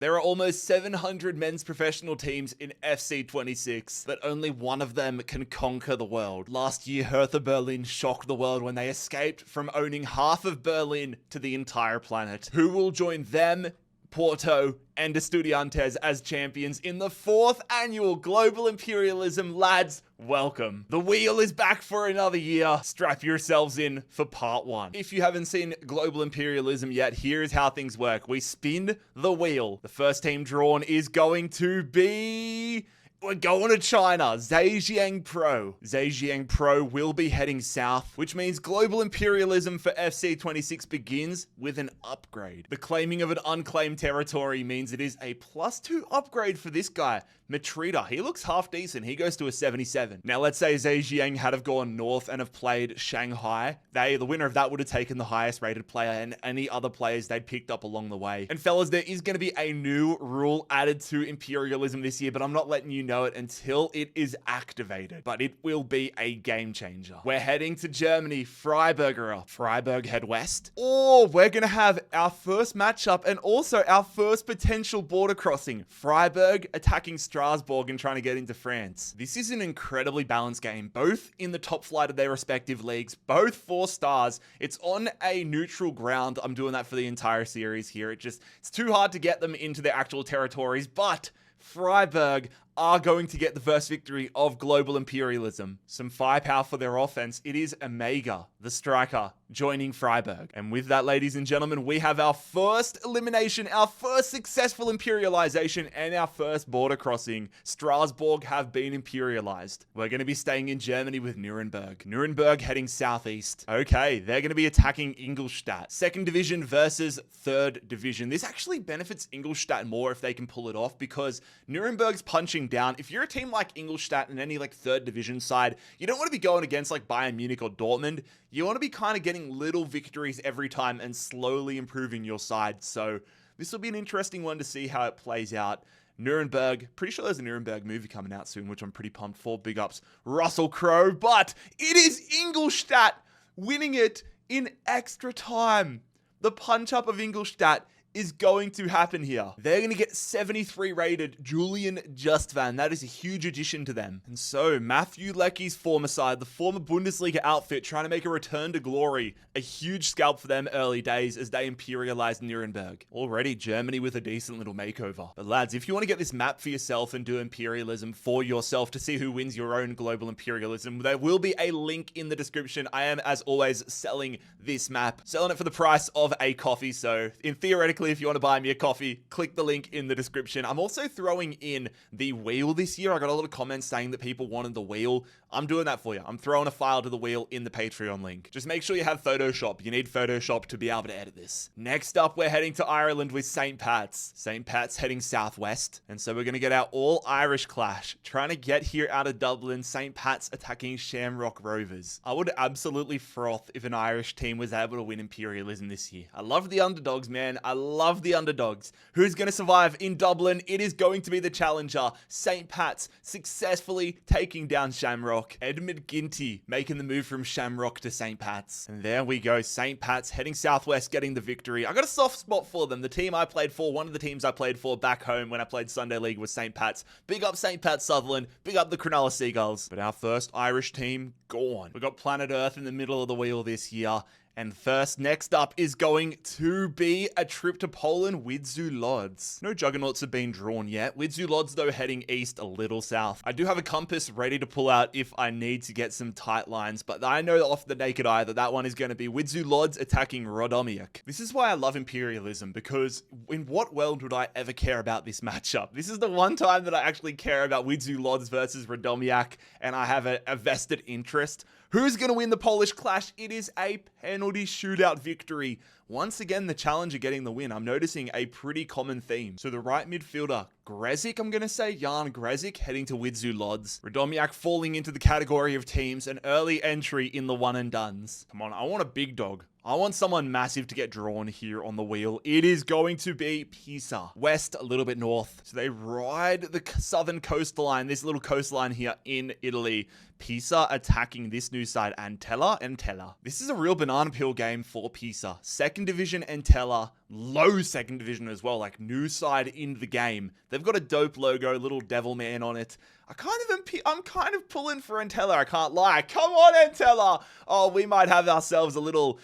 There are almost 700 men's professional teams in FC26, but only one of them can conquer the world. Last year, Hertha Berlin shocked the world when they escaped from owning half of Berlin to the entire planet. Who will join them, Porto, and Estudiantes as champions in the 4th annual Global Imperialism? Lads, welcome. The wheel is back for another year. Strap yourselves in for part 1. If you haven't seen Global Imperialism yet, here's how things work. We spin the wheel. The first team drawn is going to be... We're going to China, Zhejiang Pro. Zhejiang Pro will be heading south, which means global imperialism for FC26 begins with an upgrade. The claiming of an unclaimed territory means it is a +2 upgrade for this guy, Matrida. He looks half decent. He goes to a 77. Now, let's say Zhejiang had have gone north and have played Shanghai. The winner of that would have taken the highest rated player and any other players they'd picked up along the way. And fellas, there is going to be a new rule added to imperialism this year, but I'm not letting you know it until it is activated. But it will be a game changer. We're heading to Germany, Freiburg head west. Or we're going to have our first matchup and also our first potential border crossing. Freiburg attacking Strasbourg and trying to get into France. This is an incredibly balanced game, both in the top flight of their respective leagues, both 4 stars. It's on a neutral ground. I'm doing that for the entire series here. It's too hard to get them into their actual territories, but Freiburg are going to get the first victory of global imperialism. Some firepower for their offense. It is Omega, the striker, joining Freiburg. And with that, ladies and gentlemen, we have our first elimination, our first successful imperialization, and our first border crossing. Strasbourg have been imperialized. We're going to be staying in Germany with Nuremberg. Nuremberg heading southeast. Okay, they're going to be attacking Ingolstadt. 2nd division versus 3rd division. This actually benefits Ingolstadt more if they can pull it off, because Nuremberg's punching down. If you're a team like Ingolstadt and any 3rd division side, you don't want to be going against Bayern Munich or Dortmund. You want to be kind of getting little victories every time and slowly improving your side. So this will be an interesting one to see how it plays out. Nuremberg, pretty sure there's a Nuremberg movie coming out soon, which I'm pretty pumped for. Big ups, Russell Crowe. But it is Ingolstadt winning it in extra time. The punch up of Ingolstadt is going to happen here. They're going to get 73 rated Julian Justvan. That is a huge addition to them. And so Matthew Leckie's former side, the former Bundesliga outfit, trying to make a return to glory. A huge scalp for them early days as they imperialized Nuremberg. Already Germany with a decent little makeover. But lads, if you want to get this map for yourself and do imperialism for yourself to see who wins your own global imperialism, there will be a link in the description. I am, as always, selling this map. Selling it for the price of a coffee. So in theoretically, if you want to buy me a coffee, click the link in the description. I'm also throwing in the wheel this year. I got a lot of comments saying that people wanted the wheel. I'm doing that for you. I'm throwing a file to the wheel in the Patreon link. Just make sure you have Photoshop. You need Photoshop to be able to edit this. Next up, we're heading to Ireland with St. Pat's. St. Pat's heading southwest. And so we're going to get our all-Irish clash. Trying to get here out of Dublin. St. Pat's attacking Shamrock Rovers. I would absolutely froth if an Irish team was able to win imperialism this year. I love the underdogs, man. I love the underdogs. Who's going to survive in Dublin? It is going to be the challenger, St. Pat's, successfully taking down Shamrock. Edmund Ginty making the move from Shamrock to St. Pat's. And there we go. St. Pat's heading southwest, getting the victory. I got a soft spot for them. The team I played for, one of the teams I played for back home when I played Sunday League was St. Pat's. Big up St. Pat's Sutherland. Big up the Cronulla Seagulls. But our first Irish team, gone. We got Planet Earth in the middle of the wheel this year. And next up is going to be a trip to Poland, Widzew Lodz. No Juggernauts have been drawn yet. Widzew Lodz, though, heading east a little south. I do have a compass ready to pull out if I need to get some tight lines, but I know off the naked eye that one is going to be Widzew Lodz attacking Radomiak. This is why I love imperialism, because in what world would I ever care about this matchup? This is the one time that I actually care about Widzew Lodz versus Radomiak, and I have a vested interest. Who's going to win the Polish clash? It is a penalty shootout victory. Once again, the challenger getting the win. I'm noticing a pretty common theme. So the right midfielder, Grezik, I'm going to say, Jan Grezik, heading to Widzew Lodz. Radomiak falling into the category of teams, an early entry in the one and dones. Come on, I want a big dog. I want someone massive to get drawn here on the wheel. It is going to be Pisa. West, a little bit north. So they ride the southern coastline, this little coastline here in Italy. Pisa attacking this new side, Antella. This is a real banana peel game for Pisa. 2nd division Antella low second division as well, like new side in the game. They've got a dope logo, little devil man on it. I'm kind of pulling for Entella, I can't lie. Come on, Entella! Oh, we might have ourselves a little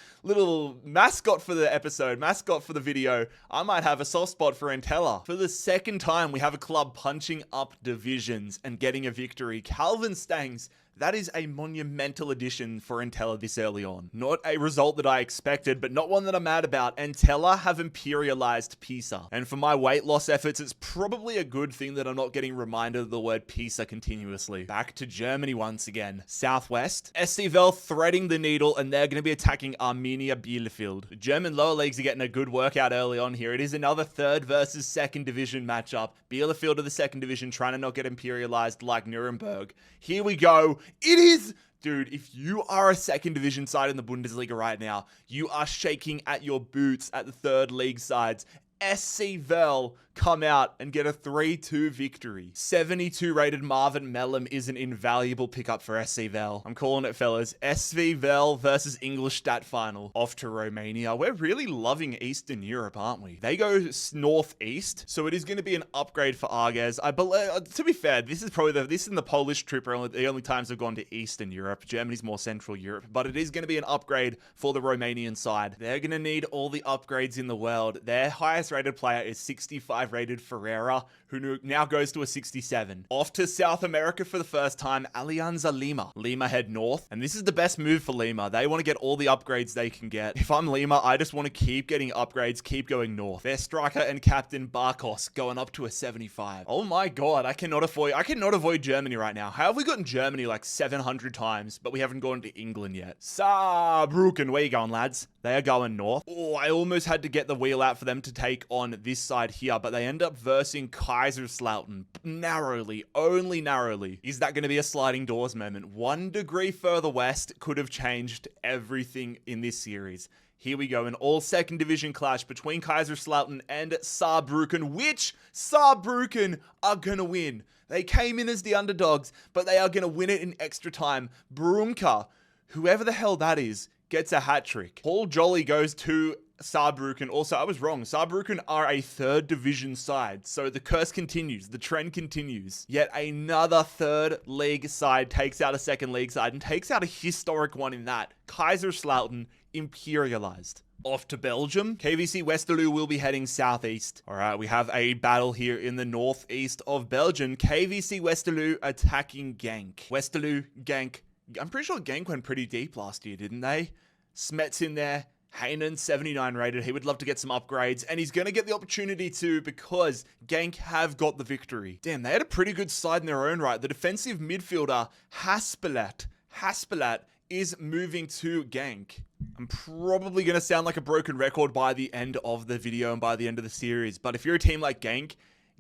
mascot for the episode, mascot for the video. I might have a soft spot for Entella. For the second time, we have a club punching up divisions and getting a victory. Calvin Stangs. That is a monumental addition for Entella this early on. Not a result that I expected, but not one that I'm mad about. Entella have imperialized Pisa. And for my weight loss efforts, it's probably a good thing that I'm not getting reminded of the word Pisa continuously. Back to Germany once again. Southwest. SC Verl threading the needle, and they're going to be attacking Arminia Bielefeld. The German lower leagues are getting a good workout early on here. It is another third versus second division matchup. Bielefeld of the second division trying to not get imperialized like Nuremberg. Here we go. It is, dude, if you are a second division side in the Bundesliga right now, you are shaking at your boots at the third league sides. SC Verl come out and get a 3-2 victory. 72 rated Marvin Mellum is an invaluable pickup for SC Verl. I'm calling it, fellas. SV Verl versus Ingolstadt final. Off to Romania. We're really loving Eastern Europe, aren't we? They go northeast, so it is going to be an upgrade for Arges. I believe, to be fair, this is probably this and the Polish trip are the only times I've gone to Eastern Europe. Germany's more Central Europe, but it is going to be an upgrade for the Romanian side. They're going to need all the upgrades in the world. Their highest rated player is 65 rated Ferreira, who now goes to a 67. Off to South America for the first time, Alianza Lima. Lima head north, and this is the best move for Lima. They want to get all the upgrades they can get. If I'm Lima, I just want to keep getting upgrades, keep going north. Their striker and captain Barkos going up to a 75. Oh my god, I cannot avoid Germany right now. How have we gotten Germany like 700 times, but we haven't gone to England yet? Saarbrücken, where you going, lads? They are going north. Oh, I almost had to get the wheel out for them to take on this side here, but they end up versing Kaiserslautern narrowly, only narrowly. Is that going to be a sliding doors moment? 1 degree further west could have changed everything in this series. Here we go, an all second division clash between Kaiserslautern and Saarbrücken, which Saarbrücken are going to win. They came in as the underdogs, but they are going to win it in extra time. Brunker, whoever the hell that is, gets a hat trick. Paul Jolly goes to Saarbrücken. Also, I was wrong. Saarbrücken are a third division side. So the curse continues. The trend continues. Yet another third league side takes out a second league side and takes out a historic one in that. Kaiserslautern imperialized. Off to Belgium. KVC Westerlo will be heading southeast. All right, we have a battle here in the northeast of Belgium. KVC Westerlo attacking Genk. Westerlo, Genk. I'm pretty sure Genk went pretty deep last year, didn't they? Smets in there. Haynen, 79 rated. He would love to get some upgrades, and he's going to get the opportunity to because Genk have got the victory. Damn, they had a pretty good side in their own right. The defensive midfielder, Haspelat is moving to Genk. I'm probably going to sound like a broken record by the end of the video and by the end of the series, but if you're a team like Genk,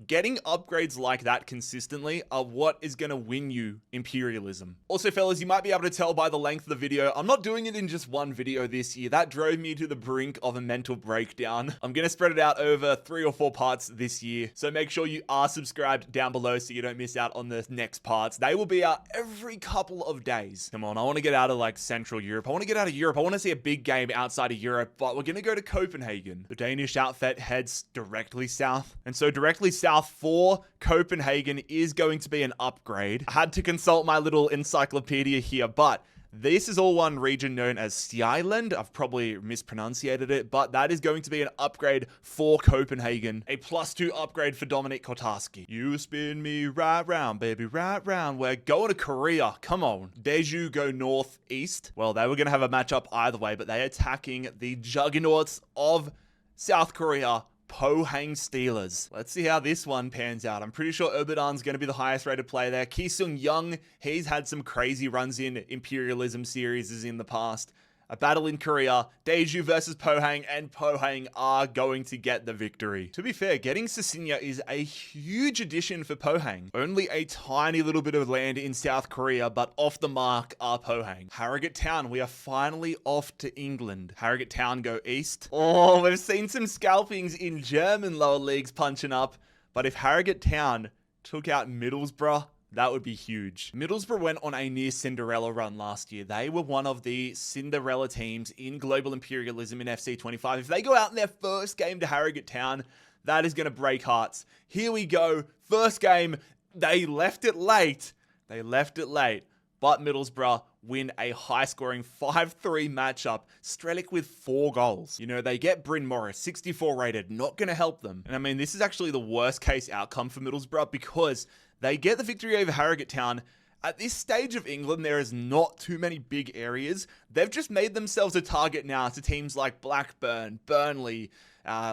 getting upgrades like that consistently are what is going to win you Imperialism. Also, fellas, you might be able to tell by the length of the video, I'm not doing it in just one video this year. That drove me to the brink of a mental breakdown. I'm going to spread it out over 3 or 4 parts this year. So make sure you are subscribed down below so you don't miss out on the next parts. They will be out every couple of days. Come on, I want to get out of like Central Europe. I want to get out of Europe. I want to see a big game outside of Europe, but we're going to go to Copenhagen. The Danish outfit heads directly south. And so directly south for Copenhagen is going to be an upgrade. I had to consult my little encyclopedia here, but this is all one region known as Sjælland. I've probably mispronunciated it, but that is going to be an upgrade for Copenhagen. A +2 upgrade for Dominik Kotarski. You spin me right round, baby, right round. We're going to Korea. Come on. Daeju go northeast. Well, they were going to have a matchup either way, but they're attacking the Juggernauts of South Korea, Pohang Steelers. Let's see how this one pans out. I'm pretty sure Obadan's going to be the highest rated player there. Ki-sung Young, he's had some crazy runs in Imperialism series in the past. A battle in Korea, Daeju versus Pohang, and Pohang are going to get the victory. To be fair, getting Sisinya is a huge addition for Pohang. Only a tiny little bit of land in South Korea, but off the mark are Pohang. Harrogate Town, we are finally off to England. Harrogate Town go east. Oh, we've seen some scalpings in German lower leagues punching up, but if Harrogate Town took out Middlesbrough, That would be huge. Middlesbrough went on a near Cinderella run last year. They were one of the Cinderella teams in Global Imperialism in FC25. If they go out in their first game to Harrogate Town, that is going to break hearts. Here we go. First game, they left it late. But Middlesbrough win a high-scoring 5-3 matchup. Strelic with 4 goals. You know, they get Bryn Morris, 64 rated, not going to help them. And I mean, this is actually the worst-case outcome for Middlesbrough because they get the victory over Harrogate Town. At this stage of England, there is not too many big areas. They've just made themselves a target now to teams like Blackburn, Burnley,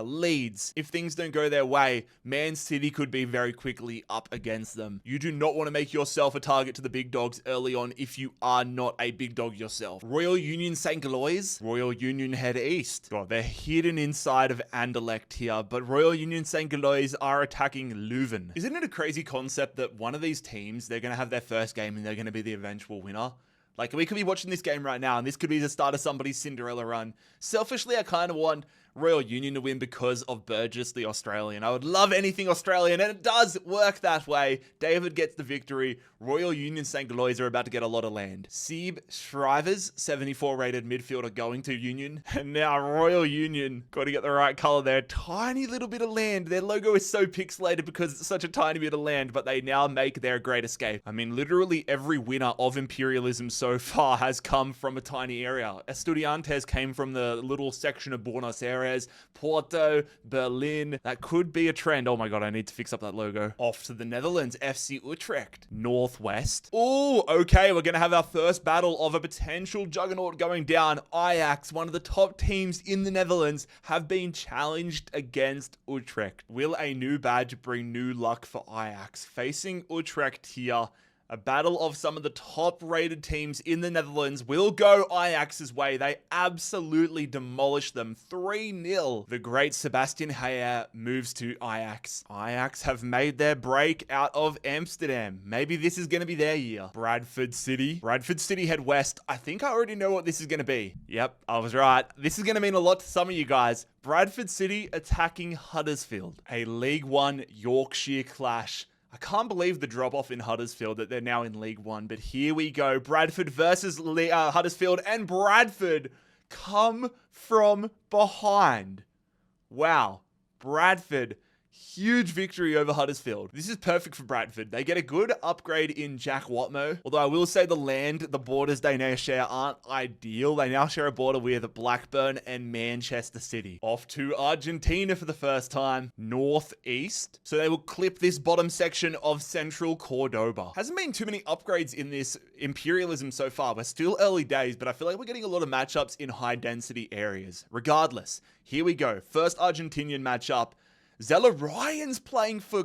Leeds. If things don't go their way, Man City could be very quickly up against them. You do not want to make yourself a target to the big dogs early on if you are not a big dog yourself. Royal Union St. Galois, Royal Union head east. God, they're hidden inside of Anderlecht here, but Royal Union St. Galois are attacking Leuven. Isn't it a crazy concept that one of these teams, they're going to have their first game and they're going to be the eventual winner? Like, we could be watching this game right now, and this could be the start of somebody's Cinderella run. Selfishly, I kind of want Royal Union to win because of Burgess, the Australian. I would love anything Australian, and it does work that way. David gets the victory. Royal Union St. Galois are about to get a lot of land. Seb Shrivers, 74 rated midfielder, going to Union. And now Royal Union, got to get the right color there. Tiny little bit of land. Their logo is so pixelated because it's such a tiny bit of land, but they now make their great escape. I mean, literally every winner of Imperialism so far has come from a tiny area. Estudiantes came from the little section of Buenos Aires. Porto, Berlin. That could be a trend. Oh my god, I need to fix up that logo. Off to the Netherlands, FC Utrecht. Northwest. Oh, okay, we're going to have our first battle of a potential juggernaut going down. Ajax, one of the top teams in the Netherlands, have been challenged against Utrecht. Will a new badge bring new luck for Ajax? Facing Utrecht here. A battle of some of the top-rated teams in the Netherlands will go Ajax's way. They absolutely demolished them. 3-0. The great Sebastian Haller moves to Ajax. Ajax have made their break out of Amsterdam. Maybe this is going to be their year. Bradford City. Bradford City head west. I think I already know what this is going to be. Yep, I was right. This is going to mean a lot to some of you guys. Bradford City attacking Huddersfield. A League One Yorkshire clash. I can't believe the drop-off in Huddersfield that they're now in League One, but here we go. Bradford versus Huddersfield, and Bradford come from behind. Wow. Bradford, huge victory over Huddersfield. This is perfect for Bradford. They get a good upgrade in Jack Watmo. Although I will say the borders they now share aren't ideal. They now share a border with Blackburn and Manchester City. Off to Argentina for the first time. Northeast. So they will clip this bottom section of Central Cordoba. Hasn't been too many upgrades in this Imperialism so far. We're still early days, but I feel like we're getting a lot of matchups in high density areas. Regardless, here we go. First Argentinian matchup. Zella Ryan's playing for,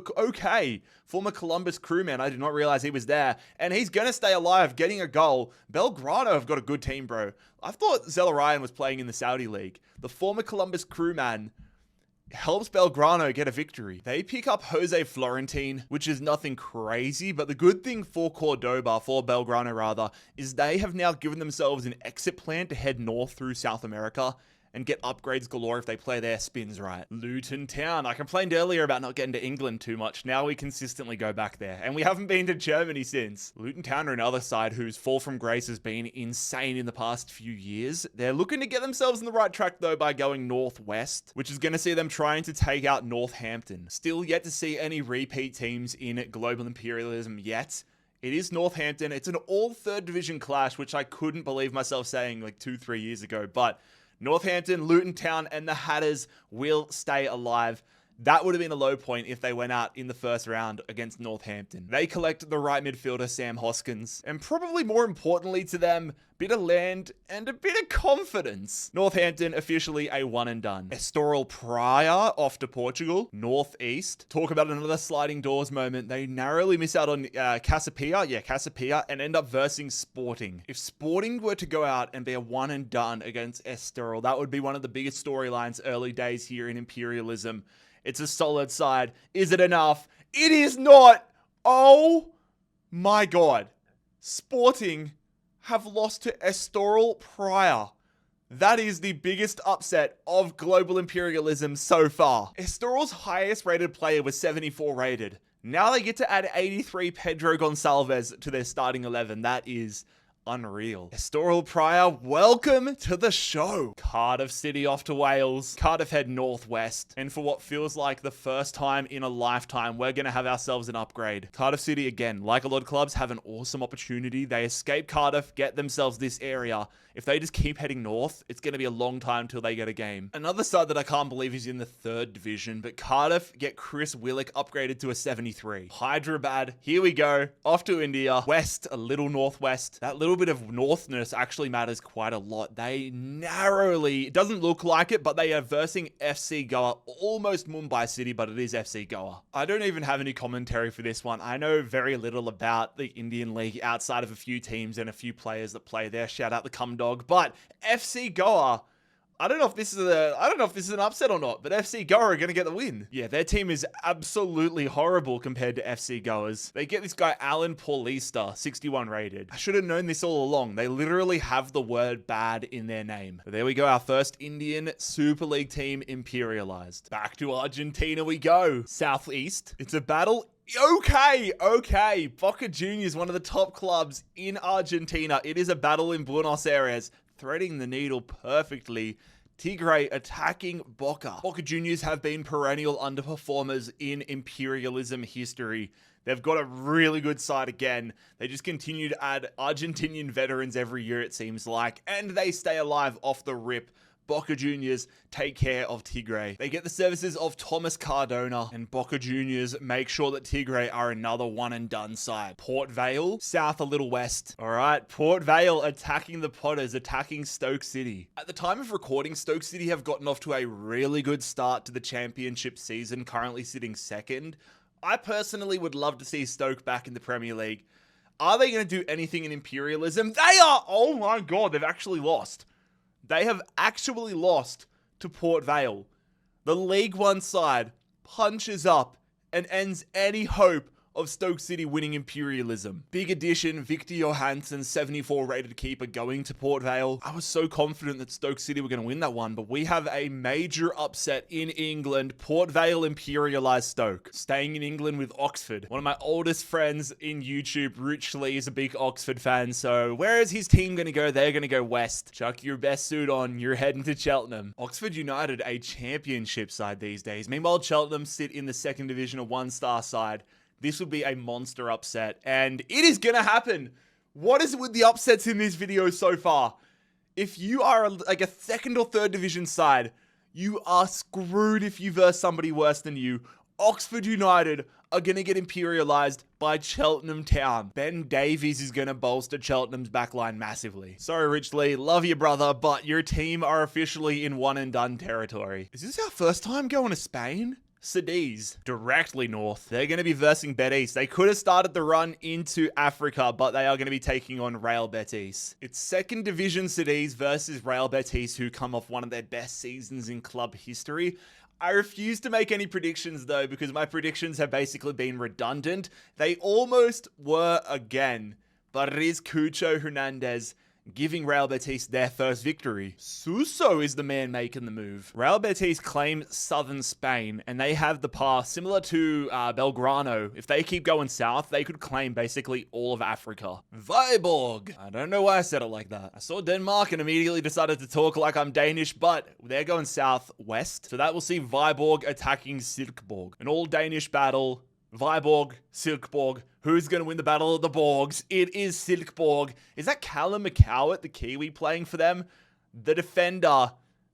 former Columbus crewman. I did not realize he was there. And he's going to stay alive, getting a goal. Belgrano have got a good team, bro. I thought Zella Ryan was playing in the Saudi League. The former Columbus crewman helps Belgrano get a victory. They pick up Jose Florentine, which is nothing crazy, but the good thing for Belgrano rather, is they have now given themselves an exit plan to head north through South America and get upgrades galore if they play their spins right. Luton Town. I complained earlier about not getting to England too much. Now we consistently go back there. And we haven't been to Germany since. Luton Town are another side whose fall from grace has been insane in the past few years. They're looking to get themselves on the right track though by going northwest, which is going to see them trying to take out Northampton. Still yet to see any repeat teams in Global Imperialism yet. It is Northampton. It's an all third division clash, which I couldn't believe myself saying like 2-3 years ago, but Northampton, Luton Town, and the Hatters will stay alive. That would have been a low point if they went out in the first round against Northampton. They collect the right midfielder, Sam Hoskins, and probably more importantly to them, bit of land and a bit of confidence. Northampton officially a one and done. Estoril Praia off to Portugal. Northeast. Talk about another sliding doors moment. They narrowly miss out on Casapia, and end up versing Sporting. If Sporting were to go out and be a one and done against Estoril, that would be one of the biggest storylines early days here in Imperialism. It's a solid side. Is it enough? It is not. Oh my god. Sporting have lost to Estoril Praia. That is the biggest upset of global imperialism so far. Estoral's highest rated player was 74 rated. Now they get to add 83 Pedro Gonçalves to their starting 11. That is unreal. Estoral Prior, welcome to the show. Cardiff City off to Wales. Cardiff head northwest. And for what feels like the first time in a lifetime, we're going to have ourselves an upgrade. Cardiff City, again, like a lot of clubs, have an awesome opportunity. They escape Cardiff, get themselves this area. If they just keep heading north, it's going to be a long time till they get a game. Another side that I can't believe is in the 3rd division, but Cardiff get Chris Willock upgraded to a 73. Hyderabad, here we go. Off to India. West, a little northwest. That little bit of northness actually matters quite a lot. They narrowly, it doesn't look like it, but they are versing FC Goa, almost Mumbai City, but it is FC Goa. I don't even have any commentary for this one. I know very little about the Indian League outside of a few teams and a few players that play there. Shout out the Cumdog. But FC Goa, I don't know if this is an upset or not, but FC Goa are going to get the win. Yeah, their team is absolutely horrible compared to FC Goa's. They get this guy, Alan Paulista, 61 rated. I should have known this all along. They literally have the word bad in their name. But there we go, our first Indian Super League team imperialized. Back to Argentina we go. Southeast, it's a battle. Okay. Boca Juniors, one of the top clubs in Argentina. It is a battle in Buenos Aires, threading the needle perfectly. Tigre attacking Boca. Boca Juniors have been perennial underperformers in imperialism history. They've got a really good side again. They just continue to add Argentinian veterans every year, it seems like, and they stay alive off the rip. Boca Juniors take care of Tigre. They get the services of Thomas Cardona, and Boca Juniors make sure that Tigre are another one and done side. Port Vale, south a little west. All right, Port Vale attacking the Potters, attacking Stoke City. At the time of recording, Stoke City have gotten off to a really good start to the championship season, currently sitting 2nd. I personally would love to see Stoke back in the Premier League. Are they going to do anything in imperialism? They are! Oh my God, they've actually lost. They have actually lost to Port Vale. The League One side punches up and ends any hope of Stoke City winning imperialism. Big addition, Victor Johansson, 74 rated keeper, going to Port Vale. I was so confident that Stoke City were going to win that one, but we have a major upset in England. Port Vale imperialized Stoke. Staying in England with Oxford. One of my oldest friends in YouTube, Rich Lee, is a big Oxford fan, so where is his team going to go? They're going to go west. Chuck your best suit on, you're heading to Cheltenham. Oxford United, a championship side these days. Meanwhile, Cheltenham sit in the 2nd division, a 1-star side. This would be a monster upset, and it is going to happen. What is it with the upsets in this video so far? If you are like a 2nd or 3rd division side, you are screwed if you verse somebody worse than you. Oxford United are going to get imperialized by Cheltenham Town. Ben Davies is going to bolster Cheltenham's backline massively. Sorry, Rich Lee. Love you, brother, but your team are officially in one and done territory. Is this our first time going to Spain? Cadiz, directly north. They're going to be versing Betis. They could have started the run into Africa, but they are going to be taking on Real Betis. It's 2nd division Cadiz versus Real Betis, who come off one of their best seasons in club history. I refuse to make any predictions though, because my predictions have basically been redundant. They almost were again, but it is Cucho Hernandez giving Real Betis their first victory. Suso is the man making the move. Real Betis claim southern Spain, and they have the path similar to Belgrano. If they keep going south, they could claim basically all of Africa. Viborg. I don't know why I said it like that. I saw Denmark and immediately decided to talk like I'm Danish, but they're going southwest. So that will see Viborg attacking Silkeborg. An all Danish battle. Viborg, Silkeborg. Who's going to win the Battle of the Borgs? It is Silkeborg. Is that Callum McCowett, the Kiwi, playing for them? The defender.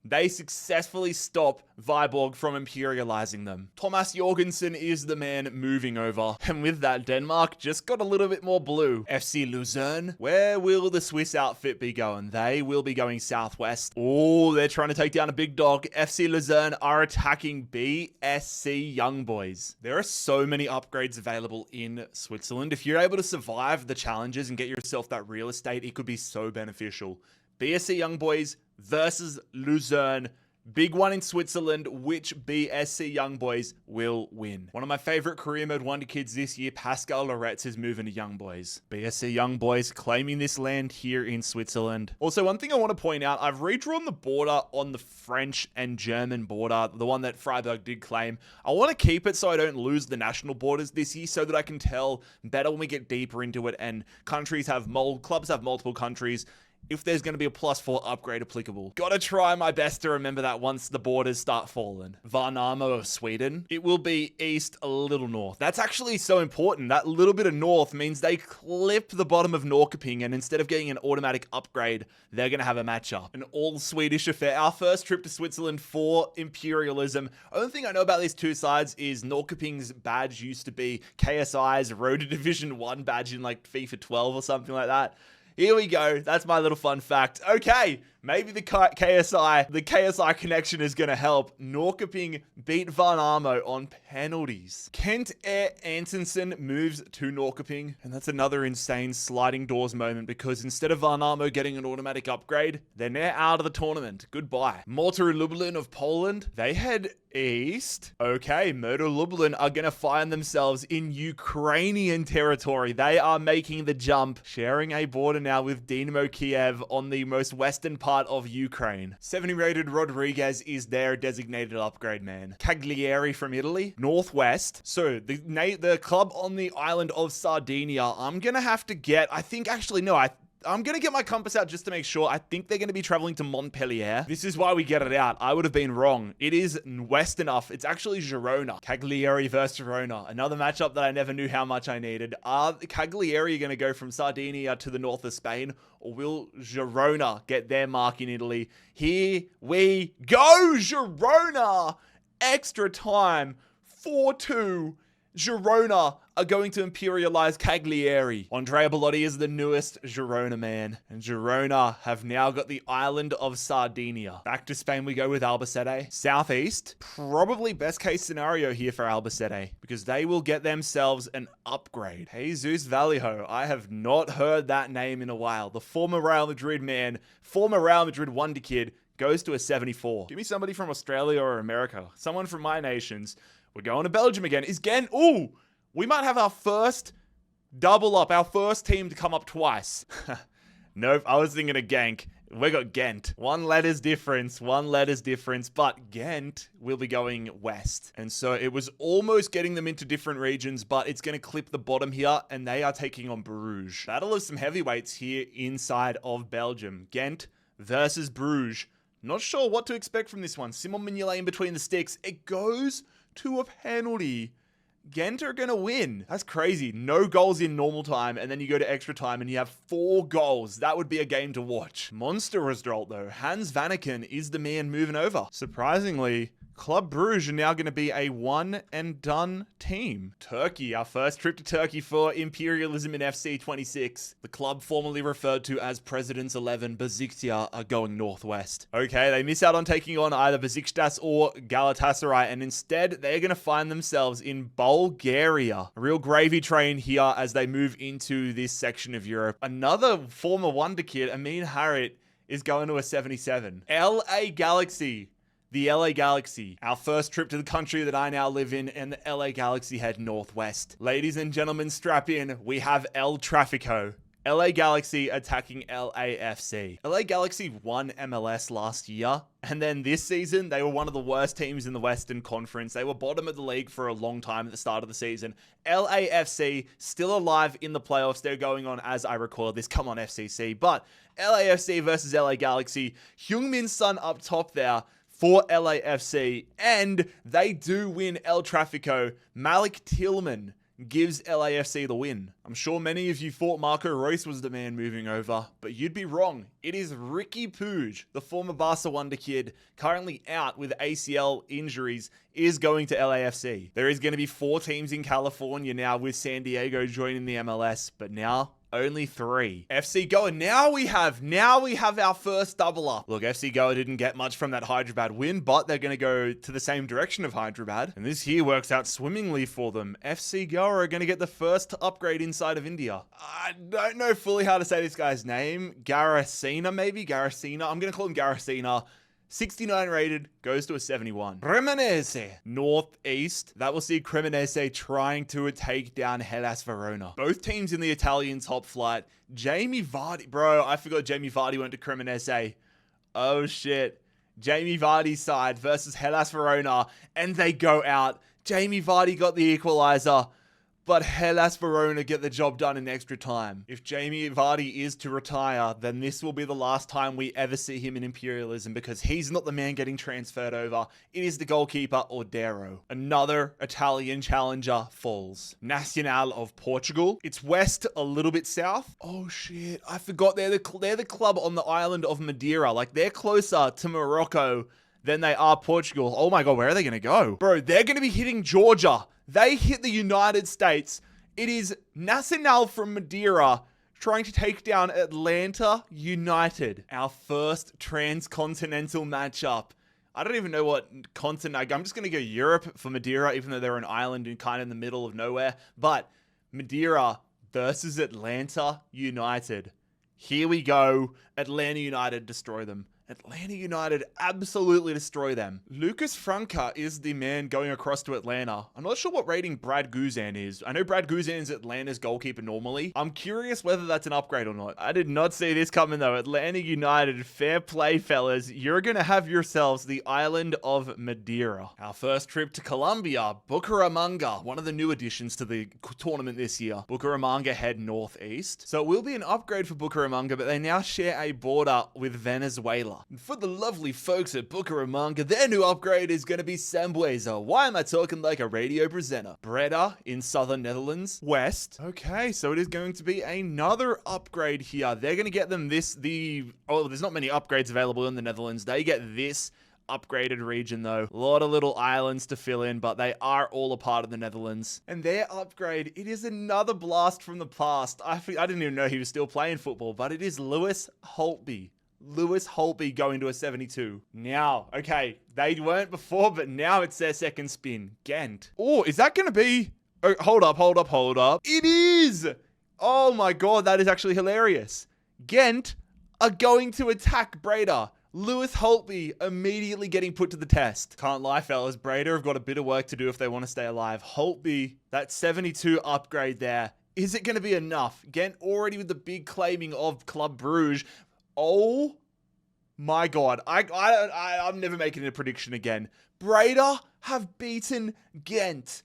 They successfully stop Viborg from imperializing them. Thomas Jorgensen is the man moving over. And with that, Denmark just got a little bit more blue. FC Luzern. Where will the Swiss outfit be going? They will be going southwest. Oh, they're trying to take down a big dog. FC Luzern are attacking BSC Young Boys. There are so many upgrades available in Switzerland. If you're able to survive the challenges and get yourself that real estate, it could be so beneficial. BSC Young Boys versus Luzern. Big one in Switzerland. Which BSC Young Boys will win? One of my favorite career mode wonder kids this year, Pascal Loretz, is moving to Young Boys. BSC Young Boys claiming this land here in Switzerland. Also, one thing I want to point out, I've redrawn the border on the French and German border, the one that Freiburg did claim. I want to keep it so I don't lose the national borders this year so that I can tell better when we get deeper into it and clubs have multiple countries. If there's going to be a +4 upgrade applicable. Gotta try my best to remember that once the borders start falling. Varnamo of Sweden. It will be east a little north. That's actually so important. That little bit of north means they clip the bottom of Norrköping, and instead of getting an automatic upgrade, they're going to have a matchup. An all Swedish affair. Our first trip to Switzerland for Imperialism. Only thing I know about these two sides is Norrköping's badge used to be KSI's Road to Division 1 badge in like FIFA 12 or something like that. Here we go. That's my little fun fact. Okay, maybe the KSI connection is going to help. Norrköping beat Varnamo on penalties. Kent Air Antonsen moves to Norrköping, and that's another insane sliding doors moment because instead of Varnamo getting an automatic upgrade, they're now out of the tournament. Goodbye. Motor Lublin of Poland, they head east. Okay, Motor Lublin are going to find themselves in Ukrainian territory. They are making the jump, sharing a border now with Dynamo Kiev on the most western part of Ukraine. 70 rated Rodriguez is their designated upgrade man. Cagliari from Italy, northwest. So the club on the island of Sardinia, I'm going to have to get, I'm going to get my compass out just to make sure. I think they're going to be traveling to Montpellier. This is why we get it out. I would have been wrong. It is west enough. It's actually Girona. Cagliari versus Girona. Another matchup that I never knew how much I needed. Are Cagliari going to go from Sardinia to the north of Spain? Or will Girona get their mark in Italy? Here we go, Girona! Extra time. 4-2. Girona are going to imperialize Cagliari. Andrea Bellotti is the newest Girona man. And Girona have now got the island of Sardinia. Back to Spain we go with Albacete. Southeast, probably best case scenario here for Albacete because they will get themselves an upgrade. Jesus Vallejo, I have not heard that name in a while. The former Real Madrid man, former Real Madrid wonder kid, goes to a 74. Give me somebody from Australia or America. Someone from my nations. We're going to Belgium again. Is Ghent? Ooh, we might have our first double up, our first team to come up twice. Nope, I was thinking of Genk. We got Ghent. One letter's difference, but Ghent will be going west. And so it was almost getting them into different regions, but it's going to clip the bottom here, and they are taking on Bruges. Battle of some heavyweights here inside of Belgium. Ghent versus Bruges. Not sure what to expect from this one. Simon Mignolet in between the sticks. It goes to a penalty. Ghent are going to win. That's crazy. No goals in normal time, and then you go to extra time and you have 4 goals. That would be a game to watch. Monster result, though. Hans Vanaken is the man moving over. Surprisingly, Club Bruges are now going to be a one-and-done team. Turkey, our first trip to Turkey for Imperialism in FC 26. The club formerly referred to as President's 11, Besiktas, are going northwest. Okay, they miss out on taking on either Besiktas or Galatasaray, and instead, they're going to find themselves in Bulgaria. A real gravy train here as they move into this section of Europe. Another former wonder kid, Amin Harit, is going to a 77. LA Galaxy. The LA Galaxy, our first trip to the country that I now live in, and the LA Galaxy head northwest. Ladies and gentlemen, strap in. We have El Trafico. LA Galaxy attacking LAFC. LA Galaxy won MLS last year, and then this season, they were one of the worst teams in the Western Conference. They were bottom of the league for a long time at the start of the season. LAFC, still alive in the playoffs. They're going on as I record this. Come on, FCC. But LAFC versus LA Galaxy. Heung-min Son up top there for LAFC, and they do win El Trafico. Malik Tillman gives LAFC the win. I'm sure many of you thought Marco Reus was the man moving over, but you'd be wrong. It is Ricky Puig, the former Barca wonder kid, currently out with ACL injuries, is going to LAFC. There is going to be 4 teams in California now with San Diego joining the MLS, but now only 3. FC Goa, now we have our first double up. Look, FC Goa didn't get much from that Hyderabad win, but they're going to go to the same direction of Hyderabad. And this here works out swimmingly for them. FC Goa are going to get the first upgrade inside of India. I don't know fully how to say this guy's name. Garasina, maybe? Garasina. I'm going to call him Garasina. 69 rated, goes to a 71. Cremonese, northeast. That will see Cremonese trying to take down Hellas Verona. Both teams in the Italian top flight. Jamie Vardy, bro, I forgot Jamie Vardy went to Cremonese. Oh shit. Jamie Vardy's side versus Hellas Verona, and they go out. Jamie Vardy got the equalizer, but Hellas Verona get the job done in extra time. If Jamie Vardy is to retire, then this will be the last time we ever see him in Imperialism, because he's not the man getting transferred over. It is the goalkeeper, Ordero. Another Italian challenger falls. Nacional of Portugal. It's west, a little bit south. Oh shit, I forgot they're the club on the island of Madeira. Like, they're closer to Morocco than they are Portugal. Oh my god, where are they going to go? Bro, they're going to be hitting Georgia. They hit the United States. It is Nacional from Madeira trying to take down Atlanta United. Our first transcontinental matchup. I don't even know what continent. I'm just going to go Europe for Madeira, even though they're an island and kind of in the middle of nowhere. But Madeira versus Atlanta United. Here we go. Atlanta United destroy them. Atlanta United absolutely destroy them. Lucas Franca is the man going across to Atlanta. I'm not sure what rating Brad Guzan is. I know Brad Guzan is Atlanta's goalkeeper normally. I'm curious whether that's an upgrade or not. I did not see this coming though. Atlanta United, fair play, fellas. You're going to have yourselves the island of Madeira. Our first trip to Colombia, Bucaramanga, one of the new additions to the tournament this year. Bucaramanga head northeast. So it will be an upgrade for Bucaramanga, but they now share a border with Venezuela. And for the lovely folks at Bucaramanga, their new upgrade is going to be Sambuesa. Why am I talking like a radio presenter? Breda in southern Netherlands. West. Okay, so it is going to be another upgrade here. They're going to get them there's not many upgrades available in the Netherlands. They get this upgraded region though. A lot of little islands to fill in, but they are all a part of the Netherlands. And their upgrade, it is another blast from the past. I didn't even know he was still playing football, but it is Lewis Holtby. Lewis Holtby going to a 72. Now, okay, they weren't before, but now it's their second spin. Ghent. Oh, is that going to be... Oh, hold up. It is! Oh my god, that is actually hilarious. Ghent are going to attack Breda. Lewis Holtby immediately getting put to the test. Can't lie, fellas. Breda have got a bit of work to do if they want to stay alive. Holtby, that 72 upgrade there. Is it going to be enough? Ghent already with the big claiming of Club Bruges. Oh my god. I'm never making a prediction again. Breda have beaten Ghent.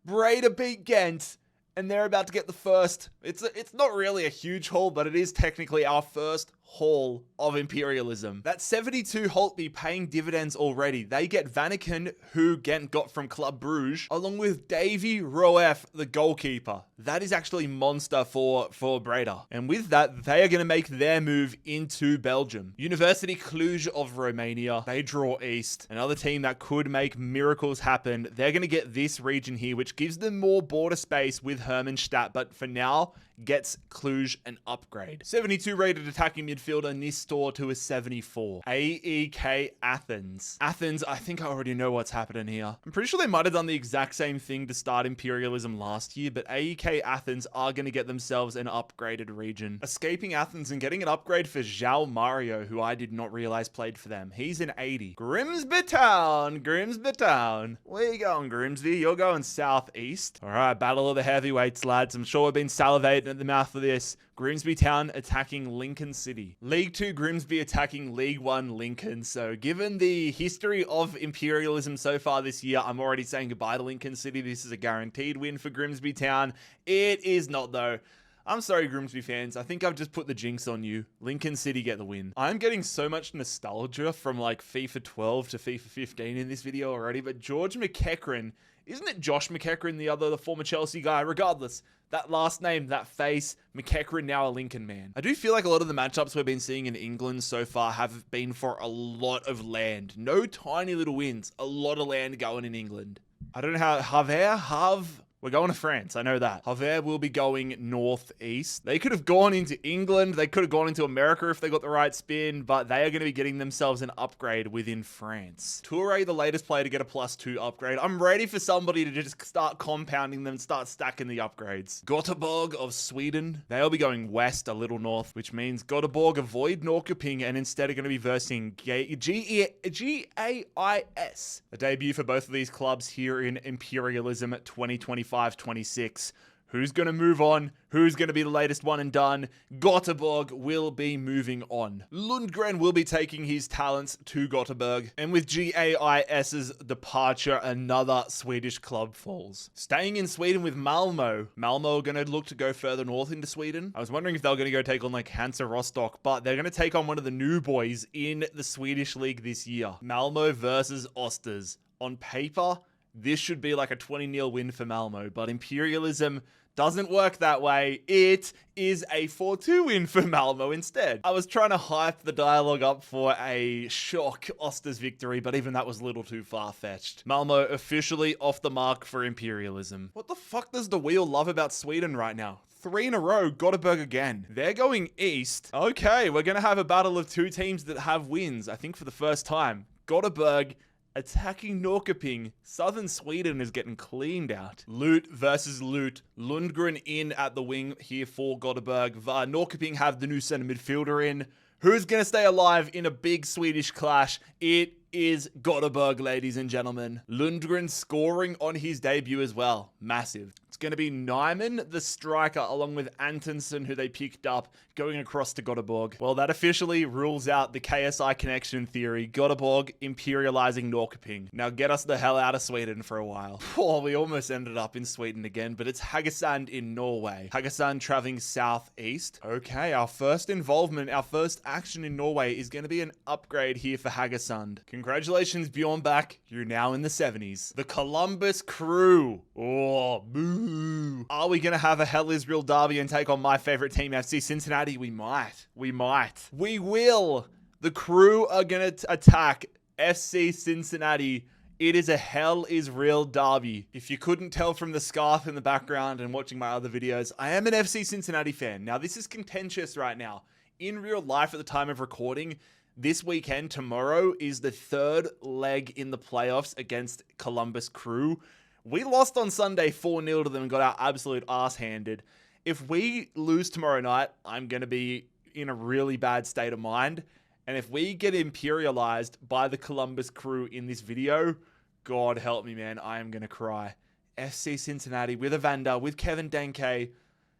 Breda beat Ghent, and they're about to get the first. It's not really a huge haul, but it is technically our first haul of Imperialism. That 72 Holtby paying dividends already. They get Vanaken, who Ghent got from Club Bruges, along with Davy Roef, the goalkeeper. That is actually monster for Breda. And with that, they are going to make their move into Belgium. University Cluj of Romania. They draw east. Another team that could make miracles happen. They're going to get this region here, which gives them more border space with Hermannstadt, but for now, gets Cluj an upgrade. 72 rated attacking midfielder Nistor to a 74. AEK Athens. Athens, I think I already know what's happening here. I'm pretty sure they might have done the exact same thing to start Imperialism last year, but AEK Athens are going to get themselves an upgraded region. Escaping Athens and getting an upgrade for João Mario, who I did not realize played for them. He's an 80. Grimsby Town. Where you going, Grimsby? You're going southeast. All right, battle of the heavyweights, lads. I'm sure we've been salivating at the mouth of this. Grimsby Town attacking Lincoln City. League 2 Grimsby attacking League 1 Lincoln. So given the history of Imperialism so far this year, I'm already saying goodbye to Lincoln City. This is a guaranteed win for Grimsby Town. It is not though. I'm sorry, Grimsby fans. I think I've just put the jinx on you. Lincoln City get the win. I'm getting so much nostalgia from like FIFA 12 to FIFA 15 in this video already, but George McEachran, isn't it Josh McEachran, the former Chelsea guy? Regardless, that last name, that face, McEachran, now a Lincoln man. I do feel like a lot of the matchups we've been seeing in England so far have been for a lot of land. No tiny little wins. A lot of land going in England. I don't know how We're going to France, I know that. Javert will be going northeast. They could have gone into England, they could have gone into America if they got the right spin, but they are going to be getting themselves an upgrade within France. Toure, the latest player to get a +2 upgrade. I'm ready for somebody to just start compounding them, start stacking the upgrades. Göteborg of Sweden, they'll be going west a little north, which means Göteborg avoid Norrköping and instead are going to be versing GAIS. A debut for both of these clubs here in Imperialism 2025-26. Who's going to move on? Who's going to be the latest one and done? Göteborg will be moving on. Lundgren will be taking his talents to Göteborg. And with GAIS's departure, another Swedish club falls. Staying in Sweden with Malmö. Malmö are going to look to go further north into Sweden. I was wondering if they were going to go take on like Hansa Rostock, but they're going to take on one of the new boys in the Swedish league this year. Malmö versus Osters. On paper, this should be like a 20-0 win for Malmö, but Imperialism doesn't work that way. It is a 4-2 win for Malmö instead. I was trying to hype the dialogue up for a shock Osters victory, but even that was a little too far-fetched. Malmö officially off the mark for Imperialism. What the fuck does the wheel love about Sweden right now? 3 in a row, Göteborg again. They're going east. Okay, we're going to have a battle of two teams that have wins, I think for the first time. Göteborg attacking Norrköping. Southern Sweden is getting cleaned out. Lut versus Lut. Lundgren in at the wing here for Göteborg. Norrköping have the new center midfielder in. Who's going to stay alive in a big Swedish clash? It is Göteborg, ladies and gentlemen. Lundgren scoring on his debut as well. Massive. It's going to be Nyman, the striker, along with Antonsen, who they picked up, going across to Göteborg. Well, that officially rules out the KSI connection theory. Göteborg imperializing Norrköping. Now get us the hell out of Sweden for a while. Oh, we almost ended up in Sweden again, but it's Haugesund in Norway. Haugesund traveling southeast. Okay, our first involvement, our first action in Norway is going to be an upgrade here for Haugesund. Congratulations, Bjorn Bak. You're now in the 70s. The Columbus Crew. Oh, boo. Are we going to have a Hell is Real derby and take on my favorite team, FC Cincinnati? We might. We might. We will. The Crew are going to attack FC Cincinnati. It is a Hell is Real derby. If you couldn't tell from the scarf in the background and watching my other videos, I am an FC Cincinnati fan. Now, this is contentious right now. In real life at the time of recording, this weekend, tomorrow, is the third leg in the playoffs against Columbus Crew. We lost on Sunday 4-0 to them and got our absolute ass handed. If we lose tomorrow night, I'm going to be in a really bad state of mind. And if we get imperialized by the Columbus Crew in this video, God help me, man, I am going to cry. FC Cincinnati with Evander, with Kevin Denke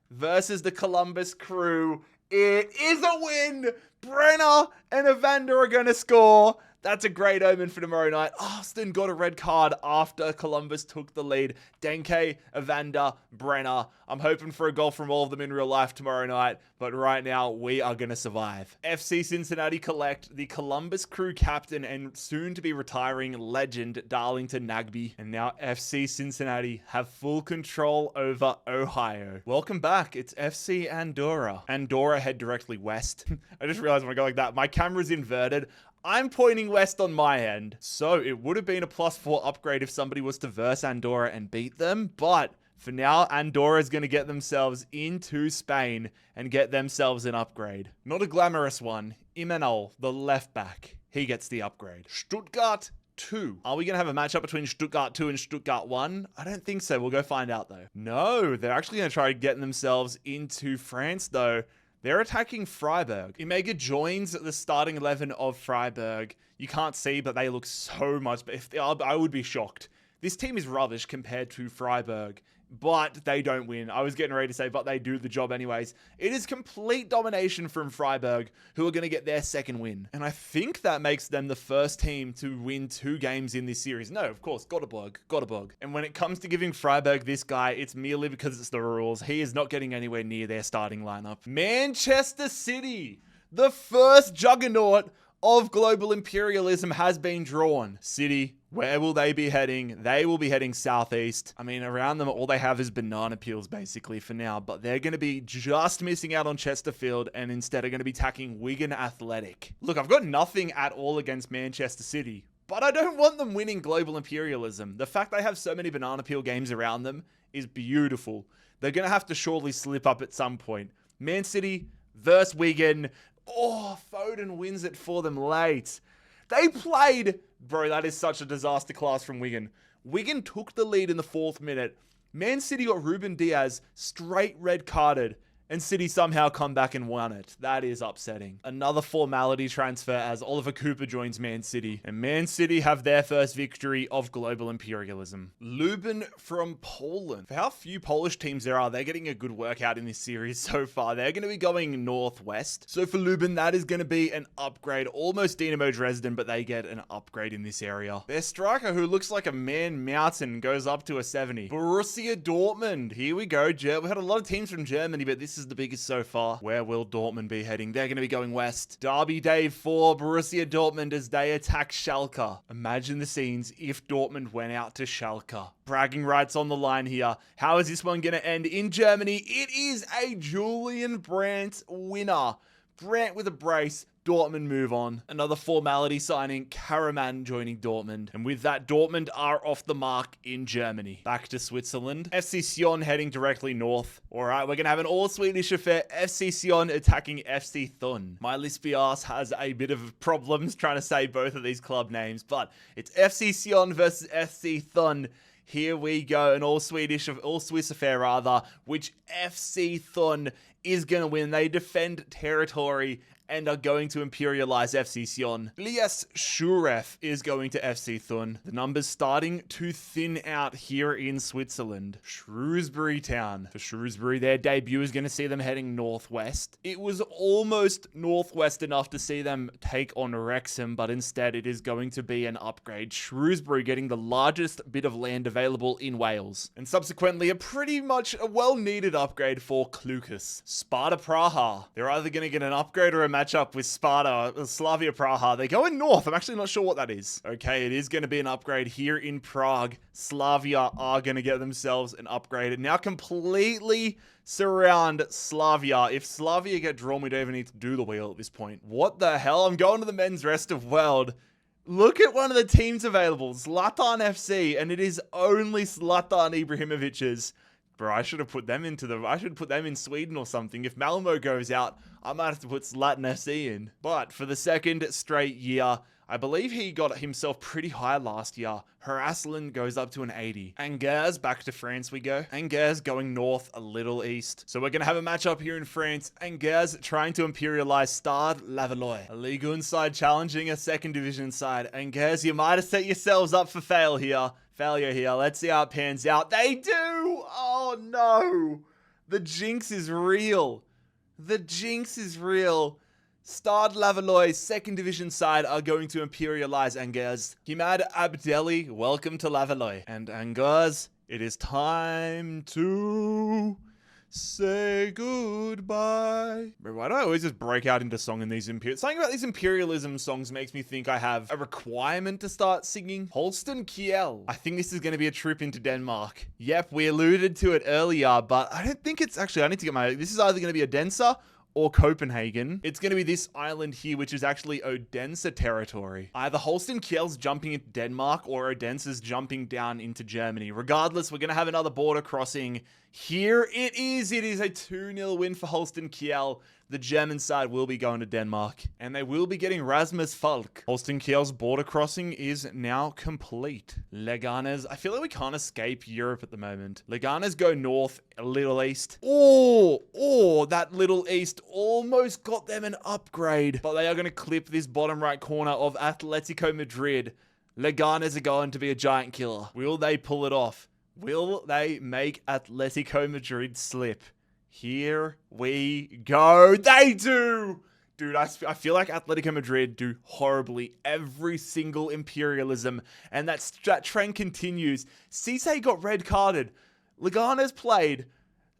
versus the Columbus Crew. It is a win! Brenner and Evander are going to score. That's a great omen for tomorrow night. Austin got a red card after Columbus took the lead. Denke, Evander, Brenner. I'm hoping for a goal from all of them in real life tomorrow night, but right now we are going to survive. FC Cincinnati collect the Columbus Crew captain and soon to be retiring legend Darlington Nagbe. And now FC Cincinnati have full control over Ohio. Welcome back. It's FC Andorra. Andorra head directly west. I just realized when I go like that, my camera's inverted. I'm pointing west on my end. So it would have been a +4 upgrade if somebody was to verse Andorra and beat them. But for now, Andorra is going to get themselves into Spain and get themselves an upgrade. Not a glamorous one. Imanol, the left back, he gets the upgrade. Stuttgart 2. Are we going to have a matchup between Stuttgart 2 and Stuttgart 1? I don't think so. We'll go find out though. No, they're actually going to try getting themselves into France though. They're attacking Freiburg. Imega joins the starting 11 of Freiburg. You can't see, but they look so much better. I would be shocked. This team is rubbish compared to Freiburg, but they don't win. I was getting ready to say, but they do the job anyways. It is complete domination from Freiburg, who are going to get their second win. And I think that makes them the first team to win 2 games in this series. No, of course, Göteborg. And when it comes to giving Freiburg this guy, it's merely because it's the rules. He is not getting anywhere near their starting lineup. Manchester City, the first juggernaut of global imperialism has been drawn. City, where will they be heading? They will be heading southeast. I mean, around them, all they have is banana peels basically for now, but they're going to be just missing out on Chesterfield and instead are going to be attacking Wigan Athletic. Look, I've got nothing at all against Manchester City, but I don't want them winning global imperialism. The fact they have so many banana peel games around them is beautiful. They're going to have to surely slip up at some point. Man City versus Wigan. Oh, Foden wins it for them late. They played... Bro, that is such a disaster class from Wigan. Wigan took the lead in the 4th minute. Man City got Ruben Diaz straight red carded. And City somehow come back and won it. That is upsetting. Another formality transfer as Oliver Cooper joins Man City. And Man City have their first victory of global imperialism. Lubin from Poland. For how few Polish teams there are, they're getting a good workout in this series so far. They're going to be going northwest. So for Lubin, that is going to be an upgrade. Almost Dinamo Dresden, but they get an upgrade in this area. Their striker, who looks like a man mountain, goes up to a 70. Borussia Dortmund. Here we go. We had a lot of teams from Germany, but this is the biggest so far. Where will Dortmund be heading? They're going to be going west. Derby day for Borussia Dortmund as they attack Schalke. Imagine the scenes if Dortmund went out to Schalke. Bragging rights on the line here. How is this one going to end? In Germany, it is a Julian Brandt winner. Brandt with a brace. Dortmund move on. Another formality signing, Karaman joining Dortmund. And with that, Dortmund are off the mark in Germany. Back to Switzerland. FC Sion heading directly north. All right, we're going to have an all-Swedish affair. FC Sion attacking FC Thun. My Lisbias has a bit of problems trying to say both of these club names, but it's FC Sion versus FC Thun. Here we go, an all-Swiss affair rather, which FC Thun is going to win. They defend territory and are going to imperialize FC Sion. Blias Shuref is going to FC Thun. The numbers starting to thin out here in Switzerland. Shrewsbury Town. For Shrewsbury, their debut is going to see them heading northwest. It was almost northwest enough to see them take on Wrexham, but instead it is going to be an upgrade. Shrewsbury getting the largest bit of land available in Wales. And subsequently, a pretty much a well-needed upgrade for Klukas. Sparta Praha. They're either going to get an upgrade or a matchup with Sparta, Slavia Praha. They're going north. I'm actually not sure what that is. Okay, it is going to be an upgrade here in Prague. Slavia are going to get themselves an upgrade and now completely surround Slavia. If Slavia get drawn, we don't even need to do the wheel at this point. What the hell? I'm going to the men's rest of world. Look at one of the teams available, Zlatan FC, and it is only Zlatan Ibrahimovic's. Bro, I should put them in Sweden or something. If Malmo goes out, I might have to put Zlatan FC in. But for the second straight year, I believe he got himself pretty high last year. Haraslin goes up to an 80. Angers, back to France we go. Angers going north a little east. So we're going to have a matchup here in France. Angers trying to imperialize Stade Lavallois. A Ligue 1 side challenging a second division side. Angers, you might have set yourselves up for failure here. Let's see how it pans out. They do! Oh no! The jinx is real. Stade Lavallois, second division side, are going to imperialize Angers. Himad Abdelli, welcome to Lavallois. And Angers, it is time to say goodbye. Bro, why do I always just break out into song in these something about these imperialism songs makes me think I have a requirement to start singing. Holsten Kiel. I think this is going to be a trip into Denmark. Yep, we alluded to it earlier, but I don't think it's actually, I need to get this is either going to be Odense or Copenhagen. It's going to be this island here, which is actually Odense territory. Either Holsten Kiel's jumping into Denmark or Odense's jumping down into Germany. Regardless, we're going to have another border crossing. Here it is. It is a 2-0 win for Holsten Kiel. The German side will be going to Denmark, and they will be getting Rasmus Falk. Holsten Kiel's border crossing is now complete. Leganes, I feel like we can't escape Europe at the moment. Leganes go north, a little east. Oh, that little east almost got them an upgrade, but they are going to clip this bottom right corner of Atletico Madrid. Leganes are going to be a giant killer. Will they pull it off? Will they make Atletico Madrid slip? Here we go. They do! Dude, I feel like Atletico Madrid do horribly every single imperialism, and that trend continues. Cisse got red carded. Leganes played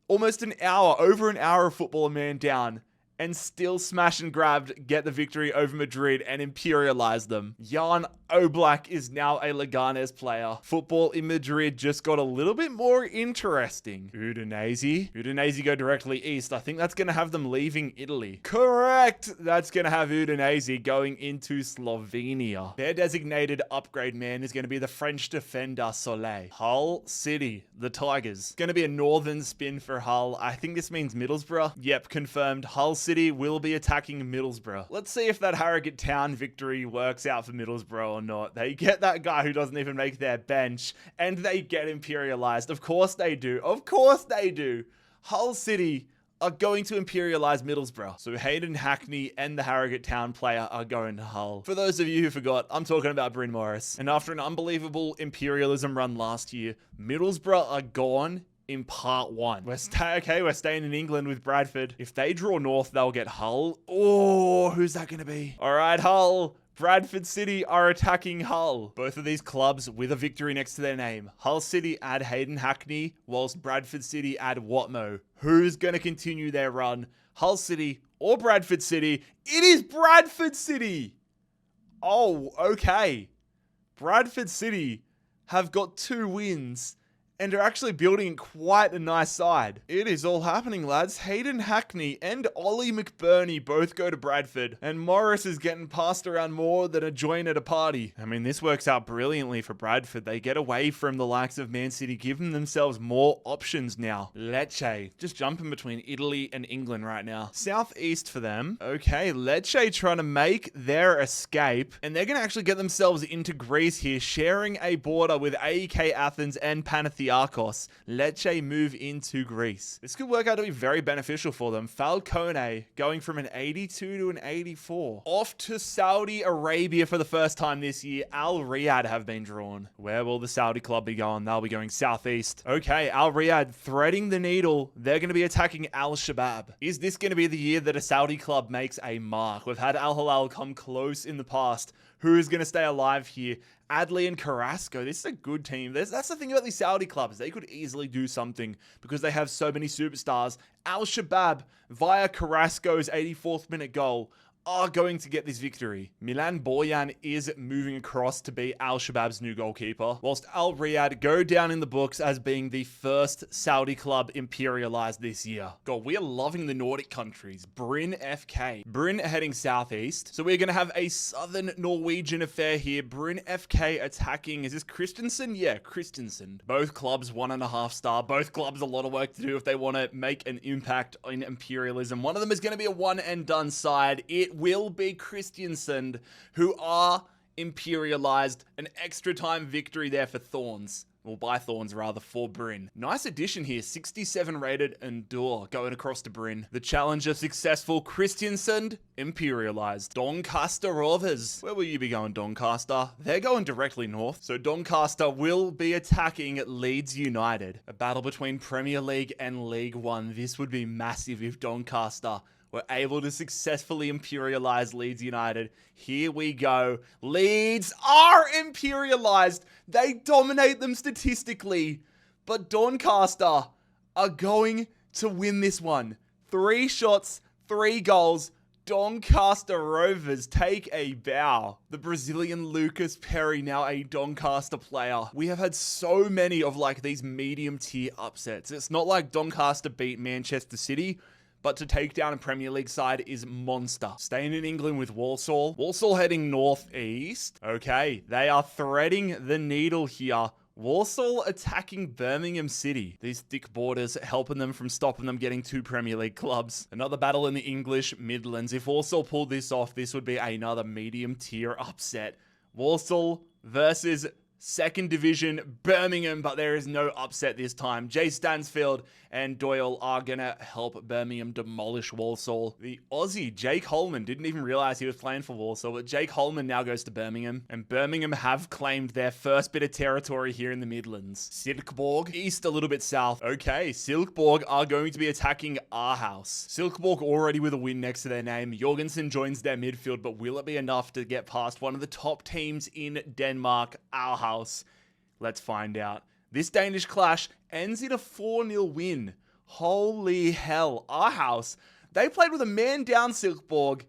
almost an hour, over an hour of football, a man down, and still smash and grab, get the victory over Madrid and imperialize them. Jan Oblak is now a Leganes player. Football in Madrid just got a little bit more interesting. Udinese go directly east. I think that's going to have them leaving Italy. Correct! That's going to have Udinese going into Slovenia. Their designated upgrade man is going to be the French defender Soleil. Hull City, the Tigers. Going to be a northern spin for Hull. I think this means Middlesbrough. Yep, confirmed. Hull City will be attacking Middlesbrough. Let's see if that Harrogate Town victory works out for Middlesbrough or not. They get that guy who doesn't even make their bench, and they get imperialized. Of course they do. Of course they do. Hull City are going to imperialize Middlesbrough. So Hayden Hackney and the Harrogate Town player are going to Hull. For those of you who forgot, I'm talking about Bryn Morris. And after an unbelievable imperialism run last year, Middlesbrough are gone in part 1. We're staying in England with Bradford. If they draw north, they'll get Hull. Oh, who's that going to be? All right, Hull. Bradford City are attacking Hull. Both of these clubs with a victory next to their name. Hull City add Hayden Hackney, whilst Bradford City add Watmo. Who's going to continue their run? Hull City or Bradford City? It is Bradford City! Oh, okay. Bradford City have got 2 wins and are actually building quite a nice side. It is all happening, lads. Hayden Hackney and Ollie McBurney both go to Bradford, and Morris is getting passed around more than a joint at a party. I mean, this works out brilliantly for Bradford. They get away from the likes of Man City, giving themselves more options now. Lecce, just jumping between Italy and England right now. Southeast for them. Okay, Lecce trying to make their escape, and they're going to actually get themselves into Greece here, sharing a border with AEK Athens and Panathinaikos. Lecce move into Greece. This could work out to be very beneficial for them. Falcone going from an 82 to an 84. Off to Saudi Arabia for the first time this year. Al Riyadh have been drawn. Where will the Saudi club be going? They'll be going southeast. Okay, Al Riyadh threading the needle. They're going to be attacking Al Shabab. Is this going to be the year that a Saudi club makes a mark? We've had Al Hilal come close in the past. Who is going to stay alive here? Adley and Carrasco. This is a good team. That's the thing about these Saudi clubs. They could easily do something because they have so many superstars. Al Shabab, via Carrasco's 84th minute goal, are going to get this victory. Milan Borjan is moving across to be Al Shabab's new goalkeeper, whilst Al Riyadh go down in the books as being the first Saudi club imperialized this year. God, we are loving the Nordic countries. Bryn FK. Bryn heading southeast. So we're going to have a southern Norwegian affair here. Bryn FK attacking, is this Christensen? Yeah, Christensen. Both clubs 1.5 star. Both clubs a lot of work to do if they want to make an impact in imperialism. One of them is going to be a one and done side. It will be Christensen, who are imperialized. An extra time victory there for Thorns. Well, by Thorns rather, for Bryn. Nice addition here, 67 rated Endure going across to Bryn. The challenger successful, Christensen imperialized. Doncaster Rovers. Where will you be going, Doncaster? They're going directly north, so Doncaster will be attacking Leeds United. A battle between Premier League and League One. This would be massive if Doncaster were able to successfully imperialize Leeds United. Here we go. Leeds are imperialized. They dominate them statistically. But Doncaster are going to win this one. 3 shots, 3 goals. Doncaster Rovers take a bow. The Brazilian Lucas Perry, now a Doncaster player. We have had so many of like these medium tier upsets. It's not like Doncaster beat Manchester City, but to take down a Premier League side is monster. Staying in England with Walsall. Walsall heading northeast. Okay, they are threading the needle here. Walsall attacking Birmingham City. These thick borders helping them from stopping them getting 2 Premier League clubs. Another battle in the English Midlands. If Walsall pulled this off, this would be another medium tier upset. Walsall versus 2nd Division Birmingham, but there is no upset this time. Jay Stansfield and Doyle are going to help Birmingham demolish Walsall. The Aussie, Jake Holman, didn't even realize he was playing for Walsall, but Jake Holman now goes to Birmingham, and Birmingham have claimed their first bit of territory here in the Midlands. Silkeborg, east a little bit south. Okay, Silkeborg are going to be attacking Aarhus. Silkeborg already with a win next to their name. Jorgensen joins their midfield, but will it be enough to get past one of the top teams in Denmark, Aarhus? Let's find out. This Danish clash ends in a 4-0 win. Holy hell. Aarhus, They played with a man down Silkeborg.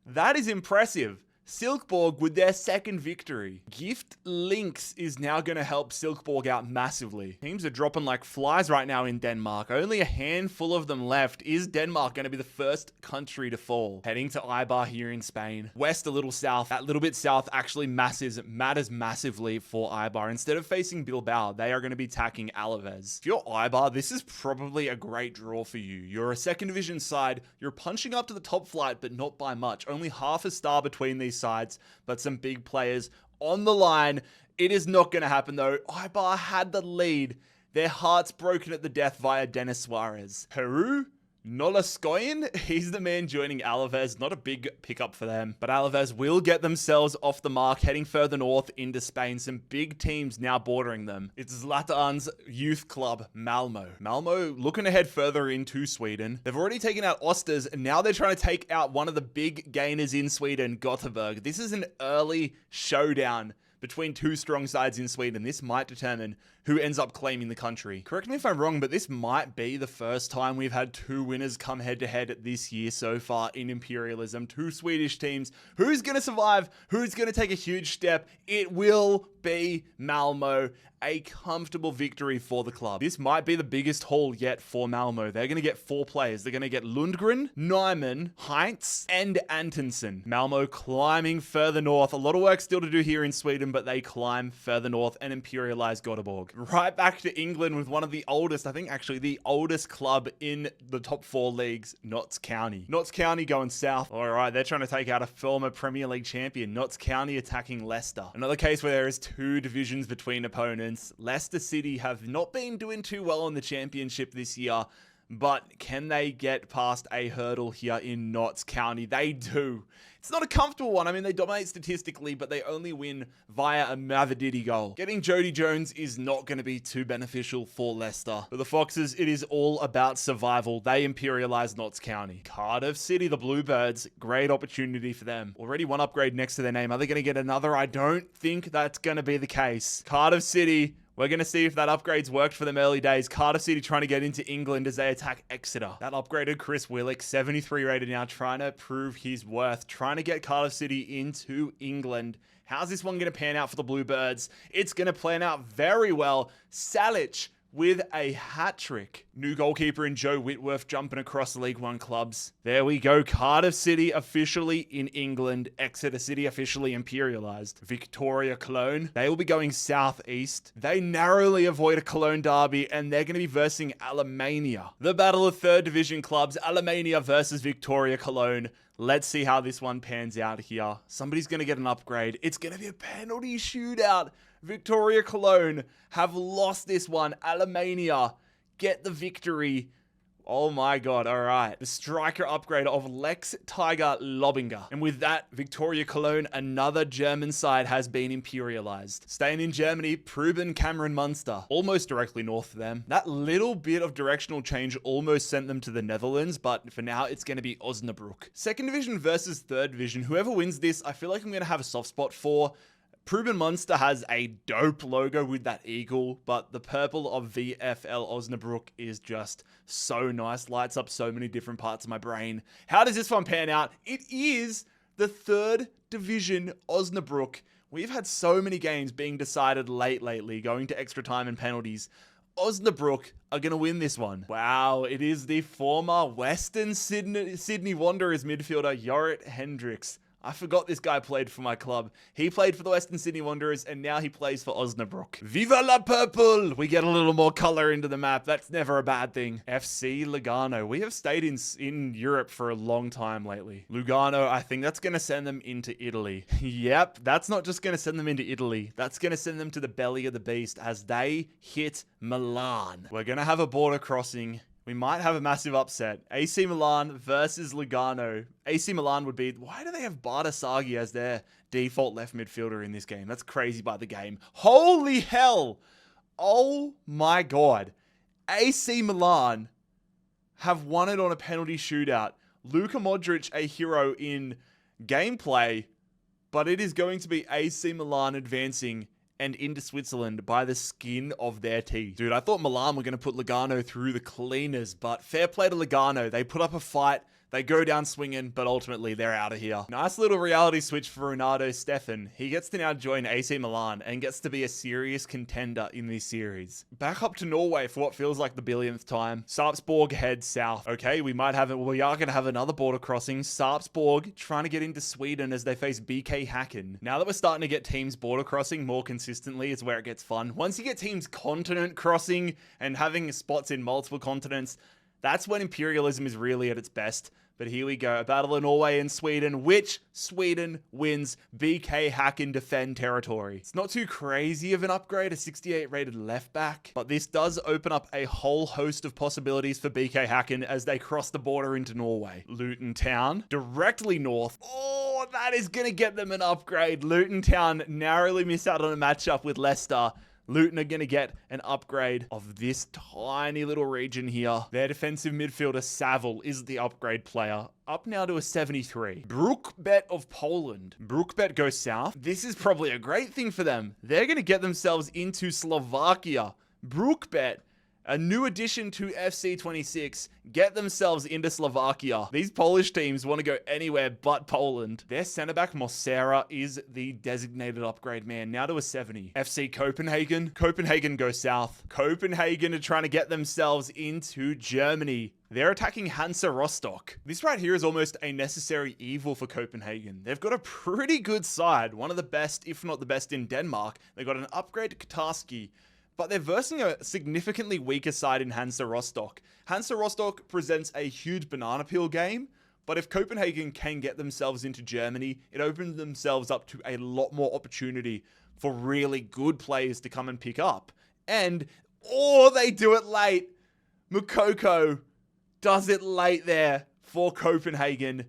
That is impressive. Silkeborg with their second victory. Gift Links is now going to help Silkeborg out massively. Teams are dropping like flies right now in Denmark. Only a handful of them left. Is Denmark going to be the first country to fall? Heading to Eibar here in Spain. West a little south. That little bit south actually matters massively for Eibar. Instead of facing Bilbao, they are going to be attacking Alaves. If you're Eibar, this is probably a great draw for you. You're a second division side. You're punching up to the top flight, but not by much. Only half a star between these sides, but some big players on the line. It is not going to happen though. Eibar had the lead. Their hearts broken at the death via Denis Suarez. Peru? Nolaskoyen? He's the man joining Alaves. Not a big pickup for them, but Alaves will get themselves off the mark, heading further north into Spain. Some big teams now bordering them. It's Zlatan's youth club, Malmo. Malmo looking to head further into Sweden. They've already taken out Osters, and now they're trying to take out one of the big gainers in Sweden, Gothenburg. This is an early showdown between two strong sides in Sweden. This might determine who ends up claiming the country. Correct me if I'm wrong, but this might be the first time we've had two winners come head-to-head this year so far in Imperialism. Two Swedish teams. Who's going to survive? Who's going to take a huge step? It will be Malmo. A comfortable victory for the club. This might be the biggest haul yet for Malmo. They're going to get 4 players. They're going to get Lundgren, Nyman, Heinz, and Antonsen. Malmo climbing further north. A lot of work still to do here in Sweden, but they climb further north and imperialize Göteborg. Right back to England with one of the oldest, I think actually the oldest club in the top 4 leagues, Notts County. Notts County going south. All right, they're trying to take out a former Premier League champion. Notts County attacking Leicester. Another case where there is 2 divisions between opponents. Leicester City have not been doing too well in the championship this year, but can they get past a hurdle here in Notts County? They do. It's not a comfortable one. I mean, they dominate statistically, but they only win via a Maverdiddy goal. Getting Jody Jones is not going to be too beneficial for Leicester. For the Foxes, it is all about survival. They imperialize Notts County. Cardiff City, the Bluebirds, great opportunity for them. Already 1 upgrade next to their name. Are they going to get another? I don't think that's going to be the case. Cardiff City, we're going to see if that upgrade's worked for them early days. Cardiff City trying to get into England as they attack Exeter. That upgraded Chris Willock, 73 rated now, trying to prove his worth, trying to get Cardiff City into England. How's this one going to pan out for the Bluebirds? It's going to plan out very well. Salic with a hat-trick. New goalkeeper in Joe Whitworth jumping across the League One clubs. There we go. Cardiff City officially in England. Exeter City officially imperialized. Victoria Cologne, they will be going southeast. They narrowly avoid a Cologne derby, and they're going to be versing Alemannia. The battle of 3rd division clubs, Alemannia versus Victoria Cologne. Let's see how this one pans out here. Somebody's going to get an upgrade. It's going to be a penalty shootout. Victoria Cologne have lost this one. Alemannia get the victory. Oh my god, all right. The striker upgrade of Lex Tiger Lobinger. And with that, Victoria Cologne, another German side, has been imperialized. Staying in Germany, Preben Cameron Munster, almost directly north of them. That little bit of directional change almost sent them to the Netherlands, but for now, it's going to be Osnabrück. 2nd division versus 3rd division. Whoever wins this, I feel like I'm going to have a soft spot for. Preben Munster has a dope logo with that eagle, but the purple of VfL Osnabrück is just so nice. Lights up so many different parts of my brain. How does this one pan out? It is the 3rd division Osnabrück. We've had so many games being decided lately, going to extra time and penalties. Osnabrück are going to win this one. Wow, it is the former Western Sydney Wanderers midfielder, Jorrit Hendricks. I forgot this guy played for my club. He played for the Western Sydney Wanderers, and now he plays for Osnabrück. Viva la Purple! We get a little more color into the map. That's never a bad thing. FC Lugano. We have stayed in Europe for a long time lately. Lugano, I think that's going to send them into Italy. Yep, that's not just going to send them into Italy. That's going to send them to the belly of the beast as they hit Milan. We're going to have a border crossing. We might have a massive upset. AC Milan versus Lugano. AC Milan would be... Why do they have Bardasagi as their default left midfielder in this game? That's crazy by the game. Holy hell! Oh my god. AC Milan have won it on a penalty shootout. Luka Modric, a hero in gameplay, but it is going to be AC Milan advancing and into Switzerland by the skin of their teeth. Dude, I thought Milan were going to put Lugano through the cleaners, but fair play to Lugano. They put up a fight. They go down swinging, but ultimately they're out of here. Nice little reality switch for Ronaldo Stefan. He gets to now join AC Milan and gets to be a serious contender in this series. Back up to Norway for what feels like the billionth time. Sarpsborg heads south. Okay, we are going to have another border crossing. Sarpsborg trying to get into Sweden as they face BK Häcken. Now that we're starting to get teams border crossing more consistently is where it gets fun. Once you get teams continent crossing and having spots in multiple continents, that's when Imperialism is really at its best. But here we go, a battle of Norway and Sweden, which Sweden wins. BK Häcken defend territory. It's not too crazy of an upgrade, a 68 rated left back, but this does open up a whole host of possibilities for BK Häcken as they cross the border into Norway. Luton Town, directly north. Oh, that is going to get them an upgrade. Luton Town narrowly miss out on a matchup with Leicester. Luton are going to get an upgrade of this tiny little region here. Their defensive midfielder, Saville, is the upgrade player. Up now to a 73. Brookbet of Poland. Brookbet goes south. This is probably a great thing for them. They're going to get themselves into Slovakia. Brookbet, a new addition to FC26, get themselves into Slovakia. These Polish teams want to go anywhere but Poland. Their centre-back, Mosera, is the designated upgrade man, now to a 70. FC Copenhagen. Copenhagen go south. Copenhagen are trying to get themselves into Germany. They're attacking Hansa Rostock. This right here is almost a necessary evil for Copenhagen. They've got a pretty good side, one of the best, if not the best in Denmark. They've got an upgrade to Katarski, but they're versing a significantly weaker side in Hansa Rostock. Hansa Rostock presents a huge banana peel game, but if Copenhagen can get themselves into Germany, it opens themselves up to a lot more opportunity for really good players to come and pick up. And, oh, they do it late. Mukoko does it late there for Copenhagen.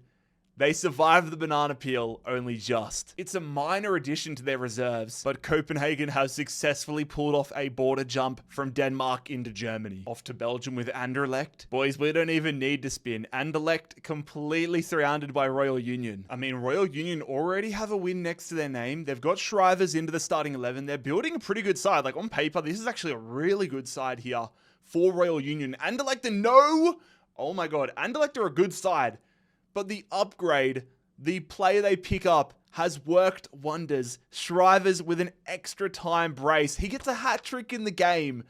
They survive the banana peel only just. It's a minor addition to their reserves, but Copenhagen has successfully pulled off a border jump from Denmark into Germany. Off to Belgium with Anderlecht. Boys, we don't even need to spin. Anderlecht completely surrounded by Royal Union. I mean, Royal Union already have a win next to their name. They've got Shrivers into the starting 11. They're building a pretty good side. Like on paper, this is actually a really good side here for Royal Union. Anderlecht, no! Oh my God, Anderlecht are a good side. But the upgrade, the player they pick up, has worked wonders. Shrivers with an extra time brace. He gets a hat trick in the game.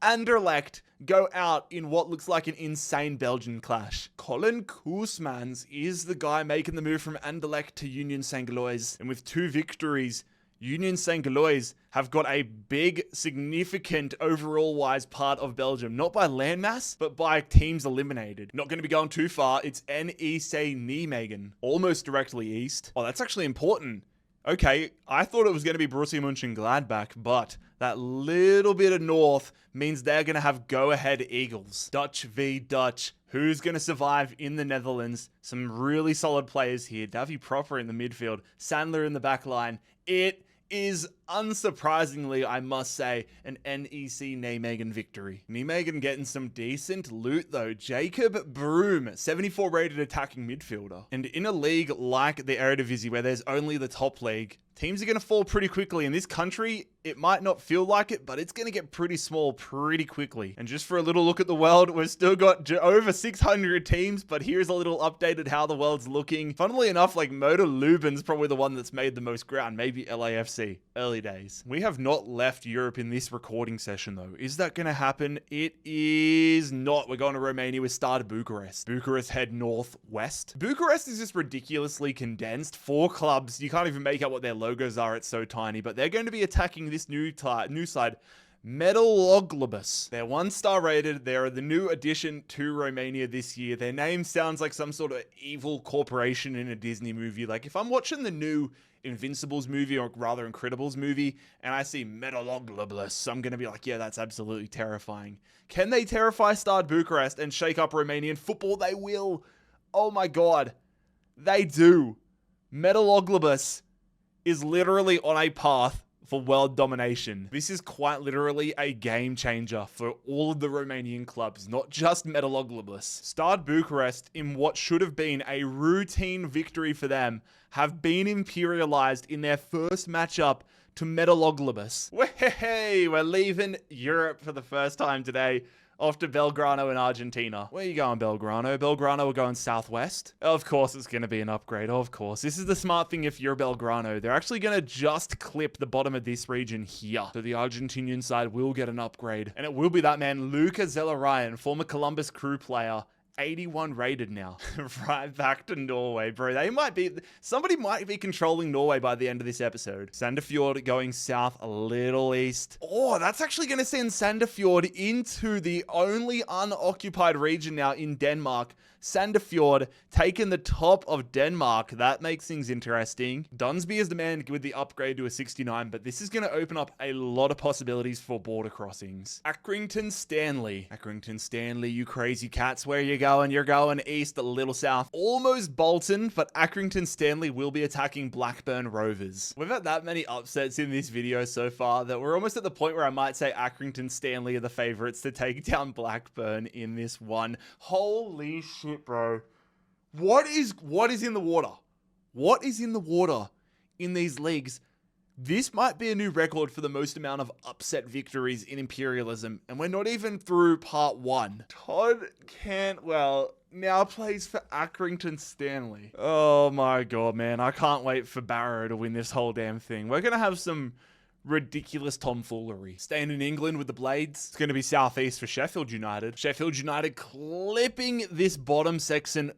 Anderlecht go out in what looks like an insane Belgian clash. Colin Koosmans is the guy making the move from Anderlecht to Union Saint-Gilloise. And with 2 victories, Union Saint-Gilloise have got a big, significant overall-wise part of Belgium. Not by landmass, but by teams eliminated. Not going to be going too far. It's NEC Nijmegen. Almost directly east. Oh, that's actually important. Okay, I thought it was going to be Borussia Mönchengladbach, but that little bit of north means they're going to have go-ahead Eagles. Dutch v Dutch. Who's going to survive in the Netherlands? Some really solid players here. Davy Proper in the midfield. Sandler in the back line. It is, unsurprisingly, I must say, an NEC Nijmegen victory. Nijmegen getting some decent loot, though. Jacob Broom, 74 rated attacking midfielder. And in a league like the Eredivisie, where there's only the top league, teams are going to fall pretty quickly. In this country, it might not feel like it, but it's going to get pretty small pretty quickly. And just for a little look at the world, we've still got over 600 teams, but here's a little update at how the world's looking. Funnily enough, like Motor Lubin's probably the one that's made the most ground, maybe LAFC. Early days. We have not left Europe in this recording session, though. Is that going to happen? It is not. We're going to Romania with Start Bucharest. Bucharest head northwest. Bucharest is just ridiculously condensed. 4 clubs. You can't even make out what their logos are. It's so tiny, but they're going to be attacking this new side, Metaloglobus. They're 1-star rated. They're the new addition to Romania this year. Their name sounds like some sort of evil corporation in a Disney movie. Like if I'm watching the new Invincibles movie, or rather Incredibles movie, and I see Metaloglobus, I'm going to be like, yeah, that's absolutely terrifying. Can they terrify Stade Bucharest and shake up Romanian football? They will. Oh my God. They do. Metaloglobus is literally on a path for world domination. This is quite literally a game changer for all of the Romanian clubs, not just Metaloglobus. Stade Bucharest, in what should have been a routine victory for them, have been imperialized in their first matchup to Metaloglobus. Hey, we're leaving Europe for the first time today. off to Belgrano in Argentina. Where are you going, Belgrano? Belgrano are going southwest. Of course it's going to be an upgrade. Of course. This is the smart thing if you're Belgrano. They're actually going to just clip the bottom of this region here. So the Argentinian side will get an upgrade. And it will be that man, Luca Zelarayan, former Columbus Crew player. 81 rated now. Right back to Norway, bro. Somebody might be controlling Norway by the end of this episode. Sandefjord going south a little east. Oh, that's actually going to send Sandefjord into the only unoccupied region now in Denmark. Sandefjord taking the top of Denmark. That makes things interesting. Dunsby is the man with the upgrade to a 69, but this is going to open up a lot of possibilities for border crossings. Accrington Stanley. Accrington Stanley, you crazy cats. Where are you going? You're going east, a little south. Almost Bolton, but Accrington Stanley will be attacking Blackburn Rovers. We've had that many upsets in this video so far that we're almost at the point where I might say Accrington Stanley are the favorites to take down Blackburn in this one. Holy shit. Bro, what is in the water? What is in the water in these leagues? This might be a new record for the most amount of upset victories in Imperialism, and we're not even through part 1. Todd Cantwell now plays for Accrington Stanley. Oh my god, man, I can't wait for Barrow to win this whole damn thing. We're gonna have some ridiculous tomfoolery. Staying in England with the Blades. It's going to be southeast for Sheffield United. Sheffield United clipping this bottom section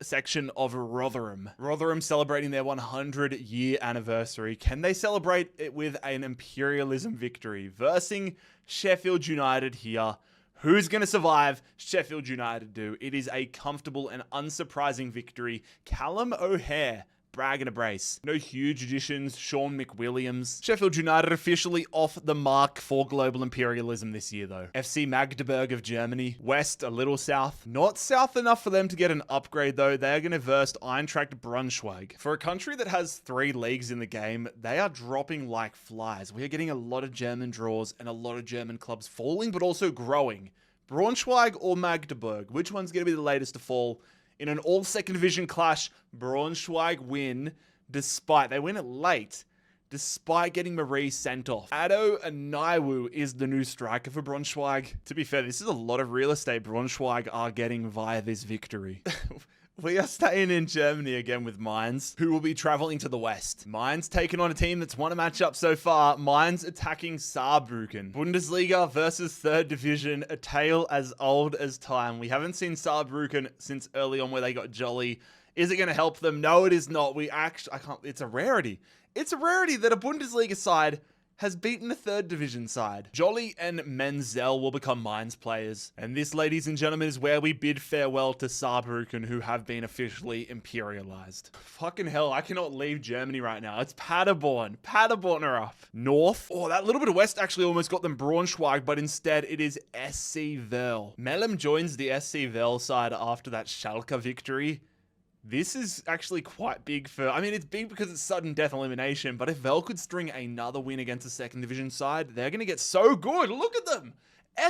of Rotherham. Rotherham celebrating their 100-year anniversary. Can they celebrate it with an Imperialism victory? Versing Sheffield United here. Who's going to survive? Sheffield United do. It is a comfortable and unsurprising victory. Callum O'Hare, brag and a brace. No huge additions. Sean McWilliams. Sheffield United officially off the mark for global imperialism this year, though. FC Magdeburg of Germany. West, a little south. Not south enough for them to get an upgrade, though. They are going to verse Eintracht Braunschweig. For a country that has 3 leagues in the game, they are dropping like flies. We are getting a lot of German draws and a lot of German clubs falling, but also growing. Braunschweig or Magdeburg? Which one's going to be the latest to fall? In an all second division clash, Braunschweig win they win it late, despite getting Marie sent off. Ado Anaiwu is the new striker for Braunschweig. To be fair, this is a lot of real estate Braunschweig are getting via this victory. We are staying in Germany again with Mainz, who will be traveling to the west. Mainz taking on a team that's won a matchup so far. Mainz attacking Saarbrücken. Bundesliga versus 3rd division, a tale as old as time. We haven't seen Saarbrücken since early on where they got jolly. Is it going to help them? No, it is not. It's a rarity. It's a rarity that a Bundesliga side has beaten a 3rd division side. Jolly and Menzel will become Mainz players. And this, ladies and gentlemen, is where we bid farewell to Saarbrücken, who have been officially imperialized. Fucking hell, I cannot leave Germany right now. It's Paderborn. Paderborn are up. North. Oh, that little bit of west actually almost got them Braunschweig, but instead it is SC Verl. Melem joins the SC Verl side after that Schalke victory. This is actually quite big it's big because it's sudden death elimination, but if Vel could string another win against a 2nd division side, they're going to get so good. Look at them.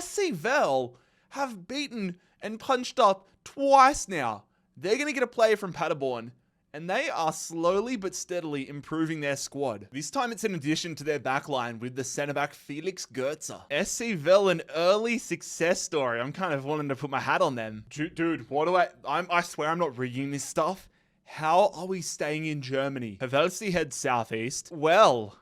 SC Vel have beaten and punched up twice now. They're going to get a player from Paderborn, and they are slowly but steadily improving their squad. This time it's in addition to their backline with the centre-back Felix Goetze. SC Vel, an early success story. I'm kind of wanting to put my hat on them. Dude, I swear I'm not rigging this stuff. How are we staying in Germany? Havelse heads southeast. Well.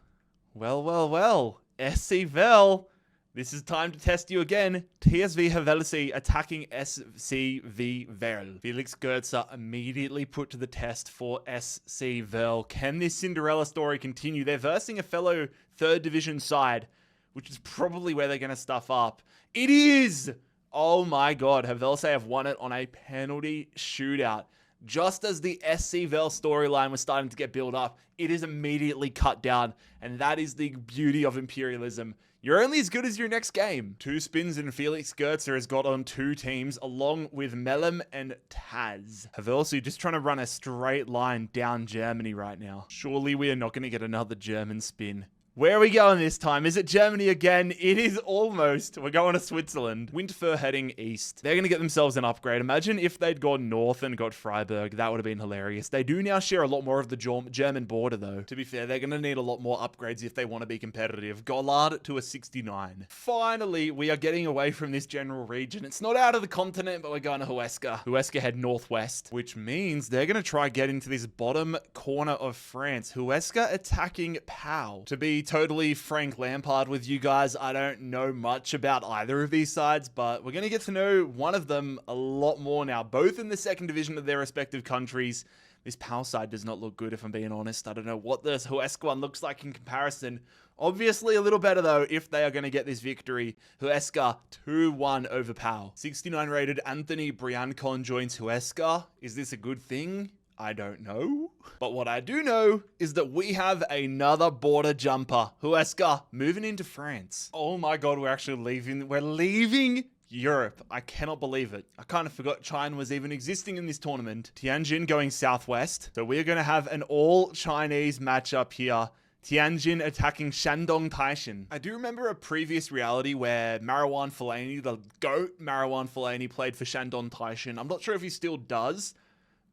SC Vel. This is time to test you again. TSV Havelse attacking SCV Verl. Felix Goetze immediately put to the test for SC Verl. Can this Cinderella story continue? They're versing a fellow 3rd division side, which is probably where they're going to stuff up. It is! Oh my god, Havelse have won it on a penalty shootout. Just as the SC Verl storyline was starting to get built up, it is immediately cut down, and that is the beauty of imperialism. You're only as good as your next game. 2 spins and Felix Goetze has got on 2 teams, along with Melem and Taz. Havelse just trying to run a straight line down Germany right now. Surely we are not going to get another German spin. Where are we going this time? Is it Germany again? It is almost. We're going to Switzerland. Winterthur heading east. They're going to get themselves an upgrade. Imagine if they'd gone north and got Freiburg. That would have been hilarious. They do now share a lot more of the German border, though. To be fair, they're going to need a lot more upgrades if they want to be competitive. Gollard to a 69. Finally, we are getting away from this general region. It's not out of the continent, but we're going to Huesca. Huesca head northwest, which means they're going to try get into this bottom corner of France. Huesca attacking Pau. To be totally Frank Lampard with you guys, I don't know much about either of these sides, but we're going to get to know one of them a lot more now, both in the second division of their respective countries. This Pau side does not look good, if I'm being honest. I don't know what this Huesca one looks like in comparison. Obviously a little better, though, if they are going to get this victory. Huesca 2-1 over Pau. 69 rated Anthony Briancon joins Huesca. Is this a good thing? I don't know. But what I do know is that we have another border jumper. Huesca moving into France. Oh my god, we're actually leaving. We're leaving Europe. I cannot believe it. I kind of forgot China was even existing in this tournament. Tianjin going southwest. So we're going to have an all-Chinese matchup here. Tianjin attacking Shandong Taishan. I do remember a previous reality where Marwan Fellaini, the GOAT Marwan Fellaini, played for Shandong Taishan. I'm not sure if he still does,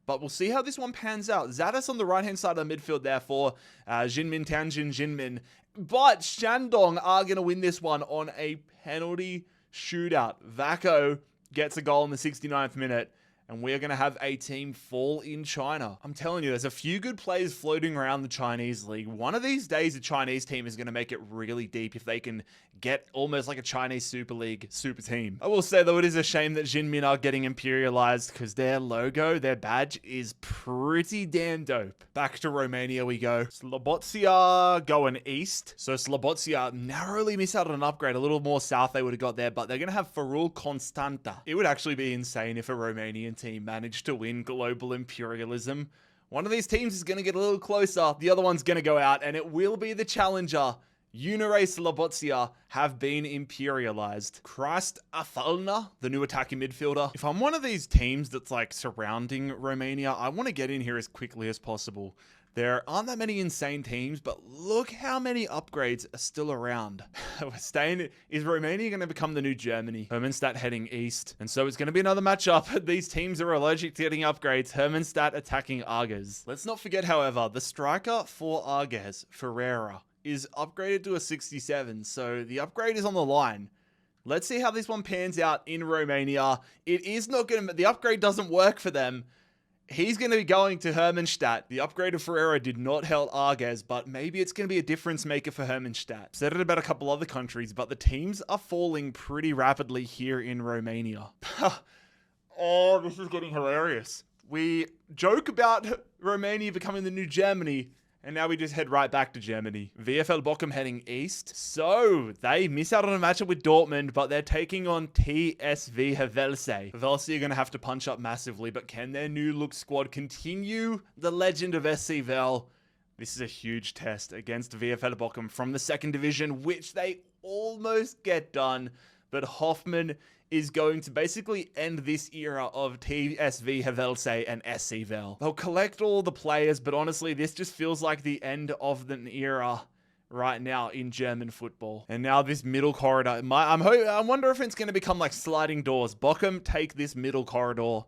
but we'll see how this one pans out. Zadis on the right-hand side of the midfield, therefore. Jinmin, Tianjin, Jinmin. But Shandong are going to win this one on a penalty shootout. Vako gets a goal in the 69th minute, and we're going to have a team fall in China. I'm telling you, there's a few good players floating around the Chinese league. One of these days, a Chinese team is going to make it really deep if they can get almost like a Chinese Super League super team. I will say, though, it is a shame that Jinmin are getting imperialized because their logo, their badge, is pretty damn dope. Back to Romania we go. Slobozia going east. So Slobozia narrowly miss out on an upgrade. A little more south they would have got there, but they're going to have Ferul Constanta. It would actually be insane if a Romanian team managed to win global imperialism. One of these teams is going to get a little closer. The other one's going to go out, and it will be the challenger. Unire Slobozia have been imperialized. Christ Afalna, the new attacking midfielder. If I'm one of these teams that's like surrounding Romania, I want to get in here as quickly as possible. There aren't that many insane teams, but look how many upgrades are still around. We're staying. Is Romania going to become the new Germany? Hermannstadt heading east. And so it's going to be another matchup. These teams are allergic to getting upgrades. Hermannstadt attacking Arges. Let's not forget, however, the striker for Arges, Ferreira, is upgraded to a 67. So the upgrade is on the line. Let's see how this one pans out in Romania. It is not going to... The upgrade doesn't work for them. He's going to be going to Hermannstadt. The upgrade of Ferreira did not help Arges, but maybe it's going to be a difference maker for Hermannstadt. Said it about a couple other countries, but the teams are falling pretty rapidly here in Romania. Oh, this is getting hilarious. We joke about Romania becoming the new Germany, and now we just head right back to Germany. VfL Bochum heading east. So, they miss out on a matchup with Dortmund, but they're taking on TSV Havelse. Havelse are going to have to punch up massively, but can their new look squad continue the legend of SC Vel? This is a huge test against VfL Bochum from the second division, which they almost get done, but Hoffman is going to basically end this era of TSV Havelse and SC Vel. They'll collect all the players, but honestly, this just feels like the end of an era right now in German football. And now this middle corridor, I wonder if it's going to become like sliding doors. Bochum take this middle corridor.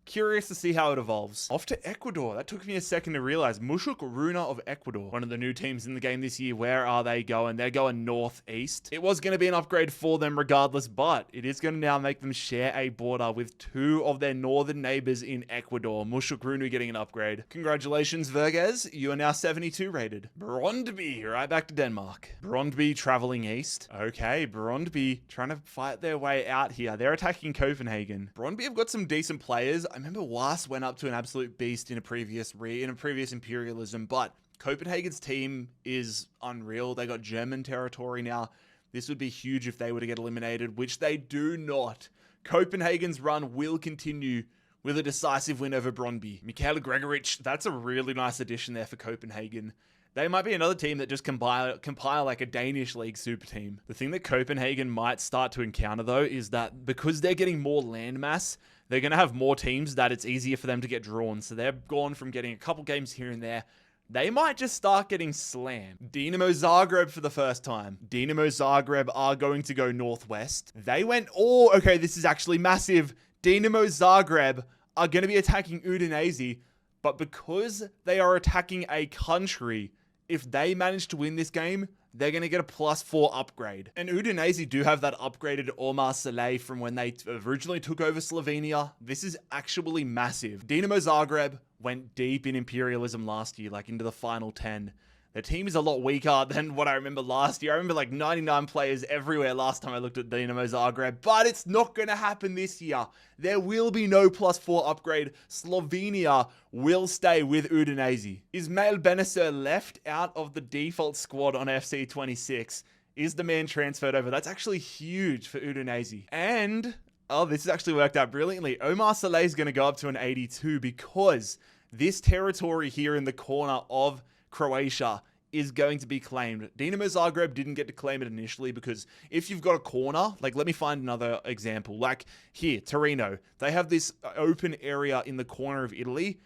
Curious to see how it evolves. Off to Ecuador. That took me a second to realize. Mushuk Runa of Ecuador. One of the new teams in the game this year. Where are they going? They're going northeast. It was going to be an upgrade for them regardless, but it is going to now make them share a border with two of their northern neighbors in Ecuador. Mushuk Runa getting an upgrade. Congratulations, Verges. You are now 72 rated. Brondby, right back to Denmark. Brondby traveling east. Okay, Brondby trying to fight their way out here. They're attacking Copenhagen. Brondby have got some decent players. I remember Was went up to an absolute beast in a previous Imperialism, but Copenhagen's team is unreal. They got German territory now. This would be huge if they were to get eliminated, which they do not. Copenhagen's run will continue with a decisive win over Brondby. Mikhail Gregorich, that's a really nice addition there for Copenhagen. They might be another team that just compile like a Danish league super team. The thing that Copenhagen might start to encounter, though, is that because they're getting more landmass, they're going to have more teams that it's easier for them to get drawn. So they've gone from getting a couple games here and there they might just start getting slammed. Dinamo Zagreb for the first time. Dinamo Zagreb are going to go northwest. They went, oh, okay, this is actually massive. Dinamo Zagreb are going to be attacking Udinese, but because they are attacking a country, if they manage to win this game, they're going to get a +4 upgrade. And Udinese do have that upgraded Omar Saleh from when they originally took over Slovenia. This is actually massive. Dinamo Zagreb went deep in Imperialism last year, like into the final 10. Their team is a lot weaker than what I remember last year. I remember like 99 players everywhere last time I looked at Dinamo Zagreb, but it's not going to happen this year. There will be no +4 upgrade. Slovenia will stay with Udinese. Ismail Benacer left out of the default squad on FC 26. Is the man transferred over? That's actually huge for Udinese. And, oh, this has actually worked out brilliantly. Omar Saleh is going to go up to an 82 because this territory here in the corner of Croatia is going to be claimed. Dinamo Zagreb didn't get to claim it initially because if you've got a corner, like let me find another example. Like here, Torino, they have this open area in the corner of Italy.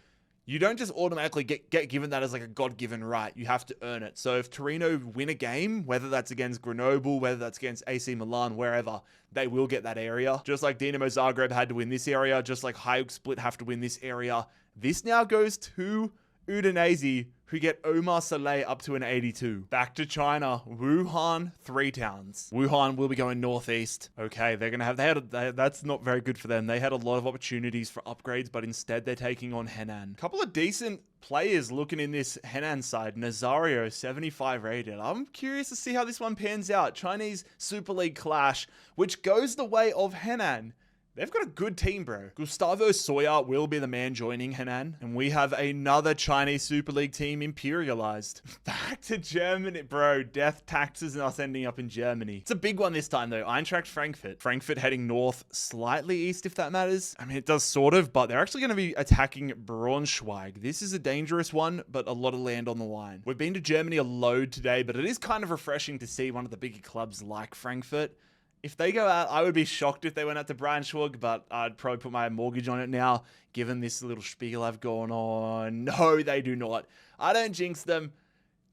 You don't just automatically get given that as like a God-given right. You have to earn it. So if Torino win a game, whether that's against Grenoble, whether that's against AC Milan, wherever, they will get that area. Just like Dinamo Zagreb had to win this area, just like Hajduk Split have to win this area. This now goes to Udinese, who get Omar Saleh up to an 82. Back to China, Wuhan, 3 towns. Wuhan will be going northeast. Okay, they're gonna have, that's not very good for them. They had a lot of opportunities for upgrades, but instead they're taking on Henan. Couple of decent players looking in this Henan side. Nazario, 75 rated. I'm curious to see how this one pans out. Chinese Super League clash, which goes the way of Henan. They've got a good team, bro. Gustavo Sawyer will be the man joining Henan. And we have another Chinese Super League team imperialized. Back to Germany, bro. Death taxes and us ending up in Germany. It's a big one this time, though. Eintracht Frankfurt. Frankfurt heading north, slightly east, if that matters. I mean, it does sort of, but they're actually going to be attacking Braunschweig. This is a dangerous one, but a lot of land on the line. We've been to Germany a load today, but it is kind of refreshing to see one of the bigger clubs like Frankfurt. If they go out, I would be shocked if they went out to Braunschweig, but I'd probably put my mortgage on it now, given this little spiel I've gone on. No, they do not. I don't jinx them.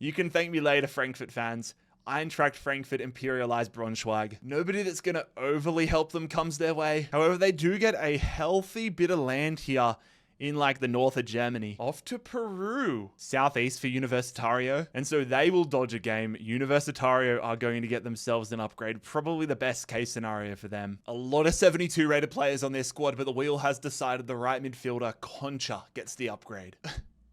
You can thank me later, Frankfurt fans. Eintracht Frankfurt imperialized Braunschweig. Nobody that's going to overly help them comes their way. However, they do get a healthy bit of land here in like the north of Germany. Off to Peru. Southeast for Universitario. And so they will dodge a game. Universitario are going to get themselves an upgrade. Probably the best case scenario for them. A lot of 72 rated players on their squad, but the wheel has decided the right midfielder, Concha, gets the upgrade.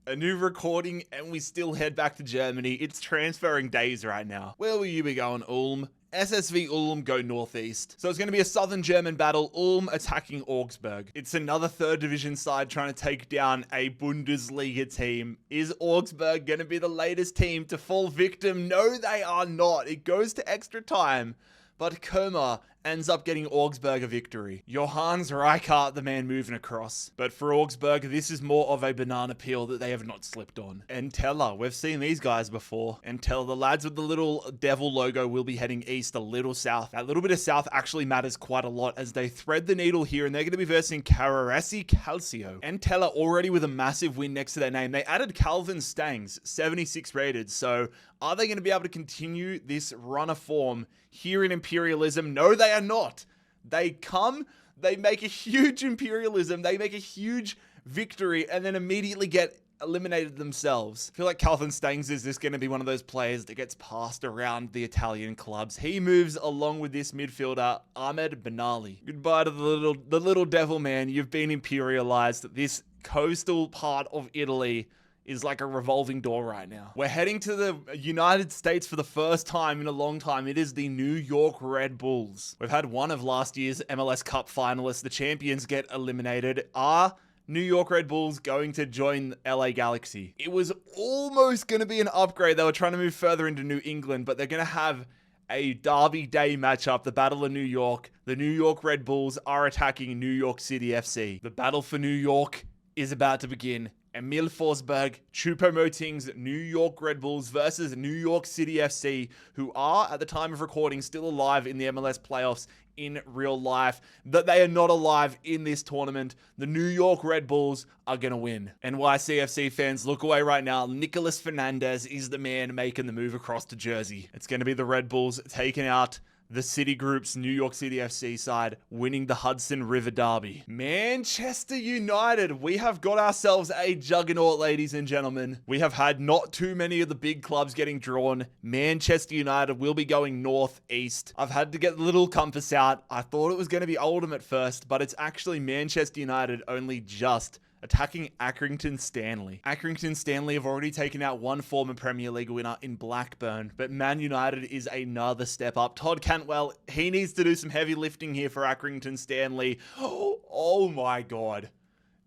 A new recording and we still head back to Germany. It's transferring days right now. Where will you be going, Ulm? SSV Ulm go northeast. So it's going to be a southern German battle. Ulm attacking Augsburg. It's another 3rd division side trying to take down a Bundesliga team. Is Augsburg going to be the latest team to fall victim? No, they are not. It goes to extra time. But Koma ends up getting Augsburg a victory. Johannes Reichardt, the man moving across. But for Augsburg, this is more of a banana peel that they have not slipped on. Entella, we've seen these guys before. Entella, the lads with the little devil logo will be heading east, a little south. That little bit of south actually matters quite a lot as they thread the needle here, and they're going to be versing Carraresi Calcio. Entella already with a massive win next to their name. They added Calvin Stangs, 76 rated. So are they going to be able to continue this run of form here in Imperialism? No, they are not. They come, they make a huge Imperialism, they make a huge victory, and then immediately get eliminated themselves. I feel like Calvin Stangs is just going to be one of those players that gets passed around the Italian clubs. He moves along with this midfielder, Ahmed Benali. Goodbye to the little devil man. You've been imperialized. This coastal part of Italy is like a revolving door right now. We're heading to the United States for the first time in a long time. It is the New York Red Bulls. We've had one of last year's MLS Cup finalists. The champions get eliminated. Are New York Red Bulls going to join LA Galaxy? It was almost going to be an upgrade. They were trying to move further into New England, but they're going to have a Derby Day matchup, the Battle of New York. The New York Red Bulls are attacking New York City FC. The battle for New York is about to begin. Emil Forsberg, Choupo-Moting's New York Red Bulls versus New York City FC, who are, at the time of recording, still alive in the MLS playoffs in real life that they are not alive in this tournament. The New York Red Bulls are going to win. NYCFC fans, look away right now. Nicolas Fernandez is the man making the move across to Jersey. It's going to be the Red Bulls taking out the Citigroup's New York City FC side, winning the Hudson River Derby. Manchester United, we have got ourselves a juggernaut, ladies and gentlemen. We have had not too many of the big clubs getting drawn. Manchester United will be going northeast. I've had to get the little compass out. I thought it was going to be Oldham at first, but it's actually Manchester United only just attacking Accrington Stanley. Accrington Stanley have already taken out one former Premier League winner in Blackburn, but Man United is another step up. Todd Cantwell, he needs to do some heavy lifting here for Accrington Stanley. Oh my God.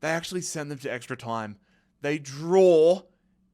They actually send them to extra time. They draw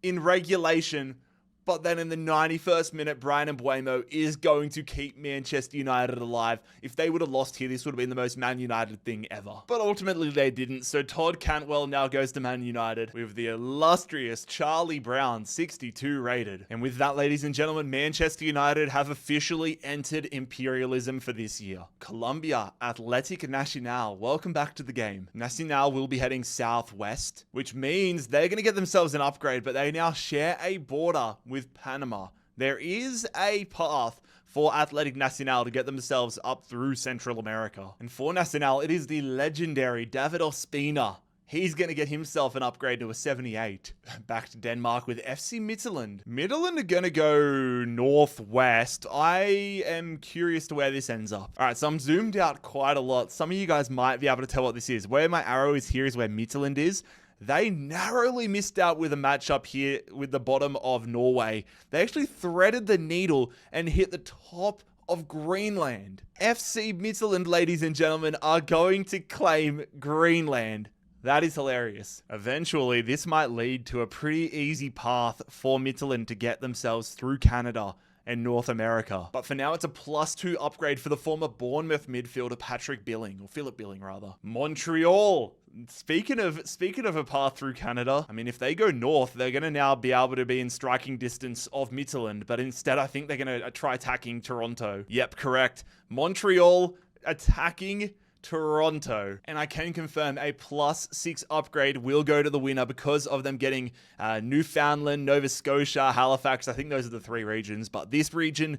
in regulation, but then in the 91st minute, Brian Mbeumo is going to keep Manchester United alive. If they would have lost here, this would have been the most Man United thing ever. But ultimately, they didn't. So Todd Cantwell now goes to Man United with the illustrious Charlie Brown, 62 rated. And with that, ladies and gentlemen, Manchester United have officially entered Imperialism for this year. Colombia Athletic Nacional, welcome back to the game. Nacional will be heading southwest, which means they're going to get themselves an upgrade, but they now share a border with Panama. There is a path for Athletic Nacional to get themselves up through Central America. And for Nacional, it is the legendary David Ospina. He's going to get himself an upgrade to a 78. Back to Denmark with FC Midtjylland. Midtjylland are going to go northwest. I am curious to where this ends up. All right, so I'm zoomed out quite a lot. Some of you guys might be able to tell what this is. Where my arrow is here is where Midtjylland is. They narrowly missed out with a matchup here with the bottom of Norway. They actually threaded the needle and hit the top of Greenland. FC Midtjylland, ladies and gentlemen, are going to claim Greenland. That is hilarious. Eventually, this might lead to a pretty easy path for Midtjylland to get themselves through Canada and North America. But for now, it's a +2 upgrade for the former Bournemouth midfielder Patrick Billing, or Philip Billing rather. Montreal. Speaking of a path through Canada, I mean, if they go north, they're going to now be able to be in striking distance of Midtjylland, but instead I think they're going to try attacking Toronto. Yep, correct. Montreal attacking Toronto. And I can confirm a +6 upgrade will go to the winner because of them getting Newfoundland, Nova Scotia, Halifax. I think those are the 3 regions, but this region,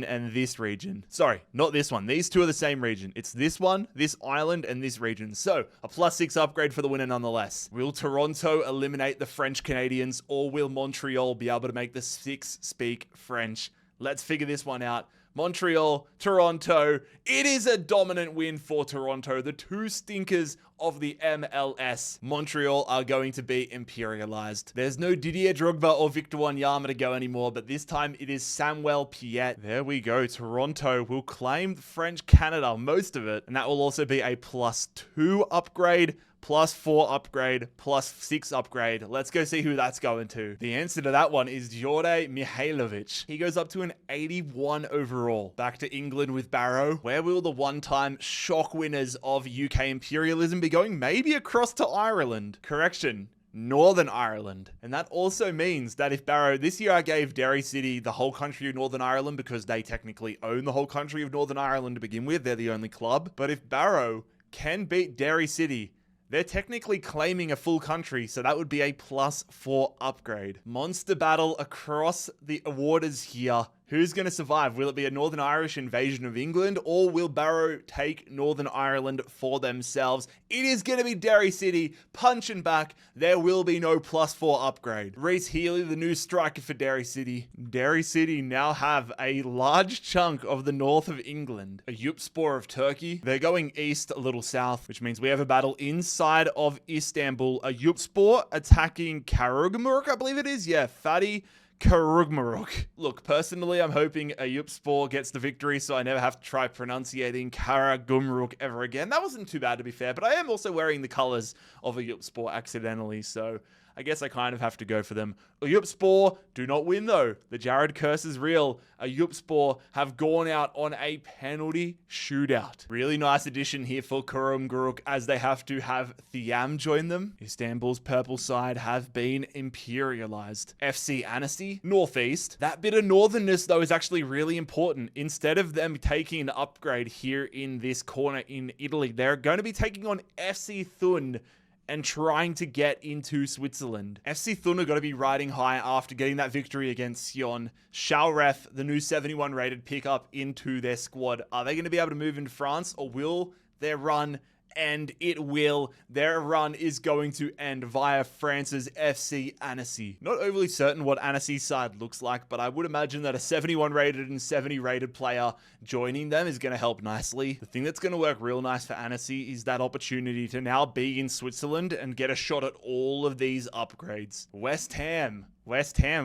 and this region. Sorry, not this one. These 2 are the same region. It's this one, this island, and this region. So a +6 upgrade for the winner nonetheless. Will Toronto eliminate the French Canadians, or will Montreal be able to make the 6 speak French? Let's figure this one out. Montreal, Toronto. It is a dominant win for Toronto. The 2 stinkers of the MLS. Montreal are going to be imperialized. There's no Didier Drogba or Victor Wanyama to go anymore, but this time it is Samuel Piette. There we go. Toronto will claim French Canada, most of it, and that will also be a +2 upgrade. +4 upgrade, +6 upgrade. Let's go see who that's going to. The answer to that one is Jure Mihailovic. He goes up to an 81 overall. Back to England with Barrow. Where will the one-time shock winners of UK imperialism be going? Maybe across to Ireland. Correction. Northern Ireland. And that also means that if Barrow, this year I gave Derry City the whole country of Northern Ireland because they technically own the whole country of Northern Ireland to begin with. They're the only club. But if Barrow can beat Derry City, they're technically claiming a full country, so that would be a +4 upgrade. Monster battle across the waters here. Who's going to survive? Will it be a Northern Irish invasion of England, or will Barrow take Northern Ireland for themselves? It is going to be Derry City punching back. There will be no +4 upgrade. Reece Healy, the new striker for Derry City. Derry City now have a large chunk of the north of England. A Yurtspor of Turkey. They're going east, a little south, which means we have a battle inside of Istanbul. A Yurtspor attacking Karagümrük, I believe it is. Yeah, Fatih Karagümrük. Look, personally, I'm hoping Eyüpspor gets the victory so I never have to try pronunciating Karagümrük ever again. That wasn't too bad, to be fair, but I am also wearing the colors of Eyüpspor accidentally, so I guess I kind of have to go for them. Ayupspor do not win though. The Jarrad curse is real. Ayupspor have gone out on a penalty shootout. Really nice addition here for Kurumguruk as they have to have Thiam join them. Istanbul's purple side have been imperialized. FC Annecy, Northeast. That bit of northernness though is actually really important. Instead of them taking an upgrade here in this corner in Italy, they're going to be taking on FC Thun and trying to get into Switzerland. FC Thun are going to be riding high after getting that victory against Sion. Shalref, the new 71 rated pickup into their squad. Are they going to be able to move into France, or will their run and it will. Their run is going to end via France's FC Annecy. Not overly certain what Annecy's side looks like, but I would imagine that a 71 rated and 70 rated player joining them is going to help nicely. The thing that's going to work real nice for Annecy is that opportunity to now be in Switzerland and get a shot at all of these upgrades. West Ham,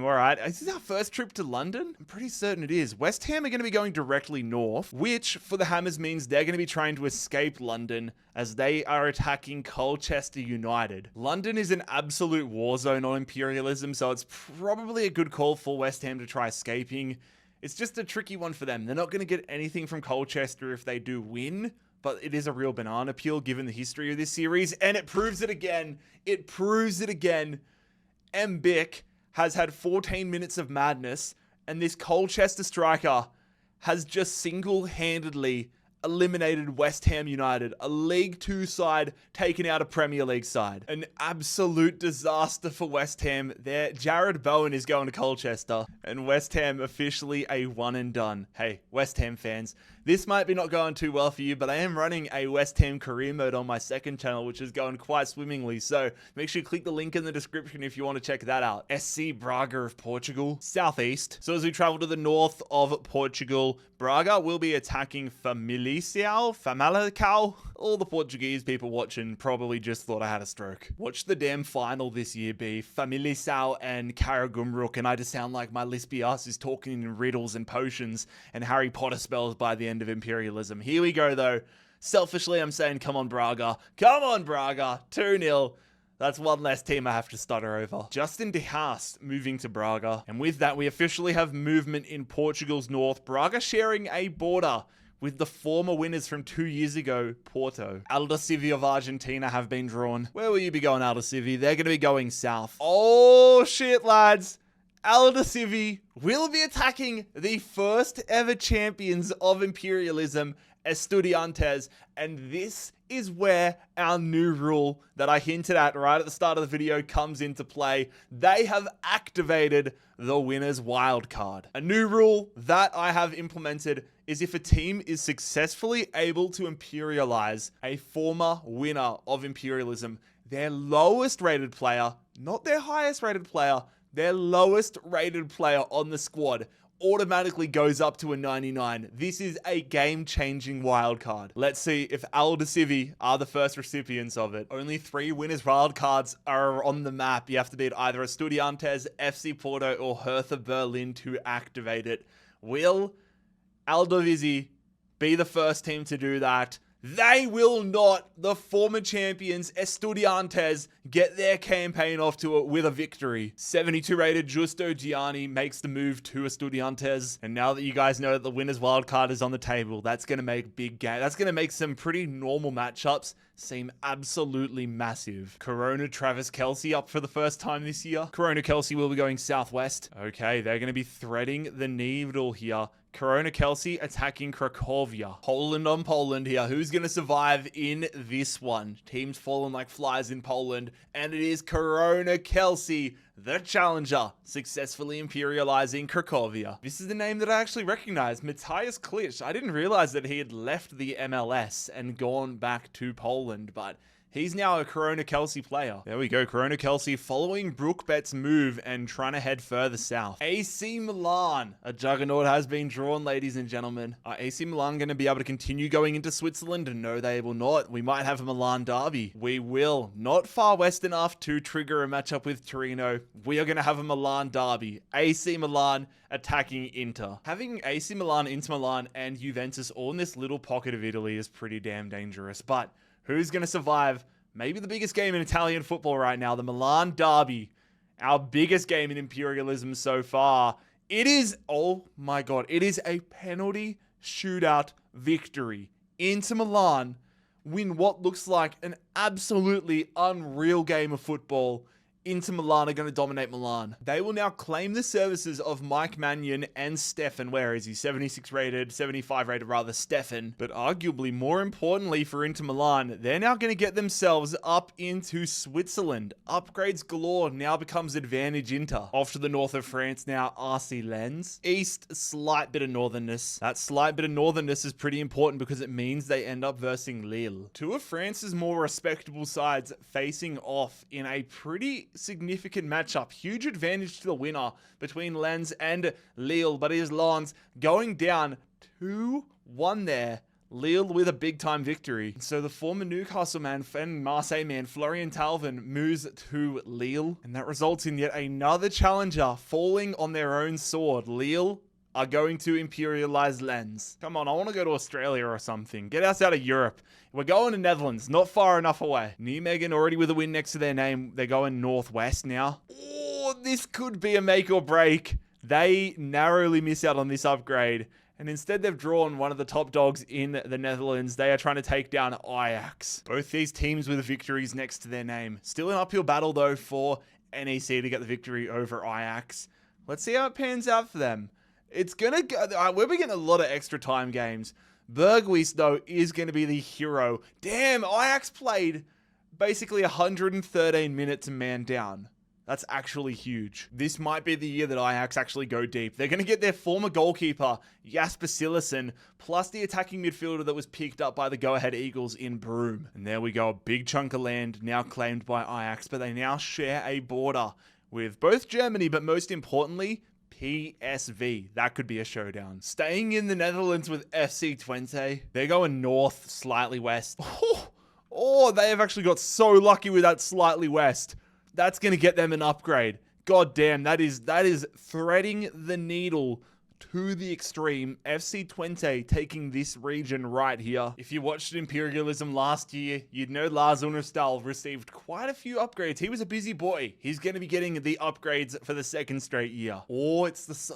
all right. Is this our first trip to London? I'm pretty certain it is. West Ham are going to be going directly north, which for the Hammers means they're going to be trying to escape London as they are attacking Colchester United. London is an absolute war zone on Imperialism, so it's probably a good call for West Ham to try escaping. It's just a tricky one for them. They're not going to get anything from Colchester if they do win, but it is a real banana peel given the history of this series, and it proves it again. Mbic has had 14 minutes of madness, and this Colchester striker has just single-handedly eliminated West Ham United, a League 2 side taking out a Premier League side. An absolute disaster for West Ham. There, Jarrad Bowen is going to Colchester, and West Ham officially a one and done. Hey, West Ham fans, this might be not going too well for you, but I am running a West Ham career mode on my second channel, which is going quite swimmingly, so make sure you click the link in the description if you want to check that out. SC Braga of Portugal, southeast. So as we travel to the north of Portugal, Braga will be attacking Famalicão. All the Portuguese people watching probably just thought I had a stroke. Watch the damn final this year be Famalicão and Karagumruk, and I just sound like my lispy ass is talking in riddles and potions and Harry Potter spells by the end of Imperialism. Here we go though. Selfishly, I'm saying come on Braga. Come on Braga. 2-0. That's one less team I have to stutter over. Justin De Haas moving to Braga. And with that, we officially have movement in Portugal's north. Braga sharing a border with the former winners from 2 years ago, Porto. Aldosivi of Argentina have been drawn. Where will you be going, Aldosivi? They're going to be going south. Oh shit, lads. Aldosivi will be attacking the first ever champions of Imperialism, Estudiantes, and this is where our new rule that I hinted at right at the start of the video comes into play. They have activated the winner's wildcard. A new rule that I have implemented is if a team is successfully able to imperialize a former winner of Imperialism, their lowest rated player, not their highest rated player, their lowest rated player on the squad automatically goes up to a 99. This is a game-changing wildcard. Let's see if Aldosivi are the first recipients of it. Only 3 winners wildcards are on the map. You have to beat either Estudiantes, FC Porto, or Hertha Berlin to activate it. Will Aldosivi be the first team to do that? They will not. The former champions, Estudiantes, get their campaign off to it with a victory. 72 rated Justo Gianni makes the move to Estudiantes. And now that you guys know that the winner's wildcard is on the table, that's going to make big game. That's going to make some pretty normal matchups seem absolutely massive. Corona Travis Kelce up for the first time this year. Corona Kelce will be going southwest. Okay, they're going to be threading the needle here. Corona Kelce attacking Cracovia. Poland on Poland here. Who's going to survive in this one? Teams falling like flies in Poland. And it is Corona Kelce, the challenger, successfully imperializing Cracovia. This is the name that I actually recognize. Matthias Klitsch. I didn't realize that he had left the MLS and gone back to Poland, but he's now a Corona Kelce player. There we go. Corona Kelce following Brookbet's move and trying to head further south. AC Milan. A juggernaut has been drawn, ladies and gentlemen. Are AC Milan going to be able to continue going into Switzerland? No, they will not. We might have a Milan derby. We will. Not far west enough to trigger a matchup with Torino. We are going to have a Milan derby. AC Milan attacking Inter. Having AC Milan, Inter Milan, and Juventus all in this little pocket of Italy is pretty damn dangerous, but who's going to survive? maybe the biggest game in Italian football right now, the Milan derby, our biggest game in Imperialism so far. It is, oh my god, it is a penalty shootout victory. Inter Milan win what looks like an absolutely unreal game of football. Inter Milan are going to dominate Milan. They will now claim the services of Mike Maignan and Stefan. Where is he? 76 rated, 75 rated rather, Stefan. But arguably more importantly for Inter Milan, they're now going to get themselves up into Switzerland. Upgrades galore now becomes advantage Inter. Off to the north of France now, RC Lens. East, slight bit of northernness. That slight bit of northernness is pretty important because it means they end up versing Lille. Two of France's more respectable sides facing off in a pretty significant matchup. Huge advantage to the winner between Lens and Lille, but it is Lens going down 2-1 there. Lille with a big time victory. So the former Newcastle man and Marseille man Florian Thauvin moves to Lille, and that results in yet another challenger falling on their own sword. Lille are going to imperialize Lens. Come on, I want to go to Australia or something. Get us out of Europe. We're going to Netherlands, not far enough away. Nijmegen already with a win next to their name. They're going northwest now. Oh, this could be a make or break. They narrowly miss out on this upgrade, and instead they've drawn one of the top dogs in the Netherlands. They are trying to take down Ajax. Both these teams with victories next to their name. Still an uphill battle though for NEC to get the victory over Ajax. Let's see how it pans out for them. It's gonna go. We're getting a lot of extra time games. Berghuis, though, is going to be the hero. Damn, Ajax played basically 113 minutes man down. That's actually huge. This might be the year that Ajax actually go deep. They're going to get their former goalkeeper, Jasper Cillessen, plus the attacking midfielder that was picked up by the go-ahead Eagles in Broome. And there we go, a big chunk of land now claimed by Ajax, but they now share a border with both Germany, but most importantly, PSV. That could be a showdown. Staying in the Netherlands with FC Twente. They're going north, slightly west. Oh, they have actually got so lucky with that slightly west. That's going to get them an upgrade. God damn, that is threading the needle to the extreme. FC Twente taking this region right here. If you watched Imperialism last year, you'd know Lars Unnerstal received quite a few upgrades. He was a busy boy. He's going to be getting the upgrades for the second straight year. Oh,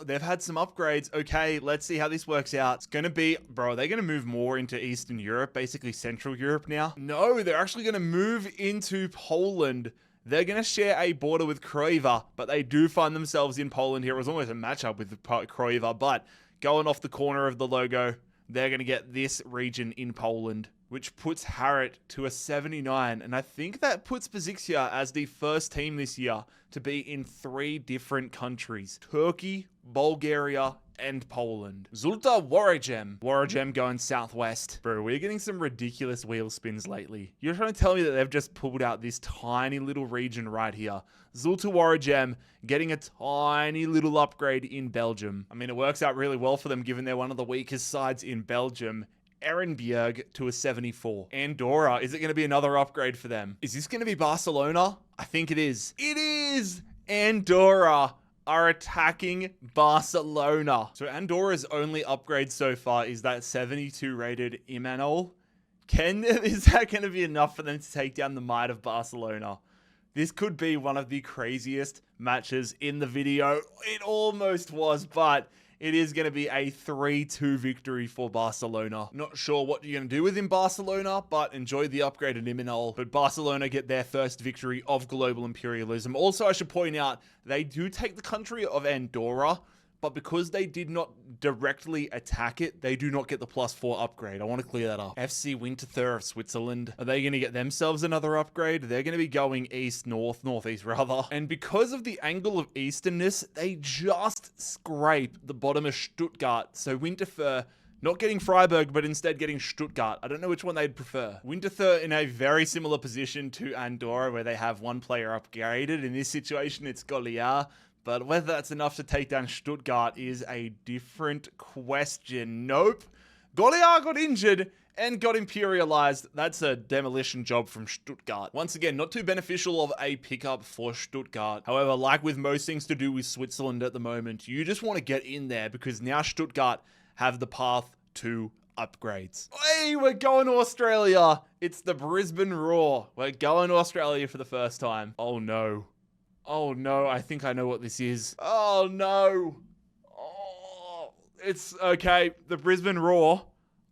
they've had some upgrades. Okay, let's see how this works out. It's going to be, bro, they're going to move more into Eastern Europe, basically Central Europe now. No, they're actually going to move into Poland. They're going to share a border with Croatia, but they do find themselves in Poland here. It was almost a matchup with Croatia, but going off the corner of the logo, they're going to get this region in Poland, which puts Harrod to a 79. And I think that puts Besiktas as the first team this year to be in 3 different countries: Turkey, Bulgaria, and Poland. Zulta Waragem. Waragem going southwest. Bro, we're getting some ridiculous wheel spins lately. You're trying to tell me that they've just pulled out this tiny little region right here. Zulta Waragem getting a tiny little upgrade in Belgium. I mean, it works out really well for them given they're one of the weakest sides in Belgium. Ehrenberg to a 74. Andorra, is it going to be another upgrade for them? Is this going to be Barcelona? I think it is. It is! Andorra are attacking Barcelona. So Andorra's only upgrade so far is that 72 rated Imanol. Is that going to be enough for them to take down the might of Barcelona? This could be one of the craziest matches in the video. It almost was, but it is going to be a 3-2 victory for Barcelona. Not sure what you're going to do with in Barcelona, but enjoy the upgrade in Imanol. But Barcelona get their first victory of global imperialism. Also, I should point out, they do take the country of Andorra, but because they did not directly attack it, they do not get the +4 upgrade. I want to clear that up. FC Winterthur of Switzerland. Are they going to get themselves another upgrade? They're going to be going northeast rather. And because of the angle of easternness, they just scrape the bottom of Stuttgart. So Winterthur not getting Freiburg, but instead getting Stuttgart. I don't know which one they'd prefer. Winterthur in a very similar position to Andorra, where they have one player upgraded. In this situation, it's Goliath. But whether that's enough to take down Stuttgart is a different question. Nope. Goliath got injured and got imperialized. That's a demolition job from Stuttgart. Once again, not too beneficial of a pickup for Stuttgart. However, like with most things to do with Switzerland at the moment, you just want to get in there because now Stuttgart have the path to upgrades. Hey, we're going to Australia. It's the Brisbane Roar. We're going to Australia for the first time. Oh no. Oh no, I think I know what this is. Oh no. Oh, it's okay. The Brisbane Roar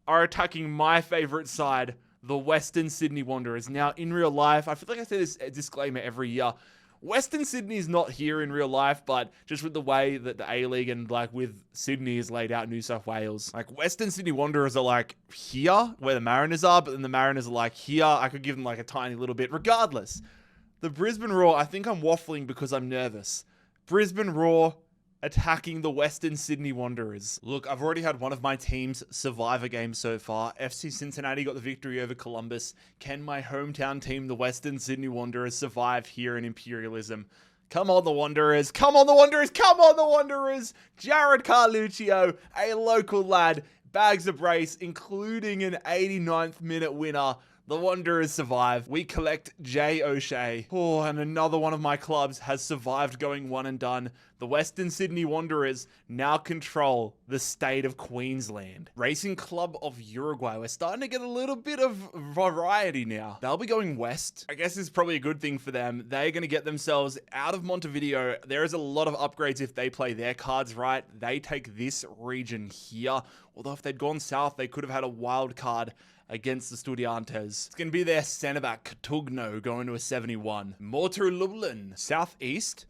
are attacking my favorite side, the Western Sydney Wanderers. Now, in real life, I feel like I say this disclaimer every year. Western Sydney is not here in real life, but just with the way that the A-League and like with Sydney is laid out in New South Wales, like Western Sydney Wanderers are like here where the Mariners are, but then the Mariners are like here. I could give them like a tiny little bit. Regardless, the Brisbane Roar, I think I'm waffling because I'm nervous. Brisbane Roar attacking the Western Sydney Wanderers. Look, I've already had one of my teams survive a game so far. FC Cincinnati got the victory over Columbus. Can my hometown team, the Western Sydney Wanderers, survive here in Imperialism? Come on, the Wanderers. Come on, the Wanderers. Come on, the Wanderers. Jared Carluccio, a local lad, bags a brace, including an 89th minute winner. The Wanderers survive. We collect Jay O'Shea. Oh, and another one of my clubs has survived going one and done. The Western Sydney Wanderers now control the state of Queensland. Racing Club of Uruguay. We're starting to get a little bit of variety now. They'll be going west. I guess it's probably a good thing for them. They're going to get themselves out of Montevideo. There is a lot of upgrades if they play their cards right. They take this region here. Although if they'd gone south, they could have had a wild card against the Studiantes. It's going to be their centre back, Katugno, going to a 71. Motor Lublin, southeast.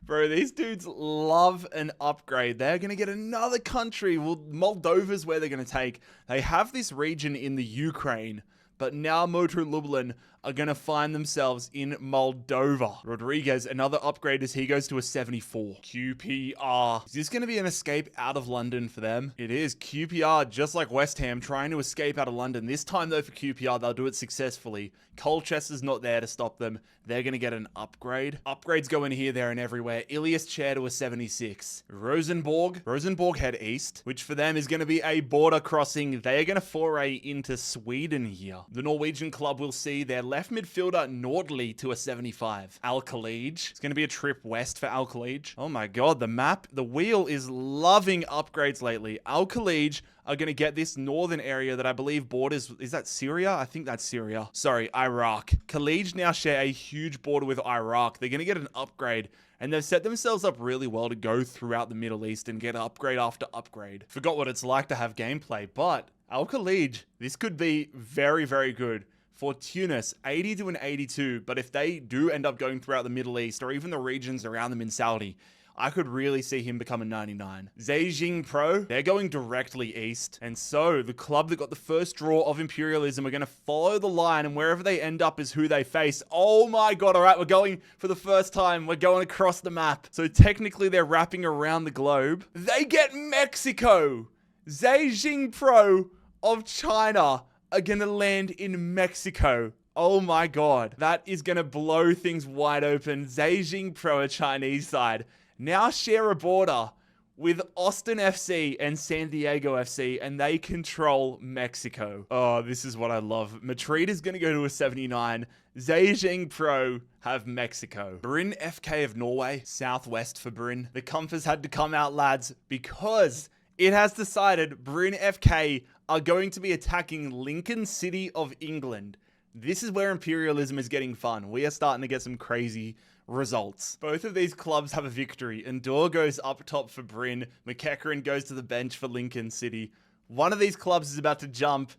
Bro, these dudes love an upgrade. They're going to get another country. Well, Moldova's where they're going to take. They have this region in the Ukraine, but now Motor Lublin are going to find themselves in Moldova. Rodriguez, another upgrade as he goes to a 74. QPR. Is this going to be an escape out of London for them? It is. QPR, just like West Ham, trying to escape out of London. This time, though, for QPR, they'll do it successfully. Colchester's not there to stop them. They're going to get an upgrade. Upgrades go in here, there, and everywhere. Ilias Chair to a 76. Rosenborg head east, which for them is going to be a border crossing. They are going to foray into Sweden here. The Norwegian club will see their left midfielder Nordli to a 75. Al Khalij. It's going to be a trip west for Al Khalij. Oh my god, the map, the wheel is loving upgrades lately. Al Khalij are going to get this northern area that I believe borders, is that Syria? I think that's Syria. Sorry, Iraq. Khalij now share a huge border with Iraq. They're going to get an upgrade, and they've set themselves up really well to go throughout the Middle East and get upgrade after upgrade. Forgot what it's like to have gameplay, but Al Khalij, this could be very, very good. For Tunis, 80 to an 82, but if they do end up going throughout the Middle East or even the regions around them in Saudi, I could really see him become a 99. Zhejiang Pro, they're going directly east. And so the club that got the first draw of Imperialism are going to follow the line, and wherever they end up is who they face. Oh my god, all right, we're going for the first time. We're going across the map. So technically they're wrapping around the globe. They get Mexico. Zhejiang Pro of China are going to land in Mexico. Oh my god. That is going to blow things wide open. Zhejiang Pro, a Chinese side, now share a border with Austin FC and San Diego FC, and they control Mexico. Oh, this is what I love. Madrid is going to go to a 79. Zhejiang Pro have Mexico. Bryn FK of Norway, southwest for Bryn. The Comfers had to come out, lads, because it has decided Bryn FK are going to be attacking Lincoln City of England. This is where Imperialism is getting fun. We are starting to get some crazy results. Both of these clubs have a victory. Endor goes up top for Bryn. McEachran goes to the bench for Lincoln City. One of these clubs is about to jump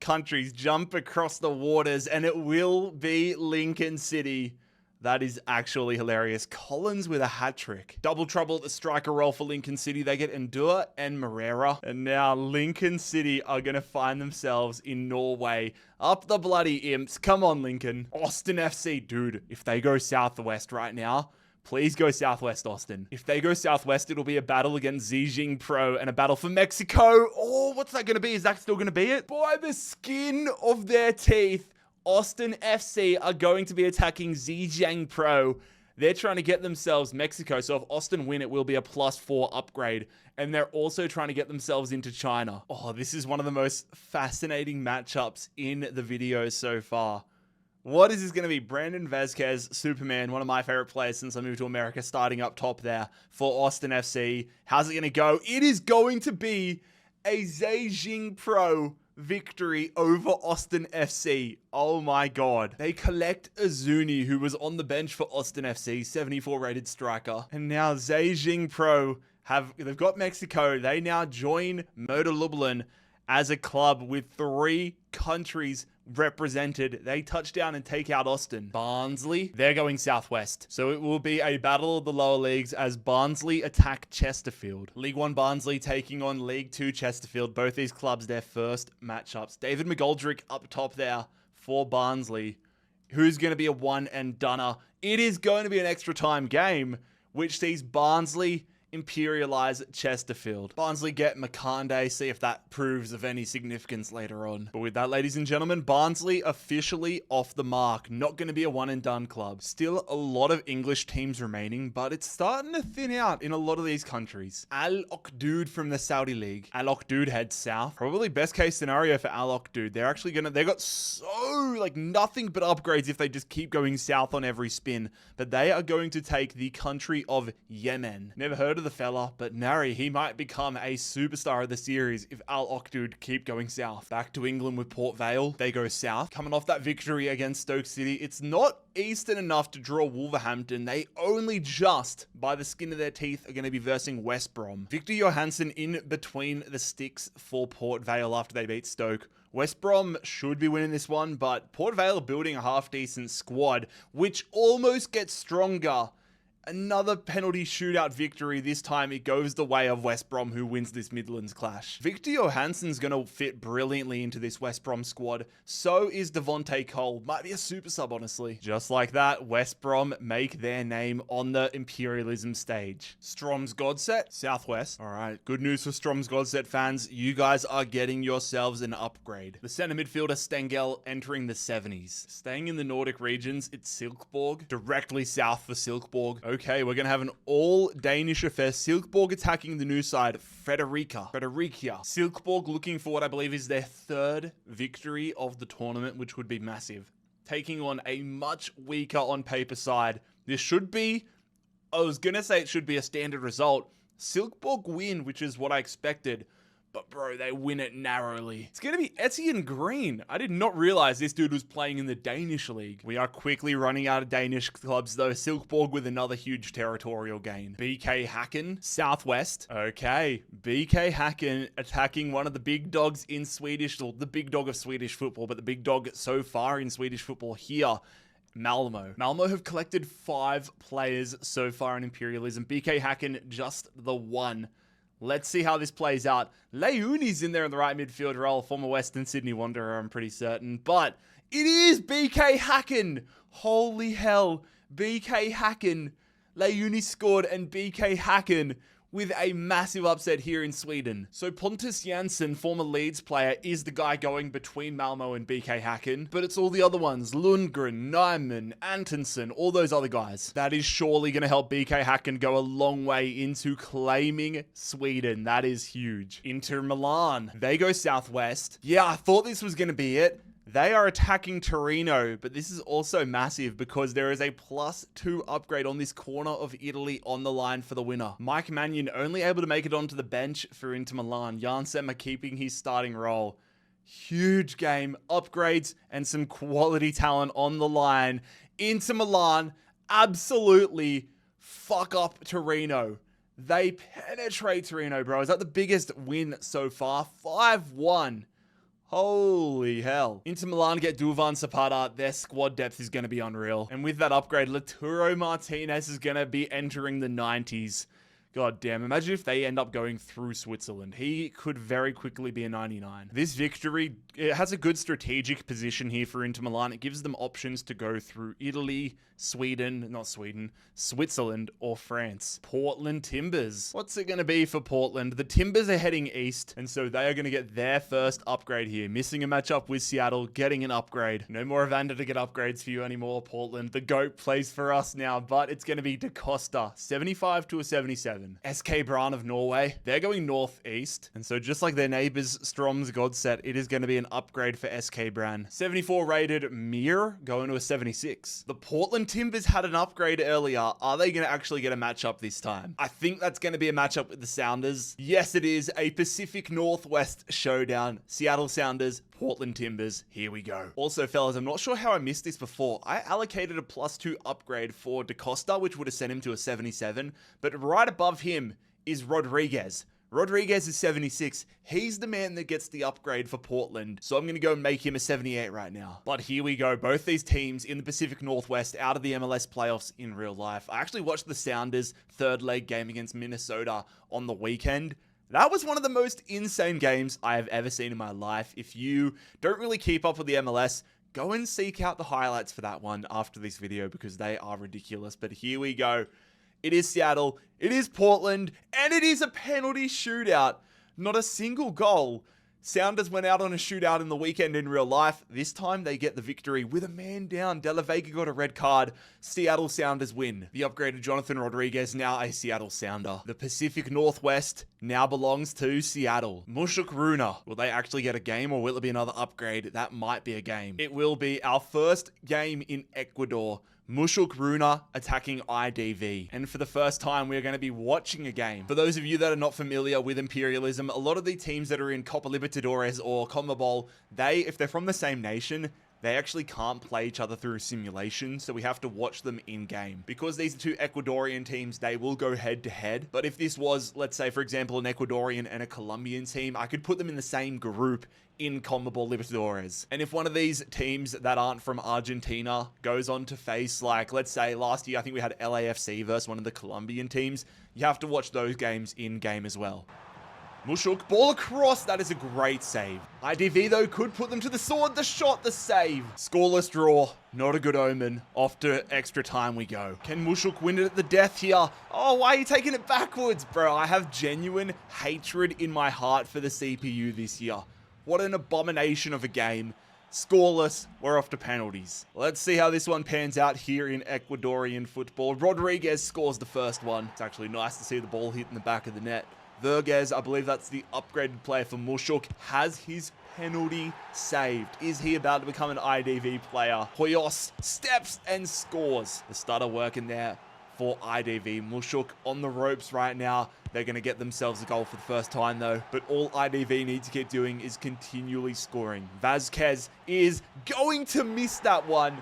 across the waters, and it will be Lincoln City. That is actually hilarious. Collins with a hat trick. Double trouble at the striker role for Lincoln City. They get Endure and Moreira. And now Lincoln City are going to find themselves in Norway. Up the bloody imps. Come on, Lincoln. Austin FC. Dude, if they go southwest right now, please go southwest, Austin. If they go southwest, it'll be a battle against Zhejiang Pro and a battle for Mexico. Oh, what's that going to be? Is that still going to be it? By the skin of their teeth, Austin FC are going to be attacking Zhejiang Pro. They're trying to get themselves Mexico. So if Austin win, it will be a +4 upgrade. And they're also trying to get themselves into China. Oh, this is one of the most fascinating matchups in the video so far. What is this going to be? Brandon Vasquez, Superman, one of my favorite players since I moved to America, starting up top there for Austin FC. How's it going to go? It is going to be a Zhejiang Pro victory over Austin FC. Oh my god. They collect Azuni, who was on the bench for Austin FC, 74 rated striker. And now Zhejiang Pro they've got Mexico. They now join Motor Lublin as a club with 3 countries represented. They touch down and take out Austin. Barnsley, they're going southwest. So it will be a battle of the lower leagues as Barnsley attack Chesterfield. League 1 Barnsley taking on League 2 Chesterfield. Both these clubs, their first matchups. David McGoldrick up top there for Barnsley. Who's going to be a one and doneer? It is going to be an extra time game, which sees Barnsley imperialize Chesterfield. Barnsley get Makande, see if that proves of any significance later on. But with that, ladies and gentlemen, Barnsley officially off the mark. Not going to be a one and done club. Still a lot of English teams remaining, but it's starting to thin out in a lot of these countries. Al Okdood from the Saudi League. Al Okdood heads south. Probably best case scenario for Al Okdood. They're actually they got nothing but upgrades if they just keep going south on every spin. But they are going to take the country of Yemen. Never heard of the fella, but Nari, he might become a superstar of the series if Al Okdood keep going south. Back to England with Port Vale. They go south. Coming off that victory against Stoke City, it's not eastern enough to draw Wolverhampton. They only just, by the skin of their teeth, are going to be versing West Brom. Victor Johansson in between the sticks for Port Vale after they beat Stoke. West Brom should be winning this one, but Port Vale are building a half-decent squad, which almost gets stronger. Another penalty shootout victory. This time it goes the way of West Brom, who wins this Midlands clash. Victor Johansson's going to fit brilliantly into this West Brom squad. So is Devontae Cole. Might be a super sub, honestly. Just like that, West Brom make their name on the Imperialism stage. Strom's Godset, Southwest. All right, good news for Strom's Godset fans. You guys are getting yourselves an upgrade. The center midfielder Stengel entering the 70s. Staying in the Nordic regions, it's Silkeborg. Directly south for Silkeborg. Okay, we're going to have an all-Danish affair. Silkeborg attacking the new side, Fredericia. Silkeborg looking for what I believe is their 3rd victory of the tournament, which would be massive. Taking on a much weaker on paper side. This should be, I was going to say it should be a standard result. Silkeborg win, which is what I expected. But bro, they win it narrowly. It's going to be Etienne Green. I did not realize this dude was playing in the Danish league. We are quickly running out of Danish clubs though. Silkeborg with another huge territorial gain. BK Häcken, Southwest. Okay, BK Häcken attacking one of the big dogs in Swedish, or the big dog of Swedish football, but the big dog so far in Swedish football here. Malmo. Malmo have collected 5 players so far in Imperialism. BK Häcken just the 1. Let's see how this plays out. Leuni's in there in the right midfield role, former Western Sydney Wanderer, I'm pretty certain. But it is BK Häcken. Holy hell. BK Häcken. Leuni scored and BK Häcken with a massive upset here in Sweden. So Pontus Jansson, former Leeds player, is the guy going between Malmo and BK Häcken. But it's all the other ones. Lundgren, Nyman, Antonsen, all those other guys. That is surely going to help BK Häcken go a long way into claiming Sweden. That is huge. Inter Milan. They go southwest. Yeah, I thought this was going to be it. They are attacking Torino, but this is also massive because there is a +2 upgrade on this corner of Italy on the line for the winner. Mike Mannion only able to make it onto the bench for Inter Milan. Jan Semmer keeping his starting role. Huge game, upgrades, and some quality talent on the line. Inter Milan absolutely fuck up Torino. They penetrate Torino, bro. Is that the biggest win so far? 5-1. Holy hell. Inter Milan get Duvan Zapata. Their squad depth is going to be unreal. And with that upgrade, Lautaro Martinez is going to be entering the 90s. God damn, imagine if they end up going through Switzerland. He could very quickly be a 99. This victory, it has a good strategic position here for Inter Milan. It gives them options to go through Italy, Switzerland, or France. Portland Timbers. What's it going to be for Portland? The Timbers are heading east, and so they are going to get their first upgrade here. Missing a matchup with Seattle, getting an upgrade. No more Evander to get upgrades for you anymore, Portland. The GOAT plays for us now, but it's going to be DaCosta. 75 to a 77. 77. SK Brann of Norway, they're going northeast. And so just like their neighbors, Strom's Godset, it is going to be an upgrade for SK Brann. 74 rated Mir going to a 76. The Portland Timbers had an upgrade earlier. Are they going to actually get a matchup this time? I think that's going to be a matchup with the Sounders. Yes, it is a Pacific Northwest showdown. Seattle Sounders, Portland Timbers, here we go. Also, fellas, I'm not sure how I missed this before. I allocated a +2 upgrade for DaCosta, which would have sent him to a 77, but right above him is Rodriguez. Rodriguez is 76. He's the man that gets the upgrade for Portland. So I'm going to go and make him a 78 right now. But here we go. Both these teams in the Pacific Northwest out of the MLS playoffs in real life. I actually watched the Sounders' third leg game against Minnesota on the weekend. That was one of the most insane games I have ever seen in my life. If you don't really keep up with the MLS, go and seek out the highlights for that one after this video because they are ridiculous. But here we go. It is Seattle, it is Portland, and it is a penalty shootout. Not a single goal. Sounders went out on a shootout in the weekend in real life. This time they get the victory with a man down. De La Vega got a red card. Seattle Sounders win. The upgraded Jonathan Rodriguez, now a Seattle Sounder. The Pacific Northwest now belongs to Seattle. Mushuk Runa. Will they actually get a game or will it be another upgrade? That might be a game. It will be our first game in Ecuador. Mushuk Runa attacking IDV. And for the first time, we're going to be watching a game. For those of you that are not familiar with Imperialism, a lot of the teams that are in Copa Libertadores or CONMEBOL, if they're from the same nation, they actually can't play each other through simulation, so we have to watch them in-game. Because these are two Ecuadorian teams, they will go head-to-head. But if this was, let's say, for example, an Ecuadorian and a Colombian team, I could put them in the same group in CONMEBOL Libertadores. And if one of these teams that aren't from Argentina goes on to face, like, let's say last year, I think we had LAFC versus one of the Colombian teams, you have to watch those games in-game as well. Mushuk, ball across. That is a great save. IDV, though, could put them to the sword. The shot, the save. Scoreless draw. Not a good omen. Off to extra time we go. Can Mushuk win it at the death here? Oh, why are you taking it backwards? Bro, I have genuine hatred in my heart for the CPU this year. What an abomination of a game. Scoreless, we're off to penalties. Let's see how this one pans out here in Ecuadorian football. Rodriguez scores the first one. It's actually nice to see the ball hit in the back of the net. Verges, I believe that's the upgraded player for Mushuk, has his penalty saved. Is he about to become an IDV player? Hoyos steps and scores. The stutter working there for IDV. Mushuk on the ropes right now. They're going to get themselves a goal for the first time though. But all IDV need to keep doing is continually scoring. Vazquez is going to miss that one.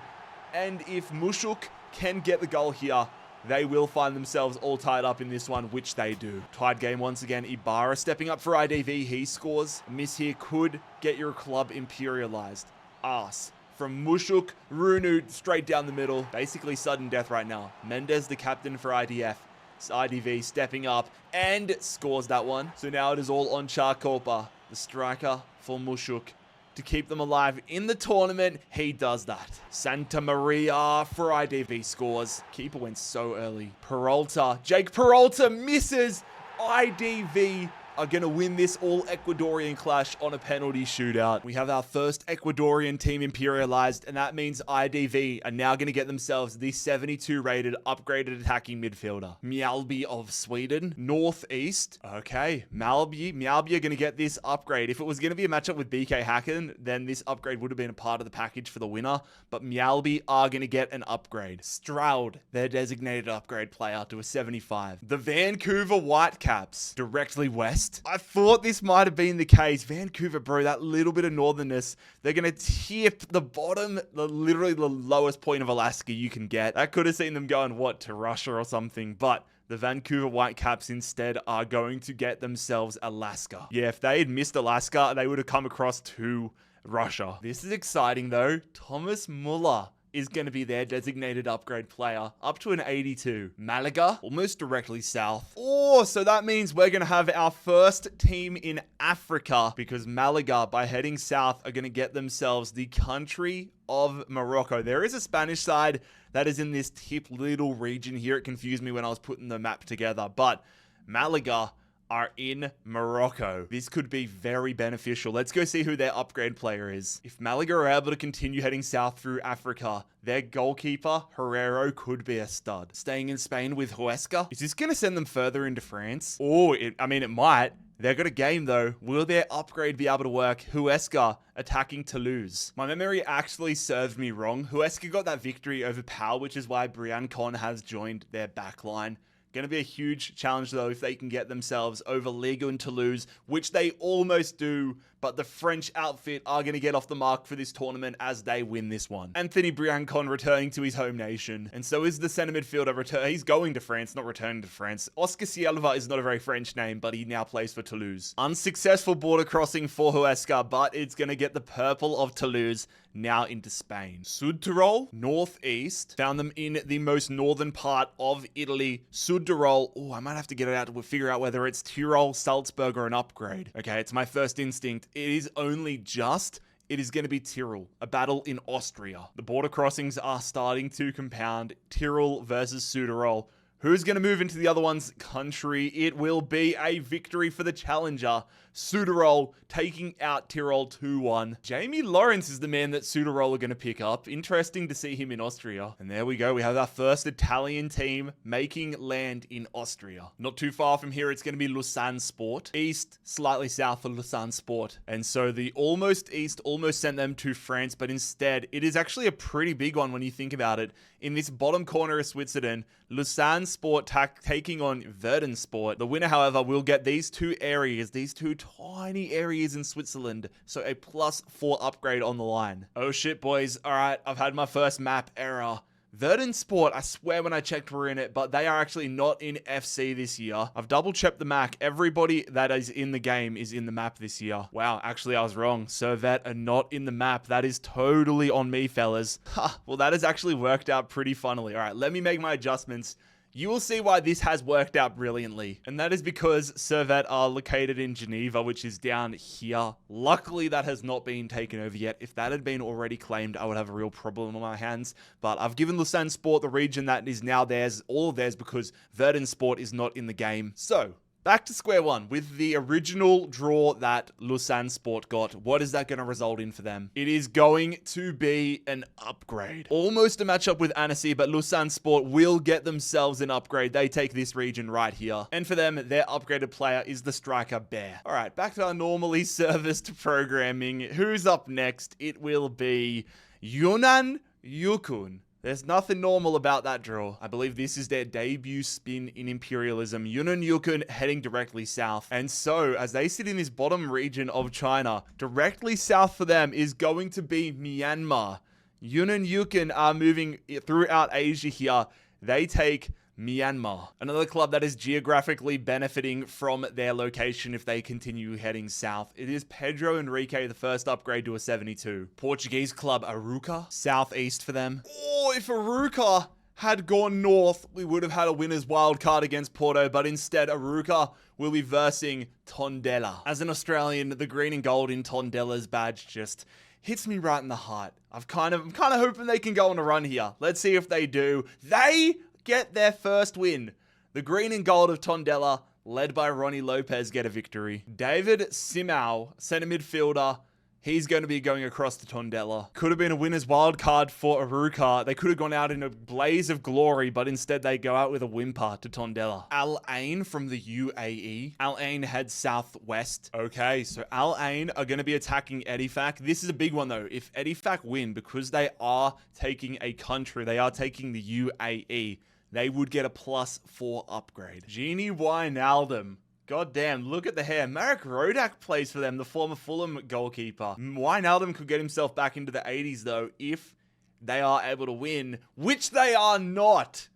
And if Mushuk can get the goal here, they will find themselves all tied up in this one, which they do. Tied game once again. Ibarra stepping up for IDV. He scores. A miss here could get your club imperialized. Arse. From Mushuk, Runu straight down the middle. Basically sudden death right now. Mendez, the captain for IDF. It's IDV stepping up and scores that one. So now it is all on Charcopa, the striker for Mushuk, to keep them alive in the tournament. He does that. Santa Maria for IDV scores. Keeper went so early. Peralta. Jake Peralta misses. IDV are going to win this all Ecuadorian clash on a penalty shootout. We have our first Ecuadorian team imperialized, and that means IDV are now going to get themselves the 72 rated upgraded attacking midfielder. Mjällby of Sweden. Northeast. Okay, Mjällby are going to get this upgrade. If it was going to be a matchup with BK Häcken, then this upgrade would have been a part of the package for the winner, but Mjällby are going to get an upgrade. Stroud, their designated upgrade player, to a 75. The Vancouver Whitecaps, directly west. I thought this might have been the case. Vancouver, bro, that little bit of northernness, they're going to tip the bottom, literally the lowest point of Alaska you can get. That could have seen them going, to Russia or something, but the Vancouver Whitecaps instead are going to get themselves Alaska. Yeah, if they had missed Alaska, they would have come across to Russia. This is exciting though. Thomas Muller is going to be their designated upgrade player, up to an 82. Malaga, almost directly south. Oh, so that means we're going to have our first team in Africa, because Malaga, by heading south, are going to get themselves the country of Morocco. There is a Spanish side that is in this tip little region here. It confused me when I was putting the map together, but Malaga are in Morocco. This could be very beneficial. Let's go see who their upgrade player is. If Malaga are able to continue heading south through Africa, their goalkeeper, Herrero, could be a stud. Staying in Spain with Huesca. Is this going to send them further into France? Oh, it might. They've got a game though. Will their upgrade be able to work? Huesca attacking Toulouse. My memory actually served me wrong. Huesca got that victory over Pau, which is why Brian Con has joined their backline. Going to be a huge challenge, though, if they can get themselves over Ligue and Toulouse, which they almost do, but the French outfit are going to get off the mark for this tournament as they win this one. Anthony Briancon returning to his home nation, and so is the center midfielder. He's going to France, not returning to France. Oscar Silva is not a very French name, but he now plays for Toulouse. Unsuccessful border crossing for Huesca, but it's going to get the purple of Toulouse now into Spain. Sud-Tirol, northeast. Found them in the most northern part of Italy. Sud-Tirol. Oh, I might have to get it out to figure out whether it's Tyrol, Salzburg, or an upgrade. Okay, it's my first instinct. It is only just. It is going to be Tyrol, a battle in Austria. The border crossings are starting to compound. Tyrol versus Sud-Tirol. Who's going to move into the other one's country? It will be a victory for the challenger. Sud-Tirol taking out Tyrol 2-1. Jamie Lawrence is the man that Sud-Tirol are going to pick up. Interesting to see him in Austria. And there we go. We have our first Italian team making land in Austria. Not too far from here, it's going to be Lausanne Sport. East, slightly south of Lausanne Sport. And so the almost east almost sent them to France, but instead it is actually a pretty big one when you think about it. In this bottom corner of Switzerland, Lausanne Sport taking on Verden Sport. The winner, however, will get these two areas, these two tiny areas in Switzerland. So a +4 upgrade on the line. Oh shit, boys. All right, I've had my first map error. Verden Sport, I swear when I checked were in it, but they are actually not in FC this year. I've double checked the map. Everybody that is in the game is in the map this year. Wow, actually I was wrong. Servette are not in the map. That is totally on me, fellas. Ha, well that has actually worked out pretty funnily. All right, let me make my adjustments. You will see why this has worked out brilliantly. And that is because Servette are located in Geneva, which is down here. Luckily, that has not been taken over yet. If that had been already claimed, I would have a real problem on my hands. But I've given Lausanne Sport the region that is now theirs, all of theirs, because Verden Sport is not in the game. So, back to square one with the original draw that Lausanne Sport got. What is that going to result in for them? It is going to be an upgrade. Almost a matchup with Annecy, but Lausanne Sport will get themselves an upgrade. They take this region right here. And for them, their upgraded player is the striker Bear. All right, back to our normally serviced programming. Who's up next? It will be Yunnan Yukon. There's nothing normal about that draw. I believe this is their debut spin in Imperialism. Yunnan Yukon heading directly south. And so, as they sit in this bottom region of China, directly south for them is going to be Myanmar. Yunnan Yukon are moving throughout Asia here. They take Myanmar, another club that is geographically benefiting from their location if they continue heading south. It is Pedro Henrique, the first upgrade to a 72. Portuguese club Arouca, southeast for them. Oh, if Arouca had gone north, we would have had a winner's wild card against Porto, but instead Arouca will be versing Tondela. As an Australian, the green and gold in Tondela's badge just hits me right in the heart. I'm kind of hoping they can go on a run here. Let's see if they do. They get their first win. The green and gold of Tondela, led by Ronnie Lopez, get a victory. David Simao, center midfielder, he's going to be going across to Tondela. Could have been a winner's wild card for Arouca. They could have gone out in a blaze of glory, but instead they go out with a whimper to Tondela. Al Ain from the UAE. Al Ain heads southwest. Okay, so Al Ain are going to be attacking Edifac. This is a big one though. If Edifac win, because they are taking a country, they are taking the UAE, they would get a +4 upgrade. Genie Wijnaldum. God damn, look at the hair. Marek Rodak plays for them, the former Fulham goalkeeper. Wijnaldum could get himself back into the 80s, though, if they are able to win, which they are not.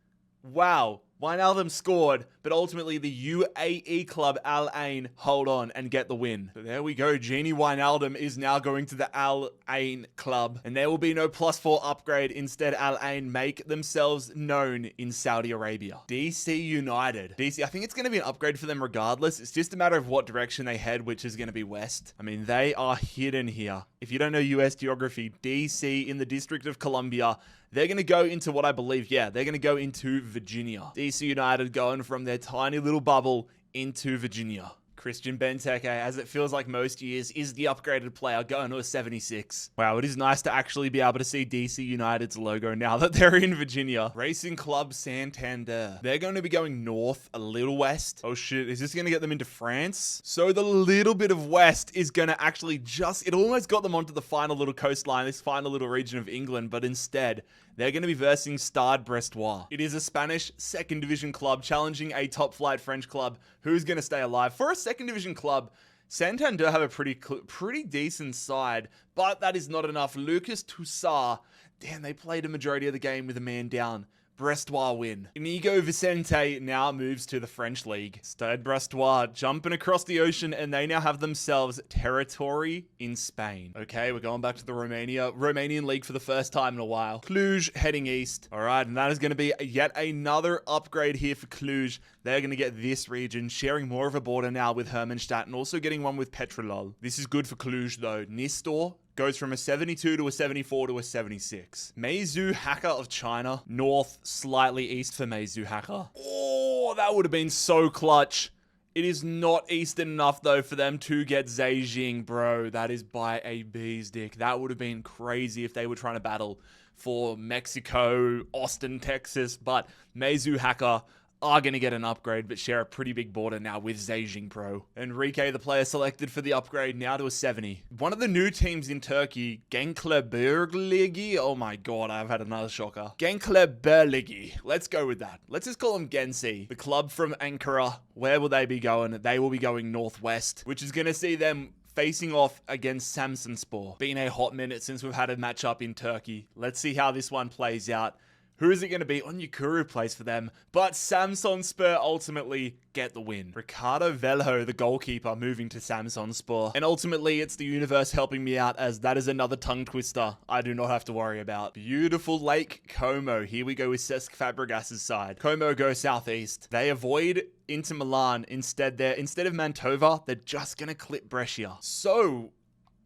Wow. Wijnaldum scored, but ultimately the UAE club Al Ain hold on and get the win. So there we go. Genie Wijnaldum is now going to the Al Ain club, and there will be no +4 upgrade. Instead, Al Ain make themselves known in Saudi Arabia. DC United. DC, I think it's going to be an upgrade for them regardless. It's just a matter of what direction they head, which is going to be west. I mean, they are hidden here. If you don't know US geography, DC in the District of Columbia, they're going to go into what I believe, they're going to go into Virginia. DC United going from their tiny little bubble into Virginia. Christian Benteke, as it feels like most years, is the upgraded player going to a 76. Wow, it is nice to actually be able to see DC United's logo now that they're in Virginia. Racing Club Santander. They're going to be going north, a little west. Oh shit, is this going to get them into France? So the little bit of west is going to actually it almost got them onto the final little coastline, this final little region of England, but instead, they're going to be versing Stade Brestois. It is a Spanish second division club challenging a top flight French club who's going to stay alive. For a second division club, Santander have a pretty decent side, but that is not enough. Lucas Toussaint, damn, they played a majority of the game with a man down. Brestois win. Inigo Vicente now moves to the French league. Stade Brestois jumping across the ocean, and they now have themselves territory in Spain. Okay, we're going back to the Romanian league for the first time in a while. Cluj heading east. All right, and that is going to be yet another upgrade here for Cluj. They're going to get this region, sharing more of a border now with Hermannstadt, and also getting one with Petrolol. This is good for Cluj, though. Nistor goes from a 72 to a 74 to a 76. Meizu Hacker of China. North, slightly east for Meizu Hacker. Oh, that would have been so clutch. It is not eastern enough, though, for them to get Zhejiang, bro. That is by a bee's dick. That would have been crazy if they were trying to battle for Mexico, Austin, Texas. But Meizu Hacker are going to get an upgrade, but share a pretty big border now with Zhejiang Pro. Enrique, the player selected for the upgrade, now to a 70. One of the new teams in Turkey, Gençlerbirliği. Oh my god, I've had another shocker. Gençlerbirliği. Let's go with that. Let's just call them Genci. The club from Ankara. Where will they be going? They will be going northwest, which is going to see them facing off against Samsunspor. Been a hot minute since we've had a matchup in Turkey. Let's see how this one plays out. Who is it going to be? Onyekuru plays for them, but Samsunspor ultimately get the win. Ricardo Velho, the goalkeeper, moving to Samsunspor. And ultimately, it's the universe helping me out, as that is another tongue twister I do not have to worry about. Beautiful Lake Como. Here we go with Cesc Fabregas's side. Como go southeast. They avoid Inter Milan. Instead of Mantova, they're just going to clip Brescia. So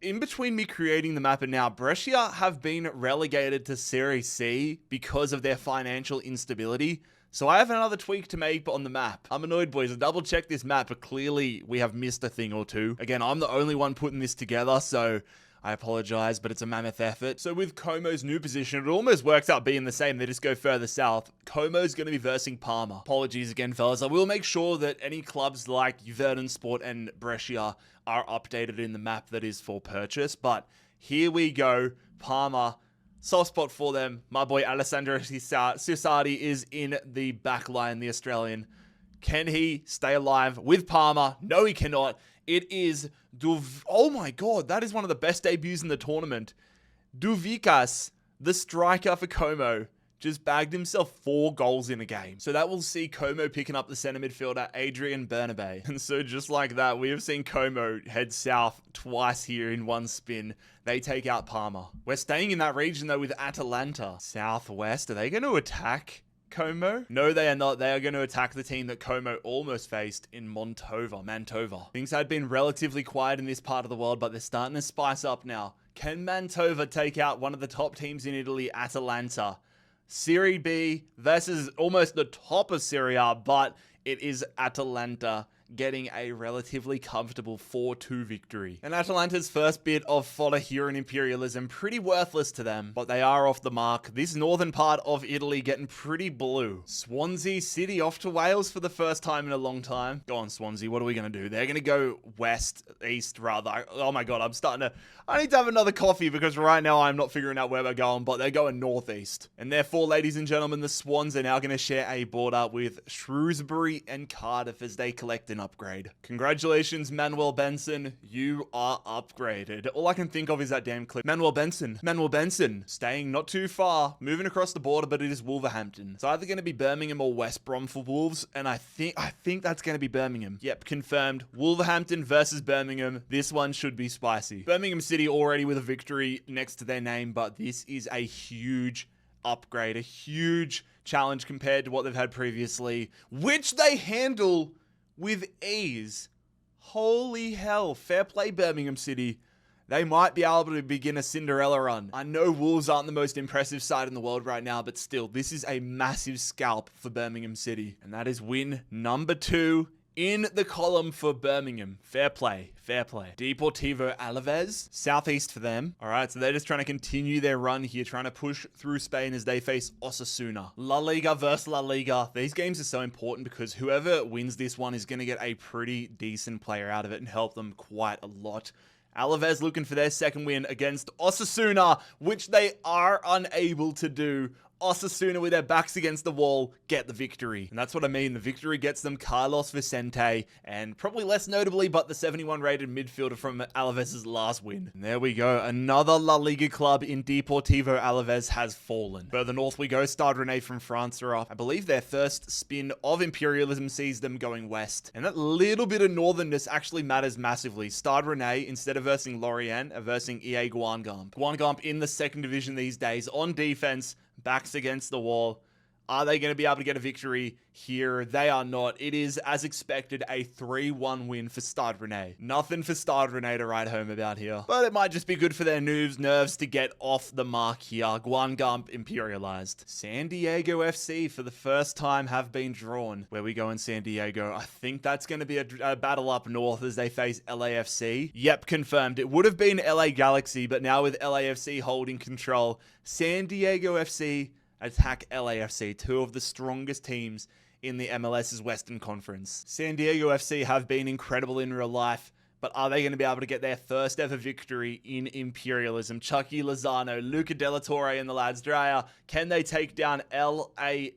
in between me creating the map and now, Brescia have been relegated to Serie C because of their financial instability. So I have another tweak to make on the map. I'm annoyed, boys. I double checked this map, but clearly we have missed a thing or two. Again, I'm the only one putting this together, so I apologize, but it's a mammoth effort. So with Como's new position, it almost works out being the same. They just go further south. Como's going to be versing Parma. Apologies again, fellas. I will make sure that any clubs like Juventus Sport and Brescia are updated in the map that is for purchase. But here we go. Parma, soft spot for them. My boy Alessandro Ciardi is in the back line, the Australian. Can he stay alive with Parma? No, he cannot. It is oh my god, that is one of the best debuts in the tournament. Duvikas, the striker for Como, just bagged himself 4 goals in a game. So that will see Como picking up the center midfielder, Adrian Bernabe. And so just like that, we have seen Como head south twice here in one spin. They take out Parma. We're staying in that region though with Atalanta. Southwest, are they going to attack Como? No, they are not. They are going to attack the team that Como almost faced in Mantova. Things had been relatively quiet in this part of the world, but they're starting to spice up now. Can Mantova take out one of the top teams in Italy, Atalanta? Serie B versus almost the top of Serie A, but it is Atalanta getting a relatively comfortable 4-2 victory. And Atalanta's first bit of fodder here in Imperialism, pretty worthless to them, but they are off the mark. This northern part of Italy getting pretty blue. Swansea City off to Wales for the first time in a long time. Go on, Swansea, what are we going to do? They're going to go east rather. Oh my god, I need to have another coffee because right now I'm not figuring out where we're going, but they're going northeast. And therefore, ladies and gentlemen, the Swans are now going to share a border with Shrewsbury and Cardiff as they collect an upgrade. Congratulations, Manuel Benson. You are upgraded. All I can think of is that damn clip. Manuel Benson. Staying not too far. Moving across the border, but it is Wolverhampton. It's either going to be Birmingham or West Brom for Wolves, and I think that's going to be Birmingham. Yep, confirmed. Wolverhampton versus Birmingham. This one should be spicy. Birmingham City already with a victory next to their name, but this is a huge upgrade, a huge challenge compared to what they've had previously, which they handle with ease. Holy hell. Fair play, Birmingham City. They might be able to begin a Cinderella run. I know Wolves aren't the most impressive side in the world right now, but still, this is a massive scalp for Birmingham City. And that is win number 2 In the column for Birmingham, fair play, fair play. Deportivo Alaves, southeast for them. All right, so they're just trying to continue their run here, trying to push through Spain as they face Osasuna. La Liga versus La Liga. These games are so important because whoever wins this one is going to get a pretty decent player out of it and help them quite a lot. Alaves looking for their second win against Osasuna, which they are unable to do. Osasuna with their backs against the wall get the victory. And that's what I mean. The victory gets them Carlos Vicente and probably less notably, but the 71 rated midfielder from Alaves' last win. And there we go. Another La Liga club in Deportivo Alaves has fallen. Further north we go. Stade Rennais from France are up. I believe their first spin of Imperialism sees them going west. And that little bit of northernness actually matters massively. Stade Rennais, instead of versing Lorient, are versing EA Guingamp. Guingamp in the second division these days on defense. Backs against the wall. Are they going to be able to get a victory here? They are not. It is, as expected, a 3-1 win for Stade Rennais. Nothing for Stade Rennais to write home about here. But it might just be good for their nerves to get off the mark here. Guingamp imperialized. San Diego FC, for the first time, have been drawn. Where we go in San Diego, I think that's going to be a battle up north as they face LAFC. Yep, confirmed. It would have been LA Galaxy, but now with LAFC holding control, San Diego FC attack LAFC, two of the strongest teams in the MLS's Western Conference. San Diego FC have been incredible in real life, but are they going to be able to get their first ever victory in Imperialism? Chucky Lozano, Luca Della Torre and the lads Dreyer, can they take down LAFC?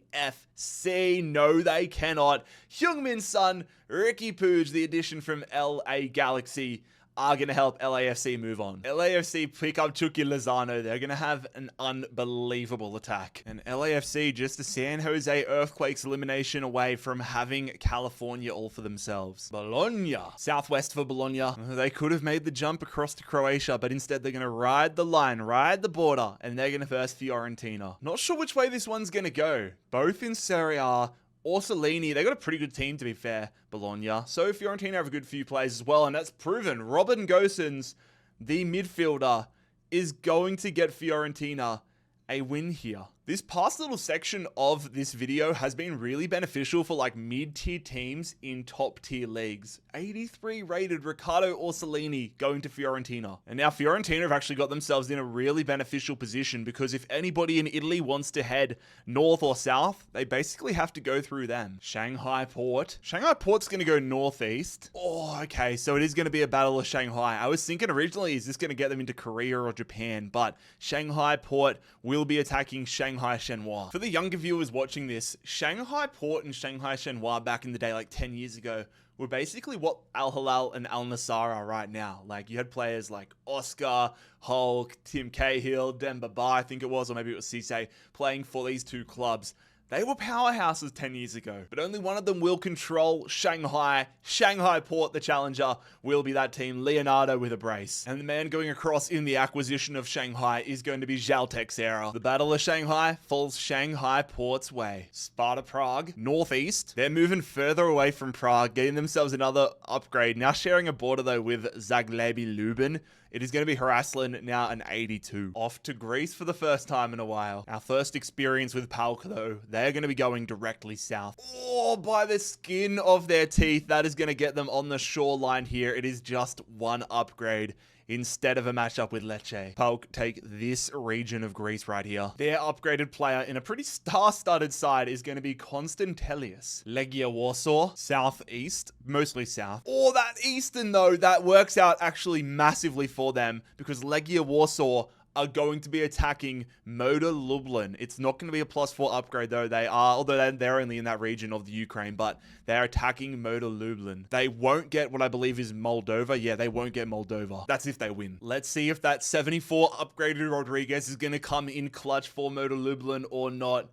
No, they cannot. Heung-min Son, Ricky Puig, the addition from LA Galaxy, are going to help LAFC move on. LAFC pick up Chucky Lozano. They're going to have an unbelievable attack. And LAFC just a San Jose Earthquakes elimination away from having California all for themselves. Bologna. Southwest for Bologna. They could have made the jump across to Croatia, but instead they're going to ride the line, ride the border, and they're going to verse Fiorentina. Not sure which way this one's going to go. Both in Serie A. Orsolini, they got a pretty good team, to be fair, Bologna. So Fiorentina have a good few players as well, and that's proven. Robin Gosens, the midfielder, is going to get Fiorentina a win here. This past little section of this video has been really beneficial for like mid-tier teams in top-tier leagues. 83 rated Riccardo Orsolini going to Fiorentina. And now Fiorentina have actually got themselves in a really beneficial position because if anybody in Italy wants to head north or south, they basically have to go through them. Shanghai Port. Shanghai Port's going to go northeast. Oh, okay, so it is going to be a battle of Shanghai. I was thinking originally, is this going to get them into Korea or Japan? But Shanghai Port will be attacking Shanghai Shenhua. For the younger viewers watching this, Shanghai Port and Shanghai Shenhua back in the day, like 10 years ago, were basically what Al Hilal and Al Nassr are right now. Like, you had players like Oscar, Hulk, Tim Cahill, Demba Ba, I think it was, or maybe it was Cisse, playing for these two clubs. They were powerhouses 10 years ago, but only one of them will control Shanghai. Shanghai Port, the challenger, will be that team, Leonardo with a brace. And the man going across in the acquisition of Shanghai is going to be Zhao Texera. The Battle of Shanghai falls Shanghai Port's way. Sparta Prague, northeast. They're moving further away from Prague, getting themselves another upgrade. Now sharing a border though with Zagrebi Lubin. It is going to be Haraslin, now an 82. Off to Greece for the first time in a while. Our first experience with PAOK though, they're going to be going directly south. Oh, by the skin of their teeth, that is going to get them on the shoreline here. It is just one upgrade instead of a matchup with Lecce. PAOK take this region of Greece right here. Their upgraded player in a pretty star-studded side is going to be Konstantelius. Legia Warsaw, southeast, mostly south. Oh, that eastern though, that works out actually massively for them because Legia Warsaw are going to be attacking Motor Lublin. It's not going to be a +4 upgrade though. They are, although they're only in that region of the Ukraine, but they're attacking Motor Lublin. They won't get what I believe is Moldova. Yeah, they won't get Moldova. That's if they win. Let's see if that 74 upgraded Rodriguez is going to come in clutch for Motor Lublin or not.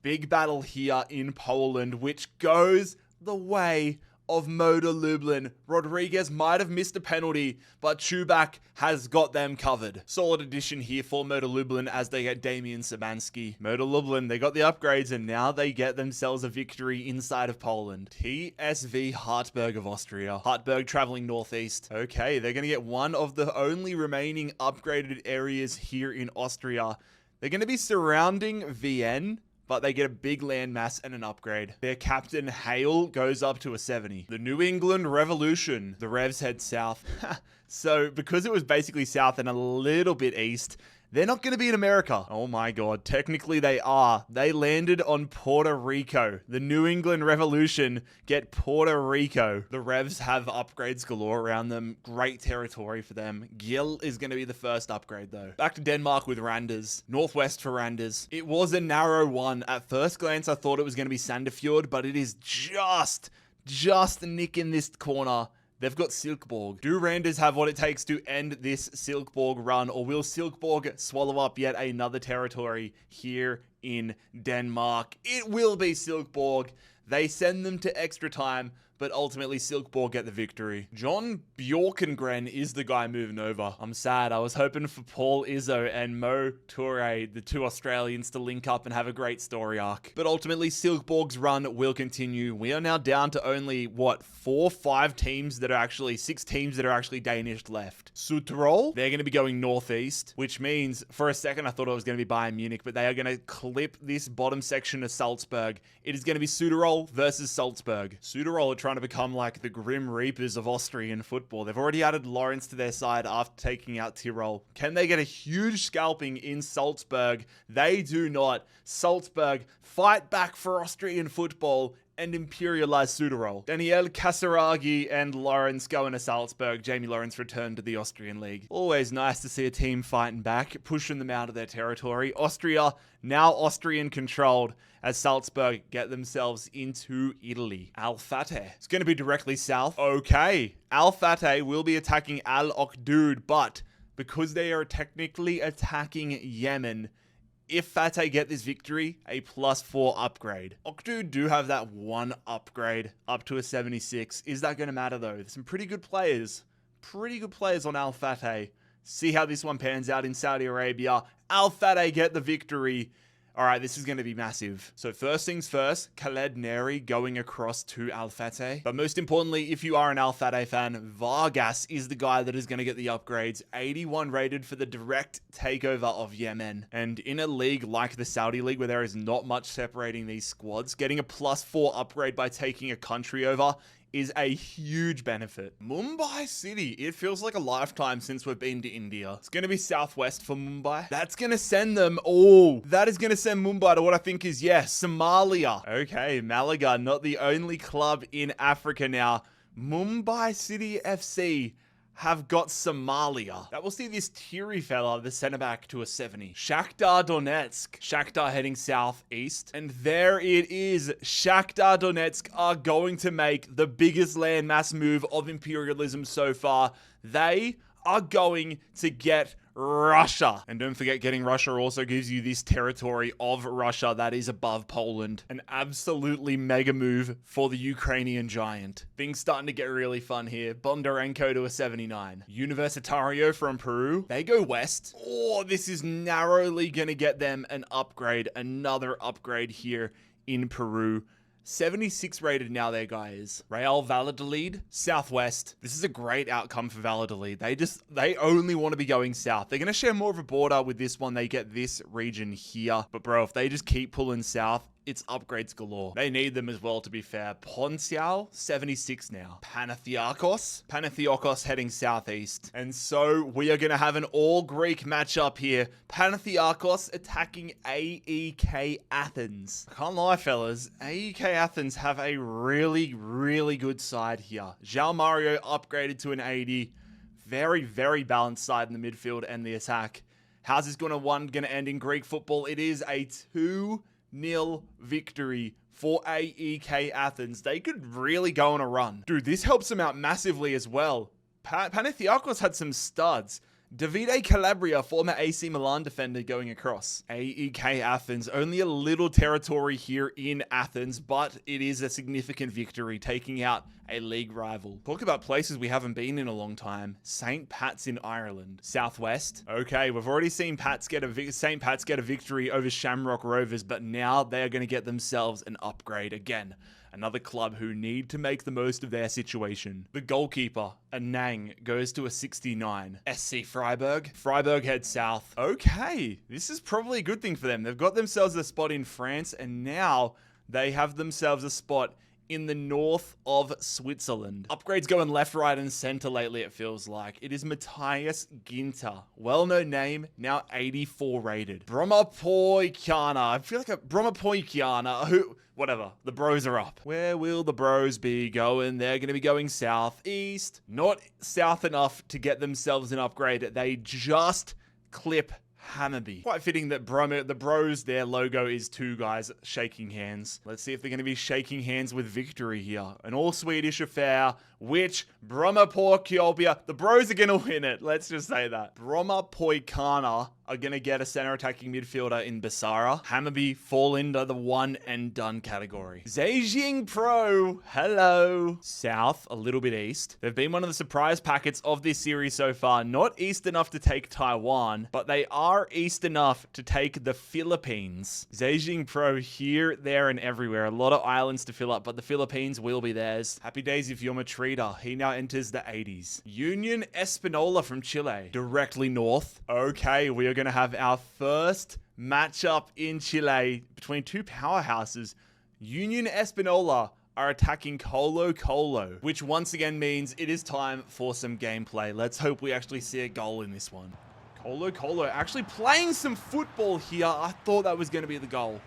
Big battle here in Poland, which goes the way of Motor Lublin. Rodriguez might have missed a penalty, but Chubak has got them covered. Solid addition here for Motor Lublin as they get Damian Szymanski. Motor Lublin, they got the upgrades and now they get themselves a victory inside of Poland. TSV Hartberg of Austria. Hartberg traveling northeast. Okay, they're going to get one of the only remaining upgraded areas here in Austria. They're going to be surrounding Vienne, but they get a big landmass and an upgrade. Their captain Hale goes up to a 70. The New England Revolution. The Revs head south. So because it was basically south and a little bit east, they're not going to be in America. Oh my god, technically they are. They landed on Puerto Rico. The New England Revolution get Puerto Rico. The Revs have upgrades galore around them. Great territory for them. Gil is going to be the first upgrade though. Back to Denmark with Randers. Northwest for Randers. It was a narrow one. At first glance, I thought it was going to be Sandefjord, but it is just nicking this corner. They've got Silkeborg. Do Randers have what it takes to end this Silkeborg run, or will Silkeborg swallow up yet another territory here in Denmark? It will be Silkeborg. They send them to extra time, but ultimately Silkeborg get the victory. John Bjorkengren is the guy moving over. I'm sad. I was hoping for Paul Izzo and Mo Toure, the two Australians, to link up and have a great story arc. But ultimately, Silkeborg's run will continue. We are now down to only, 6 teams that are actually Danish left. Südtirol, they're going to be going northeast, which means, for a second, I thought it was going to be Bayern Munich, but they are going to clip this bottom section of Salzburg. It is going to be Südtirol versus Salzburg. Südtirol are trying to become like the Grim Reapers of Austrian football. They've already added Lawrence to their side after taking out Tyrol. Can they get a huge scalping in Salzburg? They do not. Salzburg fight back for Austrian football and imperialize Südtirol. Daniel Casaraghi and Lawrence go into Salzburg. Jamie Lawrence returned to the Austrian League. Always nice to see a team fighting back, pushing them out of their territory. Austria, now Austrian controlled, as Salzburg get themselves into Italy. Al Fateh. It's going to be directly south. Okay. Al Fateh will be attacking Al Okdud, but because they are technically attacking Yemen, if Fateh get this victory, a +4 upgrade. Okdud do have that one upgrade up to a 76. Is that going to matter though? There's some pretty good players. On Al Fateh. See how this one pans out in Saudi Arabia. Al Fateh get the victory. All right, this is going to be massive. So first things first, Khaled Neri going across to Al Fateh. But most importantly, if you are an Al Fateh fan, Vargas is the guy that is going to get the upgrades. 81 rated for the direct takeover of Yemen. And in a league like the Saudi League, where there is not much separating these squads, getting a +4 upgrade by taking a country over is a huge benefit. Mumbai City. It feels like a lifetime since we've been to India. It's going to be southwest for Mumbai. That's going to send them, that is going to send Mumbai to what I think is, Somalia. Okay, Malaga, not the only club in Africa now. Mumbai City FC have got Somalia. That will see this Thierry fella, the centre back, to a 70. Shakhtar Donetsk. Shakhtar heading southeast. And there it is. Shakhtar Donetsk are going to make the biggest landmass move of imperialism so far. They are going to get Russia. And don't forget, getting Russia also gives you this territory of Russia that is above Poland. An absolutely mega move for the Ukrainian giant. Things starting to get really fun here. Bondarenko to a 79. Universitario from Peru. They go west. This is narrowly going to get them an upgrade. Another upgrade here in Peru. 76 rated now there, guys. Real Valladolid, southwest. This is a great outcome for Valladolid. They only want to be going south. They're going to share more of a border with this one. They get this region here. But bro, if they just keep pulling south, it's upgrades galore. They need them as well, to be fair. Poncial, 76 now. Panathinaikos heading southeast. And so we are going to have an all-Greek matchup here. Panathinaikos attacking AEK Athens. I can't lie, fellas. AEK Athens have a really, really good side here. João Mario upgraded to an 80. Very, very balanced side in the midfield and the attack. How's this going to end in Greek football? It is a 2-0 victory for AEK Athens. They could really go on a run. Dude, this helps them out massively as well. Panathinaikos had some studs. Davide Calabria, former AC Milan defender, going across. AEK Athens, only a little territory here in Athens, but it is a significant victory, taking out a league rival. Talk about places we haven't been in a long time. St. Pat's in Ireland. Southwest. Okay, we've already seen St. Pat's get a victory over Shamrock Rovers, but now they are going to get themselves an upgrade again. Another club who need to make the most of their situation. The goalkeeper, Anang, goes to a 69. SC Freiburg. Freiburg head south. Okay, this is probably a good thing for them. They've got themselves a spot in France, and now they have themselves a spot in the north of Switzerland. Upgrades going left, right, and center lately, it feels like. It is Matthias Ginter. Well-known name, now 84 rated. Brommapoikiana. I feel like a Brommapoikiana. Whatever. The bros are up. Where will the bros be going? They're going to be going southeast. Not south enough to get themselves an upgrade. They just clip Hammarby. Quite fitting that the bros, their logo is two guys shaking hands. Let's see if they're going to be shaking hands with victory here. An all-Swedish affair, which Brommapoikiopia, the bros are going to win it. Let's just say that. Brommapoikana are going to get a center attacking midfielder in Basara. Hammarby fall into the one and done category. Zhejiang Pro, hello. South, a little bit east. They've been one of the surprise packets of this series so far. Not east enough to take Taiwan, but they are east enough to take the Philippines. Zhejiang Pro here, there, and everywhere. A lot of islands to fill up, but the Philippines will be theirs. Happy days if you're Matrida. He now enters the 80s. Union Espanola from Chile, directly north. Okay, we are going to have our first matchup in Chile between two powerhouses. Union Espanola are attacking Colo Colo, which once again means it is time for some gameplay. Let's hope we actually see a goal in this one. Colo Colo actually playing some football here. I thought that was going to be the goal.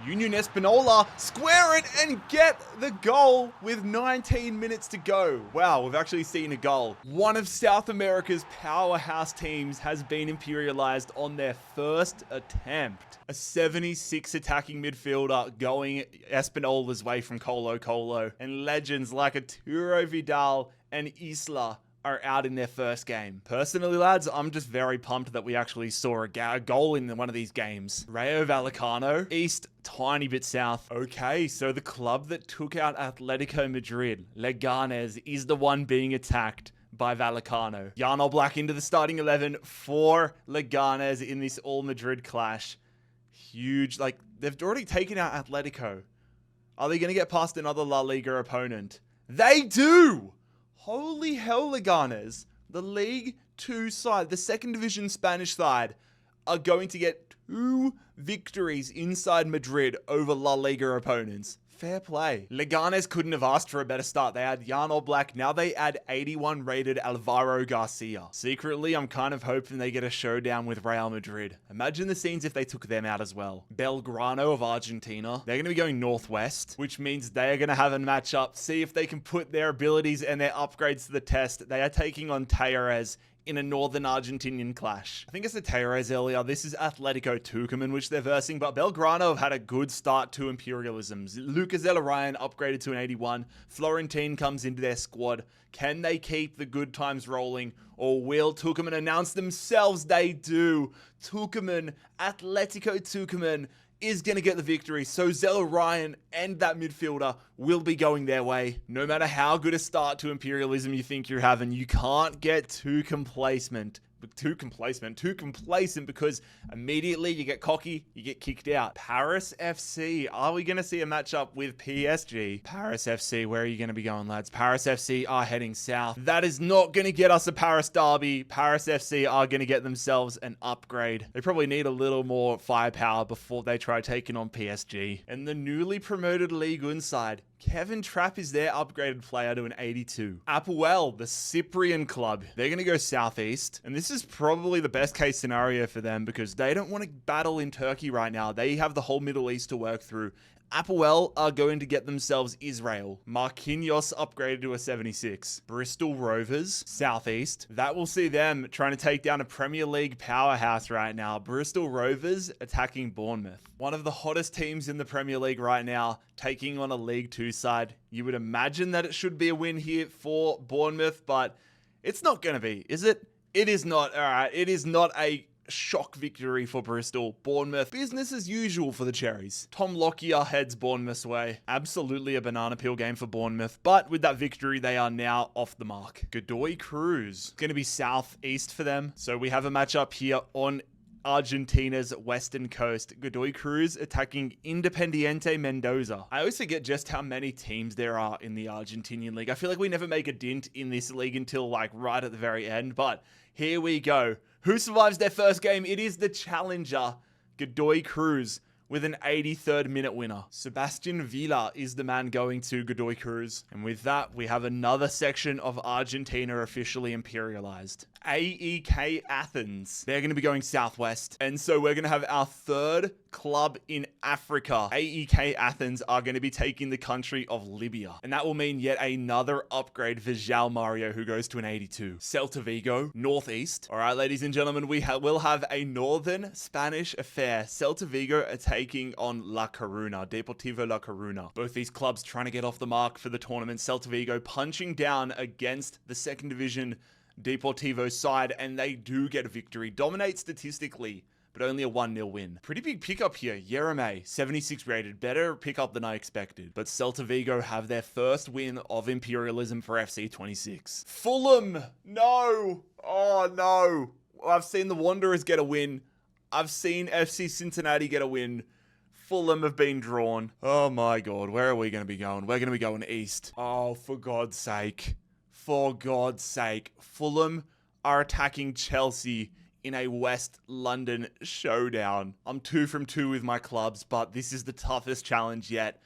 Union Espanola square it and get the goal with 19 minutes to go. Wow, we've actually seen a goal. One of South America's powerhouse teams has been imperialized on their first attempt. A 76 attacking midfielder going Espanola's way from Colo Colo. And legends like Arturo Vidal and Isla are out in their first game. Personally, lads, I'm just very pumped that we actually saw a goal in one of these games. Rayo Vallecano, east, tiny bit south. Okay, so the club that took out Atletico Madrid, Leganes, is the one being attacked by Vallecano. Jan Oblak into the starting 11 for Leganes in this all-Madrid clash. Huge, like, they've already taken out Atletico. Are they going to get past another La Liga opponent? They do! Holy hell, Leganes, the League 2 side, the second division Spanish side, are going to get 2 victories inside Madrid over La Liga opponents. Fair play. Leganes couldn't have asked for a better start. They had Jan Oblak. Now they add 81 rated Alvaro Garcia. Secretly, I'm kind of hoping they get a showdown with Real Madrid. Imagine the scenes if they took them out as well. Belgrano of Argentina. They're going to be going northwest, which means they are going to have a matchup. See if they can put their abilities and their upgrades to the test. They are taking on Talleres in a northern Argentinian clash. I think I said Talleres earlier. This is Atletico Tucumán, which they're versing, but Belgrano have had a good start to Imperialism. Lucas Ryan upgraded to an 81. Florentine comes into their squad. Can they keep the good times rolling, or will Tucumán announce themselves they do? Tucumán, Atletico Tucumán is going to get the victory. So Zella Ryan and that midfielder will be going their way. No matter how good a start to Imperialism you think you're having, you can't get too complacent because immediately you get cocky, you get kicked out. Paris FC, are we going to see a matchup with PSG? Paris FC, where are you going to be going, lads? Paris FC are heading south. That is not going to get us a Paris derby. Paris FC are going to get themselves an upgrade. They probably need a little more firepower before they try taking on PSG. And the newly promoted Ligue 1 side, Kevin Trapp is their upgraded player to an 82. Apoel, the Cyprian club, they're going to go southeast. And this is probably the best case scenario for them because they don't want to battle in Turkey right now. They have the whole Middle East to work through. Apoel are going to get themselves Israel. Marquinhos upgraded to a 76. Bristol Rovers, southeast. That will see them trying to take down a Premier League powerhouse right now. Bristol Rovers attacking Bournemouth. One of the hottest teams in the Premier League right now, taking on a League 2 side. You would imagine that it should be a win here for Bournemouth, but it's not going to be, is it? It is not. All right, it is not a shock victory for Bristol. Bournemouth, business as usual for the Cherries. Tom Lockyer heads Bournemouth's way. Absolutely a banana peel game for Bournemouth, but with that victory, they are now off the mark. Godoy Cruz, going to be southeast for them. So we have a matchup here on Argentina's western coast. Godoy Cruz attacking Independiente Mendoza. I always forget just how many teams there are in the Argentinian league. I feel like we never make a dint in this league until like right at the very end, but here we go. Who survives their first game? It is the challenger, Godoy Cruz, with an 83rd minute winner. Sebastian Villa is the man going to Godoy Cruz. And with that, we have another section of Argentina officially imperialized. AEK Athens. They're going to be going southwest. And so we're going to have our third club in Africa. AEK Athens are going to be taking the country of Libya. And that will mean yet another upgrade for João Mario, who goes to an 82. Celta Vigo, northeast. All right, ladies and gentlemen, we will have a northern Spanish affair. Celta Vigo are taking on La Coruna, Deportivo La Coruna. Both these clubs trying to get off the mark for the tournament. Celta Vigo punching down against the second division Deportivo side, and they do get a victory. Dominate statistically, but only a 1-0 win. Pretty big pickup here. Yereme, 76 rated. Better pickup than I expected. But Celta Vigo have their first win of Imperialism for FC 26. Fulham! No! Oh, no. I've seen the Wanderers get a win. I've seen FC Cincinnati get a win. Fulham have been drawn. Oh, my God. Where are we going to be going? We're going to be going east. Oh, for God's sake. For God's sake, Fulham are attacking Chelsea in a West London showdown. I'm 2 from 2 with my clubs, but this is the toughest challenge yet.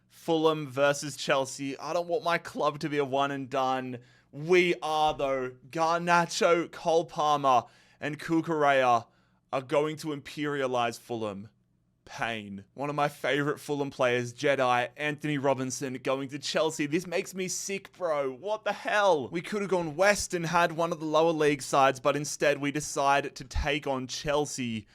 Fulham versus Chelsea. I don't want my club to be a one and done. We are, though. Garnacho, Cole Palmer, and Cucurella are going to imperialize Fulham. Pain. One of my favorite Fulham players, Jedi, Anthony Robinson, going to Chelsea. This makes me sick, bro. What the hell? We could have gone west and had one of the lower league sides, but instead we decide to take on Chelsea.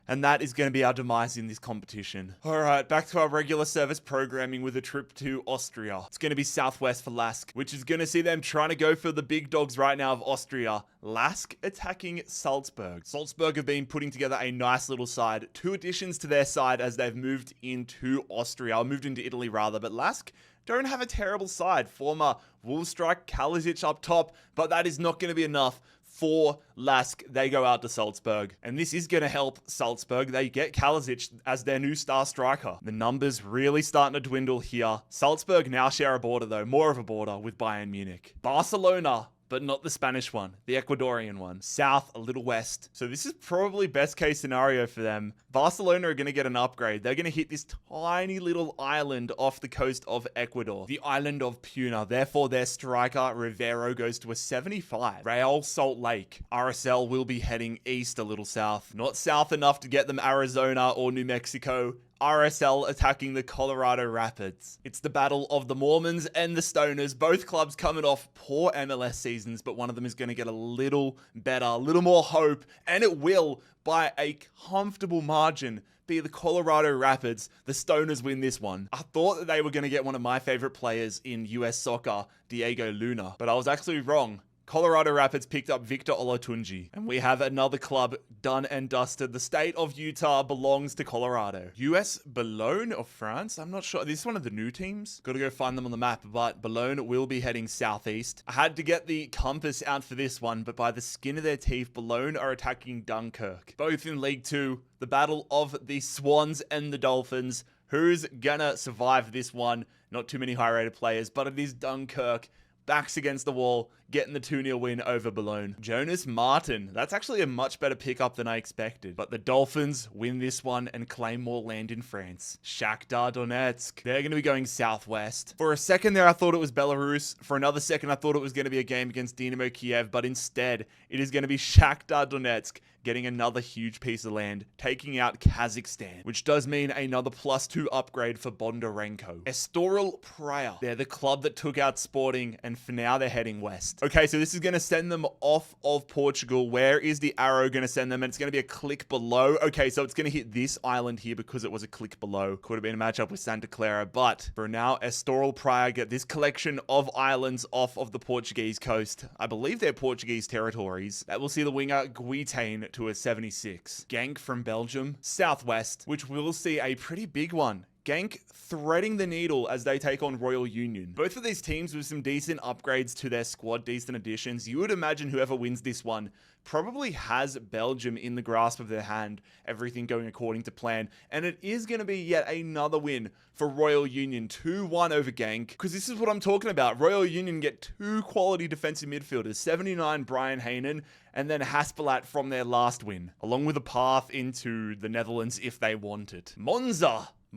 And that is going to be our demise in this competition. All right, back to our regular service programming with a trip to Austria. It's going to be southwest for Lask, which is going to see them trying to go for the big dogs right now of Austria. Lask attacking Salzburg. Salzburg have been putting together a nice little side. 2 additions to their side as they've moved into Austria, or moved into Italy rather, but Lask don't have a terrible side. Former Wolfstrike Kalisic up top, but that is not going to be enough for Lask. They go out to Salzburg. And this is going to help Salzburg. They get Kalisic as their new star striker. The numbers really starting to dwindle here. Salzburg now share a border though, more of a border with Bayern Munich. Barcelona, but not the Spanish one, the Ecuadorian one. South, a little west. So this is probably best case scenario for them. Barcelona are going to get an upgrade. They're going to hit this tiny little island off the coast of Ecuador, the island of Puna. Therefore, their striker, Rivero, goes to a 75. Real Salt Lake. RSL will be heading east a little south. Not south enough to get them Arizona or New Mexico. RSL attacking the Colorado Rapids. It's the battle of the Mormons and the Stoners. Both clubs coming off poor MLS seasons, but one of them is going to get a little better, a little more hope, and it will, by a comfortable margin, be the Colorado Rapids. The Stoners win this one. I thought that they were going to get one of my favorite players in US soccer, Diego Luna, but I was actually wrong. Colorado Rapids picked up Victor Olatunji. And we have another club done and dusted. The state of Utah belongs to Colorado. US Boulogne of France? I'm not sure. This is one of the new teams. Got to go find them on the map, but Boulogne will be heading southeast. I had to get the compass out for this one, but by the skin of their teeth, Boulogne are attacking Dunkirk. Both in League 2. The battle of the Swans and the Dolphins. Who's gonna survive this one? Not too many high-rated players, but it is Dunkirk. Backs against the wall, getting the 2-0 win over Boulogne. Jonas Martin. That's actually a much better pickup than I expected. But the Dolphins win this one and claim more land in France. Shakhtar Donetsk. They're going to be going southwest. For a second there, I thought it was Belarus. For another second, I thought it was going to be a game against Dynamo Kiev. But instead, it is going to be Shakhtar Donetsk getting another huge piece of land, taking out Kazakhstan, which does mean another +2 upgrade for Bondarenko. Estoril Praia. They're the club that took out Sporting, and for now they're heading west. Okay, so this is going to send them off of Portugal. Where is the arrow going to send them? And it's going to be a click below. Okay, so it's going to hit this island here because it was a click below. Could have been a matchup with Santa Clara, but for now, Estoril Praia get this collection of islands off of the Portuguese coast. I believe they're Portuguese territories. That will see the winger Guitain to a 76. Genk from Belgium, southwest, which will see a pretty big one. Genk threading the needle as they take on Royal Union. Both of these teams with some decent upgrades to their squad, decent additions. You would imagine whoever wins this one probably has Belgium in the grasp of their hand, everything going according to plan. And it is going to be yet another win for Royal Union, 2-1 over Genk. Because this is what I'm talking about. Royal Union get 2 quality defensive midfielders, 79 Brian Haynen, and then Haspelat from their last win, along with a path into the Netherlands if they want it.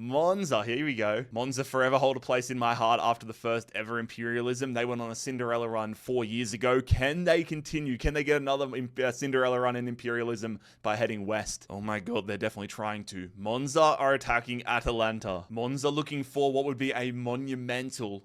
Monza, here we go. Monza forever hold a place in my heart after the first ever Imperialism. They went on a Cinderella run 4 years ago. Can they continue? Can they get another Cinderella run in Imperialism by heading west? Oh my god, they're definitely trying to. Monza are attacking Atalanta. Monza looking for what would be a Monza-mental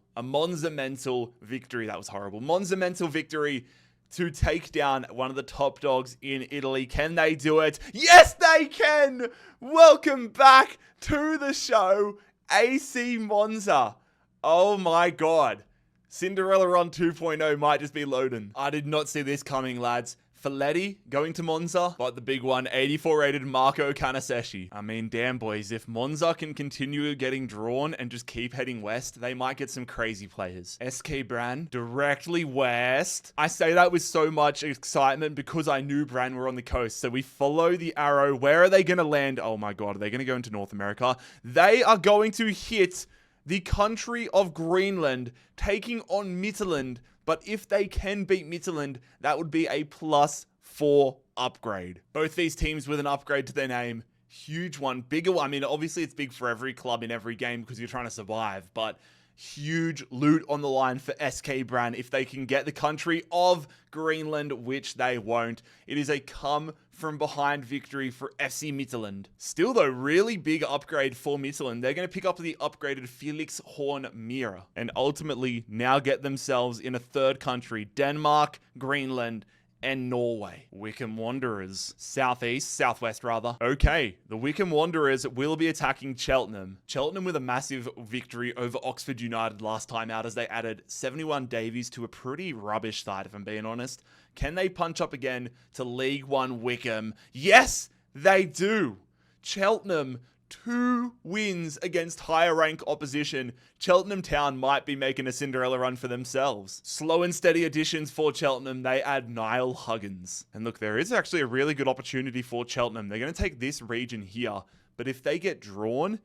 victory. That was horrible. Monza-mental victory to take down one of the top dogs in Italy. Can they do it? Yes, they can! Welcome back to the show, AC Monza. Oh my god. Cinderella Run 2.0 might just be loading. I did not see this coming, lads. Folletti going to Monza, but the big one, 84 rated Marco Canaseshi. I mean, damn boys, if Monza can continue getting drawn and just keep heading west, they might get some crazy players. SK Bran, directly west. I say that with so much excitement because I knew Bran were on the coast. So we follow the arrow. Where are they going to land? Oh my god, are they going to go into North America? They are going to hit the country of Greenland, taking on Midtjylland. But if they can beat Midtjylland, that would be a +4 upgrade. Both these teams with an upgrade to their name. Huge one. Bigger one. I mean, obviously it's big for every club in every game because you're trying to survive. But huge loot on the line for SK Bran if they can get the country of Greenland, which they won't. It is a come-from-behind victory for FC Midtjylland. Still, though, really big upgrade for Midtjylland. They're going to pick up the upgraded Felix Horn Mira and ultimately now get themselves in a third country, Denmark, Greenland, and Norway. Wickham Wanderers, southwest rather. Okay, the Wickham Wanderers will be attacking Cheltenham. Cheltenham with a massive victory over Oxford United last time out as they added 71 Davies to a pretty rubbish side, if I'm being honest. Can they punch up again to League One Wickham? Yes, they do. Cheltenham, 2 wins against higher rank opposition. Cheltenham Town might be making a Cinderella run for themselves. Slow and steady additions for Cheltenham. They add Niall Huggins. And look, there is actually a really good opportunity for Cheltenham. They're going to take this region here. But if they get drawn,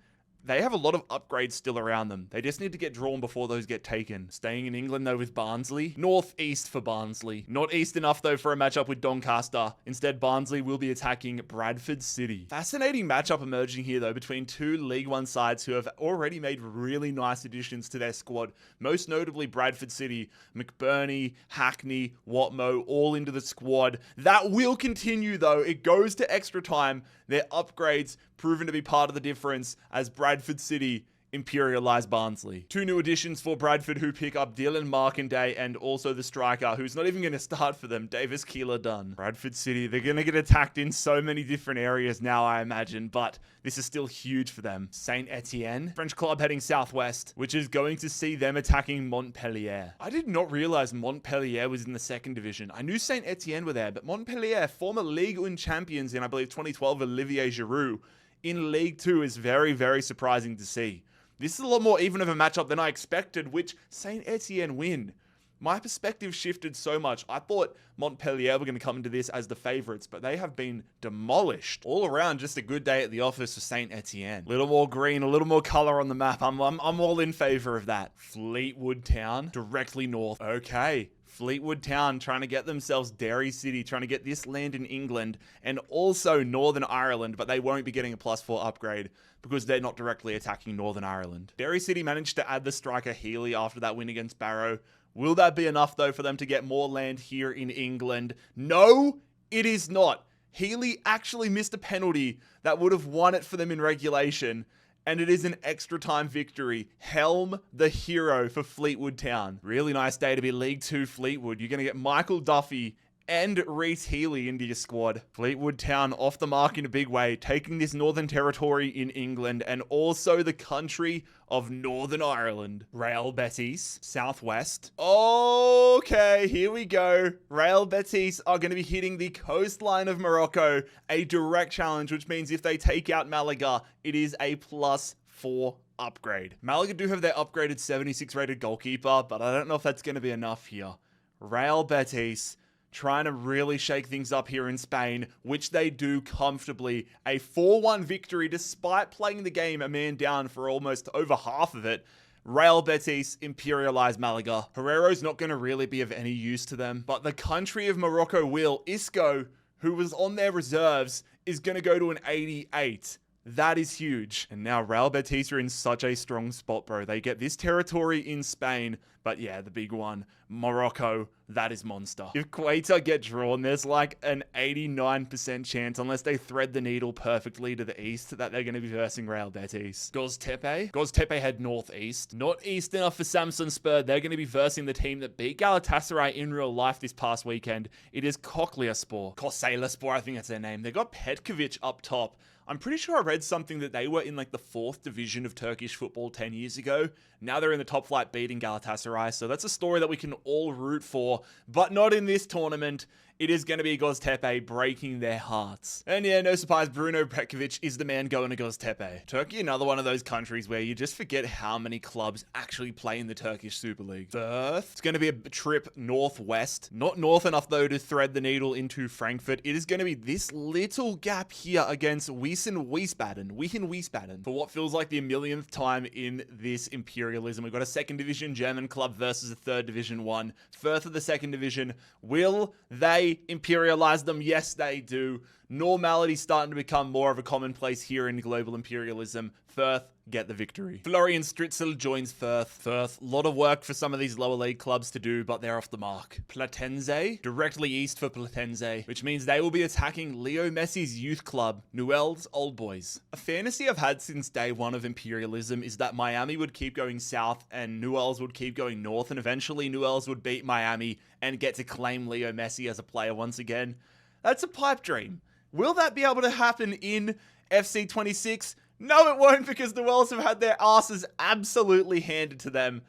they have a lot of upgrades still around them. They just need to get drawn before those get taken. Staying in England, though, with Barnsley. Northeast for Barnsley. Not east enough, though, for a matchup with Doncaster. Instead, Barnsley will be attacking Bradford City. Fascinating matchup emerging here, though, between 2 League One sides who have already made really nice additions to their squad. Most notably, Bradford City. McBurney, Hackney, Watmo, all into the squad. That will continue, though. It goes to extra time. Their upgrades proven to be part of the difference as Bradford City imperialize Barnsley. 2 new additions for Bradford who pick up Dylan Markanday and also the striker who's not even going to start for them, Davis Keeler-Dunn. Bradford City, they're going to get attacked in so many different areas now, I imagine, but this is still huge for them. Saint Etienne, French club heading southwest, which is going to see them attacking Montpellier. I did not realize Montpellier was in the 2nd division. I knew Saint Etienne were there, but Montpellier, former Ligue 1 champions in, I believe, 2012, Olivier Giroud, in League 2 is very, very surprising to see. This is a lot more even of a matchup than I expected, which Saint Etienne win. My perspective shifted so much. I thought Montpellier were going to come into this as the favourites, but they have been demolished. All around, just a good day at the office for Saint Etienne. A little more green, a little more colour on the map. I'm all in favour of that. Fleetwood Town, directly north. Okay. Fleetwood Town trying to get themselves Derry City, trying to get this land in England and also Northern Ireland, but they won't be getting a +4 upgrade because they're not directly attacking Northern Ireland. Derry City managed to add the striker Healy after that win against Barrow. Will that be enough, though, for them to get more land here in England? No, it is not. Healy actually missed a penalty that would have won it for them in regulation. And it is an extra time victory. Helm the hero for Fleetwood Town. Really nice day to be League 2 Fleetwood. You're going to get Michael Duffy and Reece Healy into your squad. Fleetwood Town off the mark in a big way, taking this Northern Territory in England and also the country of Northern Ireland. Real Betis, southwest. Okay, here we go. Real Betis are going to be hitting the coastline of Morocco. A direct challenge, which means if they take out Malaga, it is a +4 upgrade. Malaga do have their upgraded 76 rated goalkeeper, but I don't know if that's going to be enough here. Real Betis trying to really shake things up here in Spain, which they do comfortably. A 4-1 victory despite playing the game a man down for almost over half of it. Real Betis imperialize Malaga. Herrero's not going to really be of any use to them, but the country of Morocco will. Isco, who was on their reserves, is going to go to an 88. That is huge. And now Real Betis are in such a strong spot, bro. They get this territory in Spain, but yeah, the big one, Morocco, that is monster. If Quetta get drawn, there's like an 89% chance, unless they thread the needle perfectly to the east, that they're going to be versing Real Betis. Göztepe head northeast. Not east enough for Samsunspor. They're going to be versing the team that beat Galatasaray in real life this past weekend. It is Kocaelispor, I think that's their name. They got Petkovic up top. I'm pretty sure I read something that they were in like the 4th division of Turkish football 10 years ago. Now they're in the top flight beating Galatasaray. So that's a story that we can all root for, but not in this tournament. It is going to be Göztepe breaking their hearts. And yeah, no surprise, Bruno Petkovic is the man going to Göztepe. Turkey, another one of those countries where you just forget how many clubs actually play in the Turkish Super League. Firth, it's going to be a trip northwest. Not north enough, though, to thread the needle into Frankfurt. It is going to be this little gap here against Wiesbaden for what feels like the millionth time in this Imperialism. We've got a 2nd division German club versus a 3rd division one. Firth of the 2nd division. Will they imperialize them? Yes, they do. Normality starting to become more of a commonplace here in global imperialism. Firth get the victory. Florian Stritzel joins Firth. A lot of work for some of these lower league clubs to do, but they're off the mark. Platense, directly east for Platense, which means they will be attacking Leo Messi's youth club, Newell's Old Boys. A fantasy I've had since day one of Imperialism is that Miami would keep going south and Newell's would keep going north, and eventually Newell's would beat Miami and get to claim Leo Messi as a player once again. That's a pipe dream. Will that be able to happen in FC 26? No, it won't, because the Wells have had their asses absolutely handed to them.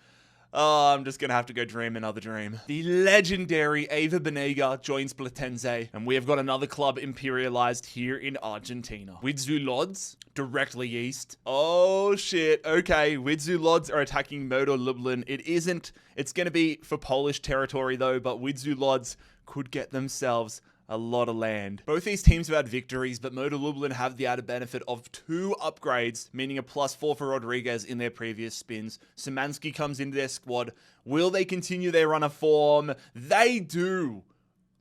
Oh, I'm just going to have to go dream another dream. The legendary Ava Benega joins Platense, and we have got another club imperialized here in Argentina. Widzew Lodz, directly east. Oh, shit. Okay, Widzew Lodz are attacking Motor Lublin. It's going to be for Polish territory, though, but Widzew Lodz could get themselves a lot of land. Both these teams have had victories, but Motor Lublin have the added benefit of 2 upgrades, meaning a +4 for Rodriguez in their previous spins. Szymanski comes into their squad. Will they continue their run of form? They do.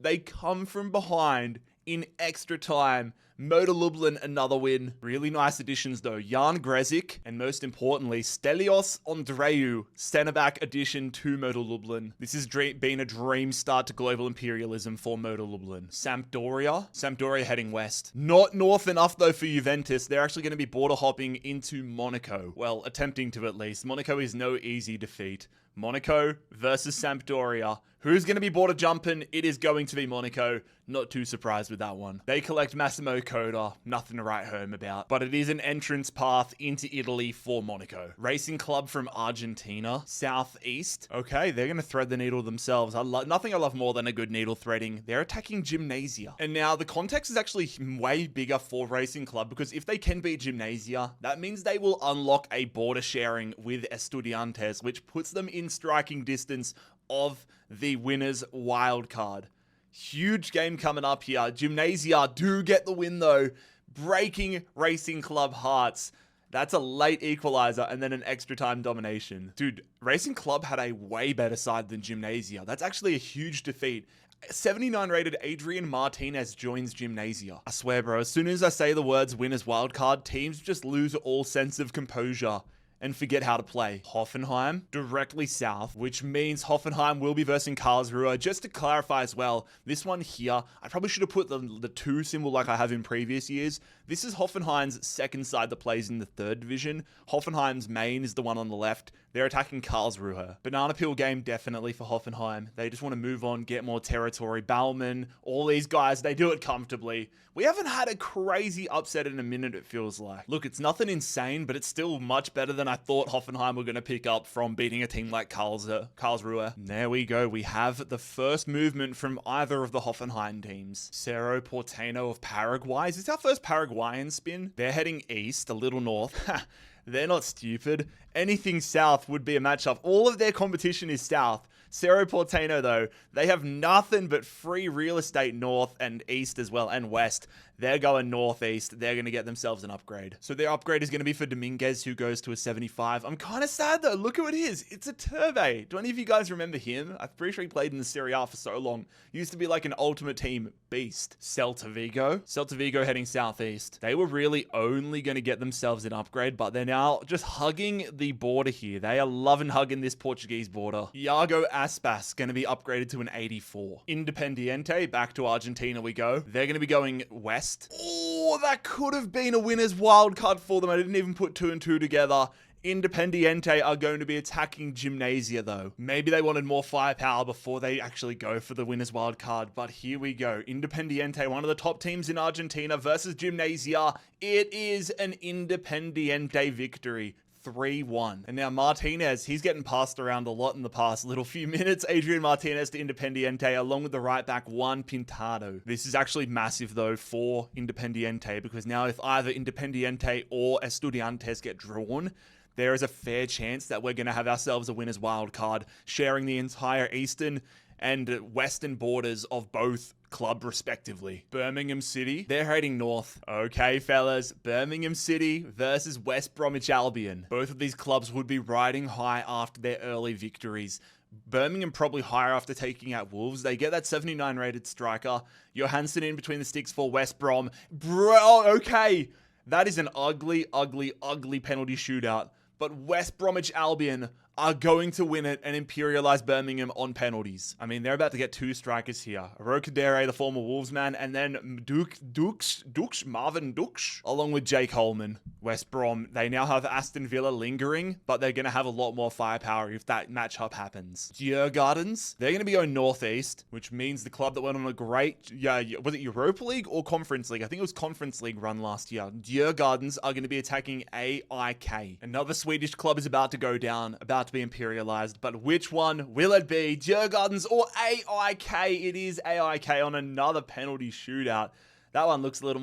They come from behind in extra time. Motor Lublin, another win. Really nice additions though. Jan Grezik, and most importantly, Stelios Andreu, centre-back addition to Motor Lublin. This has been a dream start to global imperialism for Motor Lublin. Sampdoria heading west. Not north enough though for Juventus. They're actually going to be border hopping into Monaco. Well, attempting to at least. Monaco is no easy defeat. Monaco versus Sampdoria. Who's going to be border jumping? It is going to be Monaco. Not too surprised with that one. They collect Massimo Coda. Nothing to write home about. But it is an entrance path into Italy for Monaco. Racing club from Argentina. Southeast. Okay, they're going to thread the needle themselves. Nothing I love more than a good needle threading. They're attacking Gymnasia. And now the context is actually way bigger for Racing Club, because if they can beat Gymnasia, that means they will unlock a border sharing with Estudiantes, which puts them in striking distance of the winner's wild card. Huge game coming up here. Gymnasia do get the win though, breaking Racing Club hearts. That's a late equalizer and then an extra time domination. Dude, Racing Club had a way better side than Gymnasia. That's actually a huge defeat. 79 rated Adrian Martinez joins Gymnasia. I swear, bro, as soon as I say the words winner's wildcard, teams just lose all sense of composure and forget how to play. Hoffenheim, directly south, which means Hoffenheim will be versing Karlsruhe. Just to clarify as well, this one here, I probably should have put the 2 symbol like I have in previous years. This is Hoffenheim's second side that plays in the 3rd division. Hoffenheim's main is the one on the left. They're attacking Karlsruhe. Banana peel game definitely for Hoffenheim. They just want to move on, get more territory. Baumann, all these guys, they do it comfortably. We haven't had a crazy upset in a minute, it feels like. Look, it's nothing insane, but it's still much better than I thought Hoffenheim were going to pick up from beating a team like Karlsruhe. And there we go. We have the first movement from either of the Hoffenheim teams. Cerro Porteño of Paraguay. Is this our first Paraguayan spin? They're heading east, a little north. They're not stupid. Anything south would be a matchup. All of their competition is south. Cerro Porteño, though, they have nothing but free real estate north and east as well, and west. They're going northeast. They're going to get themselves an upgrade. So their upgrade is going to be for Dominguez, who goes to a 75. I'm kind of sad, though. Look at what it is. It's a Turbe. Do any of you guys remember him? I'm pretty sure he played in the Serie A for so long. He used to be like an ultimate team beast. Celta Vigo. Celta Vigo heading southeast. They were really only going to get themselves an upgrade, but they're now just hugging the border here. They are loving hugging this Portuguese border. Iago Aspas going to be upgraded to an 84. Independiente, back to Argentina we go. They're going to be going west. Oh, that could have been a winner's wildcard for them. I didn't even put 2 and 2 together. Independiente are going to be attacking Gimnasia, though. Maybe they wanted more firepower before they actually go for the winner's wildcard, but here we go. Independiente, one of the top teams in Argentina versus Gimnasia. It is an Independiente victory. 3-1. And now Martinez, he's getting passed around a lot in the past little few minutes. Adrian Martinez to Independiente, along with the right back, Juan Pintado. This is actually massive, though, for Independiente, because now if either Independiente or Estudiantes get drawn, there is a fair chance that we're going to have ourselves a winner's wild card, sharing the entire eastern and western borders of both club respectively. Birmingham City, they're heading north. Okay, fellas, Birmingham City versus West Bromwich Albion. Both of these clubs would be riding high after their early victories. Birmingham probably higher after taking out Wolves. They get that 79 rated striker. Johansson in between the sticks for West Brom. Bro, okay. That is an ugly, ugly, ugly penalty shootout. But West Bromwich Albion are going to win it and imperialize Birmingham on penalties. I mean, they're about to get 2 strikers here. Rocadere, the former Wolves man, and then Marvin Dukes, along with Jake Holman. West Brom, they now have Aston Villa lingering, but they're going to have a lot more firepower if that matchup happens. Djurgårdens, they're going to be going northeast, which means the club that went on a great, was it Europa League or Conference League? I think it was Conference League run last year. Djurgårdens are going to be attacking AIK. Another Swedish club is about to go down, about to be imperialized, but which one will it be? Djurgårdens or AIK? It is AIK on another penalty shootout. That one looks a little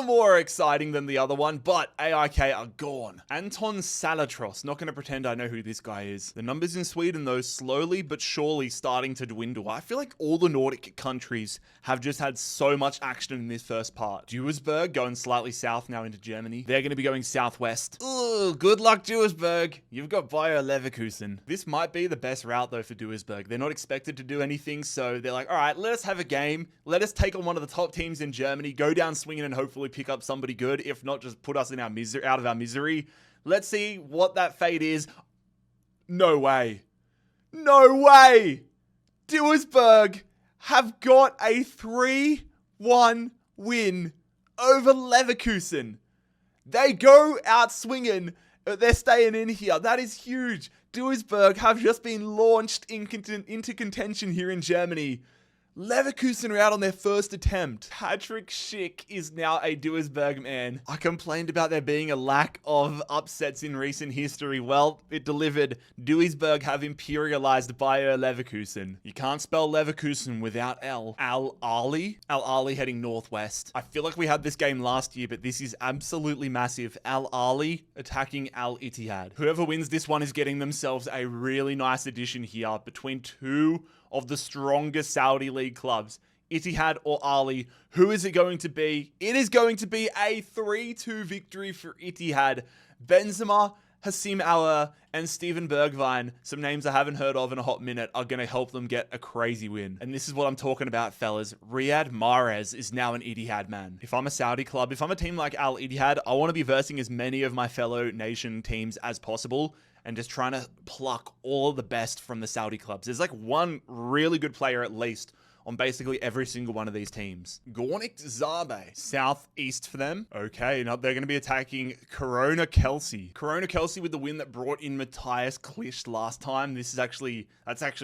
more exciting than the other one, but AIK are gone. Anton Salatros, not going to pretend I know who this guy is. The numbers in Sweden, though, slowly but surely starting to dwindle. I feel like all the Nordic countries have just had so much action in this first part. Duisburg going slightly south now into Germany. They're going to be going southwest. Ugh, good luck, Duisburg. You've got Bayer Leverkusen. This might be the best route, though, for Duisburg. They're not expected to do anything, so they're like, all right, let us have a game. Let us take on one of the top teams in Germany, go down swinging and hopefully pick up somebody good. If not, just put us in our misery, out of our misery. Let's see what that fate is. No way. No way. Duisburg have got a 3-1 win over Leverkusen. They go out swinging. They're staying in here. That is huge. Duisburg have just been launched into contention here in Germany. Leverkusen are out on their first attempt. Patrick Schick is now a Duisburg man. I complained about there being a lack of upsets in recent history. Well, it delivered. Duisburg have imperialized Bayer Leverkusen. You can't spell Leverkusen without L. Al Ali? Al Ali heading northwest. I feel like we had this game last year, but this is absolutely massive. Al Ali attacking Al Ittihad. Whoever wins this one is getting themselves a really nice addition here between two of the strongest Saudi League clubs. Ittihad or Ali. Who is it going to be? It is going to be a 3-2 victory for Ittihad. Benzema, Hassim Aouar, and Steven Bergwijn, some names I haven't heard of in a hot minute, are going to help them get a crazy win. And this is what I'm talking about, fellas. Riyad Mahrez is now an Ittihad man. If I'm a Saudi club, if I'm a team like Al Ittihad, I want to be versing as many of my fellow nation teams as possible and just trying to pluck all of the best from the Saudi clubs. There's like one really good player at least on basically every single one of these teams. Gornik Zabe, southeast for them. Okay, now they're going to be attacking Corona Kelsey. Corona Kelsey with the win that brought in Matthias Klisch last time. That's actually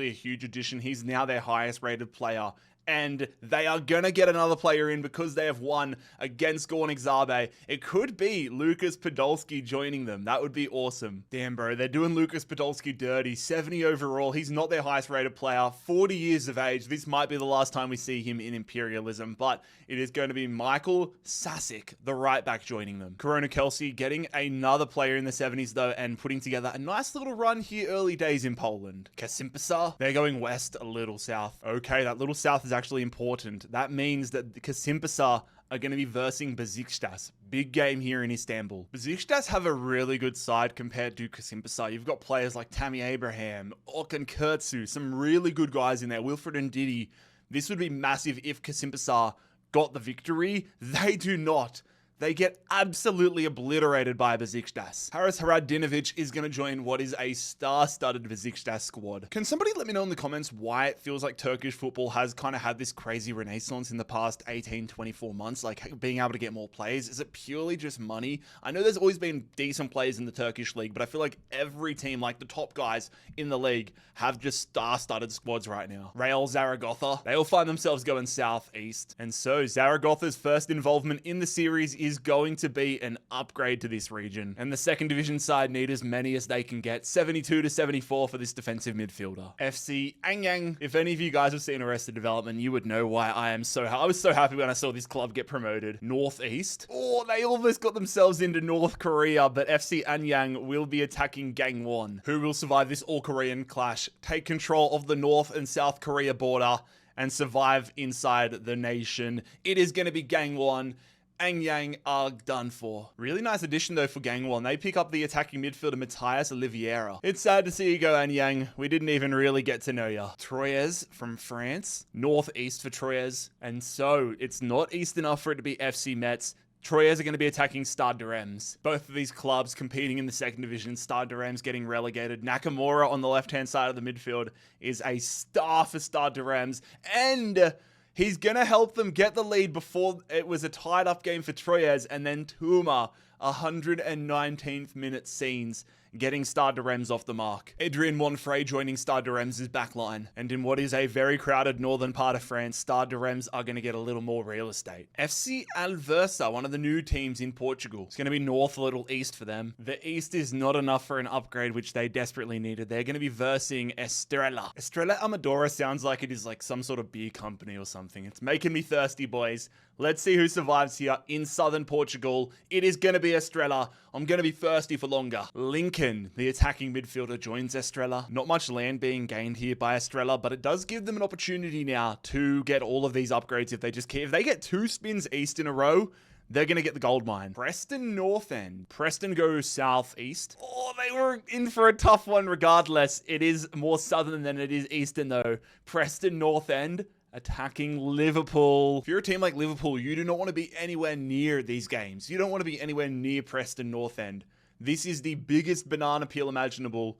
a huge addition. He's now their highest rated player and they are gonna get another player in because they have won against Gornik Zabe. It could be Lucas Podolski joining them. That would be awesome. Damn, bro, they're doing Lucas Podolski dirty. 70 overall. He's not their highest rated player. 40 years of age. This might be the last time we see him in Imperialism, but it is going to be Michael Sasic, the right back, joining them. Corona Kelsey getting another player in the 70s though, and putting together a nice little run here early days in Poland. Kasimpasa, they're going west, a little south. Okay, that little south is actually important. That means that the Kasimpasa are going to be versing Besiktas. Big game here in Istanbul. Besiktas have a really good side compared to Kasimpasa. You've got players like Tammy Abraham, Okan Kurtzu, some really good guys in there, Wilfred and Didi. This would be massive if Kasimpasa got the victory. They do not. They get absolutely obliterated by Besiktas. Haris Haradinovic is going to join what is a star-studded Besiktas squad. Can somebody let me know in the comments why it feels like Turkish football has kind of had this crazy renaissance in the past 18, 24 months, like being able to get more players? Is it purely just money? I know there's always been decent players in the Turkish league, but I feel like every team, like the top guys in the league, have just star-studded squads right now. Real Zaragoza, they all find themselves going southeast. And so Zaragoza's first involvement in the series is going to be an upgrade to this region. And the second division side need as many as they can get. 72 to 74 for this defensive midfielder. FC Anyang. If any of you guys have seen Arrested Development, you would know why I was so happy when I saw this club get promoted. Northeast. Oh, they almost got themselves into North Korea, but FC Anyang will be attacking Gangwon, who will survive this all-Korean clash, take control of the North and South Korea border, and survive inside the nation. It is going to be Gangwon. Anyang are done for. Really nice addition though for Gangwon. They pick up the attacking midfielder Matthias Oliveira. It's sad to see you go, Anyang. We didn't even really get to know ya. Troyes from France. Northeast for Troyes. And so it's not east enough for it to be FC Metz. Troyes are going to be attacking Stade de Reims. Both of these clubs competing in the second division. Stade de Reims getting relegated. Nakamura on the left-hand side of the midfield is a star for Stade de Reims. And he's going to help them get the lead before it was a tied-up game for Troyes. And then Tuma, 119th minute scenes, getting Stade de Reims off the mark. Adrien Monfray joining Stade de Reims' backline. And in what is a very crowded northern part of France, Stade de Reims are going to get a little more real estate. FC Alversa, one of the new teams in Portugal. It's going to be north, a little east for them. The east is not enough for an upgrade, which they desperately needed. They're going to be versing Estrela. Estrela Amadora sounds like it is like some sort of beer company or something. It's making me thirsty, boys. Let's see who survives here in southern Portugal. It is going to be Estrela. I'm going to be thirsty for longer. Lincoln, the attacking midfielder, joins Estrela. Not much land being gained here by Estrela, but it does give them an opportunity now to get all of these upgrades if they just keep. If they get 2 spins east in a row, they're going to get the gold mine. Preston North End. Preston go southeast. Oh, they were in for a tough one regardless. It is more southern than it is eastern though. Preston North End attacking Liverpool. If you're a team like Liverpool, you do not want to be anywhere near these games. You don't want to be anywhere near Preston North End. This is the biggest banana peel imaginable.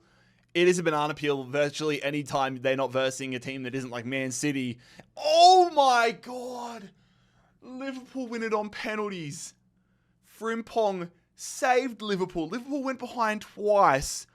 It is a banana peel virtually any time they're not versing a team that isn't like Man City. Oh my God. Liverpool win it on penalties. Frimpong saved Liverpool. Liverpool went behind twice.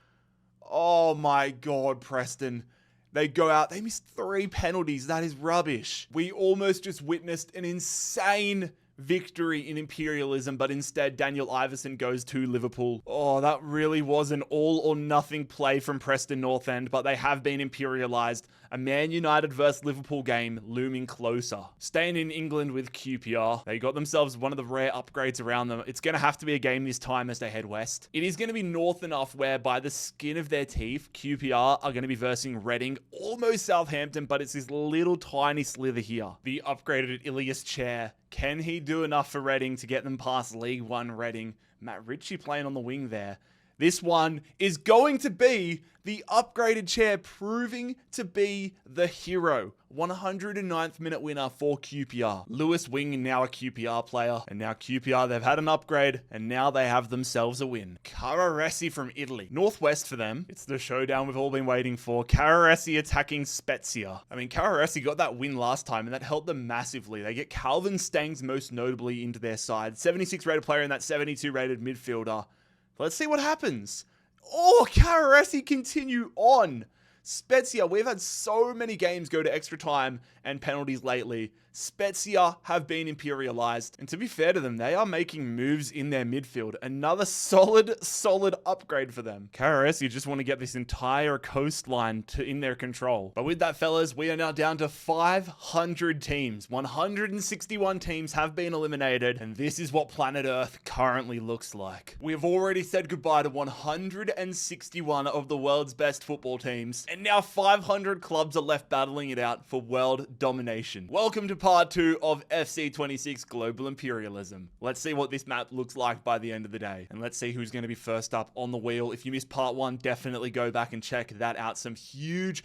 Oh my God, Preston. They go out, they missed 3 penalties. That is rubbish. We almost just witnessed an insane victory in Imperialism, but instead Daniel Iverson goes to Liverpool. Oh, that really was an all or nothing play from Preston North End, but they have been imperialized. A Man United versus Liverpool game looming closer. Staying in England with QPR. They got themselves one of the rare upgrades around them. It's going to have to be a game this time as they head west. It is going to be north enough where by the skin of their teeth, QPR are going to be versing Reading, almost Southampton, but it's this little tiny slither here. The upgraded Ilias Chair. Can he do enough for Reading to get them past League One Reading? Matt Ritchie playing on the wing there. This one is going to be the upgraded Chair, proving to be the hero. 109th minute winner for QPR. Lewis Wing, now a QPR player. And now QPR, they've had an upgrade, and now they have themselves a win. Carraresi from Italy. Northwest for them. It's the showdown we've all been waiting for. Carraresi attacking Spezia. I mean, Carraresi got that win last time, and that helped them massively. They get Calvin Stangs most notably into their side. 76 rated player and that 72 rated midfielder. Let's see what happens. Oh, Carraresi continue on. Spezia, we've had so many games go to extra time and penalties lately. Spezia have been imperialized, and to be fair to them, they are making moves in their midfield. Another solid upgrade for them. KRS, you just want to get this entire coastline in their control. But with that, fellas, we are now down to 500 teams. 161 teams have been eliminated, and this is what planet Earth currently looks like. We have already said goodbye to 161 of the world's best football teams, and now 500 clubs are left battling it out for world domination. Welcome to part 2 of FC 26 Global Imperialism. Let's see what this map looks like by the end of the day, and let's see who's going to be first up on the wheel. If you missed part 1, definitely go back and check that out. Some huge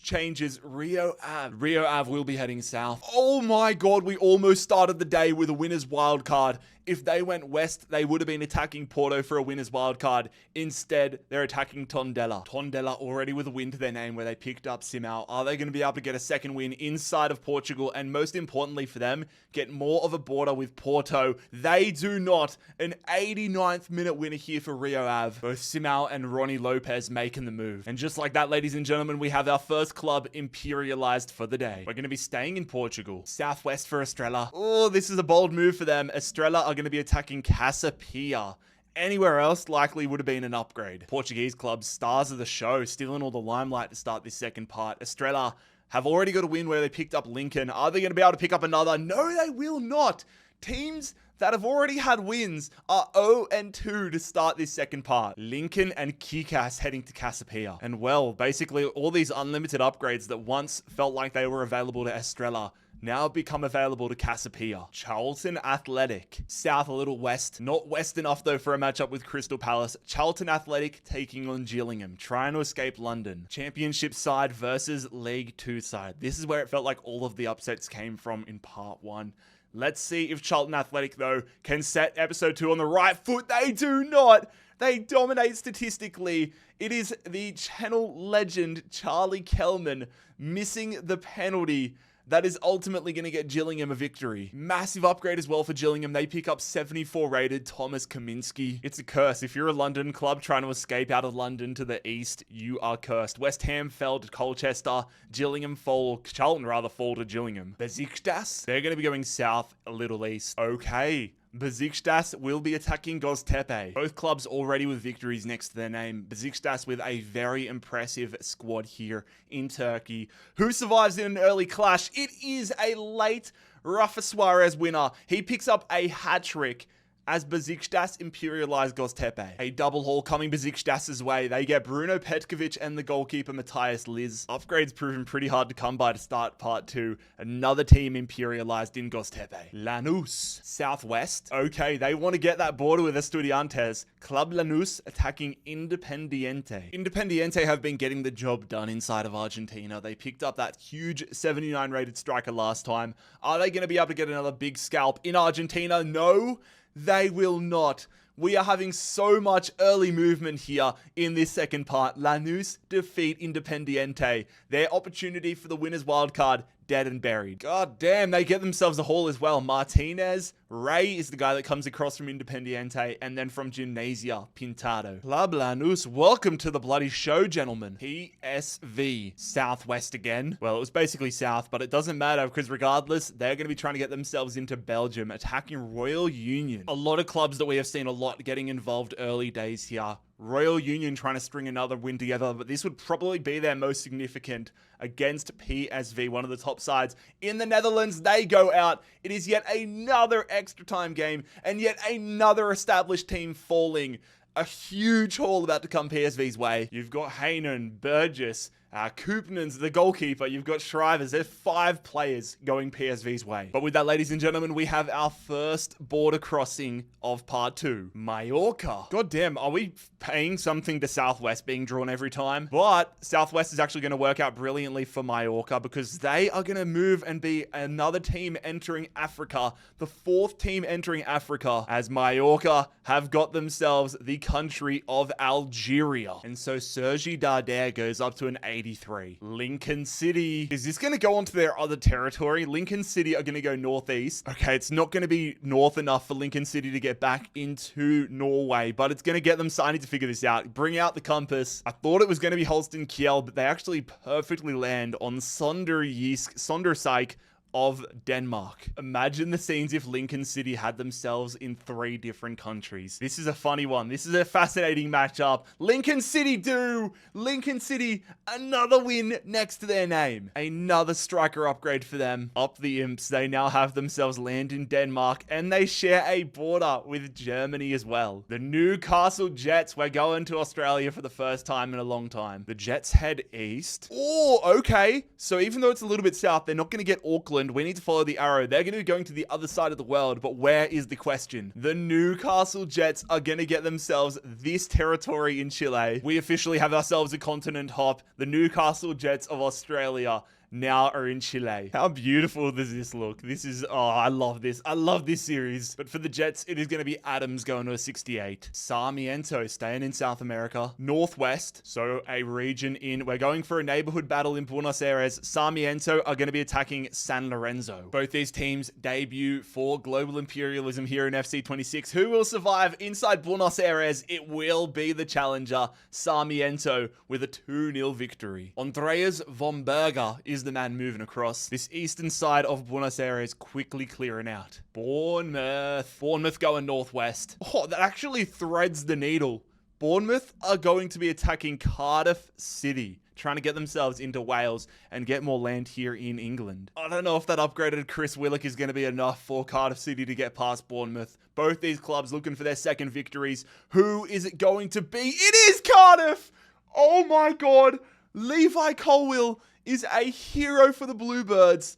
changes. Rio Ave will be heading south. Oh my god, we almost started the day with a winner's wildcard. If they went west, they would have been attacking Porto for a winner's wildcard. Instead, they're attacking Tondela. Tondela already with a win to their name where they picked up Simão. Are they going to be able to get a second win inside of Portugal? And most importantly for them, get more of a border with Porto? They do not. An 89th minute winner here for Rio Ave. Both Simão and Ronnie Lopez making the move. And just like that, ladies and gentlemen, we have our first club imperialized for the day. We're going to be staying in Portugal. Southwest for Estrela. Oh, this is a bold move for them. Estrela are going to be attacking Casapia. Anywhere else likely would have been an upgrade. Portuguese clubs, stars of the show, stealing all the limelight to start this second part. Estrela have already got a win where they picked up Lincoln. Are they going to be able to pick up another? No, they will not. Teams that have already had wins are 0-2 to start this second part. Lincoln and Kikas heading to Casapia. And well, basically all these unlimited upgrades that once felt like they were available to Estrela now become available to Casapia. Charlton Athletic. South a little west. Not west enough though for a matchup with Crystal Palace. Charlton Athletic taking on Gillingham, trying to escape London. Championship side versus League 2 side. This is where it felt like all of the upsets came from in part 1. Let's see if Charlton Athletic, though, can set episode 2 on the right foot. They do not. They dominate statistically. It is the channel legend, Charlie Kellman, missing the penalty that is ultimately going to get Gillingham a victory. Massive upgrade as well for Gillingham. They pick up 74 rated Thomas Kaminski. It's a curse. If you're a London club trying to escape out of London to the east, you are cursed. West Ham fell to Colchester. Charlton fall to Gillingham. Besiktas, they're going to be going south a little east. Okay. Besiktas will be attacking Göztepe. Both clubs already with victories next to their name. Besiktas with a very impressive squad here in Turkey. Who survives in an early clash? It is a late Rafa Suarez winner. He picks up a hat-trick as Besiktas imperialize Göztepe. A double haul coming Besiktas' way. They get Bruno Petkovic and the goalkeeper Matthias Liz. Upgrades proven pretty hard to come by to start part 2. Another team imperialized in Göztepe. Lanús. Southwest. Okay, they want to get that border with Estudiantes. Club Lanús attacking Independiente. Independiente have been getting the job done inside of Argentina. They picked up that huge 79 rated striker last time. Are they going to be able to get another big scalp in Argentina? No. They will not. We are having so much early movement here in this second part. Lanús defeat Independiente. Their opportunity for the winner's wildcard dead and buried. God damn, they get themselves a haul as well. Martinez, Ray is the guy that comes across from Independiente, and then from Gimnasia, Pintado. Club Lanús, welcome to the bloody show, gentlemen. PSV, Southwest again. Well, it was basically South, but it doesn't matter because regardless, they're going to be trying to get themselves into Belgium, attacking Royal Union. A lot of clubs that we have seen a lot getting involved early days here. Royal Union trying to string another win together, but this would probably be their most significant against PSV, one of the top sides in the Netherlands. They go out. It is yet another extra time game and yet another established team falling. A huge haul about to come PSV's way. You've got Heynen, Burgess, Koopmans, the goalkeeper. You've got Shrivers. There's 5 players going PSV's way. But with that, ladies and gentlemen, we have our first border crossing of part 2. Mallorca. God damn, are we paying something to Southwest being drawn every time? But Southwest is actually going to work out brilliantly for Mallorca because they are going to move and be another team entering Africa. The 4th team entering Africa as Mallorca have got themselves the country of Algeria. And so Sergi Darder goes up to an 83. Lincoln City. Is this going to go onto their other territory? Lincoln City are going to go northeast. Okay, it's not going to be north enough for Lincoln City to get back into Norway, but it's going to get them. So I need to figure this out. Bring out the compass. I thought it was going to be Holsten Kiel, but they actually perfectly land on Sondersyk of Denmark. Imagine the scenes if Lincoln City had themselves in 3 different countries. This is a funny one. This is a fascinating matchup. Lincoln City do! Lincoln City, another win next to their name. Another striker upgrade for them. Up the imps, they now have themselves land in Denmark, and they share a border with Germany as well. The Newcastle Jets, we're going to Australia for the first time in a long time. The Jets head east. Oh, okay. So even though it's a little bit south, they're not going to get Auckland. We need to follow the arrow. They're going to be going to the other side of the world, but where is the question? The Newcastle Jets are going to get themselves this territory in Chile. We officially have ourselves a continent hop. The Newcastle Jets of Australia now are in Chile. How beautiful does this look? This is, oh, I love this. I love this series. But for the Jets, it is going to be Adams going to a 68. Sarmiento staying in South America. Northwest, so a region in, we're going for a neighborhood battle in Buenos Aires. Sarmiento are going to be attacking San Lorenzo. Both these teams debut for global imperialism here in FC 26. Who will survive inside Buenos Aires? It will be the challenger, Sarmiento, with a 2-0 victory. Andreas von Berger is the man moving across. This eastern side of Buenos Aires quickly clearing out. Bournemouth going northwest. Oh, that actually threads the needle. Bournemouth are going to be attacking Cardiff City, trying to get themselves into Wales and get more land here in England. I don't know if that upgraded Chris Willock is going to be enough for Cardiff City to get past Bournemouth. Both these clubs looking for their second victories. Who is it going to be? It is Cardiff! Oh my God. Levi Colwill is a hero for the Bluebirds.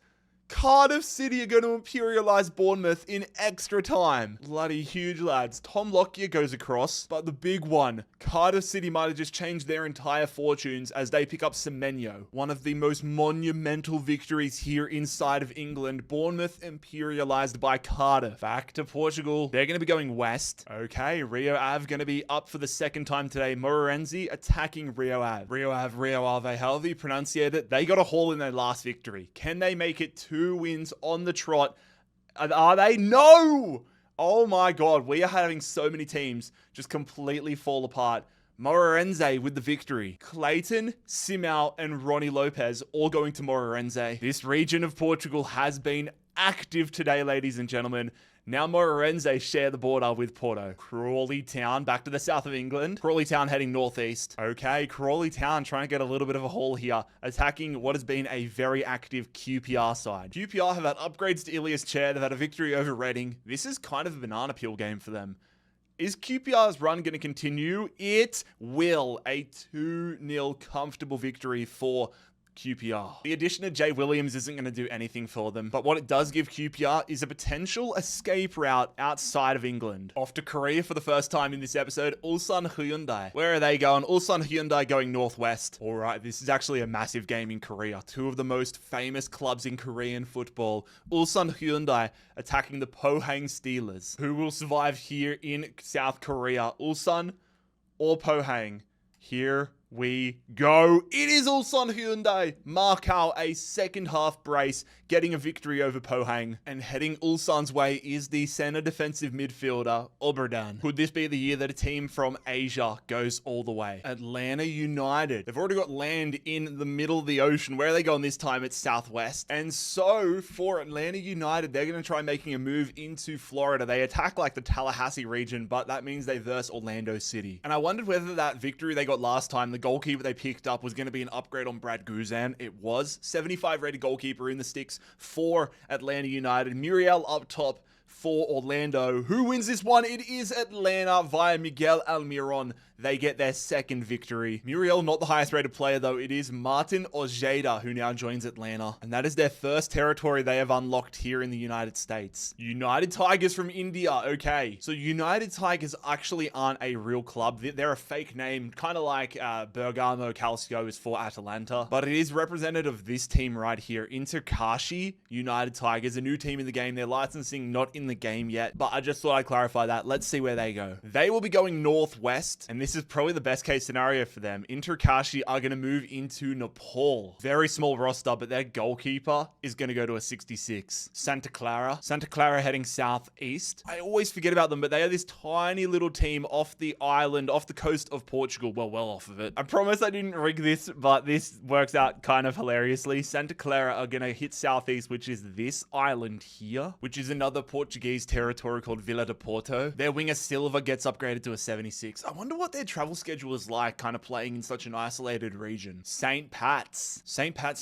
Cardiff City are going to imperialize Bournemouth in extra time. Bloody huge, lads. Tom Lockyer goes across, but the big one, Cardiff City might have just changed their entire fortunes as they pick up Semenyo. One of the most monumental victories here inside of England. Bournemouth imperialized by Cardiff. Back to Portugal. They're going to be going west. Okay, Rio Ave going to be up for the second time today. Moreirense attacking Rio Ave. Rio Ave, however you pronounce it. They got a haul in their last victory. Can they make it 2 wins on the trot? Are they? No! Oh my God, we are having so many teams just completely fall apart. Moreirense with the victory. Clayton, Simão, and Ronnie Lopez all going to Moreirense. This region of Portugal has been active today, ladies and gentlemen. Now Moreirense share the border with Porto. Crawley Town back to the south of England. Crawley Town heading northeast. Okay, Crawley Town trying to get a little bit of a haul here, attacking what has been a very active QPR side. QPR have had upgrades to Ilias Chair. They've had a victory over Reading. This is kind of a banana peel game for them. Is QPR's run going to continue? It will. A 2-0 comfortable victory for QPR. The addition of Jay Williams isn't going to do anything for them, but what it does give QPR is a potential escape route outside of England. Off to Korea for the first time in this episode, Ulsan Hyundai. Where are they going? Ulsan Hyundai going northwest. All right, this is actually a massive game in Korea. 2 of the most famous clubs in Korean football. Ulsan Hyundai attacking the Pohang Steelers. Who will survive here in South Korea? Ulsan or Pohang? Here we go. It is Ulsan Hyundai. Markau, a second half brace, getting a victory over Pohang. And heading Ulsan's way is the center defensive midfielder, Oberdan. Could this be the year that a team from Asia goes all the way? Atlanta United. They've already got land in the middle of the ocean. Where are they going this time? It's southwest. And so for Atlanta United, they're going to try making a move into Florida. They attack like the Tallahassee region, but that means they verse Orlando City. And I wondered whether that victory they got last time, the goalkeeper they picked up, was going to be an upgrade on Brad Guzan. It was. 75 rated goalkeeper in the sticks for Atlanta United. Muriel up top for Orlando. Who wins this one? It is Atlanta via Miguel Almiron. They get their second victory. Muriel, not the highest rated player though. It is Martin Ojeda who now joins Atlanta. And that is their first territory they have unlocked here in the United States. United Tigers from India. Okay. So United Tigers actually aren't a real club. They're a fake name, kind of like Bergamo Calcio is for Atalanta. But it is representative of this team right here. Interkashi United Tigers, a new team in the game. Their licensing not in the game yet. But I just thought I'd clarify that. Let's see where they go. They will be going northwest. And this this is probably the best case scenario for them. Interkashi are going to move into Nepal. Very small roster, but their goalkeeper is going to go to a 66. Santa Clara heading southeast. I always forget about them, but they are this tiny little team off the island, off the coast of Portugal. Well off of it. I promise I didn't rig this, but this works out kind of hilariously. Santa Clara are going to hit southeast, which is this island here, which is another Portuguese territory called Vila de Porto. Their winger Silva gets upgraded to a 76. I wonder what their travel schedule is like, kind of playing in such an isolated region. St. Pat's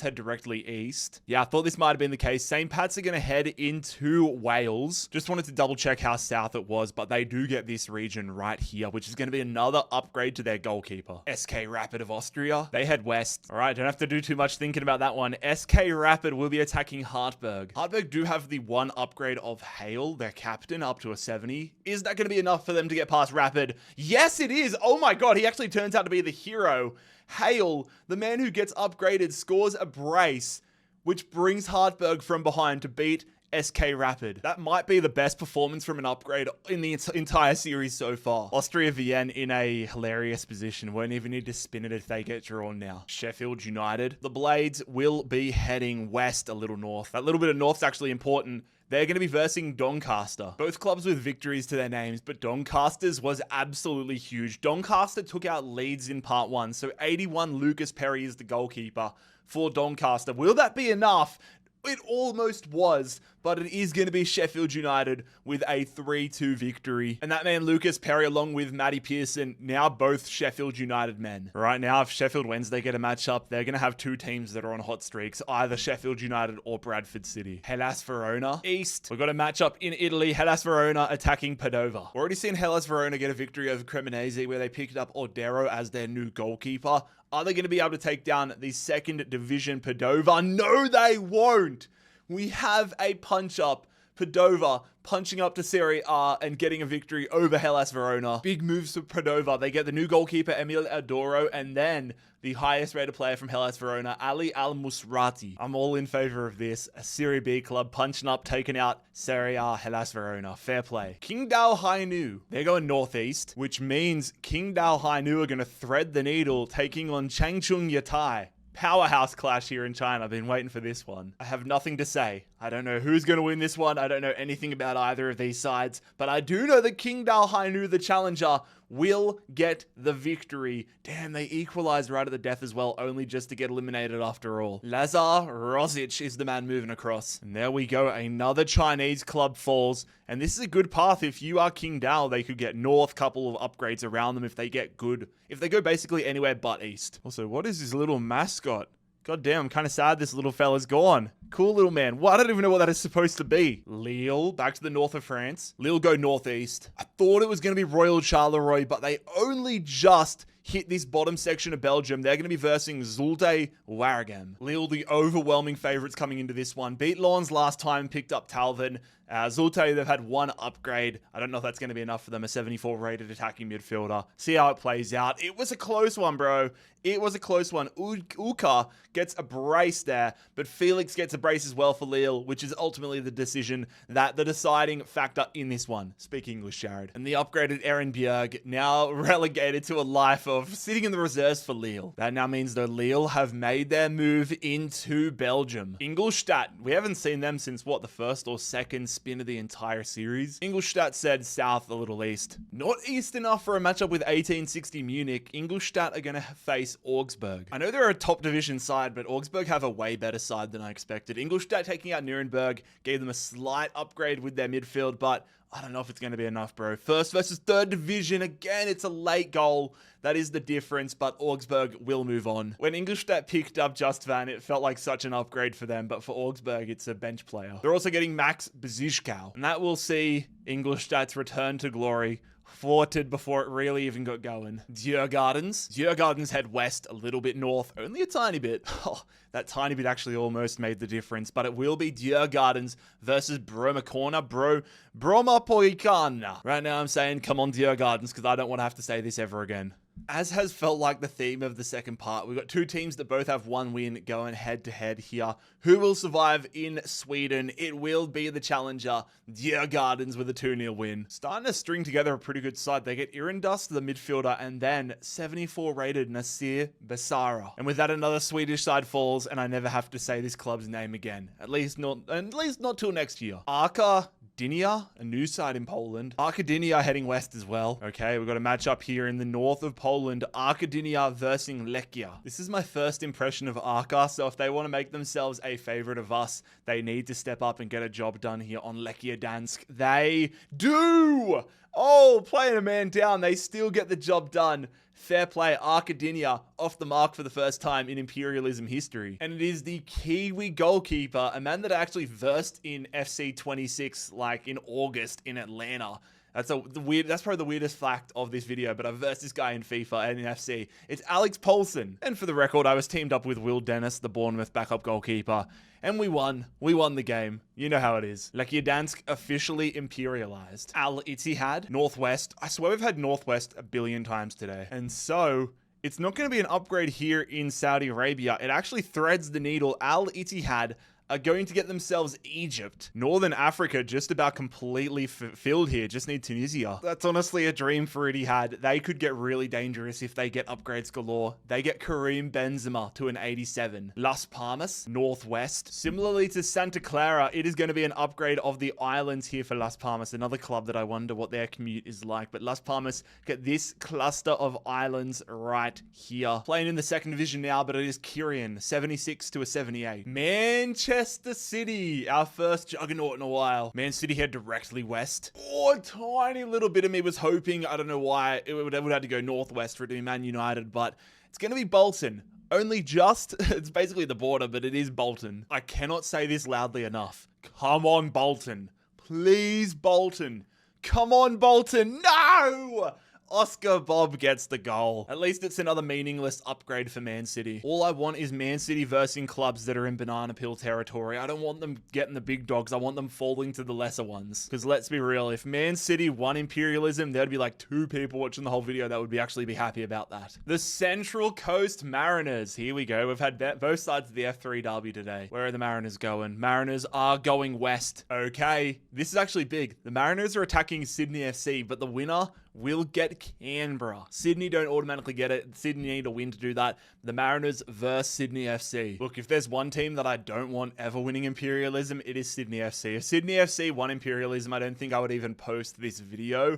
head directly east. Yeah, I thought this might have been the case. St. Pat's are going to head into Wales. Just wanted to double check how south it was, but they do get this region right here, which is going to be another upgrade to their goalkeeper. SK Rapid of Austria, they head west. All right, don't have to do too much thinking about that one. SK Rapid will be attacking Hartberg. Hartberg do have the one upgrade of Hale, their captain, up to a 70. Is that going to be enough for them to get past Rapid? Yes, it is. Oh my god, he actually turns out to be the hero. Hale, the man who gets upgraded, scores a brace, which brings Hartberg from behind to beat SK Rapid. That might be the best performance from an upgrade in the entire series so far. Austria Vienna in a hilarious position. Won't even need to spin it if they get drawn now. Sheffield United. The Blades will be heading west a little north. That little bit of north's actually important. They're going to be versing Doncaster. Both clubs with victories to their names, but Doncaster's was absolutely huge. Doncaster took out Leeds in part 1, so 81 Lucas Perry is the goalkeeper for Doncaster. Will that be enough? It almost was, but it is going to be Sheffield United with a 3-2 victory. And that man, Lucas Perry, along with Matty Pearson, now both Sheffield United men. Right now, if Sheffield Wednesday get a matchup, they're going to have two teams that are on hot streaks, either Sheffield United or Bradford City. Hellas Verona, east. We've got a matchup in Italy, Hellas Verona attacking Padova. We've already seen Hellas Verona get a victory over Cremonese, where they picked up Ordero as their new goalkeeper. Are they going to be able to take down the second division Padova? No, they won't. We have a punch-up. Padova punching up to Serie A and getting a victory over Hellas Verona. Big moves for Padova. They get the new goalkeeper, Emil Adoro, and then the highest rated player from Hellas Verona, Ali Al-Musrati. I'm all in favor of this. A Serie B club punching up, taking out Serie A Hellas Verona. Fair play. Qingdao Hainu. They're going northeast, which means Qingdao Hainu are going to thread the needle, taking on Changchun Yatai. Powerhouse clash here in China. I've been waiting for this one. I have nothing to say. I don't know who's going to win this one. I don't know anything about either of these sides, but I do know that Qingdao Hainu, the challenger, will get the victory. Damn, they equalized right at the death as well, only just to get eliminated after all. Lazar Rosic is the man moving across. And there we go. Another Chinese club falls. And this is a good path. If you are Qingdao, they could get north, couple of upgrades around them if they get good. If they go basically anywhere but east. Also, what is this little mascot? God damn, I'm kind of sad this little fella's gone. Cool little man. Well, I don't even know what that is supposed to be. Lille, back to the north of France. Lille go northeast. I thought it was going to be Royal Charleroi, but they only just hit this bottom section of Belgium. They're going to be versing Zulte Waregem. Lille, the overwhelming favorites coming into this one. Beat Lens last time, picked up Talvin. Zulte, they've had one upgrade. I don't know if that's going to be enough for them. A 74 rated attacking midfielder. See how it plays out. It was a close one, bro. It was a close one. Uka gets a brace there, but Felix gets a brace as well for Lille, which is ultimately the decision, that the deciding factor in this one. Speak English, Jared. And the upgraded Aaron Bjerg now relegated to a life of sitting in the reserves for Lille. That now means that Lille have made their move into Belgium. Ingolstadt, we haven't seen them since, what, the first or second spin of the entire series? Ingolstadt said south a little east. Not east enough for a matchup with 1860 Munich. Ingolstadt are going to face Augsburg. I know they're a top division side, but Augsburg have a way better side than I expected. Ingolstadt taking out Nuremberg gave them a slight upgrade with their midfield, but I don't know if it's going to be enough, bro. First versus third division. Again, it's a late goal. That is the difference, but Augsburg will move on. When Ingolstadt picked up Just Van, it felt like such an upgrade for them, but for Augsburg, it's a bench player. They're also getting Max Bezischkow, and that will see Ingolstadt's return to glory thwarted before it really even got going. Djurgardens head west, a little bit north, only a tiny bit. Oh, that tiny bit actually almost made the difference, but it will be Djurgardens versus Bromacorna. Bromapoicana. Right now I'm saying come on Djurgardens because I don't want to have to say this ever again. As has felt like the theme of the second part, we've got two teams that both have one win going head to head here. Who will survive in Sweden? It will be the challenger, Djurgårdens, with a 2-0 win. Starting to string together a pretty good side. They get Irindust, the midfielder, and then 74 rated Nasir Besara. And with that, another Swedish side falls, and I never have to say this club's name again. At least not till next year. Arka Dinia, a new side in Poland. Arkadynia heading west as well. Okay, we've got a matchup here in the north of Poland. Arkadynia versus Lechia. This is my first impression of Arka, so if they want to make themselves a favorite of us, they need to step up and get a job done here on Lechia Dansk. They do! Oh, playing a man down, they still get the job done. Fair play, Arkadynia off the mark for the first time in Imperialism history. And it is the Kiwi goalkeeper, a man that I actually versed in FC 26 like in August in Atlanta. That's probably the weirdest fact of this video, but I versed this guy in FIFA and in FC. It's Alex Poulsen. And for the record, I was teamed up with Will Dennis, the Bournemouth backup goalkeeper, and we won. We won the game. You know how it is. Lechia Dansk officially imperialized. Al Ittihad, Northwest. I swear we've had Northwest a billion times today. And so it's not going to be an upgrade here in Saudi Arabia. It actually threads the needle. Al Ittihad are going to get themselves Egypt. Northern Africa just about completely filled here. Just need Tunisia. That's honestly a dream for Ittihad. They could get really dangerous if they get upgrades galore. They get Karim Benzema to an 87. Las Palmas, Northwest. Similarly to Santa Clara, it is going to be an upgrade of the islands here for Las Palmas. Another club that I wonder what their commute is like. But Las Palmas get this cluster of islands right here. Playing in the second division now, but it is Kirian, 76 to a 78. Manchester City, our first juggernaut in a while. Man City head directly west. Oh, a tiny little bit of me was hoping, I don't know why, it would have to go northwest for it to be Man United, but it's going to be Bolton. Only just, it's basically the border, but it is Bolton. I cannot say this loudly enough. Come on, Bolton. Please, Bolton. Come on, Bolton. No! Oscar Bob gets the goal. At least it's another meaningless upgrade for Man City. All I want is Man City versing clubs that are in banana peel territory. I don't want them getting the big dogs. I want them falling to the lesser ones. Because let's be real, if Man City won Imperialism, there'd be like 2 people watching the whole video that would actually be happy about that. The Central Coast Mariners. Here we go. We've had both sides of the F3 derby today. Where are the Mariners going? Mariners are going west. Okay, this is actually big. The Mariners are attacking Sydney FC, but the winner will get Canberra. Sydney don't automatically get it. Sydney need a win to do that. The Mariners versus Sydney FC. Look, if there's one team that I don't want ever winning Imperialism, it is Sydney FC. If Sydney FC won Imperialism, I don't think I would even post this video.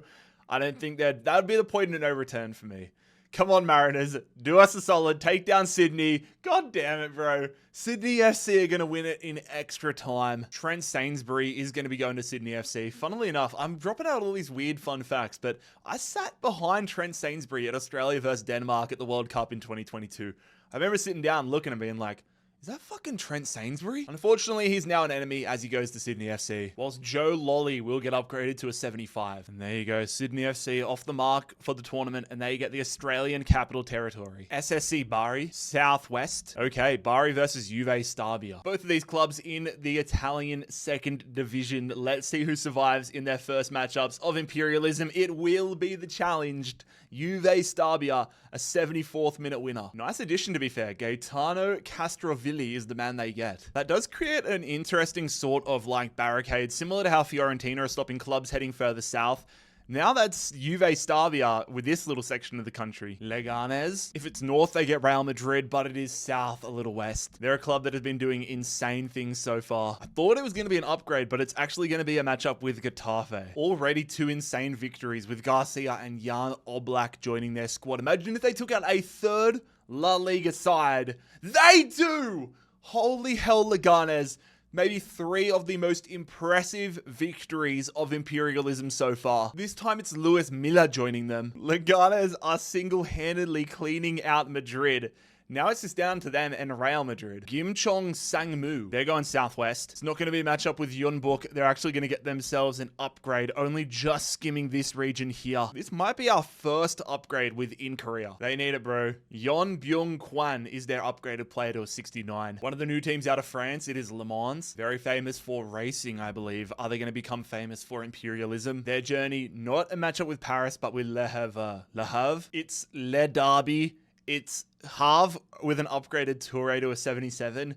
I don't think that would be the point of no return for me. Come on, Mariners. Do us a solid. Take down Sydney. God damn it, bro. Sydney FC are going to win it in extra time. Trent Sainsbury is going to be going to Sydney FC. Funnily enough, I'm dropping out all these weird fun facts, but I sat behind Trent Sainsbury at Australia versus Denmark at the World Cup in 2022. I remember sitting down looking and being like, is that fucking Trent Sainsbury? Unfortunately, he's now an enemy as he goes to Sydney FC. Whilst Joe Lolly will get upgraded to a 75. And there you go, Sydney FC off the mark for the tournament, and they get the Australian Capital Territory. SSC Bari, Southwest. Okay, Bari versus Juve Stabia. Both of these clubs in the Italian second division. Let's see who survives in their first matchups of Imperialism. It will be the challenged Juve Stabia, a 74th minute winner. Nice addition, to be fair. Gaetano Castrovilli is the man they get. That does create an interesting sort of like barricade, similar to how Fiorentina are stopping clubs heading further south. Now that's Juve Stabia with this little section of the country. Leganes. If it's north, they get Real Madrid, but it is south, a little west. They're a club that has been doing insane things so far. I thought it was going to be an upgrade, but it's actually going to be a matchup with Getafe. Already 2 insane victories with Garcia and Jan Oblak joining their squad. Imagine if they took out a third La Liga side. They do! Holy hell, Leganes. Maybe 3 of the most impressive victories of Imperialism so far. This time it's Luis Milla joining them. Leganes are single-handedly cleaning out Madrid. Now it's just down to them and Real Madrid. Gimchong Sangmu, they're going southwest. It's not going to be a matchup with Yonbuk. They're actually going to get themselves an upgrade, only just skimming this region here. This might be our first upgrade within Korea. They need it, bro. Yon Byung Kwan is their upgraded player to a 69. One of the new teams out of France, it is Le Mans. Very famous for racing, I believe. Are they going to become famous for Imperialism? Their journey, not a matchup with Paris, but with Le Havre. Le Havre. It's Le Derby. It's Havre with an upgraded Touré to a 77.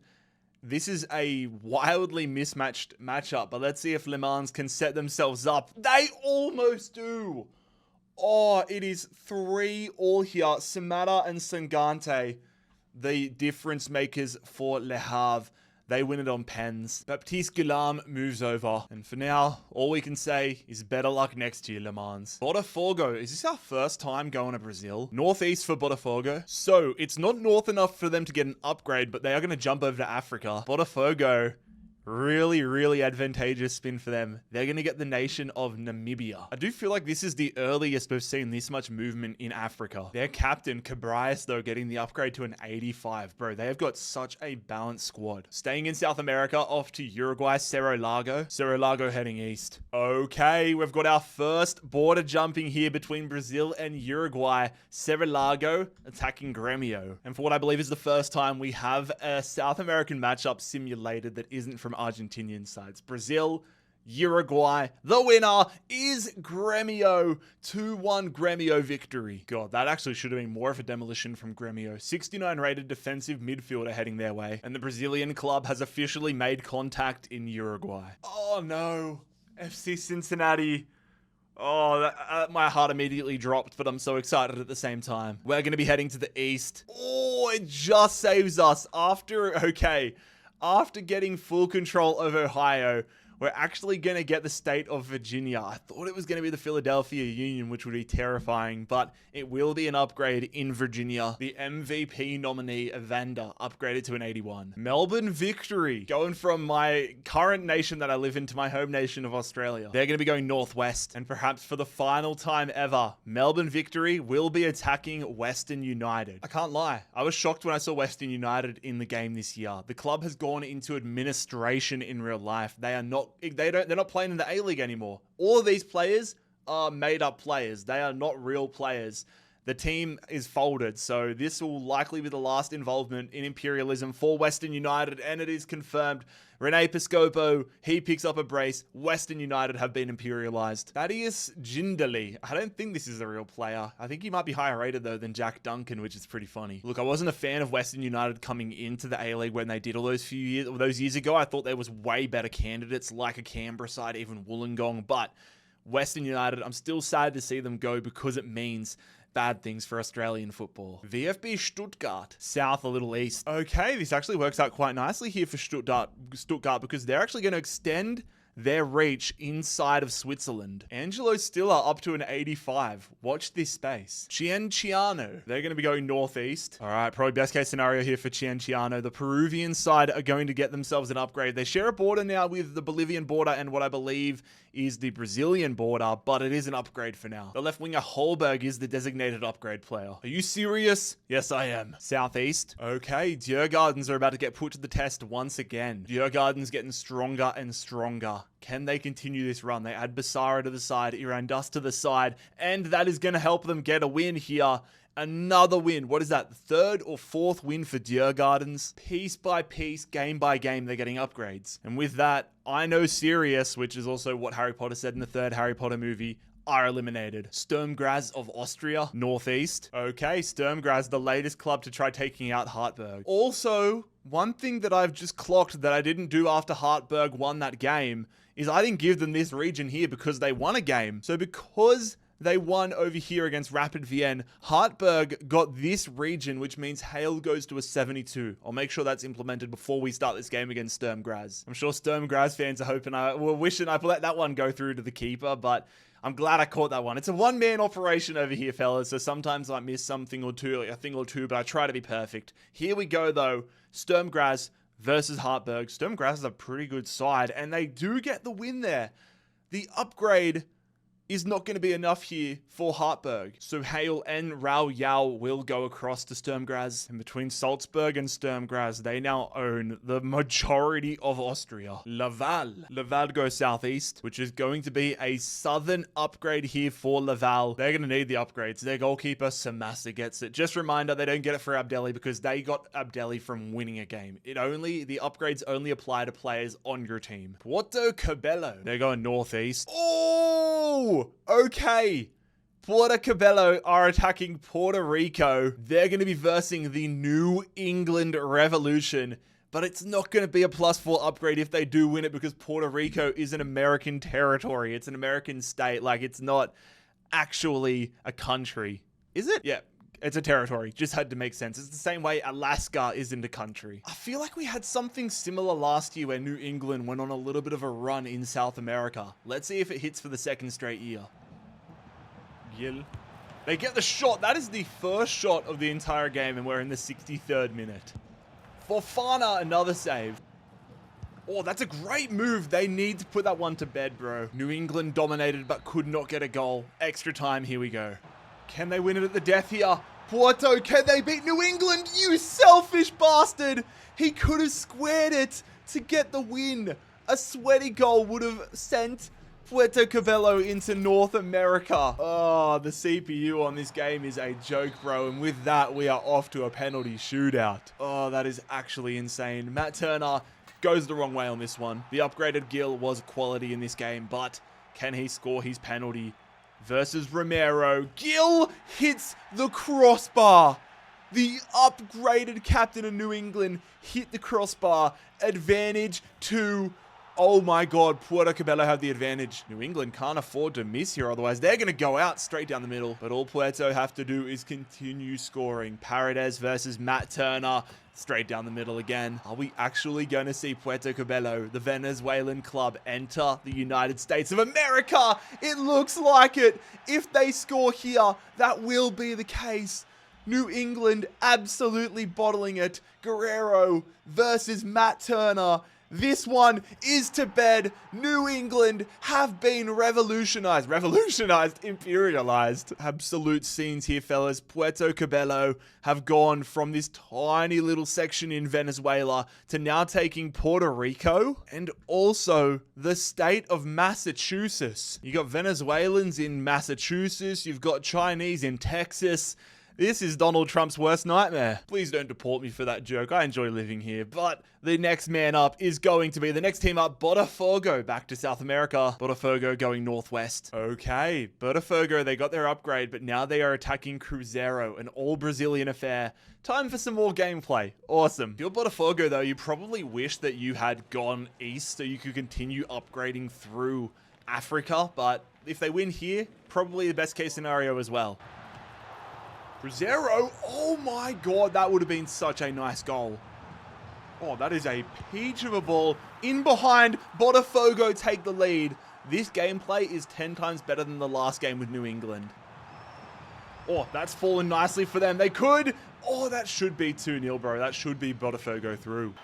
This is a wildly mismatched matchup, but let's see if Le Mans can set themselves up. They almost do. Oh, it is 3-all here. Samata and Sangante, the difference makers for Le Havre. They win it on pens. Baptiste Guillaume moves over. And for now, all we can say is better luck next year, Le Mans. Botafogo. Is this our first time going to Brazil? Northeast for Botafogo. So, it's not north enough for them to get an upgrade, but they are going to jump over to Africa. Botafogo. Really, really advantageous spin for them. They're going to get the nation of Namibia. I do feel like this is the earliest we've seen this much movement in Africa. Their captain, Cabrias, though, getting the upgrade to an 85. Bro, they have got such a balanced squad. Staying in South America, off to Uruguay, Cerro Largo. Cerro Largo heading east. Okay, we've got our first border jumping here between Brazil and Uruguay. Cerro Largo attacking Gremio. And for what I believe is the first time we have a South American matchup simulated that isn't from Argentinian sides. Brazil, Uruguay. The winner is Gremio. 2-1 Gremio victory. God, that actually should have been more of a demolition from Gremio. 69 rated defensive midfielder heading their way. And the Brazilian club has officially made contact in Uruguay. Oh no. FC Cincinnati. Oh, my heart immediately dropped, but I'm so excited at the same time. We're going to be heading to the east. Oh, it just saves us after getting full control of Ohio. We're actually going to get the state of Virginia. I thought it was going to be the Philadelphia Union, which would be terrifying, but it will be an upgrade in Virginia. The MVP nominee, Evander, upgraded to an 81. Melbourne Victory, going from my current nation that I live in to my home nation of Australia. They're going to be going northwest, and perhaps for the final time ever, Melbourne Victory will be attacking Western United. I can't lie. I was shocked when I saw Western United in the game this year. The club has gone into administration in real life. They're not playing in the A-League anymore. All of these players are made up players. They are not real players. The team is folded, so this will likely be the last involvement in Imperialism for Western United, and it is confirmed. Rene Piscopo, he picks up a brace. Western United have been imperialized. Thaddeus Jindali. I don't think this is a real player. I think he might be higher rated, though, than Jack Duncan, which is pretty funny. Look, I wasn't a fan of Western United coming into the A-League when they did all those years ago. I thought there was way better candidates, like a Canberra side, even Wollongong, but Western United, I'm still sad to see them go because it means bad things for Australian football. VfB Stuttgart, south a little east. Okay, this actually works out quite nicely here for Stuttgart because they're actually going to extend their reach inside of Switzerland. Angelo Stiller up to an 85. Watch this space. Cianciano. They're going to be going northeast. All right, probably best case scenario here for Cianciano. The Peruvian side are going to get themselves an upgrade. They share a border now with the Bolivian border and what I believe is the Brazilian border, but it is an upgrade for now. The left winger Holberg is the designated upgrade player. Are you serious? Yes, I am. Southeast. Okay, Djurgardens are about to get put to the test once again. Djurgardens getting stronger and stronger. Can they continue this run? They add Basara to the side, Irandus to the side, and that is going to help them get a win here. Another win. What is that? Third or fourth win for Djurgardens. Piece by piece, game by game, they're getting upgrades. And with that, I know Sirius, which is also what Harry Potter said in the third Harry Potter movie, are eliminated. Sturm Graz of Austria, northeast. Okay, Sturm Graz, the latest club to try taking out Hartberg. Also, one thing that I've just clocked that I didn't do after Hartberg won that game is I didn't give them this region here because they won a game. So because they won over here against Rapid Vienna, Hartberg got this region, which means Hale goes to a 72. I'll make sure that's implemented before we start this game against Sturm Graz. I'm sure Sturm Graz fans are wishing I let that one go through to the keeper, but I'm glad I caught that one. It's a one-man operation over here, fellas, so sometimes I miss something or two, like a thing or two, but I try to be perfect. Here we go, though. Sturm Graz versus Hartberg. Sturm Graz is a pretty good side, and they do get the win there. The upgrade is not going to be enough here for Hartberg. So Hale and Rauyau will go across to Sturmgraz. And between Salzburg and Sturmgraz, they now own the majority of Austria. Laval. Laval goes southeast, which is going to be a southern upgrade here for Laval. They're going to need the upgrades. Their goalkeeper, Samassa, gets it. Just reminder, they don't get it for Abdelli because they got Abdelli from winning a game. The upgrades only apply to players on your team. Porto Cabello. They're going northeast. Oh! Okay. Puerto Cabello are attacking Puerto Rico. They're going to be versing the New England Revolution, but it's not going to be a +4 upgrade if they do win it because Puerto Rico is an American territory. It's an American state. Like, it's not actually a country. Is it? Yeah. It's a territory. Just had to make sense. It's the same way Alaska isn't a country. I feel like we had something similar last year where New England went on a little bit of a run in South America. Let's see if it hits for the second straight year. Gil. They get the shot. That is the first shot of the entire game, and we're in the 63rd minute. Fofana, another save. Oh, that's a great move. They need to put that one to bed, bro. New England dominated but could not get a goal. Extra time. Here we go. Can they win it at the death here? Porto, can they beat New England? You selfish bastard! He could have squared it to get the win. A sweaty goal would have sent Puerto Cabello into North America. Oh, the CPU on this game is a joke, bro. And with that, we are off to a penalty shootout. Oh, that is actually insane. Matt Turner goes the wrong way on this one. The upgraded Gil was quality in this game, but can he score his penalty? Versus Romero. Gil hits the crossbar. The upgraded captain of New England hit the crossbar. Advantage to... Oh my god, Puerto Cabello have the advantage. New England can't afford to miss here, otherwise they're going to go out straight down the middle. But all Puerto have to do is continue scoring. Paredes versus Matt Turner. Straight down the middle again. Are we actually going to see Puerto Cabello, the Venezuelan club, enter the United States of America? It looks like it. If they score here, that will be the case. New England absolutely bottling it. Guerrero versus Matt Turner. This one is to bed. New England have been revolutionized. Imperialized. Absolute scenes here, fellas. Puerto Cabello have gone from this tiny little section in Venezuela to now taking Puerto Rico and also the state of Massachusetts. You got Venezuelans in Massachusetts. You've got Chinese in Texas. This is Donald Trump's worst nightmare. Please don't deport me for that joke. I enjoy living here. But the next man up is going to be the next team up, Botafogo, back to South America. Botafogo going northwest. Okay, Botafogo, they got their upgrade, but now they are attacking Cruzeiro, an all-Brazilian affair. Time for some more gameplay. Awesome. If you're Botafogo, though, you probably wish that you had gone east so you could continue upgrading through Africa. But if they win here, probably the best case scenario as well. Cruzeiro, oh my god, that would have been such a nice goal. Oh, that is a peach of a ball. In behind, Botafogo take the lead. This gameplay is 10 times better than the last game with New England. Oh, that's fallen nicely for them. They could. Oh, that should be 2-0, bro. That should be Botafogo through.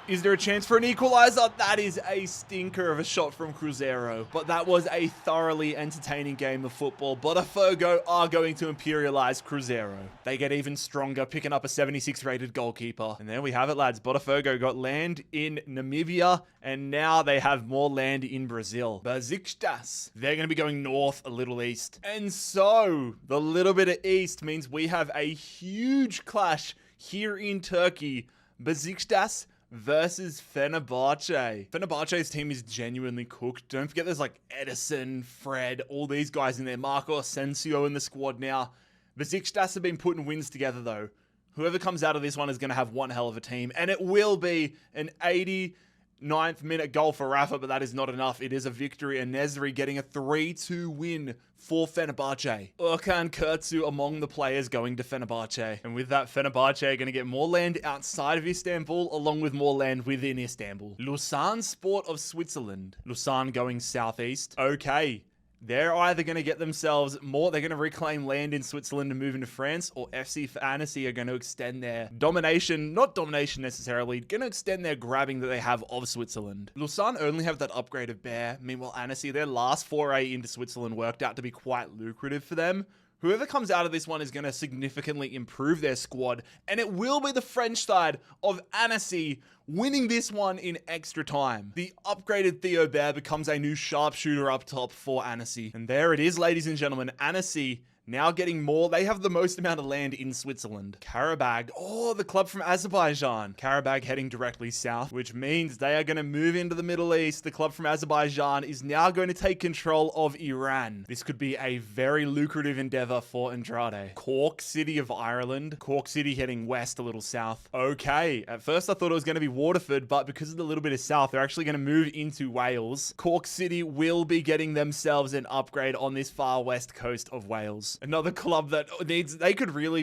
Is there a chance for an equalizer? That is a stinker of a shot from Cruzeiro. But that was a thoroughly entertaining game of football. Botafogo are going to imperialize Cruzeiro. They get even stronger, picking up a 76 rated goalkeeper. And there we have it, lads. Botafogo got land in Namibia, and now they have more land in Brazil. Besiktas. They're going to be going north, a little east. And so, the little bit of east means we have a huge clash here in Turkey. Besiktas versus Fenerbahce. Fenerbahce's team is genuinely cooked. Don't forget there's like Edison, Fred, all these guys in there. Marco Asensio in the squad now. Besiktas have been putting wins together though. Whoever comes out of this one is going to have one hell of a team. And it will be an 89th minute goal for Rafa, but that is not enough. It is a victory. And Nesri getting a 3-2 win for Fenerbahce. Urkan Kurtzu among the players going to Fenerbahce. And with that, Fenerbahce are going to get more land outside of Istanbul, along with more land within Istanbul. Lausanne Sport of Switzerland. Lausanne going southeast. Okay. They're either going to get themselves more, they're going to reclaim land in Switzerland and move into France, or FC Fantasy are going to extend their domination, not domination necessarily, going to extend their grabbing that they have of Switzerland. Lausanne only have that upgrade of Bear. Meanwhile, Annecy, their last foray into Switzerland worked out to be quite lucrative for them. Whoever comes out of this one is going to significantly improve their squad, and it will be the French side of Annecy winning this one in extra time. The upgraded Theo Bear becomes a new sharpshooter up top for Annecy. And there it is, ladies and gentlemen. Annecy now getting more. They have the most amount of land in Switzerland. Karabag, oh, the club from Azerbaijan. Karabag heading directly south, which means they are going to move into the Middle East. The club from Azerbaijan is now going to take control of Iran. This could be a very lucrative endeavor for Andrade. Cork City of Ireland. Cork City heading west, a little south. Okay, at first I thought it was going to be Waterford, but because of the little bit of south, they're actually going to move into Wales. Cork City will be getting themselves an upgrade on this far west coast of Wales. Another club that needs, they could really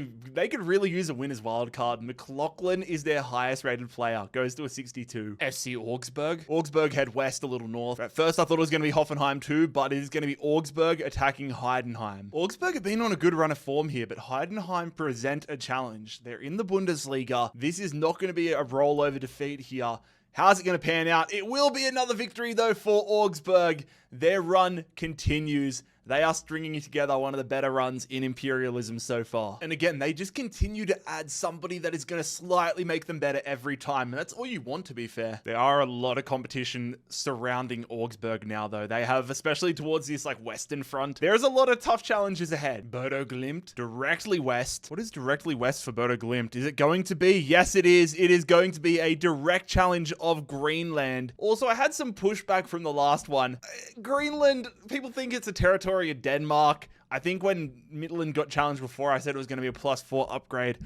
use a winner's wildcard. McLaughlin is their highest rated player, goes to a 62. FC Augsburg. Augsburg head west a little north. At first I thought it was going to be Hoffenheim too, but it is going to be Augsburg attacking Heidenheim. Augsburg have been on a good run of form here, but Heidenheim present a challenge. They're in the Bundesliga. This is not going to be a rollover defeat here. How's it going to pan out? It will be another victory though for Augsburg. Their run continues. They are stringing together one of the better runs in Imperialism so far. And again, they just continue to add somebody that is going to slightly make them better every time. And that's all you want, to be fair. There are a lot of competition surrounding Augsburg now, though. They have, especially towards this like western front, there's a lot of tough challenges ahead. Bodo Glimt, directly west. What is directly west for Bodo Glimt? Is it going to be? Yes, it is. It is going to be a direct challenge of Greenland. Also, I had some pushback from the last one. Greenland, people think it's a territory of Denmark. I think when Midland got challenged before, I said it was going to be a +4 upgrade.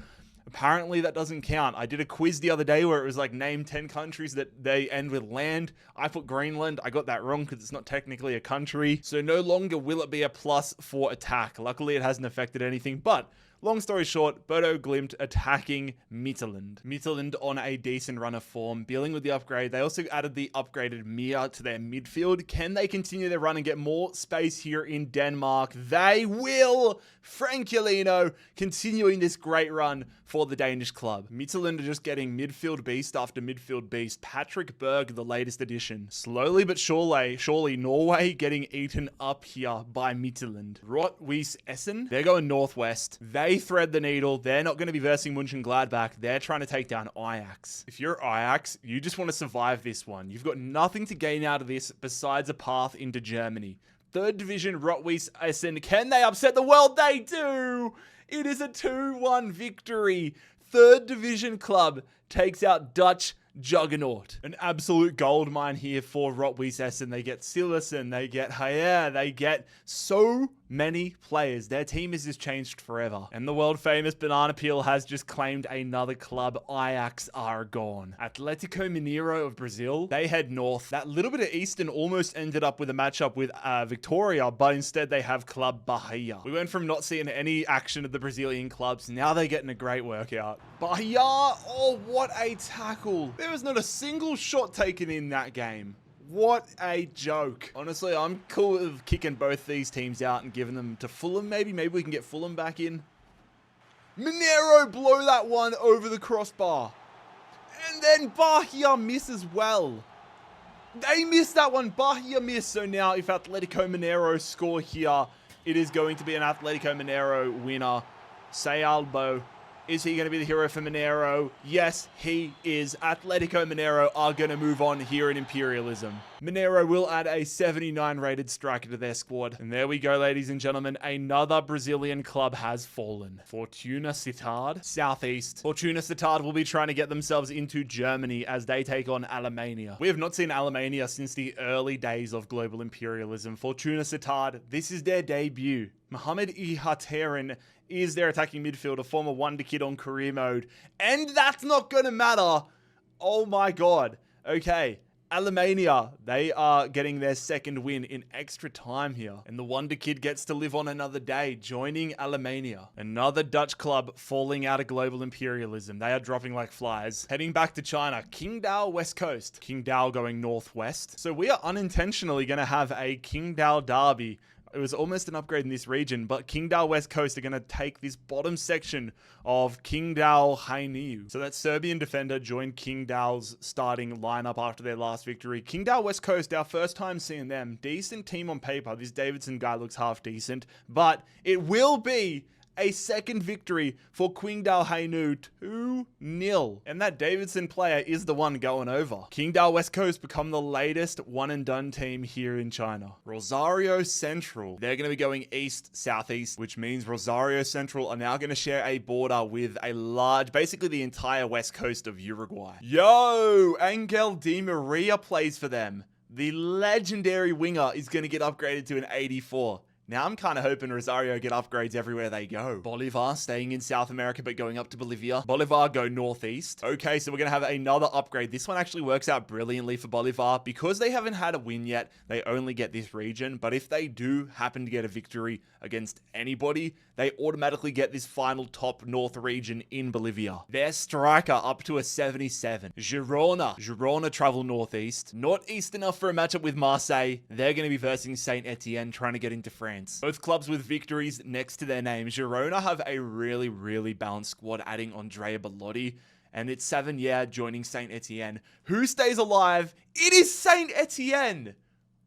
Apparently that doesn't count. I did a quiz the other day where it was like name 10 countries that they end with land. I put Greenland. I got that wrong because it's not technically a country. So no longer will it be a +4 attack. Luckily it hasn't affected anything, but long story short, Bodo Glimt attacking Midtjylland. Midtjylland on a decent run of form, dealing with the upgrade. They also added the upgraded Mia to their midfield. Can they continue their run and get more space here in Denmark? They will! Frankulino continuing this great run for the Danish club. Midtjylland are just getting midfield beast after midfield beast. Patrick Berg, the latest addition. Slowly but surely Norway getting eaten up here by Midtjylland. Rot-Weiss Essen, they're going northwest. They thread the needle. They're not going to be versing Mönchengladbach. They're trying to take down Ajax. If you're Ajax, you just want to survive this one. You've got nothing to gain out of this besides a path into Germany. Third division, Rot-Weiss Essen. Can they upset the world? They do! It is a 2-1 victory. Third division club takes out Dutch Juggernaut. An absolute gold mine here for Rot-Weiss Essen. They get Sillerson, they get Hayer, they get so many players. Their team has just changed forever. And the world famous Banana Peel has just claimed another club. Ajax are gone. Atletico Mineiro of Brazil, they head north. That little bit of Eastern almost ended up with a matchup with Victoria, but instead they have Club Bahia. We went from not seeing any action of the Brazilian clubs. Now they're getting a great workout. Bahia, oh, what a tackle. There was not a single shot taken in that game. What a joke. Honestly, I'm cool with kicking both these teams out and giving them to Fulham. Maybe we can get Fulham back in. Mineiro blow that one over the crossbar. And then Bahia miss as well. They missed that one. Bahia missed. So now if Atletico Mineiro score here, it is going to be an Atletico Mineiro winner. Sayalbo. Is he going to be the hero for Mineiro? Yes, he is. Atletico Mineiro are going to move on here in Imperialism. Mineiro will add a 79 rated striker to their squad. And there we go, ladies and gentlemen. Another Brazilian club has fallen. Fortuna Sittard, southeast. Fortuna Sittard will be trying to get themselves into Germany as they take on Alemannia. We have not seen Alemannia since the early days of global imperialism. Fortuna Sittard, this is their debut. Mohamed Ihaterin is their attacking midfielder, former Wonder Kid on career mode. And that's not going to matter. Oh my god. Okay. Alemannia, they are getting their second win in extra time here. And the Wonder Kid gets to live on another day, joining Alemannia. Another Dutch club falling out of global imperialism. They are dropping like flies. Heading back to China, Qingdao West Coast. Qingdao going northwest. So we are unintentionally going to have a Qingdao derby. It was almost an upgrade in this region, but Qingdao West Coast are going to take this bottom section of Qingdao Hainiu. So that Serbian defender joined Qingdao's starting lineup after their last victory. Qingdao West Coast, our first time seeing them. Decent team on paper. This Davidson guy looks half decent, but it will be a second victory for Qingdao Hainiu, 2-0. And that Davidson player is the one going over. Qingdao West Coast become the latest one-and-done team here in China. Rosario Central. They're going to be going east-southeast, which means Rosario Central are now going to share a border with a large, basically the entire west coast of Uruguay. Yo! Angel Di Maria plays for them. The legendary winger is going to get upgraded to an 84. Now I'm kind of hoping Rosario get upgrades everywhere they go. Bolivar staying in South America but going up to Bolivia. Bolivar go northeast. Okay, so we're going to have another upgrade. This one actually works out brilliantly for Bolivar. Because they haven't had a win yet, they only get this region. But if they do happen to get a victory against anybody, they automatically get this final top north region in Bolivia. Their striker up to a 77. Girona travel northeast. Not east enough for a matchup with Marseille. They're going to be versing Saint Etienne, trying to get into France. Both clubs with victories next to their names. Girona have a really, really balanced squad, adding Andrea Bellotti. And it's Savigny joining Saint Etienne. Who stays alive? It is Saint Etienne!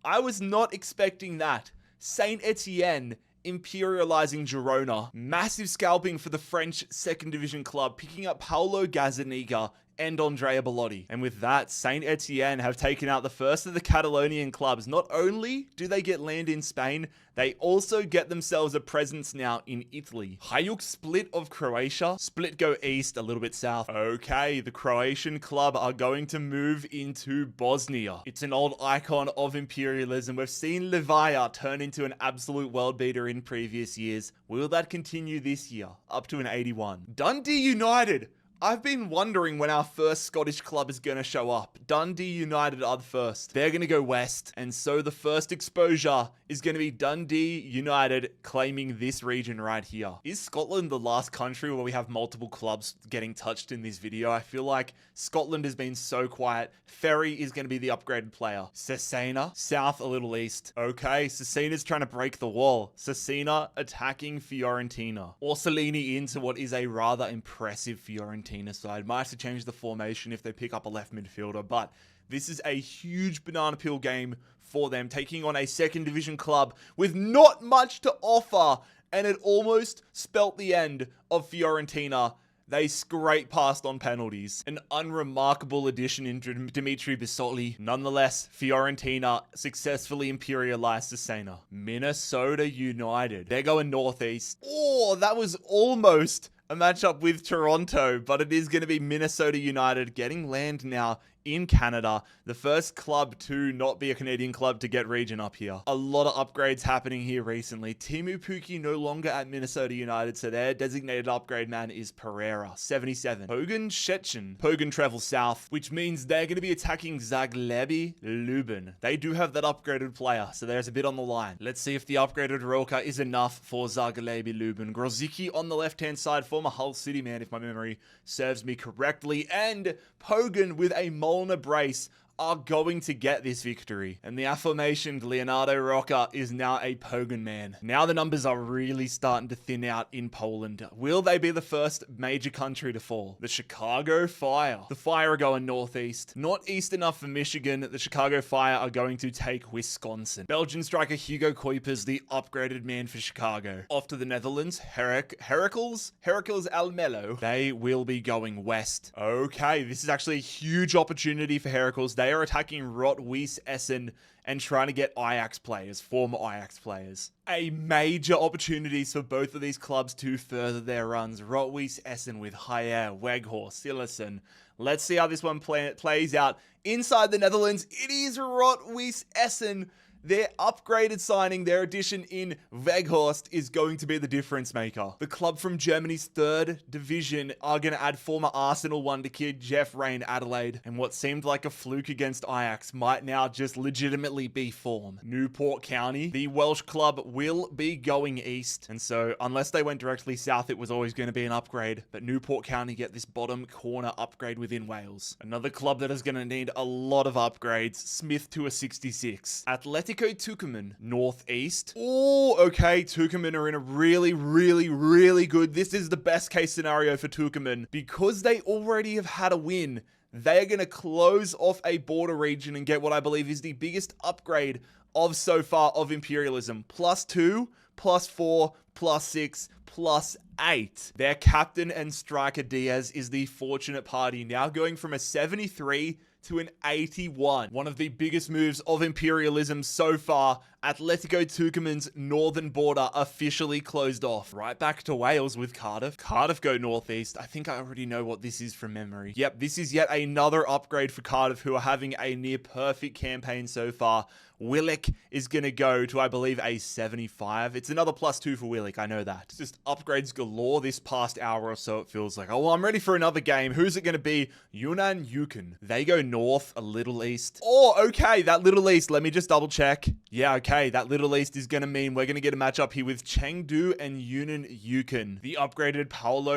I was not expecting that. Saint Etienne imperializing Girona. Massive scalping for the French second division club, picking up Paulo Gazzaniga and Andrea Bellotti. And with that, Saint Etienne have taken out the first of the Catalonian clubs. Not only do they get land in Spain, they also get themselves a presence now in Italy. Hajduk Split of Croatia. Split go east, a little bit south. Okay, the Croatian club are going to move into Bosnia. It's an old icon of imperialism. We've seen Livaja turn into an absolute world beater in previous years. Will that continue this year? Up to an 81. Dundee United. I've been wondering when our first Scottish club is going to show up. Dundee United are the first. They're going to go west. And so the first exposure is going to be Dundee United claiming this region right here. Is Scotland the last country where we have multiple clubs getting touched in this video? I feel like Scotland has been so quiet. Ferry is going to be the upgraded player. Cesena, south a little east. Okay, Cesena's trying to break the wall. Cesena attacking Fiorentina. Orsolini into what is a rather impressive Fiorentina side. Might have to change the formation if they pick up a left midfielder, but this is a huge banana peel game for them, taking on a second division club with not much to offer, and it almost spelt the end of Fiorentina. They scrape past on penalties. An unremarkable addition in Dimitri Bissoli. Nonetheless, Fiorentina successfully imperialized Cesena. Minnesota United. They're going northeast. Oh, that was almost a matchup with Toronto, but it is going to be Minnesota United getting land now in Canada. The first club to not be a Canadian club to get region up here. A lot of upgrades happening here recently. Timu Pukki no longer at Minnesota United, so their designated upgrade man is Pereira, 77. Pogan Szczecin. Pogan travel south, which means they're going to be attacking Zagłębie Lubin. They do have that upgraded player, so there's a bit on the line. Let's see if the upgraded Roka is enough for Zagłębie Lubin. Grozicki on the left-hand side, former Hull City man, if my memory serves me correctly, and Pogan with a Molnar brace are going to get this victory. And the aforementioned Leonardo Roca is now a Pogan man. Now the numbers are really starting to thin out in Poland. Will they be the first major country to fall? The Chicago Fire. The Fire are going northeast. Not east enough for Michigan. The Chicago Fire are going to take Wisconsin. Belgian striker Hugo Kuipers, the upgraded man for Chicago. Off to the Netherlands, Heracles Almelo. They will be going west. Okay, this is actually a huge opportunity for Heracles. They are attacking Rot-Weiss Essen and trying to get Ajax players, former Ajax players. A major opportunities for both of these clubs to further their runs. Rot-Weiss Essen with Hayer, Weghorst, Sillessen. Let's see how this one plays out. Inside the Netherlands, it is Rot-Weiss Essen. Their upgraded signing, their addition in Weghorst is going to be the difference maker. The club from Germany's third division are going to add former Arsenal wonder kid Jeff Rain Adelaide. And what seemed like a fluke against Ajax might now just legitimately be form. Newport County, the Welsh club, will be going east. And so unless they went directly south, it was always going to be an upgrade. But Newport County get this bottom corner upgrade within Wales. Another club that is going to need a lot of upgrades. Smith to a 66. Athletic Atletico Tucumán, northeast. Oh, okay, Tucumán are in a really good, this is the best case scenario for Tucumán. Because they already have had a win, they are going to close off a border region and get what I believe is the biggest upgrade of so far of Imperialism. +2, +4, +6, +8. Their captain and striker Diaz is the fortunate party, now going from a 73 to an 81. One of the biggest moves of Imperialism so far. Atletico Tucumán's northern border officially closed off. Right back to Wales with Cardiff. Cardiff go northeast. I think I already know what this is from memory. Yep, this is yet another upgrade for Cardiff, who are having a near perfect campaign so far. Willick is going to go to, I believe, a 75. It's another +2 for Willick, I know that. It's just upgrades galore this past hour or so, it feels like. Oh, well, I'm ready for another game. Who's it going to be? Yunnan Yukon. They go north, a little east. Oh, okay, that little east. Let me just double check. Yeah, okay, that little east is going to mean we're going to get a matchup here with Chengdu and Yunnan Yukon. The upgraded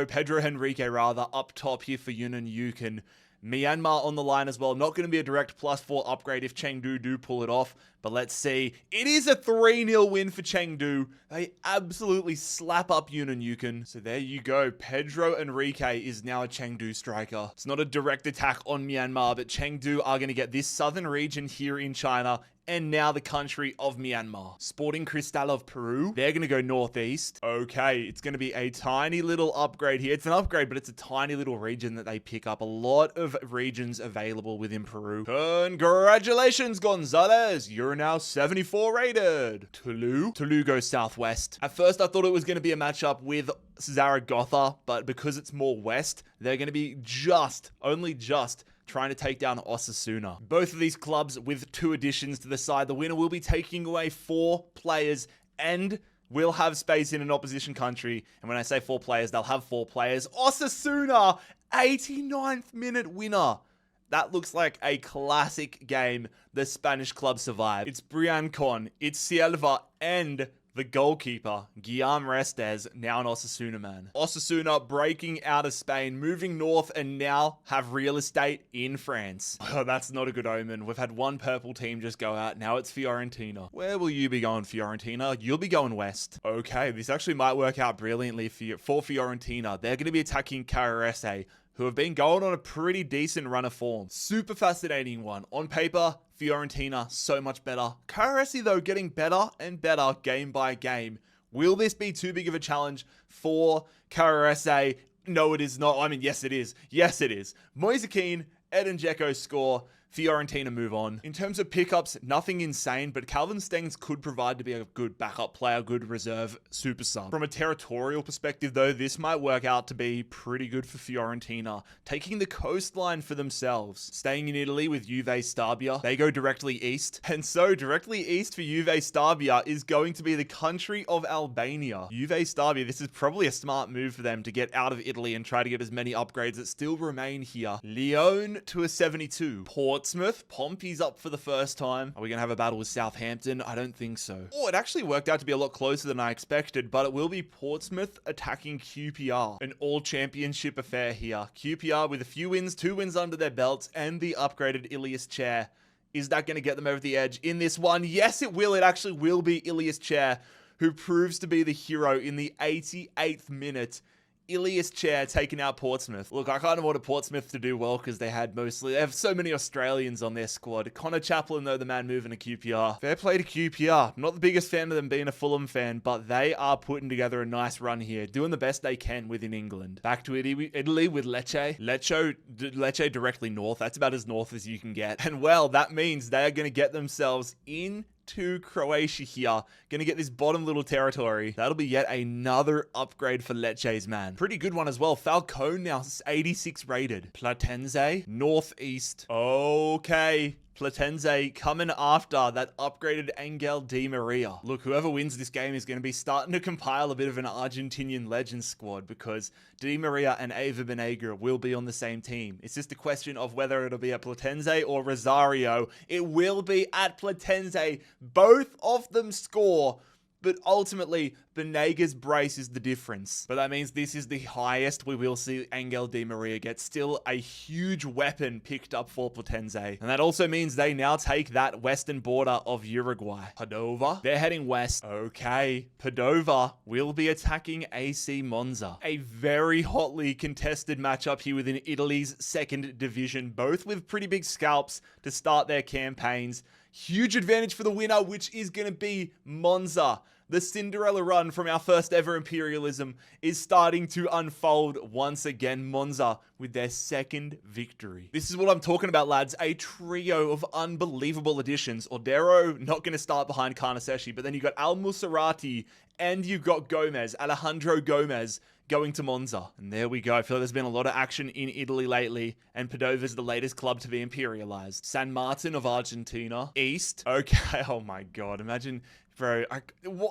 Pedro Henrique, up top here for Yunnan Yukon. Myanmar on the line as well. Not going to be a direct +4 upgrade if Chengdu do pull it off. But let's see. It is a 3-0 win for Chengdu. They absolutely slap up Yunnan Yukon. So there you go. Pedro Enrique is now a Chengdu striker. It's not a direct attack on Myanmar, but Chengdu are going to get this southern region here in China and now the country of Myanmar. Sporting Cristal of Peru. They're going to go northeast. Okay, it's going to be a tiny little upgrade here. It's an upgrade, but it's a tiny little region that they pick up. A lot of regions available within Peru. Congratulations, Gonzalez. You're now 74 rated. Toulouse goes southwest. At first, I thought it was going to be a matchup with Zaragoza, but because it's more west, they're going to be only just trying to take down Osasuna. Both of these clubs with 2 additions to the side. The winner will be taking away 4 players and will have space in an opposition country. And when I say 4 players, they'll have 4 players. Osasuna, 89th minute winner. That looks like a classic game the Spanish club survived. It's Briancon, it's Silva, and the goalkeeper, Guillaume Restes, now an Osasuna man. Osasuna breaking out of Spain, moving north, and now have real estate in France. Oh, that's not a good omen. We've had one purple team just go out. Now it's Fiorentina. Where will you be going, Fiorentina? You'll be going west. Okay, this actually might work out brilliantly for Fiorentina. They're going to be attacking Carrarese, who have been going on a pretty decent run of form. Super fascinating one. On paper, Fiorentina, so much better. Carrarese, though, getting better and better game by game. Will this be too big of a challenge for Carrarese? No, it is not. I mean, yes, it is. Yes, it is. Moise Kean, Edin Dzeko score. Fiorentina move on. In terms of pickups, nothing insane, but Calvin Stengs could provide to be a good backup player, good reserve super sub. From a territorial perspective, though, this might work out to be pretty good for Fiorentina, taking the coastline for themselves. Staying in Italy with Juve Stabia, they go directly east, and so directly east for Juve Stabia is going to be the country of Albania. Juve Stabia, this is probably a smart move for them to get out of Italy and try to get as many upgrades that still remain here. Lyon to a 72. Portsmouth, Pompey's up for the first time. Are we going to have a battle with Southampton? I don't think so. Oh, it actually worked out to be a lot closer than I expected, but it will be Portsmouth attacking QPR. An all-championship affair here. QPR with a few wins, 2 wins under their belts, and the upgraded Ilias Chair. Is that going to get them over the edge in this one? Yes, it will. It actually will be Ilias Chair, who proves to be the hero in the 88th minute. Ilias Chair taking out Portsmouth. Look, I kind of wanted Portsmouth to do well because they have so many Australians on their squad. Connor Chaplin, though, the man moving to QPR. Fair play to QPR. I'm not the biggest fan of them being a Fulham fan, but they are putting together a nice run here, doing the best they can within England. Back to Italy with Lecce. Lecce directly north. That's about as north as you can get. And well, that means they are going to get themselves into Croatia here. Gonna get this bottom little territory. That'll be yet another upgrade for Lecce's man. Pretty good one as well. Falcone now 86 rated. Platense, northeast. Okay. Platense coming after that upgraded Angel Di Maria. Look, whoever wins this game is going to be starting to compile a bit of an Argentinian legend squad because Di Maria and Eva Benegra will be on the same team. It's just a question of whether it'll be at Platense or Rosario. It will be at Platense. Both of them score But ultimately, Benega's brace is the difference. But that means this is the highest we will see Angel Di Maria get. Still a huge weapon picked up for Potenze. And that also means they now take that western border of Uruguay. Padova, they're heading west. Okay, Padova will be attacking AC Monza. A very hotly contested matchup here within Italy's second division, both with pretty big scalps to start their campaigns. Huge advantage for the winner, which is going to be Monza. The Cinderella run from our first ever Imperialism is starting to unfold once again. Monza with their second victory. This is what I'm talking about, lads. A trio of unbelievable additions. Ordero not going to start behind Carneseshi, but then you got Al Musarati and you've got Gomez, Alejandro Gomez, going to Monza. And there we go. I feel like there's been a lot of action in Italy lately, and Padova's the latest club to be imperialized. San Martin of Argentina. East. Okay. Oh my God. Imagine, bro.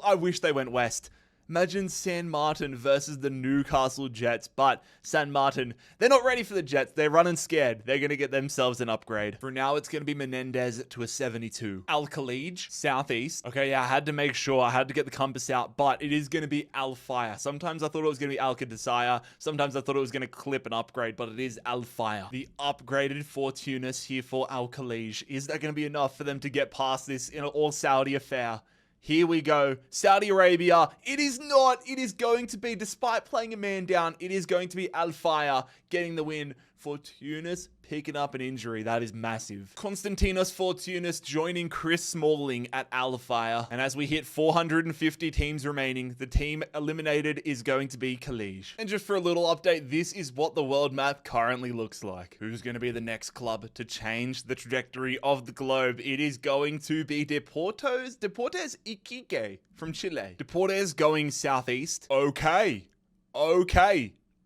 I wish they went west. Imagine San Martin versus the Newcastle Jets, but San Martin, they're not ready for the Jets. They're running scared. They're going to get themselves an upgrade. For now, it's going to be Menendez to a 72. Al Khalij, Southeast. Okay, yeah, I had to make sure. I had to get the compass out, but it is going to be Al Fire. Sometimes I thought it was going to be Al Qadisiyah. Sometimes I thought it was going to clip an upgrade, but it is Al Fire. The upgraded Fortunas here for Al Khalij. Is that going to be enough for them to get past this in an all-Saudi affair? Here we go. Saudi Arabia. It is not. It is going to be, despite playing a man down, it is going to be Al Fire getting the win. Fortunas picking up an injury. That is massive. Konstantinos Fortunas joining Chris Smalling at Al Fire. And as we hit 450 teams remaining, the team eliminated is going to be Khalij. And just for a little update, this is what the world map currently looks like. Who's going to be the next club to change the trajectory of the globe? It is going to be Deportes Iquique from Chile. Deportes going southeast. Okay.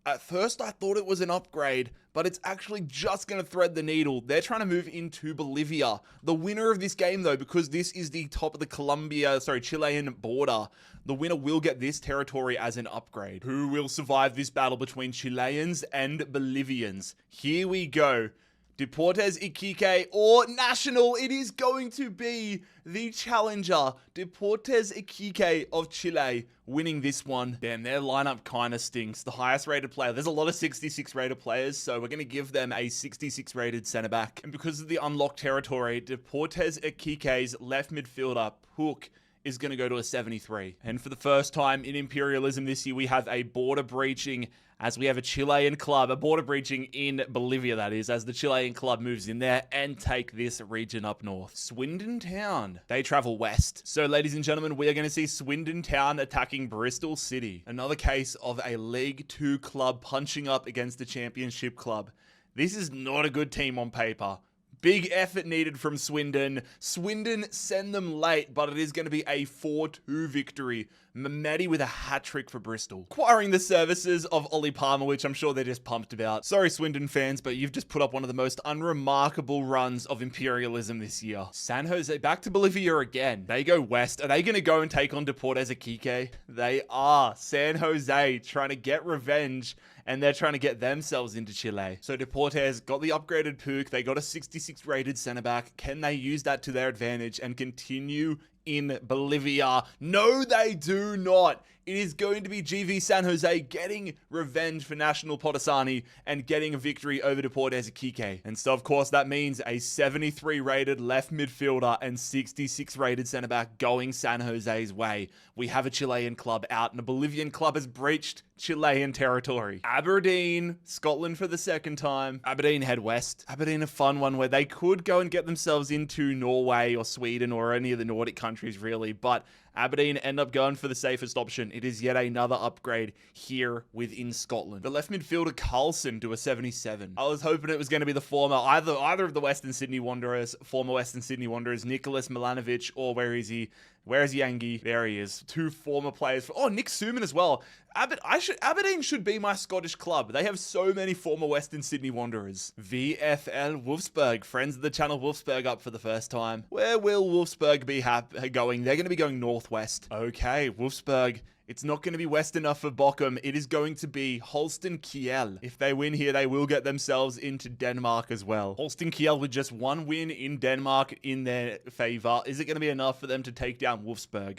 At first, I thought it was an upgrade, but it's actually just going to thread the needle. They're trying to move into Bolivia. The winner of this game, though, because this is the top of the Chilean border, the winner will get this territory as an upgrade. Who will survive this battle between Chileans and Bolivians? Here we go. Deportes Iquique or National, it is going to be the challenger, Deportes Iquique of Chile, winning this one. Damn, their lineup kind of stinks. The highest rated player, there's a lot of 66 rated players, so we're going to give them a 66 rated center back. And because of the unlocked territory, Deportes Iquique's left midfielder, Hook, is going to go to a 73. And for the first time in Imperialism this year, we have a border breaching, as we have a Chilean club, a border breaching in Bolivia, that is, as the Chilean club moves in there and take this region up north. Swindon Town, they travel west. So, ladies and gentlemen, we are going to see Swindon Town attacking Bristol City. Another case of a League 2 club punching up against a championship club. This is not a good team on paper. Big effort needed from Swindon. Swindon send them late, but it is going to be a 4-2 victory. Mehmeti with a hat-trick for Bristol. Acquiring the services of Ollie Palmer, which I'm sure they're just pumped about. Sorry, Swindon fans, but you've just put up one of the most unremarkable runs of Imperialism this year. San Jose, back to Bolivia again. They go west. Are they going to go and take on Deportes Iquique? They are. San Jose trying to get revenge, and they're trying to get themselves into Chile. So Deportes got the upgraded Puck. They got a 66 rated center back. Can they use that to their advantage and continue in Bolivia? No, they do not. It is going to be GV San Jose getting revenge for National Potosani and getting a victory over Deportes Iquique. And so, of course, that means a 73 rated left midfielder and 66 rated center back going San Jose's way. We have a Chilean club out, and a Bolivian club has breached Chilean territory. Aberdeen, Scotland for the second time. Aberdeen head west. Aberdeen, a fun one where they could go and get themselves into Norway or Sweden or any of the Nordic countries, really, but Aberdeen end up going for the safest option. It is yet another upgrade here within Scotland. The left midfielder Carlson to a 77. I was hoping it was going to be the former, either of the Western Sydney Wanderers, former Western Sydney Wanderers, Nicholas Milanovic, or where is he? Where's Yangi? There he is. Two former players. Oh, Nick Suman as well. Aberdeen should be my Scottish club. They have so many former Western Sydney Wanderers. VFL Wolfsburg. Friends of the channel, Wolfsburg up for the first time. Where will Wolfsburg be going? They're going to be going northwest. Okay, Wolfsburg. It's not going to be west enough for Bochum. It is going to be Holsten Kiel. If they win here, they will get themselves into Denmark as well. Holsten Kiel with just one win in Denmark in their favor. Is it going to be enough for them to take down Wolfsburg?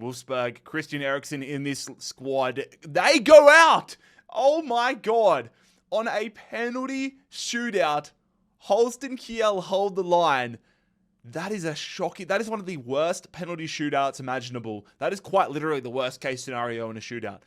Wolfsburg, Christian Eriksen in this squad. They go out! Oh my god. On a penalty shootout, Holsten Kiel hold the line. That is a shocking... That is one of the worst penalty shootouts imaginable. That is quite literally the worst case scenario in a shootout.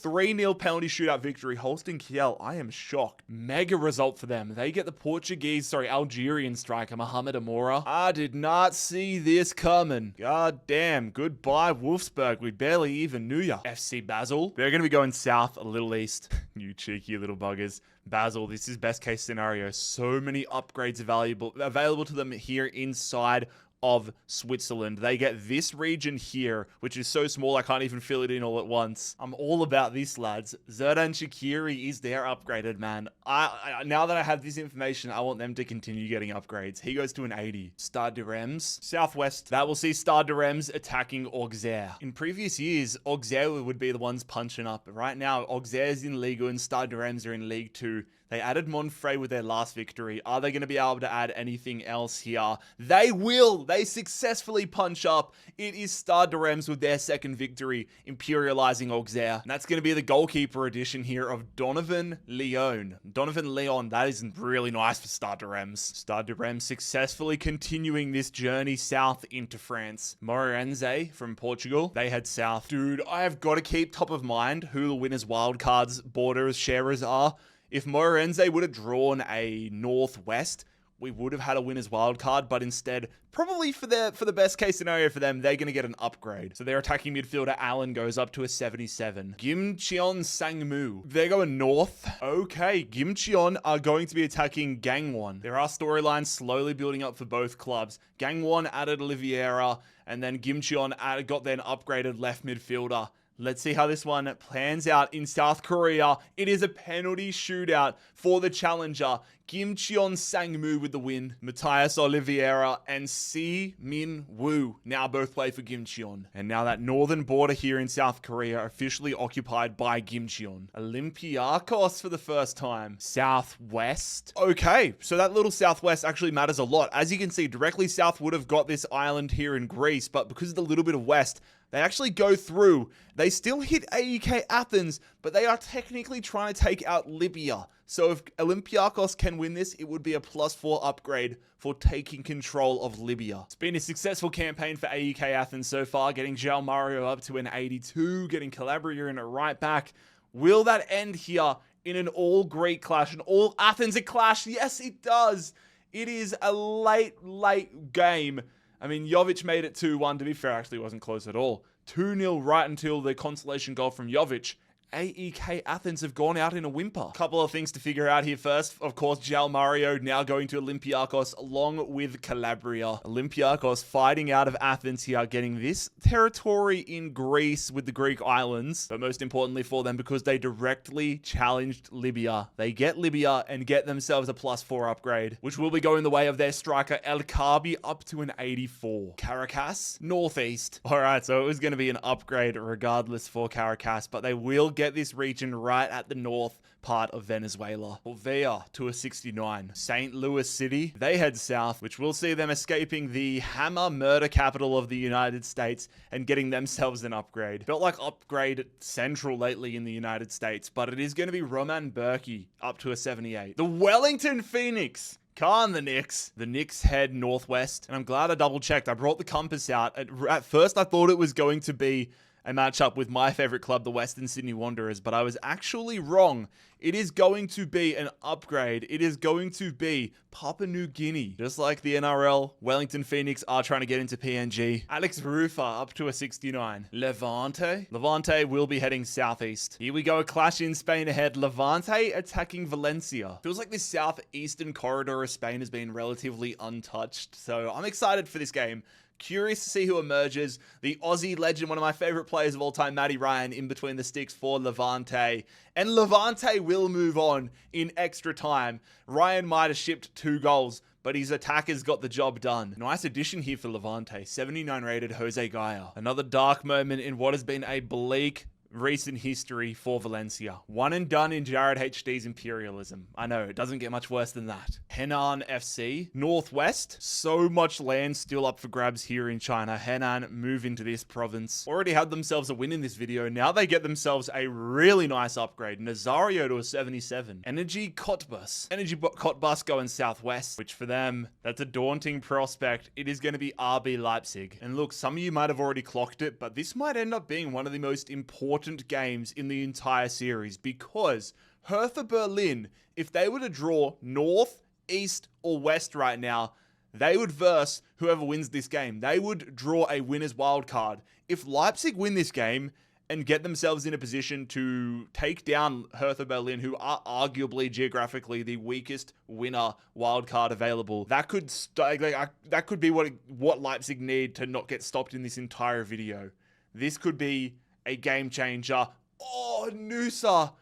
3-0 penalty shootout victory. Holsten Kiel, I am shocked. Mega result for them. They get the Algerian striker, Mohamed Amora. I did not see this coming. God damn. Goodbye, Wolfsburg. We barely even knew ya. FC Basel. They're going to be going south, a little east. You cheeky little buggers. Basel, this is best case scenario. So many upgrades available to them here inside of Switzerland. They get this region here, which is so small I can't even fill it in all at once. I'm all about this, lads. Xherdan Shaqiri is their upgraded man. Now that I have this information, I want them to continue getting upgrades. He goes to an 80. Stade de Reims. Southwest. That will see Stade de Reims attacking Auxerre. In previous years, Auxerre would be the ones punching up. But right now, Auxerre is in Ligue 1, Stade de Reims are in League 2. They added Monfrey with their last victory. Are they going to be able to add anything else here? They will. They successfully punch up. It is Stade de Reims with their second victory, imperializing Auxerre. And that's going to be the goalkeeper edition here of Donovan Leon. Donovan Leon, that is really nice for Stade de Reims. Stade de Reims successfully continuing this journey south into France. Moreirense from Portugal, they head south. Dude, I have got to keep top of mind who the winners wildcards borders sharers are. If Moreirense would have drawn a northwest, we would have had a winner's wildcard, but instead, probably for the best case scenario for them, they're going to get an upgrade. So their attacking midfielder, Allen, goes up to a 77. Gimcheon Sangmu. They're going north. Okay, Gimcheon are going to be attacking Gangwon. There are storylines slowly building up for both clubs. Gangwon added Oliveira, and then Gimcheon got their upgraded left midfielder. Let's see how this one plans out in South Korea. It is a penalty shootout for the challenger. Gimcheon Sangmu with the win. Matthias Oliveira and Si Min Woo now both play for Gimcheon. And now that northern border here in South Korea officially occupied by Gimcheon. Olympiacos for the first time. Southwest. Okay, so that little southwest actually matters a lot. As you can see, directly south would have got this island here in Greece, but because of the little bit of west, they actually go through. They still hit AEK Athens, but they are technically trying to take out Libya. So if Olympiacos can win this, it would be a +4 upgrade for taking control of Libya. It's been a successful campaign for AEK Athens so far, getting João Mario up to an 82, getting Calabria in a right back. Will that end here in an all-Greek clash, an all-Athens clash? Yes, it does. It is a late game. I mean, Jovic made it 2-1. To be fair, actually, it wasn't close at all. 2-0 right until the consolation goal from Jovic. AEK Athens have gone out in a whimper. Couple of things to figure out here first. Of course, João Mario now going to Olympiacos along with Calabria. Olympiacos fighting out of Athens here, getting this territory in Greece with the Greek islands. But most importantly for them, because they directly challenged Libya. They get Libya and get themselves a +4 upgrade, which will be going the way of their striker El Kaabi up to an 84. Caracas, northeast. All right, so it was going to be an upgrade regardless for Caracas, but they will get this region right at the north part of Venezuela. Olvea to a 69. St. Louis City, they head south, which will see them escaping the hammer murder capital of the United States and getting themselves an upgrade. Felt like upgrade central lately in the United States, but it is going to be Roman Berkey up to a 78. The Wellington Phoenix. Come on, the Knicks. The Knicks head northwest, and I'm glad I double checked. I brought the compass out. At first, I thought it was going to be a matchup with my favorite club, the Western Sydney Wanderers, but I was actually wrong. It is going to be an upgrade. It is going to be Papua New Guinea. Just like the NRL, Wellington Phoenix are trying to get into PNG. Alex Rufa up to a 69. Levante. Levante will be heading southeast. Here we go, a clash in Spain ahead. Levante attacking Valencia. Feels like this southeastern corridor of Spain has been relatively untouched, so I'm excited for this game. Curious to see who emerges. The Aussie legend, one of my favorite players of all time, Matty Ryan, in between the sticks for Levante. And Levante will move on in extra time. Ryan might have shipped 2 goals, but his attackers got the job done. Nice addition here for Levante. 79 rated Jose Gaia. Another dark moment in what has been a bleak, recent history for Valencia. One and done in JarradHD's Imperialism. I know, it doesn't get much worse than that. Henan FC, Northwest. So much land still up for grabs here in China. Henan move into this province. Already had themselves a win in this video. Now they get themselves a really nice upgrade. Nazario to a 77. Energy Cottbus. Energy Cottbus going southwest, which for them, that's a daunting prospect. It is going to be RB Leipzig. And look, some of you might have already clocked it, but this might end up being one of the most important games in the entire series, because Hertha Berlin, if they were to draw north, east, or west right now, they would verse whoever wins this game. They would draw a winner's wildcard. If Leipzig win this game and get themselves in a position to take down Hertha Berlin, who are arguably geographically the weakest winner wildcard available, that could be what Leipzig need to not get stopped in this entire video. This could be a game changer. Oh, Noosa.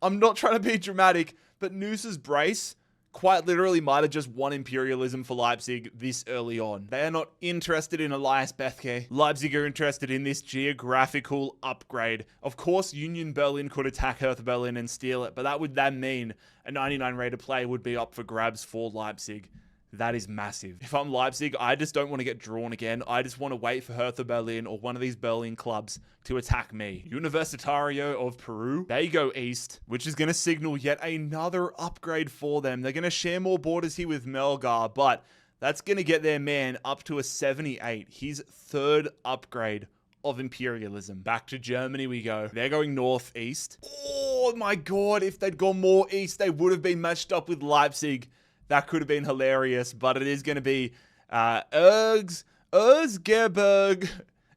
I'm not trying to be dramatic, but Noosa's brace quite literally might have just won Imperialism for Leipzig this early on. They are not interested in Elias Bethke. Leipzig are interested in this geographical upgrade. Of course, Union Berlin could attack Hertha Berlin and steal it, but that would then mean a 99 rated play would be up for grabs for Leipzig. That is massive. If I'm Leipzig, I just don't want to get drawn again. I just want to wait for Hertha Berlin or one of these Berlin clubs to attack me. Universitario of Peru, they go east, which is going to signal yet another upgrade for them. They're going to share more borders here with Melgar, but that's going to get their man up to a 78. His third upgrade of Imperialism. Back to Germany we go. They're going northeast. Oh my god, if they'd gone more east, they would have been matched up with Leipzig. That could have been hilarious, but it is going to be Erzgebirge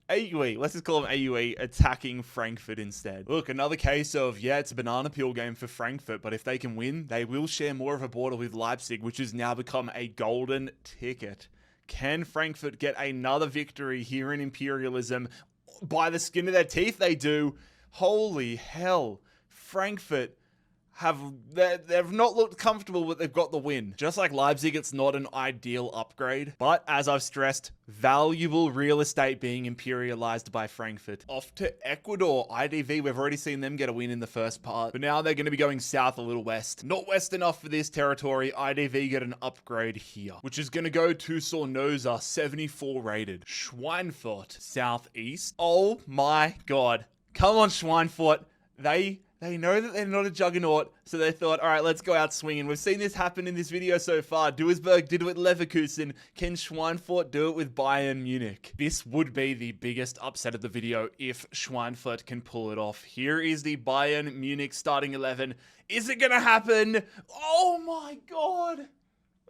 AUE. Let's just call them AUE attacking Frankfurt instead. Look, another case of, yeah, it's a banana peel game for Frankfurt, but if they can win, they will share more of a border with Leipzig, which has now become a golden ticket. Can Frankfurt get another victory here in Imperialism? By the skin of their teeth, they do. Holy hell. Frankfurt they've not looked comfortable, but they've got the win. Just like Leipzig, it's not an ideal upgrade, but as I've stressed, valuable real estate being imperialized by Frankfurt. Off to Ecuador, IDV, we've already seen them get a win in the first part, but now they're going to be going south a little west. Not west enough for this territory. IDV get an upgrade here, which is going to go to Sornosa, 74 rated. Schweinfurt, southeast. Oh my god. Come on, Schweinfurt. They know that they're not a juggernaut, so they thought, all right, let's go out swinging. We've seen this happen in this video so far. Duisburg did it with Leverkusen. Can Schweinfurt do it with Bayern Munich? This would be the biggest upset of the video if Schweinfurt can pull it off. Here is the Bayern Munich starting 11. Is it going to happen? Oh my god.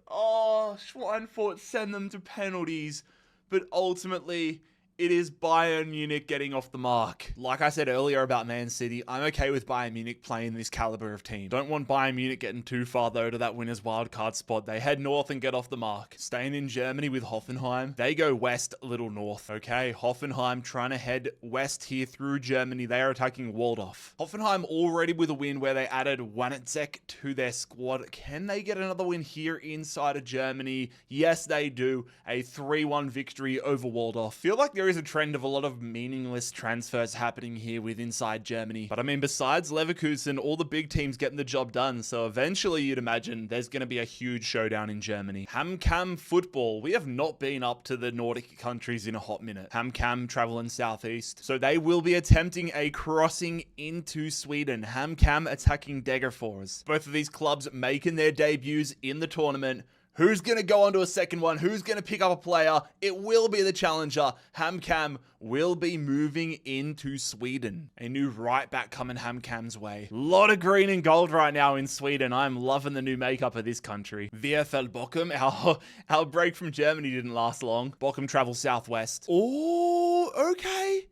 Oh, Schweinfurt send them to penalties, but ultimately it is Bayern Munich getting off the mark. Like I said earlier about Man City, I'm okay with Bayern Munich playing this caliber of team. Don't want Bayern Munich getting too far though to that winner's wildcard spot. They head north and get off the mark. Staying in Germany with Hoffenheim. They go west a little north. Okay, Hoffenheim trying to head west here through Germany. They are attacking Waldorf. Hoffenheim already with a win where they added Wanitzek to their squad. Can they get another win here inside of Germany? Yes, they do. A 3-1 victory over Waldorf. Feel like there is a trend of a lot of meaningless transfers happening here with inside Germany. But I mean, besides Leverkusen, all the big teams getting the job done. So eventually you'd imagine there's going to be a huge showdown in Germany. HamKam football. We have not been up to the Nordic countries in a hot minute. HamKam traveling southeast. So they will be attempting a crossing into Sweden. HamKam attacking Degerfors. Both of these clubs making their debuts in the tournament. Who's going to go on to a second one? Who's going to pick up a player? It will be the challenger. HamKam will be moving into Sweden. A new right back coming HamKam's way. A lot of green and gold right now in Sweden. I'm loving the new makeup of this country. VfL Bochum. Our break from Germany didn't last long. Bochum travels southwest. Oh, okay.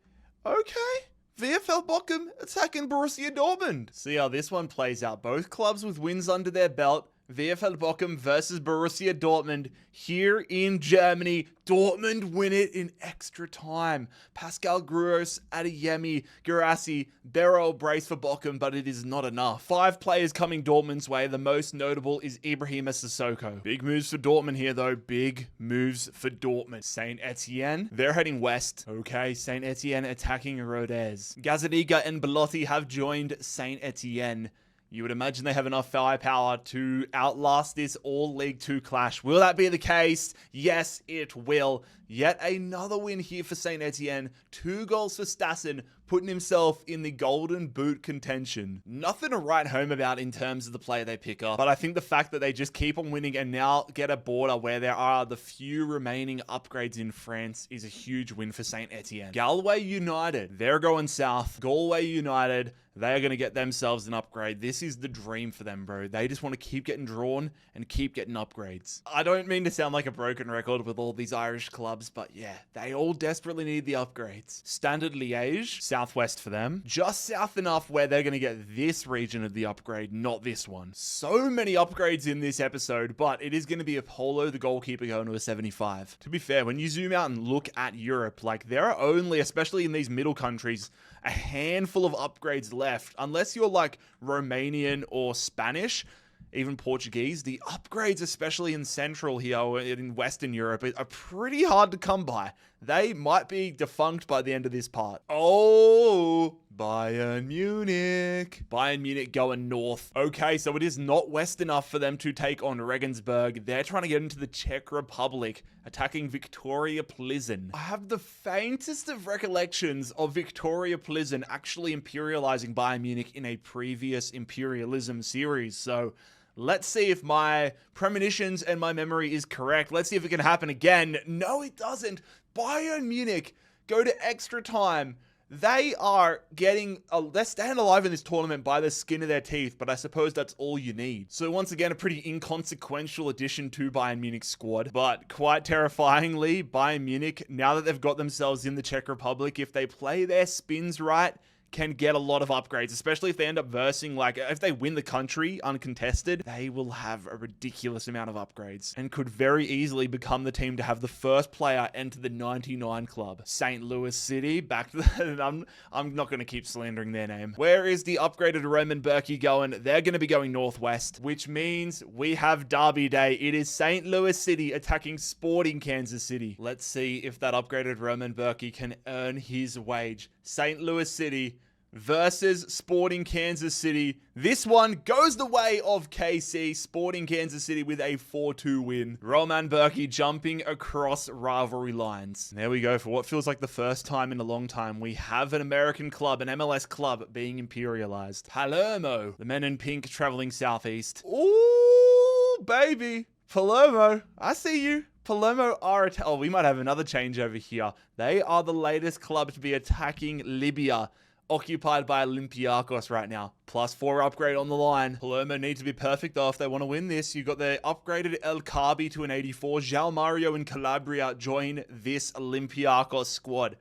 VfL Bochum attacking Borussia Dortmund. See how this one plays out. Both clubs with wins under their belt. VfL Bochum versus Borussia Dortmund here in Germany. Dortmund win it in extra time. Pascal Gross, Adeyemi, Guirassy, Beryl brace for Bochum, but it is not enough. 5 players coming Dortmund's way. The most notable is Ibrahima Sissoko. Big moves for Dortmund here though. Big moves for Dortmund. Saint Etienne, they're heading west. Okay, Saint Etienne attacking Rodez. Gazaniga and Belotti have joined Saint Etienne. You would imagine they have enough firepower to outlast this all League 2 clash. Will that be the case? Yes, it will. Yet another win here for Saint Etienne. 2 goals for Stassen, putting himself in the golden boot contention. Nothing to write home about in terms of the player they pick up, but I think the fact that they just keep on winning and now get a border where there are the few remaining upgrades in France is a huge win for Saint Etienne. Galway United, they're going south. Galway United, they are going to get themselves an upgrade. This is the dream for them, bro. They just want to keep getting drawn and keep getting upgrades. I don't mean to sound like a broken record with all these Irish clubs, but yeah, they all desperately need the upgrades. Standard Liège, southwest for them. Just south enough where they're going to get this region of the upgrade, not this one. So many upgrades in this episode, but it is going to be Apollo, the goalkeeper, going to a 75. To be fair, when you zoom out and look at Europe, like there are only, especially in these middle countries, a handful of upgrades left. Unless you're like Romanian or Spanish, even Portuguese, the upgrades, especially in Central here or in Western Europe, are pretty hard to come by. They might be defunct by the end of this part. Oh, Bayern Munich. Bayern Munich going north. Okay, so it is not west enough for them to take on Regensburg. They're trying to get into the Czech Republic, attacking Victoria Plzeň. I have the faintest of recollections of Victoria Plzeň actually imperializing Bayern Munich in a previous Imperialism series, so let's see if my premonitions and my memory is correct. Let's see if it can happen again. No, it doesn't. Bayern Munich go to extra time. They are they're staying alive in this tournament by the skin of their teeth, but I suppose that's all you need. So once again, a pretty inconsequential addition to Bayern Munich's squad, but quite terrifyingly, Bayern Munich, now that they've got themselves in the Czech Republic, if they play their spins right, can get a lot of upgrades, especially if they end up versing, like if they win the country uncontested, they will have a ridiculous amount of upgrades and could very easily become the team to have the first player enter the 99 club. St. Louis City, back to the, I'm not going to keep slandering their name. Where is the upgraded Roman Berkey going? They're going to be going northwest, which means we have Derby Day. It is St. Louis City attacking Sporting Kansas City. Let's see if that upgraded Roman Berkey can earn his wage. St. Louis City versus Sporting Kansas City. This one goes the way of KC. Sporting Kansas City with a 4-2 win. Roman Berkey jumping across rivalry lines. There we go. For what feels like the first time in a long time, we have an American club, an MLS club, being imperialized. Palermo, the men in pink traveling southeast. Ooh, baby. Palermo, I see you. Palermo are we might have another change over here. They are the latest club to be attacking Libya, occupied by Olympiacos right now. +4 upgrade on the line. Palermo need to be perfect though if they want to win this. You got the upgraded El Kabi to an 84. João Mario and Calabria join this Olympiacos squad.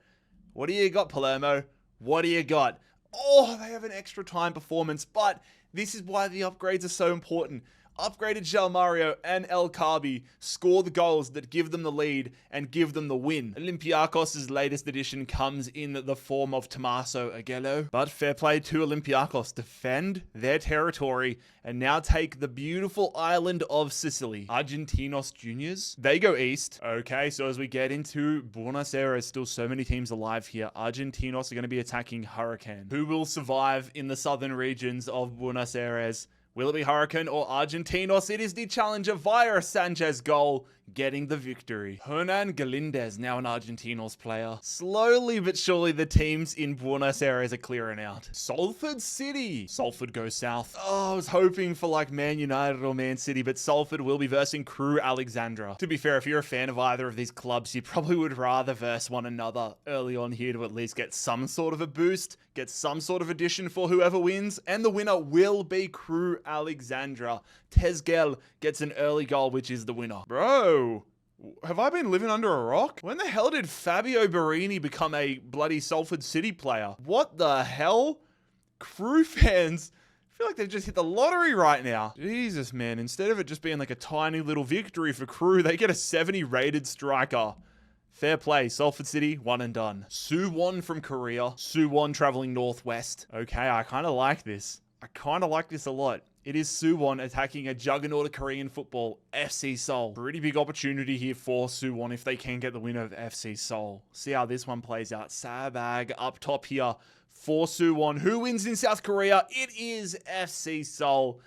What do you got, Palermo? What do you got? Oh, they have an extra time performance, but this is why the upgrades are so important. Upgraded João Mario and El Kabi score the goals that give them the lead and give them the win. Olympiacos' latest addition comes in the form of Tommaso Agello. But fair play to Olympiacos. Defend their territory and now take the beautiful island of Sicily. Argentinos Juniors, they go east. Okay, so as we get into Buenos Aires, still so many teams alive here. Argentinos are going to be attacking Hurricane. Who will survive in the southern regions of Buenos Aires? Will it be Hurricane or Argentinos? It is the challenger via Sanchez goal, getting the victory. Hernan Galindez, now an Argentinos player. Slowly but surely the teams in Buenos Aires are clearing out. Salford City. Salford goes south. Oh, I was hoping for like Man United or Man City, but Salford will be versing Crew Alexandra. To be fair, if you're a fan of either of these clubs, you probably would rather verse one another early on here to at least get some sort of a boost, get some sort of addition for whoever wins, and the winner will be Crew Alexandra. Tezgel gets an early goal, which is the winner. Bro, have I been living under a rock? When the hell did Fabio Barini become a bloody Salford City player? What the hell? Crew fans feel like they've just hit the lottery right now. Jesus, man. Instead of it just being like a tiny little victory for Crew, they get a 70 rated striker. Fair play. Salford City, one and done. Suwon from Korea. Suwon traveling northwest. Okay, I kind of like this. I kind of like this a lot. It is Suwon attacking a juggernaut of Korean football, FC Seoul. Pretty big opportunity here for Suwon if they can get the win over FC Seoul. See how this one plays out. Sabag up top here for Suwon. Who wins in South Korea? It is FC Seoul.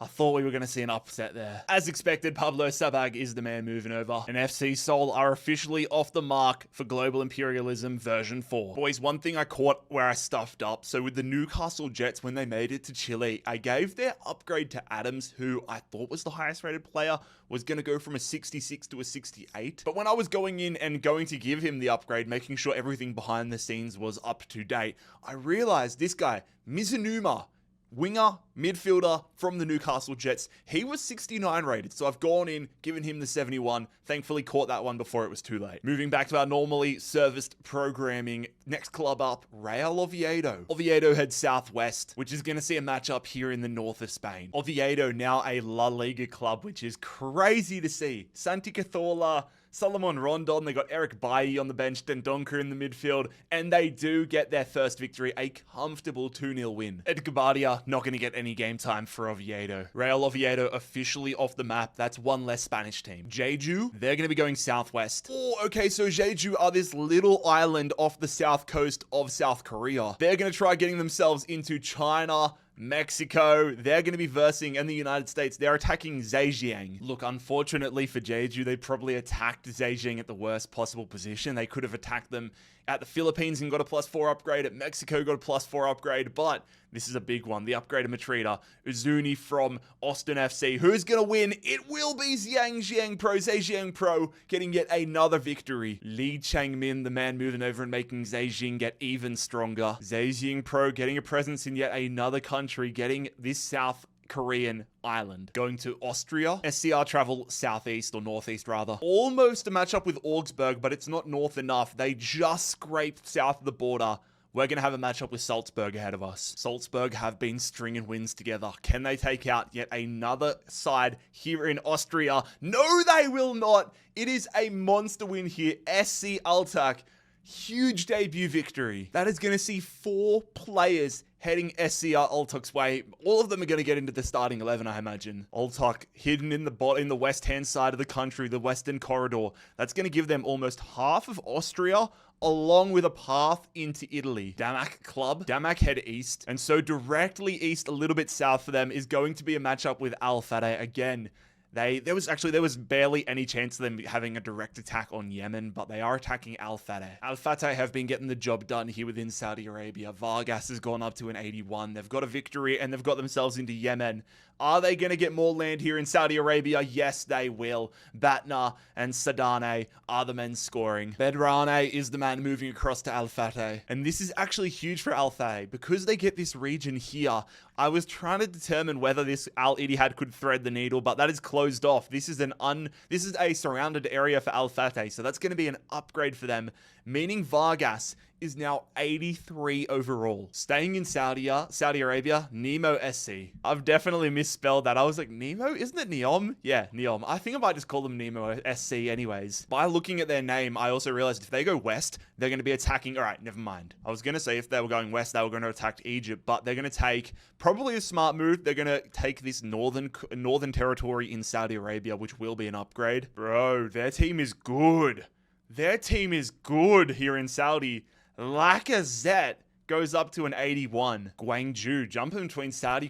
I thought we were going to see an upset there. As expected, Pablo Sabag is the man moving over. And FC Seoul are officially off the mark for Global Imperialism version 4. Boys, one thing I caught where I stuffed up. So with the Newcastle Jets, when they made it to Chile, I gave their upgrade to Adams, who I thought was the highest rated player, was going to go from a 66 to a 68. But when I was going in and going to give him the upgrade, making sure everything behind the scenes was up to date, I realized this guy, Mizunuma, winger, midfielder from the Newcastle Jets. He was 69 rated, so I've gone in, given him the 71. Thankfully caught that one before it was too late. Moving back to our normally serviced programming. Next club up, Real Oviedo. Oviedo heads southwest, which is going to see a matchup here in the north of Spain. Oviedo now a La Liga club, which is crazy to see. Santi Cazorla, Solomon Rondon, they got Eric Bailly on the bench, Dendonker in the midfield, and they do get their first victory, a comfortable 2-0 win. Edgar Badia not going to get any game time for Oviedo. Real Oviedo officially off the map. That's one less Spanish team. Jeju, they're going to be going southwest. Oh, okay, so Jeju are this little island off the south coast of South Korea. They're going to try getting themselves into China, Mexico, they're going to be versing, and the United States, they're attacking Zhejiang. Look, unfortunately for Jeju, they probably attacked Zhejiang at the worst possible position. They could have attacked them at the Philippines and got a +4 upgrade, at Mexico got a +4 upgrade, but this is a big one. The upgrade of Matrida, Uzuni from Austin FC. Who's going to win? It will be Zhejiang Pro getting yet another victory. Lee Changmin, the man moving over and making Zhejiang get even stronger. Zhejiang Pro getting a presence in yet another country, getting this South Korean island. Going to Austria. SCR travel southeast, or northeast rather. Almost a matchup with Augsburg, but it's not north enough. They just scraped south of the border. We're going to have a matchup with Salzburg ahead of us. Salzburg have been stringing wins together. Can they take out yet another side here in Austria? No, they will not. It is a monster win here. SC Alltag. Huge debut victory. That is going to see 4 players heading SCR Alltag's way. All of them are going to get into the starting 11, I imagine. Alltag hidden in the west-hand side of the country, the western corridor. That's going to give them almost half of Austria, along with a path into Italy. Damak club. Damak head east. And so directly east, a little bit south for them, is going to be a matchup with Al Fateh again. There was barely any chance of them having a direct attack on Yemen, but they are attacking Al Fateh. Al Fateh have been getting the job done here within Saudi Arabia. Vargas has gone up to an 81. They've got a victory and they've got themselves into Yemen. Are they going to get more land here in Saudi Arabia? Yes, they will. Batna and Sadane are the men scoring. Bedrane is the man moving across to Al Fateh. And this is actually huge for Al Fateh. Because they get this region here, I was trying to determine whether this Al Ittihad could thread the needle, but that is closed off. This is a surrounded area for Al Fateh, so that's going to be an upgrade for them, meaning Vargas is now 83 overall. Staying in Saudi Arabia, Nemo SC. I've definitely misspelled that. I was like, Nemo? Isn't it Neom? Yeah, Neom. I think I might just call them Nemo SC anyways. By looking at their name, I also realized if they go west, they're going to be attacking... Alright, never mind. I was going to say if they were going west, they were going to attack Egypt, but they're going to take... Probably a smart move. They're going to take this northern territory in Saudi Arabia, which will be an upgrade. Bro, their team is good. Their team is good here in Saudi. Lacazette goes up to an 81. Gwangju, jumping between Saudi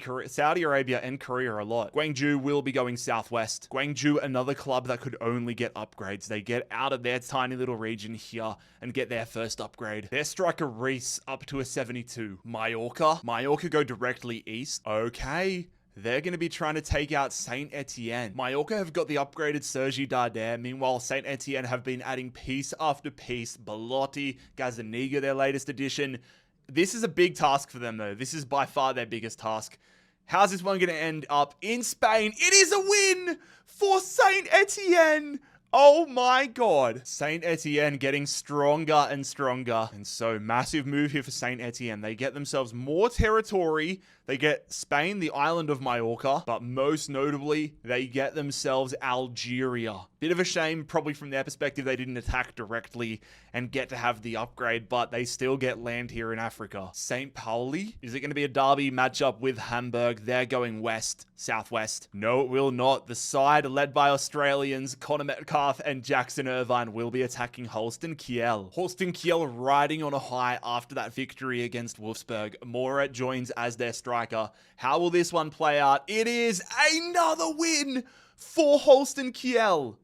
Arabia and Korea a lot. Gwangju will be going southwest. Gwangju, another club that could only get upgrades. They get out of their tiny little region here and get their first upgrade. Their striker Reese up to a 72. Mallorca go directly east. Okay. They're going to be trying to take out Saint Etienne. Mallorca have got the upgraded Sergi Darder. Meanwhile, Saint Etienne have been adding piece after piece. Belotti, Gazaniga, their latest addition. This is a big task for them, though. This is by far their biggest task. How's this one going to end up in Spain? It is a win for Saint Etienne. Oh my god. Saint Etienne getting stronger and stronger. And so massive move here for Saint Etienne. They get themselves more territory. They get Spain, the island of Majorca, but most notably, they get themselves Algeria. Bit of a shame, probably from their perspective, they didn't attack directly and get to have the upgrade, but they still get land here in Africa. St. Pauli, is it going to be a derby matchup with Hamburg? They're going west, southwest. No, it will not. The side led by Australians, Connor Metcalf and Jackson Irvine will be attacking Holsten Kiel. Holsten Kiel riding on a high after that victory against Wolfsburg. Morat joins as their striker. How will this one play out? It is another win for Holsten Kiel.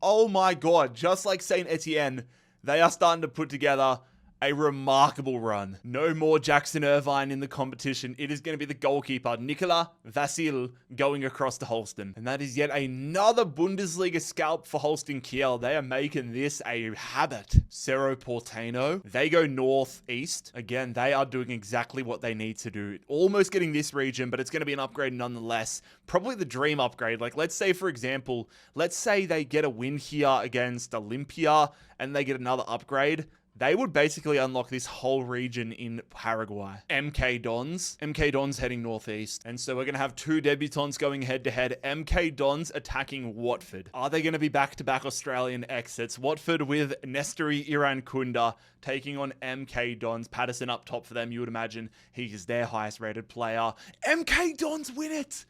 Oh my god, just like Saint Etienne, they are starting to put together a remarkable run. No more Jackson Irvine in the competition. It is going to be the goalkeeper, Nicola Vassil, going across to Holsten. And that is yet another Bundesliga scalp for Holsten Kiel. They are making this a habit. Cerro Porteño, they go northeast. Again, they are doing exactly what they need to do. Almost getting this region, but it's going to be an upgrade nonetheless. Probably the dream upgrade. Like, let's say, for example, let's say they get a win here against Olympia and they get another upgrade. They would basically unlock this whole region in Paraguay. MK Dons heading northeast. And so we're going to have two debutants going head-to-head. MK Dons attacking Watford. Are they going to be back-to-back Australian exits? Watford with Nestori Irankunda taking on MK Dons. Patterson up top for them, you would imagine. He is their highest-rated player. MK Dons win it!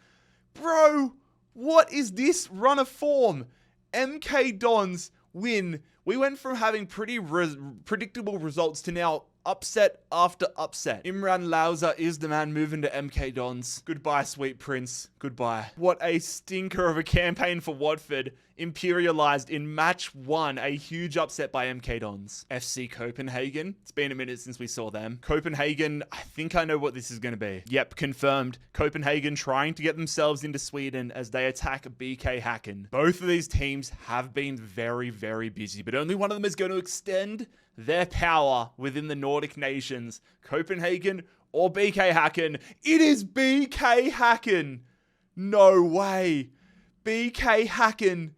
Bro, what is this run of form? MK Dons win. We went from having pretty predictable results to now upset after upset. Imran Lauza is the man moving to MK Dons. Goodbye, sweet prince. Goodbye. What a stinker of a campaign for Watford. Imperialized in match 1. A huge upset by MK Dons. FC Copenhagen. It's been a minute since we saw them. Copenhagen, I think I know what this is going to be. Yep, confirmed. Copenhagen trying to get themselves into Sweden as they attack BK Häcken. Both of these teams have been very, very busy, but only one of them is going to extend their power within the Nordic nations. Copenhagen or BK Häcken. It is BK Häcken. No way. BK Häcken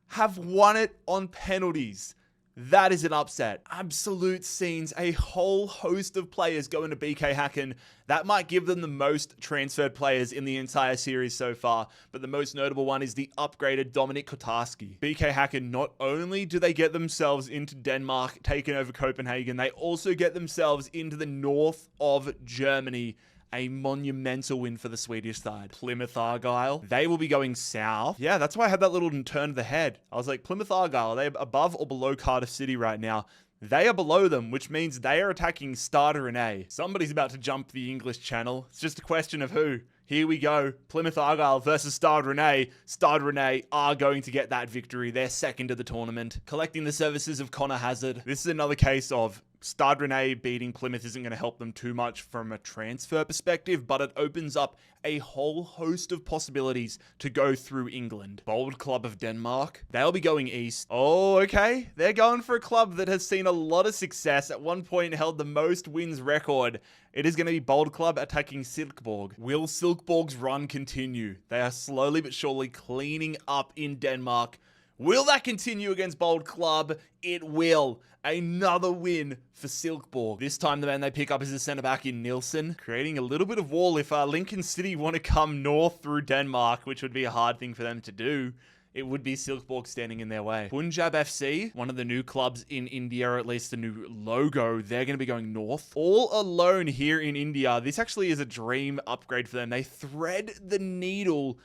have won it on penalties. That is an upset. Absolute scenes. A whole host of players going to BK Häcken. That might give them the most transferred players in the entire series so far, but the most notable one is the upgraded Dominik Kotarski. BK Häcken, not only do they get themselves into Denmark, taking over Copenhagen, they also get themselves into the north of Germany. A monumental win for the Swedish side. Plymouth Argyle, they will be going south. Yeah, that's why I had that little turn of the head. I was like, Plymouth Argyle, are they above or below Cardiff City right now? They are below them, which means they are attacking Stade Rennais. Somebody's about to jump the English Channel. It's just a question of who. Here we go. Plymouth Argyle versus Stade Rennais. Stade Rennais are going to get that victory. They're second of the tournament. Collecting the services of Connor Hazard. This is another case of Stade Rennais beating Plymouth isn't going to help them too much from a transfer perspective, but it opens up a whole host of possibilities to go through England. Bold Club of Denmark, they'll be going east. Oh, okay. They're going for a club that has seen a lot of success. At one point held the most wins record. It is going to be Bold Club attacking Silkeborg. Will Silkeborg's run continue? They are slowly but surely cleaning up in Denmark. Will that continue against Bold Club? It will. Another win for Silkeborg. This time the man they pick up is the centre-back in Nielsen, creating a little bit of wall if Lincoln City want to come north through Denmark, which would be a hard thing for them to do. It would be Silkeborg standing in their way. Punjab FC, one of the new clubs in India, or at least the new logo, they're going to be going north. All alone here in India. This actually is a dream upgrade for them. They thread the needle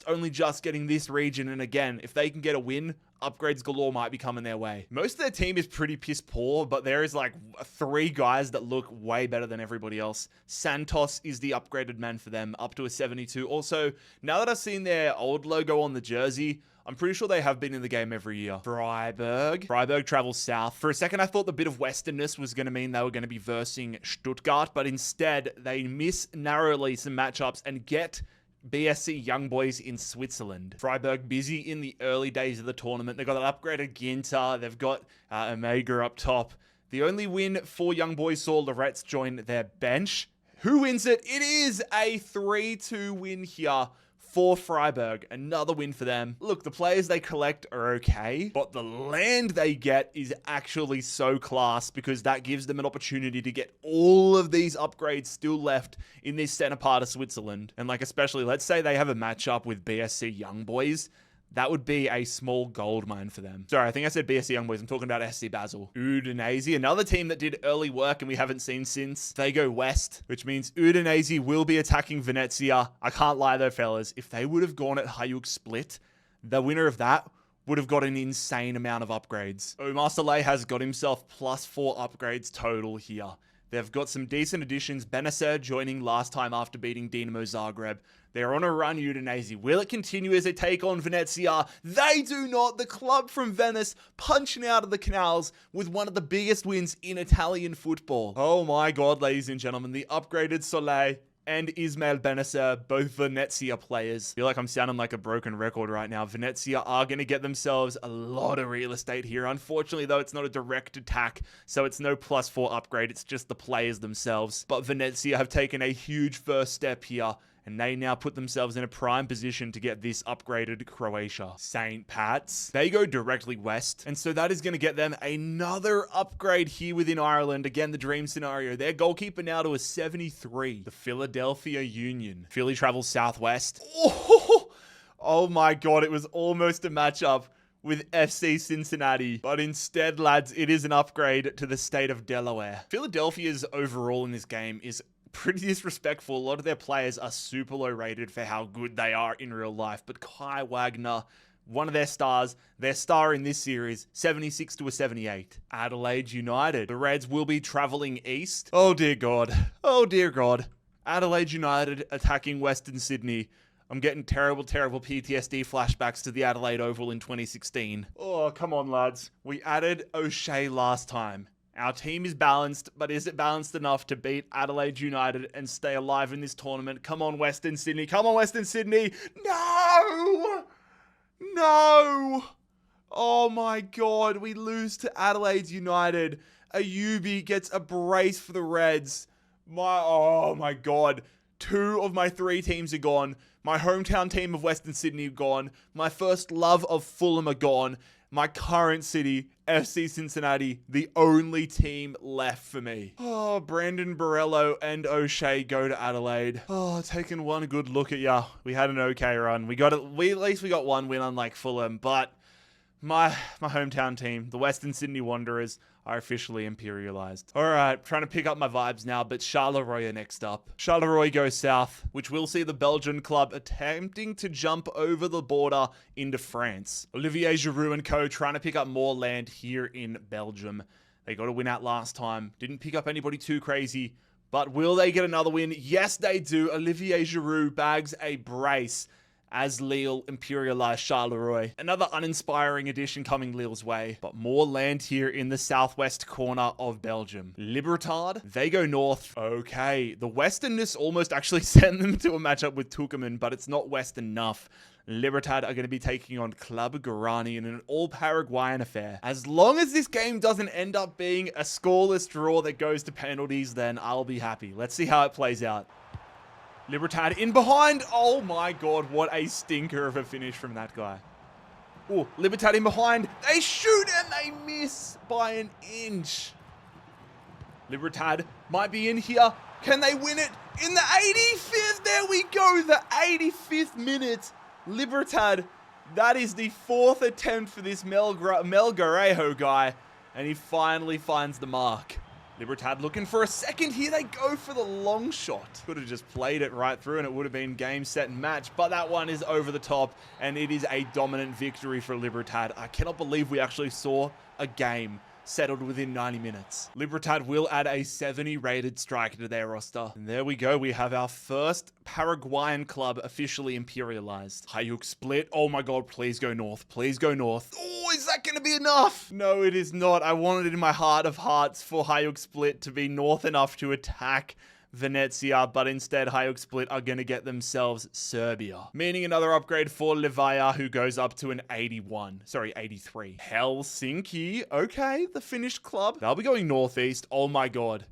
only just getting this region. And again, if they can get a win, upgrades galore might be coming their way. Most of their team is pretty piss poor, but there is like 3 guys that look way better than everybody else. Santos is the upgraded man for them, up to a 72. Also, now that I've seen their old logo on the jersey, I'm pretty sure they have been in the game every year. Freiburg travels south. For a second, I thought the bit of westernness was going to mean they were going to be versing Stuttgart, but instead, they miss narrowly some matchups and get BSC Young Boys in Switzerland. Freiburg busy in the early days of the tournament. They've got that upgraded Ginter. They've got Omega up top. The only win for Young Boys saw Loretz join their bench. Who wins it? It is a 3-2 win here for Freiburg. Another win for them. Look, the players they collect are okay, but the land they get is actually so class because that gives them an opportunity to get all of these upgrades still left in this center part of Switzerland. And like, especially, let's say they have a matchup with BSC Young Boys. That would be a small gold mine for them. Sorry, I think I said BSC Young Boys. I'm talking about SC Basel. Udinese, another team that did early work and we haven't seen since. They go west, which means Udinese will be attacking Venezia. I can't lie though, fellas. If they would have gone at Hajduk Split, the winner of that would have got an insane amount of upgrades. Omar Saleh has got himself +4 upgrades total here. They've got some decent additions. Benacer joining last time after beating Dinamo Zagreb. They're on a run, Udinese. Will it continue as they take on Venezia? They do not. The club from Venice punching out of the canals with one of the biggest wins in Italian football. Oh my God, ladies and gentlemen. The upgraded Soleil and Ismail Benacer, both Venezia players. I feel like I'm sounding like a broken record right now. Venezia are going to get themselves a lot of real estate here. Unfortunately, though, it's not a direct attack, so it's no +4 upgrade. It's just the players themselves. But Venezia have taken a huge first step here, and they now put themselves in a prime position to get this upgraded Croatia. St. Pat's, they go directly west, and so that is going to get them another upgrade here within Ireland. Again, the dream scenario. Their goalkeeper now to a 73. The Philadelphia Union. Philly travels southwest. Oh my God, it was almost a matchup with FC Cincinnati, but instead, lads, it is an upgrade to the state of Delaware. Philadelphia's overall in this game is pretty disrespectful. A lot of their players are super low rated for how good they are in real life, but Kai Wagner, one of their stars, their star in this series, 76 to a 78. Adelaide United. The Reds will be traveling east. Oh dear God. Oh dear God. Adelaide United attacking Western Sydney. I'm getting terrible PTSD flashbacks to the Adelaide Oval in 2016. Oh, come on, lads. We added O'Shea last time. Our team is balanced, but is it balanced enough to beat Adelaide United and stay alive in this tournament? Come on, Western Sydney. Come on, Western Sydney. No! No! Oh my God, we lose to Adelaide United. Ayubi gets a brace for the Reds. Oh my God. 2 of my 3 teams are gone. My hometown team of Western Sydney are gone. My first love of Fulham are gone. My current city, FC Cincinnati, the only team left for me. Oh, Brandon Borello and O'Shea go to Adelaide. Oh, taking one good look at ya. We had an okay run. At least we got one win unlike Fulham, but my hometown team, the Western Sydney Wanderers, are officially imperialized. All right, trying to pick up my vibes now, but Charleroi are next up. Charleroi goes south, which will see the Belgian club attempting to jump over the border into France. Olivier Giroud and co trying to pick up more land here in Belgium. They got a win out last time. Didn't pick up anybody too crazy, but will they get another win? Yes, they do. Olivier Giroud bags a brace as Lille imperialize Charleroi. Another uninspiring addition coming Lille's way, but more land here in the southwest corner of Belgium. Libertad, they go north. Okay, the westernness almost actually sent them to a matchup with Tucumán, but it's not west enough. Libertad are going to be taking on Club Guarani in an all-Paraguayan affair. As long as this game doesn't end up being a scoreless draw that goes to penalties, then I'll be happy. Let's see how it plays out. Libertad in behind. Oh my God, what a stinker of a finish from that guy. Oh, Libertad in behind. They shoot and they miss by an inch. Libertad might be in here. Can they win it? In the 85th, there we go. The 85th minute. Libertad, that is the 4th attempt for this Melgarejo guy. And he finally finds the mark. Libertad looking for a second here. They go for the long shot. Could have just played it right through and it would have been game, set, and match. But that one is over the top and it is a dominant victory for Libertad. I cannot believe we actually saw a game settled within 90 minutes. Libertad will add a 70 rated striker to their roster. And there we go. We have our first Paraguayan club officially imperialized. Hajduk Split. Oh my God, please go north. Please go north. Oh, is that going to be enough? No, it is not. I wanted it in my heart of hearts for Hajduk Split to be north enough to attack Venezia, but instead Hajduk Split are going to get themselves Serbia. Meaning another upgrade for Livaya, who goes up to an 81. Sorry, 83. Helsinki. Okay, the Finnish club. They'll be going northeast. Oh my God.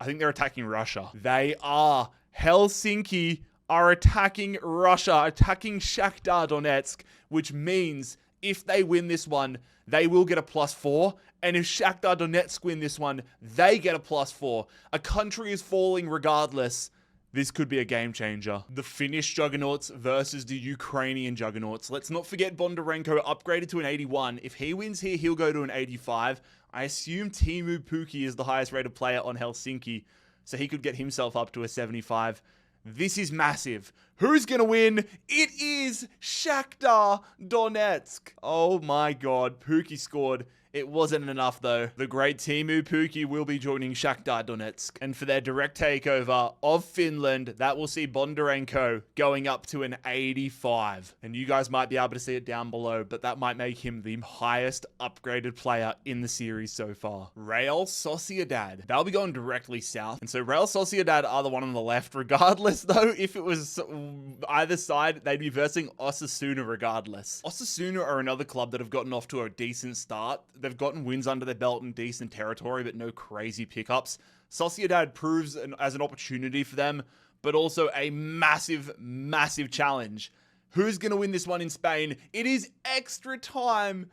I think they're attacking Russia. They are. Helsinki are attacking Russia, attacking Shakhtar Donetsk, which means if they win this one, they will get a +4. And if Shakhtar Donetsk win this one, they get a +4. A country is falling regardless. This could be a game changer. The Finnish Juggernauts versus the Ukrainian Juggernauts. Let's not forget Bondarenko upgraded to an 81. If he wins here, he'll go to an 85. I assume Teemu Pukki is the highest rated player on Helsinki, so he could get himself up to a 75. This is massive. Who's going to win? It is Shakhtar Donetsk. Oh my god, Pukki scored. It wasn't enough though. The great Teemu Pukki will be joining Shakhtar Donetsk. And for their direct takeover of Finland, that will see Bondarenko going up to an 85. And you guys might be able to see it down below, but that might make him the highest upgraded player in the series so far. Real Sociedad. They'll be going directly south. And so Real Sociedad are the one on the left. Regardless though, if it was either side, they'd be versing Osasuna regardless. Osasuna are another club that have gotten off to a decent start. They've gotten wins under their belt in decent territory, but no crazy pickups. Sociedad proves as an opportunity for them, but also a massive, massive challenge. Who's going to win this one in Spain? It is extra time,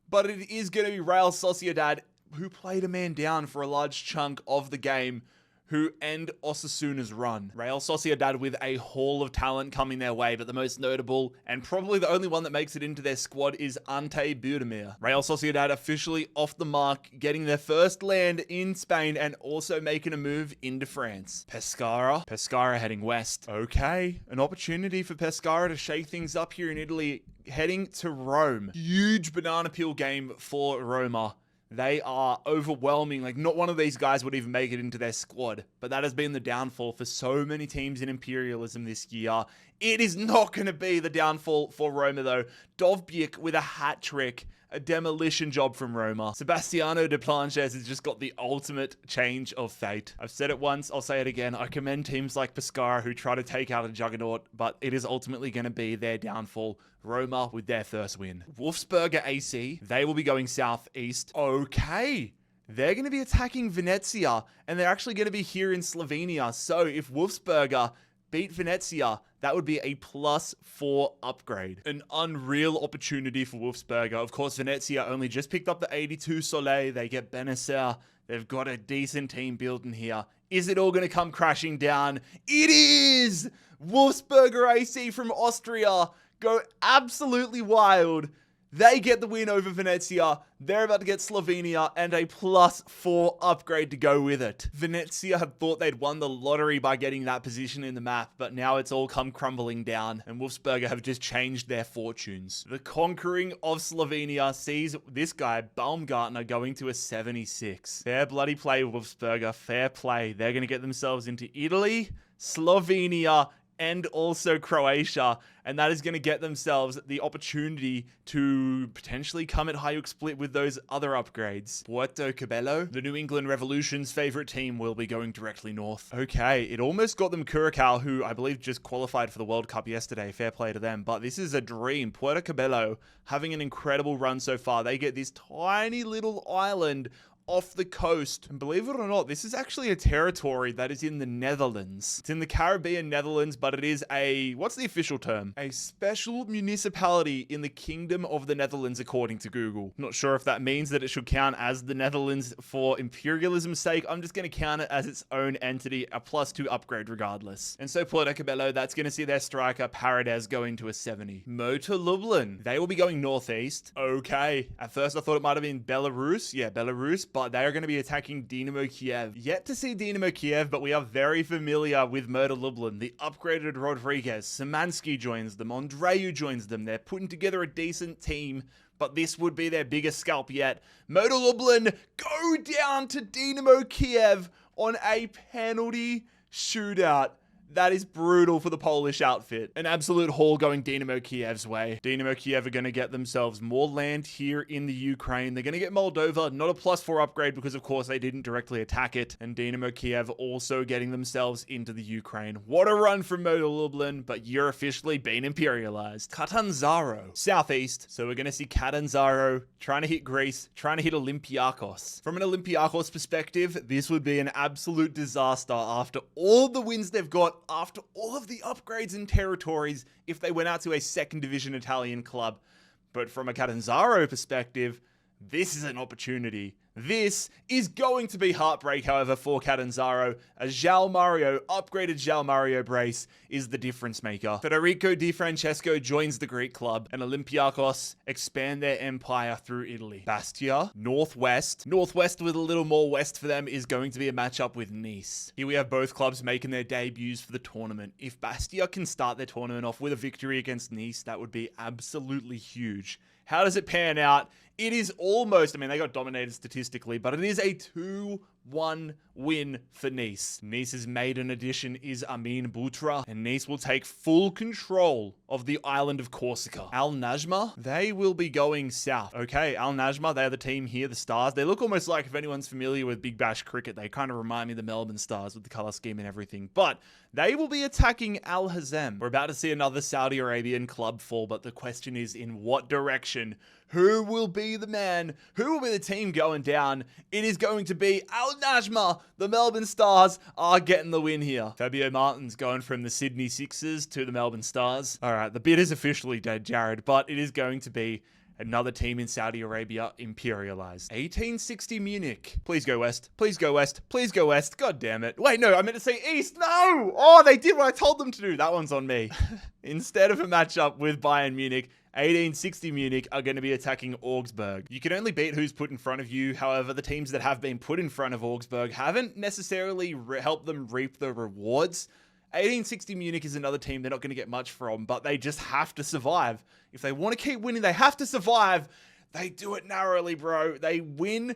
but it is going to be Real Sociedad, who played a man down for a large chunk of the game, who end Osasuna's run. Real Sociedad with a haul of talent coming their way, but the most notable, and probably the only one that makes it into their squad, is Ante Budimir. Real Sociedad officially off the mark, getting their first land in Spain, and also making a move into France. Pescara. Pescara heading west. Okay, an opportunity for Pescara to shake things up here in Italy, heading to Rome. Huge banana peel game for Roma. They are overwhelming. Like, not one of these guys would even make it into their squad. But that has been the downfall for so many teams in Imperialism this year. It is not going to be the downfall for Roma, though. Dovbyk with a hat trick. A demolition job from Roma. Sebastiano de Planches has just got the ultimate change of fate. I've said it once, I'll say it again. I commend teams like Pescara who try to take out a juggernaut, but it is ultimately going to be their downfall. Roma with their first win. Wolfsberger AC, they will be going southeast. Okay. They're going to be attacking Venezia, and they're actually going to be here in Slovenia. So if Wolfsberger beat Venezia, that would be a +4 upgrade. An unreal opportunity for Wolfsberger. Of course, Venezia only just picked up the 82 Soleil. They get Benacer. They've got a decent team building here. Is it all going to come crashing down? It is! Wolfsberger AC from Austria go absolutely wild. They get the win over Venezia. They're about to get Slovenia and a +4 upgrade to go with it. Venezia had thought they'd won the lottery by getting that position in the map, but now it's all come crumbling down, and Wolfsberger have just changed their fortunes. The conquering of Slovenia sees this guy, Baumgartner, going to a 76. Fair bloody play, Wolfsberger. Fair play. They're going to get themselves into Italy, Slovenia, and also Croatia, and that is going to get themselves the opportunity to potentially come at Hayuk Split with those other upgrades. Puerto Cabello, the New England Revolution's favorite team, will be going directly north. Okay, it almost got them Curacao, who I believe just qualified for the World Cup yesterday. Fair play to them, but this is a dream. Puerto Cabello having an incredible run so far. They get this tiny little island off the coast. And believe it or not, this is actually a territory that is in the Netherlands. It's in the Caribbean Netherlands, but it is a, what's the official term? A special municipality in the Kingdom of the Netherlands, according to Google. Not sure if that means that it should count as the Netherlands for imperialism's sake. I'm just going to count it as its own entity, a +2 upgrade regardless. And so Puerto Cabello, that's going to see their striker Paredes going to a 70. Motor Lublin, they will be going northeast. Okay. At first I thought it might have been Belarus. Yeah, Belarus. But they are going to be attacking Dynamo Kiev. Yet to see Dynamo Kiev, but we are very familiar with Motor Lublin. The upgraded Rodriguez, Szymanski joins them, Andreu joins them. They're putting together a decent team, but this would be their biggest scalp yet. Motor Lublin go down to Dynamo Kiev on a penalty shootout. That is brutal for the Polish outfit. An absolute haul going Dynamo Kiev's way. Dynamo Kiev are going to get themselves more land here in the Ukraine. They're going to get Moldova, not a +4 upgrade because, of course, they didn't directly attack it. And Dynamo Kiev also getting themselves into the Ukraine. What a run from Motor Lublin, but you're officially being imperialized. Catanzaro, southeast. So we're going to see Catanzaro trying to hit Greece, trying to hit Olympiakos. From an Olympiakos perspective, this would be an absolute disaster after all the wins they've got up after all of the upgrades and territories if they went out to a second division Italian club. But from a Catanzaro perspective, this is an opportunity. This is going to be heartbreak, however, for Catanzaro, as João Mario, upgraded João Mario brace, is the difference maker. Federico Di Francesco joins the Greek club, and Olympiacos expand their empire through Italy. Bastia, Northwest. Northwest with a little more west for them is going to be a matchup with Nice. Here we have both clubs making their debuts for the tournament. If Bastia can start their tournament off with a victory against Nice, that would be absolutely huge. How does it pan out? It is almost, I mean, they got dominated statistically, but it is a 2-1 win for Nice. Nice's maiden addition is Amin Boutra, and Nice will take full control of the island of Corsica. Al Najma, they will be going south. Okay, Al Najma, they're the team here, the Stars. They look almost like, if anyone's familiar with Big Bash cricket, they kind of remind me of the Melbourne Stars with the color scheme and everything. But they will be attacking Al Hazem. We're about to see another Saudi Arabian club fall, but the question is in what direction? Who will be the man? Who will be the team going down? It is going to be Al Najma. The Melbourne Stars are getting the win here. Fabio Martin's going from the Sydney Sixers to the Melbourne Stars. All right, the bid is officially dead, Jared, but it is going to be another team in Saudi Arabia imperialized. 1860 Munich. Please go west. Please go west. Please go west. God damn it. Wait, no, I meant to say east. No! Oh, they did what I told them to do. That one's on me. Instead of a matchup with Bayern Munich, 1860 Munich are going to be attacking Augsburg. You can only beat who's put in front of you. However, the teams that have been put in front of Augsburg haven't necessarily helped them reap the rewards. 1860 Munich is another team they're not going to get much from, but they just have to survive. If they want to keep winning, they have to survive. They do it narrowly, bro. They win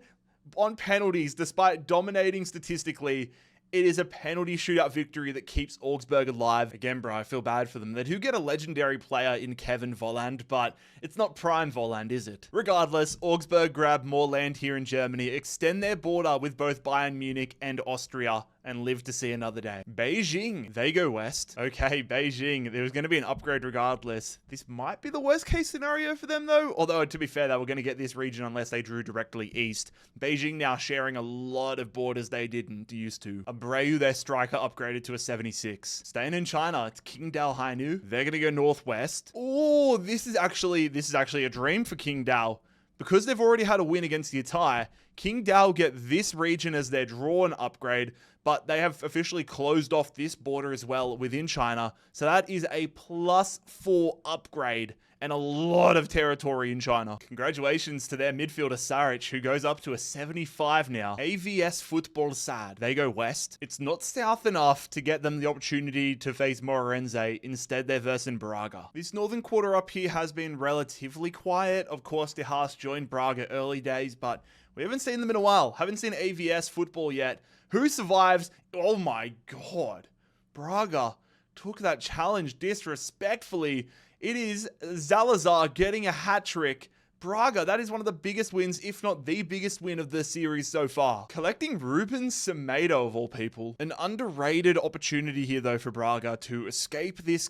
on penalties despite dominating statistically. It is a penalty shootout victory that keeps Augsburg alive. Again, bro, I feel bad for them. They do get a legendary player in Kevin Volland, but it's not prime Volland, is it? Regardless, Augsburg grab more land here in Germany, extend their border with both Bayern Munich and Austria, and live to see another day. Beijing, they go west. Okay, Beijing, there was going to be an upgrade regardless. This might be the worst case scenario for them though. Although, to be fair, they were going to get this region unless they drew directly east. Beijing now sharing a lot of borders they didn't used to. Abreu, their striker, upgraded to a 76. Staying in China, it's Qingdao Hainu. They're going to go northwest. Oh, this is actually a dream for Qingdao. Because they've already had a win against the Yatai, Qingdao get this region as their drawn upgrade, but they have officially closed off this border as well within China. So that is a +4 upgrade and a lot of territory in China. Congratulations to their midfielder Saric, who goes up to a 75 now. AVS Football Sad. They go west. It's not south enough to get them the opportunity to face Moreirense. Instead, they're versing Braga. This northern quarter up here has been relatively quiet. Of course, De Haas joined Braga early days, but we haven't seen them in a while. Haven't seen AVS Football yet. Who survives? Oh my god. Braga took that challenge disrespectfully. It is Zalazar getting a hat-trick. Braga, that is one of the biggest wins, if not the biggest win of the series so far. Collecting Ruben Semedo, of all people. An underrated opportunity here, though, for Braga to escape this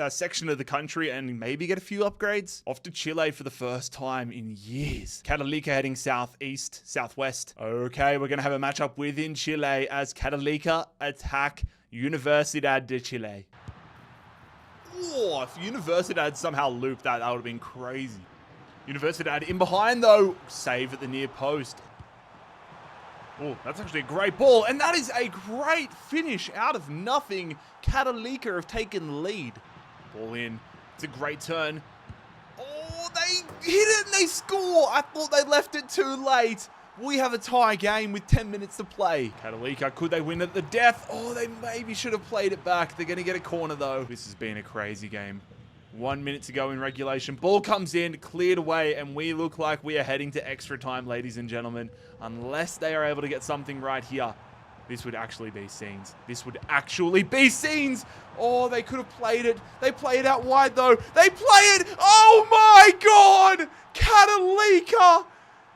section of the country and maybe get a few upgrades. Off to Chile for the first time in years. Catalika heading southeast, southwest. Okay, we're going to have a matchup within Chile as Catalika attack Universidad de Chile. Oh, if Universidad somehow looped that, that would have been crazy. Universidad in behind, though. Save at the near post. Oh, that's actually a great ball. And that is a great finish out of nothing. Catalika have taken lead. Ball in. It's a great turn. Oh, they hit it and they score. I thought they left it too late. We have a tie game with 10 minutes to play. Catalika, could they win at the death? Oh, they maybe should have played it back. They're going to get a corner, though. This has been a crazy game. 1 minute to go in regulation. Ball comes in, cleared away, and we look like we are heading to extra time, ladies and gentlemen. Unless they are able to get something right here. This would actually be scenes. This would actually be scenes. Oh, they could have played it. They play it out wide, though. They play it. Oh, my God. Catalika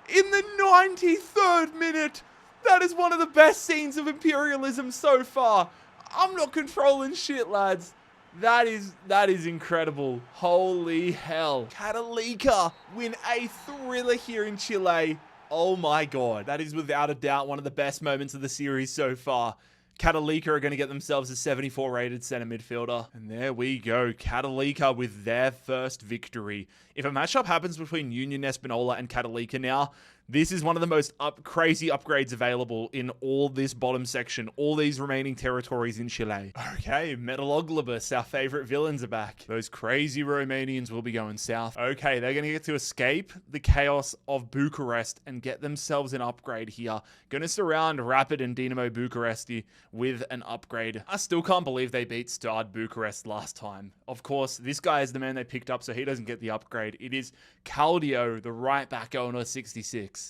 in the 93rd minute. That is one of the best scenes of Imperialism so far. I'm not controlling shit, lads. That is incredible. Holy hell. Catalika win a thriller here in Chile. Oh my god. That is without a doubt one of the best moments of the series so far. Katalika are going to get themselves a 74 rated center midfielder. And there we go. Katalika with their first victory. If a matchup happens between Union Espanola and Katalika now, this is one of the most crazy upgrades available in all this bottom section, all these remaining territories in Chile. Okay, Metaloglobus, our favorite villains are back. Those crazy Romanians will be going south. Okay, they're going to get to escape the chaos of Bucharest and get themselves an upgrade here. Going to surround Rapid and Dinamo Bucuresti with an upgrade. I still can't believe they beat Stade Bucharest last time. Of course, this guy is the man they picked up, so he doesn't get the upgrade. It is Caldio, the right back owner, 66.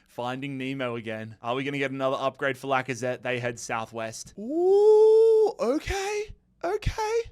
Finding Nemo again. Are we going to get another upgrade for Lacazette? They head southwest. Ooh, okay.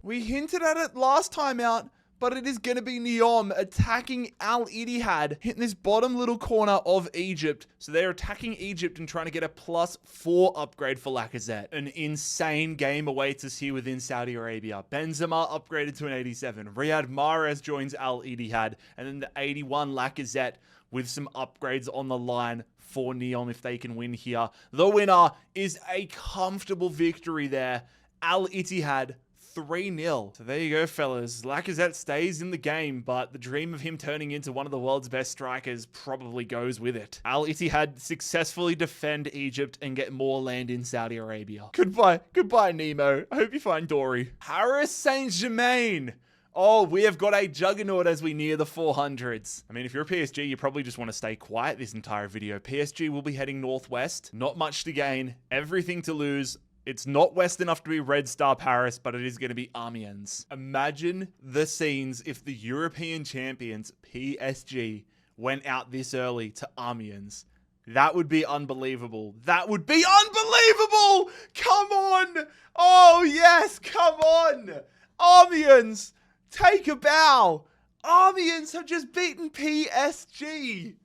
We hinted at it last time out, but it is going to be Neom attacking Al Ittihad, hitting this bottom little corner of Egypt. So they're attacking Egypt and trying to get a +4 upgrade for Lacazette. An insane game awaits us here within Saudi Arabia. Benzema upgraded to an 87. Riyad Mahrez joins Al Ittihad. And then the 81 Lacazette with some upgrades on the line for Neom if they can win here. The winner is a comfortable victory there. Al Ittihad 3-0. So there you go, fellas. Lacazette stays in the game, but the dream of him turning into one of the world's best strikers probably goes with it. Al Ittihad successfully defend Egypt and get more land in Saudi Arabia. Goodbye, Nemo. I hope you find Dory. Paris Saint-Germain. Oh, we have got a juggernaut as we near the 400s. I mean, if you're a PSG, you probably just want to stay quiet this entire video. PSG will be heading northwest. Not much to gain, everything to lose. It's not west enough to be Red Star Paris, but it is going to be Amiens. Imagine the scenes if the European champions, PSG, went out this early to Amiens. That would be unbelievable. That would be unbelievable! Come on! Oh, yes, come on! Amiens! Take a bow. Amiens have just beaten PSG.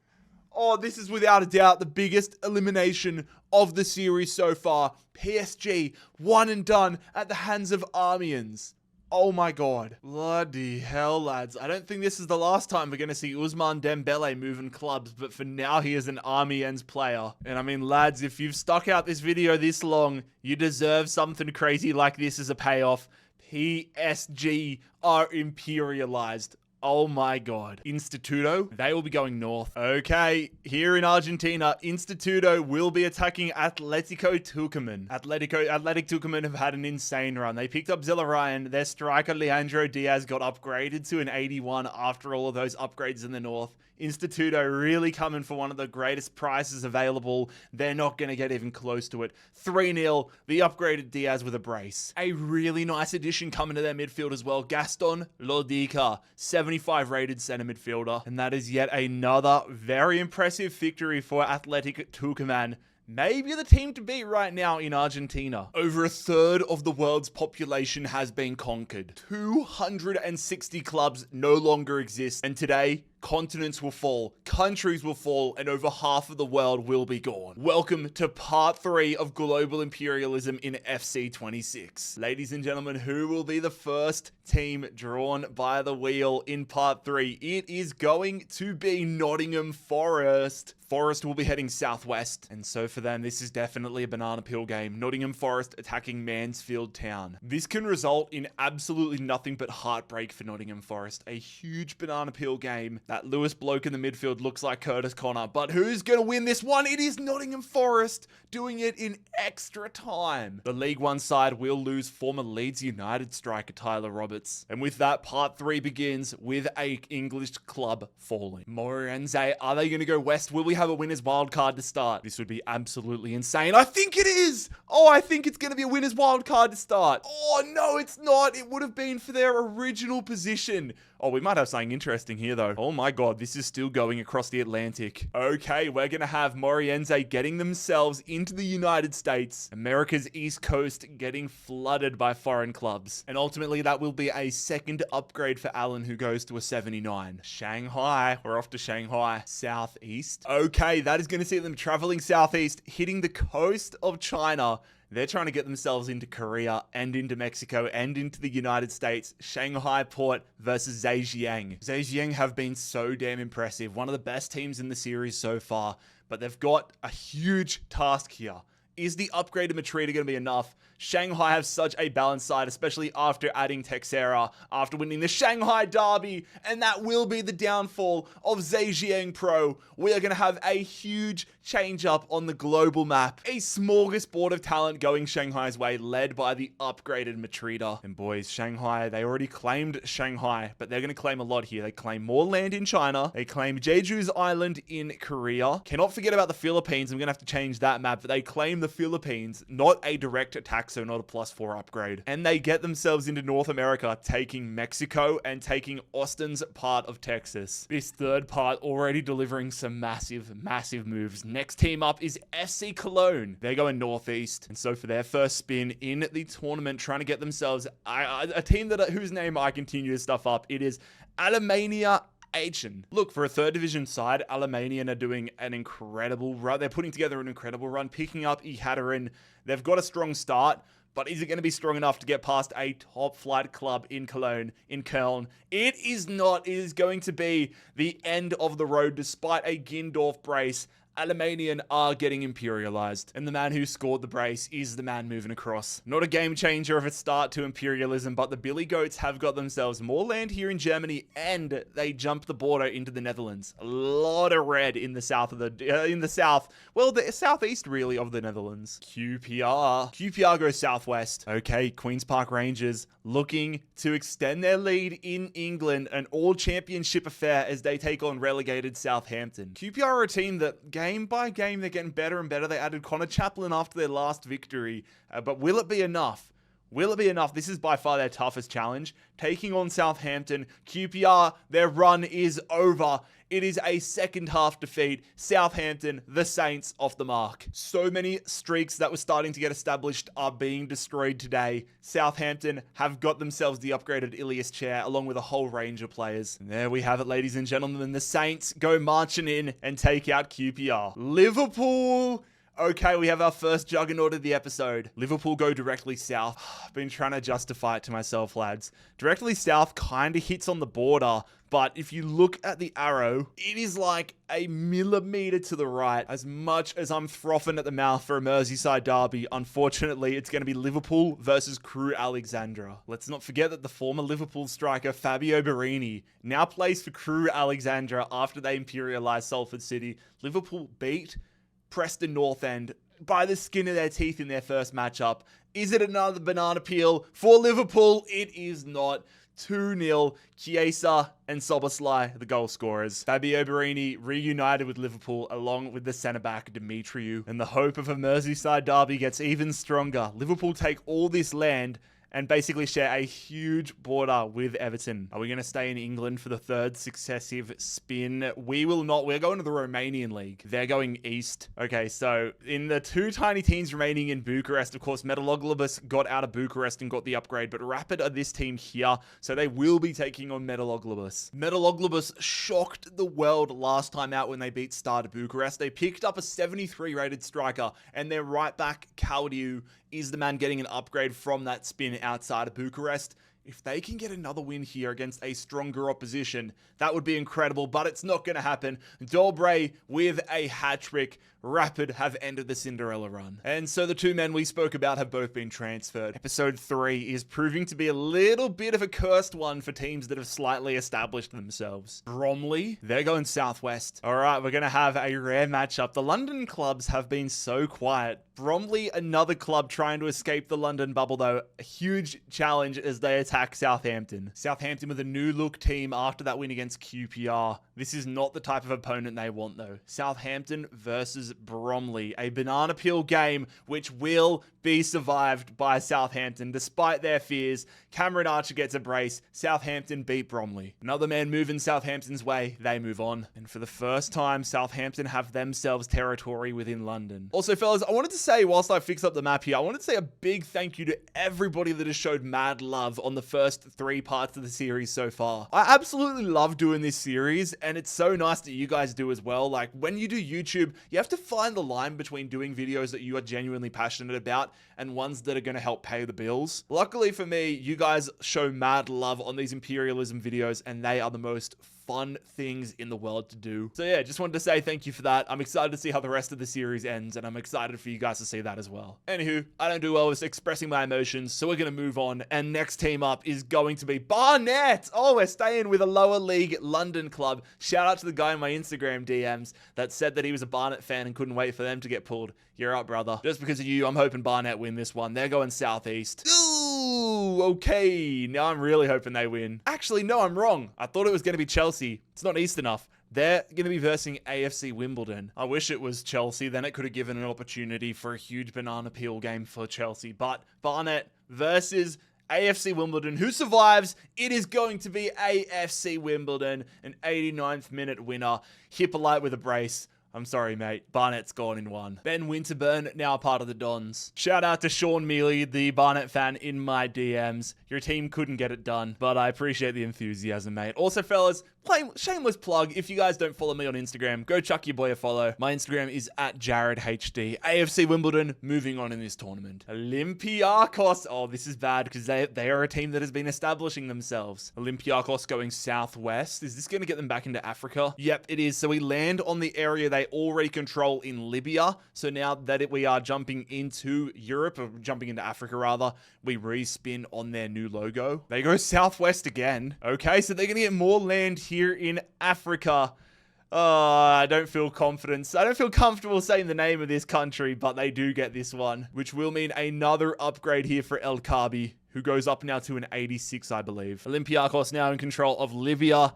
Oh, this is without a doubt the biggest elimination of the series so far. PSG, one and done at the hands of Amiens. Oh my god. Bloody hell, lads. I don't think this is the last time we're going to see Ousmane Dembele moving clubs, but for now he is an Amiens player. And I mean, lads, if you've stuck out this video this long, you deserve something crazy like this as a payoff. PSG are imperialized. Oh my god. Instituto, they will be going north. Okay, here in Argentina, Instituto will be attacking Atletico Tucumán. Athletic Tucumán have had an insane run. They picked up Zellerian. Their striker, Leandro Diaz, got upgraded to an 81 after all of those upgrades in the north. Instituto really coming for one of the greatest prices available. They're not going to get even close to it. 3-0, the upgraded Diaz with a brace. A really nice addition coming to their midfield as well. Gaston Lodica, 75 rated center midfielder. And that is yet another very impressive victory for Athletic Tucumán. Maybe the team to beat right now in Argentina. Over a third of the world's population has been conquered. 260 clubs no longer exist. And today, continents will fall, countries will fall, and over half of the world will be gone. Welcome to part 3 of global imperialism in FC 26. Ladies and gentlemen, who will be the first team drawn by the wheel in part 3? It is going to be Nottingham Forest. Forest will be heading southwest, and so for them, this is definitely a banana peel game. Nottingham Forest attacking Mansfield Town. This can result in absolutely nothing but heartbreak for Nottingham Forest. A huge banana peel game. That Lewis bloke in the midfield looks like Curtis Connor, but who's going to win this one? It is Nottingham Forest doing it in extra time. The League One side will lose former Leeds United striker Tyler Roberts. And with that, part 3 begins with a English club falling. Morense, are they going to go west? Will we have a winner's wild card to start? This would be absolutely insane. I think it is. Oh, I think it's going to be a winner's wild card to start. Oh, no, it's not. It would have been for their original position. Oh, we might have something interesting here, though. Oh my god, this is still going across the Atlantic. Okay, we're going to have Moreirense getting themselves into the United States. America's East Coast getting flooded by foreign clubs. And ultimately, that will be a second upgrade for Allen, who goes to a 79. Shanghai. We're off to Shanghai. Southeast. Okay, that is going to see them traveling southeast, hitting the coast of China. They're trying to get themselves into Korea and into Mexico and into the United States. Shanghai Port versus Zhejiang. Zhejiang have been so damn impressive. One of the best teams in the series so far. But they've got a huge task here. Is the upgraded Matrida going to be enough? Shanghai have such a balanced side, especially after adding Texera, after winning the Shanghai Derby, and that will be the downfall of Zhejiang Pro. We are going to have a huge change up on the global map. A smorgasbord of talent going Shanghai's way, led by the upgraded Matrida. And boys, Shanghai, they already claimed Shanghai, but they're going to claim a lot here. They claim more land in China. They claim Jeju's Island in Korea. Cannot forget about the Philippines. I'm going to have to change that map, but they claim the Philippines, not a direct attack, so not a +4 upgrade. And they get themselves into North America, taking Mexico and taking Austin's part of Texas. This third part already delivering some massive, massive moves. Next team up is FC Cologne. They're going northeast. And so for their first spin in the tournament, trying to get themselves a team whose name I continue to stuff up, it is Alemannia Aachen. Look, for a third division side, Alemannia are doing an incredible run. They're putting together an incredible run, picking up Ihatteren. They've got a strong start, but is it going to be strong enough to get past a top flight club in Cologne, in Köln? It is not. It is going to be the end of the road despite a Gindorf brace. Alemannian are getting imperialized, and the man who scored the brace is the man moving across. Not a game changer of a start to imperialism, but the Billy Goats have got themselves more land here in Germany, and they jump the border into the Netherlands. A lot of red in the south of the the southeast really of the Netherlands. QPR goes southwest. Okay, Queen's Park Rangers looking to extend their lead in England, an all-championship affair as they take on relegated Southampton. QPR are a team that game by game, they're getting better and better. They added Connor Chaplin after their last victory, but will it be enough? Will it be enough? This is by far their toughest challenge. Taking on Southampton, QPR, their run is over. It is a second half defeat. Southampton, the Saints, off the mark. So many streaks that were starting to get established are being destroyed today. Southampton have got themselves the upgraded Ilias chair along with a whole range of players. And there we have it, ladies and gentlemen. The Saints go marching in and take out QPR. Liverpool. Okay, we have our first juggernaut of the episode. Liverpool go directly south. I've been trying to justify it to myself, lads. Directly south kind of hits on the border, but if you look at the arrow, it is like a millimeter to the right. As much as I'm frothing at the mouth for a Merseyside derby, unfortunately, it's going to be Liverpool versus Crew Alexandra. Let's not forget that the former Liverpool striker Fabio Borini now plays for Crew Alexandra after they imperialized Salford City. Liverpool beat Preston North End by the skin of their teeth in their first matchup. Is it another banana peel for Liverpool? It is not. 2-0, Chiesa and Soboslai, the goal scorers. Fabio Borini reunited with Liverpool along with the centre-back Dimitriou. And the hope of a Merseyside derby gets even stronger. Liverpool take all this land and basically share a huge border with Everton. Are we going to stay in England for the third successive spin? We will not. We're going to the Romanian league. They're going east. Okay, so in the two tiny teams remaining in Bucharest, of course, Metaloglobus got out of Bucharest and got the upgrade, but Rapid are this team here, so they will be taking on Metaloglobus. Metaloglobus shocked the world last time out when they beat Star Bucharest. They picked up a 73 rated striker, and their right back, Caldiu, is the man getting an upgrade from that spin outside of Bucharest. If they can get another win here against a stronger opposition, that would be incredible, but it's not going to happen. Dobre with a hat-trick. Rapid have ended the Cinderella run. And so the two men we spoke about have both been transferred. Episode 3 is proving to be a little bit of a cursed one for teams that have slightly established themselves. Bromley, they're going southwest. All right, we're going to have a rare matchup. The London clubs have been so quiet. Bromley, another club trying to escape the London bubble, though. A huge challenge as they attack Southampton. Southampton with a new look team after that win against QPR. This is not the type of opponent they want, though. Southampton versus Bromley. A banana peel game which will be survived by Southampton despite their fears. Cameron Archer gets a brace. Southampton beat Bromley. Another man moving Southampton's way. They move on. And for the first time, Southampton have themselves territory within London. Also, fellas, I wanted to say, whilst I fix up the map here, I wanted to say a big thank you to everybody that has showed mad love on the first 3 parts of the series so far. I absolutely love doing this series, and it's so nice that you guys do as well. Like, when you do YouTube, you have to find the line between doing videos that you are genuinely passionate about and ones that are going to help pay the bills. Luckily for me, you guys show mad love on these Imperialism videos, and they are the most fun things in the world to do. So yeah, just wanted to say thank you for that. I'm excited to see how the rest of the series ends, and I'm excited for you guys to see that as well. Anywho, I don't do well with expressing my emotions, so we're going to move on. And next team up is going to be Barnet. Oh, we're staying with a lower league London club. Shout out to the guy in my Instagram DMs that said that he was a Barnet fan and couldn't wait for them to get pulled. You're up, brother. Just because of you, I'm hoping Barnet win this one. They're going southeast. Ooh, okay. Now I'm really hoping they win. Actually, no, I'm wrong. I thought it was going to be Chelsea. It's not east enough. They're going to be versing AFC Wimbledon. I wish it was Chelsea. Then it could have given an opportunity for a huge banana peel game for Chelsea. But Barnet versus AFC Wimbledon. Who survives? It is going to be AFC Wimbledon, an 89th minute winner. Hippolyte with a brace. I'm sorry, mate. Barnet's gone in 1. Ben Winterburn, now part of the Dons. Shout out to Sean Mealy, the Barnet fan in my DMs. Your team couldn't get it done, but I appreciate the enthusiasm, mate. Also, fellas, shameless plug. If you guys don't follow me on Instagram, go chuck your boy a follow. My Instagram is at JarradHD. AFC Wimbledon, moving on in this tournament. Olympiacos. Oh, this is bad because they are a team that has been establishing themselves. Olympiacos going southwest. Is this going to get them back into Africa? Yep, it is. So we land on the area they already control in Libya. So now that we are jumping into Europe, or jumping into Africa rather, we respin on their new logo. They go southwest again. Okay, so they're going to get more land here in Africa. I don't feel confident. I don't feel comfortable saying the name of this country, but they do get this one, which will mean another upgrade here for El Kabi, who goes up now to an 86, I believe. Olympiacos now in control of Libya.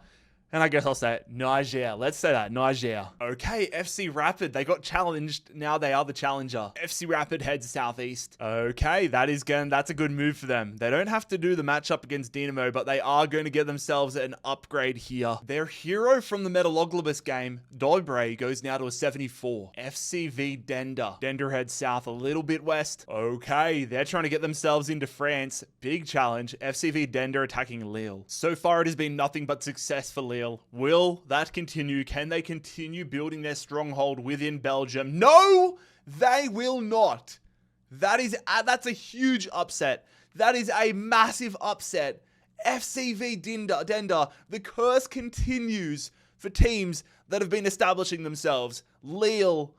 And I guess I'll say it, Niger. Let's say that, Niger. Okay, FC Rapid. They got challenged. Now they are the challenger. FC Rapid heads southeast. Okay, that's a good move for them. They don't have to do the matchup against Dinamo, but they are going to get themselves an upgrade here. Their hero from the Metaloglobus game, Dobre, goes now to a 74. FCV Dender. Dender heads south a little bit west. Okay, they're trying to get themselves into France. Big challenge. FCV Dender attacking Lille. So far, it has been nothing but success for Lille. Will that continue? Can they continue building their stronghold within Belgium? No, they will not. That's a huge upset. That is a massive upset. FCV Dender, the curse continues for teams that have been establishing themselves. Lille,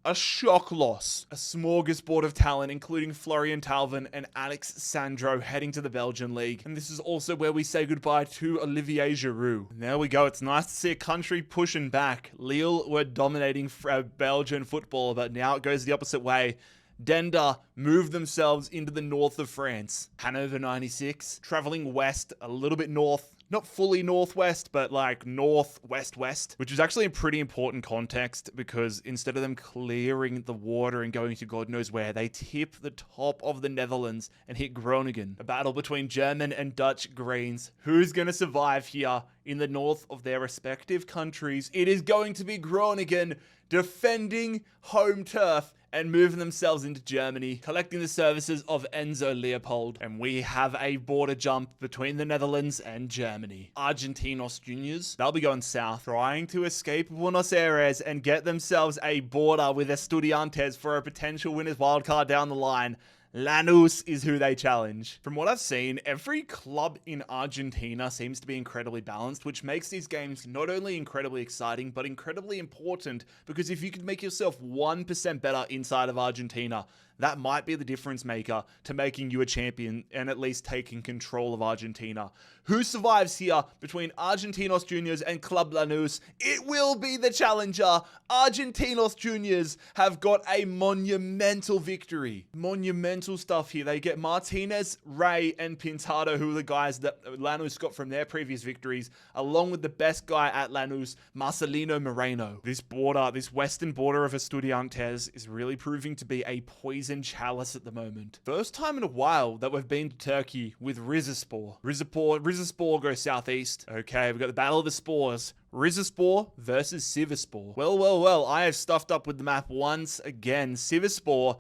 a shock loss. A smorgasbord of talent, including Florian Thauvin and Alex Sandro heading to the Belgian league. And this is also where we say goodbye to Olivier Giroud. And there we go. It's nice to see a country pushing back. Lille were dominating Belgian football, but now it goes the opposite way. Dender moved themselves into the north of France. Hanover 96, traveling west, a little bit north. Not fully northwest, but like northwest-west, which is actually a pretty important context because instead of them clearing the water and going to God knows where, they tip the top of the Netherlands and hit Groningen. A battle between German and Dutch Greens. Who's going to survive here in the north of their respective countries? It is going to be Groningen defending home turf and moving themselves into Germany, collecting the services of Enzo Leopold. And we have a border jump between the Netherlands and Germany. Argentinos Juniors, they'll be going south, trying to escape Buenos Aires and get themselves a border with Estudiantes for a potential winner's wildcard down the line. Lanús is who they challenge. From what I've seen, every club in Argentina seems to be incredibly balanced, which makes these games not only incredibly exciting, but incredibly important, because if you could make yourself 1% better inside of Argentina, that might be the difference maker to making you a champion and at least taking control of Argentina. Who survives here between Argentinos Juniors and Club Lanús? It will be the challenger. Argentinos Juniors have got a monumental victory. Monumental stuff here. They get Martinez, Ray, and Pintado, who are the guys that Lanús got from their previous victories, along with the best guy at Lanús, Marcelino Moreno. This western border of Estudiantes is really proving to be a poison chalice at the moment. First time in a while that we've been to Turkey with Rizespor. Rizespor goes southeast. Okay, we've got the Battle of the Spores. Rizespor versus Sivasspor. Well, I have stuffed up with the map once again. Sivasspor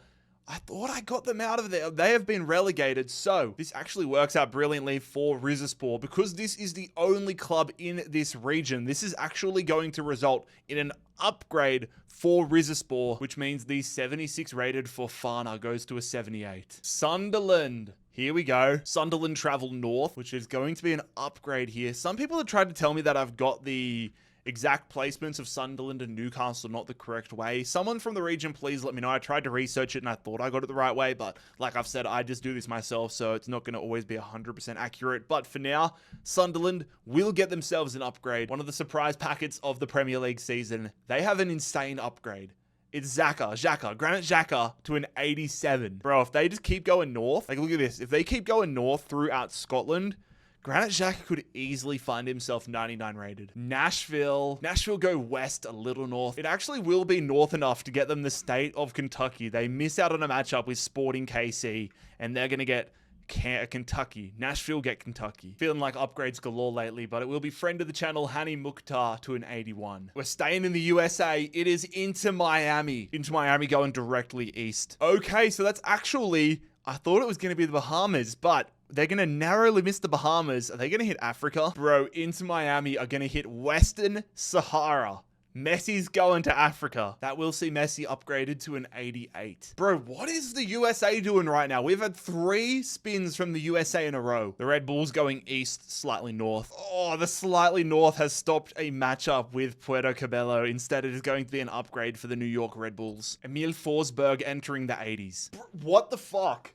I thought I got them out of there. They have been relegated. So this actually works out brilliantly for Rizespor because this is the only club in this region. This is actually going to result in an upgrade for Rizespor, which means the 76 rated for Fana goes to a 78. Sunderland. Here we go. Sunderland travel north, which is going to be an upgrade here. Some people have tried to tell me that I've got the exact placements of Sunderland and Newcastle not the correct way. Someone from the region, please let me know. I tried to research it and I thought I got it the right way, but like I've said, I just do this myself, so it's not going to always be 100% accurate. But for now, Sunderland will get themselves an upgrade. One of the surprise packets of the Premier League season. They have an insane upgrade. It's Granit Xhaka to an 87. Bro, if they just keep going north, like look at this. If they keep going north throughout Scotland, Granit Xhaka could easily find himself 99 rated. Nashville go west a little north. It actually will be north enough to get them the state of Kentucky. They miss out on a matchup with Sporting KC, and they're going to get Kentucky. Nashville get Kentucky. Feeling like upgrades galore lately, but it will be friend of the channel, Hani Mukhtar to an 81. We're staying in the USA. It is Inter Miami. Inter Miami going directly east. Okay, so that's actually, I thought it was going to be the Bahamas, but they're going to narrowly miss the Bahamas. Are they going to hit Africa? Bro, Inter Miami are going to hit Western Sahara. Messi's going to Africa. That will see Messi upgraded to an 88. Bro, what is the USA doing right now? We've had 3 spins from the USA in a row. The Red Bulls going east, slightly north. Oh, the slightly north has stopped a matchup with Puerto Cabello. Instead, it is going to be an upgrade for the New York Red Bulls. Emil Forsberg entering the 80s. What the fuck?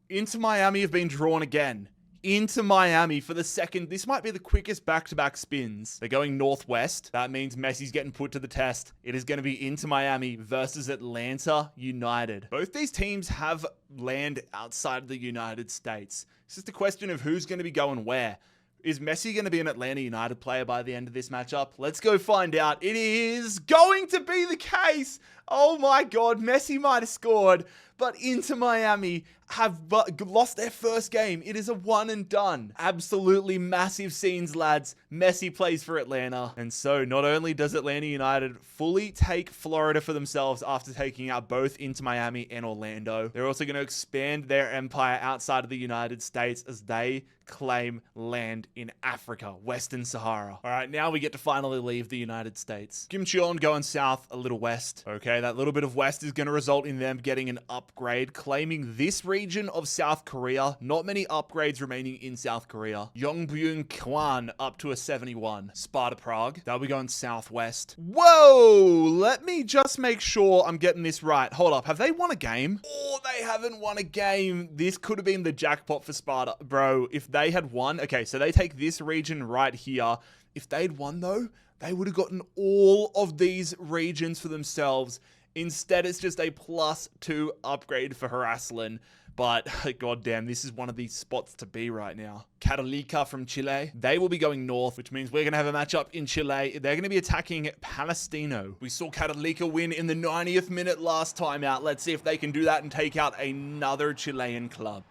Inter Miami have been drawn again. Into Miami for the second. This might be the quickest back-to-back spins. They're going northwest. That means Messi's getting put to the test. It is going to be Inter Miami versus Atlanta United. Both these teams have land outside of the United States. It's just a question of who's going to be going where. Is Messi going to be an Atlanta United player by the end of this matchup? Let's go find out. It is going to be the case. Oh my God, Messi might have scored, but Inter Miami have lost their first game. It is a one and done. Absolutely massive scenes, lads. Messi plays for Atlanta. And so not only does Atlanta United fully take Florida for themselves after taking out both Inter Miami and Orlando, they're also going to expand their empire outside of the United States as they claim land in Africa, Western Sahara. All right, now we get to finally leave the United States. Gimcheon going south a little west. Okay, that little bit of west is going to result in them getting an upgrade, claiming this region of South Korea. Not many upgrades remaining in South Korea. Yongbyung-kwan up to a 71. Sparta Prague, they'll be going southwest. Whoa, let me just make sure I'm getting this right. Hold up, have they won a game? Oh, they haven't won a game. This could have been the jackpot for Sparta. Bro, if they had won, okay, so they take this region right here. If they'd won though, they would have gotten all of these regions for themselves. Instead, it's just a +2 upgrade for Haraslin. But goddamn, this is one of these spots to be right now. Catalika from Chile, they will be going north, which means we're going to have a matchup in Chile. They're going to be attacking Palestino. We saw Catalika win in the 90th minute last time out. Let's see if they can do that and take out another Chilean club.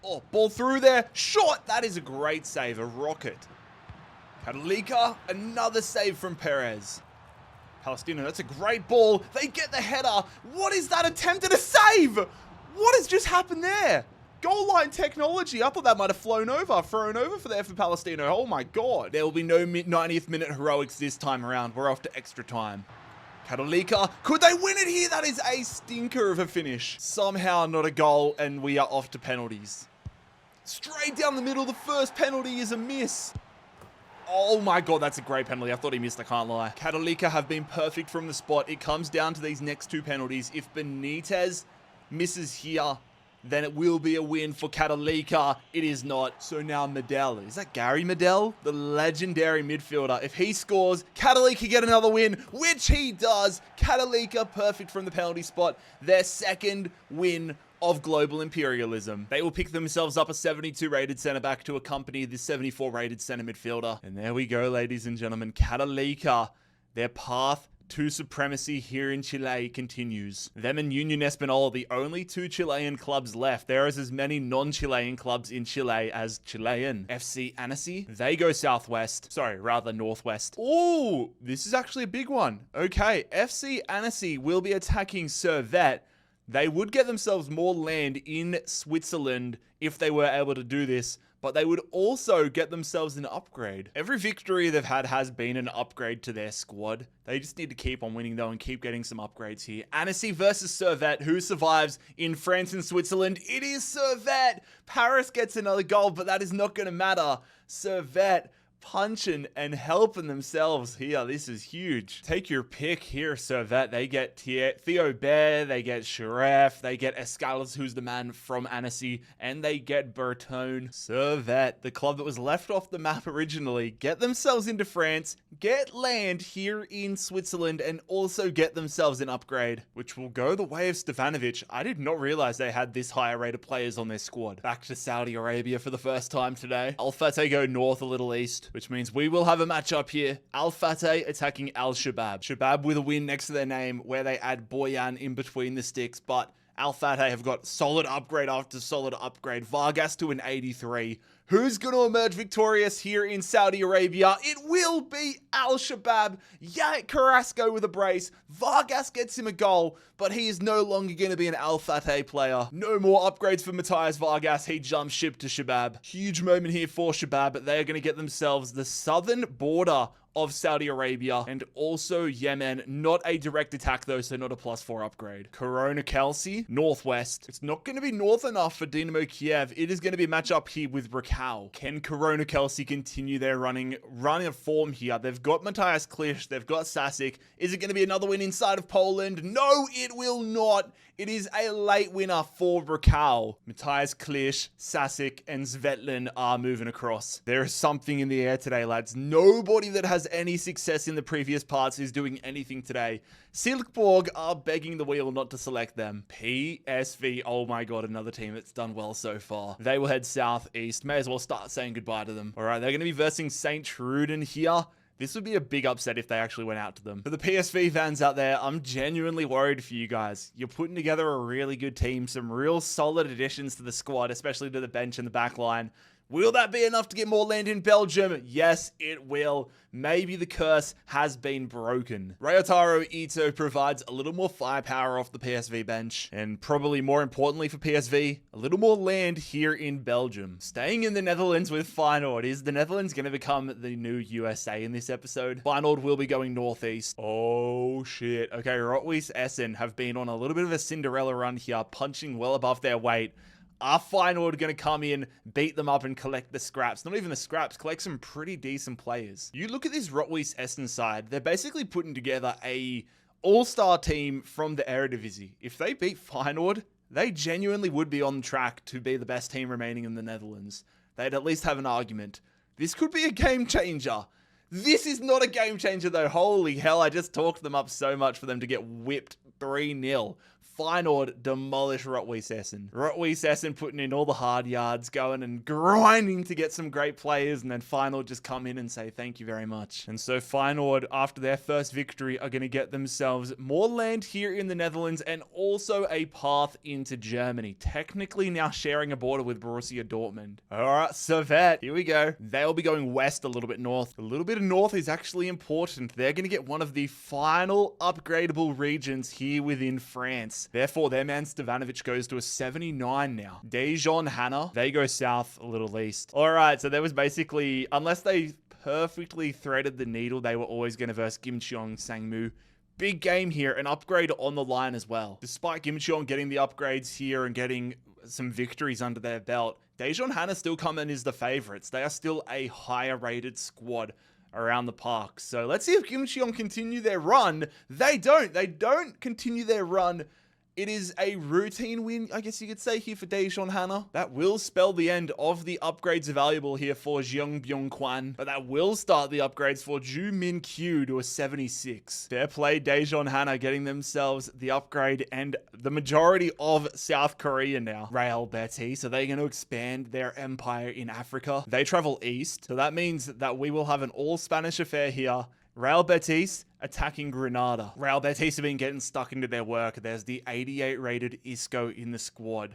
Oh, ball through there. Shot. That is a great save. A rocket. Catalika, another save from Perez. Palestino, that's a great ball. They get the header. What is that attempt at a save? What has just happened there? Goal line technology. I thought that might have thrown over for Palestino. Oh my God. There will be no 90th minute heroics this time around. We're off to extra time. Catalika, could they win it here? That is a stinker of a finish. Somehow not a goal, and we are off to penalties. Straight down the middle, the first penalty is a miss. Oh my God, that's a great penalty. I thought he missed, I can't lie. Catalika have been perfect from the spot. It comes down to these next 2 penalties. If Benitez misses here, then it will be a win for Catalika. It is not. So now Medel. Is that Gary Medel? The legendary midfielder. If he scores, Catalika get another win, which he does. Catalika perfect from the penalty spot. Their second win of global imperialism. They will pick themselves up a 72 rated center back to accompany the 74 rated center midfielder. And there we go, ladies and gentlemen. Catalika, their path to supremacy here in Chile continues. Them and Union Español, the only 2 Chilean clubs left. There is as many non-Chilean clubs in Chile as Chilean. FC Annecy, they go southwest. Sorry, rather northwest. Oh, this is actually a big one. Okay, FC Annecy will be attacking Servette. They would get themselves more land in Switzerland if they were able to do this, but they would also get themselves an upgrade. Every victory they've had has been an upgrade to their squad. They just need to keep on winning though and keep getting some upgrades here. Annecy versus Servette. Who survives in France and Switzerland? It is Servette! Paris gets another goal, but that is not going to matter. Servette punching and helping themselves here. This is huge. Take your pick here, Servette. They get Theo Bear, they get Sharef, they get Escalas, who's the man from Annecy, and they get Bertone. Servette, the club that was left off the map originally, get themselves into France, get land here in Switzerland, and also get themselves an upgrade, which will go the way of Stefanovic. I did not realize they had this higher rate of players on their squad. Back to Saudi Arabia for the first time today. Al Fateh go north a little east, which means we will have a matchup here. Al Fateh attacking Al Shabab. Shabab with a win next to their name where they add Boyan in between the sticks, but Al Fateh have got solid upgrade after solid upgrade. Vargas to an 83. Who's going to emerge victorious here in Saudi Arabia? It will be Al Shabab. Yannick Carrasco with a brace. Vargas gets him a goal, but he is no longer going to be an Al Fateh player. No more upgrades for Matthias Vargas. He jumps ship to Shabab. Huge moment here for Shabab. They are going to get themselves the southern border of Saudi Arabia and also Yemen. Not a direct attack though, so not a +4 upgrade. Corona Kelsey, northwest. It's not going to be north enough for Dynamo Kiev. It is going to be a matchup here with Rakow. Can Corona Kelsey continue their running of form here? They've got Matthias Klisch, they've got Sasik. Is it going to be another win inside of Poland? No, it will not. It is a late winner for Rakow. Matthias Klisch, Sasik, and Svetlin are moving across. There is something in the air today, lads. Nobody that has any success in the previous parts is doing anything today. Silkeborg are begging the wheel not to select them. PSV, oh my god, another team that's done well so far. They will head southeast. May as well start saying goodbye to them. All right, they're going to be versing St. Truden here. This would be a big upset if they actually went out to them. For the PSV fans out there, I'm genuinely worried for you guys. You're putting together a really good team, some real solid additions to the squad, especially to the bench and the back line. Will that be enough to get more land in Belgium? Yes, it will. Maybe the curse has been broken. Ryotaro Ito provides a little more firepower off the PSV bench, and probably more importantly for PSV, a little more land here in Belgium. Staying in the Netherlands with Feyenoord. Is the Netherlands going to become the new USA in this episode? Feyenoord will be going northeast. Oh shit. Okay, Rot-Weiss Essen have been on a little bit of a Cinderella run here, punching well above their weight. Are Feyenoord going to come in, beat them up, and collect the scraps? Not even the scraps, collect some pretty decent players. You look at this Rot-Weiss Essen side, they're basically putting together a all-star team from the Eredivisie. If they beat Feyenoord, they genuinely would be on track to be the best team remaining in the Netherlands. They'd at least have an argument. This could be a game changer. This is not a game changer though. Holy hell, I just talked them up so much for them to get whipped 3-0. Feyenoord demolish Rot-Weiss Essen. Rot-Weiss Essen putting in all the hard yards, going and grinding to get some great players, and then Feyenoord just come in and say thank you very much. And so Feyenoord, after their first victory, are going to get themselves more land here in the Netherlands and also a path into Germany. Technically now sharing a border with Borussia Dortmund. Alright, Servette, here we go. They'll be going west a little bit north. A little bit of north is actually important. They're going to get one of the final upgradable regions here within France. Therefore, their man Stevanovic goes to a 79 now. Dijon Hanna, they go south a little east. All right, so there was basically, unless they perfectly threaded the needle, they were always going to verse Gimcheong Sangmu. Big game here, an upgrade on the line as well. Despite Gimcheong getting the upgrades here and getting some victories under their belt, Dijon Hanna still come in as the favorites. They are still a higher rated squad around the park. So let's see if Gimcheong continue their run. They don't continue their run. It is a routine win, I guess you could say, here for Dijon Hanna. That will spell the end of the upgrades available here for Jeong Byung-Kwan, but that will start the upgrades for Ju Min Kyu to a 76. Fair play, Dijon Hanna getting themselves the upgrade and the majority of South Korea now. Real Betis, so they're going to expand their empire in Africa. They travel east, so that means that we will have an all-Spanish affair here. Real Betis attacking Granada. Real Betis have been getting stuck into their work. There's the 88 rated Isco in the squad.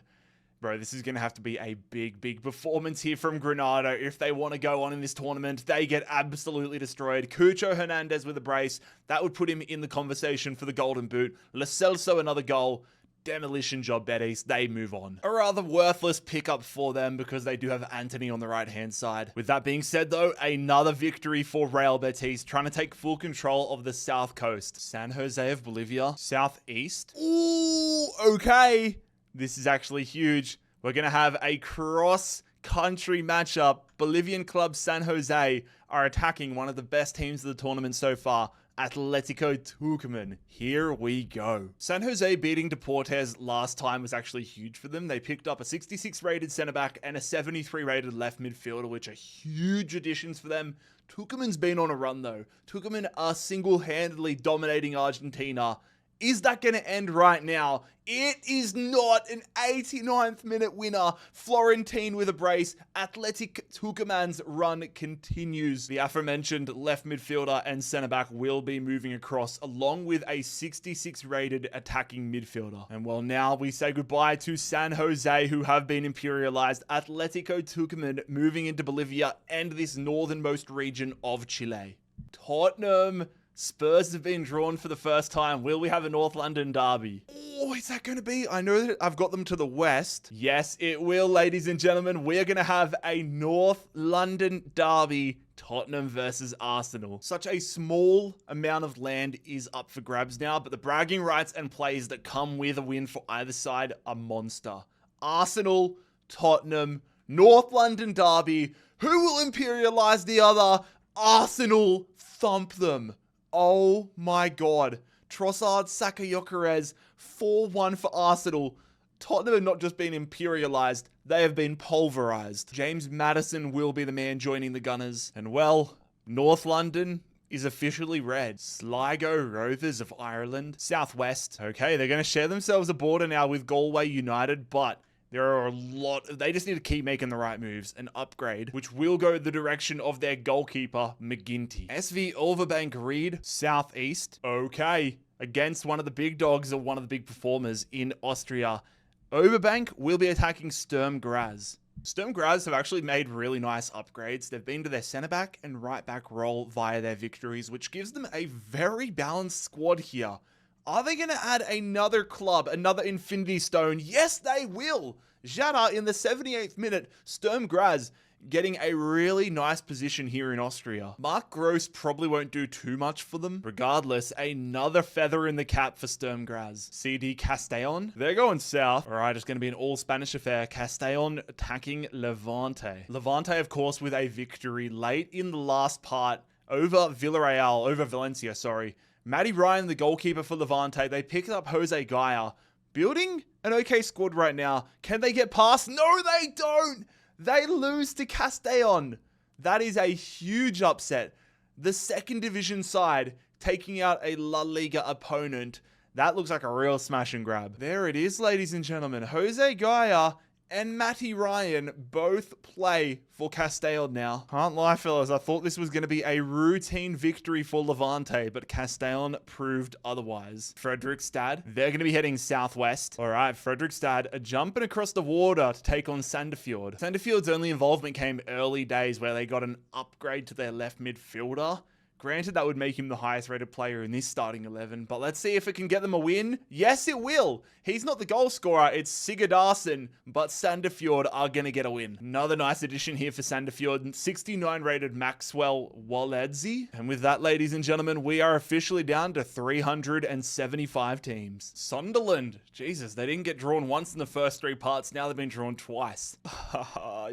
Bro, this is going to have to be a big performance here from Granada if they want to go on in this tournament. They get absolutely destroyed. Cucho Hernandez with a brace. That would put him in the conversation for the Golden Boot. Lo Celso, another goal. demolition job, Betis. They move on. A rather worthless pickup for them because they do have Anthony on the right-hand side. With that being said, though, another victory for Real Betis, trying to take full control of the south coast. San Jose of Bolivia, southeast. Ooh, okay. This is actually huge. We're going to have a cross-country matchup. Bolivian club San Jose are attacking one of the best teams of the tournament so far, Atletico Tucumán. Here we go. San Jose beating Deportes last time was actually huge for them. They picked up a 66 rated center back and a 73 rated left midfielder, which are huge additions for them. Tucumán's been on a run though. Tucumán are single-handedly dominating Argentina. Is that going to end right now? It is not. An 89th minute winner. Florentine with a brace. Athletic Tucumán's run continues. The aforementioned left midfielder and centre back will be moving across along with a 66 rated attacking midfielder. And well, now we say goodbye to San Jose, who have been imperialized. Atletico Tucumán moving into Bolivia and this northernmost region of Chile. Tottenham. Spurs have been drawn for the first time. Will we have a North London derby? Oh, is that going to be? I know that I've got them to the west. Yes, it will, ladies and gentlemen. We are going to have a North London derby. Tottenham versus Arsenal. Such a small amount of land is up for grabs now, but the bragging rights and plays that come with a win for either side are monster. Arsenal, Tottenham, North London derby. Who will imperialize the other? Arsenal thump them. Oh my god. Trossard, Saka, Gyökeres, 4-1 for Arsenal. Tottenham have not just been imperialized, they have been pulverized. James Maddison will be the man joining the Gunners. And well, North London is officially red. Sligo Rovers of Ireland. Southwest. Okay, they're going to share themselves a border now with Galway United, but there are a lot. They just need to keep making the right moves and upgrade, which will go the direction of their goalkeeper, McGinty. SV Overbank Reed, southeast. Okay. Against one of the big dogs or one of the big performers in Austria. Overbank will be attacking Sturm Graz. Sturm Graz have actually made really nice upgrades. They've been to their centre back and right back role via their victories, which gives them a very balanced squad here. Are they going to add another club, another Infinity Stone? Yes, they will. Jada in the 78th minute, Sturm Graz getting a really nice position here in Austria. Mark Gross probably won't do too much for them. Regardless, another feather in the cap for Sturm Graz. CD Castellón, they're going south. All right, it's going to be an all-Spanish affair. Castellón attacking Levante. Levante, of course, with a victory late in the last part over Valencia, sorry. Matty Ryan, the goalkeeper for Levante, they picked up Jose Gaia. Building an okay squad right now. Can they get past? No, they don't! They lose to Castellón. That is a huge upset. The second division side taking out a La Liga opponent. That looks like a real smash and grab. There it is, ladies and gentlemen. Jose Gaia and Matty Ryan both play for Castellón now. Can't lie, fellas. I thought this was going to be a routine victory for Levante, but Castellón proved otherwise. Fredrikstad, they're going to be heading southwest. All right, Fredrikstad are jumping across the water to take on Sandefjord. Sandefjord's only involvement came early days where they got an upgrade to their left midfielder. Granted, that would make him the highest rated player in this starting 11, but let's see if it can get them a win. Yes, it will. He's not the goal scorer, it's Sigurdarsson, but Sandefjord are going to get a win. Another nice addition here for Sandefjord, 69 rated Maxwell Waledzi. And with that, ladies and gentlemen, we are officially down to 375 teams. Sunderland, Jesus, they didn't get drawn once in the first 3 parts, now they've been drawn twice.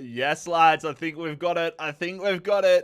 Yes, lads, I think we've got it.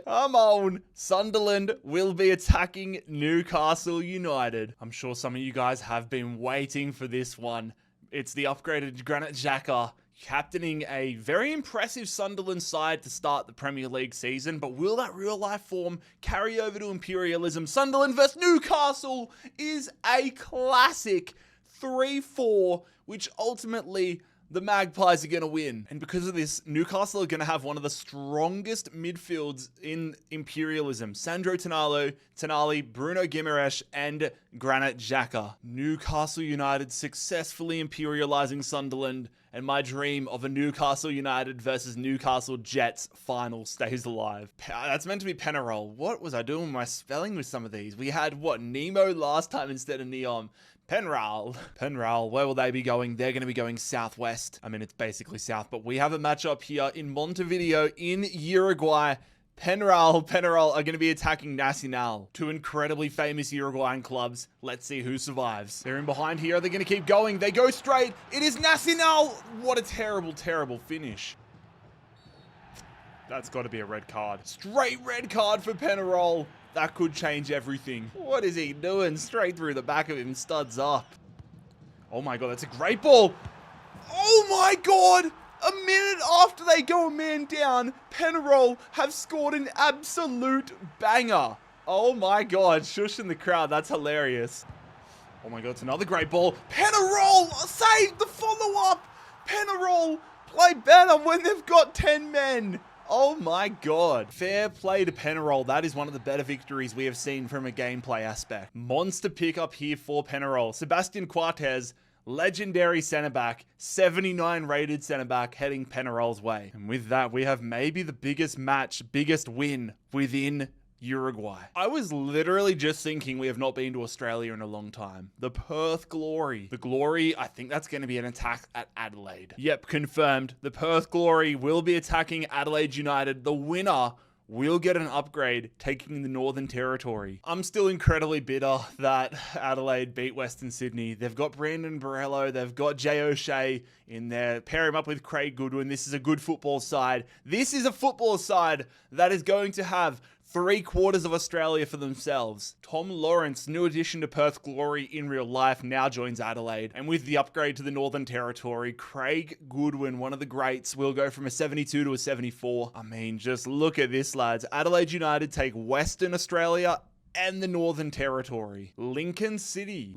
Come on. Sunderland will be attacking Newcastle United. I'm sure some of you guys have been waiting for this one. It's the upgraded Granit Xhaka captaining a very impressive Sunderland side to start the Premier League season, but will that real life form carry over to Imperialism? Sunderland versus Newcastle is a classic 3-4, which ultimately the Magpies are going to win. And because of this, Newcastle are going to have one of the strongest midfields in Imperialism. Sandro Tonali, Bruno Guimaraes, and Granit Xhaka. Newcastle United successfully imperializing Sunderland and my dream of a Newcastle United versus Newcastle Jets final stays alive. That's meant to be Penarol. What was I doing with my spelling with some of these? We had, what, Nemo last time instead of Neon. Penral. Penral, where will they be going? They're going to be going southwest. I mean, it's basically south, but we have a matchup here in Montevideo in Uruguay. Penral are going to be attacking Nacional, two incredibly famous Uruguayan clubs. Let's see who survives. They're in behind here. They're going to keep going. They go straight. It is Nacional. What a terrible, terrible finish. That's got to be a red card. Straight red card for Penarol. That could change everything. What is he doing? Straight through the back of him, studs up. Oh my God, that's a great ball. Oh my God. A minute after they go a man down, Penarol have scored an absolute banger. Oh my God, shush in the crowd. That's hilarious. Oh my God, it's another great ball. Penarol saved the follow-up. Penarol play better when they've got 10 men. Oh my God. Fair play to Penarol. That is one of the better victories we have seen from a gameplay aspect. Monster pick up here for Penarol. Sebastian Quartez, legendary center back, 79 rated center back, heading Penarol's way. And with that, we have maybe the biggest match, biggest win within Uruguay. I was literally just thinking we have not been to Australia in a long time. The Perth Glory. The Glory, I think that's going to be an attack at Adelaide. Yep, confirmed. The Perth Glory will be attacking Adelaide United. The winner will get an upgrade, taking the Northern Territory. I'm still incredibly bitter that Adelaide beat Western Sydney. They've got Brandon Borello. They've got Jay O'Shea in there. Pair him up with Craig Goodwin. This is a good football side. This is a football side that is going to have 3/4 of Australia for themselves. Tom Lawrence, new addition to Perth Glory in real life, now joins Adelaide. And with the upgrade to the Northern Territory, Craig Goodwin, one of the greats, will go from a 72 to a 74. I mean, just look at this, lads. Adelaide United take Western Australia and the Northern Territory. Lincoln City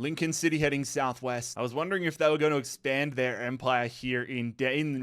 heading southwest. I was wondering if they were going to expand their empire here in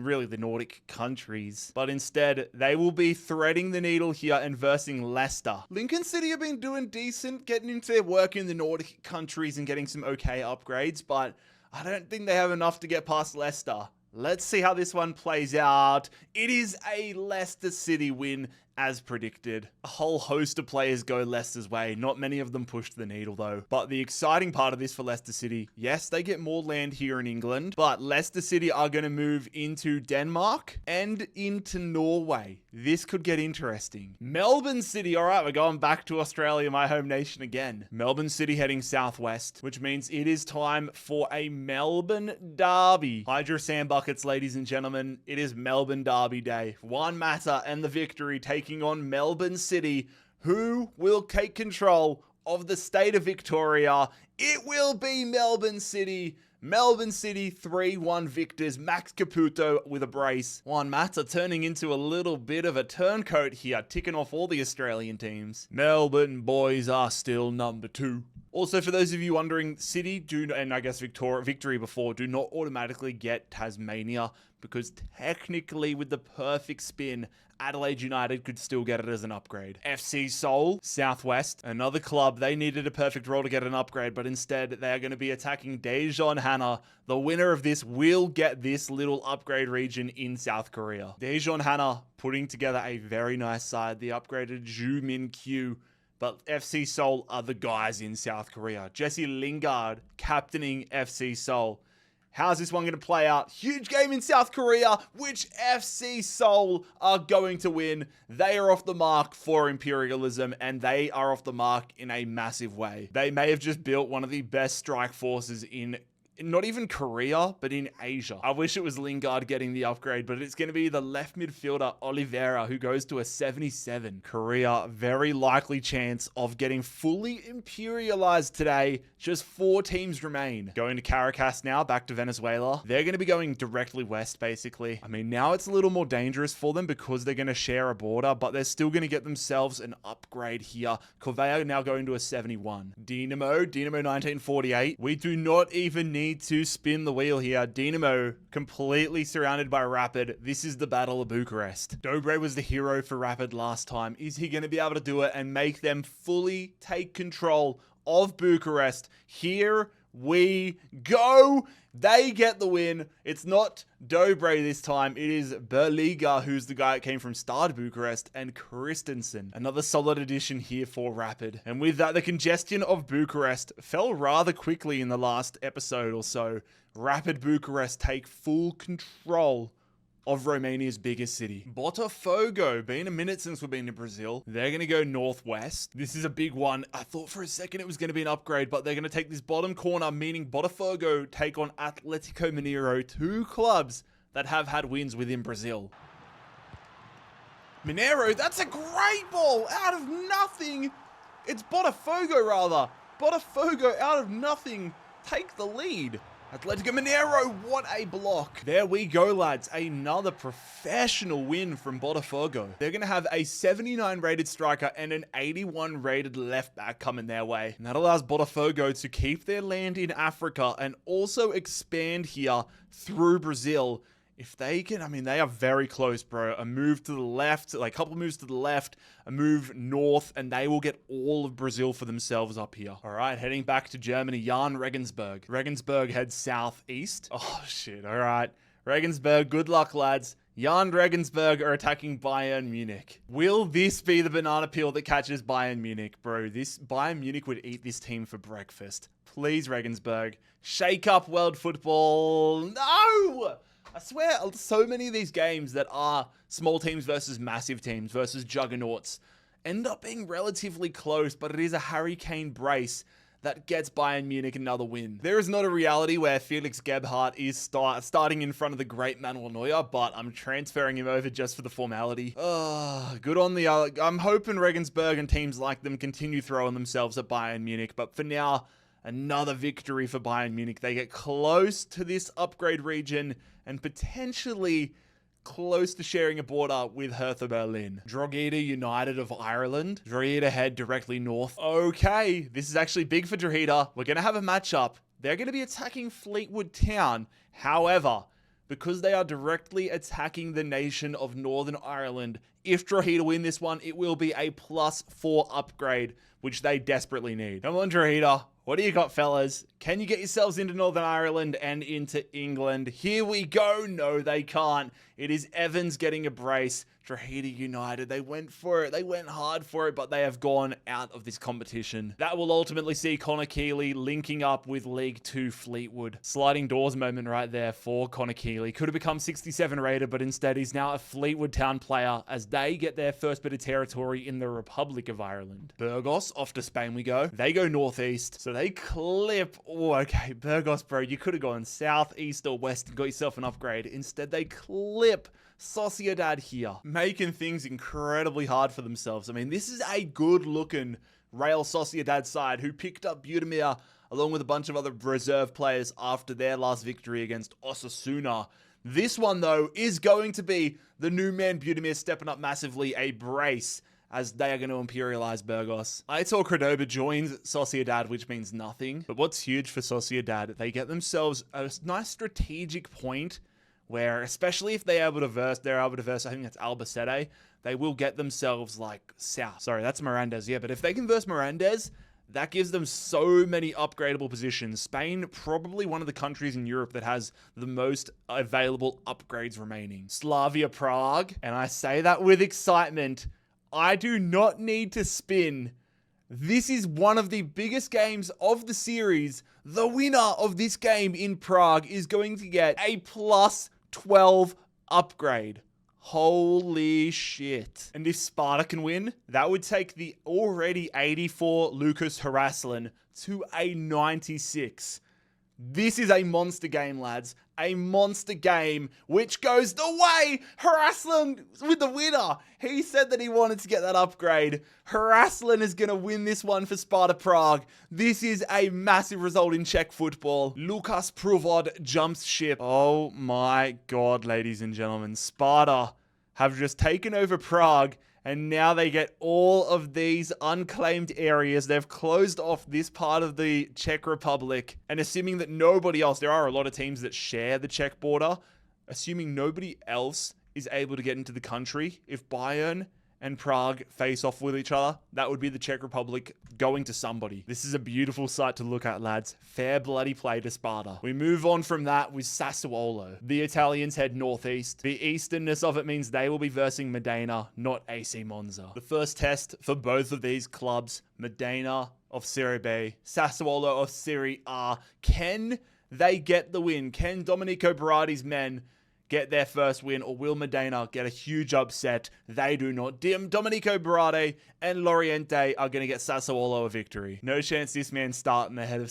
really the Nordic countries, but instead they will be threading the needle here and versing Leicester. Lincoln City have been doing decent, getting into their work in the Nordic countries and getting some okay upgrades, but I don't think they have enough to get past Leicester. Let's see how this one plays out. It is a Leicester City win, as predicted. A whole host of players go Leicester's way. Not many of them pushed the needle though. But the exciting part of this for Leicester City, yes, they get more land here in England, but Leicester City are going to move into Denmark and into Norway. This could get interesting. Melbourne City, all right, we're going back to Australia, my home nation again. Melbourne City heading southwest, which means it is time for a Melbourne derby. Hydro Sand Buckets, ladies and gentlemen. It is Melbourne Derby Day. Juan Mata and the victory taking on Melbourne City, who will take control of the state of Victoria. It will be Melbourne City. Melbourne City 3-1 victors. Max Caputo with a brace. Juan Mata turning into a little bit of a turncoat here, ticking off all the Australian teams. Melbourne boys are still number 2. Also, for those of you wondering, City and I guess Victory before, do not automatically get Tasmania, because technically with the perfect spin, Adelaide United could still get it as an upgrade. FC Seoul, Southwest, another club, they needed a perfect roll to get an upgrade, but instead they are going to be attacking Daejeon Hana. The winner of this will get this little upgrade region in South Korea. Daejeon Hana putting together a very nice side. The upgraded Ju Min Kyu. But FC Seoul are the guys in South Korea. Jesse Lingard captaining FC Seoul. How's this one going to play out? Huge game in South Korea, which FC Seoul are going to win. They are off the mark for Imperialism, and they are off the mark in a massive way. They may have just built one of the best strike forces in not even Korea, but in Asia. I wish it was Lingard getting the upgrade, but it's going to be the left midfielder Oliveira who goes to a 77. Korea, very likely chance of getting fully imperialized today. Just 4 teams remain. Going to Caracas now, back to Venezuela. They're going to be going directly west, basically. I mean, now it's a little more dangerous for them because they're going to share a border, but they're still going to get themselves an upgrade here. Corvea now going to a 71. Dinamo 1948. We do not even need to spin the wheel here. Dinamo completely surrounded by Rapid. This is the Battle of Bucharest. Dobre was the hero for Rapid last time. Is he going to be able to do it and make them fully take control of Bucharest? Here we go. They get the win. It's not Dobre this time. It is Berliga, who's the guy that came from Stade Bucharest, and Christensen. Another solid addition here for Rapid. And with that, the congestion of Bucharest fell rather quickly in the last episode or so. Rapid Bucharest take full control of Romania's biggest city. Botafogo, been a minute since we've been to Brazil. They're going to go northwest. This is a big one. I thought for a second it was going to be an upgrade, but they're going to take this bottom corner, meaning Botafogo take on Atletico Mineiro, two clubs that have had wins within Brazil. Mineiro, that's a great ball out of nothing. It's Botafogo rather. Botafogo out of nothing take the lead. Atletico Mineiro, what a block. There we go, lads. Another professional win from Botafogo. They're going to have a 79 rated striker and an 81 rated left back coming their way. And that allows Botafogo to keep their land in Africa and also expand here through Brazil. If they can, I mean, they are very close, bro. A move to the left, like a couple moves to the left, a move north, and they will get all of Brazil for themselves up here. All right, heading back to Germany, Jan Regensburg. Regensburg heads southeast. Oh, shit. All right. Regensburg, good luck, lads. Jan Regensburg are attacking Bayern Munich. Will this be the banana peel that catches Bayern Munich? Bro, this Bayern Munich would eat this team for breakfast. Please, Regensburg. Shake up world football. No! I swear, so many of these games that are small teams versus massive teams versus Juggernauts end up being relatively close, but it is a hurricane brace that gets Bayern Munich another win. There is not a reality where Felix Gebhardt is starting in front of the great Manuel Neuer, but I'm transferring him over just for the formality. Good on the other. I'm hoping Regensburg and teams like them continue throwing themselves at Bayern Munich, but for now, another victory for Bayern Munich. They get close to this upgrade region and potentially close to sharing a border with Hertha Berlin. Drogheda United of Ireland. Drogheda head directly north. Okay, this is actually big for Drogheda. We're going to have a matchup. They're going to be attacking Fleetwood Town. However, because they are directly attacking the nation of Northern Ireland, if Drogheda win this one, it will be a +4 upgrade, which they desperately need. Come on, Drogheda. What do you got, fellas? Can you get yourselves into Northern Ireland and into England? Here we go. No, they can't. It is Evans getting a brace. Drogheda United, they went for it. They went hard for it, but they have gone out of this competition. That will ultimately see Connor Keeley linking up with League 2 Fleetwood. Sliding doors moment right there for Connor Keeley. Could have become 67 rated, but instead he's now a Fleetwood Town player as they get their first bit of territory in the Republic of Ireland. Burgos, off to Spain we go. They go northeast, so they clip. Oh, okay, Burgos, bro, you could have gone southeast or west and got yourself an upgrade. Instead, they clip Sociedad here, making things incredibly hard for themselves. I mean, this is a good-looking Real Sociedad side who picked up Budimir along with a bunch of other reserve players after their last victory against Osasuna. This one, though, is going to be the new man Budimir stepping up massively, a brace, as they are going to imperialize Burgos. Aitor Cordoba joins Sociedad, which means nothing. But what's huge for Sociedad, they get themselves a nice strategic point where, especially if they're able to verse, I think that's Albacete, they will get themselves like south. Sorry, that's Mirandes, yeah, but if they can verse Mirandes, that gives them so many upgradable positions. Spain, probably one of the countries in Europe that has the most available upgrades remaining. Slavia Prague, and I say that with excitement, I do not need to spin. This is one of the biggest games of the series. The winner of this game in Prague is going to get a +12 upgrade. Holy shit. And if Sparta can win, that would take the already 84 Lucas Haraslin to a 96. This is a monster game, lads. A monster game, which goes the way. Haraslin with the winner. He said that he wanted to get that upgrade. Haraslin is going to win this one for Sparta Prague. This is a massive result in Czech football. Lukas Pruvod jumps ship. Oh my God, ladies and gentlemen. Sparta have just taken over Prague, and now they get all of these unclaimed areas. They've closed off this part of the Czech Republic. And assuming that nobody else, there are a lot of teams that share the Czech border, assuming nobody else is able to get into the country, if Bayern and Prague face off with each other, that would be the Czech Republic going to somebody. This is a beautiful sight to look at, lads. Fair bloody play to Sparta. We move on from that with Sassuolo. The Italians head northeast. The easternness of it means they will be versing Modena, not AC Monza. The first test for both of these clubs, Modena of Serie B, Sassuolo of Serie A. Can they get the win? Can Domenico Berardi's men get their first win, or will Modena get a huge upset? They do not. Domenico Berardi and Loriente are going to get Sassuolo a victory. No chance this man starting ahead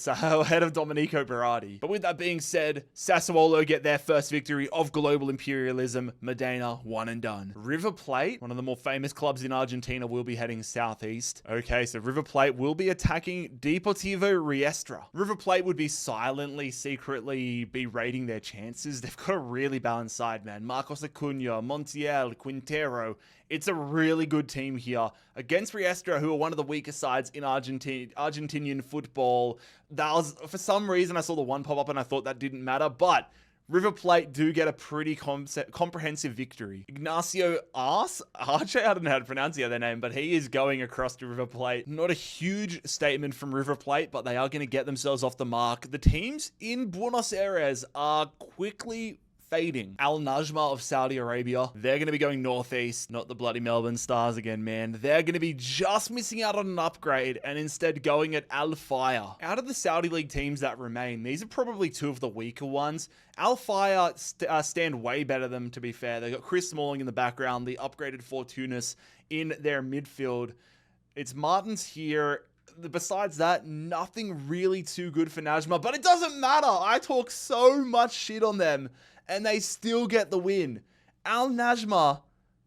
of Domenico Berardi. But with that being said, Sassuolo get their first victory of global imperialism. Modena, one and done. River Plate, one of the more famous clubs in Argentina, will be heading southeast. Okay, so River Plate will be attacking Deportivo Riestra. River Plate would be silently, secretly be rating their chances. They've got a really balanced side, man. Marcos Acuna, Montiel, Quintero. It's a really good team here against Riestra, who are one of the weaker sides in Argentinian football. That was, for some reason, I saw the one pop up and I thought that didn't matter, but River Plate do get a pretty comprehensive victory. Ignacio Arce, I don't know how to pronounce the other name, but he is going across to River Plate. Not a huge statement from River Plate, but they are going to get themselves off the mark. The teams in Buenos Aires are quickly fading. Al Najma of Saudi Arabia, they're going to be going northeast, not the bloody Melbourne Stars again, man. They're going to be just missing out on an upgrade and instead going at Al Fire. Out of the Saudi League teams that remain, these are probably two of the weaker ones. Al Fire stand way better than them, to be fair. They got Chris Smalling in the background, the upgraded Fortunas in their midfield. It's Martins here. Besides that, nothing really too good for Najma, but it doesn't matter. I talk so much shit on them, and they still get the win. Al Najma,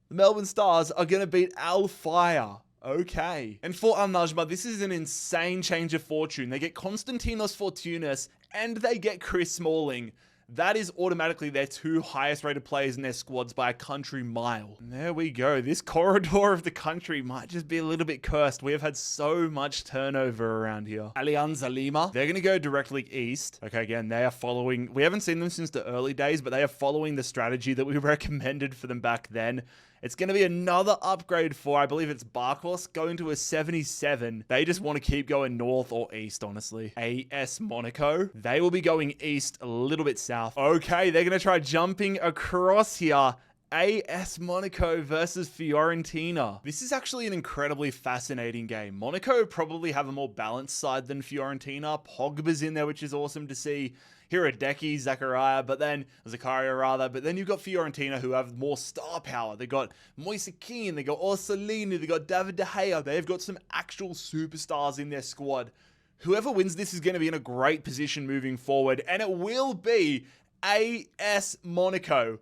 the Melbourne Stars, are going to beat Al Fire. Okay. And for Al Najma, this is an insane change of fortune. They get Konstantinos Fortunas, and they get Chris Smalling. That is automatically their two highest rated players in their squads by a country mile. And there we go. This corridor of the country might just be a little bit cursed. We have had so much turnover around here. Alianza Lima, they're going to go directly east. Okay, again, they are following, we haven't seen them since the early days, but they are following the strategy that we recommended for them back then. It's going to be another upgrade for, I believe it's Barcos, going to a 77. They just want to keep going north or east, honestly. AS Monaco, they will be going east, a little bit south. Okay, they're going to try jumping across here. AS Monaco versus Fiorentina. This is actually an incredibly fascinating game. Monaco probably have a more balanced side than Fiorentina. Pogba's in there, which is awesome to see. Hiradeki, Zakaria, but then you've got Fiorentina, who have more star power. They got Moise Kean, they got Orsolini, they got David De Gea. They've got some actual superstars in their squad. Whoever wins this is going to be in a great position moving forward, and it will be AS Monaco.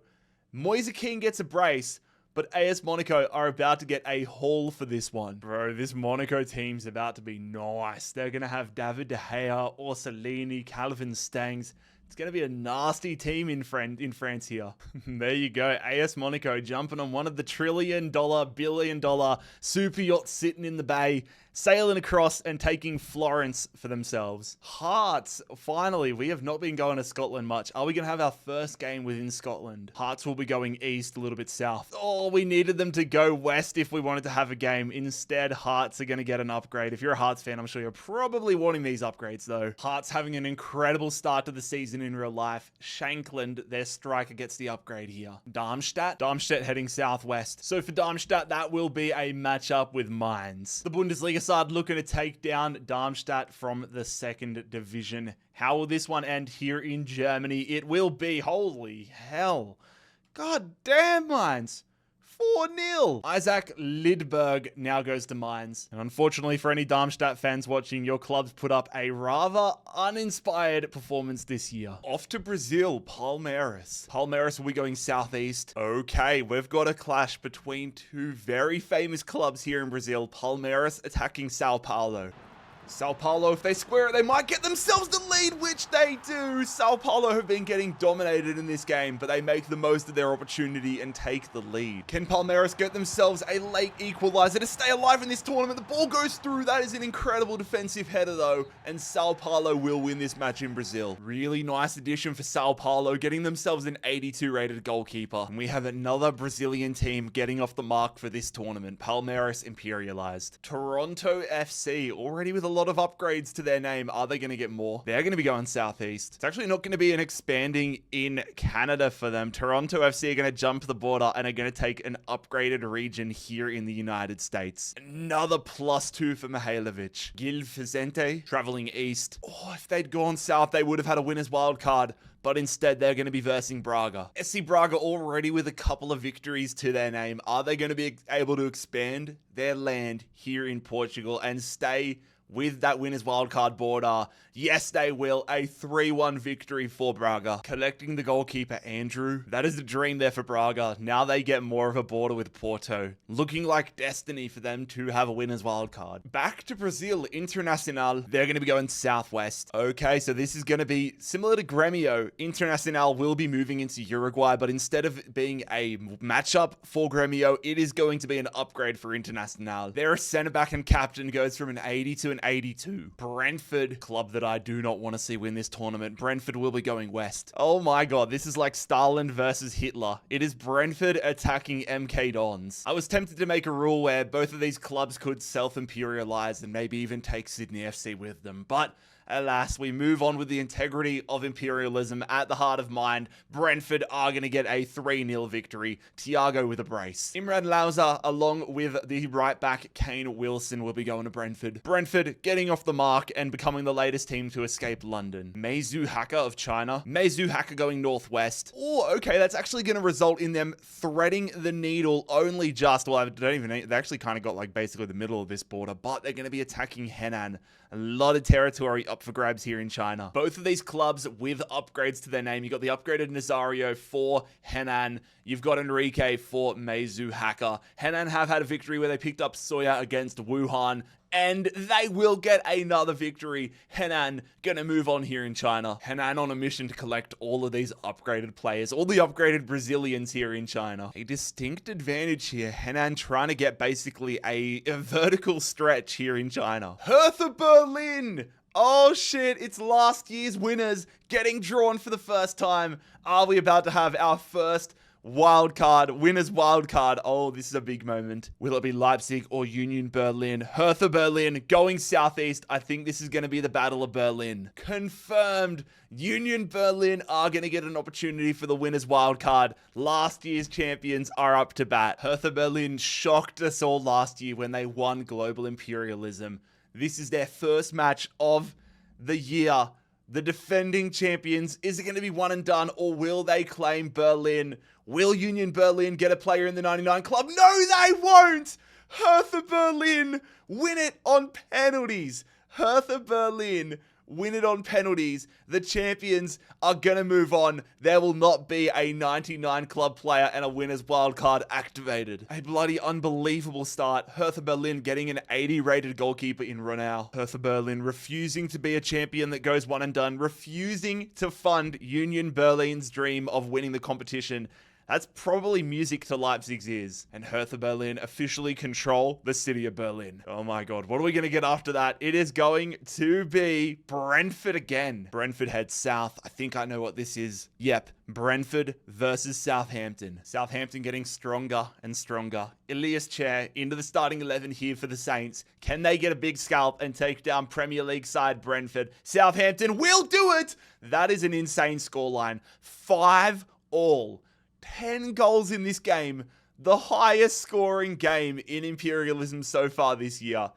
Moise Kean gets a brace, but AS Monaco are about to get a haul for this one. Bro, this Monaco team's about to be nice. They're going to have David De Gea, Orsolini, Calvin Stangs. It's going to be a nasty team in France here. There you go. AS Monaco jumping on one of the billion-dollar super yachts sitting in the bay, sailing across and taking Florence for themselves. Hearts, finally, we have not been going to Scotland much. Are we going to have our first game within Scotland? Hearts will be going east, a little bit south. Oh, we needed them to go west if we wanted to have a game. Instead, Hearts are going to get an upgrade. If you're a Hearts fan, I'm sure you're probably wanting these upgrades, though. Hearts having an incredible start to the season in real life. Shankland, their striker, gets the upgrade here. Darmstadt heading southwest. So for Darmstadt, that will be a matchup with Mainz. The Bundesliga side looking to take down Darmstadt from the second division. How will this one end here in Germany? It will be, holy hell. God damn, Mainz. 4-0. Isaac Lidberg now goes to Mainz. And unfortunately for any Darmstadt fans watching, your clubs put up a rather uninspired performance this year. Off to Brazil, Palmeiras. Palmeiras will be going southeast. Okay, we've got a clash between two very famous clubs here in Brazil. Palmeiras attacking Sao Paulo. Sao Paulo, if they square it, they might get themselves the lead, which they do. Sao Paulo have been getting dominated in this game, but they make the most of their opportunity and take the lead. Can Palmeiras get themselves a late equalizer to stay alive in this tournament? The ball goes through. That is an incredible defensive header, though, and Sao Paulo will win this match in Brazil. Really nice addition for Sao Paulo, getting themselves an 82 rated goalkeeper. And we have another Brazilian team getting off the mark for this tournament. Palmeiras imperialized. Toronto FC, already with a lot of upgrades to their name. Are they going to get more? They're going to be going southeast. It's actually not going to be an expanding in Canada for them. Toronto FC are going to jump the border and are going to take an upgraded region here in the United States. Another +2 for Mihailovic. Gil Vicente traveling east. Oh, if they'd gone south, they would have had a winner's wild card. But instead, they're going to be versing Braga. SC Braga already with a couple of victories to their name. Are they going to be able to expand their land here in Portugal and stay with that winner's wildcard border? Yes, they will. A 3-1 victory for Braga. Collecting the goalkeeper, Andrew. That is the dream there for Braga. Now they get more of a border with Porto. Looking like destiny for them to have a winner's wildcard. Back to Brazil, Internacional. They're going to be going southwest. Okay, so this is going to be similar to Grêmio. Internacional will be moving into Uruguay, but instead of being a matchup for Grêmio, it is going to be an upgrade for Internacional. Their centre-back and captain goes from an 80 to an 82. Brentford, club that I do not want to see win this tournament. Brentford will be going west. Oh my god, this is like Stalin versus Hitler. It is Brentford attacking MK Dons. I was tempted to make a rule where both of these clubs could self-imperialize and maybe even take Sydney FC with them, but alas, we move on with the integrity of imperialism at the heart of mind. Brentford are going to get a 3-0 victory. Thiago with a brace. Imran Louza, along with the right back Kane Wilson, will be going to Brentford. Brentford getting off the mark and becoming the latest team to escape London. Meizu Haka of China. Meizu Haka going northwest. Oh, okay, that's actually going to result in them threading the needle only just, well, I don't even, they actually kind of got like basically the middle of this border, but they're going to be attacking Henan. A lot of territory up for grabs here in China. Both of these clubs with upgrades to their name. You got the upgraded Nazario for Henan. You've got Enrique for Meizu Haka. Henan have had a victory where they picked up Soya against Wuhan, and they will get another victory. Henan gonna move on here in China. Henan on a mission to collect all of these upgraded players, all the upgraded Brazilians here in China. A distinct advantage here. Henan trying to get basically a vertical stretch here in China. Hertha Berlin! Oh shit, it's last year's winners getting drawn for the first time. Are we about to have our first wildcard, winner's wildcard? Oh, this is a big moment. Will it be Leipzig or Union Berlin? Hertha Berlin going southeast. I think this is going to be the Battle of Berlin. Confirmed. Union Berlin are going to get an opportunity for the winner's wildcard. Last year's champions are up to bat. Hertha Berlin shocked us all last year when they won Global Imperialism. This is their first match of the year. The defending champions, is it going to be one and done, or will they claim Berlin? Will Union Berlin get a player in the 99 club? No, they won't! Hertha Berlin win it on penalties. Hertha Berlin win it on penalties. The champions are going to move on. There will not be a 99 club player and a winner's wildcard activated. A bloody unbelievable start. Hertha Berlin getting an 80 rated goalkeeper in Ronau. Hertha Berlin refusing to be a champion that goes one and done. Refusing to fund Union Berlin's dream of winning the competition. That's probably music to Leipzig's ears. And Hertha Berlin officially control the city of Berlin. Oh my god, what are we going to get after that? It is going to be Brentford again. Brentford heads south. I think I know what this is. Yep, Brentford versus Southampton. Southampton getting stronger and stronger. Elias Chair into the starting 11 here for the Saints. Can they get a big scalp and take down Premier League side Brentford? Southampton will do it! That is an insane scoreline. 5-all. 10 goals in this game, the highest scoring game in Imperialism so far this year.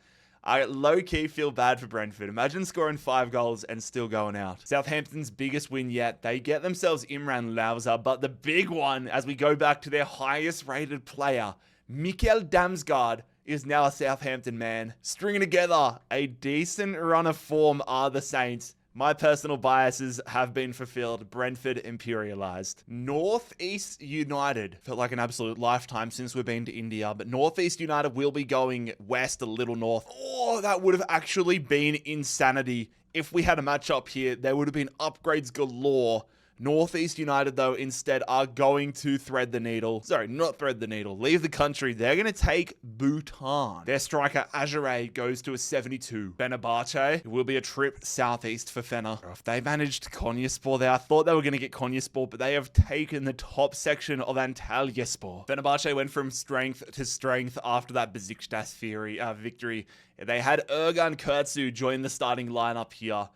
I low-key feel bad for Brentford. Imagine scoring 5 goals and still going out. Southampton's biggest win yet. They get themselves Imran Louza, but the big one, as we go back to their highest rated player, Mikkel Damsgaard, is now a Southampton man. Stringing together a decent run of form are the Saints. My personal biases have been fulfilled. Brentford imperialized. Northeast United. Felt like an absolute lifetime since we've been to India, but Northeast United will be going west a little north. Oh, that would have actually been insanity. If we had a matchup here, there would have been upgrades galore. Northeast United, though, instead are going to thread the needle. Sorry, not thread the needle. Leave the country. They're going to take Bhutan. Their striker, Ajare, goes to a 72. Fenerbahce will be a trip southeast for Fener. If they managed Konyaspor there, I thought they were going to get Konyaspor, but they have taken the top section of Antalyaspor. Fenerbahce went from strength to strength after that Besiktas victory. They had Ergan Kurtzu join the starting lineup here.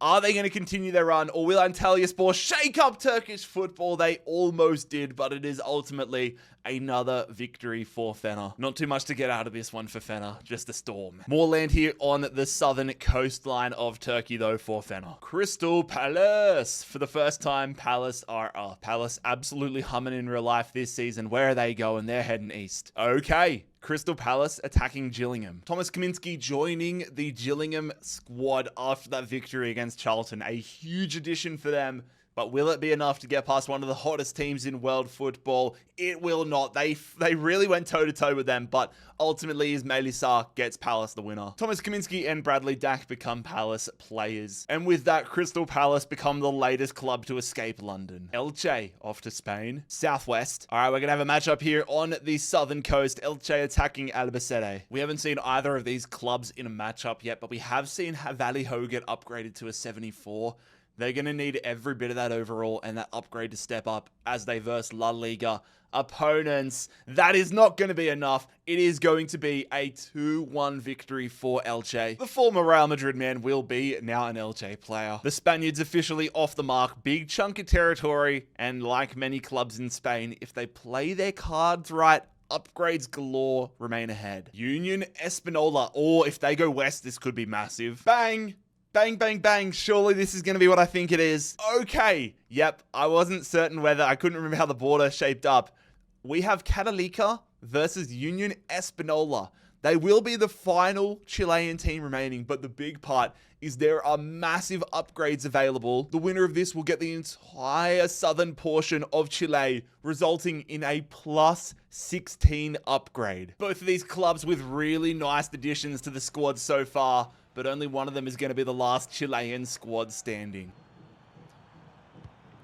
Are they going to continue their run, or will Antalyaspor shake up Turkish football? They almost did, but it is ultimately another victory for Fener. Not too much to get out of this one for Fener, just a storm. More land here on the southern coastline of Turkey, though, for Fener. Crystal Palace. For the first time, Palace are up. Palace absolutely humming in real life this season. Where are they going? They're heading east. Okay. Crystal Palace attacking Gillingham. Thomas Kaminski joining the Gillingham squad after that victory against Charlton. A huge addition for them. But will it be enough to get past one of the hottest teams in world football? It will not. They really went toe-to-toe with them, but ultimately Ismail Sarr gets Palace the winner. Thomas Kaminski and Bradley Dack become Palace players. And with that, Crystal Palace become the latest club to escape London. Elche off to Spain. Southwest. All right, we're going to have a matchup here on the southern coast. Elche attacking Albacete. We haven't seen either of these clubs in a matchup yet, but we have seen Vallejo get upgraded to a 74. They're going to need every bit of that overall and that upgrade to step up as they verse La Liga opponents. That is not going to be enough. It is going to be a 2-1 victory for Elche. The former Real Madrid man will be now an Elche player. The Spaniards officially off the mark. Big chunk of territory, and like many clubs in Spain, if they play their cards right, upgrades galore remain ahead. Union Espanola, or if they go west, this could be massive. Bang! Bang, bang, bang. Surely this is going to be what I think it is. Okay. Yep. I wasn't certain whether. I couldn't remember how the border shaped up. We have Catalika versus Union Espanola. They will be the final Chilean team remaining, but the big part is there are massive upgrades available. The winner of this will get the entire southern portion of Chile, resulting in a plus 16 upgrade. Both of these clubs with really nice additions to the squad so far, but only one of them is going to be the last Chilean squad standing.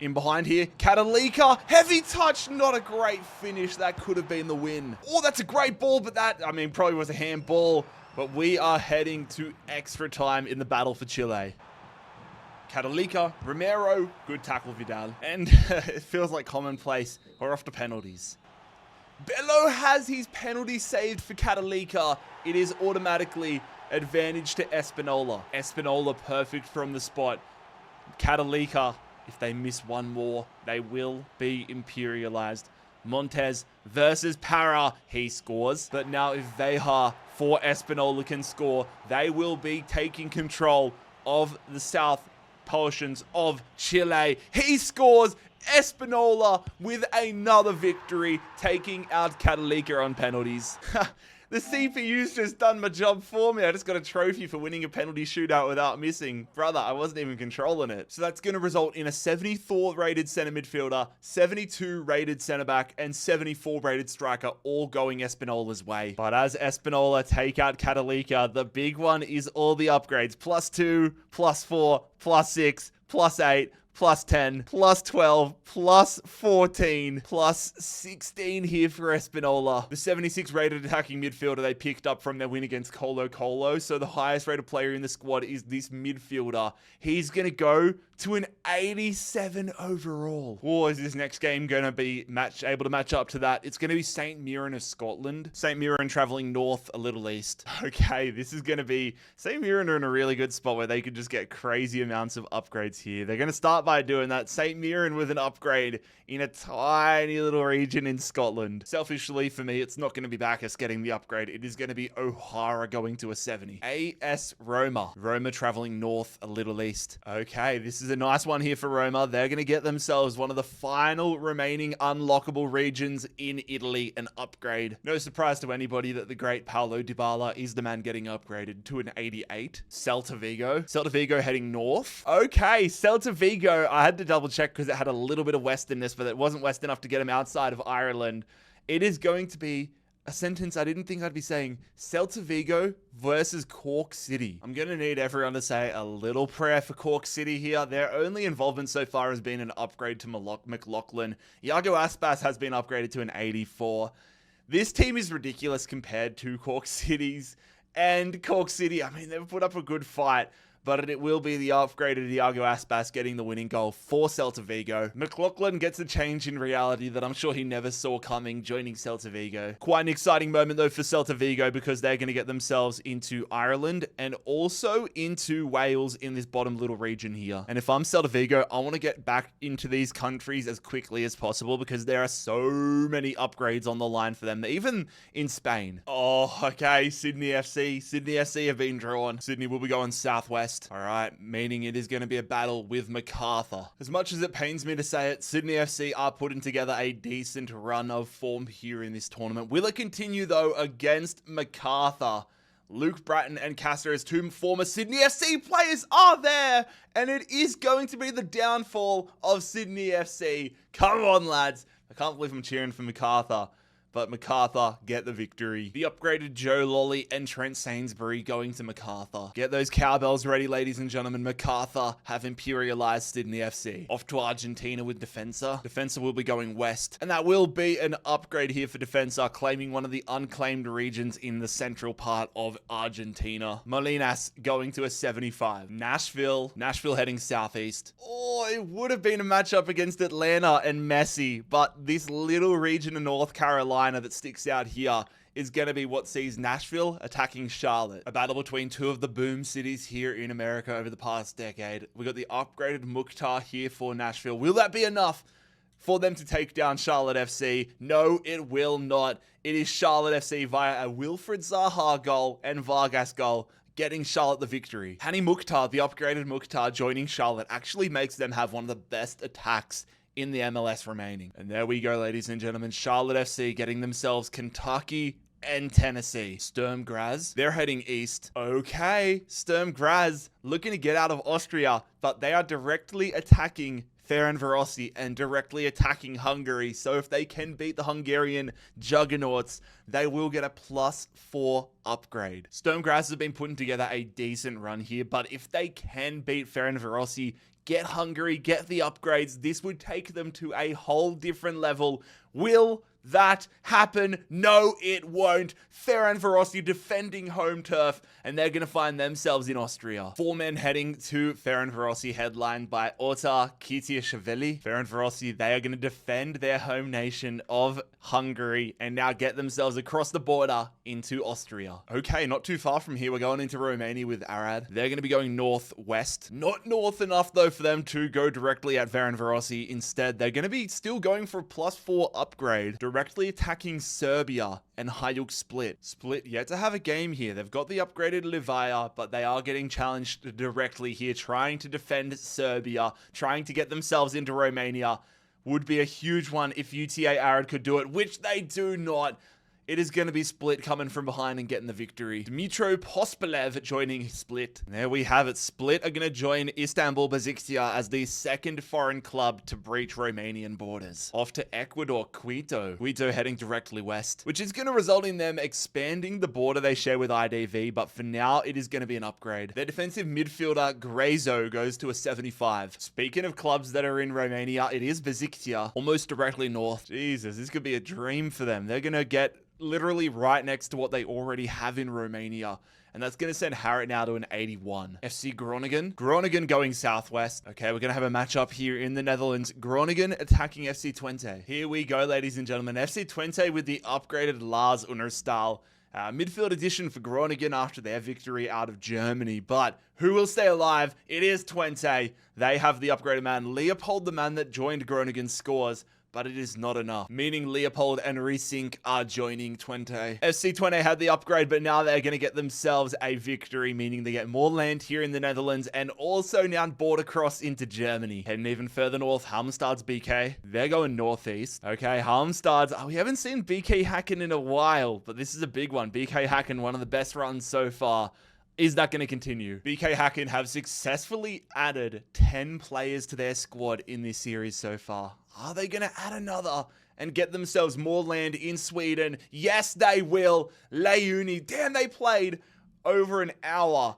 In behind here, Catalika, heavy touch, not a great finish. That could have been the win. Oh, that's a great ball, but that, I mean, probably was a handball. But we are heading to extra time in the battle for Chile. Catalika, Romero, good tackle, Vidal. And it feels like commonplace. We're off to penalties. Bello has his penalty saved for Catalika. It is automatically advantage to Espanola. Espanola perfect from the spot. Catalika, if they miss one more, they will be imperialized. Montes versus Para. He scores. But now if Veja for Espanola can score, they will be taking control of the south portions of Chile. He scores. Espanola with another victory, taking out Catalika on penalties. The CPU's just done my job for me. I just got a trophy for winning a penalty shootout without missing. Brother, I wasn't even controlling it. So that's going to result in a 74 rated center midfielder, 72 rated center back, and 74 rated striker, all going Espanola's way. But as Espanola take out Catalika, the big one is all the upgrades. +2, +4, +6, +8, +10, +12, +14, +16 here for Espanola. The 76 rated attacking midfielder they picked up from their win against Colo Colo. So the highest rated player in the squad is this midfielder. He's going to go to an 87 overall. Or is this next game going to be able to match up to that? It's going to be St. Mirren of Scotland. St. Mirren traveling north a little east. Okay, this is going to be... St. Mirren are in a really good spot where they could just get crazy amounts of upgrades here. They're going to start smart by doing that. St. Mirren with an upgrade in a tiny little region in Scotland. Selfishly, for me, it's not going to be Bacchus getting the upgrade. It is going to be O'Hara going to a 70. AS Roma. Roma traveling north, a little east. Okay, this is a nice one here for Roma. They're going to get themselves one of the final remaining unlockable regions in Italy, an upgrade. No surprise to anybody that the great Paulo Dybala is the man getting upgraded to an 88. Celta Vigo. Celta Vigo heading north. Okay, Celta Vigo. I had to double check because it had a little bit of Westernness, but it wasn't West enough to get him outside of Ireland. It is going to be a sentence I didn't think I'd be saying. Celta Vigo versus Cork City. I'm going to need everyone to say a little prayer for Cork City here. Their only involvement so far has been an upgrade to McLaughlin. Iago Aspas has been upgraded to an 84. This team is ridiculous compared to Cork City's. And Cork City, I mean, they've put up a good fight, but it will be the upgraded Iago Aspas getting the winning goal for Celta Vigo. McLaughlin gets a change in reality that I'm sure he never saw coming, joining Celta Vigo. Quite an exciting moment, though, for Celta Vigo, because they're going to get themselves into Ireland and also into Wales in this bottom little region here. And if I'm Celta Vigo, I want to get back into these countries as quickly as possible because there are so many upgrades on the line for them, even in Spain. Oh, okay, Sydney FC. Sydney FC have been drawn. Sydney will be going southwest. All right, meaning it is going to be a battle with MacArthur. As much as it pains me to say it, Sydney FC are putting together a decent run of form here in this tournament. Will it continue, though, against MacArthur? Luke Bratton and Castro's two former Sydney FC players are there, and it is going to be the downfall of Sydney FC. Come on, lads. I can't believe I'm cheering for MacArthur. But MacArthur get the victory. The upgraded Joe Lolly and Trent Sainsbury going to MacArthur. Get those cowbells ready, ladies and gentlemen. MacArthur have imperialized Sydney FC. Off to Argentina with Defensa. Defensa will be going west. And that will be an upgrade here for Defensa, claiming one of the unclaimed regions in the central part of Argentina. Molinas going to a 75. Nashville heading southeast. Oh, it would have been a matchup against Atlanta and Messi, but this little region of North Carolina that sticks out here is going to be what sees Nashville attacking Charlotte. A battle between two of the boom cities here in America over the past decade. We got the upgraded Mukhtar here for Nashville. Will that be enough for them to take down Charlotte FC? No, it will not. It is Charlotte FC via a Wilfred Zaha goal and Vargas goal, getting Charlotte the victory. Hani Mukhtar, the upgraded Mukhtar, joining Charlotte actually makes them have one of the best attacks in the MLS remaining. And there we go, ladies and gentlemen. Charlotte FC getting themselves Kentucky and Tennessee. Sturm Graz, they're heading east. Okay, Sturm Graz looking to get out of Austria, but they are directly attacking Ferencvárosi and directly attacking Hungary. So if they can beat the Hungarian Juggernauts, they will get a +4 upgrade. Sturm Graz have been putting together a decent run here, but if they can beat Ferencvárosi, get Hungary, get the upgrades, this would take them to a whole different level. Will that happen? No, it won't. Ferencvárosi defending home turf, and they're going to find themselves in Austria. 4 men heading to Ferencvárosi, headlined by Otar Kitiashvili. Ferencvárosi, they are going to defend their home nation of Hungary and now get themselves across the border into Austria. Okay, not too far from here. We're going into Romania with Arad. They're going to be going northwest. Not north enough, though, for them to go directly at Ferencvárosi. Instead, they're going to be still going for a +4 upgrade, directly attacking Serbia and Hajduk Split. Split yet to have a game here. They've got the upgraded Livaya, but they are getting challenged directly here, trying to defend Serbia, trying to get themselves into Romania. Would be a huge one if UTA Arad could do it, which they do not. It is going to be Split coming from behind and getting the victory. Dmitro Pospelev joining Split. And there we have it. Split are going to join Istanbul Basiktia as the second foreign club to breach Romanian borders. Off to Ecuador, Quito. Quito heading directly west, which is going to result in them expanding the border they share with IDV, but for now, it is going to be an upgrade. Their defensive midfielder, Grezo, goes to a 75. Speaking of clubs that are in Romania, it is Basiktia, almost directly north. Jesus, this could be a dream for them. They're going to get literally right next to what they already have in Romania. And that's going to send Harrod now to an 81. FC Groningen. Groningen going southwest. Okay, we're going to have a matchup here in the Netherlands. Groningen attacking FC Twente. Here we go, ladies and gentlemen. FC Twente with the upgraded Lars Unnerstal Midfield addition for Groningen after their victory out of Germany. But who will stay alive? It is Twente. They have the upgraded man. Leopold, the man that joined Groningen, scores. But it is not enough, meaning Leopold and Resync are joining Twente. FC Twente had the upgrade, but now they're going to get themselves a victory, meaning they get more land here in the Netherlands and also now border cross into Germany. Heading even further north, Halmstad's BK. They're going northeast. Okay, Halmstad's. Oh, we haven't seen BK Hacken in a while, but this is a big one. BK Hacken, one of the best runs so far. Is that going to continue? BK Hacken have successfully added 10 players to their squad in this series so far. Are they going to add another and get themselves more land in Sweden? Yes, they will. Leuni, damn, they played over an hour.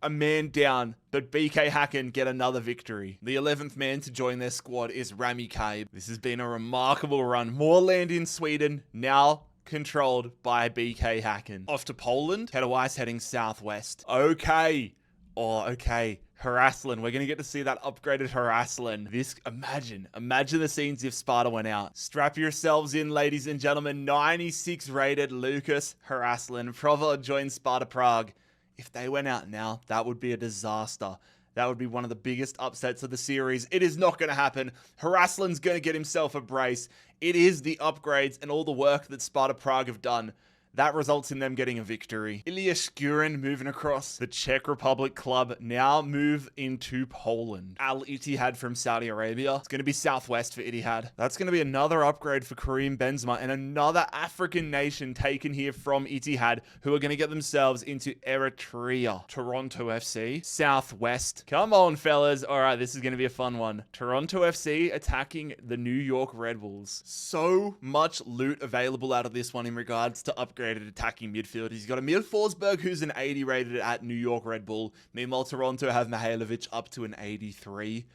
A man down, but BK Hacken get another victory. The 11th man to join their squad is Rami Kaib. This has been a remarkable run. More land in Sweden, now controlled by BK Hacken. Off to Poland. Katowice heading southwest. Okay. Oh, okay. Harasslan. We're going to get to see that upgraded Harasslan. This, imagine the scenes if Sparta went out. Strap yourselves in, ladies and gentlemen. 96 rated Lucas Harasslan. Provo joins Sparta Prague. If they went out now, that would be a disaster. That would be one of the biggest upsets of the series. It is not going to happen. Harasslan's going to get himself a brace. It is the upgrades and all the work that Sparta Prague have done that results in them getting a victory. Ilya Skurin moving across. The Czech Republic club now move into Poland. Al Ittihad from Saudi Arabia. It's going to be southwest for Ittihad. That's going to be another upgrade for Karim Benzema and another African nation taken here from Ittihad who are going to get themselves into Eritrea. Toronto FC. Southwest. Come on, fellas. All right, this is going to be a fun one. Toronto FC attacking the New York Red Bulls. So much loot available out of this one in regards to upgrades attacking midfield. He's got Emil Forsberg, who's an 80 rated at New York Red Bull. Meanwhile, Toronto have Mihailovic up to an 83.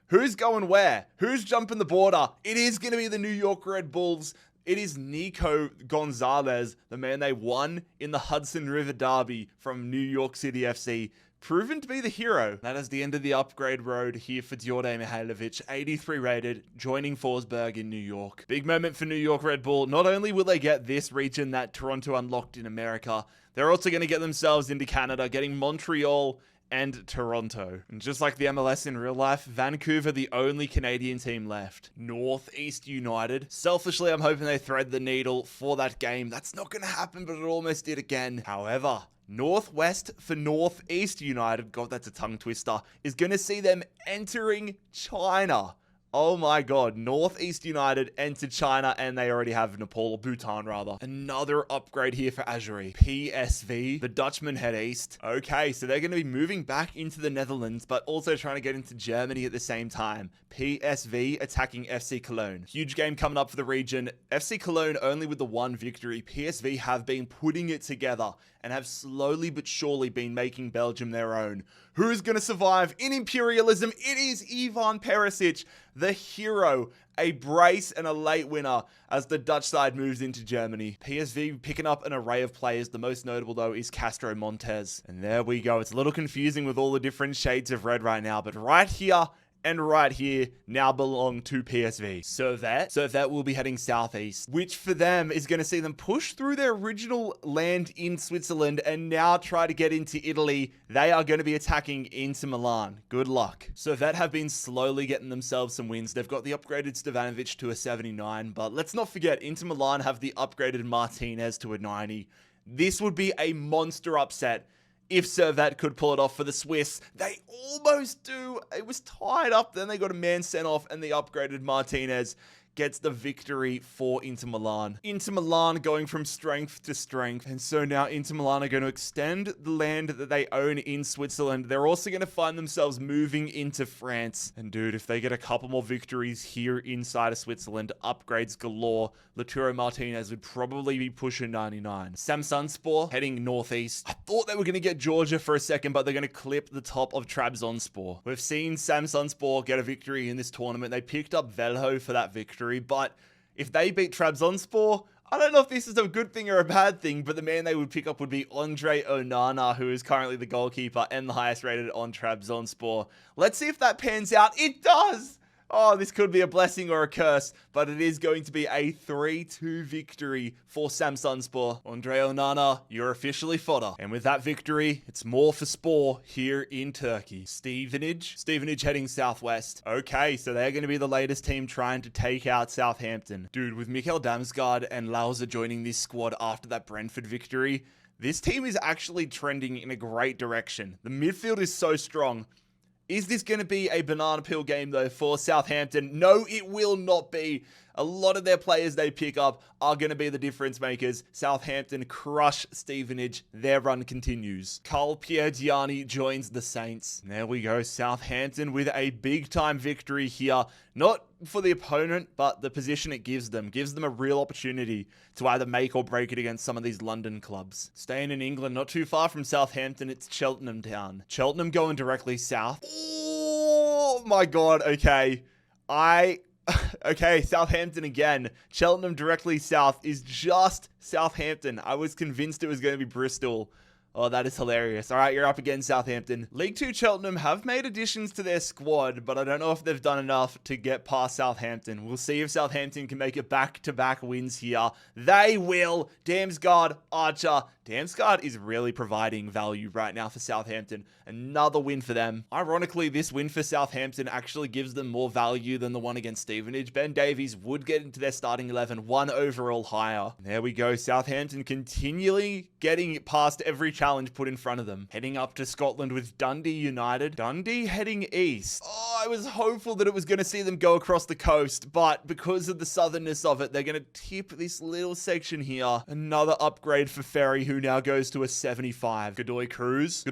Who's going where? Who's jumping the border? It is going to be the New York Red Bulls. It is Nico Gonzalez, the man they won in the Hudson River Derby from New York City FC. Proven to be the hero. That is the end of the upgrade road here for Djordje Mihailovic, 83 rated, joining Forsberg in New York. Big moment for New York Red Bull. Not only will they get this region that Toronto unlocked in America, they're also going to get themselves into Canada, getting Montreal and Toronto. And just like the MLS in real life, Vancouver, the only Canadian team left. Northeast United. Selfishly, I'm hoping they thread the needle for that game. That's not going to happen, but it almost did again. However, Northwest for Northeast United, God, that's a tongue twister, is going to see them entering China. Oh my god, Northeast United entered China and they already have Nepal, or Bhutan rather. Another upgrade here for Azuri. PSV, the Dutchmen head east. Okay, so they're going to be moving back into the Netherlands, but also trying to get into Germany at the same time. PSV attacking FC Cologne. Huge game coming up for the region. FC Cologne only with the one victory. PSV have been putting it together and have slowly but surely been making Belgium their own. Who's going to survive in Imperialism? It is Ivan Perisic, the hero, a brace and a late winner as the Dutch side moves into Germany. PSV picking up an array of players. The most notable, though, is Castro Montes. And there we go. It's a little confusing with all the different shades of red right now, but right here and right here now belong to PSV. Servette will be heading southeast, which for them is going to see them push through their original land in Switzerland and now try to get into Italy. They are going to be attacking Inter Milan. Good luck. Servette have been slowly getting themselves some wins. They've got the upgraded Stevanovic to a 79, but let's not forget Inter Milan have the upgraded Martinez to a 90. This would be a monster upset if Servette could pull it off for the Swiss. They almost do. It was tied up. Then they got a man sent off and the upgraded Martinez gets the victory for Inter Milan. Inter Milan going from strength to strength. And so now Inter Milan are going to extend the land that they own in Switzerland. They're also going to find themselves moving into France. And dude, if they get a couple more victories here inside of Switzerland, upgrades galore, Lautaro Martinez would probably be pushing 99. Samsunspor heading northeast. I thought they were going to get Georgia for a second, but they're going to clip the top of Trabzonspor. We've seen Samsunspor get a victory in this tournament. They picked up Velho for that victory. But if they beat Trabzonspor, I don't know if this is a good thing or a bad thing, but the man they would pick up would be Andre Onana, who is currently the goalkeeper and the highest rated on Trabzonspor. Let's see if that pans out. It does! Oh, this could be a blessing or a curse, but it is going to be a 3-2 victory for Samsunspor. Andre Onana, you're officially fodder. And with that victory, it's more for Spor here in Turkey. Stevenage heading southwest. Okay, so they're going to be the latest team trying to take out Southampton. Dude, with Mikkel Damsgaard and Lauser joining this squad after that Brentford victory, this team is actually trending in a great direction. The midfield is so strong. Is this going to be a banana peel game, though, for Southampton? No, it will not be. A lot of their players they pick up are going to be the difference makers. Southampton crush Stevenage. Their run continues. Carl Piergiani joins the Saints. There we go. Southampton with a big-time victory here. Not for the opponent, but the position it gives them. Gives them a real opportunity to either make or break it against some of these London clubs. Staying in England, not too far from Southampton, it's Cheltenham Town. Cheltenham going directly south. Oh my god, okay. Okay, Southampton again. Cheltenham directly south is just Southampton. I was convinced it was going to be Bristol. Oh, that is hilarious. All right, you're up against Southampton. League 2 Cheltenham have made additions to their squad, but I don't know if they've done enough to get past Southampton. We'll see if Southampton can make it back-to-back wins here. They will. Damsgaard, Archer. Damsgaard is really providing value right now for Southampton. Another win for them. Ironically, this win for Southampton actually gives them more value than the one against Stevenage. Ben Davies would get into their starting 11, 1 overall higher. There we go. Southampton continually getting past every challenge put in front of them. Heading up to Scotland with Dundee United. Dundee heading east. Oh, I was hopeful that it was going to see them go across the coast, but because of the southernness of it, they're going to tip this little section here. Another upgrade for Ferry, who now goes to a 75. Godoy Cruz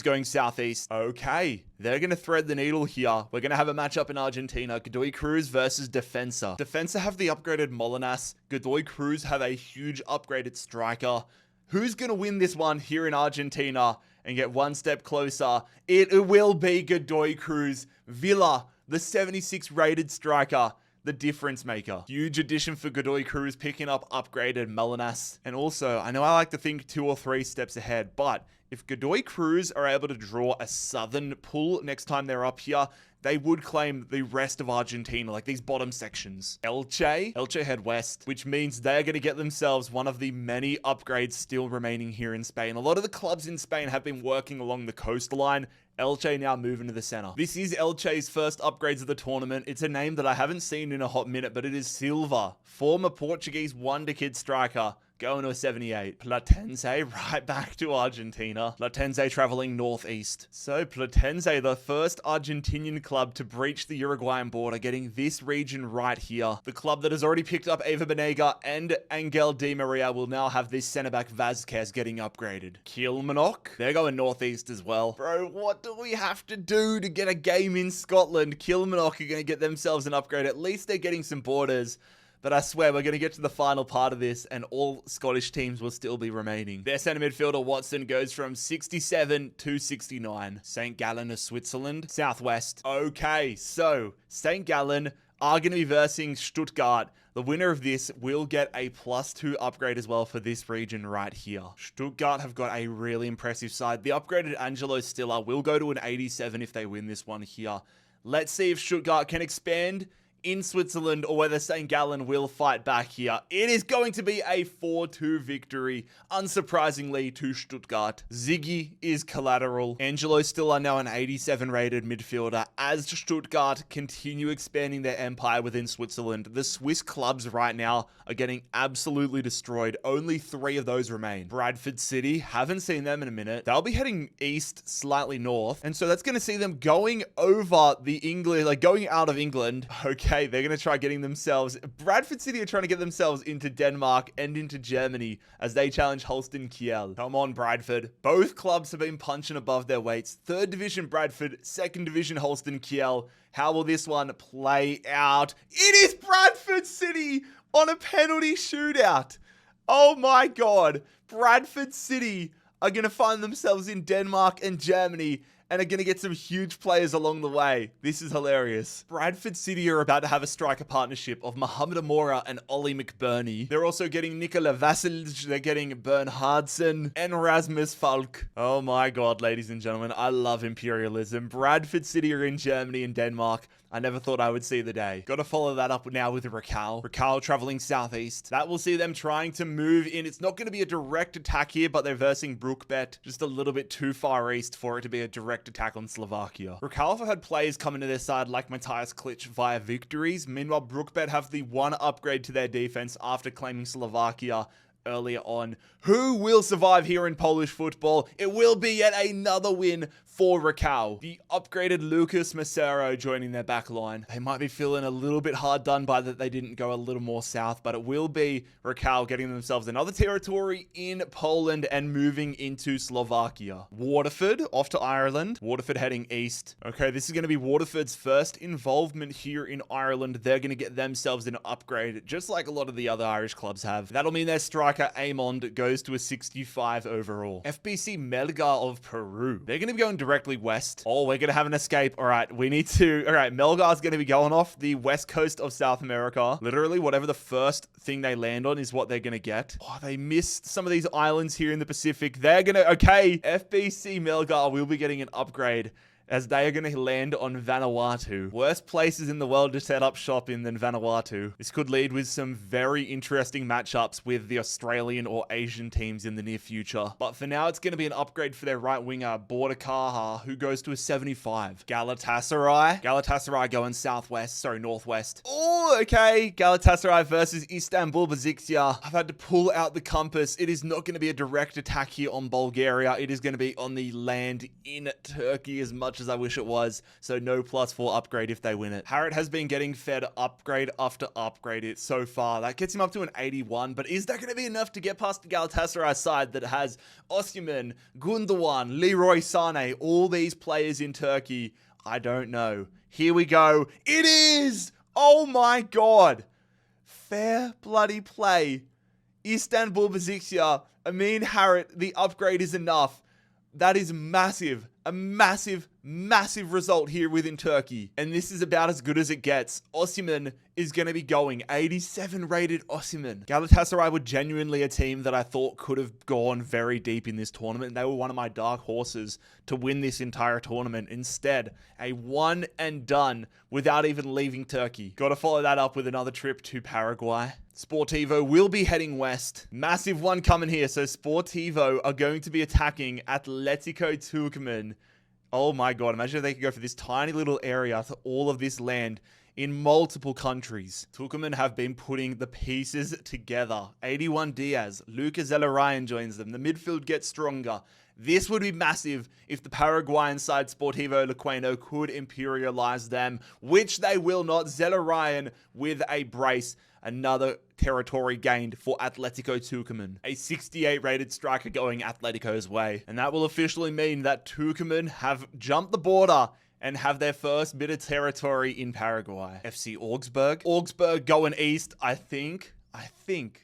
going southeast. Okay, they're going to thread the needle here. We're going to have a matchup in Argentina. Godoy Cruz versus Defensa. Defensa have the upgraded Molinas. Godoy Cruz have a huge upgraded striker. Who's going to win this one here in Argentina and get one step closer? It will be Godoy Cruz. Villa, the 76 rated striker, the difference maker. Huge addition for Godoy Cruz, picking up upgraded Molinas. And also, I know I like to think 2 or 3 steps ahead, but if Godoy Cruz are able to draw a southern pull next time they're up here, they would claim the rest of Argentina, like these bottom sections. Elche head west, which means they're going to get themselves one of the many upgrades still remaining here in Spain. A lot of the clubs in Spain have been working along the coastline. Elche now moving to the center. This is Elche's first upgrades of the tournament. It's a name that I haven't seen in a hot minute, but it is Silva, former Portuguese wonder kid striker, going to a 78. Platense right back to Argentina. Platense traveling northeast. So Platense, the first Argentinian club to breach the Uruguayan border, getting this region right here. The club that has already picked up Eva Banega and Angel Di Maria will now have this centre back Vazquez getting upgraded. Kilmarnock, they're going northeast as well. Bro, what do we have to do to get a game in Scotland? Kilmarnock are going to get themselves an upgrade. At least they're getting some borders. But I swear, we're going to get to the final part of this, and all Scottish teams will still be remaining. Their centre midfielder, Watson, goes from 67 to 69. St. Gallen of Switzerland, southwest. Okay, so St. Gallen are going to be versing Stuttgart. The winner of this will get a +2 upgrade as well for this region right here. Stuttgart have got a really impressive side. The upgraded Angelo Stiller will go to an 87 if they win this one here. Let's see if Stuttgart can expand in Switzerland or whether St. Gallen will fight back here. It is going to be a 4-2 victory, unsurprisingly, to Stuttgart. Ziggy is collateral. Angelo still are now an 87 rated midfielder as Stuttgart continue expanding their empire within Switzerland. The Swiss clubs right now are getting absolutely destroyed. Only 3 of those remain. Bradford City, haven't seen them in a minute. They'll be heading east, slightly north, and so that's going to see them going over the England, like going out of England. Okay, they're going to try getting themselves... Bradford City are trying to get themselves into Denmark and into Germany as they challenge Holsten Kiel. Come on, Bradford. Both clubs have been punching above their weights. 3rd Division Bradford, 2nd Division Holsten Kiel. How will this one play out? It is Bradford City on a penalty shootout. Oh my god. Bradford City are going to find themselves in Denmark and Germany and are going to get some huge players along the way. This is hilarious. Bradford City are about to have a striker partnership of Mohamed Amora and Ollie McBurney. They're also getting Nikola Vasilj. They're getting Bernhardsen and Rasmus Falk. Oh my god, ladies and gentlemen. I love Imperialism. Bradford City are in Germany and Denmark. I never thought I would see the day. Got to follow that up now with Raquel. Raquel traveling southeast. That will see them trying to move in. It's not going to be a direct attack here, but they're versing Brookbet just a little bit too far east for it to be a direct attack on Slovakia. Raquel have had players come into their side like Matthias Klitsch via victories. Meanwhile, Brookbet have the one upgrade to their defense after claiming Slovakia earlier on. Who will survive here in Polish football? It will be yet another win for Raquel. The upgraded Lucas Macero joining their back line. They might be feeling a little bit hard done by that they didn't go a little more south, but it will be Raquel getting themselves another territory in Poland and moving into Slovakia. Waterford off to Ireland. Waterford heading east. Okay, this is going to be Waterford's first involvement here in Ireland. They're going to get themselves an upgrade, just like a lot of the other Irish clubs have. That'll mean their striker Amond goes to a 65 overall. FBC Melgar of Peru. They're going to be going directly west. Oh, we're going to have an escape. All right, Melgar's going to be going off the west coast of South America. Literally, whatever the first thing they land on is what they're going to get. Oh, they missed some of these islands here in the Pacific. They're going to, okay, FBC Melgar will be getting an upgrade, as they are going to land on Vanuatu. Worst places in the world to set up shop in than Vanuatu. This could lead with some very interesting matchups with the Australian or Asian teams in the near future. But for now, it's going to be an upgrade for their right winger, Bordakaha, who goes to a 75. Galatasaray going northwest. Oh, okay. Galatasaray versus Istanbul Basikcia. I've had to pull out the compass. It is not going to be a direct attack here on Bulgaria. It is going to be on the land in Turkey, as much as I wish it was. So no +4 upgrade if they win it. Harrod has been getting fed upgrade after upgrade so far. That gets him up to an 81, but is that going to be enough to get past the Galatasaray side that has Osimhen, Gundogan, Leroy Sané, all these players in Turkey? I don't know. Here we go. It is! Oh my god. Fair bloody play. Istanbul Basikcia, Amin Harrod, the upgrade is enough. That is massive. A massive result here within Turkey. And this is about as good as it gets. Osimhen is going to be going. 87 rated Osimhen. Galatasaray were genuinely a team that I thought could have gone very deep in this tournament. They were one of my dark horses to win this entire tournament. Instead, a one and done without even leaving Turkey. Got to follow that up with another trip to Paraguay. Sportivo will be heading west. Massive one coming here. So Sportivo are going to be attacking Atletico Tucumán. Oh my god, imagine if they could go for this tiny little area to all of this land in multiple countries. Tucumán have been putting the pieces together. 81 Diaz, Lucas Zelarayan joins them. The midfield gets stronger. This would be massive if the Paraguayan side Sportivo Lequeno could imperialize them, which they will not. Zelarayan with a brace. Another territory gained for Atletico Tucumán. A 68 rated striker going Atletico's way. And that will officially mean that Tucumán have jumped the border and have their first bit of territory in Paraguay. FC Augsburg. Augsburg going east, I think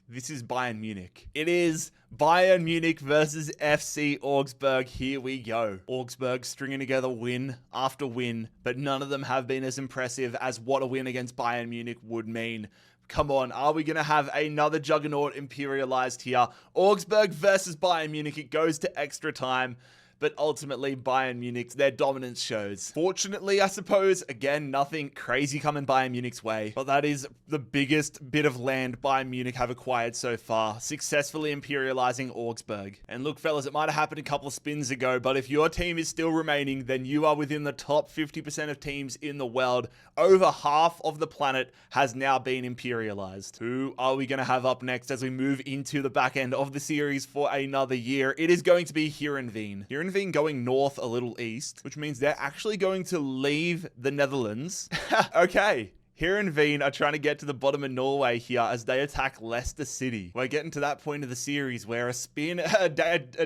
this is Bayern Munich. It is Bayern Munich versus FC Augsburg. Here we go. Augsburg stringing together win after win, but none of them have been as impressive as what a win against Bayern Munich would mean. Come on, are we going to have another Juggernaut imperialized here? Augsburg versus Bayern Munich. It goes to extra time. But ultimately, Bayern Munich, their dominance shows. Fortunately, I suppose, again, nothing crazy coming Bayern Munich's way. But that is the biggest bit of land Bayern Munich have acquired so far, successfully imperializing Augsburg. And look, fellas, it might have happened a couple of spins ago, but if your team is still remaining, then you are within the top 50% of teams in the world. Over half of the planet has now been imperialized. Who are we going to have up next as we move into the back end of the series for another year? It is going to be Heerenveen. Heerenveen going north a little east, which means they're actually going to leave the Netherlands. Okay. Heerenveen are trying to get to the bottom of Norway here as they attack Leicester City. We're getting to that point of the series where a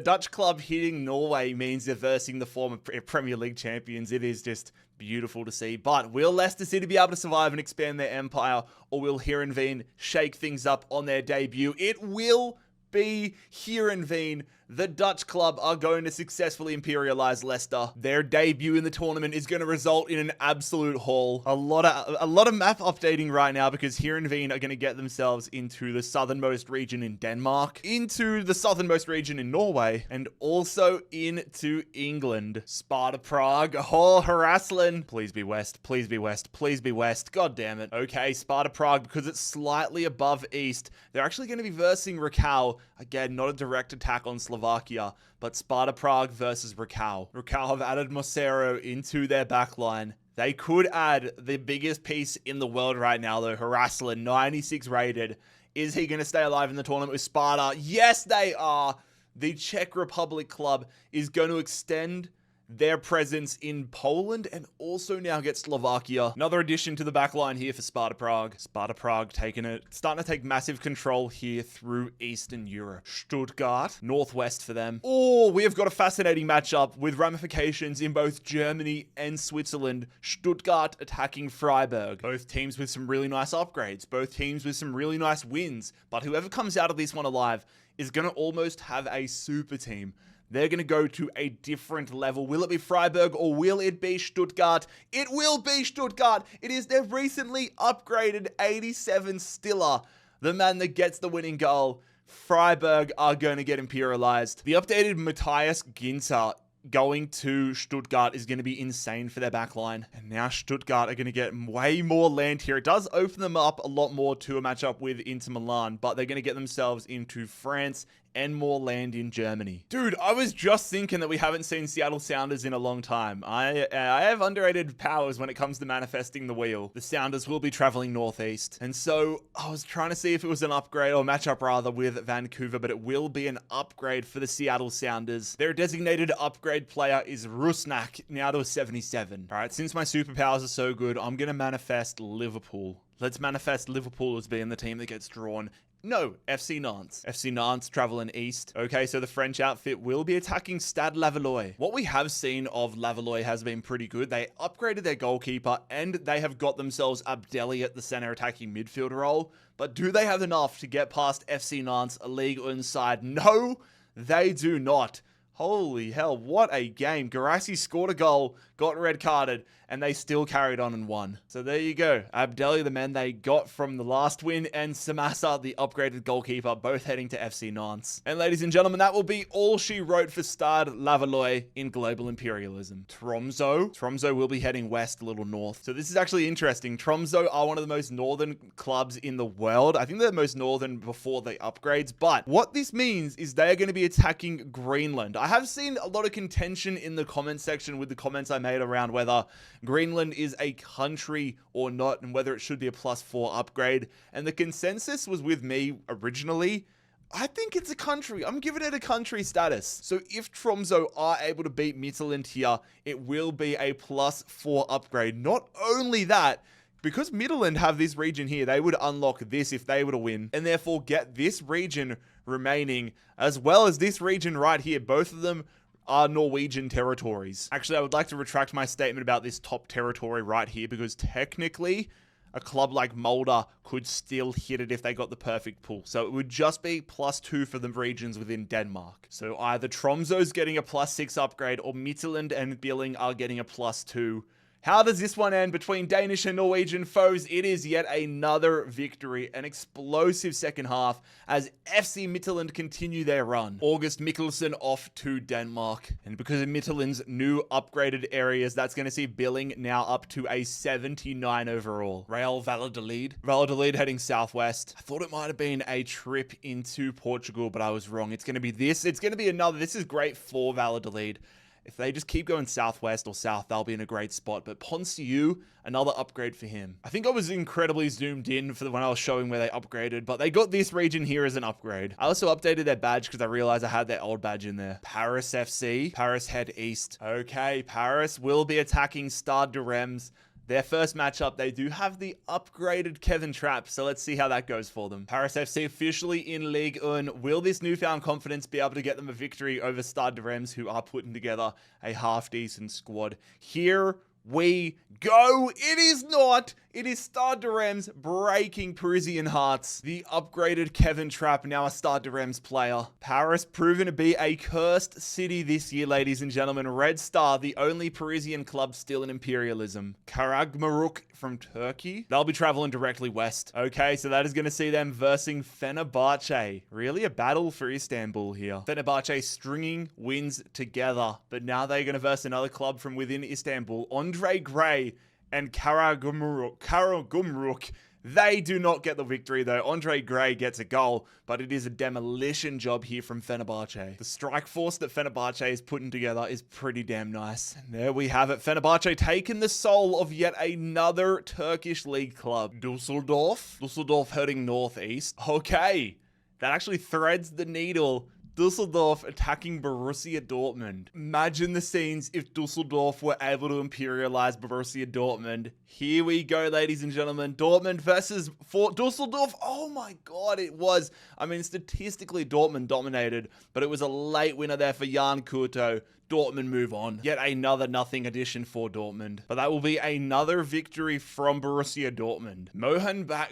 Dutch club hitting Norway means they're versing the former Premier League champions. It is just beautiful to see. But will Leicester City be able to survive and expand their empire, or will Heerenveen shake things up on their debut? It will be Heerenveen the Dutch club are going to successfully imperialize Leicester. Their debut in the tournament is going to result in an absolute haul. A lot of map updating right now because Heerenveen are going to get themselves into the southernmost region in Denmark, into the southernmost region in Norway, and also into England. Sparta Prague, oh, Harassland. Please be west, please be west, please be west. God damn it. Okay, Sparta Prague, because it's slightly above east, they're actually going to be versing Rakow. Again, not a direct attack on Slovakia, but Sparta Prague versus Rakow. Rakow have added Mosero into their backline. They could add the biggest piece in the world right now, though. Harassland, 96 rated. Is he going to stay alive in the tournament with Sparta? Yes, they are. The Czech Republic club is going to extend their presence in Poland and also now get Slovakia. Another addition to the backline here for Sparta Prague. Sparta Prague starting to take massive control here through Eastern Europe. Stuttgart, northwest for them. Oh, we have got a fascinating matchup with ramifications in both Germany and Switzerland. Stuttgart attacking Freiburg. Both teams with some really nice upgrades. Both teams with some really nice wins. But whoever comes out of this one alive is going to almost have a super team. They're going to go to a different level. Will it be Freiburg or will it be Stuttgart? It will be Stuttgart. It is their recently upgraded 87 Stiller, the man that gets the winning goal. Freiburg are going to get imperialized. The updated Matthias Ginter going to Stuttgart is going to be insane for their backline. And now Stuttgart are going to get way more land here. It does open them up a lot more to a matchup with Inter Milan, but they're going to get themselves into France and more land in Germany. Dude, I was just thinking that we haven't seen Seattle Sounders in a long time. I have underrated powers when it comes to manifesting the wheel. The Sounders will be traveling northeast. And so I was trying to see if it was an upgrade or matchup rather with Vancouver, but it will be an upgrade for the Seattle Sounders. Their designated upgrade player is Rusnak, now to a 77. All right, since my superpowers are so good, I'm going to manifest Liverpool. Let's manifest Liverpool as being the team that gets drawn. No, FC Nantes. FC Nantes traveling east. Okay, so the French outfit will be attacking Stade Lavallois. What we have seen of Lavallois has been pretty good. They upgraded their goalkeeper and they have got themselves Abdelli at the center attacking midfield role. But do they have enough to get past FC Nantes, a Ligue 1 side? No, they do not. Holy hell, what a game. Garassi scored a goal, got red carded, and they still carried on and won. So there you go. Abdelli, the man they got from the last win, and Samassa, the upgraded goalkeeper, both heading to FC Nantes. And ladies and gentlemen, that will be all she wrote for Stade Lavallois in Global Imperialism. Tromsø will be heading west, a little north. So this is actually interesting. Tromsø are one of the most northern clubs in the world. I think they're the most northern before the upgrades. But what this means is they are going to be attacking Greenland. I have seen a lot of contention in the comment section with the comments I made around whether Greenland is a country or not and whether it should be a +4 upgrade. And the consensus was with me originally. I think it's a country. I'm giving it a country status. So if Tromsø are able to beat Midtjylland here, it will be a +4 upgrade. Not only that, because Midtjylland have this region here, they would unlock this if they were to win, and therefore get this region remaining, as well as this region right here. Both of them are Norwegian territories. Actually, I would like to retract my statement about this top territory right here, because technically, a club like Molde could still hit it if they got the perfect pull. So it would just be +2 for the regions within Denmark. So either Tromsø's getting a +6 upgrade, or Midtjylland and Billing are getting a +2. How does this one end between Danish and Norwegian foes? It is yet another victory, an explosive second half as FC Midtjylland continue their run. August Mikkelsen off to Denmark. And because of Midtjylland's new upgraded areas, that's going to see Billing now up to a 79 overall. Real Valladolid. Valladolid heading southwest. I thought it might have been a trip into Portugal, but I was wrong. It's going to be this. It's going to be another. This is great for Valladolid. If they just keep going southwest or south, they'll be in a great spot. But Ponciu, another upgrade for him. I think I was incredibly zoomed in for when I was showing where they upgraded, but they got this region here as an upgrade. I also updated their badge because I realized I had their old badge in there. Paris FC. Paris head east. Okay, Paris will be attacking Stade de Reims. Their first matchup, they do have the upgraded Kevin Trapp, so let's see how that goes for them. Paris FC officially in Ligue 1. Will this newfound confidence be able to get them a victory over Stade de Reims, who are putting together a half-decent squad? Here we go. It is not. It is Stade de Reims breaking Parisian hearts. The upgraded Kevin Trapp, now a Stade de Reims player. Paris proven to be a cursed city this year, ladies and gentlemen. Red Star, the only Parisian club still in Imperialism. Karagümrük from Turkey. They'll be traveling directly west. Okay, so that is going to see them versing Fenerbahce. Really a battle for Istanbul here. Fenerbahce stringing wins together, but now they're going to verse another club from within Istanbul. Andre Gray and Karagümrük. They do not get the victory though. Andre Gray gets a goal, but it is a demolition job here from Fenerbahce. The strike force that Fenerbahce is putting together is pretty damn nice. And there we have it. Fenerbahce taking the soul of yet another Turkish league club. Düsseldorf heading northeast. Okay, that actually threads the needle. Düsseldorf attacking Borussia Dortmund. Imagine the scenes if Düsseldorf were able to imperialize Borussia Dortmund. Here we go, ladies and gentlemen. Dortmund versus Düsseldorf. Oh my God, it was. I mean, statistically, Dortmund dominated, but it was a late winner there for Jan Kurto. Dortmund move on. Yet another nothing addition for Dortmund. But that will be another victory from Borussia Dortmund.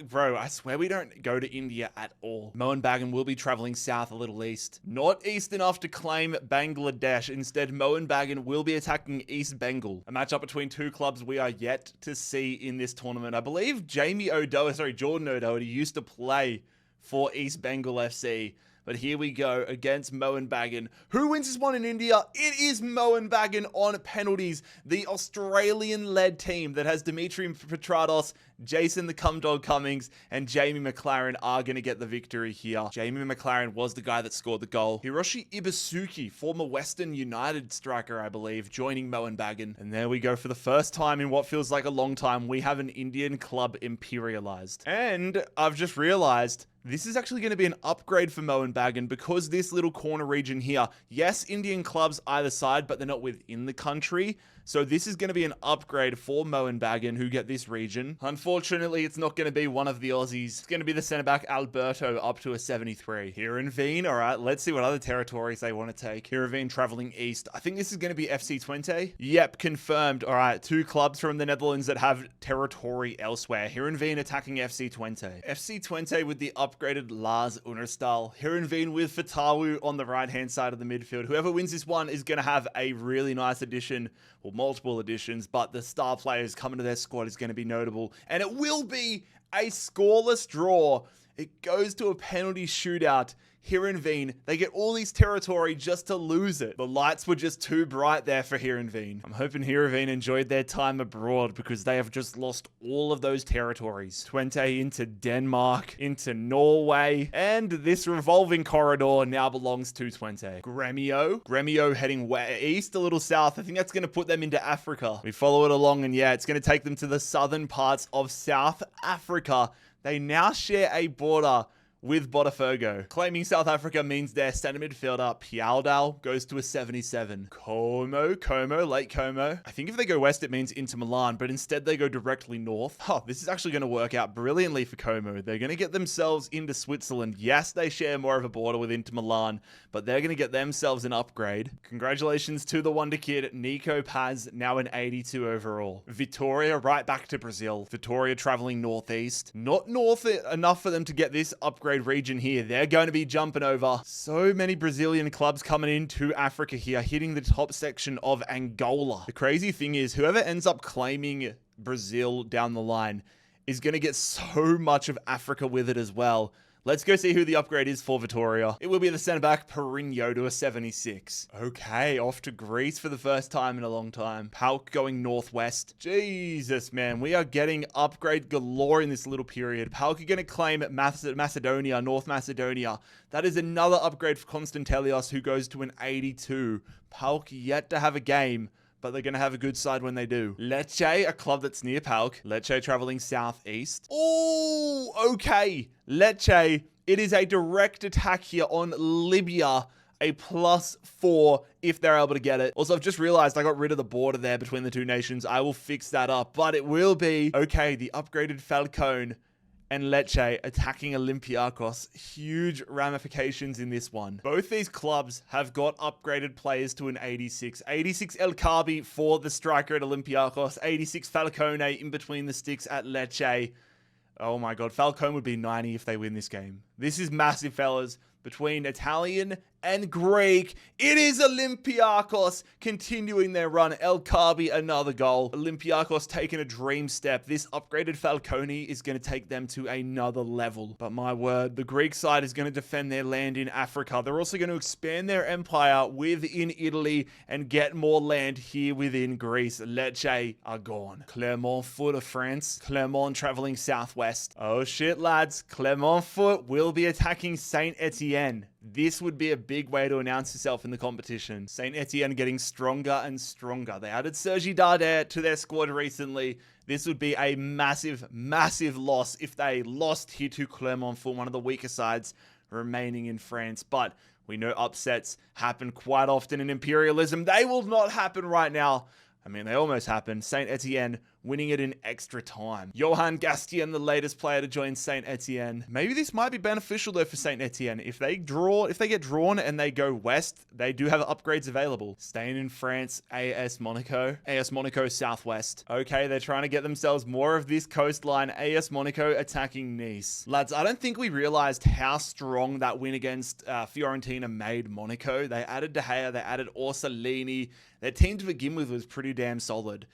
Bro, I swear we don't go to India at all. Mohanbagan will be traveling south a little east. Not east enough to claim Bangladesh. Instead, Mohanbagan will be attacking East Bengal. A matchup between two clubs we are yet to see in this tournament. I believe Jordan O'Doherty used to play for East Bengal FC. But here we go against Mohanbagan. Who wins this one in India? It is Mohanbagan on penalties. The Australian-led team that has Dimitri Petrados, Jason the Cumdog Cummings, and Jamie McLaren are going to get the victory here. Jamie McLaren was the guy that scored the goal. Hiroshi Ibasuki, former Western United striker, I believe, joining Mohanbagan. And there we go. For the first time in what feels like a long time, we have an Indian club imperialized. And I've just realized this is actually going to be an upgrade for Mohanbagan because this little corner region here, yes, Indian clubs either side, but they're not within the country. So this is going to be an upgrade for Mohanbagan, who get this region. Unfortunately, it's not going to be one of the Aussies. It's going to be the centre-back Alberto up to a 73. Heerenveen, all right, let's see what other territories they want to take. Heerenveen travelling east. I think this is going to be FC Twente. Yep, confirmed. All right, two clubs from the Netherlands that have territory elsewhere. Heerenveen attacking FC Twente. FC Twente with the upgraded Lars Unnerstal. Heerenveen with Fatawu on the right-hand side of the midfield. Whoever wins this one is going to have a really nice addition, or multiple additions, but the star players coming to their squad is going to be notable. And it will be a scoreless draw. It goes to a penalty shootout. Heerenveen, they get all these territory just to lose it. The lights were just too bright there for Heerenveen. I'm hoping Heerenveen enjoyed their time abroad because they have just lost all of those territories. Twente into Denmark, into Norway, and this revolving corridor now belongs to Twente. Gremio heading east, a little south. I think that's going to put them into Africa. We follow it along, and yeah, it's going to take them to the southern parts of South Africa. They now share a border with Botafogo. Claiming South Africa means their centre midfielder, Pialdal, goes to a 77. Lake Como. I think if they go west, it means into Milan, but instead they go directly north. This is actually going to work out brilliantly for Como. They're going to get themselves into Switzerland. Yes, they share more of a border with Inter Milan, but they're going to get themselves an upgrade. Congratulations to the wonder kid, Nico Paz, now an 82 overall. Vitória right back to Brazil. Vitória traveling northeast. Not north enough for them to get this upgrade region here. They're going to be jumping over. So many Brazilian clubs coming into Africa here, hitting the top section of Angola. The crazy thing is, whoever ends up claiming Brazil down the line is going to get so much of Africa with it as well. Let's go see who the upgrade is for Vitória. It will be the centre-back Perrinho to a 76. Okay, off to Greece for the first time in a long time. Pauk going northwest. Jesus, man, we are getting upgrade galore in this little period. Pauk are going to claim Macedonia, North Macedonia. That is another upgrade for Konstantelios, who goes to an 82. Pauk yet to have a game, but they're going to have a good side when they do. Lecce, a club that's near Pauk. Lecce traveling southeast. Oh, okay. Lecce, it is a direct attack here on Libya. A +4 if they're able to get it. Also, I've just realized I got rid of the border there between the two nations. I will fix that up, but it will be, okay, the upgraded Falcone and Lecce attacking Olympiacos. Huge ramifications in this one. Both these clubs have got upgraded players to an 86. 86 El Carbi for the striker at Olympiacos. 86 Falcone in between the sticks at Lecce. Oh my god, Falcone would be 90 if they win this game. This is massive, fellas. Between Italian and Greek, it is Olympiacos continuing their run. El Carbi, another goal. Olympiacos taking a dream step. This upgraded Falcone is going to take them to another level. But my word, the Greek side is going to defend their land in Africa. They're also going to expand their empire within Italy and get more land here within Greece. Lecce are gone. Clermont Foot of France. Clermont traveling southwest. Oh shit, lads. Clermont Foot will be attacking Saint Etienne. This would be a big way to announce yourself in the competition. Saint Etienne getting stronger and stronger. They added Sergi Darder to their squad recently. This would be a massive, massive loss if they lost here to Clermont Foot, one of the weaker sides remaining in France. But we know upsets happen quite often in Imperialism. They will not happen right now. I mean, they almost happened. Saint Etienne winning it in extra time. Johan Gastien, the latest player to join Saint Etienne. Maybe this might be beneficial though for Saint Etienne. If they get drawn and they go west, they do have upgrades available. Staying in France, AS Monaco. AS Monaco Southwest. Okay, they're trying to get themselves more of this coastline. AS Monaco attacking Nice. Lads, I don't think we realized how strong that win against Fiorentina made Monaco. They added De Gea, they added Orsolini. Their team to begin with was pretty damn solid.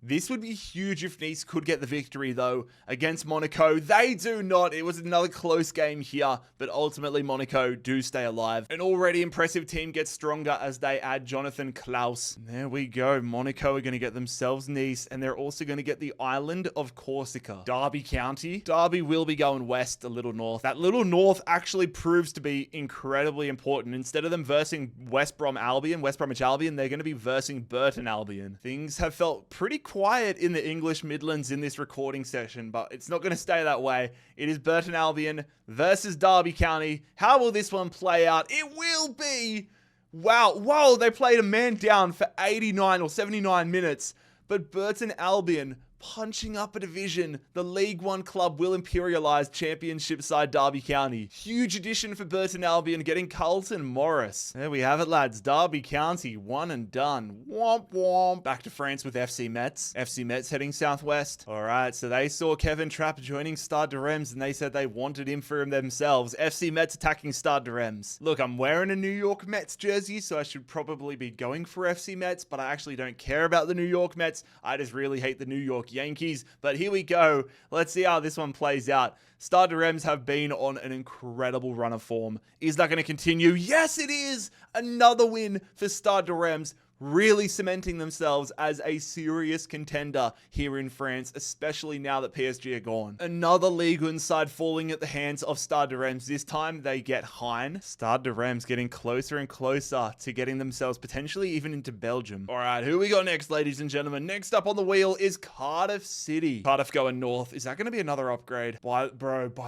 This would be huge if Nice could get the victory, though, against Monaco. They do not. It was another close game here, but ultimately Monaco do stay alive. An already impressive team gets stronger as they add Jonathan Klaus. And there we go. Monaco are going to get themselves Nice, and they're also going to get the island of Corsica. Derby County. Derby will be going west, a little north. That little north actually proves to be incredibly important. Instead of them versing West Bromwich Albion, they're going to be versing Burton Albion. Things have felt pretty quiet in the English Midlands in this recording session, but it's not going to stay that way. It is Burton Albion versus Derby County. How will this one play out? It will be... Wow, they played a man down for 89 or 79 minutes, but Burton Albion punching up a division. The League One club will imperialize championship side Derby County. Huge addition for Burton Albion, getting Carlton Morris. There we have it, lads. Derby County, one and done. Womp womp. Back to France with FC Metz. FC Metz heading southwest. All right, so they saw Kevin Trapp joining Stade de Reims, and they said they wanted him for themselves. FC Metz attacking Stade de Reims. Look, I'm wearing a New York Mets jersey, so I should probably be going for FC Metz, but I actually don't care about the New York Mets. I just really hate the New York Yankees. But here we go. Let's see how this one plays out. Stade de Reims have been on an incredible run of form. Is that going to continue? Yes, it is! Another win for Stade de Reims, really cementing themselves as a serious contender here in France, especially now that PSG are gone. Another Ligue 1 side falling at the hands of Stade de Reims. This time they get Hein. Stade de Reims getting closer and closer to getting themselves potentially even into Belgium. All right, who we got next, ladies and gentlemen? Next up on the wheel is Cardiff City. Cardiff going north. Is that going to be another upgrade? By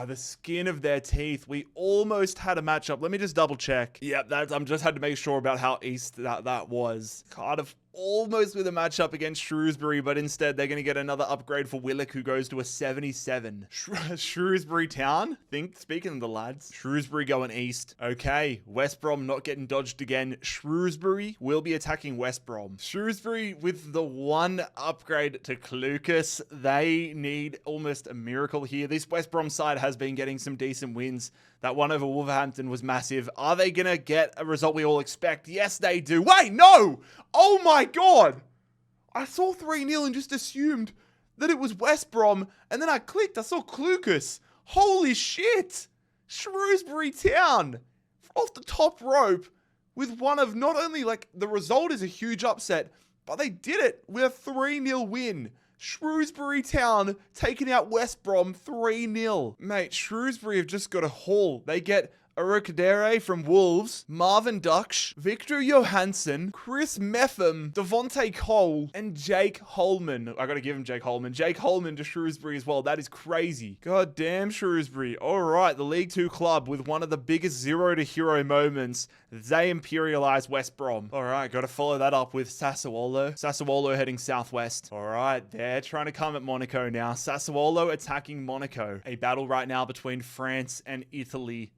the skin of their teeth, we almost had a matchup. Let me just double check. Yep, I'm just had to make sure about how east that was. Cardiff almost with a matchup against Shrewsbury, but instead they're going to get another upgrade for Willock, who goes to a 77. Shrewsbury Town? Speaking of the lads. Shrewsbury going east. Okay, West Brom not getting dodged again. Shrewsbury will be attacking West Brom. Shrewsbury with the one upgrade to Clucas. They need almost a miracle here. This West Brom side has been getting some decent wins. That one over Wolverhampton was massive. Are they going to get a result we all expect? Yes, they do. Wait, no! Oh my god! I saw 3-0 and just assumed that it was West Brom, and then I clicked, I saw Clucas. Holy shit! Shrewsbury Town! Off the top rope with one of not only, like, the result is a huge upset, but they did it with a 3-0 win. Shrewsbury Town taking out West Brom 3-0. Mate, Shrewsbury have just got a haul. They get Urukdere from Wolves, Marvin Duksh, Victor Johansson, Chris Meffam, Devontae Cole, and Jake Holman. I gotta give him Jake Holman. Jake Holman to Shrewsbury as well. That is crazy. God damn Shrewsbury. All right, the League 2 club with one of the biggest zero-to-hero moments. They imperialized West Brom. All right, gotta follow that up with Sassuolo. Sassuolo heading southwest. All right, they're trying to come at Monaco now. Sassuolo attacking Monaco. A battle right now between France and Italy.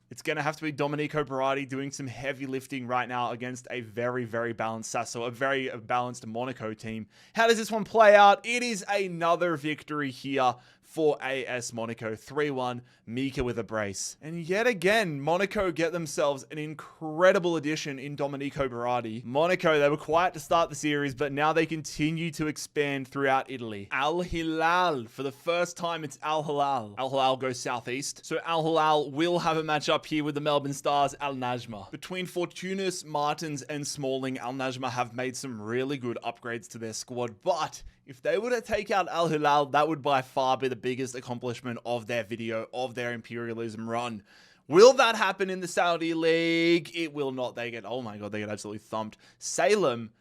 It's going to have to be Domenico Berardi doing some heavy lifting right now against a very, very balanced Sasso, a very balanced Monaco team. How does this one play out? It is another victory here for AS Monaco. 3-1, Mika with a brace. And yet again, Monaco get themselves an incredible addition in Domenico Berardi. Monaco, they were quiet to start the series, but now they continue to expand throughout Italy. Al Hilal, for the first time, it's Al Hilal. Al Hilal goes southeast. So Al Hilal will have a matchup here with the Melbourne Stars, Al Najma. Between Fortunas, Martins, and Smalling, Al Najma have made some really good upgrades to their squad, but if they were to take out Al Hilal, that would by far be the biggest accomplishment of their video, of their Imperialism run. Will that happen in the Saudi League? It will not. They get, oh my God, they get absolutely thumped. Salem,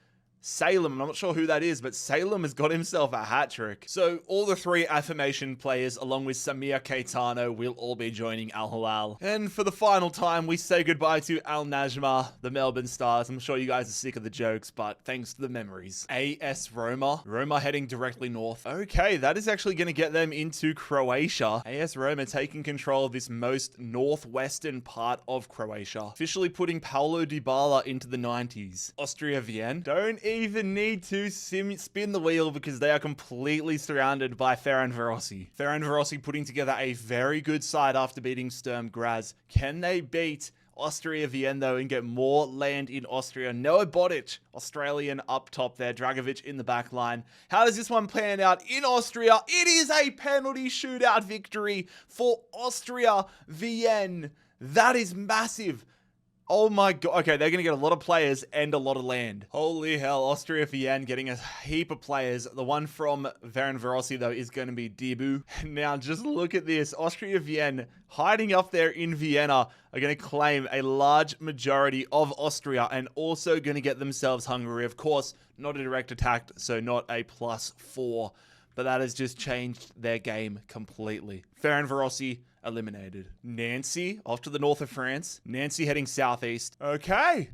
I'm not sure who that is, but Salem has got himself a hat trick. So all the three affirmation players, along with Samir Caetano, will all be joining Al Hilal. And for the final time, we say goodbye to Al Najma, the Melbourne Stars. I'm sure you guys are sick of the jokes, but thanks to the memories. AS Roma. Roma heading directly north. Okay, that is actually going to get them into Croatia. AS Roma taking control of this most northwestern part of Croatia. Officially putting Paulo Dybala into the 90s. Austria Vienna. Don't even need to spin the wheel because they are completely surrounded by Ferencvárosi. Ferencvárosi putting together a very good side after beating Sturm Graz. Can they beat Austria Vienna though and get more land in Austria? Noah Bodic, Australian up top there. Dragovic in the back line. How does this one pan out in Austria? It is a penalty shootout victory for Austria Vienna. That is massive. Oh my God. Okay, they're going to get a lot of players and a lot of land. Holy hell, Austria Vienna getting a heap of players. The one from Ferencvárosi, though, is going to be Dibu. Now, just look at this. Austria Vienna, hiding up there in Vienna, are going to claim a large majority of Austria and also going to get themselves Hungary. Of course, not a direct attack, so not a +4. But that has just changed their game completely. Ferencvárosi eliminated. Nancy, off to the north of France. Nancy heading southeast. Okay.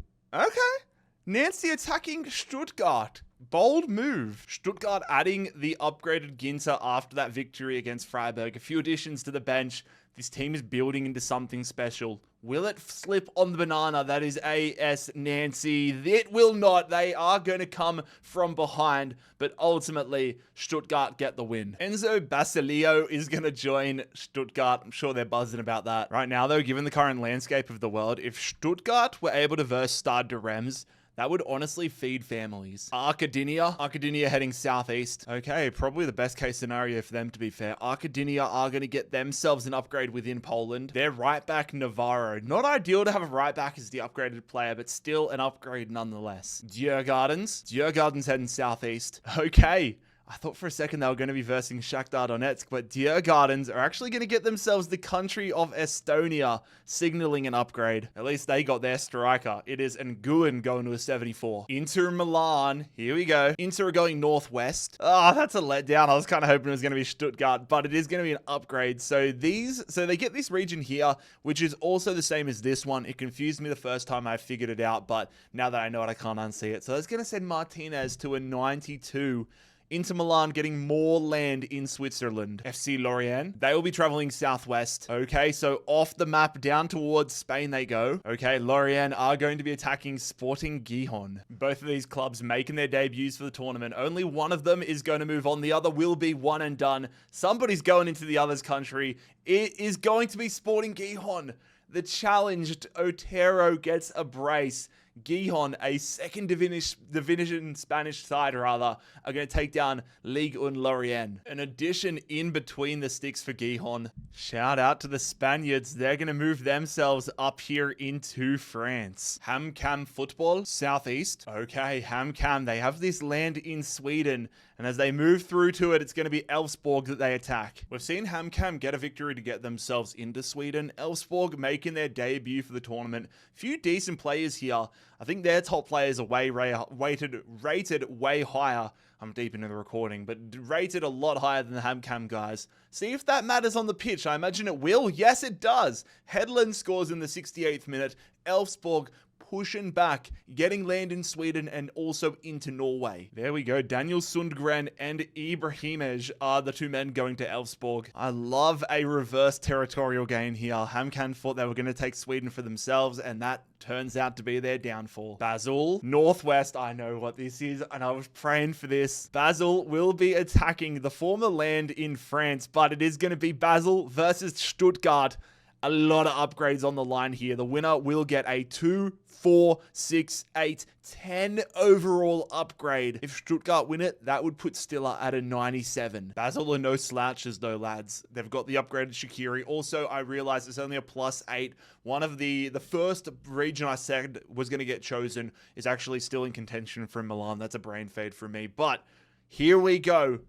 Nancy attacking Stuttgart. Bold move. Stuttgart adding the upgraded Ginter after that victory against Freiburg. A few additions to the bench. This team is building into something special. Will it slip on the banana? That is AS Nancy. It will not. They are going to come from behind, but ultimately, Stuttgart get the win. Enzo Basilio is going to join Stuttgart. I'm sure they're buzzing about that. Right now, though, given the current landscape of the world, if Stuttgart were able to verse Stade de Reims, that would honestly feed families. Arkadynia heading southeast. Okay, probably the best case scenario for them, to be fair. Arkadynia are going to get themselves an upgrade within Poland. Their right back, Navarro. Not ideal to have a right back as the upgraded player, but still an upgrade nonetheless. Djurgården's heading southeast. Okay. I thought for a second they were going to be versing Shakhtar Donetsk, but Djurgårdens are actually going to get themselves the country of Estonia, signaling an upgrade. At least they got their striker. It is Nguyen going to a 74. Inter Milan, here we go. Inter are going northwest. That's a letdown. I was kind of hoping it was going to be Stuttgart, but it is going to be an upgrade. So they get this region here, which is also the same as this one. It confused me the first time I figured it out, but now that I know it, I can't unsee it. So it's going to send Martinez to a 92. Inter Milan getting more land in Switzerland. FC Lorient, they will be traveling southwest. Okay, so off the map down towards Spain they go. Okay, Lorient are going to be attacking Sporting Gijón. Both of these clubs making their debuts for the tournament. Only one of them is going to move on. The other will be one and done. Somebody's going into the other's country. It is going to be Sporting Gijón. The challenged Otero gets a brace. Gijón, a second division Spanish side rather, are going to take down Ligue 1 Lorient. An addition in between the sticks for Gijón. Shout out to the Spaniards. They're going to move themselves up here into France. HamKam Football, Southeast. Okay, HamKam, they have this land in Sweden. And as they move through to it, it's going to be Elfsborg that they attack. We've seen HamKam get a victory to get themselves into Sweden. Elfsborg making their debut for the tournament. Few decent players here. I think their top players are rated way higher. I'm deep into the recording, but rated a lot higher than the HamKam guys. See if that matters on the pitch. I imagine it will. Yes, it does. Hedlund scores in the 68th minute. Elfsborg pushing back, getting land in Sweden and also into Norway. There we go. Daniel Sundgren and Ibrahimej are the two men going to Elfsborg. I love a reverse territorial gain here. HamKam thought they were going to take Sweden for themselves, and that turns out to be their downfall. Basel, Northwest. I know what this is, and I was praying for this. Basel will be attacking the former land in France, but it is going to be Basel versus Stuttgart. A lot of upgrades on the line here. The winner will get a 2, 4, 6, 8, 10 overall upgrade. If Stuttgart win it, that would put Stiller at a 97. Basel are no slouches though, lads. They've got the upgraded Shaqiri. Also, I realized it's only a +8. One of the first region I said was going to get chosen is actually still in contention from Milan. That's a brain fade from me. But here we go.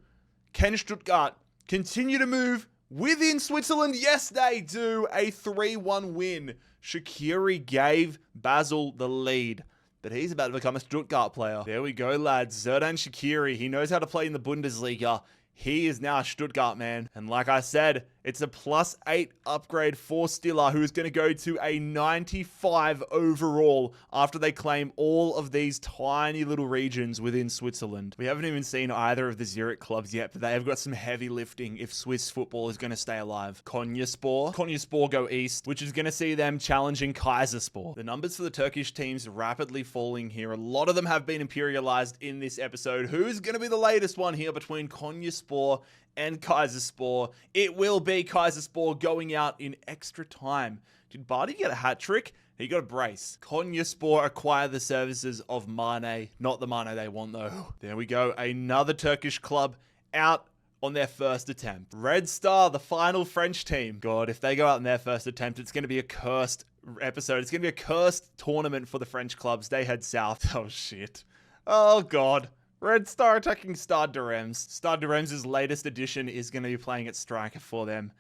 Can Stuttgart continue to move within Switzerland? Yes, they do. A 3-1 win. Shaqiri gave Basel the lead, but he's about to become a Stuttgart player. There we go, lads. Xherdan Shaqiri. He knows how to play in the Bundesliga. He is now a Stuttgart man. And like I said, it's a +8 upgrade for Stiller, who is going to go to a 95 overall after they claim all of these tiny little regions within Switzerland. We haven't even seen either of the Zurich clubs yet, but they have got some heavy lifting if Swiss football is going to stay alive. Konyaspor go east, which is going to see them challenging Kayserispor. The numbers for the Turkish teams rapidly falling here. A lot of them have been imperialized in this episode. Who's going to be the latest one here between Konyaspor and Kayserispor? It will be Kayserispor going out in extra time. Did Barty get a hat trick? He got a brace. Konyaspor acquire the services of Mane. Not the Mane they want though. There we go. Another Turkish club out on their first attempt. Red Star, the final French team. God, if they go out in their first attempt, it's going to be a cursed episode. It's going to be a cursed tournament for the French clubs. They head south. Oh shit. Oh god. Red Star attacking Stade de Reims. Stade de Reims' latest addition is going to be playing at striker for them.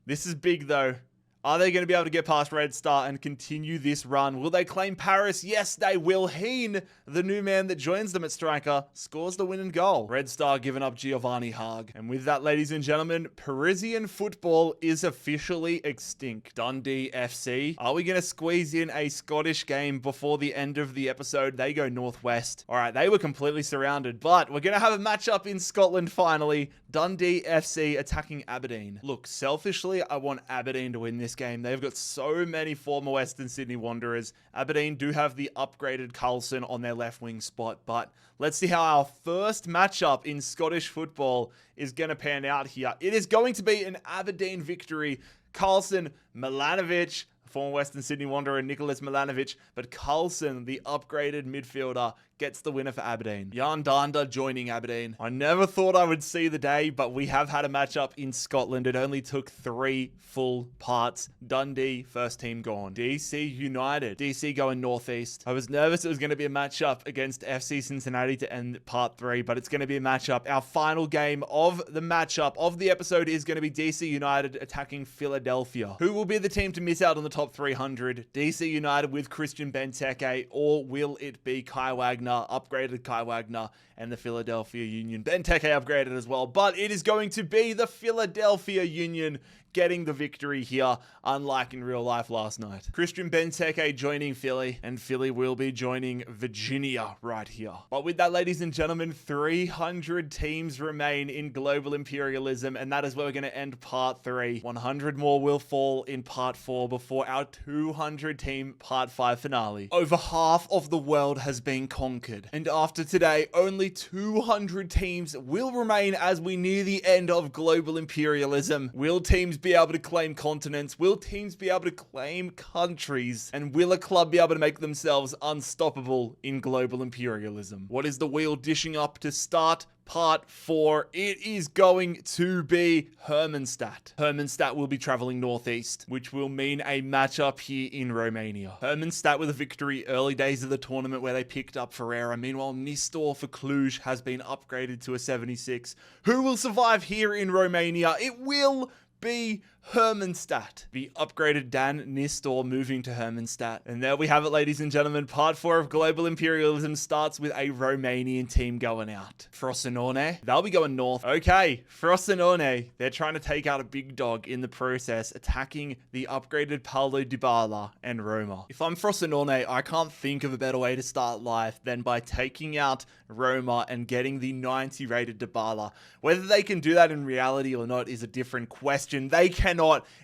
This is big though. Are they going to be able to get past Red Star and continue this run? Will they claim Paris? Yes, they will. Heen, the new man that joins them at striker, scores the winning goal. Red Star giving up Giovanni Haag. And with that, ladies and gentlemen, Parisian football is officially extinct. Dundee FC. Are we going to squeeze in a Scottish game before the end of the episode? They go northwest. All right, they were completely surrounded, but we're going to have a matchup in Scotland finally. Dundee FC attacking Aberdeen. Look, selfishly, I want Aberdeen to win this game. They've got so many former Western Sydney Wanderers. Aberdeen do have the upgraded Carlson on their left wing spot, but let's see how our first matchup in Scottish football is going to pan out here. It is going to be an Aberdeen victory. Carlson, Milanovic, former Western Sydney Wanderer Nicholas Milanovic, but Carlson, the upgraded midfielder, gets the winner for Aberdeen. Jan Danda joining Aberdeen. I never thought I would see the day, but we have had a matchup in Scotland. It only took 3 full parts. Dundee, first team gone. DC United. DC going northeast. I was nervous it was going to be a matchup against FC Cincinnati to end part 3, but it's going to be a matchup. Our final game of the matchup of the episode is going to be DC United attacking Philadelphia. Who will be the team to miss out on the top 300? DC United with Christian Benteke, or will it be Kai Wagner, upgraded Kai Wagner, and the Philadelphia Union? Benteke upgraded as well, but it is going to be the Philadelphia Union getting the victory here, unlike in real life last night. Christian Benteke joining Philly, and Philly will be joining Virginia right here. But with that, ladies and gentlemen, 300 teams remain in global imperialism, and that is where we're going to end part 3. 100 more will fall in part 4 before our 200 team part 5 finale. Over half of the world has been conquered, and after today, only 200 teams will remain as we near the end of global imperialism. Will teams be able to claim continents? Will teams be able to claim countries? And will a club be able to make themselves unstoppable in global imperialism? What is the wheel dishing up to start Part 4? It is going to be Hermannstadt. Hermannstadt will be traveling northeast, which will mean a matchup here in Romania. Hermannstadt with a victory early days of the tournament where they picked up Ferreira. Meanwhile, Nistor for Cluj has been upgraded to a 76. Who will survive here in Romania? It will be Hermannstadt. The upgraded Dan Nistor moving to Hermannstadt. And there we have it, ladies and gentlemen. Part 4 of Global Imperialism starts with a Romanian team going out. Frosinone, they'll be going north. Okay, Frosinone, they're trying to take out a big dog in the process, attacking the upgraded Paulo Dybala and Roma. If I'm Frosinone, I can't think of a better way to start life than by taking out Roma and getting the 90 rated Dybala. Whether they can do that in reality or not is a different question. They cannot.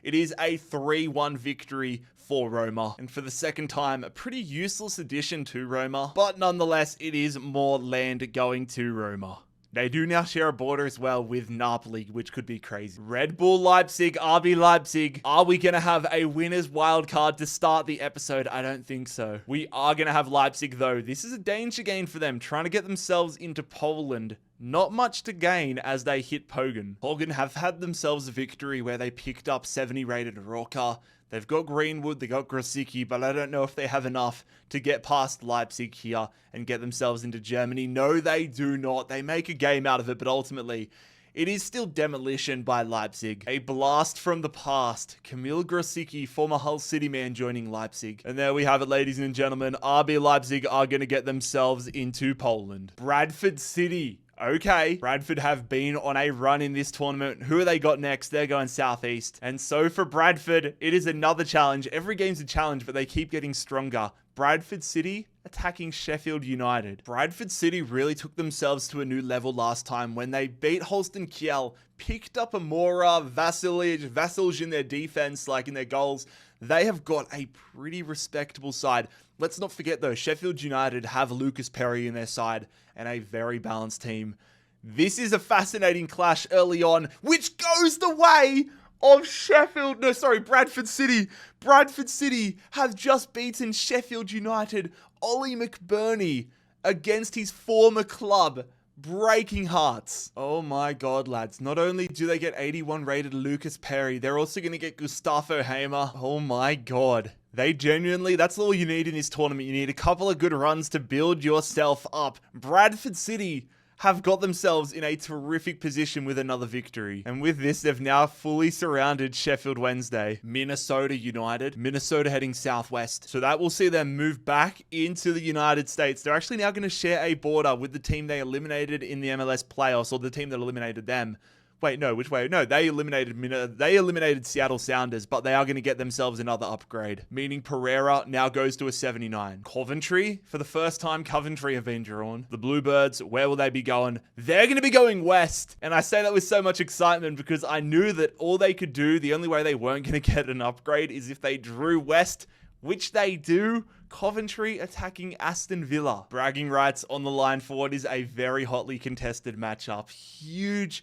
It is a 3-1 victory for Roma. And for the second time, a pretty useless addition to Roma. But nonetheless, it is more land going to Roma. They do now share a border as well with Napoli, which could be crazy. Red Bull Leipzig, RB Leipzig. Are we going to have a winner's wildcard to start the episode? I don't think so. We are going to have Leipzig though. This is a danger game for them, trying to get themselves into Poland. Not much to gain as they hit Pogan. Pogan have had themselves a victory where they picked up 70 rated Roca. They've got Greenwood, they got Grosicki, but I don't know if they have enough to get past Leipzig here and get themselves into Germany. No, they do not. They make a game out of it, but ultimately, it is still demolition by Leipzig. A blast from the past. Kamil Grosicki, former Hull City man, joining Leipzig. And there we have it, ladies and gentlemen. RB Leipzig are going to get themselves into Poland. Bradford City. Okay, Bradford have been on a run in this tournament. Who have they got next? They're going southeast. And so for Bradford, it is another challenge. Every game's a challenge, but they keep getting stronger. Bradford City attacking Sheffield United. Bradford City really took themselves to a new level last time when they beat Holsten Kiel, picked up Amora, Vasilj in their defense, like in their goals. They have got a pretty respectable side. Let's not forget though, Sheffield United have Lucas Perry in their side and a very balanced team. This is a fascinating clash early on, which goes the way of Bradford City. Bradford City have just beaten Sheffield United. Ollie McBurney against his former club. Breaking hearts. Oh my god, lads. Not only do they get 81 rated Lucas Perry, they're also going to get Gustavo Hamer. Oh my god. They genuinely, that's all you need in this tournament. You need a couple of good runs to build yourself up. Bradford City have got themselves in a terrific position with another victory. And with this, they've now fully surrounded Sheffield Wednesday. Minnesota United. Minnesota heading southwest. So that will see them move back into the United States. They're actually now going to share a border with the team they eliminated in the MLS playoffs, or the team that eliminated them. Wait, no, which way? No, they eliminated Seattle Sounders, but they are going to get themselves another upgrade, meaning Pereira now goes to a 79. Coventry, for the first time, Coventry have been drawn. The Bluebirds, where will they be going? They're going to be going west. And I say that with so much excitement because I knew that all they could do, the only way they weren't going to get an upgrade is if they drew west, which they do. Coventry attacking Aston Villa. Bragging rights on the line for what is a very hotly contested matchup. Huge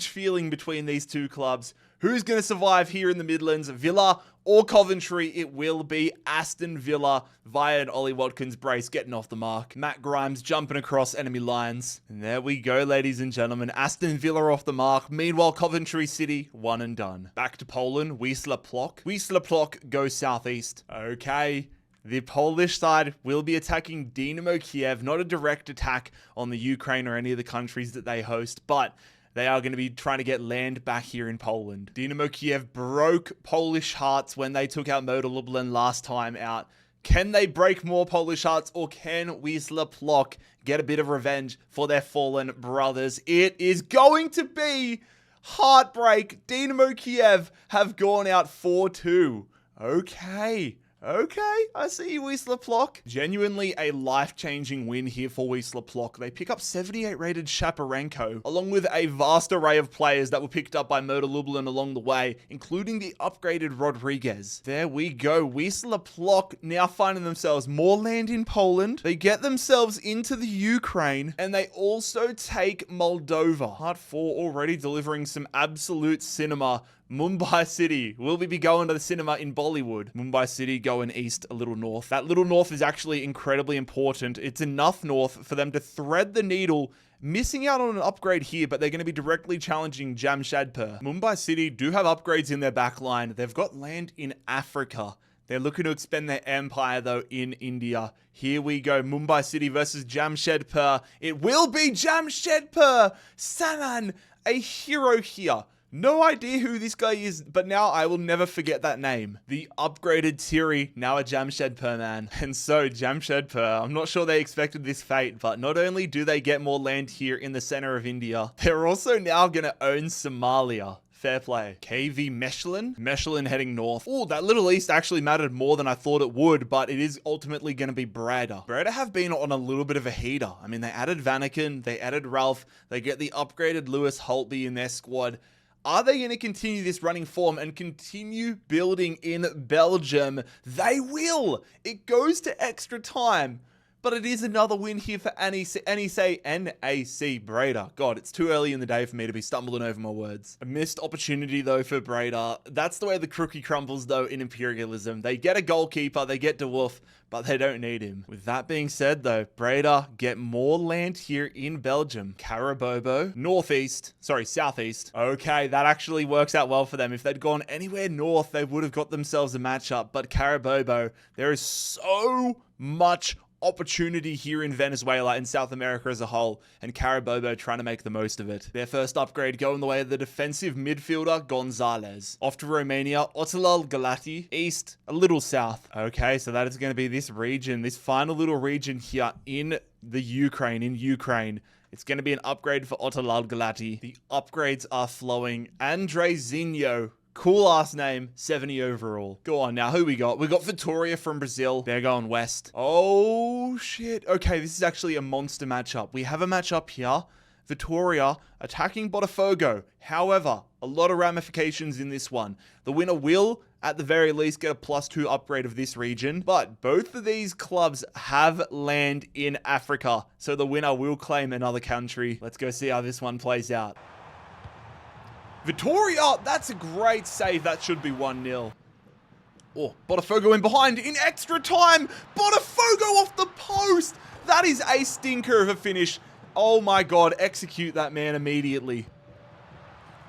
feeling between these two clubs. Who's going to survive here in the Midlands? Villa or Coventry? It will be Aston Villa via an Ollie Watkins brace getting off the mark. Matt Grimes jumping across enemy lines. And there we go, ladies and gentlemen. Aston Villa off the mark. Meanwhile, Coventry City, one and done. Back to Poland. Wisla Plock. Wisla Plock goes southeast. Okay. The Polish side will be attacking Dynamo Kiev. Not a direct attack on the Ukraine or any of the countries that they host, but they are going to be trying to get land back here in Poland. Dynamo Kiev broke Polish hearts when they took out Motor Lublin last time out. Can they break more Polish hearts, or can Wisla Plock get a bit of revenge for their fallen brothers? It is going to be heartbreak. Dynamo Kiev have gone out 4-2. Okay, I see you, Wisla Plock. Genuinely a life-changing win here for Wisla Plock. They pick up 78 rated Shaparenko, along with a vast array of players that were picked up by Motor Lublin along the way, including the upgraded Rodriguez. There we go. Wisla Plock now finding themselves more land in Poland. They get themselves into the Ukraine, and they also take Moldova. Part 4 already delivering some absolute cinema Mumbai City. Will we be going to the cinema in Bollywood? Mumbai City going east a little north. That little north is actually incredibly important. It's enough north for them to thread the needle, missing out on an upgrade here, but they're going to be directly challenging Jamshedpur. Mumbai City do have upgrades in their backline. They've got land in Africa. They're looking to expand their empire, though, in India. Here we go. Mumbai City versus Jamshedpur. It will be Jamshedpur! Saman, a hero here. No idea who this guy is, but now I will never forget that name. The upgraded Tiri, now a Jamshedpur man. And so, Jamshedpur, I'm not sure they expected this fate, but not only do they get more land here in the center of India, they're also now going to own Somalia. Fair play. KV Mechlin. Mechlin heading north. Oh, that Little East actually mattered more than I thought it would, but it is ultimately going to be Breda. Breda have been on a little bit of a heater. I mean, they added Vanaken, they added Ralph, they get the upgraded Lewis Holtby in their squad. Are they going to continue this running form and continue building in Belgium? They will. It goes to extra time. But it is another win here for NAC Breda. God, it's too early in the day for me to be stumbling over my words. A missed opportunity, though, for Breda. That's the way the cookie crumbles, though, in Imperialism. They get a goalkeeper, they get De Wolf, but they don't need him. With that being said, though, Breda get more land here in Belgium. Carabobo, southeast. Okay, that actually works out well for them. If they'd gone anywhere north, they would have got themselves a matchup. But Carabobo, there is so much opportunity here in Venezuela and South America as a whole, and Carabobo trying to make the most of it. Their first upgrade going the way of the defensive midfielder Gonzalez. Off to Romania, Otilal Galati, east, a little south. Okay, so that is going to be this region, this final little region here in the Ukraine. It's going to be an upgrade for Otilal Galati. The upgrades are flowing. Andre Zinho, cool ass name, 70 overall. Go on now, who we got? We got Vitória from Brazil. They're going west. Oh shit. Okay, this is actually a monster matchup. We have a matchup here. Vitória attacking Botafogo. However, a lot of ramifications in this one. The winner will, at the very least, get a +2 upgrade of this region. But both of these clubs have land in Africa. So the winner will claim another country. Let's go see how this one plays out. Vitória, that's a great save. That should be 1-0. Oh, Botafogo in behind in extra time. Botafogo off the post. That is a stinker of a finish. Oh my God, execute that man immediately.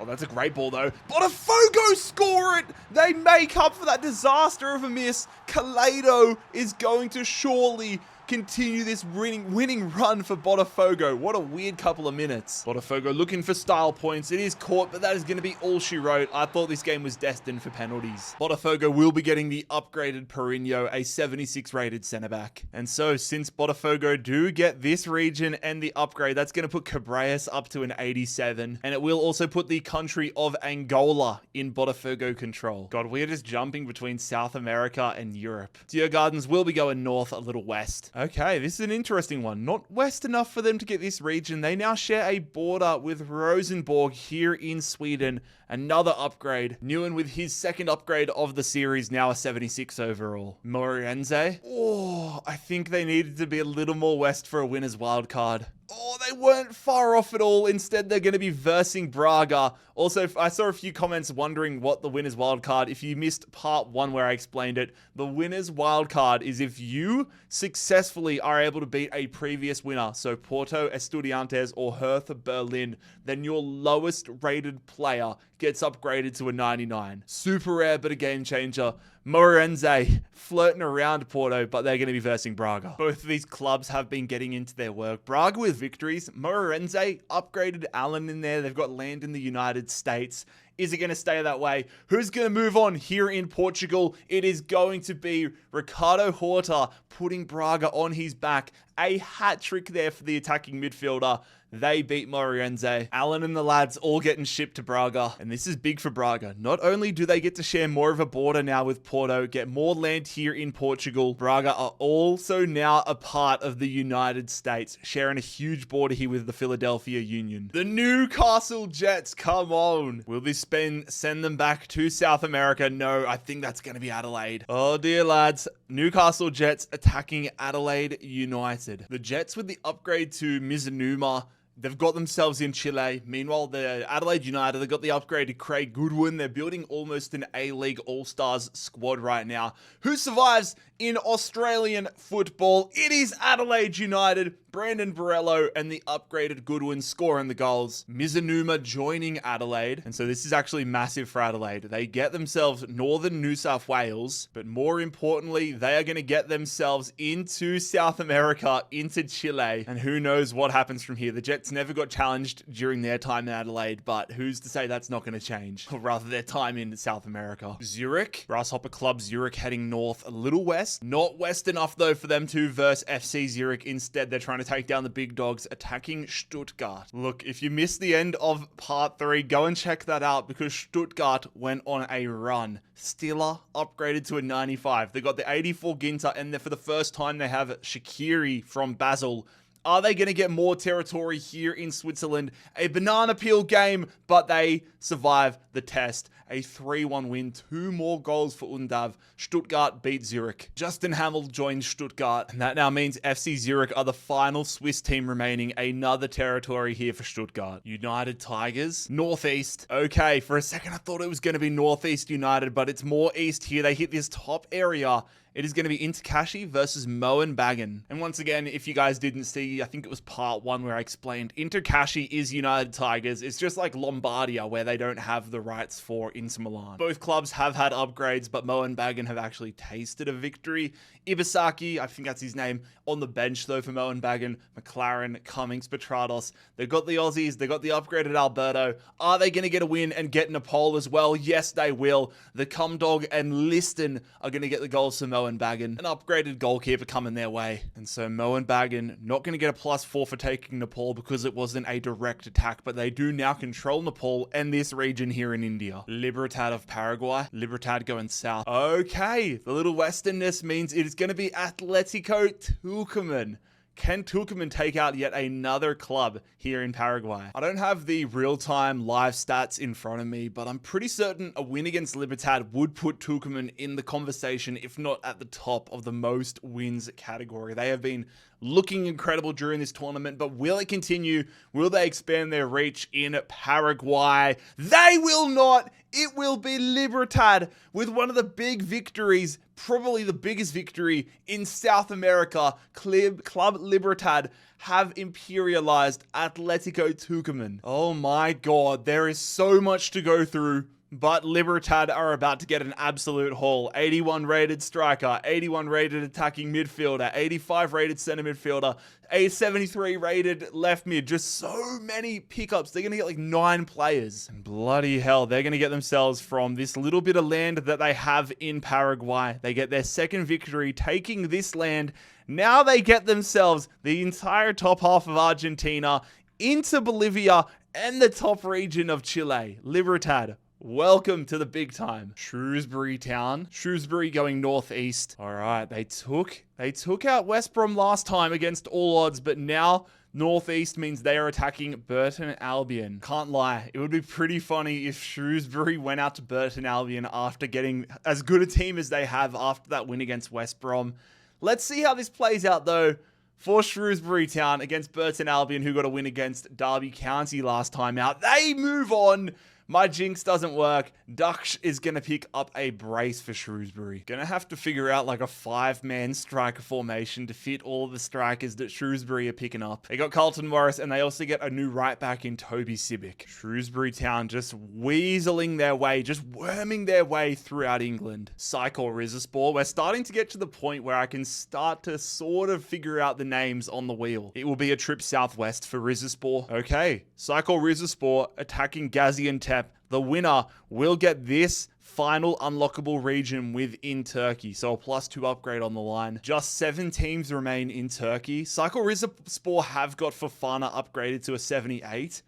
Oh, that's a great ball though. Botafogo score it. They make up for that disaster of a miss. Kaleido is going to surely continue this winning run for Botafogo. What a weird couple of minutes. Botafogo looking for style points. It is caught, but that is going to be all she wrote. I thought this game was destined for penalties. Botafogo will be getting the upgraded Perino, a 76 rated centre back. And so since Botafogo do get this region and the upgrade, that's going to put Cabrales up to an 87. And it will also put the country of Angola in Botafogo control. God, we're just jumping between South America and Europe. Djurgårdens will be going north, a little west. Okay, this is an interesting one. Not west enough for them to get this region. They now share a border with Rosenborg here in Sweden. Another upgrade. Newen with his second upgrade of the series, now a 76 overall. Morense. Oh, I think they needed to be a little more west for a winner's wildcard. Oh, they weren't far off at all. Instead, they're going to be versing Braga. Also, I saw a few comments wondering what the winner's wildcard. If you missed part 1 where I explained it, the winner's wildcard is if you successfully are able to beat a previous winner, so Porto, Estudiantes, or Hertha Berlin, then your lowest rated player gets upgraded to a 99. Super rare, but a game changer. Morense flirting around Porto, but they're going to be versing Braga. Both of these clubs have been getting into their work. Braga with victories. Morense upgraded Allen in there. They've got land in the United States. Is it going to stay that way? Who's going to move on here in Portugal? It is going to be Ricardo Horta putting Braga on his back. A hat trick there for the attacking midfielder. They beat Morense. Allen and the lads all getting shipped to Braga. And this is big for Braga. Not only do they get to share more of a border now with Porto, get more land here in Portugal, Braga are also now a part of the United States, sharing a huge border here with the Philadelphia Union. The Newcastle Jets, come on. Will this send them back to South America? No, I think that's going to be Adelaide. Oh dear, lads. Newcastle Jets attacking Adelaide United. The Jets with the upgrade to Mizunuma They've got themselves in Chile. Meanwhile, the Adelaide United, they've got the upgraded Craig Goodwin. They're building almost an A-League All-Stars squad right now. Who survives in Australian football? It is Adelaide United. Brandon Borello and the upgraded Goodwin scoring the goals. Mizunuma joining Adelaide. And so this is actually massive for Adelaide. They get themselves northern New South Wales, but more importantly, they are going to get themselves into South America, into Chile. And who knows what happens from here. The Jets never got challenged during their time in Adelaide, but who's to say that's not going to change? Or rather, their time in South America. Zurich, Grasshopper Club Zurich heading north a little west. Not west enough though for them to verse FC Zurich. Instead, they're trying to take down the big dogs, attacking Stuttgart. Look, if you missed the end of part 3, go and check that out because Stuttgart went on a run. Stiller upgraded to a 95. They got the 84 Ginter, and for the first time they have Shaqiri from Basel. Are they going to get more territory here in Switzerland? A banana peel game, but they survive the test. A 3-1 win, 2 more goals for Undav. Stuttgart beat Zurich. Justin Hamill joins Stuttgart, and that now means FC Zurich are the final Swiss team remaining. Another territory here for Stuttgart. United Tigers, Northeast. Okay, for a second I thought it was going to be Northeast United, but it's more east here. They hit this top area. It is going to be Intercashi versus Moenbagen. And once again, if you guys didn't see, I think it was part 1 where I explained Intercashi is United Tigers. It's just like Lombardia where they don't have the rights for Inter Milan. Both clubs have had upgrades, but Moenbagen have actually tasted a victory. Ibasaki, I think that's his name, on the bench though for Moenbagen. McLaren, Cummings, Petrados. They've got the Aussies. They've got the upgraded Alberto. Are they going to get a win and get Nepal as well? Yes, they will. The Cumdog and Liston are going to get the goals for Moenbagen. An upgraded goalkeeper coming their way. And so Moenbagen not going to get a +4 for taking Nepal because it wasn't a direct attack, but they do now control Nepal and this region here in India. Libertad of Paraguay. Libertad going south. Okay, the little westernness means it is going to be Atletico Tucumán. Can Tucumán take out yet another club here in Paraguay? I don't have the real-time live stats in front of me, but I'm pretty certain a win against Libertad would put Tucumán in the conversation, if not at the top of the most wins category. They have been looking incredible during this tournament, but will it continue? Will they expand their reach in Paraguay? They will not! It will be Libertad with one of the big victories, probably the biggest victory in South America. Club Libertad have imperialized Atletico Tucumán. Oh my god, there is so much to go through. But Libertad are about to get an absolute haul. 81 rated striker, 81 rated attacking midfielder, 85 rated center midfielder, a 73 rated left mid. Just so many pickups. They're going to get like 9 players. And bloody hell, they're going to get themselves from this little bit of land that they have in Paraguay. They get their second victory, taking this land. Now they get themselves the entire top half of Argentina into Bolivia and the top region of Chile. Libertad, welcome to the big time. Shrewsbury Town. Shrewsbury going northeast. All right, they took out West Brom last time against all odds, but now northeast means they are attacking Burton Albion. Can't lie, it would be pretty funny if Shrewsbury went out to Burton Albion after getting as good a team as they have after that win against West Brom. Let's see how this plays out though for Shrewsbury Town against Burton Albion, who got a win against Derby County last time out. They move on. My jinx doesn't work. Dux is going to pick up a brace for Shrewsbury. Going to have to figure out like a 5-man striker formation to fit all the strikers that Shrewsbury are picking up. They got Carlton Morris and they also get a new right back in Toby Sibic. Shrewsbury Town just weaseling their way, just worming their way throughout England. Cycle Rizespor. We're starting to get to the point where I can start to sort of figure out the names on the wheel. It will be a trip southwest for Rizespor. Okay, Cycle Rizespor attacking Gaziantep. The winner will get this final unlockable region within Turkey. So a +2 upgrade on the line. Just 7 teams remain in Turkey. Cycle Rizespor have got Fofana upgraded to a 78.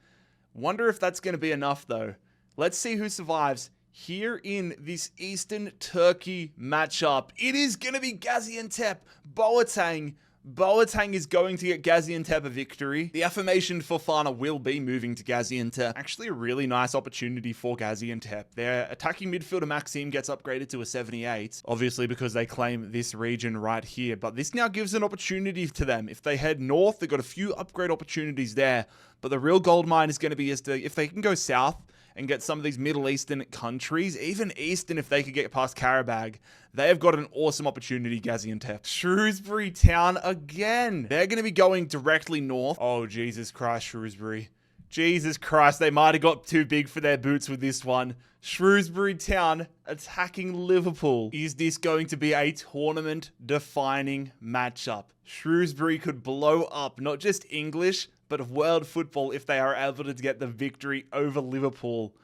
Wonder if that's going to be enough though. Let's see who survives here in this Eastern Turkey matchup. It is going to be Gaziantep, Boateng, Boateng is going to get Gaziantep a victory. The aforementioned Fofana will be moving to Gaziantep. Actually, a really nice opportunity for Gaziantep. Their attacking midfielder Maxim gets upgraded to a 78, obviously because they claim this region right here. But this now gives an opportunity to them. If they head north, they've got a few upgrade opportunities there. But the real gold mine is going to be if they can go south and get some of these Middle Eastern countries, even Eastern if they could get past Karabag, they have got an awesome opportunity, Gaziantep. Shrewsbury Town again. They're going to be going directly north. Oh, Jesus Christ, Shrewsbury. Jesus Christ, they might have got too big for their boots with this one. Shrewsbury Town attacking Liverpool. Is this going to be a tournament-defining matchup? Shrewsbury could blow up not just English, but world football if they are able to get the victory over Liverpool.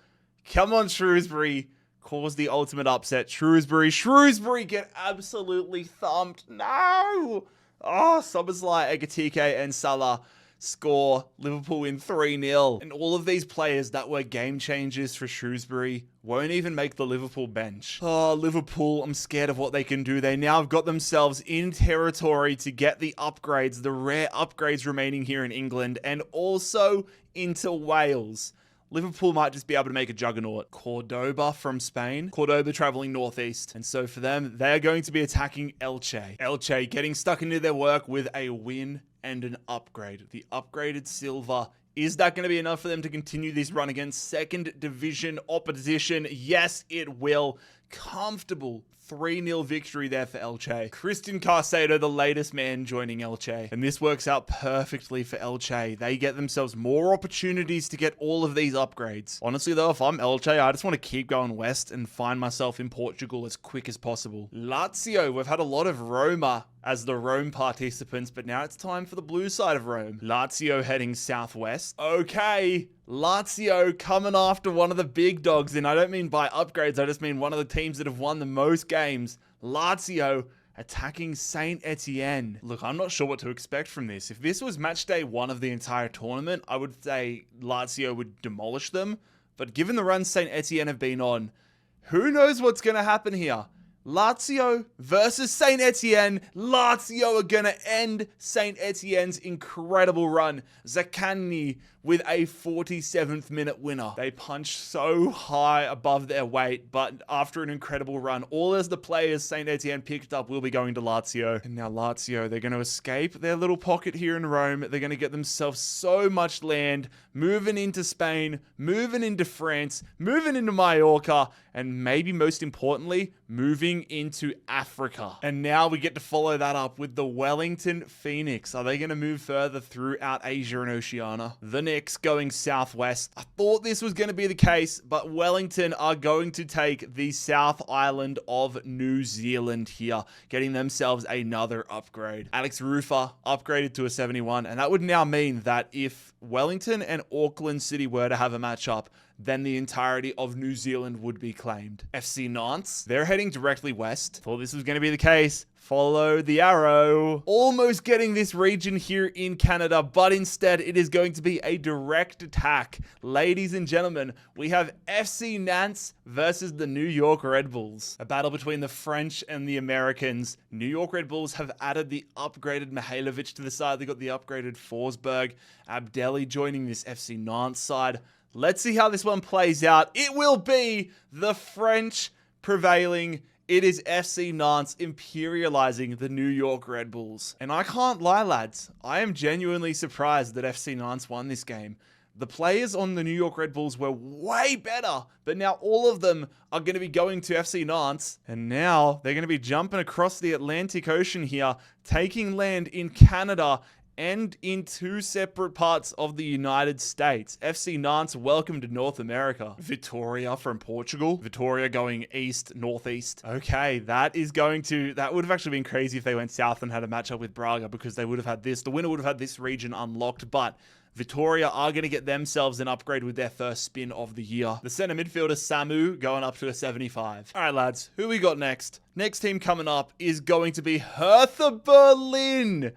Come on, Shrewsbury. Cause the ultimate upset. Shrewsbury get absolutely thumped. No! Oh, Szoboszlai, Egatike, and Salah score. Liverpool win 3-0. And all of these players that were game changers for Shrewsbury won't even make the Liverpool bench. Oh, Liverpool, I'm scared of what they can do. They now have got themselves in territory to get the upgrades, the rare upgrades remaining here in England, and also into Wales. Liverpool might just be able to make a juggernaut. Cordoba from Spain. Cordoba traveling northeast. And so for them, they're going to be attacking Elche. Elche getting stuck into their work with a win and an upgrade. The upgraded silver. Is that going to be enough for them to continue this run against second division opposition? Yes, it will. Comfortable 3-0 victory there for Elche. Christian Carcedo, the latest man, joining Elche. And this works out perfectly for Elche. They get themselves more opportunities to get all of these upgrades. Honestly, though, if I'm Elche, I just want to keep going west and find myself in Portugal as quick as possible. Lazio, we've had a lot of Roma as the Rome participants, but now it's time for the blue side of Rome. Lazio heading southwest. Okay, Lazio coming after one of the big dogs, and I don't mean by upgrades, I just mean one of the teams that have won the most games. Lazio attacking Saint Etienne. Look, I'm not sure what to expect from this. If this was match day 1 of the entire tournament, I would say Lazio would demolish them, but given the run Saint Etienne have been on, who knows what's going to happen here? Lazio versus Saint Etienne. Lazio are going to end Saint Etienne's incredible run. Zaccagni with a 47th minute winner. They punched so high above their weight, but after an incredible run, all as the players Saint Etienne picked up will be going to Lazio. And now Lazio, they're going to escape their little pocket here in Rome. They're going to get themselves so much land, moving into Spain, moving into France, moving into Mallorca, and maybe most importantly, moving into Africa. And now we get to follow that up with the Wellington Phoenix. Are they going to move further throughout Asia and Oceania? The Knicks going southwest. I thought this was going to be the case, but Wellington are going to take the South Island of New Zealand here, getting themselves another upgrade. Alex Rufer upgraded to a 71, and that would now mean that if Wellington and Auckland City were to have a matchup, then the entirety of New Zealand would be claimed. FC Nantes, they're heading directly west. Thought this was going to be the case. Follow the arrow. Almost getting this region here in Canada, but instead it is going to be a direct attack. Ladies and gentlemen, we have FC Nantes versus the New York Red Bulls. A battle between the French and the Americans. New York Red Bulls have added the upgraded Mihailovic to the side. They got the upgraded Forsberg. Abdelli joining this FC Nantes side. Let's see how this one plays out. It will be the French prevailing. It is FC Nantes imperializing the New York Red Bulls. And I can't lie, lads. I am genuinely surprised that FC Nantes won this game. The players on the New York Red Bulls were way better, but now all of them are going to be going to FC Nantes. And now they're going to be jumping across the Atlantic Ocean here, taking land in Canada and in 2 separate parts of the United States. FC Nantes, welcome to North America. Vitoria from Portugal. Vitoria going east, northeast. Okay, that would have actually been crazy if they went south and had a matchup with Braga, because they would have had this. The winner would have had this region unlocked, but Vitoria are going to get themselves an upgrade with their first spin of the year. The center midfielder, Samu, going up to a 75. All right, lads, who we got next? Next team coming up is going to be Hertha Berlin.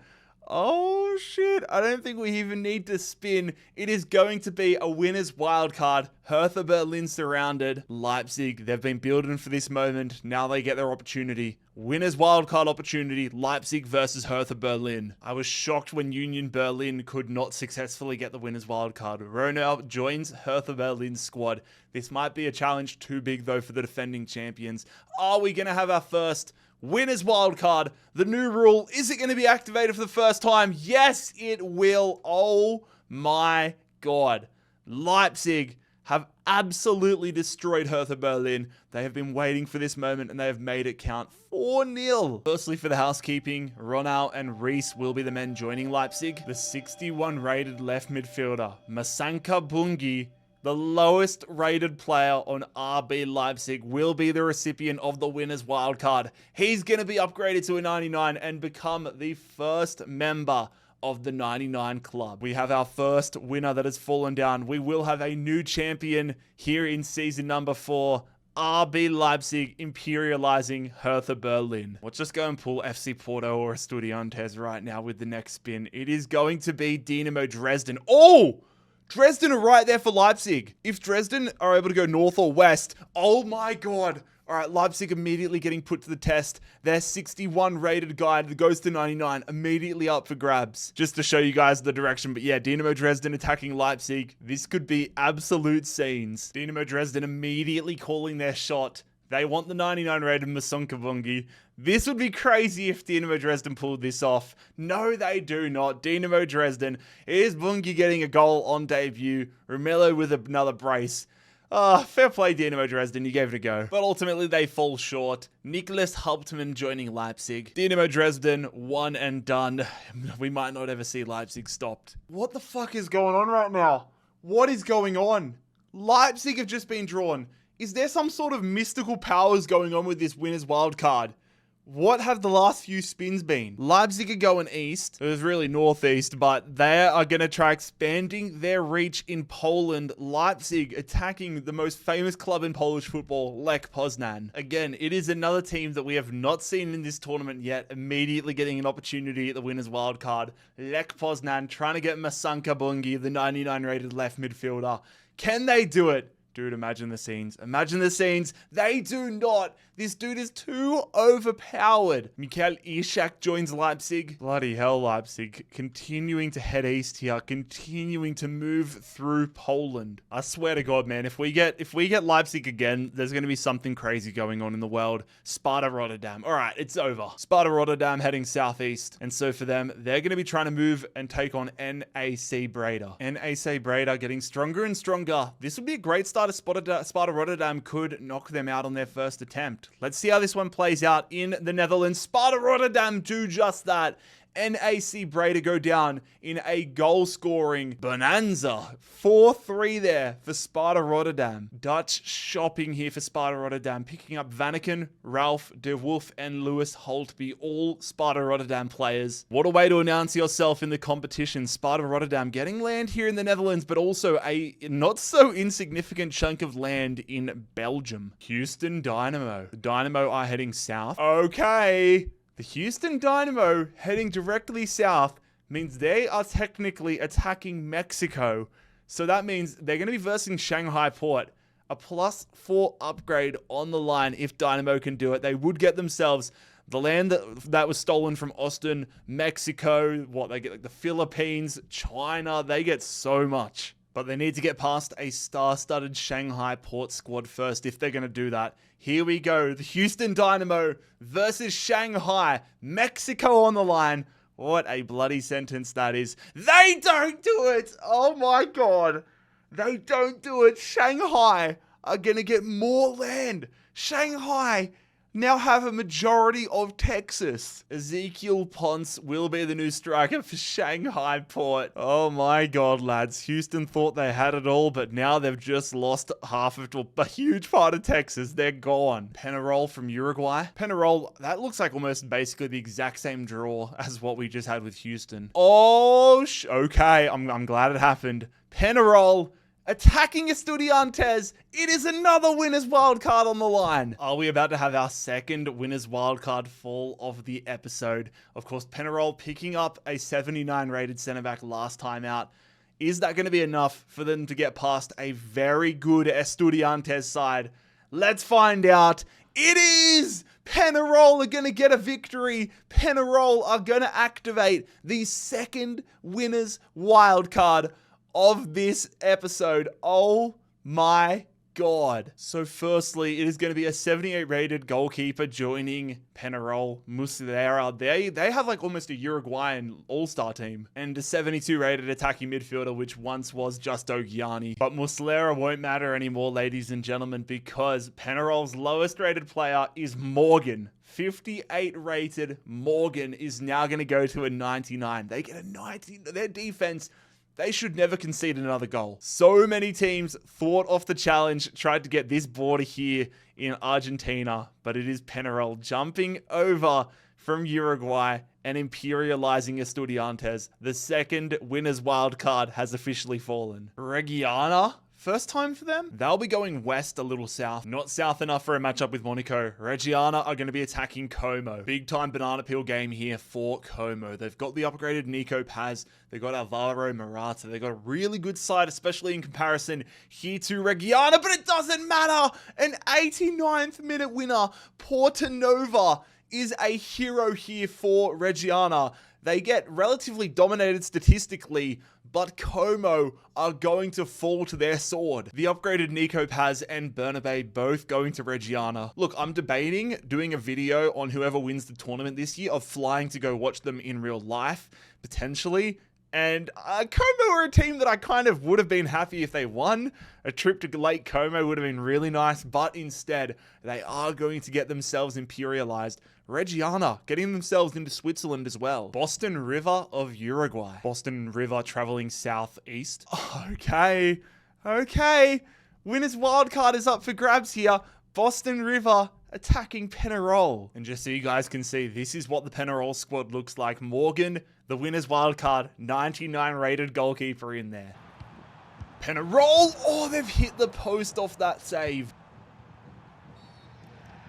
Oh shit, I don't think we even need to spin. It is going to be a winner's wildcard. Hertha Berlin surrounded. Leipzig, they've been building for this moment. Now they get their opportunity. Winners wildcard opportunity, Leipzig versus Hertha Berlin. I was shocked when Union Berlin could not successfully get the winners wildcard. Ronald joins Hertha Berlin's squad. This might be a challenge too big though for the defending champions. Are we going to have our first winners wildcard? The new rule, is it going to be activated for the first time? Yes, it will. Oh my God. Leipzig have absolutely destroyed Hertha Berlin. They have been waiting for this moment and they have made it count. 4-0. Firstly, for the housekeeping, Ronald and Reese will be the men joining Leipzig. The 61 rated left midfielder, Masanka Bungi, the lowest rated player on RB Leipzig, will be the recipient of the winners wildcard. He's going to be upgraded to a 99 and become the first member of the 99 club. We have our first winner that has fallen down. We will have a new champion here in season number 4. RB Leipzig imperializing Hertha Berlin. Let's just go and pull FC Porto or Estudiantes right now with the next spin. It is going to be Dynamo Dresden. Oh! Dresden are right there for Leipzig. If Dresden are able to go north or west, oh my God. All right, Leipzig immediately getting put to the test. Their 61 rated guy that goes to 99, immediately up for grabs. Just to show you guys the direction. But yeah, Dynamo Dresden attacking Leipzig. This could be absolute scenes. Dynamo Dresden immediately calling their shot. They want the 99 rated Masanka Bungi. This would be crazy if Dynamo Dresden pulled this off. No, they do not. Dynamo Dresden. Here's Bungi getting a goal on debut. Romelu with another brace. Fair play, Dynamo Dresden. You gave it a go. But ultimately, they fall short. Nicholas Hauptmann joining Leipzig. Dynamo Dresden, one and done. We might not ever see Leipzig stopped. What the fuck is going on right now? What is going on? Leipzig have just been drawn. Is there some sort of mystical powers going on with this winners wildcard? What have the last few spins been? Leipzig are going east. It was really northeast, but they are going to try expanding their reach in Poland. Leipzig attacking the most famous club in Polish football, Lech Poznan. Again, it is another team that we have not seen in this tournament yet, immediately getting an opportunity at the winners wildcard. Lech Poznan trying to get Masanka Bungi, the 99 rated left midfielder. Can they do it? Dude, imagine the scenes. Imagine the scenes. They do not. This dude is too overpowered. Michael Ishak joins Leipzig. Bloody hell, Leipzig. Continuing to head east here. Continuing to move through Poland. I swear to God, man, if we get Leipzig again, there's going to be something crazy going on in the world. Sparta Rotterdam. All right, it's over. Sparta Rotterdam heading southeast. And so for them, they're going to be trying to move and take on NAC Breda. NAC Breda getting stronger and stronger. This would be a great start. Sparta Rotterdam could knock them out on their first attempt. Let's see how this one plays out in the Netherlands. Sparta Rotterdam do just that. NAC Breda go down in a goal-scoring bonanza. 4-3 there for Sparta Rotterdam. Dutch shopping here for Sparta Rotterdam. Picking up Vanaken, Ralph, De Wolf, and Lewis Holtby. All Sparta Rotterdam players. What a way to announce yourself in the competition. Sparta Rotterdam getting land here in the Netherlands, but also a not so insignificant chunk of land in Belgium. Houston Dynamo. The Dynamo are heading south. Okay. The Houston Dynamo heading directly south means they are technically attacking Mexico. So that means they're going to be versing Shanghai Port. A +4 upgrade on the line if Dynamo can do it. They would get themselves the land that was stolen from Austin, Mexico, they get like the Philippines, China. They get so much. But they need to get past a star-studded Shanghai Port squad first if they're going to do that. Here we go. The Houston Dynamo versus Shanghai. Mexico on the line. What a bloody sentence that is. They don't do it. Oh my God. They don't do it. Shanghai are going to get more land. Shanghai now have a majority of Texas. Ezekiel Ponce will be the new striker for Shanghai Port. Oh my God, lads. Houston thought they had it all, but now they've just lost half of a huge part of Texas. They're gone. Penarol from Uruguay. Penarol, that looks like almost basically the exact same draw as what we just had with Houston. Oh, okay. I'm glad it happened. Penarol attacking Estudiantes. It is another winners wildcard on the line. Are we about to have our second winners wildcard fall of the episode? Of course, Penarol picking up a 79 rated centre back last time out. Is that going to be enough for them to get past a very good Estudiantes side? Let's find out. It is! Penarol are going to get a victory. Penarol are going to activate the second winner's wildcard of this episode. Oh my God. So firstly, it is going to be a 78 rated goalkeeper joining Penarol, Muslera. They have like almost a Uruguayan all-star team. And a 72 rated attacking midfielder, which once was Justo Gianni. But Muslera won't matter anymore, ladies and gentlemen, because Penarol's lowest rated player is Morgan. 58 rated Morgan is now going to go to a 99. They get a 90. Their defense, they should never concede another goal. So many teams thought off the challenge, tried to get this border here in Argentina, but it is Penarol jumping over from Uruguay and imperializing Estudiantes. The second winner's wildcard has officially fallen. Reggiana, first time for them? They'll be going west a little south. Not south enough for a matchup with Monaco. Reggiana are going to be attacking Como. Big time banana peel game here for Como. They've got the upgraded Nico Paz. They've got Alvaro Morata. They've got a really good side, especially in comparison here to Reggiana, but it doesn't matter. An 89th minute winner. Portanova is a hero here for Reggiana. They get relatively dominated statistically, but Como are going to fall to their sword. The upgraded Nico Paz and Bernabe both going to Reggiana. Look, I'm debating doing a video on whoever wins the tournament this year of flying to go watch them in real life, potentially. And Como are a team that I kind of would have been happy if they won. A trip to Lake Como would have been really nice, but instead, they are going to get themselves imperialized. Reggiana getting themselves into Switzerland as well. Boston River of Uruguay. Boston River traveling southeast. Okay. Winner's wildcard is up for grabs here. Boston River attacking Penarol. And just so you guys can see, this is what the Penarol squad looks like. Morgan, the winner's wildcard, 99 rated goalkeeper in there. Penarol, oh, they've hit the post off that save.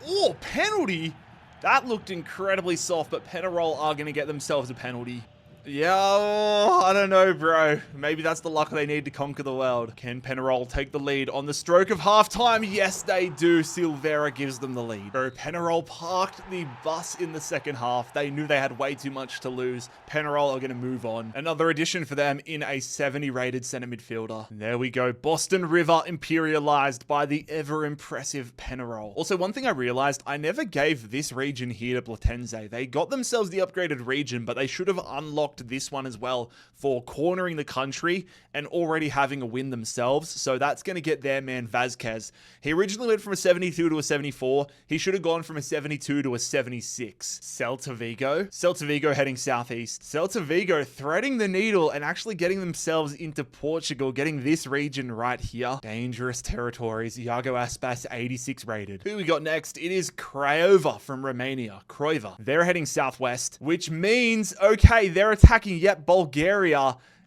Oh, penalty. That looked incredibly soft, but Penarol are going to get themselves a penalty. Yeah, I don't know, bro. Maybe that's the luck they need to conquer the world. Can Penarol take the lead on the stroke of halftime? Yes, they do. Silvera gives them the lead. So Penarol parked the bus in the second half. They knew they had way too much to lose. Penarol are going to move on. Another addition for them in a 70 rated center midfielder. And there we go. Boston River imperialized by the ever impressive Penarol. Also, one thing I realized, I never gave this region here to Platense. They got themselves the upgraded region, but they should have unlocked this one as well for cornering the country and already having a win themselves. So that's going to get their man Vazquez. He originally went from a 72 to a 74. He should have gone from a 72 to a 76. Celta Vigo heading southeast. Celta Vigo threading the needle and actually getting themselves into Portugal, getting this region right here. Dangerous territories. Iago Aspas 86 rated. Who we got next? It is Craiova from Romania. Craiova. They're heading southwest, which means, okay, they're attacking yet Bulgaria.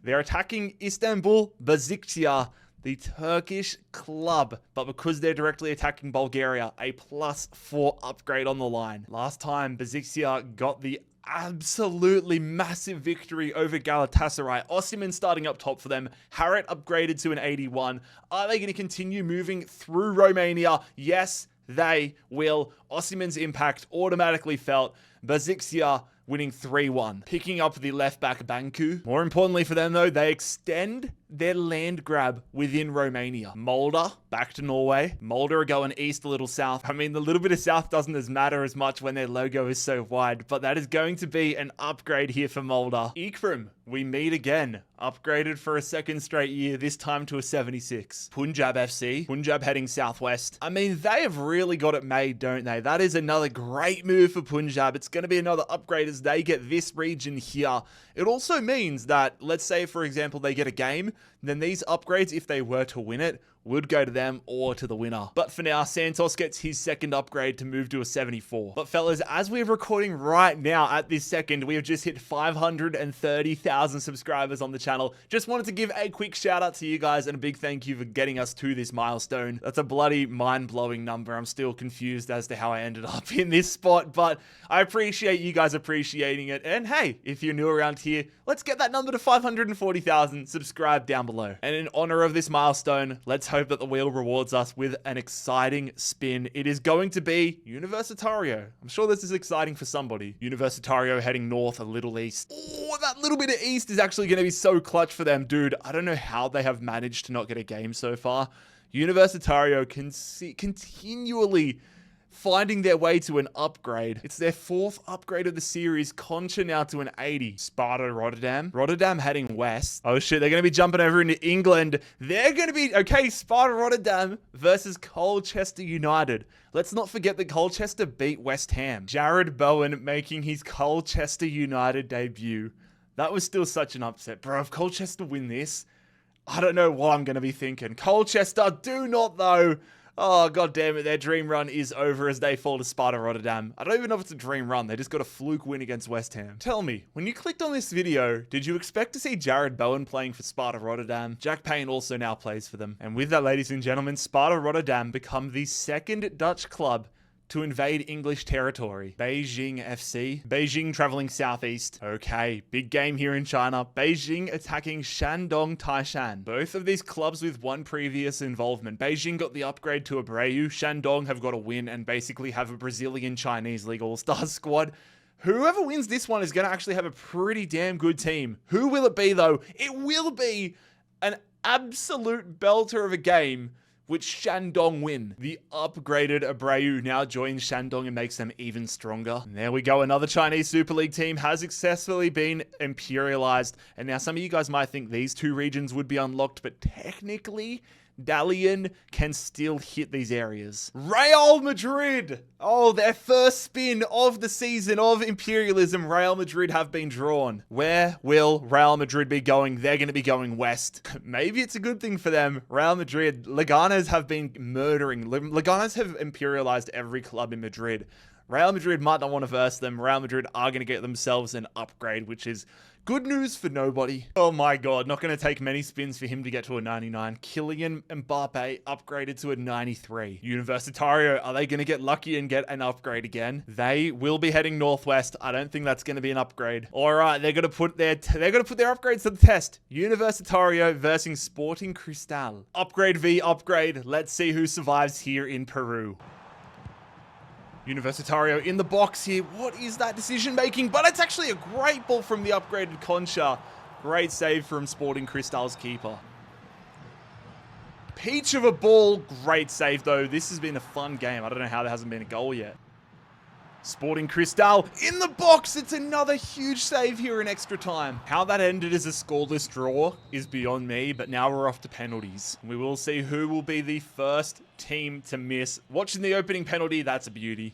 They're attacking Istanbul Besiktas, the Turkish club. But because they're directly attacking Bulgaria, a +4 upgrade on the line. Last time, Besiktas got the absolutely massive victory over Galatasaray. Osimhen starting up top for them. Harit upgraded to an 81. Are they going to continue moving through Romania? Yes, they will. Osimhen's impact automatically felt. Besiktas winning 3-1. Picking up the left back Banku. More importantly for them though, they extend their land grab within Romania. Molde, back to Norway. Molde are going east a little south. I mean, the little bit of south doesn't matter as much when their logo is so wide, but that is going to be an upgrade here for Molde. Ikram, we meet again. Upgraded for a second straight year, this time to a 76. Punjab FC. Punjab heading southwest. I mean, they have really got it made, don't they? That is another great move for Punjab. It's going to be another upgrade as they get this region here. It also means that, let's say, for example, they get a game, then these upgrades, if they were to win it, would go to them or to the winner. But for now, Santos gets his second upgrade to move to a 74. But fellas, as we're recording right now at this second, we have just hit 530,000 subscribers on the channel. Just wanted to give a quick shout out to you guys and a big thank you for getting us to this milestone. That's a bloody mind-blowing number. I'm still confused as to how I ended up in this spot, but I appreciate you guys appreciating it. And hey, if you're new around here, let's get that number to 540,000. Subscribe down below. And in honor of this milestone, let's hope that the wheel rewards us with an exciting spin. It is going to be Universitario. I'm sure this is exciting for somebody. Universitario heading north, a little east. Oh, that little bit of east is actually going to be so clutch for them, dude. I don't know how they have managed to not get a game so far. Universitario continually finding their way to an upgrade. It's their fourth upgrade of the series. Concha now to an 80. Sparta Rotterdam. Rotterdam heading west. Oh shit, they're going to be jumping over into England. They're going to be, okay, Sparta Rotterdam versus Colchester United. Let's not forget that Colchester beat West Ham. Jarrad Bowen making his Colchester United debut. That was still such an upset. Bro, if Colchester win this, I don't know what I'm going to be thinking. Colchester do not though. Oh, god damn it, their dream run is over as they fall to Sparta Rotterdam. I don't even know if it's a dream run, they just got a fluke win against West Ham. Tell me, when you clicked on this video, did you expect to see Jarrad Bowen playing for Sparta Rotterdam? Jack Payne also now plays for them. And with that, ladies and gentlemen, Sparta Rotterdam become the second Dutch club to invade English territory. Beijing FC. Beijing traveling southeast. Okay, big game here in China. Beijing attacking Shandong Taishan. Both of these clubs with one previous involvement. Beijing got the upgrade to Abreu. Shandong have got a win and basically have a Brazilian Chinese League All-Star squad. Whoever wins this one is going to actually have a pretty damn good team. Who will it be though? It will be an absolute belter of a game, which Shandong win. The upgraded Abreu now joins Shandong and makes them even stronger. And there we go. Another Chinese Super League team has successfully been imperialized. And now some of you guys might think these two regions would be unlocked, but technically, Dalian can still hit these areas. Real Madrid! Oh, their first spin of the season of Imperialism. Real Madrid have been drawn. Where will Real Madrid be going? They're going to be going west. Maybe it's a good thing for them. Real Madrid, Leganes have been murdering. Leganes have imperialized every club in Madrid. Real Madrid might not want to verse them. Real Madrid are going to get themselves an upgrade, which is good news for nobody. Oh my god, not going to take many spins for him to get to a 99. Kylian Mbappe upgraded to a 93. Universitario, are they going to get lucky and get an upgrade again? They will be heading northwest. I don't think that's going to be an upgrade. All right, they're going to put their upgrades to the test. Universitario versus Sporting Cristal. Upgrade v upgrade. Let's see who survives here in Peru. Universitario in the box here. What is that decision making? But it's actually a great ball from the upgraded Concha. Great save from Sporting Cristal's keeper. Peach of a ball. Great save though. This has been a fun game. I don't know how there hasn't been a goal yet. Sporting Cristal in the box. It's another huge save here in extra time. How that ended as a scoreless draw is beyond me, but now we're off to penalties. We will see who will be the first team to miss. Watching the opening penalty, that's a beauty.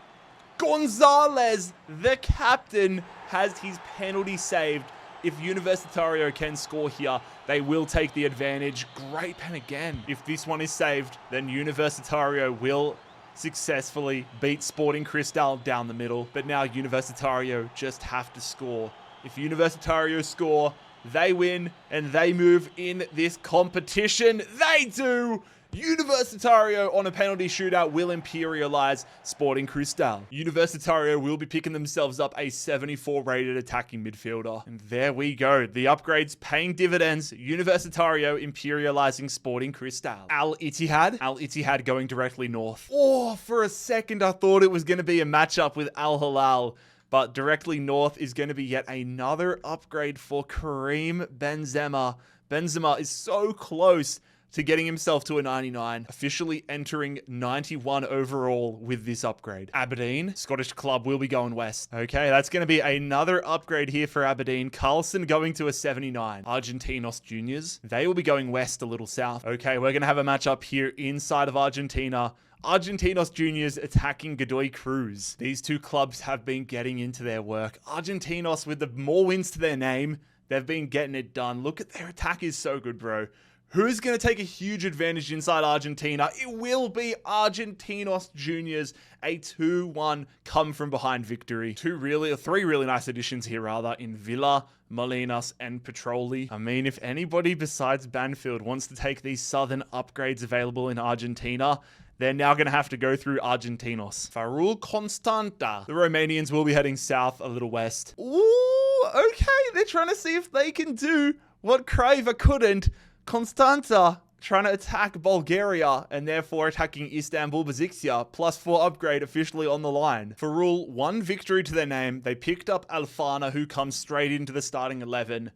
Gonzalez, the captain, has his penalty saved. If Universitario can score here, they will take the advantage. Great pen again. If this one is saved, then Universitario will successfully beat Sporting Cristal down the middle. But now Universitario just have to score. If Universitario score, they win and they move in this competition. They do! Universitario on a penalty shootout will imperialize Sporting Cristal. Universitario will be picking themselves up a 74 rated attacking midfielder. And there we go. The upgrades paying dividends. Universitario imperializing Sporting Cristal. Al Ittihad going directly north. Oh, for a second I thought it was going to be a matchup with Al Hilal. But directly north is going to be yet another upgrade for Karim Benzema. Benzema is so close to getting himself to a 99, officially entering 91 overall with this upgrade. Aberdeen, Scottish club, will be going west. Okay, that's going to be another upgrade here for Aberdeen. Carlson going to a 79. Argentinos Juniors, they will be going west a little south. Okay, we're going to have a matchup here inside of Argentina. Argentinos Juniors attacking Godoy Cruz. These two clubs have been getting into their work. Argentinos with the more wins to their name, they've been getting it done. Look at their attack is so good, bro. Who's going to take a huge advantage inside Argentina? It will be Argentinos Juniors, a 2-1 come from behind victory. Three really nice additions here rather in Villa, Molinas, and Petroli. I mean, if anybody besides Banfield wants to take these southern upgrades available in Argentina, they're now going to have to go through Argentinos. Farul Constanta. The Romanians will be heading south a little west. Ooh, okay. They're trying to see if they can do what Craiova couldn't. Constanta trying to attack Bulgaria and therefore attacking Istanbul Basikcia. +4 upgrade officially on the line. Farul, 1 victory to their name. They picked up Alfana, who comes straight into the starting 11.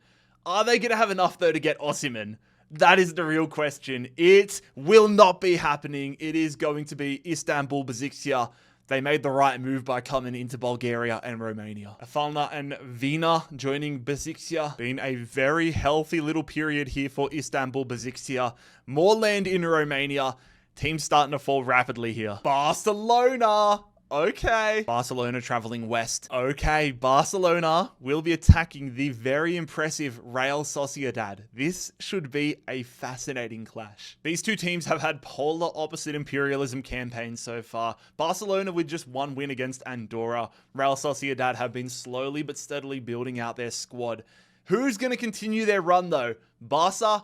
Are they going to have enough, though, to get Osimhen? That is the real question. It will not be happening. It is going to be Istanbul Basikcia. They made the right move by coming into Bulgaria and Romania. Afalna and Vina joining Basikcia. Been a very healthy little period here for Istanbul Basikcia. More land in Romania. Teams starting to fall rapidly here. Barcelona. Okay. Barcelona traveling west. Okay, Barcelona will be attacking the very impressive Real Sociedad. This should be a fascinating clash. These two teams have had polar opposite imperialism campaigns so far. Barcelona with just 1 win against Andorra. Real Sociedad have been slowly but steadily building out their squad. Who's going to continue their run though? Barca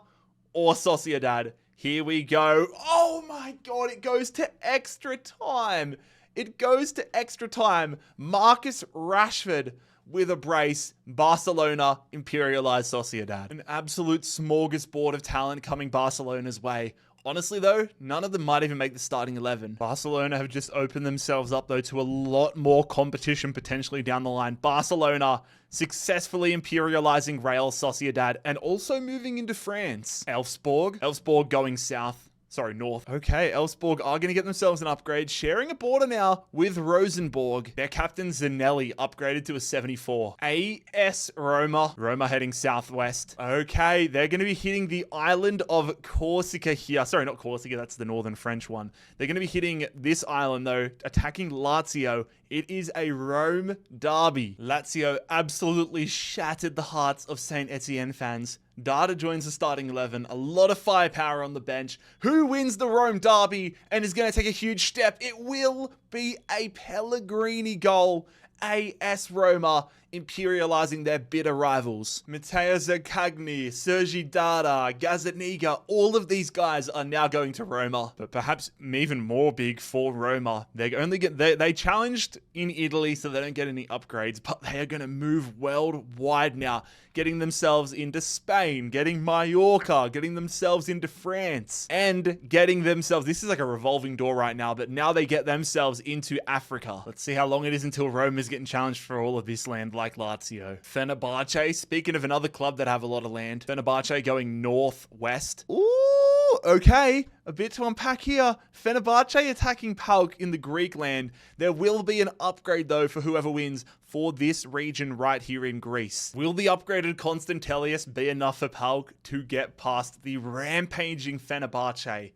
or Sociedad? Here we go. Oh my God, it goes to extra time. It goes to extra time. Marcus Rashford with a brace. Barcelona imperialized Sociedad. An absolute smorgasbord of talent coming Barcelona's way. Honestly though, none of them might even make the starting 11. Barcelona have just opened themselves up though to a lot more competition potentially down the line. Barcelona successfully imperializing Real Sociedad and also moving into France. Elfsborg going south. Sorry, north. Okay, Elfsborg are going to get themselves an upgrade, sharing a border now with Rosenborg. Their captain Zanelli upgraded to a 74. AS Roma. Roma heading southwest. Okay, they're going to be hitting the island of Corsica here. Sorry, not Corsica, that's the northern French one. They're going to be hitting this island though, attacking Lazio. It is a Rome derby. Lazio absolutely shattered the hearts of Saint Etienne fans. Dada joins the starting 11. A lot of firepower on the bench. Who wins the Rome derby and is going to take a huge step? It will be a Pellegrini goal. AS Roma imperializing their bitter rivals. Matteo Zaccagni, Sergi Dada, Gazzaniga, all of these guys are now going to Roma. But perhaps even more big for Roma. They challenged in Italy, so they don't get any upgrades, but they are going to move worldwide now, getting themselves into Spain, getting Mallorca, getting themselves into France, and getting themselves, this is like a revolving door right now, but now they get themselves into Africa. Let's see how long it is until Rome is getting challenged for all of this land like Lazio. Fenerbahce, speaking of another club that have a lot of land, Fenerbahce going northwest. Ooh, okay. A bit to unpack here. Fenerbahce attacking PAOK in the Greek land. There will be an upgrade though for whoever wins for this region right here in Greece. Will the upgraded Constantelius be enough for PAOK to get past the rampaging Fenerbahce?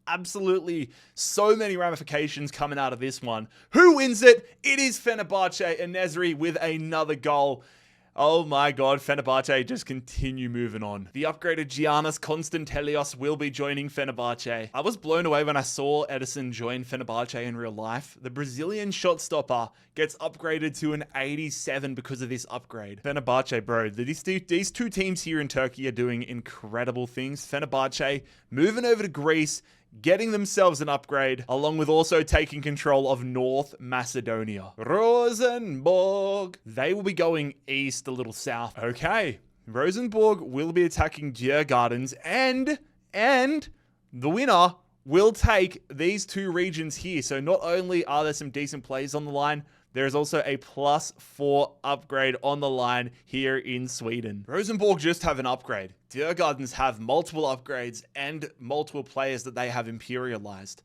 Absolutely so many ramifications coming out of this one. Who wins it? It is Fenerbahce and Nesri with another goal. Oh my God, Fenerbahce just continue moving on. The upgraded Giannis Constantelios will be joining Fenerbahce. I was blown away when I saw Edison join Fenerbahce in real life. The Brazilian shot stopper gets upgraded to an 87 because of this upgrade. Fenerbahce, bro, these two teams here in Turkey are doing incredible things. Fenerbahce moving over to Greece, getting themselves an upgrade, along with also taking control of North Macedonia. Rosenborg. They will be going east a little south. Okay. Rosenborg will be attacking Djurgårdens and the winner will take these two regions here. So not only are there some decent plays on the line, there is also a +4 upgrade on the line here in Sweden. Rosenborg just have an upgrade. Djurgårdens have multiple upgrades and multiple players that they have imperialized.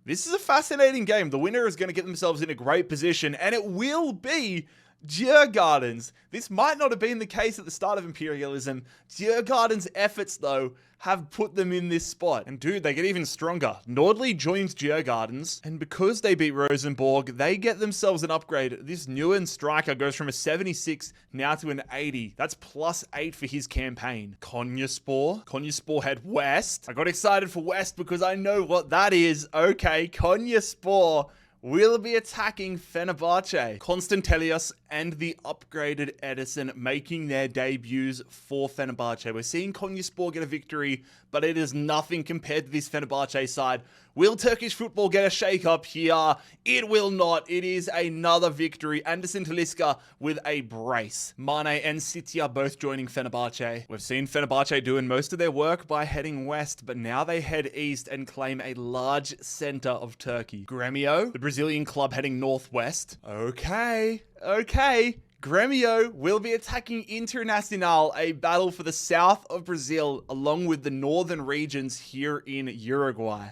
This is a fascinating game. The winner is going to get themselves in a great position, and it will be Djurgårdens. This might not have been the case at the start of Imperialism. Djurgårdens' efforts, though, have put them in this spot. And dude, they get even stronger. Nordli joins Djurgårdens, and because they beat Rosenborg, they get themselves an upgrade. This Nguyen striker goes from a 76 now to an 80. That's +8 for his campaign. Konyaspor head west. I got excited for west because I know what that is. Okay, Konyaspor will be attacking Fenerbahce. Konstantel and the upgraded Edison making their debuts for Fenerbahce. We're seeing Konyaspor get a victory, but it is nothing compared to this Fenerbahce side. Will Turkish football get a shake-up here? It will not. It is another victory. Anderson Talisca with a brace. Mane and Sitya both joining Fenerbahce. We've seen Fenerbahce doing most of their work by heading west, but now they head east and claim a large center of Turkey. Grêmio, the Brazilian club, heading northwest. Okay. Grêmio will be attacking Internacional, a battle for the south of Brazil, along with the northern regions here in Uruguay.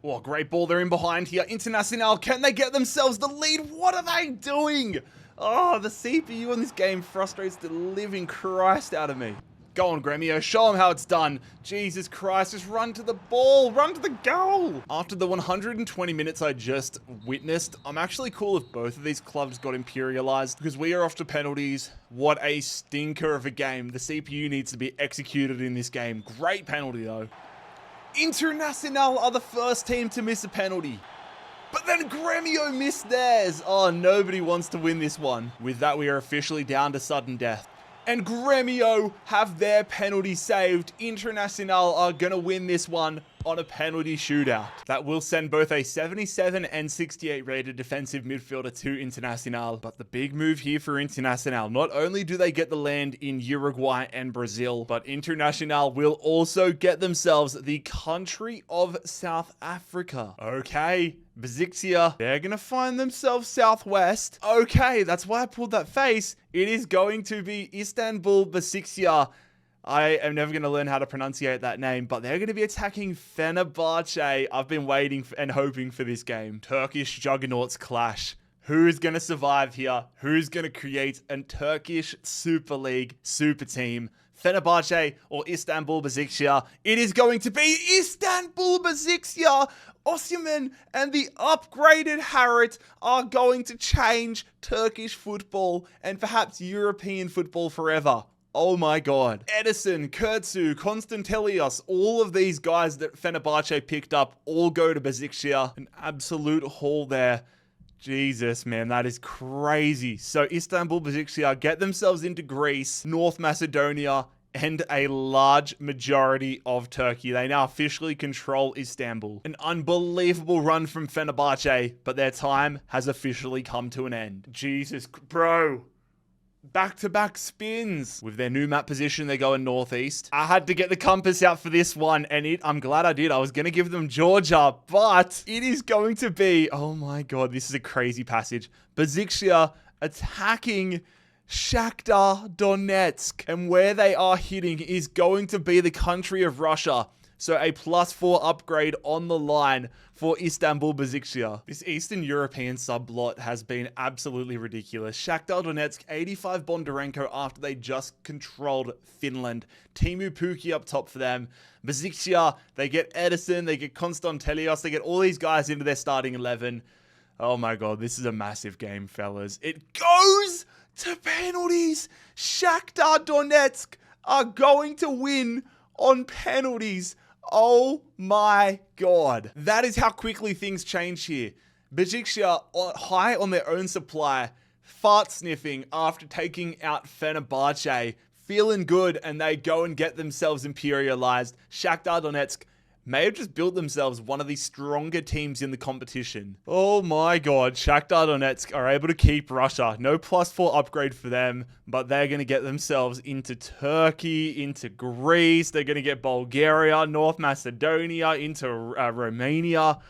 Oh, great ball. They're in behind here. Internacional, can they get themselves the lead? What are they doing? Oh, the CPU in this game frustrates the living Christ out of me. Go on, Grêmio. Show them how it's done. Jesus Christ, just run to the ball. Run to the goal. After the 120 minutes I just witnessed, I'm actually cool if both of these clubs got imperialized because we are off to penalties. What a stinker of a game. The CPU needs to be executed in this game. Great penalty, though. Internacional are the first team to miss a penalty. But then Grêmio missed theirs. Oh, nobody wants to win this one. With that, we are officially down to sudden death. And Grêmio have their penalty saved. Internacional are going to win this one on a penalty shootout. That will send both a 77 and 68 rated defensive midfielder to Internacional. But the big move here for Internacional, not only do they get the land in Uruguay and Brazil, but Internacional will also get themselves the country of South Africa. Okay. Besiktas, they're going to find themselves southwest. Okay, that's why I pulled that face. It is going to be Istanbul Besiktas. I am never going to learn how to pronunciate that name, but they're going to be attacking Fenerbahce. I've been waiting and hoping for this game. Turkish Juggernauts clash. Who's going to survive here? Who's going to create a Turkish Super League super team? Fenerbahce or Istanbul Besiktas? It is going to be Istanbul Besiktas. Osimhen and the upgraded Harit are going to change Turkish football and perhaps European football forever. Oh my god. Edison, Kurtzu, Konstantelios, all of these guys that Fenerbahce picked up all go to Besiktas. An absolute haul there. Jesus, man, that is crazy. So Istanbul Besiktas get themselves into Greece, North Macedonia, and a large majority of Turkey. They now officially control Istanbul. An unbelievable run from Fenerbahce, but their time has officially come to an end. Jesus, bro. Back-to-back spins. With their new map position, they're going northeast. I had to get the compass out for this one, and I'm glad I did. I was going to give them Georgia, but it is going to be, oh my god, this is a crazy passage. Besiktas attacking Shakhtar Donetsk, and where they are hitting is going to be the country of Russia. So a +4 upgrade on the line for Istanbul Besiktas. This Eastern European subplot has been absolutely ridiculous. Shakhtar Donetsk, 85 Bondarenko after they just controlled Finland. Teemu Pukki up top for them. Besiktas, they get Edison, they get Konstantelios, they get all these guys into their starting 11. Oh my god, this is a massive game, fellas. It goes to penalties. Shakhtar Donetsk are going to win on penalties. Oh my god. That is how quickly things change here. Besiktas high on their own supply, fart sniffing after taking out Fenerbahce, feeling good, and they go and get themselves imperialized. Shakhtar Donetsk may have just built themselves one of the stronger teams in the competition. Oh my god, Shakhtar Donetsk are able to keep Russia. No +4 upgrade for them, but they're going to get themselves into Turkey, into Greece. They're going to get Bulgaria, North Macedonia, into Romania.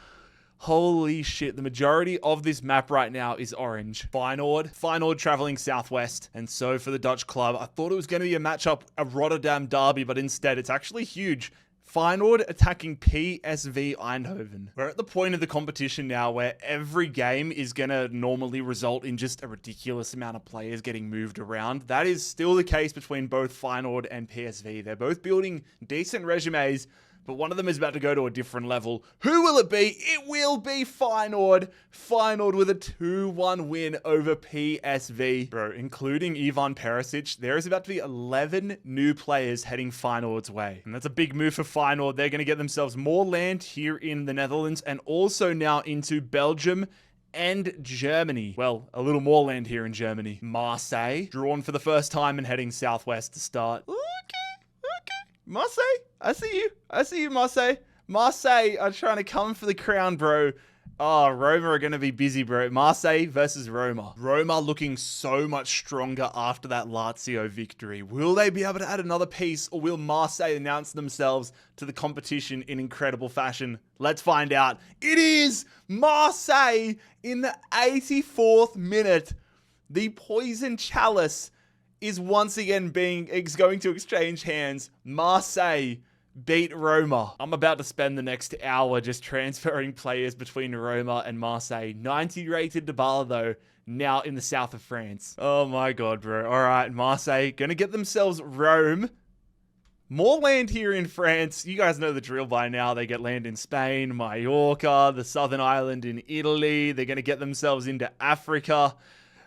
Holy shit, the majority of this map right now is orange. Feyenoord traveling southwest. And so for the Dutch club, I thought it was going to be a matchup, a Rotterdam derby, but instead it's actually huge. Feyenoord attacking PSV Eindhoven. We're at the point of the competition now where every game is going to normally result in just a ridiculous amount of players getting moved around. That is still the case between both Feyenoord and PSV. They're both building decent resumes, but one of them is about to go to a different level. Who will it be? It will be Feyenoord. Feyenoord with a 2-1 win over PSV. Bro, including Ivan Perisic, there is about to be 11 new players heading Feyenoord's way. And that's a big move for Feyenoord. They're going to get themselves more land here in the Netherlands and also now into Belgium and Germany. Well, a little more land here in Germany. Marseille, drawn for the first time and heading southwest to start. Okay. Marseille, I see you, Marseille. Marseille are trying to come for the crown, bro. Oh, Roma are going to be busy, bro. Marseille versus Roma. Roma looking so much stronger after that Lazio victory. Will they be able to add another piece, or will Marseille announce themselves to the competition in incredible fashion? Let's find out. It is Marseille in the 84th minute. The Poison Chalice is once again going to exchange hands. Marseille beat Roma. I'm about to spend the next hour just transferring players between Roma and Marseille. 90 rated Dybala though, now in the south of France. Oh my god, bro. All right, Marseille gonna get themselves Rome. More land here in France. You guys know the drill by now. They get land in Spain, Mallorca, the southern island in Italy. They're gonna get themselves into Africa.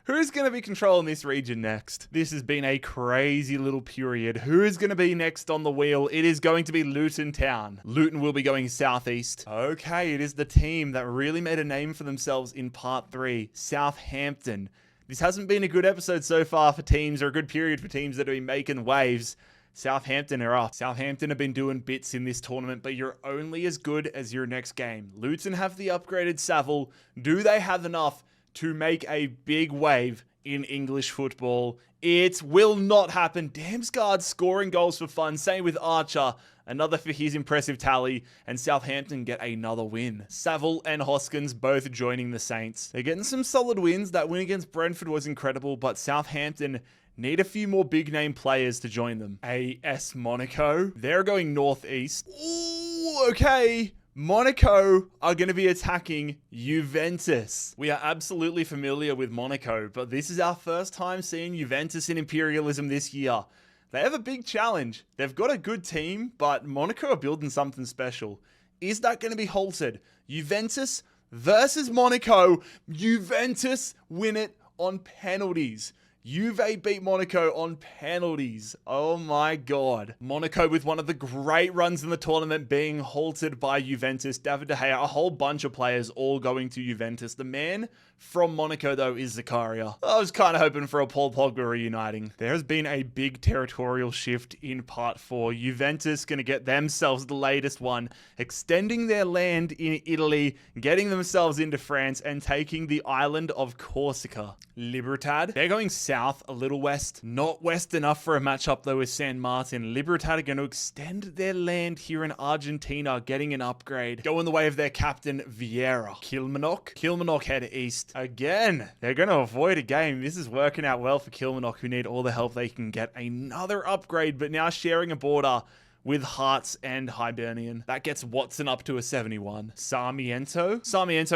Who's going to be controlling this region next? This has been a crazy little period. Who is going to be next on the wheel? It is going to be Luton Town. Luton will be going southeast. Okay, it is the team that really made a name for themselves in part 3, Southampton. This hasn't been a good episode so far for teams, or a good period for teams that have been making waves. Southampton are up. Southampton have been doing bits in this tournament, but you're only as good as your next game. Luton have the upgraded Saville. Do they have enough to make a big wave in English football? It will not happen. Damsgaard scoring goals for fun. Same with Archer. Another for his impressive tally. And Southampton get another win. Saville and Hoskins both joining the Saints. They're getting some solid wins. That win against Brentford was incredible, but Southampton need a few more big name players to join them. AS Monaco. They're going northeast. Ooh, okay. Monaco are going to be attacking Juventus. We are absolutely familiar with Monaco, but this is our first time seeing Juventus in Imperialism this year. They have a big challenge. They've got a good team, but Monaco are building something special. Is that going to be halted? Juventus versus Monaco. Juventus win it on penalties. Juve beat Monaco on penalties. Oh my god. Monaco with one of the great runs in the tournament being halted by Juventus. David De Gea, a whole bunch of players all going to Juventus. The man from Monaco though is Zakaria. I was kind of hoping for a Paul Pogba reuniting. There has been a big territorial shift in part 4. Juventus going to get themselves the latest one, extending their land in Italy, getting themselves into France and taking the island of Corsica. Libertad, they're going south a little west. Not west enough for a matchup though with San Martin. Libertad are going to extend their land here in Argentina, getting an upgrade. Going the way of their captain Vieira. Kilmarnock head east. Again, they're going to avoid a game. This is working out well for Kilmarnock, who need all the help they can get. Another upgrade, but now sharing a border with Hearts and Hibernian. That gets Watson up to a 71. Sarmiento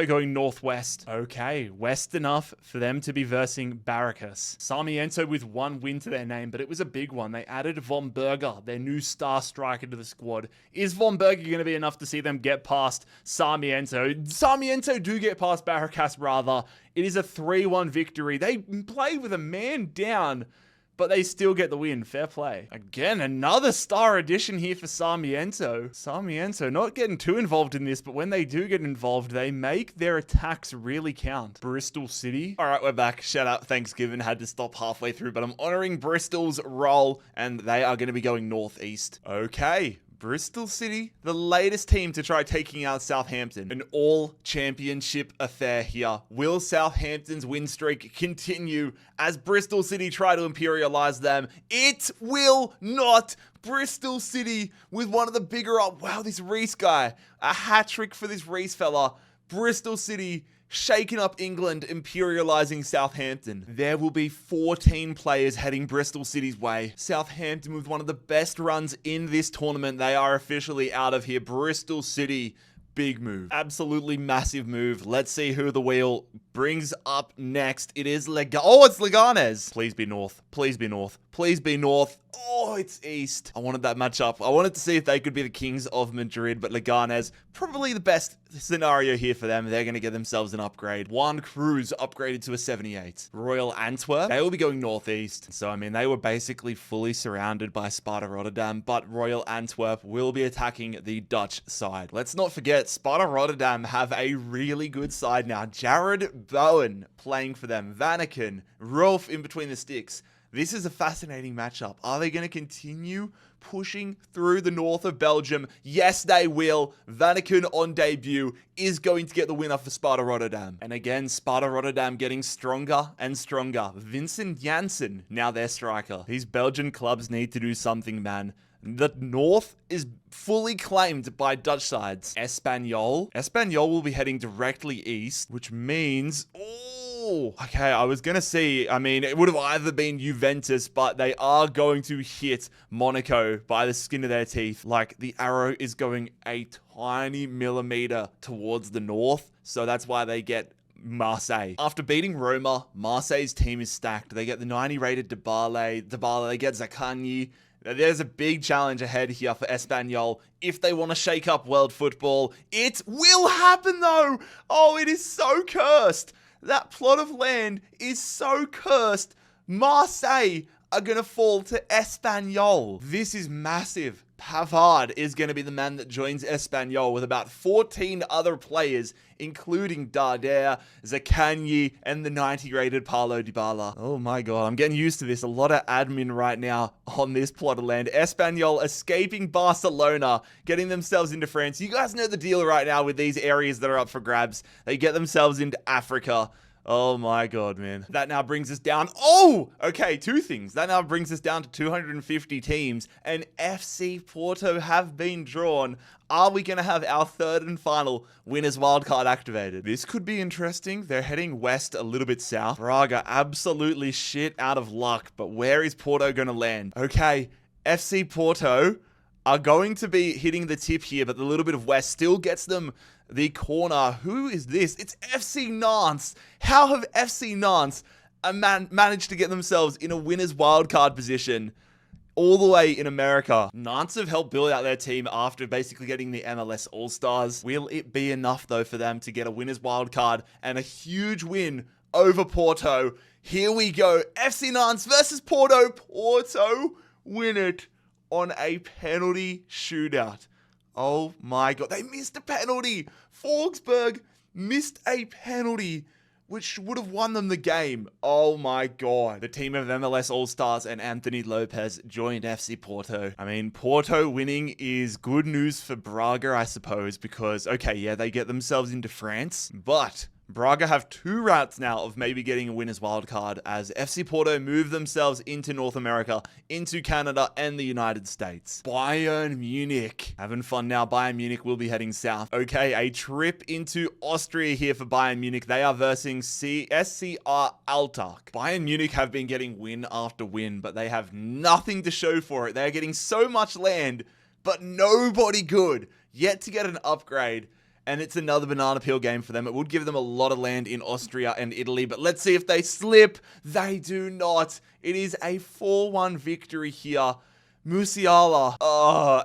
going northwest. Okay, west enough for them to be versing Barracas. Sarmiento with one win to their name, but it was a big one. They added Von Berger, their new star striker, to the squad. Is Von Berger going to be enough to see them get past Sarmiento? Sarmiento do get past Barracas, rather. It is a 3-1 victory. They played with a man down, but they still get the win. Fair play. Again, another star addition here for Sarmiento. Sarmiento not getting too involved in this, but when they do get involved, they make their attacks really count. Bristol City. All right, we're back. Shout out Thanksgiving. Had to stop halfway through, but I'm honoring Bristol's role, and they are going to be going northeast. Okay. Bristol City, the latest team to try taking out Southampton. An all-championship affair here. Will Southampton's win streak continue as Bristol City try to imperialize them? It will not. Bristol City with one of the bigger... Wow, this Reese guy. A hat trick for this Reese fella. Bristol City shaking up England, imperializing Southampton. There will be 14 players heading Bristol City's way. Southampton with one of the best runs in this tournament. They are officially out of here. Bristol City, big move. Absolutely massive move. Let's see who the wheel brings up next. It is it's Leganes. Please be North. Please be North. Please be North. Oh, it's East. I wanted that matchup. I wanted to see if they could be the Kings of Madrid, but Leganes, probably the best scenario here for them. They're going to get themselves an upgrade. Juan Cruz upgraded to a 78. Royal Antwerp, they will be going northeast. So, I mean, they were basically fully surrounded by Sparta Rotterdam, but Royal Antwerp will be attacking the Dutch side. Let's not forget, Sparta Rotterdam have a really good side now. Jared Bowen playing for them. Vanaken, Rolf in between the sticks. This is a fascinating matchup. Are they going to continue pushing through the north of Belgium? Yes, they will. Vanaken on debut is going to get the winner for Sparta Rotterdam. And again, Sparta Rotterdam getting stronger and stronger. Vincent Janssen, now their striker. These Belgian clubs need to do something, man. The north is fully claimed by Dutch sides. Espanyol will be heading directly east, which means... okay, I was going to see, I mean, it would have either been Juventus, but they are going to hit Monaco by the skin of their teeth. Like, the arrow is going a tiny millimeter towards the north, so that's why they get Marseille. After beating Roma, Marseille's team is stacked. They get the 90 rated Dybala, they get Zaccagni. There's a big challenge ahead here for Espanyol if they want to shake up world football. It will happen, though. Oh, it is so cursed. That plot of land is so cursed. Marseille are going to fall to Espanyol. This is massive. Pavard is going to be the man that joins Espanyol with about 14 other players, including Darder, Zaccagni, and the 90-rated Paulo Dybala. Oh my god, I'm getting used to this. A lot of admin right now on this plot of land. Espanyol escaping Barcelona, getting themselves into France. You guys know the deal right now with these areas that are up for grabs. They get themselves into Africa. Oh my god, man. That now brings us down... okay, two things. That now brings us down to 250 teams, and FC Porto have been drawn. Are we going to have our third and final winners wildcard activated? This could be interesting. They're heading west, a little bit south. Braga, absolutely shit out of luck, but where is Porto going to land? Okay, FC Porto are going to be hitting the tip here, but the little bit of west still gets them the corner. Who is this? It's FC Nantes. How have FC Nantes managed to get themselves in a winner's wildcard position all the way in America? Nantes have helped build out their team after basically getting the MLS All-Stars. Will it be enough, though, for them to get a winner's wildcard and a huge win over Porto? Here we go. FC Nantes versus Porto. Porto win it on a penalty shootout. Oh my god, they missed a penalty. Forsberg missed a penalty, which would have won them the game. Oh my god. The team of MLS All-Stars and Anthony Lopez joined FC Porto. I mean, Porto winning is good news for Braga, I suppose, because, okay, yeah, they get themselves into France, but Braga have two routes now of maybe getting a winner's wildcard as FC Porto move themselves into North America, into Canada, and the United States. Bayern Munich. Having fun now. Bayern Munich will be heading south. Okay, a trip into Austria here for Bayern Munich. They are versing SCR Alltag. Bayern Munich have been getting win after win, but they have nothing to show for it. They are getting so much land, but nobody good. Yet to get an upgrade. And it's another banana peel game for them. It would give them a lot of land in Austria and Italy, but let's see if they slip. They do not. It is a 4-1 victory here. Musiala.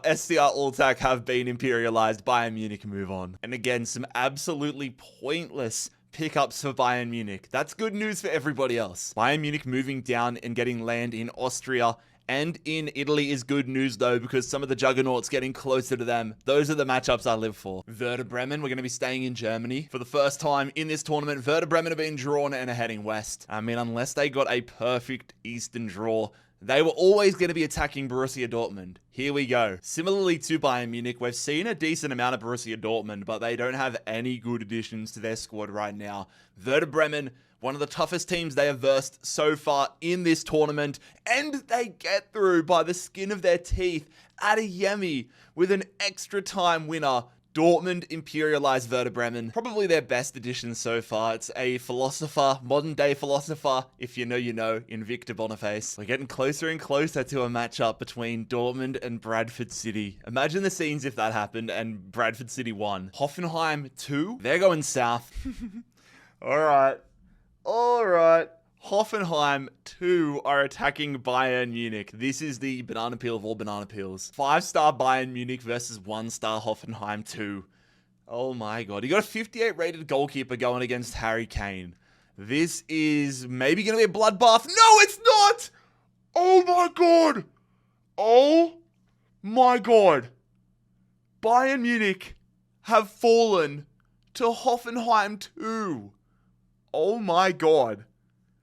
SCR Alltag have been imperialized. Bayern Munich move on. And again, some absolutely pointless pickups for Bayern Munich. That's good news for everybody else. Bayern Munich moving down and getting land in Austria and in Italy is good news, though, because some of the Juggernauts getting closer to them. Those are the matchups I live for. Werder Bremen, we're going to be staying in Germany. For the first time in this tournament, Werder Bremen have been drawn and are heading west. I mean, unless they got a perfect Eastern draw, they were always going to be attacking Borussia Dortmund. Here we go. Similarly to Bayern Munich, we've seen a decent amount of Borussia Dortmund, but they don't have any good additions to their squad right now. Werder Bremen, one of the toughest teams they have versed so far in this tournament, and they get through by the skin of their teeth. Adeyemi with an extra time winner. Dortmund imperialized Werder Bremen. Probably their best addition so far. It's a philosopher, modern day philosopher, if you know, you know, in Victor Boniface. We're getting closer and closer to a matchup between Dortmund and Bradford City. Imagine the scenes if that happened and Bradford City won. Hoffenheim 2, they're going south. Alright. Hoffenheim 2 are attacking Bayern Munich. This is the banana peel of all banana peels. 5-star Bayern Munich versus 1-star Hoffenheim 2. Oh my god. You got a 58 rated goalkeeper going against Harry Kane. This is maybe going to be a bloodbath. No, it's not! Oh my god! Oh my god. Bayern Munich have fallen to Hoffenheim 2. Oh my god.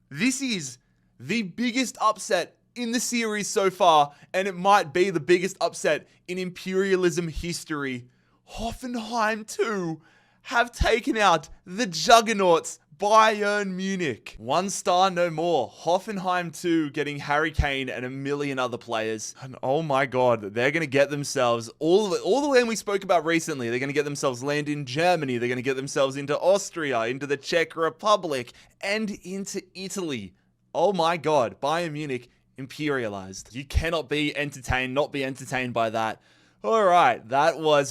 This is the biggest upset in the series so far, and it might be the biggest upset in Imperialism history. Hoffenheim 2 have taken out the Juggernauts, Bayern Munich. 1 star, no more. Hoffenheim 2 getting Harry Kane and a million other players. And oh my god, they're going to get themselves all the land we spoke about recently. They're going to get themselves land in Germany. They're going to get themselves into Austria, into the Czech Republic, and into Italy. Oh my god, Bayern Munich imperialized. You cannot not be entertained by that. Alright,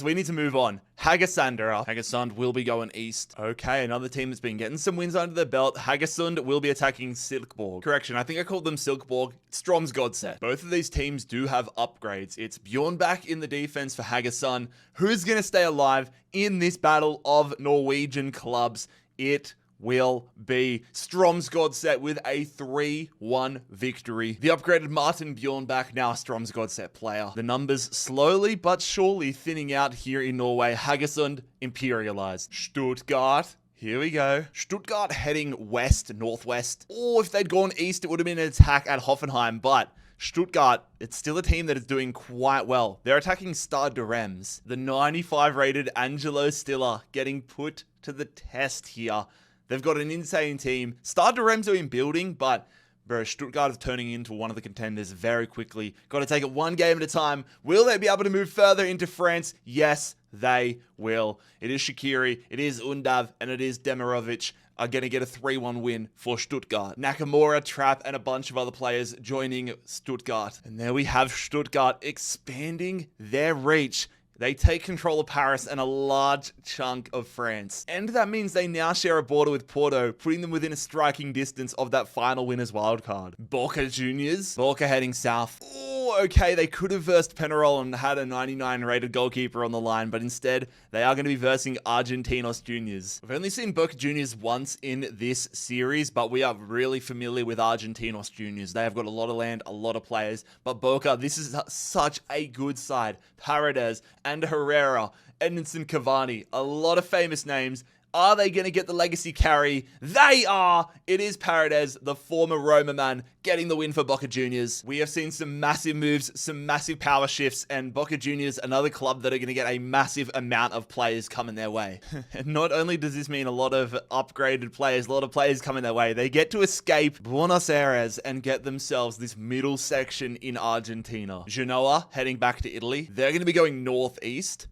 we need to move on. Haggesund will be going east. Okay, another team that's been getting some wins under their belt. Haggesund will be attacking Silkeborg. Correction, I think I called them Silkeborg. Stromsgodset. Both of these teams do have upgrades. It's Bjornbach in the defense for Haggesund. Who's going to stay alive in this battle of Norwegian clubs? It will be Stromsgodset with a 3-1 victory. The upgraded Martin Bjornbach, now a Stromsgodset player. The numbers slowly but surely thinning out here in Norway. Haggesund imperialized. Stuttgart. Here we go. Stuttgart heading west, northwest. Or if they'd gone east, it would have been an attack at Hoffenheim, but Stuttgart, it's still a team that is doing quite well. They're attacking Stade de Reims. The 95 rated Angelo Stiller getting put to the test here. They've got an insane team. Stade de Reims are in building, but bro, Stuttgart is turning into one of the contenders very quickly. Got to take it one game at a time. Will they be able to move further into France? Yes, they will. It is Shaqiri, it is Undav, and it is Demirovic are going to get a 3-1 win for Stuttgart. Nakamura, Trapp, and a bunch of other players joining Stuttgart. And there we have Stuttgart expanding their reach. They take control of Paris and a large chunk of France. And that means they now share a border with Porto, putting them within a striking distance of that final winner's wildcard. Boca Juniors. Boca heading south. Oh, okay, they could have versed Penarol and had a 99 rated goalkeeper on the line, but instead, they are going to be versing Argentinos Juniors. We've only seen Boca Juniors once in this series, but we are really familiar with Argentinos Juniors. They have got a lot of land, a lot of players, but Boca, this is such a good side. Paredes and Herrera, Edinson Cavani, a lot of famous names. Are they going to get the legacy carry? They are! It is Paredes, the former Roma man, getting the win for Boca Juniors. We have seen some massive moves, some massive power shifts, and Boca Juniors, another club that are going to get a massive amount of players coming their way. And not only does this mean a lot of upgraded players, a lot of players coming their way, they get to escape Buenos Aires and get themselves this middle section in Argentina. Genoa heading back to Italy. They're going to be going northeast.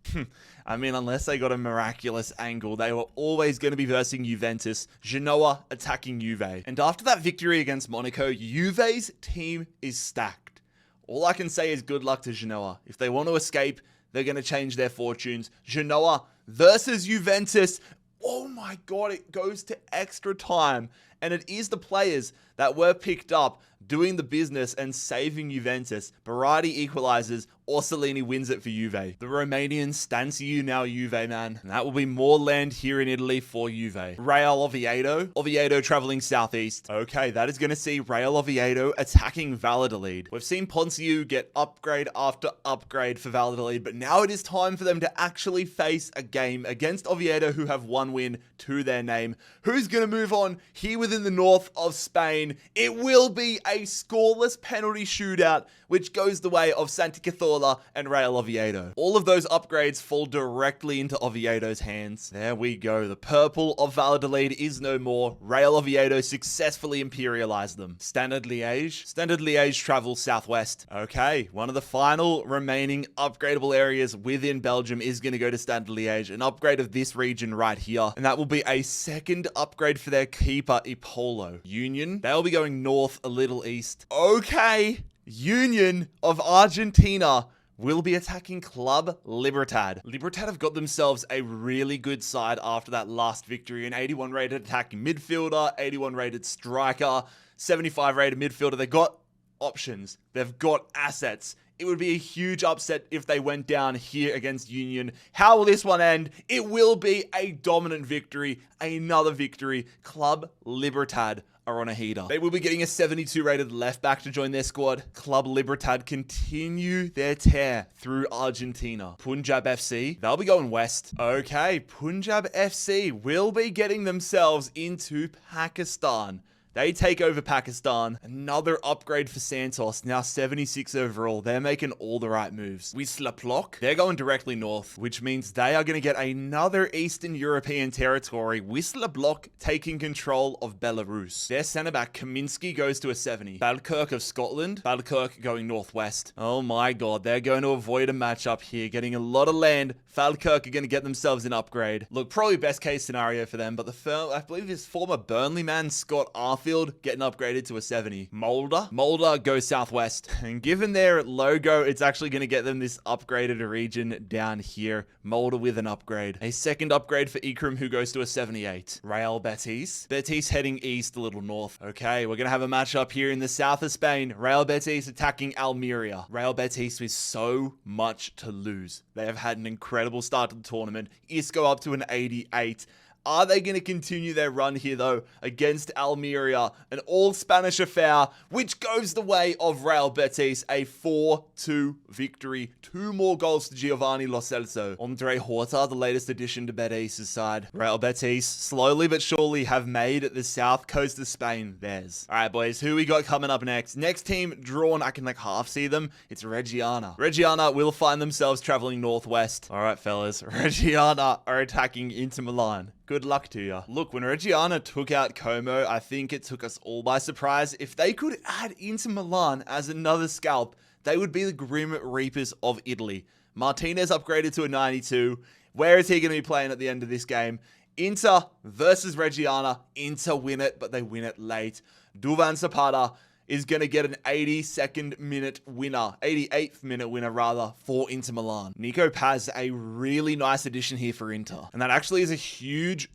I mean, unless they got a miraculous angle, they were always going to be versing Juventus. Genoa attacking Juve. And after that victory against Monaco, Juve's team is stacked. All I can say is good luck to Genoa. If they want to escape, they're going to change their fortunes. Genoa versus Juventus. Oh my god, it goes to extra time. And it is the players that were picked up doing the business and saving Juventus. Berardi equalizes, Orsolini wins it for Juve. The Romanian Stanciu now Juve, man. And that will be more land here in Italy for Juve. Real Oviedo. Oviedo traveling southeast. Okay, that is going to see Real Oviedo attacking Valladolid. We've seen Ponciu get upgrade after upgrade for Valladolid, but now it is time for them to actually face a game against Oviedo, who have one win to their name. Who's going to move on here within the north of Spain? It will be a a scoreless penalty shootout, which goes the way of Santa Cazorla and Real Oviedo. All of those upgrades fall directly into Oviedo's hands. There we go. The purple of Valladolid is no more. Real Oviedo successfully imperialized them. Standard Liège. Standard Liège travels southwest. Okay, one of the final remaining upgradable areas within Belgium is going to go to Standard Liège, an upgrade of this region right here. And that will be a second upgrade for their keeper, Ipolo. Union, they'll be going north a little east. Okay, Union of Argentina will be attacking Club Libertad. Libertad have got themselves a really good side after that last victory. An 81 rated attacking midfielder, 81 rated striker, 75 rated midfielder. They got options. They've got assets. It would be a huge upset if they went down here against Union. How will this one end? It will be a dominant victory. Another victory. Club Libertad are on a heater. They will be getting a 72 rated left back to join their squad. Club Libertad continue their tear through Argentina. Punjab FC, they'll be going west. Okay, Punjab FC will be getting themselves into Pakistan. They take over Pakistan. Another upgrade for Santos. Now 76 overall. They're making all the right moves. Wisla Plock, they're going directly north, which means they are going to get another Eastern European territory. Wisla Plock taking control of Belarus. Their centre back, Kaminsky, goes to a 70. Falkirk of Scotland. Falkirk going northwest. Oh my god, they're going to avoid a matchup here. Getting a lot of land. Falkirk are going to get themselves an upgrade. Look, probably best case scenario for them, but I believe his former Burnley man, Scott Arfield, getting upgraded to a 70. Mulder goes southwest. And given their logo, it's actually going to get them this upgraded region down here. Mulder with an upgrade. A second upgrade for Ikram, who goes to a 78. Real Betis. Betis heading east a little north. Okay, we're going to have a matchup here in the south of Spain. Real Betis attacking Almeria. Real Betis with so much to lose. They have had an incredible start to the tournament. Isco up to an 88. Are they going to continue their run here, though, against Almeria? An all-Spanish affair, which goes the way of Real Betis. A 4-2 victory. 2 more goals to Giovanni Lo Celso. Andre Horta, the latest addition to Betis' side. Real Betis, slowly but surely, have made the south coast of Spain theirs. All right, boys, who we got coming up next? Next team drawn, I can half see them. It's Reggiana. Reggiana will find themselves traveling northwest. All right, fellas. Reggiana are attacking Inter Milan. Good luck to you. Look, when Reggiana took out Como, I think it took us all by surprise. If they could add Inter Milan as another scalp, they would be the Grim Reapers of Italy. Martinez upgraded to a 92. Where is he going to be playing at the end of this game? Inter versus Reggiana. Inter win it, but they win it late. Duvan Zapata is going to get an 82nd minute winner, 88th minute winner rather, for Inter Milan. Nico Paz, a really nice addition here for Inter. And that actually is a huge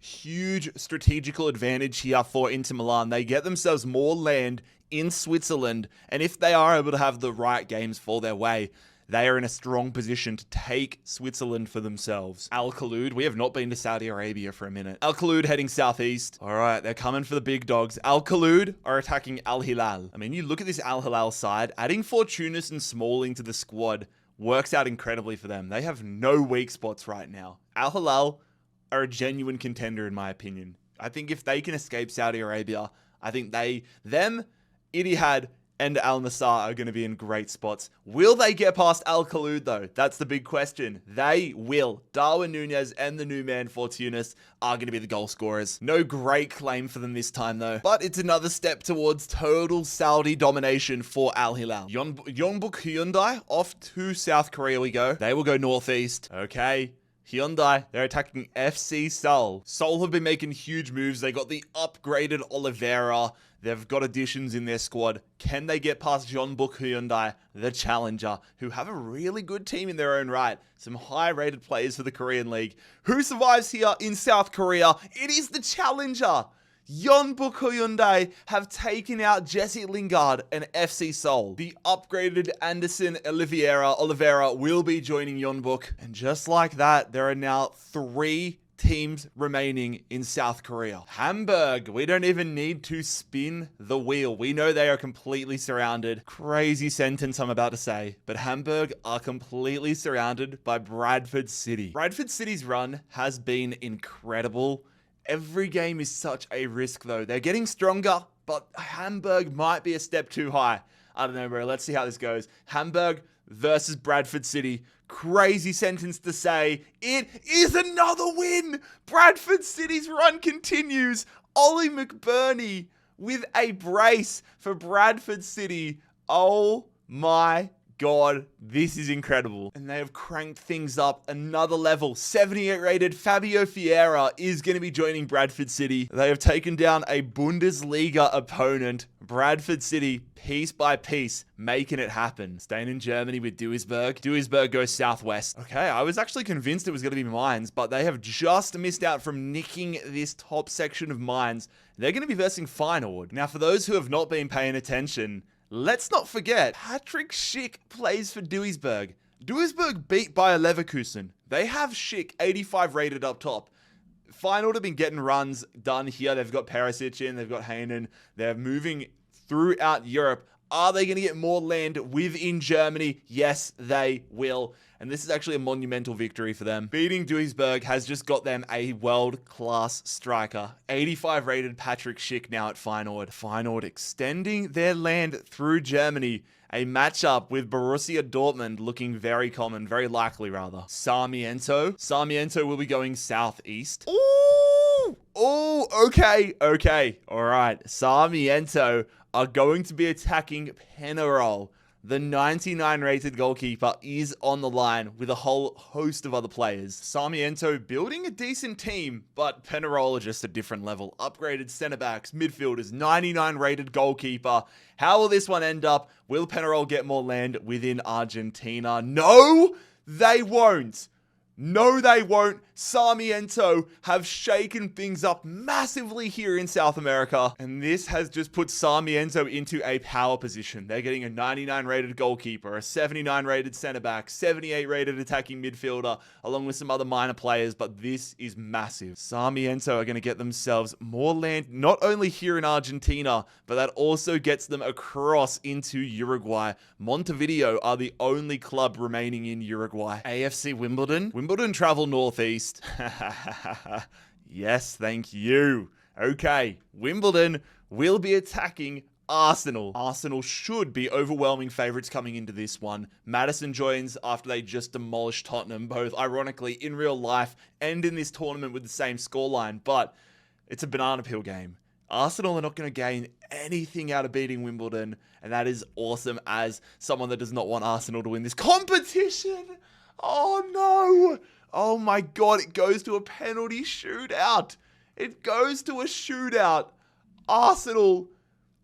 strategical advantage here for Inter Milan. They get themselves more land in Switzerland, and if they are able to have the right games fall their way, they are in a strong position to take Switzerland for themselves. Al Khaloud, we have not been to Saudi Arabia for a minute. Al Khaloud heading southeast. All right, they're coming for the big dogs. Al Khaloud are attacking Al Hilal. I mean, you look at this Al Hilal side, adding Fortunas and Smalling to the squad works out incredibly for them. They have no weak spots right now. Al Hilal are a genuine contender in my opinion. I think if they can escape Saudi Arabia, I think them, Etihad, and Al Nassr are going to be in great spots. Will they get past Al Khaloud, though? That's the big question. They will. Darwin Nunez and the new man, Fortunas, are going to be the goal scorers. No great claim for them this time, though. But it's another step towards total Saudi domination for Al Hilal. Yongbuk Hyundai, off to South Korea we go. They will go northeast. Okay. Hyundai, they're attacking FC Seoul. Seoul have been making huge moves. They got the upgraded Oliveira. They've got additions in their squad. Can they get past Jeonbuk Hyundai, the challenger, who have a really good team in their own right? Some high-rated players for the Korean League. Who survives here in South Korea? It is the challenger. Jeonbuk Hyundai have taken out Jesse Lingard and FC Seoul. The upgraded Anderson Oliveira will be joining Jeonbuk. And just like that, there are now 3 teams remaining in South Korea. Hamburg, we don't even need to spin the wheel. We know they are completely surrounded. Crazy sentence I'm about to say, but Hamburg are completely surrounded by Bradford City. Bradford City's run has been incredible. Every game is such a risk, though. They're getting stronger, but Hamburg might be a step too high. I don't know, bro. Let's see how this goes. Hamburg versus Bradford City. Crazy sentence to say. It is another win. Bradford City's run continues. Ollie McBurney with a brace for Bradford City. Oh my God, this is incredible. And they have cranked things up another level. 78 rated Fabio Vieira is going to be joining Bradford City. They have taken down a Bundesliga opponent. Bradford City, piece by piece, making it happen. Staying in Germany with Duisburg. Duisburg goes southwest. Okay, I was actually convinced it was going to be Mainz, but they have just missed out from nicking this top section of Mainz. They're going to be versing Feyenoord. Now, for those who have not been paying attention, let's not forget, Patrick Schick plays for Duisburg. Duisburg beat Bayer Leverkusen. They have Schick 85 rated up top. Feyenoord have been getting runs done here. They've got Perisic in, they've got Heinen. They're moving throughout Europe. Are they going to get more land within Germany? Yes, they will. And this is actually a monumental victory for them. Beating Duisburg has just got them a world-class striker. 85 rated Patrick Schick now at Feyenoord. Feyenoord extending their land through Germany. A matchup with Borussia Dortmund looking very common, very likely rather. Sarmiento. Sarmiento will be going southeast. Ooh! Oh, okay. All right. Sarmiento are going to be attacking Penarol. The 99 rated goalkeeper is on the line with a whole host of other players. Sarmiento building a decent team, but Penarol are just a different level. Upgraded centre backs, midfielders, 99 rated goalkeeper. How will this one end up? Will Penarol get more land within Argentina? No, they won't. No, they won't. Sarmiento have shaken things up massively here in South America. And this has just put Sarmiento into a power position. They're getting a 99 rated goalkeeper, a 79 rated center back, 78 rated attacking midfielder, along with some other minor players. But this is massive. Sarmiento are going to get themselves more land, not only here in Argentina, but that also gets them across into Uruguay. Montevideo are the only club remaining in Uruguay. AFC Wimbledon. Wimbledon travel northeast. Yes, thank you. Okay, Wimbledon will be attacking Arsenal. Arsenal should be overwhelming favourites coming into this one. Madison joins after they just demolished Tottenham, both ironically in real life and in this tournament with the same scoreline, but it's a banana peel game. Arsenal are not going to gain anything out of beating Wimbledon, and that is awesome as someone that does not want Arsenal to win this competition. Oh no! Oh my God, it goes to a penalty shootout. It goes to a shootout. Arsenal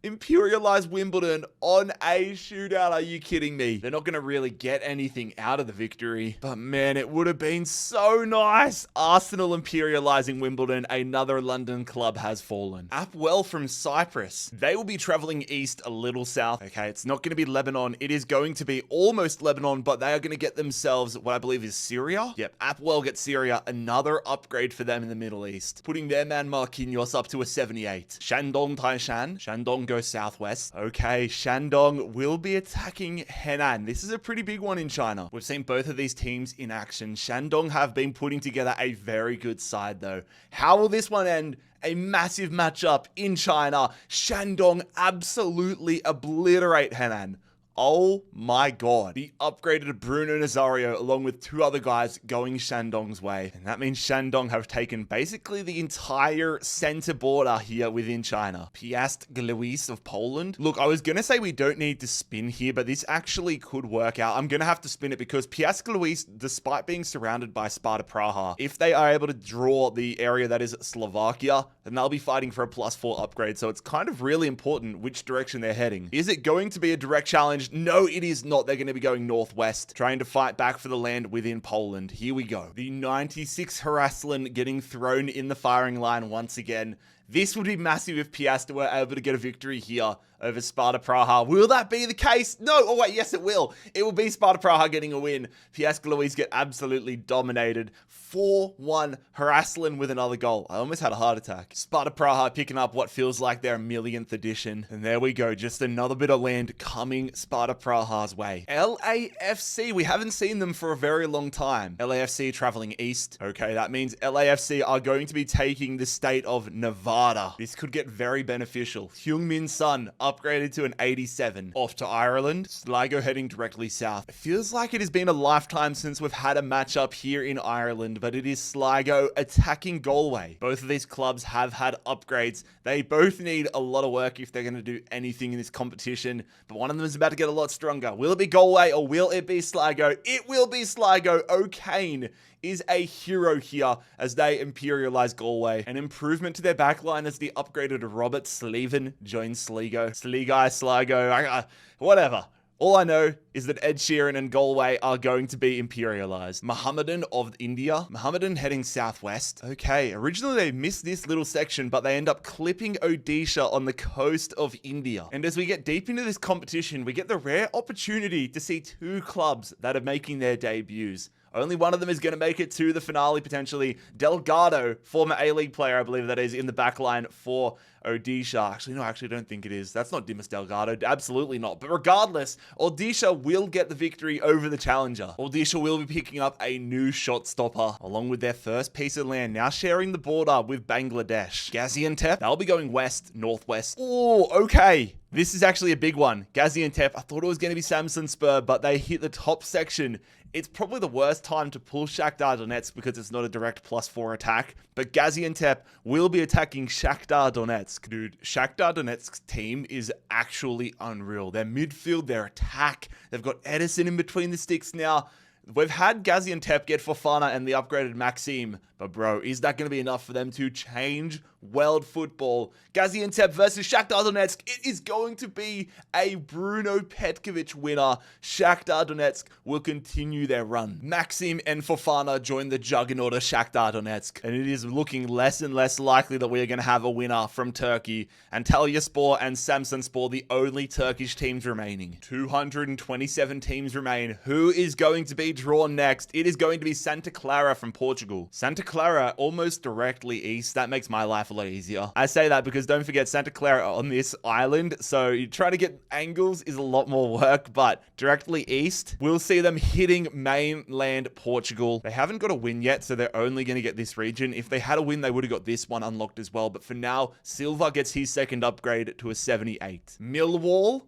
imperialize Wimbledon on a shootout. Are you kidding me? They're not going to really get anything out of the victory, but man, it would have been so nice. Arsenal imperializing Wimbledon. Another London club has fallen. Apwell from Cyprus. They will be traveling east a little south. Okay, it's not going to be Lebanon. It is going to be almost Lebanon, but they are going to get themselves what I believe is Syria. Yep, Apwell gets Syria. Another upgrade for them in the Middle East. Putting their man Marquinhos up to a 78. Shandong Taishan. Shandong goes southwest. Okay, Shandong will be attacking Henan. This is a pretty big one in China. We've seen both of these teams in action. Shandong have been putting together a very good side though. How will this one end? A massive matchup in China. Shandong absolutely obliterate Henan. Oh my God. The upgraded Bruno Nazario along with two other guys going Shandong's way. And that means Shandong have taken basically the entire center border here within China. Piast Gliwice of Poland. Look, I was going to say we don't need to spin here, but this actually could work out. I'm going to have to spin it because Piast Gliwice, despite being surrounded by Sparta Praha, if they are able to draw the area that is Slovakia, then they'll be fighting for a +4 upgrade. So it's kind of really important which direction they're heading. Is it going to be a direct challenge? No, it is not. They're going to be going northwest, trying to fight back for the land within Poland. Here we go. The 96 Harasslan getting thrown in the firing line once again. This would be massive if Piast were able to get a victory here over Sparta Praha. Will that be the case? No. Oh, wait. Yes, it will. It will be Sparta Praha getting a win. Piast Gluis get absolutely dominated. 4-1. Haraslin with another goal. I almost had a heart attack. Sparta Praha picking up what feels like their millionth edition. And there we go. Just another bit of land coming Sparta Praha's way. LAFC. We haven't seen them for a very long time. LAFC traveling east. Okay, that means LAFC are going to be taking the state of Nevada. This could get very beneficial. Heung-min Son upgraded to an 87. Off to Ireland. Sligo heading directly south. It feels like it has been a lifetime since we've had a matchup here in Ireland, but it is Sligo attacking Galway. Both of these clubs have had upgrades. They both need a lot of work if they're going to do anything in this competition, but one of them is about to get a lot stronger. Will it be Galway or will it be Sligo? It will be Sligo. O'Kane is a hero here as they imperialize Galway. An improvement to their backline as the upgraded Robert Sleven joins Sligo. Sligo, whatever. All I know is that Ed Sheeran and Galway are going to be imperialized. Mohammedan of India. Mohammedan heading southwest. Okay, originally they missed this little section, but they end up clipping Odisha on the coast of India. And as we get deep into this competition, we get the rare opportunity to see two clubs that are making their debuts. Only one of them is going to make it to the finale, potentially. Delgado, former A-League player, I believe that is, in the backline for Odisha. Actually, no, I don't think it is. That's not Dimas Delgado. Absolutely not. But regardless, Odisha will get the victory over the challenger. Odisha will be picking up a new shot stopper, along with their first piece of land, now sharing the border with Bangladesh. Gaziantep, they'll be going west, northwest. Oh, okay. This is actually a big one. Gaziantep, I thought it was going to be Samsun Spur, but they hit the top section. It's probably the worst time to pull Shakhtar Donetsk because it's not a direct +4 attack, but Gaziantep will be attacking Shakhtar Donetsk. Dude, Shakhtar Donetsk's team is actually unreal. Their midfield, their attack, they've got Edison in between the sticks now. We've had Gaziantep get Fofana and the upgraded Maxime, but bro, is that going to be enough for them to change world football? Gaziantep versus Shakhtar Donetsk. It is going to be a Bruno Petkovic winner. Shakhtar Donetsk will continue their run. Maxime and Fofana join the juggernaut of Shakhtar Donetsk, and it is looking less and less likely that we are going to have a winner from Turkey. Antalyaspor and Samsunspor, the only Turkish teams remaining. 227 teams remain. Who is going to be drawn next? It is going to be Santa Clara from Portugal. Santa Clara almost directly east. That makes my life a lot easier. I say that because don't forget Santa Clara on this island, so you try to get angles is a lot more work, but directly east, we'll see them hitting mainland Portugal. They haven't got a win yet, so they're only going to get this region. If they had a win, they would have got this one unlocked as well, but for now, Silva gets his second upgrade to a 78. Millwall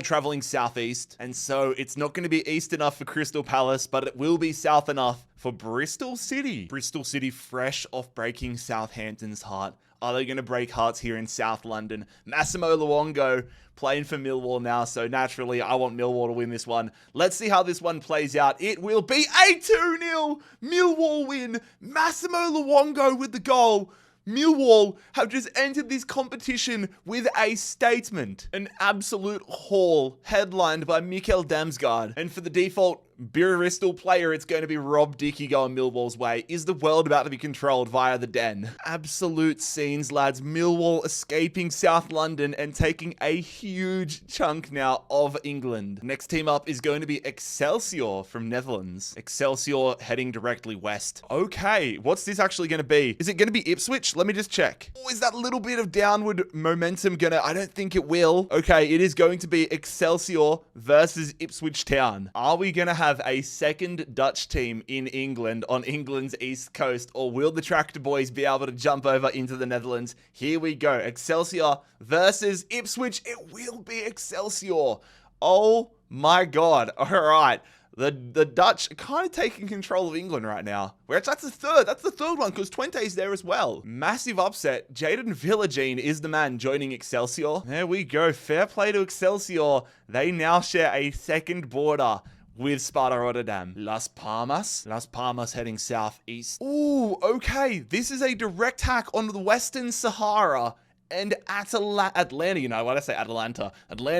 traveling southeast, and so it's not going to be east enough for Crystal Palace, but it will be south enough for Bristol City. Bristol City fresh off breaking Southampton's heart. Are they going to break hearts here in South London? Massimo Luongo playing for Millwall now, so naturally I want Millwall to win this one. Let's see how this one plays out. It will be a 2-0 Millwall win. Massimo Luongo with the goal. Millwall have just entered this competition with a statement. An absolute haul headlined by Mikkel Damsgaard. And for the default Bristol player, it's going to be Rob Dickey going Millwall's way. Is the world about to be controlled via the Den? Absolute scenes, lads. Millwall escaping South London and taking a huge chunk now of England. Next team up is going to be Excelsior from Netherlands. Excelsior heading directly west. Okay, what's this actually going to be? Is it going to be Ipswich? Let me just check. Oh, is that little bit of downward momentum gonna... I don't think it will. Okay, it is going to be Excelsior versus Ipswich Town. Are we going to have a second Dutch team in England on England's east coast, or will the Tractor Boys be able to jump over into the Netherlands? Here we go. Excelsior versus Ipswich. It will be Excelsior. Oh my God. All right. The Dutch are kind of taking control of England right now. That's the third one, because Twente's there as well. Massive upset. Jayden Villagine is the man joining Excelsior. There we go. Fair play to Excelsior. They now share a second border with Sparta Rotterdam. Las Palmas heading southeast. Ooh, okay. This is a direct hack onto the Western Sahara and Atlanta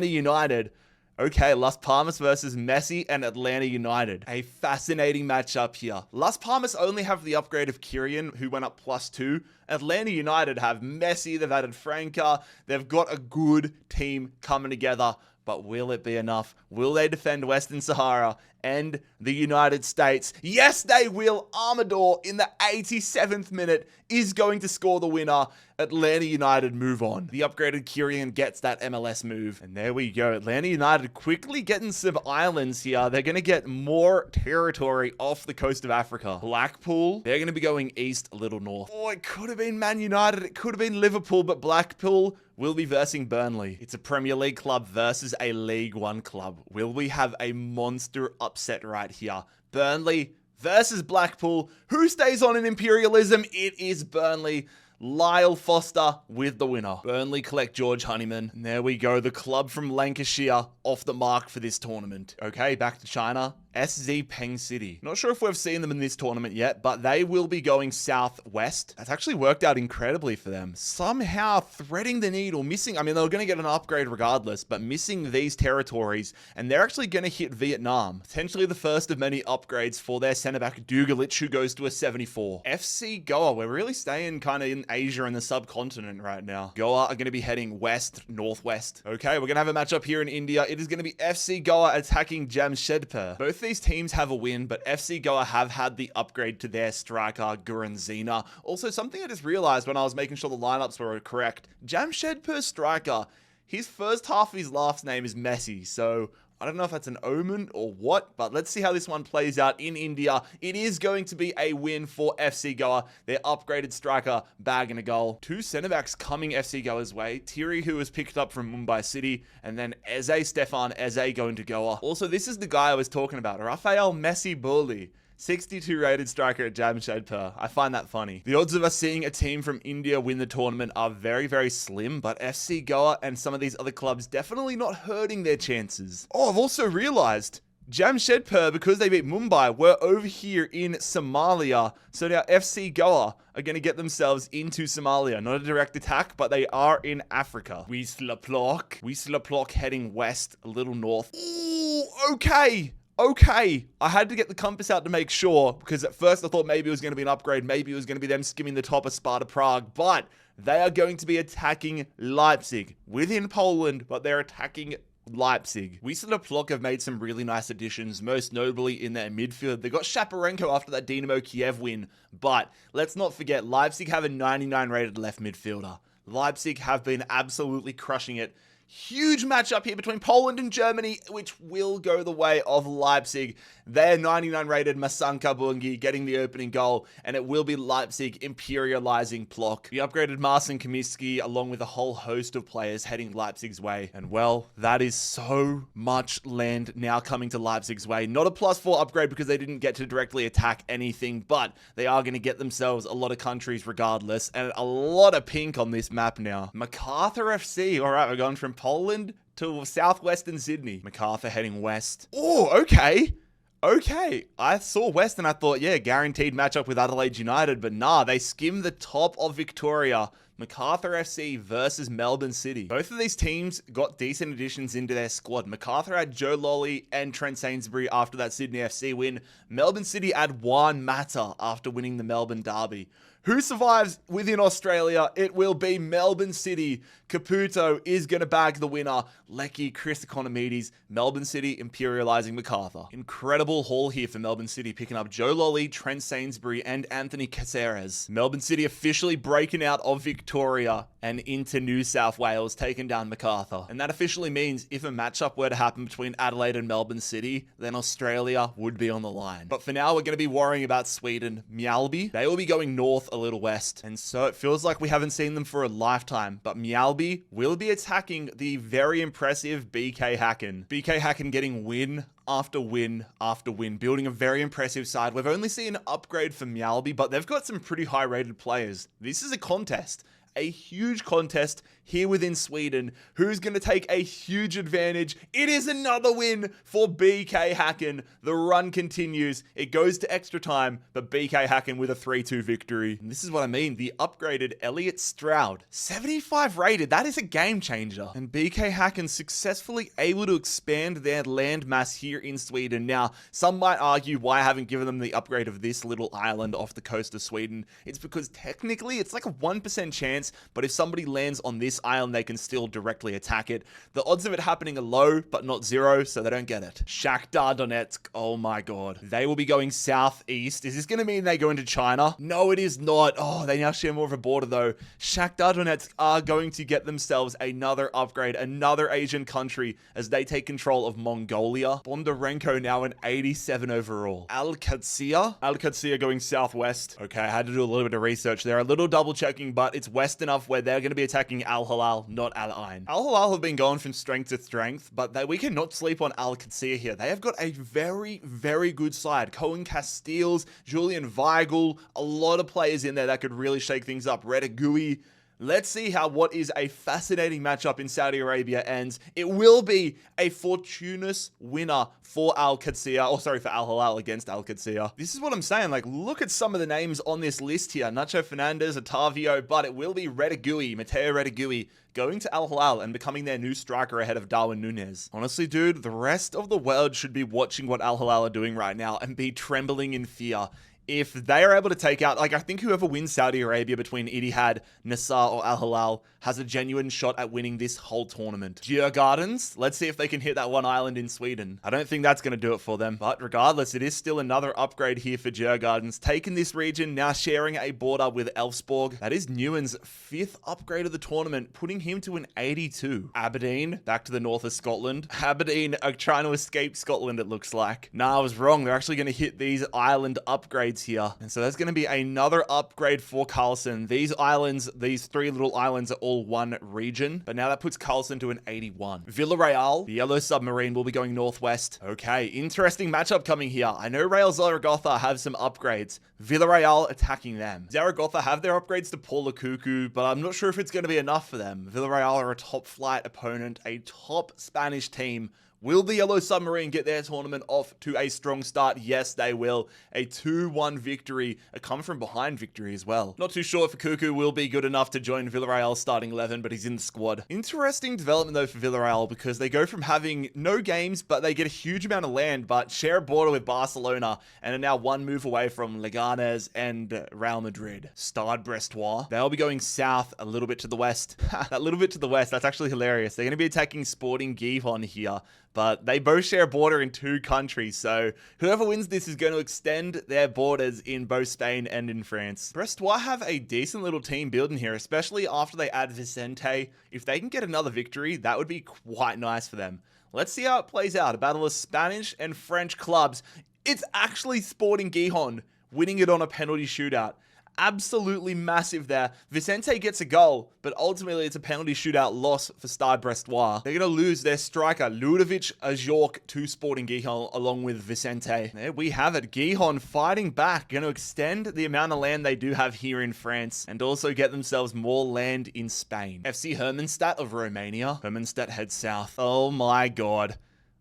United. Okay, Las Palmas versus Messi and Atlanta United. A fascinating matchup here. Las Palmas only have the upgrade of Kyrian, who went up +2. Atlanta United have Messi, they've added Franca. They've got a good team coming together. But will it be enough? Will they defend Western Sahara and the United States? Yes, they will. Amador in the 87th minute is going to score the winner. Atlanta United move on. The upgraded Kyrian gets that MLS move. And there we go. Atlanta United quickly getting some islands here. They're going to get more territory off the coast of Africa. Blackpool, they're going to be going east, a little north. Oh, it could have been Man United. It could have been Liverpool, but Blackpool will be versing Burnley. It's a Premier League club versus a League One club. Will we have a monster upset right here? Burnley versus Blackpool. Who stays on in Imperialism? It is Burnley. Lyle Foster with the winner. Burnley collect George Honeyman. And there we go. The club from Lancashire off the mark for this tournament. Okay, back to China. SZ Peng City. Not sure if we've seen them in this tournament yet, but they will be going southwest. That's actually worked out incredibly for them. Somehow threading the needle, missing, I mean, they were going to get an upgrade regardless, but missing these territories, and they're actually going to hit Vietnam. Potentially the first of many upgrades for their centre-back Dugalich, who goes to a 74. FC Goa, we're really staying kind of in Asia and the subcontinent right now. Goa are going to be heading west, northwest. Okay, we're going to have a matchup here in India. It is going to be FC Goa attacking Jamshedpur. Both these teams have a win, but FC Goa have had the upgrade to their striker, Guranzina. Also, something I just realized when I was making sure the lineups were correct. Jamshedpur's striker, his first half of his last name is Messi, so I don't know if that's an omen or what, but let's see how this one plays out in India. It is going to be a win for FC Goa. Their upgraded striker bagging a goal. Two centre-backs coming FC Goa's way. Thierry, who was picked up from Mumbai City, and then Stefan Eze going to Goa. Also, this is the guy I was talking about, Rafael Messi Bulli. 62 rated striker at Jamshedpur. I find that funny. The odds of us seeing a team from India win the tournament are very, very slim, but FC Goa and some of these other clubs definitely not hurting their chances. Oh, I've also realized Jamshedpur, because they beat Mumbai, were over here in Somalia. So now FC Goa are going to get themselves into Somalia. Not a direct attack, but they are in Africa. Wisla Plock heading west, a little north. Ooh, okay. Okay, I had to get the compass out to make sure, because at first I thought maybe it was going to be an upgrade, maybe it was going to be them skimming the top of Sparta Prague, but they are going to be attacking Leipzig within Poland, but they're attacking Leipzig. Wisla Plock have made some really nice additions, most notably in their midfield. They got Shaparenko after that Dynamo Kiev win, but let's not forget, Leipzig have a 99 rated left midfielder. Leipzig have been absolutely crushing it. Huge matchup here between Poland and Germany, which will go the way of Leipzig. They're 99 rated Masanka Bungi getting the opening goal, and it will be Leipzig imperializing Plock. The upgraded Marcin Kamiński, along with a whole host of players heading Leipzig's way. And well, that is so much land now coming to Leipzig's way. Not a +4 upgrade because they didn't get to directly attack anything, but they are going to get themselves a lot of countries regardless, and a lot of pink on this map now. MacArthur FC. All right, we're going from Poland to southwestern Sydney. MacArthur heading west. Oh, okay. Okay, I saw West and I thought, yeah, guaranteed matchup with Adelaide United, but nah, they skimmed the top of Victoria. MacArthur FC versus Melbourne City. Both of these teams got decent additions into their squad. MacArthur had Joe Lolly and Trent Sainsbury after that Sydney FC win. Melbourne City had Juan Mata after winning the Melbourne Derby. Who survives within Australia? It will be Melbourne City. Caputo is going to bag the winner. Lecky, Chris Economides, Melbourne City imperializing MacArthur. Incredible haul here for Melbourne City, picking up Joe Lolly, Trent Sainsbury, and Anthony Caceres. Melbourne City officially breaking out of Victoria and into New South Wales, taking down MacArthur. And that officially means if a matchup were to happen between Adelaide and Melbourne City, then Australia would be on the line. But for now, we're going to be worrying about Sweden. Mjällby, they will be going north a little west. And so it feels like we haven't seen them for a lifetime, but Mjällby will be attacking the very impressive BK Häcken. BK Häcken getting win after win after win, building a very impressive side. We've only seen an upgrade for Mjällby, but they've got some pretty high rated players. This is a contest. a huge contest here within Sweden. Who's going to take a huge advantage? It is another win for BK Häcken. The run continues. It goes to extra time, but BK Häcken with a 3-2 victory. And this is what I mean. The upgraded Elliot Stroud, 75 rated. That is a game changer. And BK Häcken successfully able to expand their land mass here in Sweden. Now, some might argue why I haven't given them the upgrade of this little island off the coast of Sweden. It's because technically it's like a 1% chance, but if somebody lands on this island, they can still directly attack it. The odds of it happening are low, but not zero, so they don't get it. Shakhtar Donetsk, oh my god. They will be going southeast. Is this going to mean they go into China? No, it is not. Oh, they now share more of a border though. Shakhtar Donetsk are going to get themselves another upgrade, another Asian country as they take control of Mongolia. Bondarenko now an 87 overall. Al-Qadsiya going southwest. Okay, I had to do a little bit of research there. A little double checking, but it's west enough where they're going to be attacking Al-Hilal, not Al-Ain. Al-Hilal have been going from strength to strength, but we cannot sleep on Al-Qadsiya here. They have got a very, very good side. Cohen Castiles, Julian Weigel, a lot of players in there that could really shake things up. Redagui. Let's see how what is a fascinating matchup in Saudi Arabia ends. It will be a fortuitous winner for for Al-Hilal against Al-Qadsiya. This is what I'm saying. Like, look at some of the names on this list here. Nacho Fernandez, Otavio, but it will be Redagui, Matteo Redagui, going to Al-Hilal and becoming their new striker ahead of Darwin Núñez. Honestly, dude, the rest of the world should be watching what Al-Hilal are doing right now and be trembling in fear. If they are able to take out, like, I think whoever wins Saudi Arabia between Ittihad, Nassar, or Al-Hilal has a genuine shot at winning this whole tournament. Djurgårdens, let's see if they can hit that one island in Sweden. I don't think that's going to do it for them, but regardless, it is still another upgrade here for Djurgårdens. Taking this region, now sharing a border with Elfsborg. That is Newen's 5th upgrade of the tournament, putting him to an 82. Aberdeen, back to the north of Scotland. Aberdeen are trying to escape Scotland, it looks like. Nah, I was wrong. They're actually going to hit these island upgrades here. And so that's going to be another upgrade for Carlson. These islands, these 3 little islands are all one region, but now that puts Carlson to an 81. Villarreal, the Yellow Submarine, will be going northwest. Okay, interesting matchup coming here. I know Real Zaragoza have some upgrades. Villarreal attacking them. Zaragoza have their upgrades to Paula Cuckoo, but I'm not sure if it's going to be enough for them. Villarreal are a top flight opponent, a top Spanish team. Will the Yellow Submarine get their tournament off to a strong start? Yes, they will. A 2-1 victory, a come-from-behind victory as well. Not too sure if Cuckoo will be good enough to join Villarreal's starting 11, but he's in the squad. Interesting development, though, for Villarreal, because they go from having no games, but they get a huge amount of land, but share a border with Barcelona, and are now 1 move away from Leganes and Real Madrid. Stade Brestois, they'll be going south a little bit to the west. That little bit to the west, that's actually hilarious. They're going to be attacking Sporting Gijón here, but they both share a border in 2 countries, so whoever wins this is going to extend their borders in both Spain and in France. Brestois have a decent little team building here, especially after they add Vicente. If they can get another victory, that would be quite nice for them. Let's see how it plays out. A battle of Spanish and French clubs. It's actually Sporting Gijón winning it on a penalty shootout. Absolutely massive there. Vicente gets a goal, but ultimately it's a penalty shootout loss for Stade Brestois. They're going to lose their striker, Ludovic Ajorc, to Sporting Gijón along with Vicente. There we have it. Gijón fighting back, going to extend the amount of land they do have here in France and also get themselves more land in Spain. FC Hermannstadt of Romania. Hermannstadt heads south. Oh my god.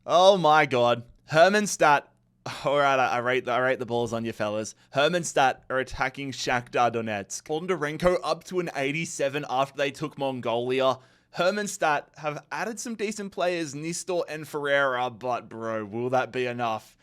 Oh my god. Hermannstadt. Alright, I rate the balls on you fellas. Hermannstadt are attacking Shakhtar Donetsk. Bondarenko up to an 87 after they took Mongolia. Hermannstadt have added some decent players, Nistor and Ferreira, but bro, will that be enough?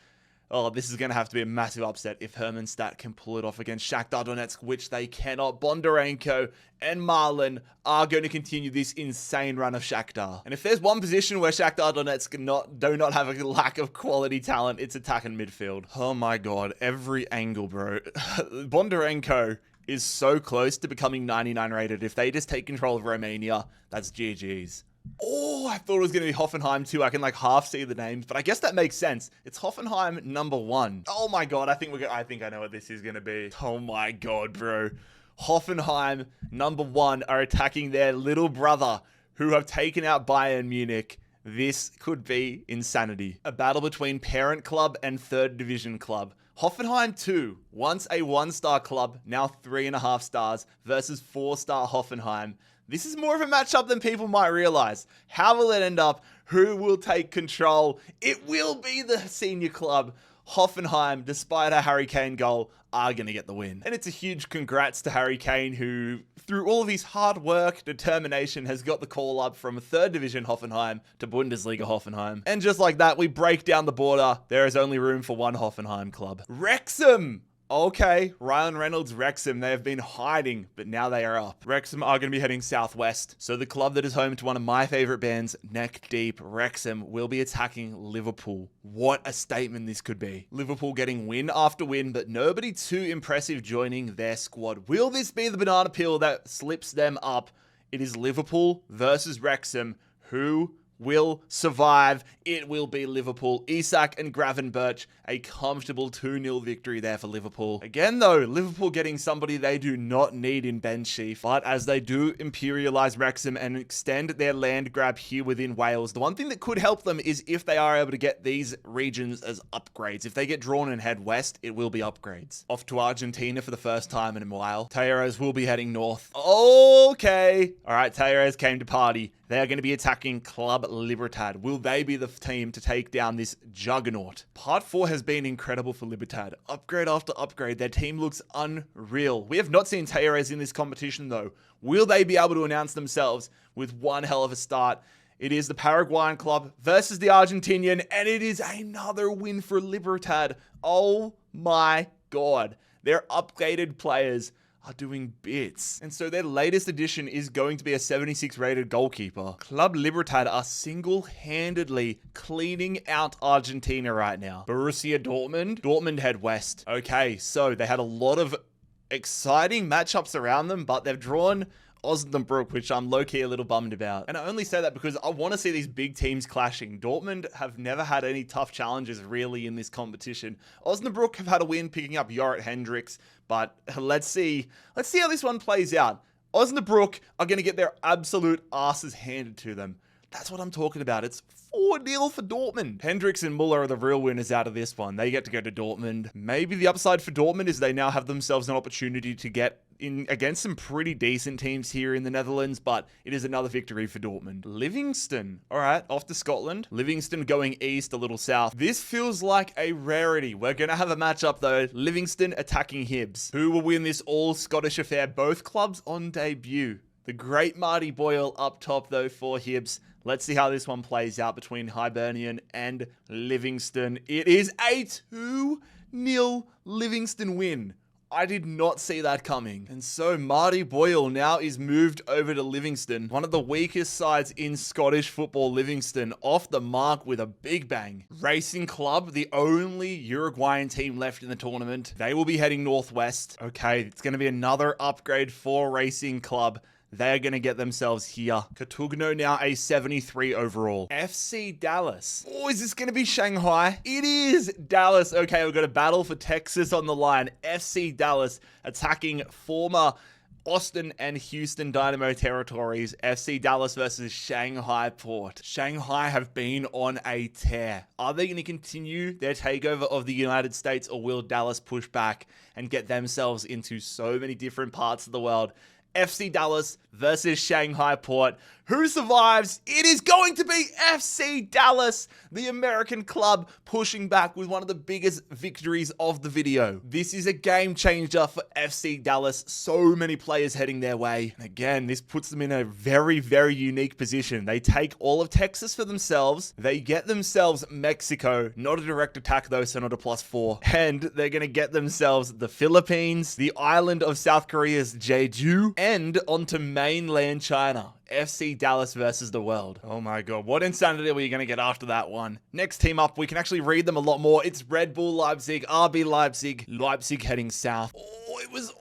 Oh, this is going to have to be a massive upset if Hermannstadt can pull it off against Shakhtar Donetsk, which they cannot. Bondarenko and Marlin are going to continue this insane run of Shakhtar. And if there's one position where Shakhtar Donetsk do not have a lack of quality talent, it's attack and midfield. Oh my god, every angle, bro. Bondarenko is so close to becoming 99 rated. If they just take control of Romania, that's GG's. Oh, I thought it was going to be Hoffenheim too. I can like half see the names, but I guess that makes sense. It's Hoffenheim number 1. Oh my god, I think I know what this is going to be. Oh my god, bro. Hoffenheim number 1 are attacking their little brother who have taken out Bayern Munich. This could be insanity. A battle between parent club and 3rd division club. Hoffenheim 2, once a 1-star club, now 3.5 stars, versus 4-star Hoffenheim. This is more of a matchup than people might realize. How will it end up? Who will take control? It will be the senior club. Hoffenheim, despite a Harry Kane goal, are going to get the win. And it's a huge congrats to Harry Kane, who, through all of his hard work, determination, has got the call up from 3rd Division Hoffenheim to Bundesliga Hoffenheim. And just like that, we break down the border. There is only room for one Hoffenheim club. Wrexham! Okay, Ryan Reynolds, Wrexham, they have been hiding, but now they are up. Wrexham are going to be heading southwest. So the club that is home to one of my favorite bands, Neck Deep, Wrexham, will be attacking Liverpool. What a statement this could be. Liverpool getting win after win, but nobody too impressive joining their squad. Will this be the banana peel that slips them up? It is Liverpool versus Wrexham. Who will survive? It will be Liverpool. Isak and Gravenberch, a comfortable 2-0 victory there for Liverpool. Again though, Liverpool getting somebody they do not need in Ben Sheaf, but as they do imperialize Wrexham and extend their land grab here within Wales, the one thing that could help them is if they are able to get these regions as upgrades. If they get drawn and head west, it will be upgrades. Off to Argentina for the first time in a while. Talleres will be heading north. Okay. All right, Talleres came to party. They are going to be attacking Club Libertad. Will they be the team to take down this juggernaut? Part 4 has been incredible for Libertad. Upgrade after upgrade, their team looks unreal. We have not seen Talleres in this competition though. Will they be able to announce themselves with one hell of a start? It is the Paraguayan club versus the Argentinian, and it is another win for Libertad. Oh my God. Their upgraded players are doing bits. And so their latest addition is going to be a 76 rated goalkeeper. Club Libertad are single-handedly cleaning out Argentina right now. Borussia Dortmund. Dortmund head west. Okay, so they had a lot of exciting matchups around them, but they've drawn Osnabrück, which I'm low-key a little bummed about. And I only say that because I want to see these big teams clashing. Dortmund have never had any tough challenges really in this competition. Osnabrück have had a win picking up Jorrit Hendricks, but let's see how this one plays out. Osnabrück are going to get their absolute asses handed to them. That's what I'm talking about. It's 4-0 for Dortmund. Hendricks and Muller are the real winners out of this one. They get to go to Dortmund. Maybe the upside for Dortmund is they now have themselves an opportunity to get in against some pretty decent teams here in the Netherlands, but it is another victory for Dortmund. Livingston. All right, off to Scotland. Livingston going east, a little south. This feels like a rarity. We're going to have a matchup though. Livingston attacking Hibs. Who will win this all Scottish affair? Both clubs on debut. The great Marty Boyle up top though for Hibs. Let's see how this one plays out between Hibernian and Livingston. It is a 2-0 Livingston win. I did not see that coming. And so Marty Boyle now is moved over to Livingston. One of the weakest sides in Scottish football, Livingston, off the mark with a big bang. Racing Club, the only Uruguayan team left in the tournament. They will be heading northwest. Okay, it's going to be another upgrade for Racing Club. They're going to get themselves here. Catugno now a 73 overall. FC Dallas. Oh, is this going to be Shanghai? It is Dallas. Okay, we've got a battle for Texas on the line. FC Dallas attacking former Austin and Houston Dynamo territories. FC Dallas versus Shanghai Port. Shanghai have been on a tear. Are they going to continue their takeover of the United States, or will Dallas push back and get themselves into so many different parts of the world? FC Dallas versus Shanghai Port. Who survives? It is going to be FC Dallas, the American club, pushing back with one of the biggest victories of the video. This is a game changer for FC Dallas. So many players heading their way. And again, this puts them in a very, very unique position. They take all of Texas for themselves. They get themselves Mexico. Not a direct attack though, so not a +4. And they're going to get themselves the Philippines, the island of South Korea's Jeju, and onto mainland China. FC Dallas versus the world. Oh my God. What insanity are we going to get after that one? Next team up, we can actually read them a lot more. It's Red Bull Leipzig, RB Leipzig, Leipzig heading south. Oh, it was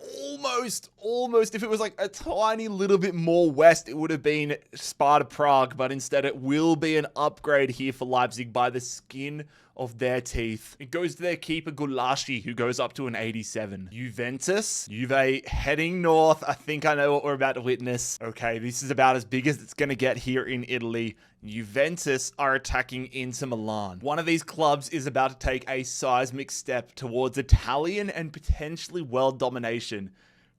almost, if it was like a tiny little bit more west, it would have been Sparta Prague, but instead it will be an upgrade here for Leipzig by the skin of their teeth. It goes to their keeper Gulashi, who goes up to an 87. Juve heading north. I think I know what we're about to witness. Okay, this is about as big as it's going to get here in Italy. Juventus are attacking Inter Milan. One of these clubs is about to take a seismic step towards Italian and potentially world domination.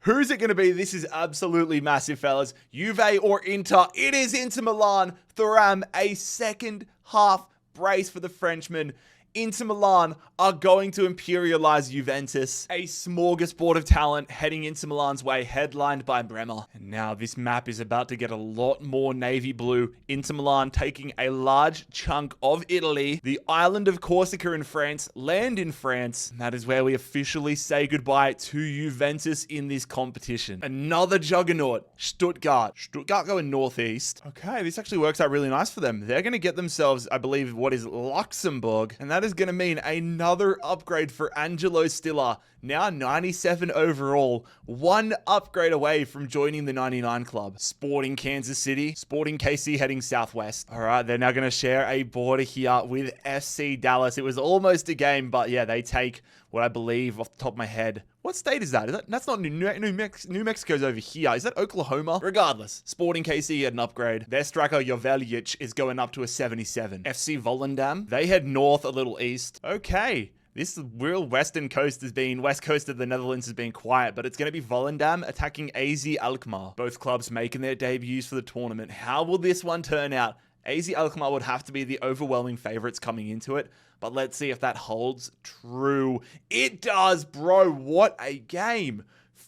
Who's it going to be? This is absolutely massive, fellas. Juve or Inter? It is Inter Milan. Thuram, a second half brace for the Frenchman. Inter Milan are going to imperialize Juventus. A smorgasbord of talent heading Inter Milan's way, headlined by Bremer. And now this map is about to get a lot more navy blue. Inter Milan taking a large chunk of Italy, the island of Corsica in France, land in France. And that is where we officially say goodbye to Juventus in this competition. Another juggernaut, Stuttgart. Stuttgart going northeast. Okay, this actually works out really nice for them. They're going to get themselves, I believe, what is Luxembourg. And that is going to mean another upgrade for Angelo Stiller. Now 97 overall, one upgrade away from joining the 99 club. Sporting Kansas City, Sporting KC heading southwest. All right, they're now going to share a border here with FC Dallas. It was almost a game, but yeah, they take what I believe off the top of my head. What state is that? That's not New Mexico's over here. Is that Oklahoma? Regardless, Sporting KC had an upgrade. Their striker Jovelic is going up to a 77. FC Volendam, they head north a little east. Okay. This real western coast west coast of the Netherlands has been quiet, but it's going to be Volendam attacking AZ Alkmaar. Both clubs making their debuts for the tournament. How will this one turn out? AZ Alkmaar would have to be the overwhelming favorites coming into it, but let's see if that holds true. It does, bro. What a game.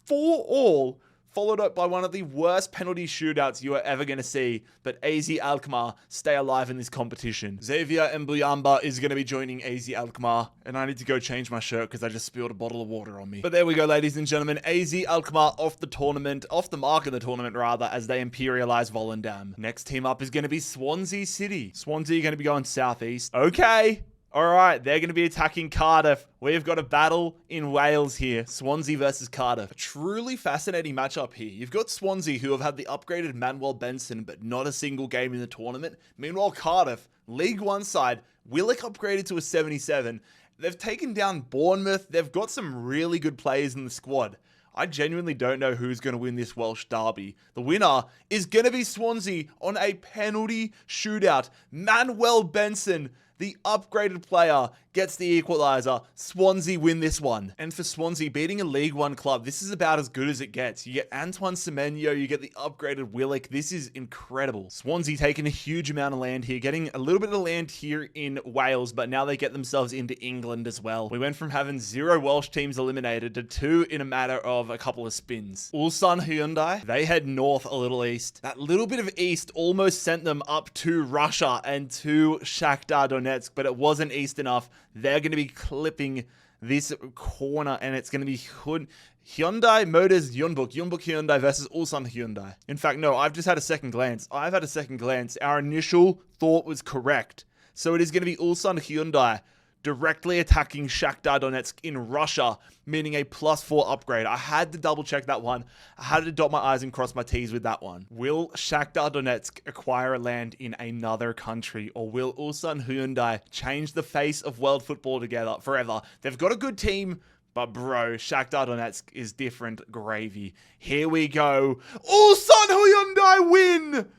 4-4, followed up by one of the worst penalty shootouts you are ever going to see, but AZ Alkmaar stay alive in this competition. Xavier Mbuyamba is going to be joining AZ Alkmaar, and I need to go change my shirt because I just spilled a bottle of water on me. But there we go, ladies and gentlemen. AZ Alkmaar off the mark of the tournament rather, as they imperialize Volendam. Next team up is going to be Swansea City. Swansea are going to be going southeast. Okay. All right, they're going to be attacking Cardiff. We've got a battle in Wales here. Swansea versus Cardiff. A truly fascinating matchup here. You've got Swansea, who have had the upgraded Manuel Benson, but not a single game in the tournament. Meanwhile, Cardiff, League One side, Willock upgraded to a 77. They've taken down Bournemouth. They've got some really good players in the squad. I genuinely don't know who's going to win this Welsh derby. The winner is going to be Swansea on a penalty shootout. Manuel Benson, the upgraded player, gets the equaliser. Swansea win this one. And for Swansea, beating a League One club, this is about as good as it gets. You get Antoine Semenyo, you get the upgraded Willock. This is incredible. Swansea taking a huge amount of land here, getting a little bit of land here in Wales, but now they get themselves into England as well. We went from having 0 Welsh teams eliminated to 2 in a matter of a couple of spins. Ulsan Hyundai, they head north a little east. That little bit of east almost sent them up to Russia and to Shakhtar Donetsk, but it wasn't east enough. They're going to be clipping this corner, and it's going to be Hyundai Motors Yeonbuk Hyundai versus Ulsan Hyundai. In fact, no, I've just had a second glance. Our initial thought was correct. So it is going to be Ulsan Hyundai directly attacking Shakhtar Donetsk in Russia, meaning a +4 upgrade. I had to double check that one. I had to dot my I's and cross my T's with that one. Will Shakhtar Donetsk acquire a land in another country, or will Ulsan Hyundai change the face of world football together forever? They've got a good team, but bro, Shakhtar Donetsk is different gravy. Here we go. Ulsan Hyundai win!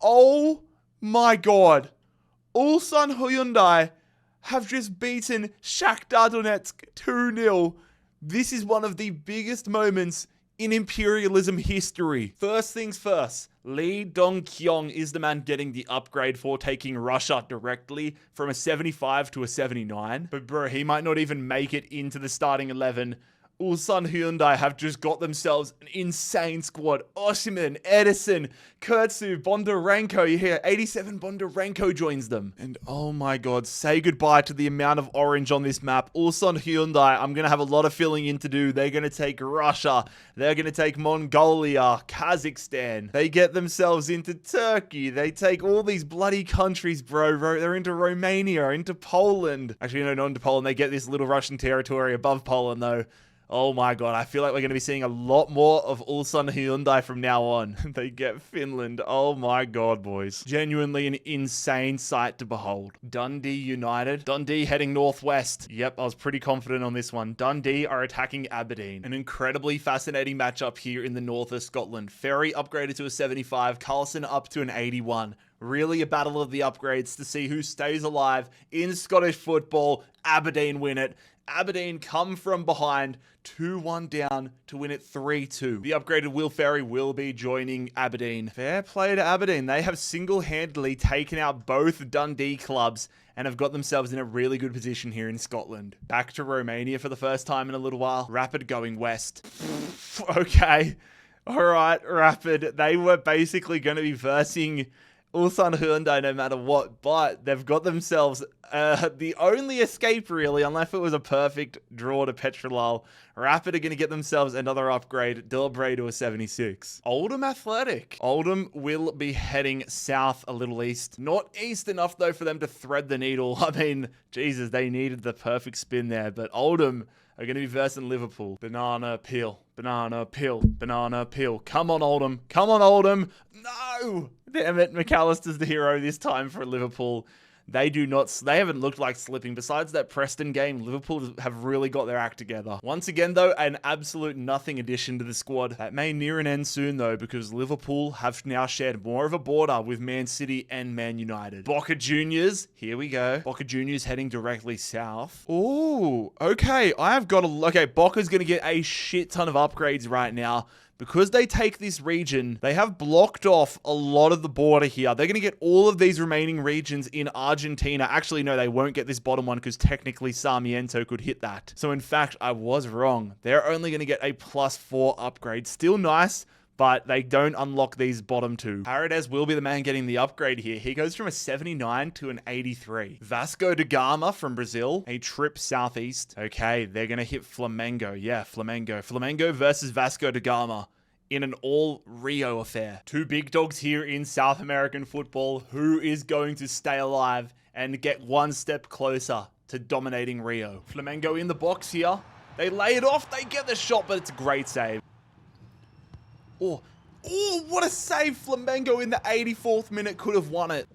Oh my god. Ulsan Hyundai have just beaten Shakhtar Donetsk 2-0. This is one of the biggest moments in Imperialism history. First things first, Lee Dong-kyung is the man getting the upgrade for taking Russia directly from a 75 to a 79. But bro, he might not even make it into the starting 11. Ulsan Hyundai have just got themselves an insane squad. Osimhen, Edison, Kurtzu, Bondarenko. You hear 87 Bondarenko joins them. And oh my god, say goodbye to the amount of orange on this map. Ulsan Hyundai, I'm going to have a lot of filling in to do. They're going to take Russia. They're going to take Mongolia, Kazakhstan. They get themselves into Turkey. They take all these bloody countries, bro. They're into Romania, into Poland. Actually, no, not into Poland. They get this little Russian territory above Poland, though. Oh my god, I feel like we're going to be seeing a lot more of Ulsan Hyundai from now on. They get Finland. Oh my god, boys. Genuinely an insane sight to behold. Dundee United. Dundee heading northwest. Yep, I was pretty confident on this one. Dundee are attacking Aberdeen. An incredibly fascinating matchup here in the north of Scotland. Ferry upgraded to a 75, Carlson up to an 81. Really a battle of the upgrades to see who stays alive in Scottish football. Aberdeen win it. Aberdeen come from behind, 2-1 down to win it 3-2. The upgraded Will Ferry will be joining Aberdeen. Fair play to Aberdeen. They have single-handedly taken out both Dundee clubs and have got themselves in a really good position here in Scotland. Back to Romania for the first time in a little while. Rapid going west. Okay. All right, Rapid. They were basically going to be versing Ulsan Hyundai no matter what, but they've got themselves the only escape really, unless it was a perfect draw to Petrolal. Rapid are going to get themselves another upgrade, Delbray to a 76. Oldham Athletic. Oldham will be heading south a little east. Not east enough though for them to thread the needle. I mean, Jesus, they needed the perfect spin there, but Oldham are going to be versing Liverpool. Banana peel, banana peel, banana peel. Come on, Oldham. Come on, Oldham. No! Damn it, McAllister's the hero this time for Liverpool. They haven't looked like slipping. Besides that Preston game, Liverpool have really got their act together. Once again, though, an absolute nothing addition to the squad. That may near an end soon, though, because Liverpool have now shared more of a border with Man City and Man United. Boca Juniors, here we go. Boca Juniors heading directly south. Ooh, okay. Boca's going to get a shit ton of upgrades right now. Because they take this region, they have blocked off a lot of the border here. They're going to get all of these remaining regions in Argentina. Actually, no, they won't get this bottom one because technically Sarmiento could hit that. So in fact, I was wrong. They're only going to get a +4 upgrade. Still nice, but they don't unlock these bottom two. Paredes will be the man getting the upgrade here. He goes from a 79 to an 83. Vasco da Gama from Brazil, a trip southeast. Okay, they're going to hit Flamengo. Yeah, Flamengo. Flamengo versus Vasco da Gama in an all Rio affair. Two big dogs here in South American football. Who is going to stay alive and get one step closer to dominating Rio? Flamengo in the box here. They lay it off. They get the shot, but it's a great save. Oh, what a save. Flamengo in the 84th minute could have won it.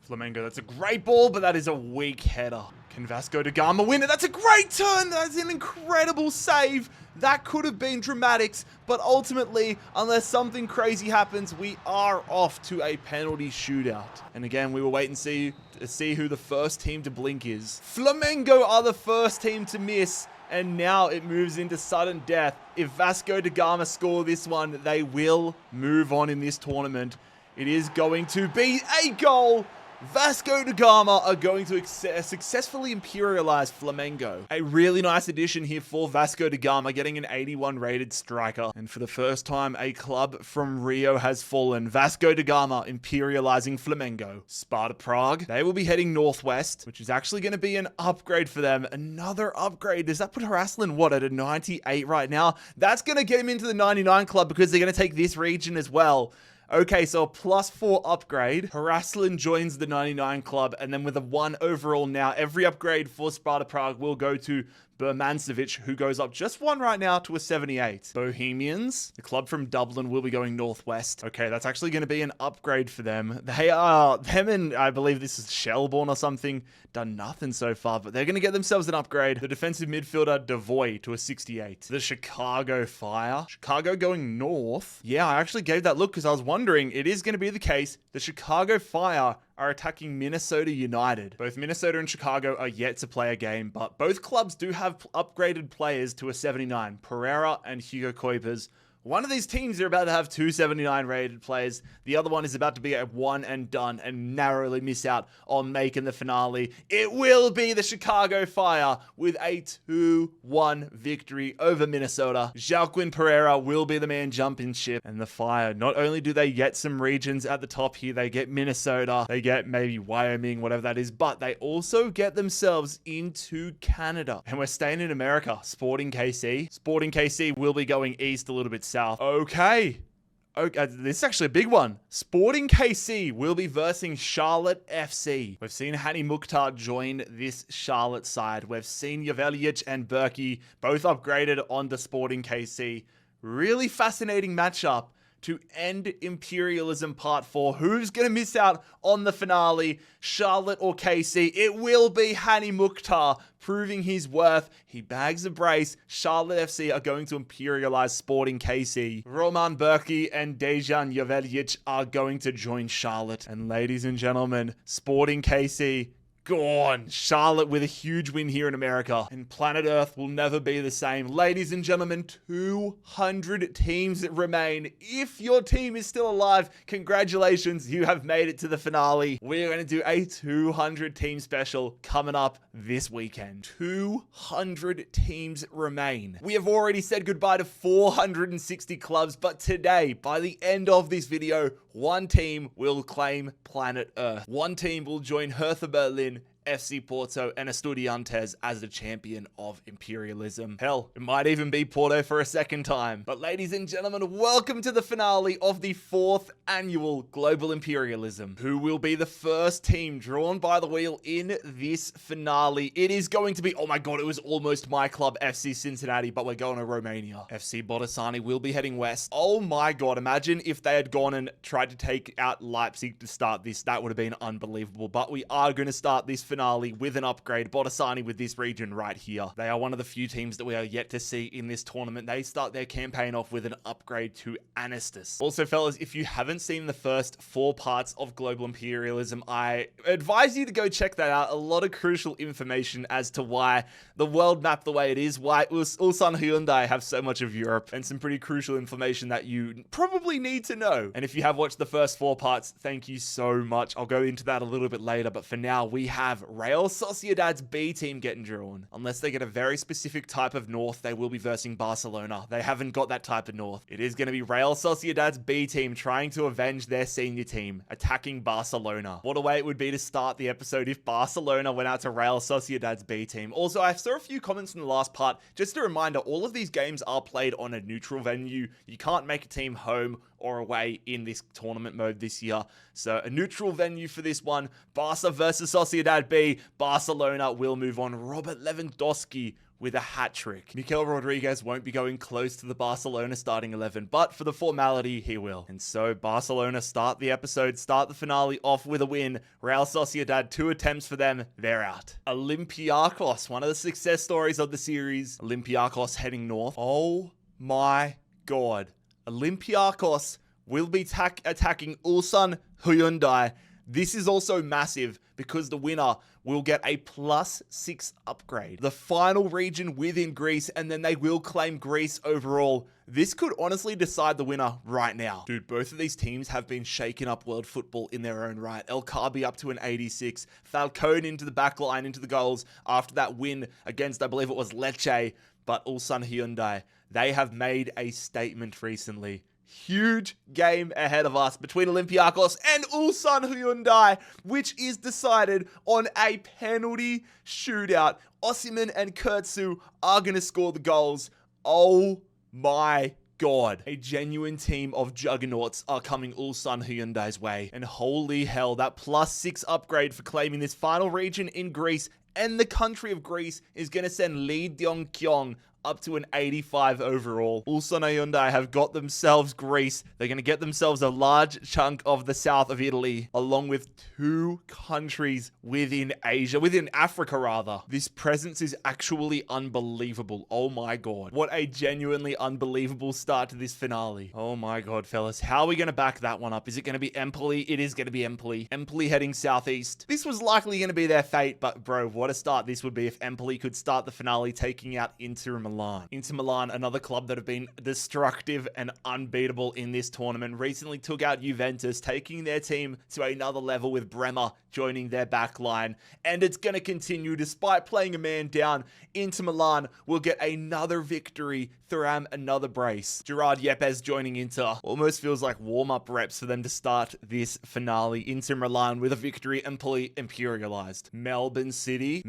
Flamengo, that's a great ball, but that is a weak header. Can Vasco da Gama win it? That's a great turn. That's an incredible save. That could have been dramatics, but ultimately, unless something crazy happens, we are off to a penalty shootout. And again, we will wait and see who the first team to blink is. Flamengo are the first team to miss. And now it moves into sudden death. If Vasco da Gama score this one, they will move on in this tournament. It is going to be a goal. Vasco da Gama are going to successfully imperialize Flamengo. A really nice addition here for Vasco da Gama, getting an 81 rated striker. And for the first time, a club from Rio has fallen. Vasco da Gama imperializing Flamengo. Sparta Prague, they will be heading northwest, which is actually going to be an upgrade for them. Another upgrade. Does that put Haraslin, at a 98 right now? That's going to get him into the 99 club because they're going to take this region as well. Okay, so a +4 upgrade. Haraslin joins the 99 club, and then with a 1 overall now, every upgrade for Sparta Prague will go to Bermancevic, who goes up just 1 right now to a 78. Bohemians, the club from Dublin, will be going northwest. Okay, that's actually going to be an upgrade for them. Them and I believe this is Shelbourne or something, done nothing so far, but they're going to get themselves an upgrade. The defensive midfielder, Devoy, to a 68. The Chicago Fire. Chicago going north. Yeah, I actually gave that look because I was wondering, it is going to be the case. The Chicago Fire are attacking Minnesota United. Both Minnesota and Chicago are yet to play a game, but both clubs do have upgraded players to a 79, Pereira and Hugo Kuipers. One of these teams are about to have 2 79 rated players. The other one is about to be a one and done and narrowly miss out on making the finale. It will be the Chicago Fire with a 2-1 victory over Minnesota. Joaquin Pereira will be the man jumping ship. And the Fire, not only do they get some regions at the top here, they get Minnesota, they get maybe Wyoming, whatever that is, but they also get themselves into Canada. And we're staying in America. Sporting KC. Sporting KC will be going east a little bit south. Okay. Okay, this is actually a big one. Sporting KC will be versing Charlotte FC. We've seen Hani Mukhtar join this Charlotte side. We've seen Jovelic and Berkey both upgraded onto Sporting KC. Really fascinating matchup to end Imperialism Part 4. Who's going to miss out on the finale? Charlotte or KC? It will be Hani Mukhtar proving his worth. He bags a brace. Charlotte FC are going to imperialize Sporting KC. Roman Berkey and Dejan Jovelic are going to join Charlotte. And ladies and gentlemen, Sporting KC gone. Charlotte with a huge win here in America. And planet Earth will never be the same. Ladies and gentlemen, 200 teams remain. If your team is still alive, congratulations, you have made it to the finale. We're going to do a 200 team special coming up this weekend. 200 teams remain. We have already said goodbye to 460 clubs, but today, by the end of this video, one team will claim planet Earth. One team will join Hertha Berlin, FC Porto, and Estudiantes as the champion of Imperialism. Hell, it might even be Porto for a second time. But ladies and gentlemen, welcome to the finale of the 4th annual Global Imperialism. Who will be the first team drawn by the wheel in this finale? It is going to be, oh my god, it was almost my club, FC Cincinnati, but we're going to Romania. FC Botasani will be heading west. Oh my god, imagine if they had gone and tried to take out Leipzig to start this. That would have been unbelievable. But we are going to start this finale with an upgrade. Botasani with this region right here. They are one of the few teams that we are yet to see in this tournament. They start their campaign off with an upgrade to Anistus. Also, fellas, if you haven't seen the first 4 parts of Global Imperialism, I advise you to go check that out. A lot of crucial information as to why the world map the way it is, why Ulsan Hyundai have so much of Europe, and some pretty crucial information that you probably need to know. And if you have watched the first 4 parts, thank you so much. I'll go into that a little bit later, but for now, we have Real Sociedad's B team getting drawn. Unless they get a very specific type of North, they will be versing Barcelona. They haven't got that type of North. It is going to be Real Sociedad's B team trying to avenge their senior team, attacking Barcelona. What a way it would be to start the episode if Barcelona went out to Real Sociedad's B team. Also, I saw a few comments in the last part. Just a reminder, all of these games are played on a neutral venue. You can't make a team home or away in this tournament mode this year. So a neutral venue for this one. Barca versus Sociedad B. Barcelona will move on. Robert Lewandowski with a hat-trick. Mikel Rodriguez won't be going close to the Barcelona starting 11, but for the formality, he will. And so Barcelona start the finale off with a win. Real Sociedad, 2 attempts for them, they're out. Olympiacos, one of the success stories of the series. Olympiacos heading north. Oh my god. Olympiacos will be attacking Ulsan Hyundai. This is also massive because the winner will get a +6 upgrade. The final region within Greece, and then they will claim Greece overall. This could honestly decide the winner right now. Dude, both of these teams have been shaking up world football in their own right. El Kaabi up to an 86. Falcone into the back line, into the goals after that win against, I believe it was Lecce. But Ulsan Hyundai, they have made a statement recently. Huge game ahead of us between Olympiacos and Ulsan Hyundai, which is decided on a penalty shootout. Osimhen and Kurtzu are going to score the goals. Oh my god. A genuine team of Juggernauts are coming Ulsan Hyundai's way. And holy hell, that +6 upgrade for claiming this final region in Greece and the country of Greece is going to send Lee Dong-kyung up to an 85 overall. Ulsan Hyundai have got themselves Greece. They're going to get themselves a large chunk of the south of Italy, along with 2 countries within Asia, within Africa rather. This presence is actually unbelievable. Oh my god. What a genuinely unbelievable start to this finale. Oh my god, fellas. How are we going to back that one up? Is it going to be Empoli? It is going to be Empoli. Empoli heading southeast. This was likely going to be their fate, but bro, what a start this would be if Empoli could start the finale taking out Inter Milan. Inter Milan, another club that have been destructive and unbeatable in this tournament, recently took out Juventus, taking their team to another level with Bremer joining their back line. And it's going to continue despite playing a man down. Inter Milan will get another victory, Thuram another brace. Gerard Yepes joining Inter. Almost feels like warm-up reps for them to start this finale. Inter Milan with a victory, Empoli imperialized. Melbourne City,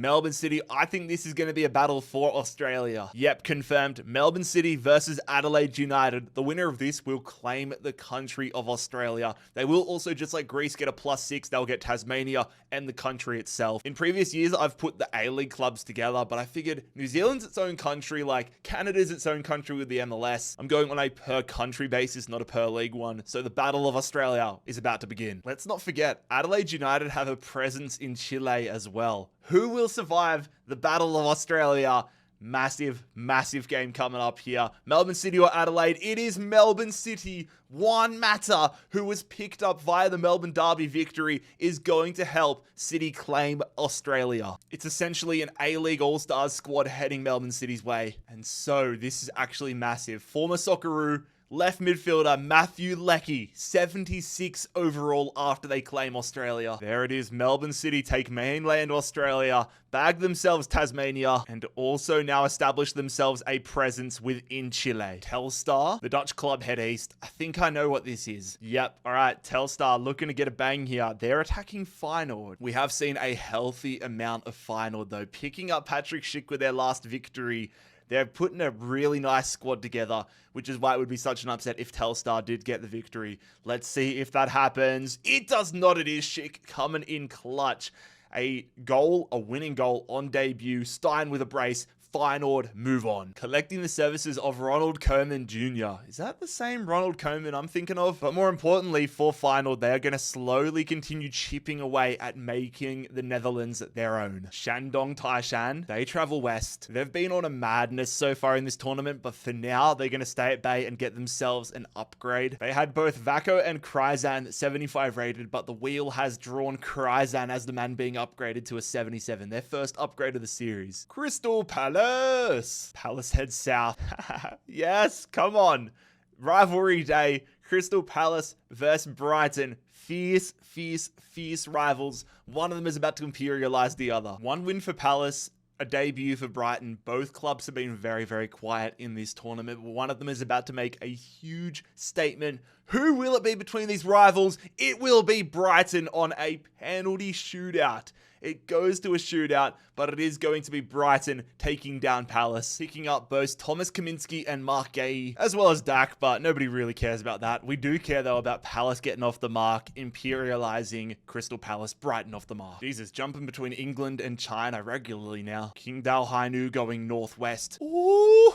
I think this is going to be a battle for Australia. Yes, Yep, confirmed. Melbourne City versus Adelaide United. The winner of this will claim the country of Australia. They will also, just like Greece, get a +6. They'll get Tasmania and the country itself. In previous years, I've put the A-League clubs together, but I figured New Zealand's its own country, like Canada's its own country with the MLS. I'm going on a per country basis, not a per league one. So the Battle of Australia is about to begin. Let's not forget, Adelaide United have a presence in Chile as well. Who will survive the Battle of Australia? Massive, massive game coming up here. Melbourne City or Adelaide? It is Melbourne City. Juan Mata, who was picked up via the Melbourne Derby victory, is going to help City claim Australia. It's essentially an A-League All-Stars squad heading Melbourne City's way. And so this is actually massive. Former Socceroo left midfielder Matthew Leckie, 76 overall after they claim Australia. There it is. Melbourne City take mainland Australia, bag themselves Tasmania, and also now establish themselves a presence within Chile. Telstar, the Dutch club, head east. I think I know what this is. Yep. All right. Telstar looking to get a bang here. They're attacking Feyenoord. We have seen a healthy amount of Feyenoord though. Picking up Patrick Schick with their last victory. They're putting a really nice squad together, which is why it would be such an upset if Telstar did get the victory. Let's see if that happens. It does not. It is Schick coming in clutch. A goal, a winning goal on debut. Stein with a brace. Feyenoord move on. Collecting the services of Ronald Koeman Jr. Is that the same Ronald Koeman I'm thinking of? But more importantly, for Feyenoord, they are going to slowly continue chipping away at making the Netherlands their own. Shandong Taishan, they travel west. They've been on a madness so far in this tournament, but for now, they're going to stay at bay and get themselves an upgrade. They had both Vako and Kryzan 75 rated, but the wheel has drawn Kryzan as the man being upgraded to a 77. Their first upgrade of the series. Crystal Palace. Palace heads south. Yes, come on. Rivalry day. Crystal Palace versus Brighton. Fierce, fierce, fierce rivals. One of them is about to imperialize the other. One win for Palace, a debut for Brighton. Both clubs have been very, very quiet in this tournament. One of them is about to make a huge statement. Who will it be between these rivals? It will be Brighton on a penalty shootout. It goes to a shootout, but it is going to be Brighton taking down Palace, picking up both Thomas Kaminski and Mark Gay, as well as Dak, but nobody really cares about that. We do care, though, about Palace getting off the mark, imperializing Crystal Palace, Brighton off the mark. Jesus, jumping between England and China regularly now. Qingdao Hainu going northwest. Ooh,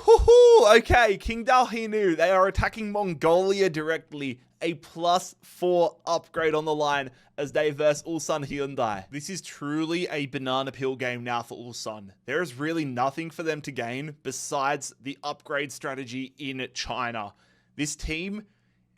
okay, Qingdao Hainu, they are attacking Mongolia directly. A +4 upgrade on the line as they verse Ulsan Hyundai. This is truly a banana peel game now for Ulsan. There is really nothing for them to gain besides the upgrade strategy in China. This team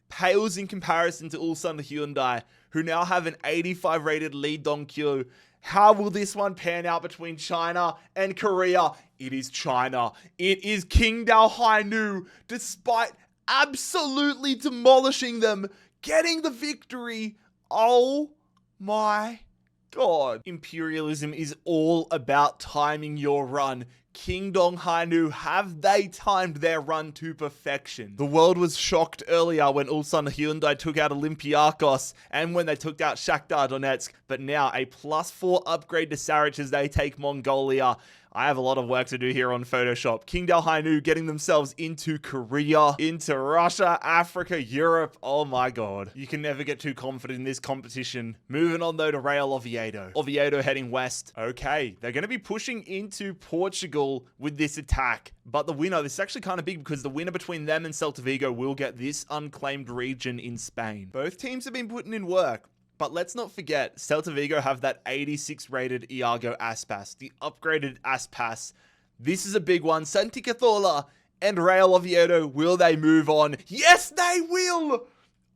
pales in comparison to Ulsan Hyundai, who now have an 85 rated Lee Dongkyu. How will this one pan out between China and Korea? It is China. It is Qingdao Hainu, despite absolutely demolishing them, getting the victory. Oh my God. Imperialism is all about timing your run. Qingdong Hainu, have they timed their run to perfection? The world was shocked earlier when Ulsan Hyundai took out Olympiakos and when they took out Shakhtar Donetsk, but now a +4 upgrade to Saric as they take Mongolia. I have a lot of work to do here on Photoshop. Qingdao Hainu getting themselves into Korea, into Russia, Africa, Europe. Oh my God. You can never get too confident in this competition. Moving on though to Real Oviedo. Oviedo heading west. Okay, they're going to be pushing into Portugal with this attack. But the winner, this is actually kind of big because the winner between them and Celta Vigo will get this unclaimed region in Spain. Both teams have been putting in work. But let's not forget, Celta Vigo have that 86 rated Iago Aspas, the upgraded Aspas. This is a big one. Santi Cazorla and Real Oviedo, will they move on? Yes, they will!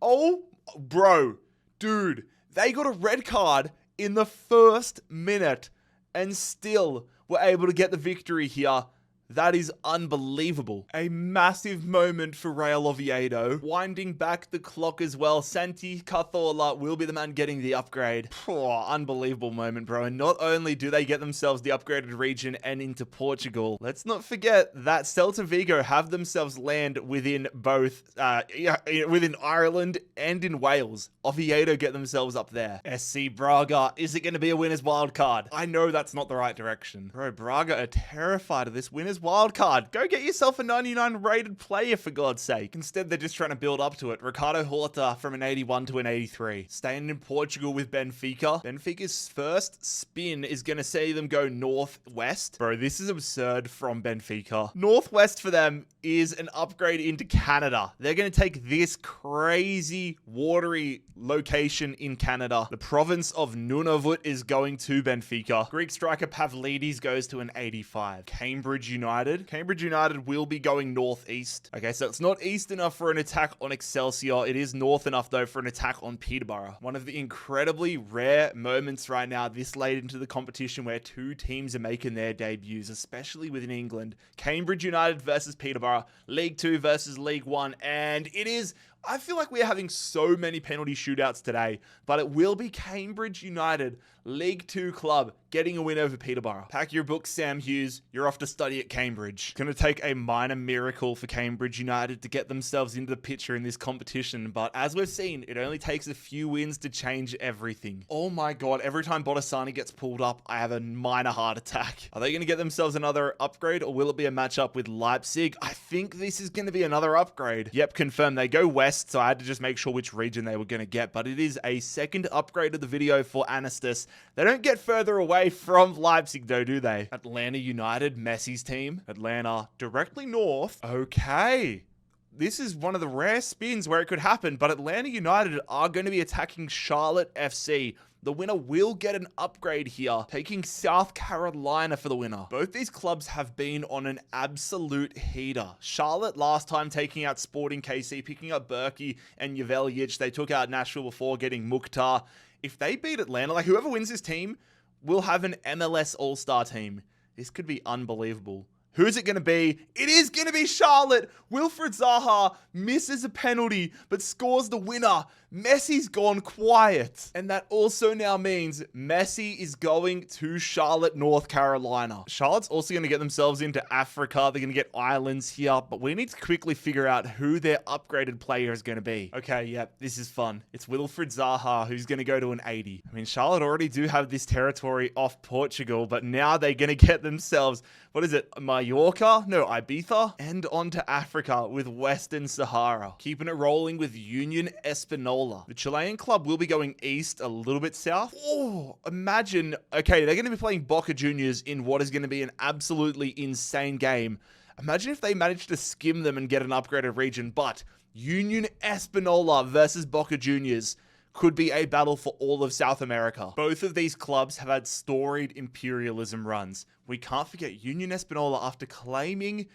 Oh, bro, dude, they got a red card in the first minute and still were able to get the victory here. That is unbelievable. A massive moment for Real Oviedo. Winding back the clock as well. Santi Cazorla will be the man getting the upgrade. Unbelievable moment, bro. And not only do they get themselves the upgraded region and into Portugal, let's not forget that Celta Vigo have themselves land within both, within Ireland and in Wales. Oviedo get themselves up there. SC Braga, is it going to be a winner's wild card? I know that's not the right direction. Bro, Braga are terrified of this winner's wildcard. Go get yourself a 99 rated player, for God's sake. Instead, they're just trying to build up to it. Ricardo Horta from an 81 to an 83. Staying in Portugal with Benfica. Benfica's first spin is going to see them go northwest. Bro, this is absurd from Benfica. Northwest for them is an upgrade into Canada. They're going to take this crazy watery location in Canada. The province of Nunavut is going to Benfica. Greek striker Pavlidis goes to an 85. Cambridge United. Cambridge United will be going northeast. Okay, so it's not east enough for an attack on Excelsior. It is north enough, though, for an attack on Peterborough. One of the incredibly rare moments right now, this late into the competition, where two teams are making their debuts, especially within England. Cambridge United versus Peterborough. League 2 versus League 1. And it is... I feel like we're having so many penalty shootouts today, but it will be Cambridge United, League 2 club, getting a win over Peterborough. Pack your books, Sam Hughes. You're off to study at Cambridge. It's going to take a minor miracle for Cambridge United to get themselves into the picture in this competition, but as we've seen, it only takes a few wins to change everything. Oh my god, every time Botasani gets pulled up, I have a minor heart attack. Are they going to get themselves another upgrade, or will it be a matchup with Leipzig? I think this is going to be another upgrade. Yep, confirmed. They go west, so I had to just make sure which region they were going to get, but it is a second upgrade of the video for Anastas. They don't get further away from Leipzig though, do they? Atlanta United, Messi's team. Atlanta directly north. Okay. This is one of the rare spins where it could happen, but Atlanta United are going to be attacking Charlotte FC. The winner will get an upgrade here, taking South Carolina for the winner. Both these clubs have been on an absolute heater. Charlotte last time taking out Sporting KC, picking up Berkey and Jevelic. They took out Nashville before getting Mukhtar. If they beat Atlanta, like whoever wins this team will have an MLS All-Star team. This could be unbelievable. Who's it going to be? It is going to be Charlotte. Wilfred Zaha misses a penalty, but scores the winner. Messi's gone quiet. And that also now means Messi is going to Charlotte, North Carolina. Charlotte's also going to get themselves into Africa. They're going to get islands here, but we need to quickly figure out who their upgraded player is going to be. Okay, yep, this is fun. It's Wilfred Zaha, who's going to go to an 80. I mean, Charlotte already do have this territory off Portugal, but now they're going to get themselves, what is it, Mallorca? No, Ibiza? And on to Africa with Western Sahara. Keeping it rolling with Union Espanola. The Chilean club will be going east, a little bit south. Oh, imagine, okay, they're going to be playing Boca Juniors in what is going to be an absolutely insane game. Imagine if they managed to skim them and get an upgraded region, but Union Espanola versus Boca Juniors could be a battle for all of South America. Both of these clubs have had storied imperialism runs. We can't forget Union Espanola, after claiming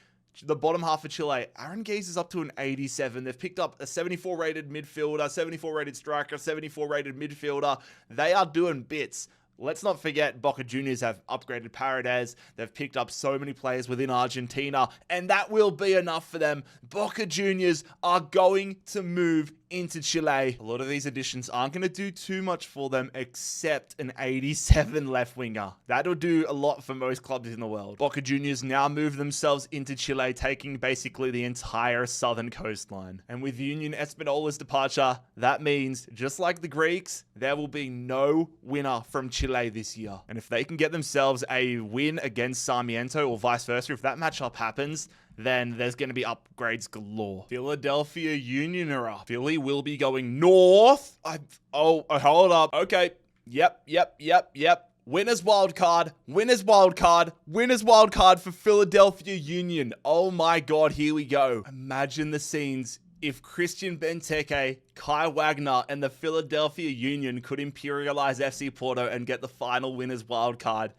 the bottom half of Chile, Aaron Gaze is up to an 87. They've picked up a 74 rated midfielder, 74 rated striker, 74 rated midfielder. They are doing bits. Let's not forget Boca Juniors have upgraded Paredes. They've picked up so many players within Argentina, and that will be enough for them. Boca Juniors are going to move into Chile. A lot of these additions aren't going to do too much for them except an 87 left winger. That'll do a lot for most clubs in the world. Boca Juniors now move themselves into Chile, taking basically the entire southern coastline. And with Union Espanola's departure, that means, just like the Greeks, there will be no winner from Chile this year. And if they can get themselves a win against Sarmiento or vice versa, if that matchup happens, then there's going to be upgrades galore. Philadelphia Union are up. Philly will be going north. Hold up. Okay. Yep. Winners wildcard. Winners wildcard. Winners wildcard for Philadelphia Union. Oh my god, here we go. Imagine the scenes if Christian Benteke, Kai Wagner, and the Philadelphia Union could imperialize FC Porto and get the final winners wildcard.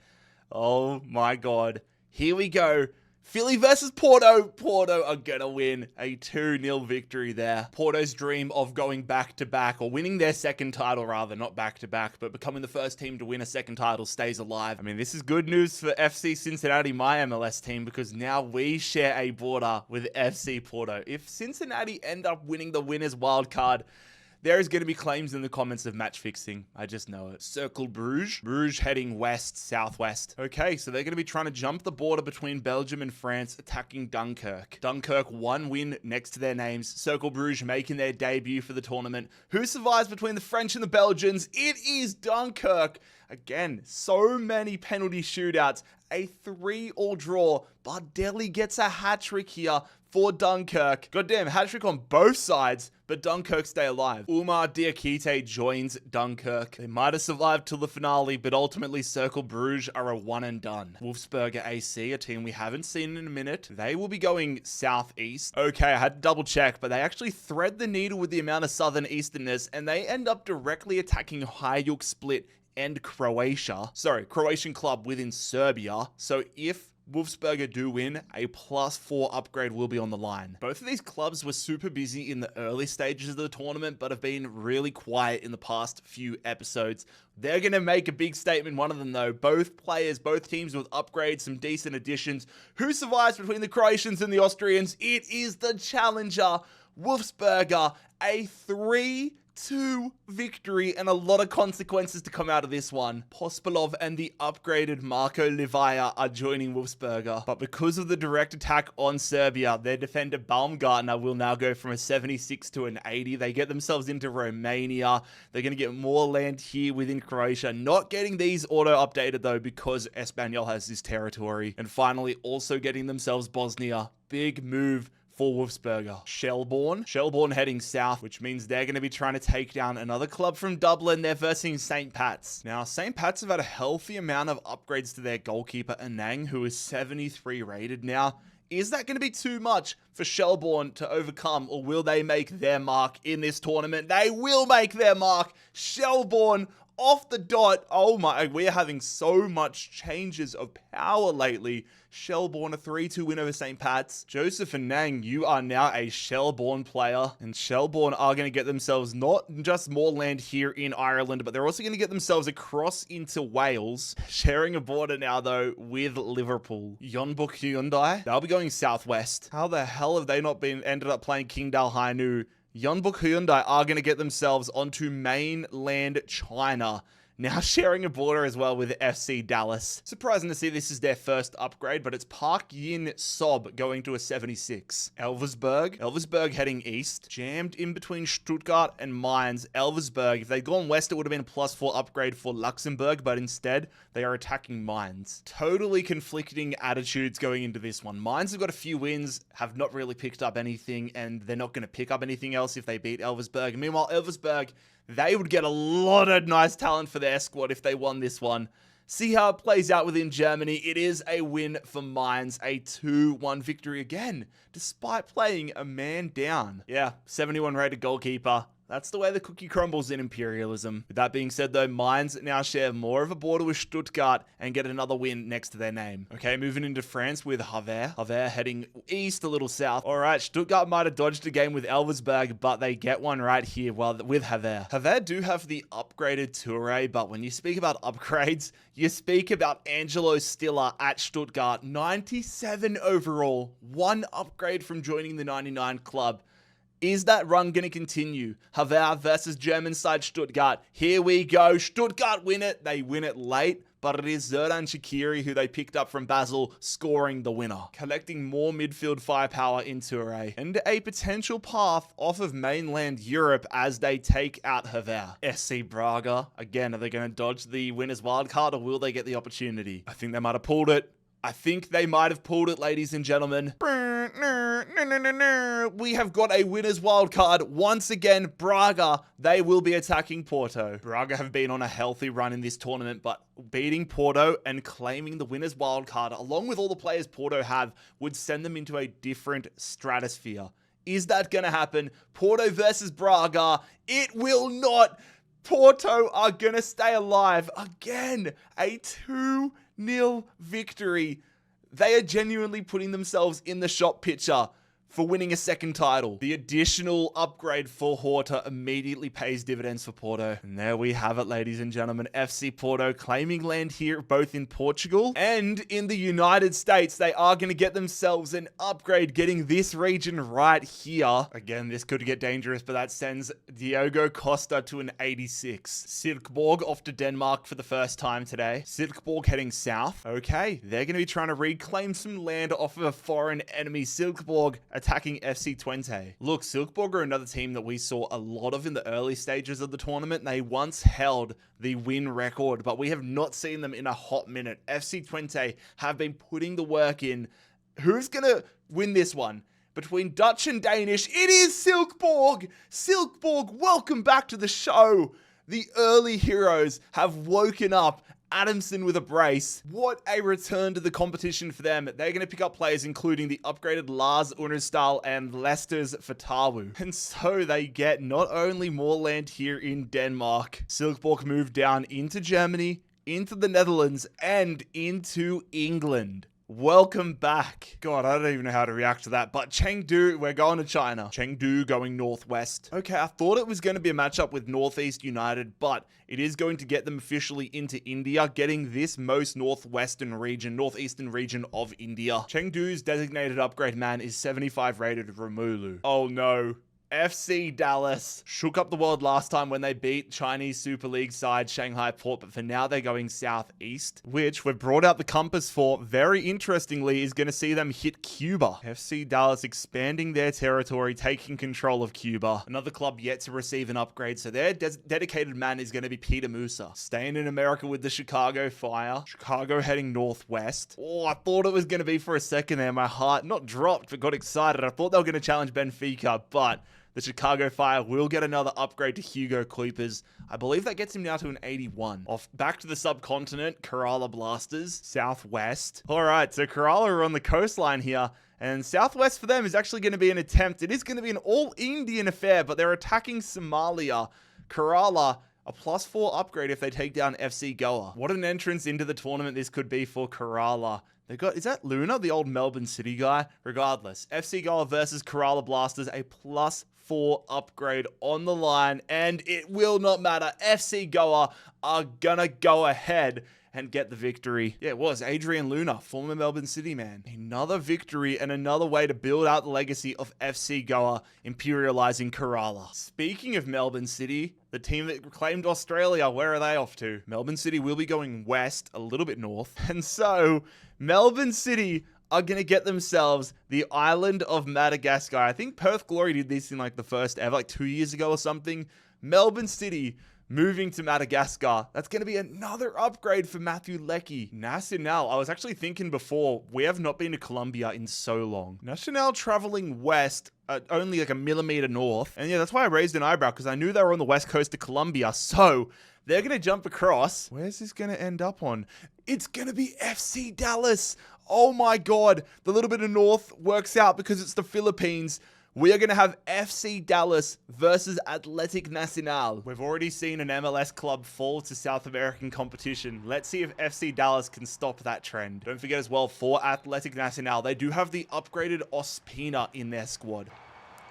Oh my god. Here we go. Philly versus Porto. Porto are going to win a 2-0 victory there. Porto's dream of going back-to-back, or winning their second title rather, not back-to-back, but becoming the first team to win a second title stays alive. I mean, this is good news for FC Cincinnati, my MLS team, because now we share a border with FC Porto. If Cincinnati end up winning the winners wildcard, there is going to be claims in the comments of match fixing. I just know it. Circle Bruges. Bruges heading west, southwest. Okay, so they're going to be trying to jump the border between Belgium and France, attacking Dunkirk. Dunkirk, 1 win next to their names. Circle Bruges making their debut for the tournament. Who survives between the French and the Belgians? It is Dunkirk. Again, so many penalty shootouts. A 3-all draw. Bardelli gets a hat-trick here for Dunkirk. Goddamn, hat-trick on both sides, but Dunkirk stay alive. Umar Diakite joins Dunkirk. They might have survived till the finale, but ultimately Circle Bruges are a one and done. Wolfsberger AC, a team we haven't seen in a minute. They will be going southeast. Okay, I had to double check, but they actually thread the needle with the amount of southern easternness, and they end up directly attacking Hajduk Split and Croatia. Sorry, Croatian club within Serbia. So if Wolfsberger do win, a +4 upgrade will be on the line. Both of these clubs were super busy in the early stages of the tournament, but have been really quiet in the past few episodes. They're going to make a big statement, one of them though. Both players, both teams with upgrades, some decent additions. Who survives between the Croatians and the Austrians? It is the challenger, Wolfsberger, a 3-2 victory, and a lot of consequences to come out of this one. Pospolov and the upgraded Marko Livaja are joining Wolfsberger, but because of the direct attack on Serbia, their defender Baumgartner will now go from a 76 to an 80. They get themselves into Romania. They're going to get more land here within Croatia. Not getting these auto-updated though, because Espanyol has this territory. And finally, also getting themselves Bosnia. Big move for Wolfsberger. Shelbourne heading south, which means they're going to be trying to take down another club from Dublin. They're versing St. Pat's. Now, St. Pat's have had a healthy amount of upgrades to their goalkeeper, Anang, who is 73 rated now. Is that going to be too much for Shelbourne to overcome, or will they make their mark in this tournament? They will make their mark. Shelbourne off the dot. Oh my, we're having so much changes of power lately. Shelbourne, a 3-2 win over St. Pat's. Joseph and Nang, you are now a Shelbourne player. And Shelbourne are going to get themselves not just more land here in Ireland, but they're also going to get themselves across into Wales. Sharing a border now, though, with Liverpool. Yeonbuk Hyundai, they'll be going southwest. How the hell have they not ended up playing Qingdao Hainu? Yeonbuk Hyundai are going to get themselves onto mainland China. Now sharing a border as well with FC Dallas. Surprising to see this is their first upgrade, but it's Park Yin Sob going to a 76. Elversberg heading east. Jammed in between Stuttgart and Mainz. Elversberg, if they'd gone west, it would have been a +4 upgrade for Luxembourg, but instead, they are attacking Mainz. Totally conflicting attitudes going into this one. Mainz have got a few wins, have not really picked up anything, and they're not going to pick up anything else if they beat Elversberg. Meanwhile, Elversberg, they would get a lot of nice talent for their squad if they won this one. See how it plays out within Germany. It is a win for Mainz, a 2-1 victory again, despite playing a man down. Yeah, 71 rated goalkeeper. That's the way the cookie crumbles in Imperialism. With that being said though, Mainz now share more of a border with Stuttgart and get another win next to their name. Okay, moving into France with Havre. Havre heading east, a little south. Alright, Stuttgart might have dodged a game with Elversberg, but they get one right here with Havre. Havre do have the upgraded Toure, but when you speak about upgrades, you speak about Angelo Stiller at Stuttgart. 97 overall, 1 upgrade from joining the 99 club. Is that run going to continue? Havre versus German side Stuttgart. Here we go. Stuttgart win it. They win it late, but it is Zerdan Shaqiri, who they picked up from Basel, scoring the winner. Collecting more midfield firepower in Toure. And a potential path off of mainland Europe as they take out Havre. SC Braga. Again, are they going to dodge the winner's wildcard, or will they get the opportunity? I think they might have pulled it. Ladies and gentlemen. We have got a winner's wildcard. Once again, Braga, they will be attacking Porto. Braga have been on a healthy run in this tournament, but beating Porto and claiming the winner's wildcard, along with all the players Porto have, would send them into a different stratosphere. Is that going to happen? Porto versus Braga. It will not. Porto are going to stay alive. Again, a 2-0 victory. They are genuinely putting themselves in the shop picture for winning a second title. The additional upgrade for Horta immediately pays dividends for Porto. And there we have it, ladies and gentlemen. FC Porto claiming land here, both in Portugal and in the United States. They are going to get themselves an upgrade, getting this region right here. Again, this could get dangerous, but that sends Diogo Costa to an 86. Silkeborg off to Denmark for the first time today. Silkeborg heading south. Okay, they're going to be trying to reclaim some land off of a foreign enemy. Silkeborg attacking FC Twente. Look, Silkeborg are another team that we saw a lot of in the early stages of the tournament. They once held the win record, but we have not seen them in a hot minute. FC Twente have been putting the work in. Who's going to win this one? Between Dutch and Danish, it is Silkeborg! Silkeborg, welcome back to the show! The early heroes have woken up. Adamson with a brace. What a return to the competition for them. They're going to pick up players including the upgraded Lars Unerstal and Leicester's Fatawu. And so they get not only more land here in Denmark, Silkeborg moved down into Germany, into the Netherlands, and into England. Welcome back. God, I don't even know how to react to that, but Chengdu, we're going to China. Chengdu going northwest. Okay, I thought it was going to be a matchup with Northeast United, but it is going to get them officially into India, getting this most northeastern region of India. Chengdu's designated upgrade man is 75 rated Romulu. Oh no. FC Dallas shook up the world last time when they beat Chinese Super League side Shanghai Port, but for now they're going southeast, which we've brought out the compass for. Very interestingly, is going to see them hit Cuba. FC Dallas expanding their territory, taking control of Cuba. Another club yet to receive an upgrade, so their dedicated man is going to be Peter Musa. Staying in America with the Chicago Fire. Chicago heading northwest. Oh, I thought it was going to be for a second there. My heart not dropped, but got excited. I thought they were going to challenge Benfica, but the Chicago Fire will get another upgrade to Hugo Kuipers. I believe that gets him now to an 81. Off back to the subcontinent, Kerala Blasters, southwest. All right, so Kerala are on the coastline here, and southwest for them is actually going to be an attempt. It is going to be an all-Indian affair, but they're attacking Somalia. Kerala, a +4 upgrade if they take down FC Goa. What an entrance into the tournament this could be for Kerala. They got, is that Luna, the old Melbourne City guy? Regardless, FC Goa versus Kerala Blasters, a +4 upgrade on the line, and it will not matter. FC Goa are gonna go ahead and get the victory. Yeah, it was Adrian Luna, former Melbourne City man. Another victory and another way to build out the legacy of FC Goa imperializing Kerala. Speaking of Melbourne City, the team that claimed Australia, where are they off to? Melbourne City will be going west, a little bit north. And so, Melbourne City are going to get themselves the island of Madagascar. I think Perth Glory did this in like the first ever, like 2 years ago or something. Melbourne City moving to Madagascar. That's going to be another upgrade for Matthew Leckie. Nacional, I was actually thinking before, we have not been to Colombia in so long. Nacional traveling west, only like a millimeter north. And yeah, that's why I raised an eyebrow, because I knew they were on the west coast of Colombia. So they're going to jump across. Where's this going to end up on? It's going to be FC Dallas. Oh my God. The little bit of north works out because it's the Philippines. We are going to have FC Dallas versus Athletic Nacional. We've already seen an MLS club fall to South American competition. Let's see if FC Dallas can stop that trend. Don't forget as well, for Athletic Nacional, they do have the upgraded Ospina in their squad.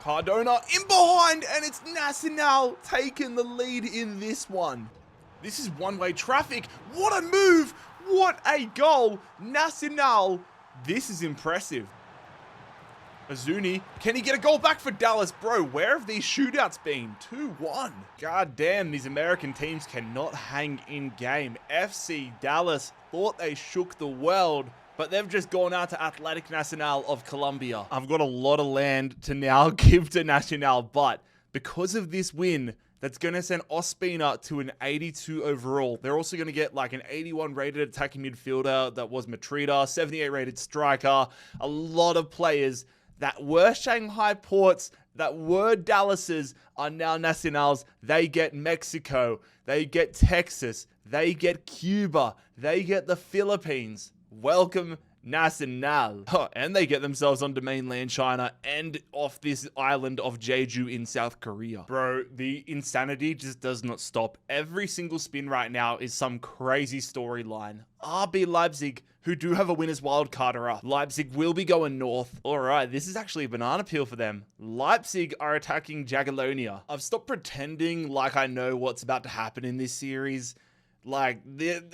Cardona in behind, and it's Nacional taking the lead in this one. This is one-way traffic. What a move! What a goal! Nacional, this is impressive. Azuni, can he get a goal back for Dallas? Bro, where have these shootouts been? 2-1. God damn, these American teams cannot hang in game. FC Dallas thought they shook the world, but they've just gone out to Athletic Nacional of Colombia. I've got a lot of land to now give to Nacional, but because of this win, that's going to send Ospina to an 82 overall. They're also going to get like an 81 rated attacking midfielder that was Matrida, 78 rated striker, a lot of players that were Shanghai Ports, that were Dallas's, are now Nacionals. They get Mexico, they get Texas, they get Cuba, they get the Philippines. Welcome, Nacional. And they get themselves onto mainland China and off this island of Jeju in South Korea. Bro, the insanity just does not stop. Every single spin right now is some crazy storyline. RB Leipzig, who do have a winner's wildcard, are up. Leipzig will be going north. All right, this is actually a banana peel for them. Leipzig are attacking Jagiellonia. I've stopped pretending like I know what's about to happen in this series. Like,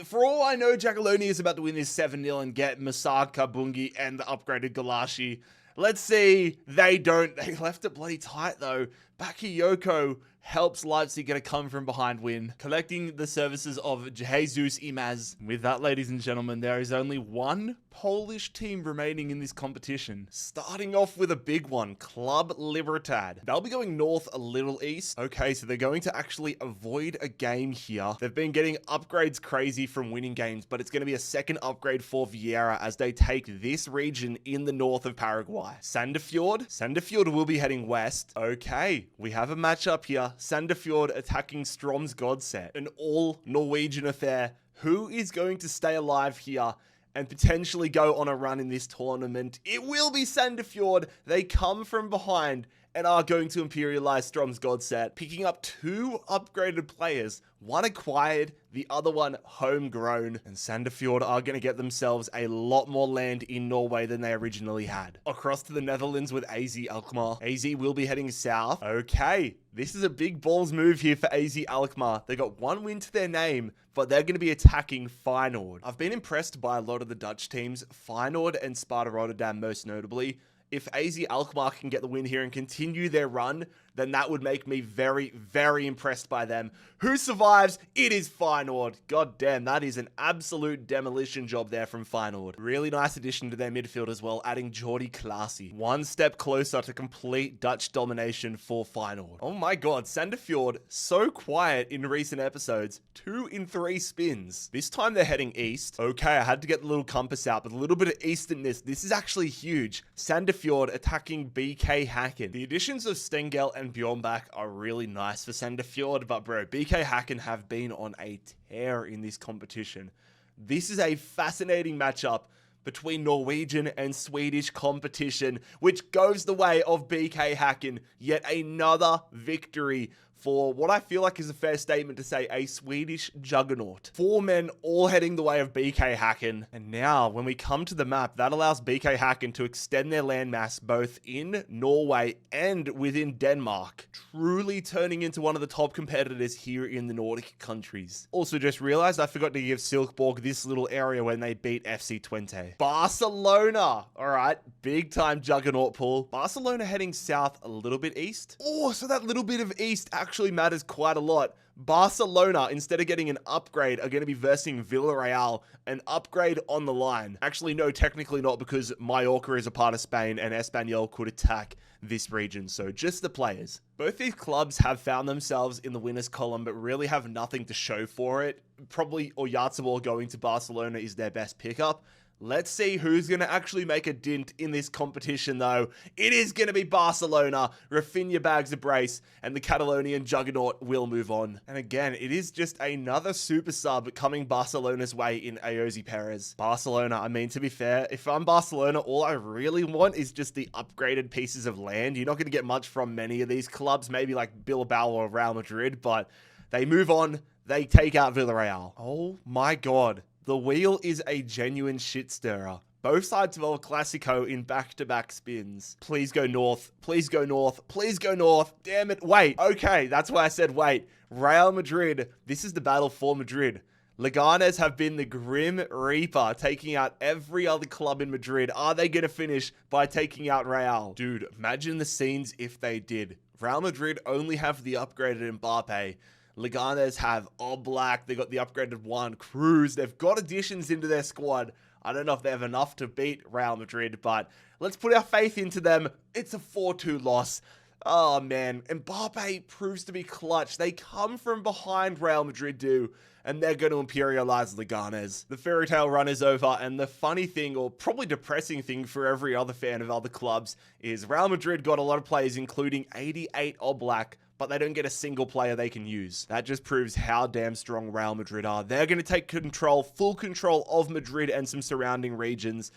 for all I know, Jagiellonia is about to win this 7-0 and get Masad Kabungi and the upgraded Galashi. Let's see. They don't. They left it bloody tight, though. Bakayoko helps Leipzig get a come-from-behind win, collecting the services of Jesus Imaz. With that, ladies and gentlemen, there is only one Polish team remaining in this competition. Starting off with a big one, Club Libertad. They'll be going north a little east. Okay, so they're going to actually avoid a game here. They've been getting upgrades crazy from winning games, but it's going to be a second upgrade for Vieira as they take this region in the north of Paraguay. Sandefjord. Sandefjord will be heading west. Okay, we have a matchup here. Sandefjord attacking Strom's Godset. An all-Norwegian affair. Who is going to stay alive here and potentially go on a run in this tournament? It will be Sandefjord. They come from behind and are going to imperialize Strom's Godset, picking up 2 upgraded players, one acquired, the other one homegrown, and Sandefjord are going to get themselves a lot more land in Norway than they originally had. Across to the Netherlands with AZ Alkmaar. AZ will be heading south. Okay, this is a big balls move here for AZ Alkmaar. They got 1 win to their name, but they're going to be attacking Feyenoord. I've been impressed by a lot of the Dutch teams, Feyenoord and Sparta Rotterdam most notably. If AZ Alkmaar can get the win here and continue their run, then that would make me very, very impressed by them. Who survives? It is Feyenoord. God damn, that is an absolute demolition job there from Feyenoord. Really nice addition to their midfield as well, adding Jordi Klaasie. 1 step closer to complete Dutch domination for Feyenoord. Oh my god, Sandefjord, so quiet in recent episodes. 2 in 3 spins. This time they're heading east. Okay, I had to get the little compass out, but a little bit of easternness. This is actually huge. Sandefjord attacking BK Häcken. The additions of Stengel and Bjornbach are really nice for Sandefjord, but bro, BK Häcken have been on a tear in this competition. This is a fascinating matchup between Norwegian and Swedish competition, which goes the way of BK Häcken. Yet another victory for what I feel like is a fair statement to say a Swedish juggernaut. 4 men all heading the way of BK Häcken. And now, when we come to the map, that allows BK Häcken to extend their landmass both in Norway and within Denmark, truly turning into one of the top competitors here in the Nordic countries. Also just realized I forgot to give Silkeborg this little area when they beat FC Twente. Barcelona! Alright, big time juggernaut pool. Barcelona heading south a little bit east. Oh, so that little bit of east actually matters quite a lot. Barcelona, instead of getting an upgrade, are going to be versing Villarreal, an upgrade on the line. Actually, no, technically not, because Mallorca is a part of Spain and Espanyol could attack this region, so just the players. Both these clubs have found themselves in the winners column, but really have nothing to show for it. Probably Oyarzabal going to Barcelona is their best pickup. Let's see who's going to actually make a dint in this competition, though. It is going to be Barcelona. Rafinha bags a brace, and the Catalonian juggernaut will move on. And again, it is just another super sub coming Barcelona's way in Ayoze Perez. Barcelona, I mean, to be fair, if I'm Barcelona, all I really want is just the upgraded pieces of land. You're not going to get much from many of these clubs, maybe like Bilbao or Real Madrid, but they move on. They take out Villarreal. Oh my god. The wheel is a genuine shit stirrer. Both sides of El Clasico in back-to-back spins. Please go north. Please go north. Please go north. Damn it. Wait. Okay, that's why I said wait. Real Madrid. This is the battle for Madrid. Leganes have been the Grim Reaper, taking out every other club in Madrid. Are they going to finish by taking out Real? Dude, imagine the scenes if they did. Real Madrid only have the upgraded Mbappe. Leganes have Oblak, they got the upgraded one, Cruz, they've got additions into their squad. I don't know if they have enough to beat Real Madrid, but let's put our faith into them. It's a 4-2 loss. Oh man, Mbappe proves to be clutch. They come from behind, Real Madrid do, and they're going to imperialize Leganes. The fairy tale run is over, and the funny thing, or probably depressing thing for every other fan of other clubs, is Real Madrid got a lot of players, including 88 Oblak, but they don't get a single player they can use. That just proves how damn strong Real Madrid are. They're going to take control, full control of Madrid and some surrounding regions.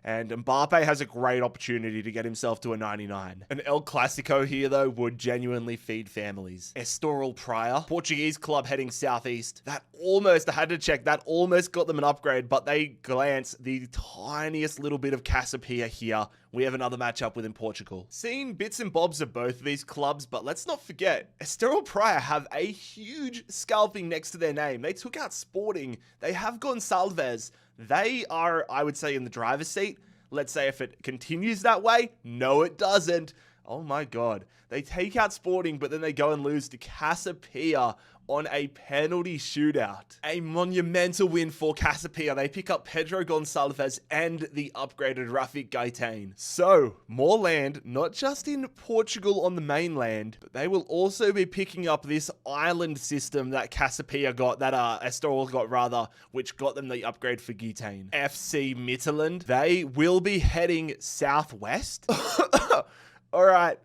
And Mbappe has a great opportunity to get himself to a 99. An El Clasico here, though, would genuinely feed families. Estoril Praia, Portuguese club heading southeast. That almost, I had to check, that almost got them an upgrade, but they glance the tiniest little bit of Casapia here. We have another matchup within Portugal. Seen bits and bobs of both of these clubs, but let's not forget, Estoril Praia have a huge scalping next to their name. They took out Sporting. They have Gonçalves. They are, I would say, in the driver's seat. Let's say if it continues that way. No, it doesn't. Oh my God. They take out Sporting, but then they go and lose to Casapia on a penalty shootout. A monumental win for Casapia. They pick up Pedro Gonçalves and the upgraded Rafik Gaetan. So, more land, not just in Portugal on the mainland, but they will also be picking up this island system that Casapia got, that Estoril got rather, which got them the upgrade for Gaetan. FC Midtjylland, they will be heading southwest. All right.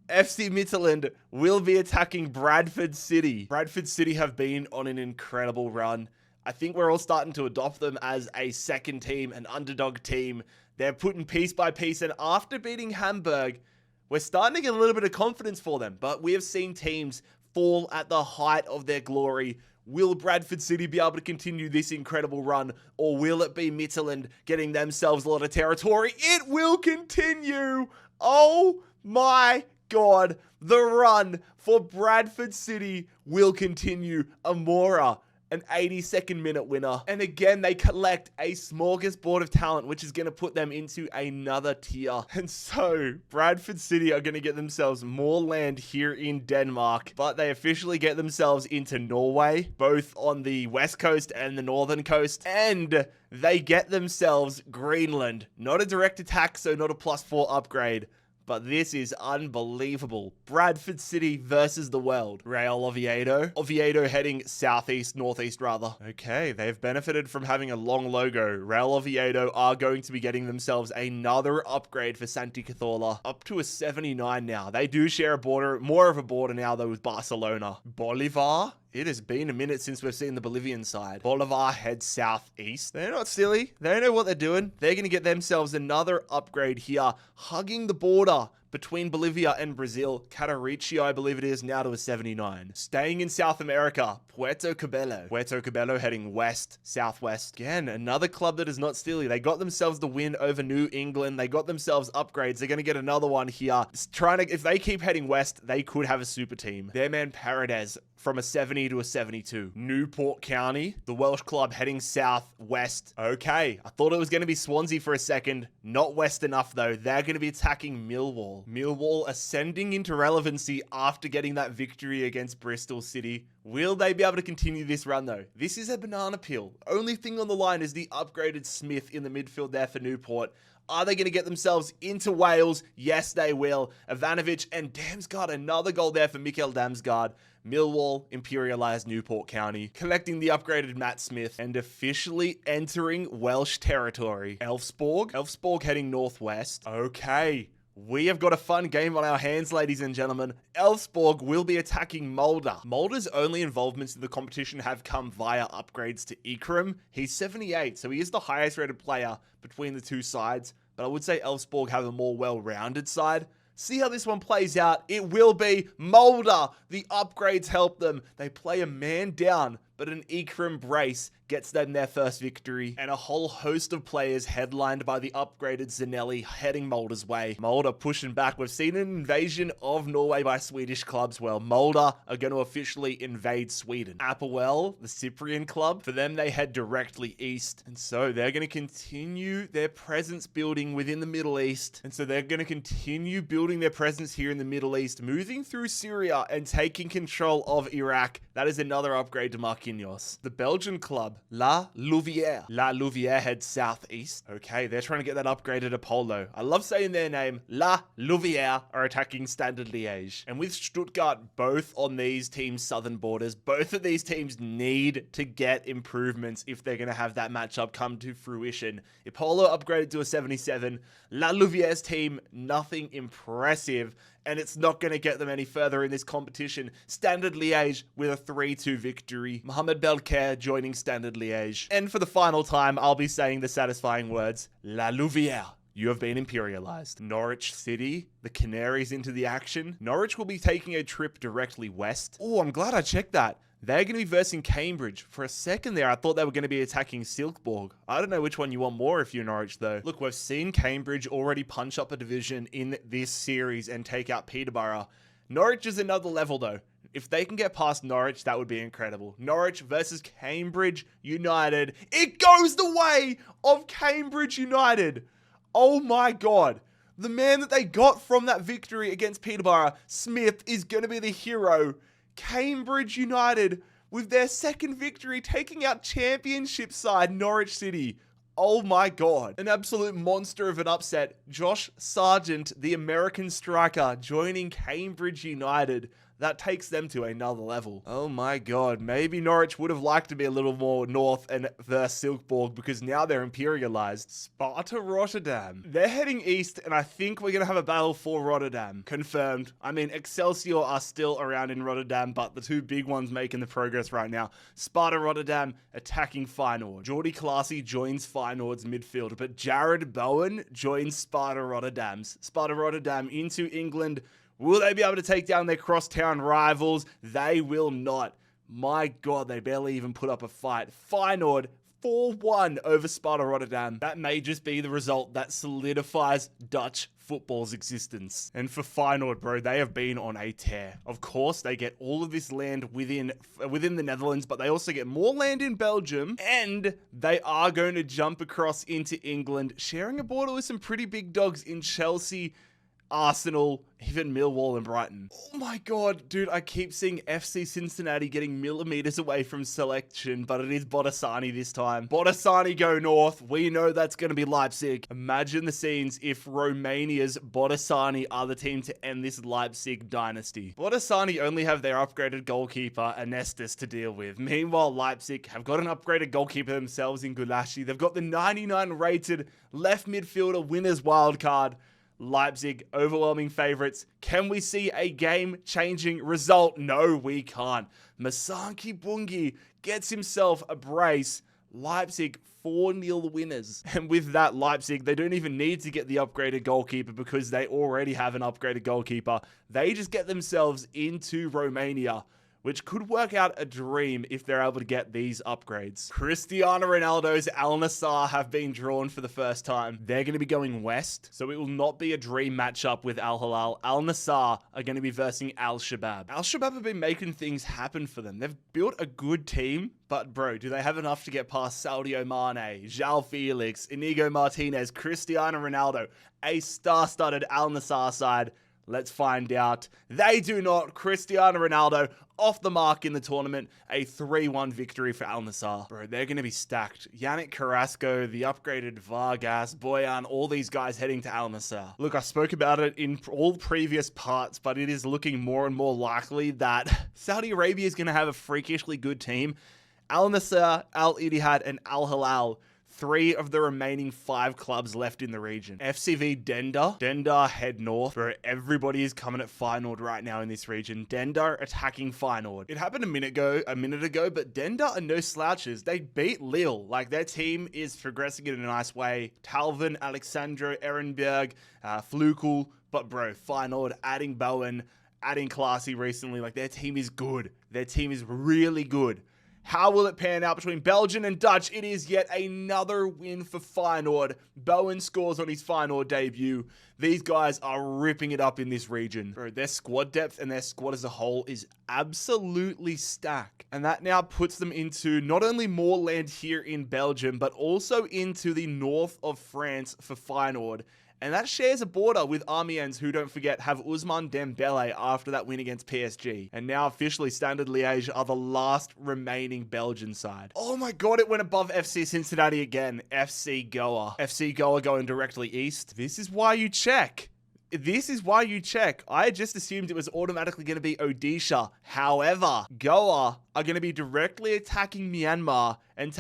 FC Midtjylland will be attacking Bradford City. Bradford City have been on an incredible run. I think we're all starting to adopt them as a second team, an underdog team. They're putting piece by piece, and after beating Hamburg, we're starting to get a little bit of confidence for them. But we have seen teams fall at the height of their glory. Will Bradford City be able to continue this incredible run, or will it be Midtjylland getting themselves a lot of territory? It will continue! Oh my God, the run for Bradford City will continue. Amora, an 82nd minute winner. And again, they collect a smorgasbord of talent, which is going to put them into another tier. And so, Bradford City are going to get themselves more land here in Denmark, but they officially get themselves into Norway, both on the west coast and the northern coast. And they get themselves Greenland. Not a direct attack, so not a +4 upgrade. But this is unbelievable. Bradford City versus the world. Real Oviedo. Oviedo heading southeast, northeast rather. Okay, they've benefited from having a long logo. Real Oviedo are going to be getting themselves another upgrade for Santi Cazorla. Up to a 79 now. They do share a border, more of a border now though with Barcelona. Bolivar. It has been a minute since we've seen the Bolivian side. Bolivar heads southeast. They're not silly. They know what they're doing. They're going to get themselves another upgrade here, hugging the border between Bolivia and Brazil. Cataricio, I believe it is, now to a 79. Staying in South America, Puerto Cabello. Puerto Cabello heading west, southwest. Again, another club that is not silly. They got themselves the win over New England. They got themselves upgrades. They're going to get another one here. If they keep heading west, they could have a super team. Their man Paredes from a 70 to a 72. Newport County, the Welsh club heading southwest. Okay, I thought it was going to be Swansea for a second. Not west enough though. They're going to be attacking Millwall. Millwall ascending into relevancy after getting that victory against Bristol City. Will they be able to continue this run though? This is a banana peel. Only thing on the line is the upgraded Smith in the midfield there for Newport. Are they going to get themselves into Wales? Yes, they will. Ivanovic and Damsgaard, another goal there for Mikkel Damsgaard. Millwall imperialized Newport County, collecting the upgraded Matt Smith and officially entering Welsh territory. Elfsborg heading northwest. Okay. We have got a fun game on our hands, ladies and gentlemen. Elfsborg will be attacking Mulder. Mulder's only involvements in the competition have come via upgrades to Ikram. He's 78, so he is the highest rated player between the two sides, but I would say Elfsborg have a more well-rounded side. See how this one plays out. It will be Mulder. The upgrades help them. They play a man down, but an Ikram brace gets them their first victory, and a whole host of players headlined by the upgraded Zanelli heading Mulder's way. Mulder pushing back. We've seen an invasion of Norway by Swedish clubs. Well, Mulder are going to officially invade Sweden. Applewell, the Cyprian club, for them they head directly east, and so they're going to continue their presence building within the Middle East, and so they're going to continue building their presence here in the Middle East, moving through Syria and taking control of Iraq. That is another upgrade to Marquinhos. The Belgian club, La Louvière. La Louvière heads southeast. Okay, they're trying to get that upgraded Apollo. I love saying their name. La Louvière are attacking Standard Liège. And with Stuttgart both on these teams' southern borders, both of these teams need to get improvements if they're going to have that matchup come to fruition. Apollo upgraded to a 77. La Louvière's team, nothing impressive. and it's not going to get them any further in this competition. Standard Liège with a 3-2 victory. Mohamed Belkhair joining Standard Liège. And for the final time, I'll be saying the satisfying words, La Louvière. You have been imperialized. Norwich City, the Canaries into the action. Norwich will be taking a trip directly west. Oh, I'm glad I checked that. They're going to be versing Cambridge. For a second there, I thought they were going to be attacking Silkeborg. I don't know which one you want more if you're Norwich, though. Look, we've seen Cambridge already punch up a division in this series and take out Peterborough. Norwich is another level, though. If they can get past Norwich, that would be incredible. Norwich versus Cambridge United. It goes the way of Cambridge United. Oh my God. The man that they got from that victory against Peterborough, Smith, is going to be the hero. Cambridge United with their second victory, taking out championship side Norwich City. Oh my God. An absolute monster of an upset. Josh Sargent, the American striker, joining Cambridge United. That takes them to another level. Oh my God. Maybe Norwich would have liked to be a little more north and versus Silkeborg because now they're imperialized. Sparta Rotterdam. They're heading east and I think we're going to have a battle for Rotterdam. Confirmed. I mean, Excelsior are still around in Rotterdam, but the two big ones making the progress right now. Sparta Rotterdam attacking Feyenoord. Jordy Classy joins Feyenoord's midfield, but Jared Bowen joins Sparta Rotterdam's. Sparta Rotterdam into England. Will they be able to take down their crosstown rivals? They will not. My God, they barely even put up a fight. Feyenoord 4-1 over Sparta Rotterdam. That may just be the result that solidifies Dutch football's existence. And for Feyenoord, bro, they have been on a tear. Of course, they get all of this land within the Netherlands, but they also get more land in Belgium, and they are going to jump across into England, sharing a border with some pretty big dogs in Chelsea, Arsenal, even Millwall and Brighton. Oh my God, dude, I keep seeing FC Cincinnati getting millimeters away from selection, but it is Botasani this time. Botasani go north. We know that's going to be Leipzig. Imagine the scenes if Romania's Botasani are the team to end this Leipzig dynasty. Botasani only have their upgraded goalkeeper, Anestis, to deal with. Meanwhile, Leipzig have got an upgraded goalkeeper themselves in Gulashi. They've got the 99 rated left midfielder winners wildcard. Leipzig, overwhelming favorites. Can we see a game-changing result? No, we can't. Masanki Bungi gets himself a brace. Leipzig 4-0 winners. And with that, Leipzig, they don't even need to get the upgraded goalkeeper because they already have an upgraded goalkeeper. They just get themselves into Romania, which could work out a dream if they're able to get these upgrades. Cristiano Ronaldo's Al Nassr have been drawn for the first time. They're going to be going west, so it will not be a dream matchup with Al Hilal. Al Nassr are going to be versing Al Shabab. Al Shabab have been making things happen for them. They've built a good team, but bro, do they have enough to get past Sadio Mane, João Felix, Inigo Martinez, Cristiano Ronaldo, a star-studded Al Nassr side? Let's find out. They do not. Cristiano Ronaldo off the mark in the tournament. A 3-1 victory for Al Nassr. Bro, they're going to be stacked. Yannick Carrasco, the upgraded Vargas, Boyan, all these guys heading to Al Nassr. Look, I spoke about it in all previous parts, but it is looking more and more likely that Saudi Arabia is going to have a freakishly good team. Al Nassr, Al Ittihad, and Al Hilal, 3 of the remaining 5 clubs left in the region. FCV Denda. Denda head north, where everybody is coming at Feyenoord right now in this region. Denda attacking Feyenoord. It happened a minute ago, but Denda are no slouches. They beat Lille. Like, their team is progressing in a nice way. Talvin, Alexandro, Ehrenberg, Flukel. But bro, Feyenoord adding Bowen, adding Classy recently. Like, their team is good. Their team is really good. How will it pan out between Belgian and Dutch? It is yet another win for Feyenoord. Bowen scores on his Feyenoord debut. These guys are ripping it up in this region. Bro, their squad depth and their squad as a whole is absolutely stacked. And that now puts them into not only more land here in Belgium, but also into the north of France for Feyenoord. And that shares a border with Amiens, who, don't forget, have Ousmane Dembele after that win against PSG. And now officially Standard Liège are the last remaining Belgian side. Oh my God, it went above FC Cincinnati again. FC Goa. FC Goa going directly east. This is why you check. This is why you check. I just assumed it was automatically going to be Odisha. However, Goa are going to be directly attacking Myanmar and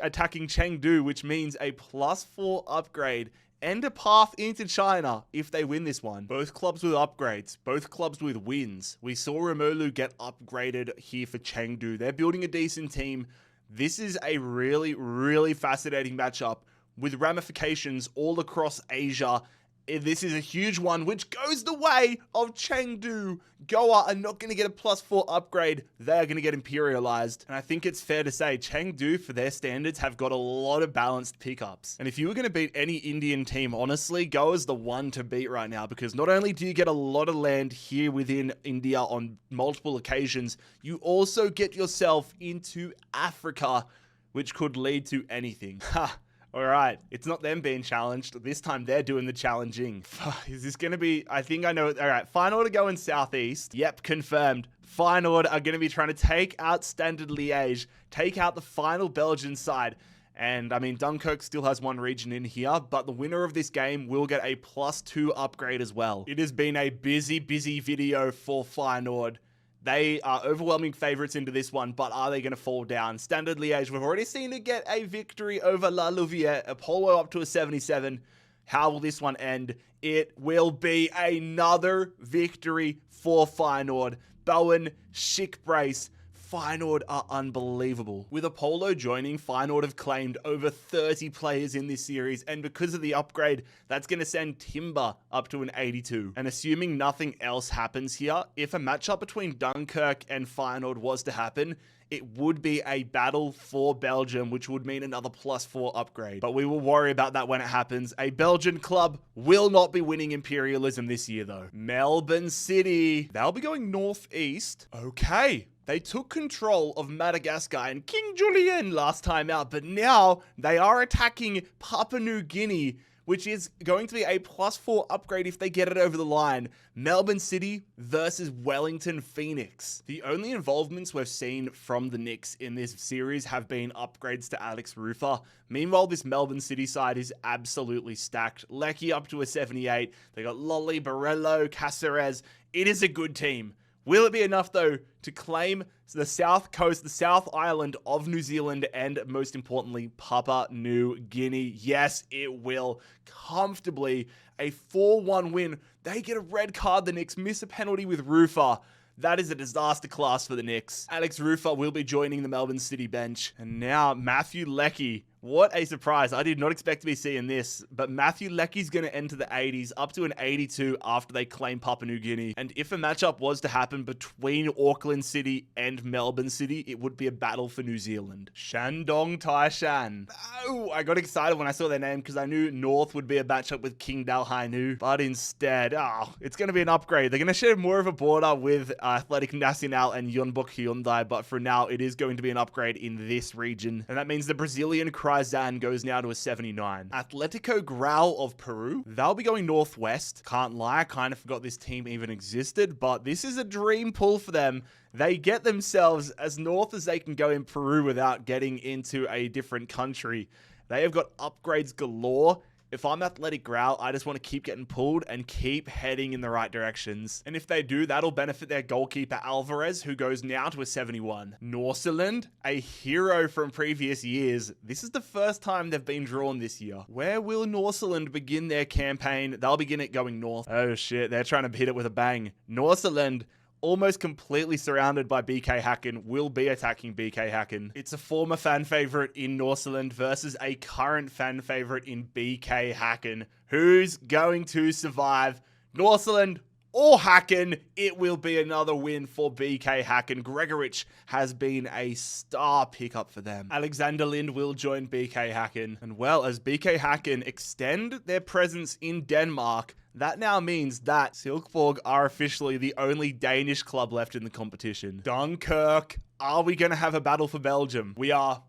attacking Chengdu, which means a +4 upgrade and a path into China if they win this one. Both clubs with upgrades, both clubs with wins. We saw Romelu get upgraded here for Chengdu. They're building a decent team. This is a really, really fascinating matchup with ramifications all across Asia. This is a huge one, which goes the way of Chengdu. Goa are not going to get a +4 upgrade. They're going to get imperialized. And I think it's fair to say Chengdu, for their standards, have got a lot of balanced pickups. And if you were going to beat any Indian team, honestly, Goa's the one to beat right now, because not only do you get a lot of land here within India on multiple occasions, you also get yourself into Africa, which could lead to anything. Ha! All right, it's not them being challenged. This time they're doing the challenging. Is this going to be... I think I know... All right, Feyenoord are going southeast. Yep, confirmed. Feyenoord are going to be trying to take out Standard Liège, take out the final Belgian side. And, I mean, Dunkirk still has one region in here, but the winner of this game will get a +2 upgrade as well. It has been a busy, busy video for Feyenoord. They are overwhelming favorites into this one, but are they going to fall down? Standard Liège, we've already seen it get a victory over La Louvière, Apollo up to a 77. How will this one end? It will be another victory for Feyenoord. Bowen, Schick brace. Feyenoord are unbelievable. With Apollo joining, Feyenoord have claimed over 30 players in this series, and because of the upgrade, that's going to send Timber up to an 82. And assuming nothing else happens here, if a matchup between Dunkirk and Feyenoord was to happen, it would be a battle for Belgium, which would mean another +4 upgrade. But we will worry about that when it happens. A Belgian club will not be winning Imperialism this year, though. Melbourne City. They'll be going northeast. Okay. They took control of Madagascar and King Julien last time out, but now they are attacking Papua New Guinea, which is going to be a +4 upgrade if they get it over the line. Melbourne City versus Wellington Phoenix. The only involvements we've seen from the Knicks in this series have been upgrades to Alex Rufer. Meanwhile, this Melbourne City side is absolutely stacked. Lecky up to a 78. They got Lolly, Barello, Caceres. It is a good team. Will it be enough, though, to claim the south coast, the South Island of New Zealand, and most importantly, Papua New Guinea? Yes, it will. Comfortably, a 4-1 win. They get a red card. The Knicks miss a penalty with Rufer. That is a disaster class for the Knicks. Alex Rufer will be joining the Melbourne City bench. And now, Matthew Leckie. What a surprise. I did not expect to be seeing this, but Matthew Leckie's going to enter the 80s, up to an 82 after they claim Papua New Guinea. And if a matchup was to happen between Auckland City and Melbourne City, it would be a battle for New Zealand. Shandong Taishan. Oh, I got excited when I saw their name because I knew North would be a matchup with Qingdao Hainu, but instead, it's going to be an upgrade. They're going to share more of a border with Athletic Nacional and Yeonbuk Hyundai, but for now, it is going to be an upgrade in this region. And that means the Brazilian Zan goes now to a 79. Atletico Grau of Peru. They'll be going northwest. Can't lie, I kind of forgot this team even existed, but this is a dream pull for them. They get themselves as north as they can go in Peru without getting into a different country. They have got upgrades galore. If I'm Athletic Grau, I just want to keep getting pulled and keep heading in the right directions. And if they do, that'll benefit their goalkeeper Alvarez, who goes now to a 71. Norseland, a hero from previous years. This is the first time they've been drawn this year. Where will Norseland begin their campaign? They'll begin it going north. Oh shit, they're trying to hit it with a bang. Norseland, almost completely surrounded by BK Häcken, will be attacking BK Häcken. It's a former fan favorite in Norseland versus a current fan favorite in BK Häcken. Who's going to survive? Norseland or Häcken? It will be another win for BK Häcken. Gregorich has been a star pickup for them. Alexander Lind will join BK Häcken. And well, as BK Häcken extend their presence in Denmark, that now means that Silkeborg are officially the only Danish club left in the competition. Dunkirk, are we going to have a battle for Belgium? We are.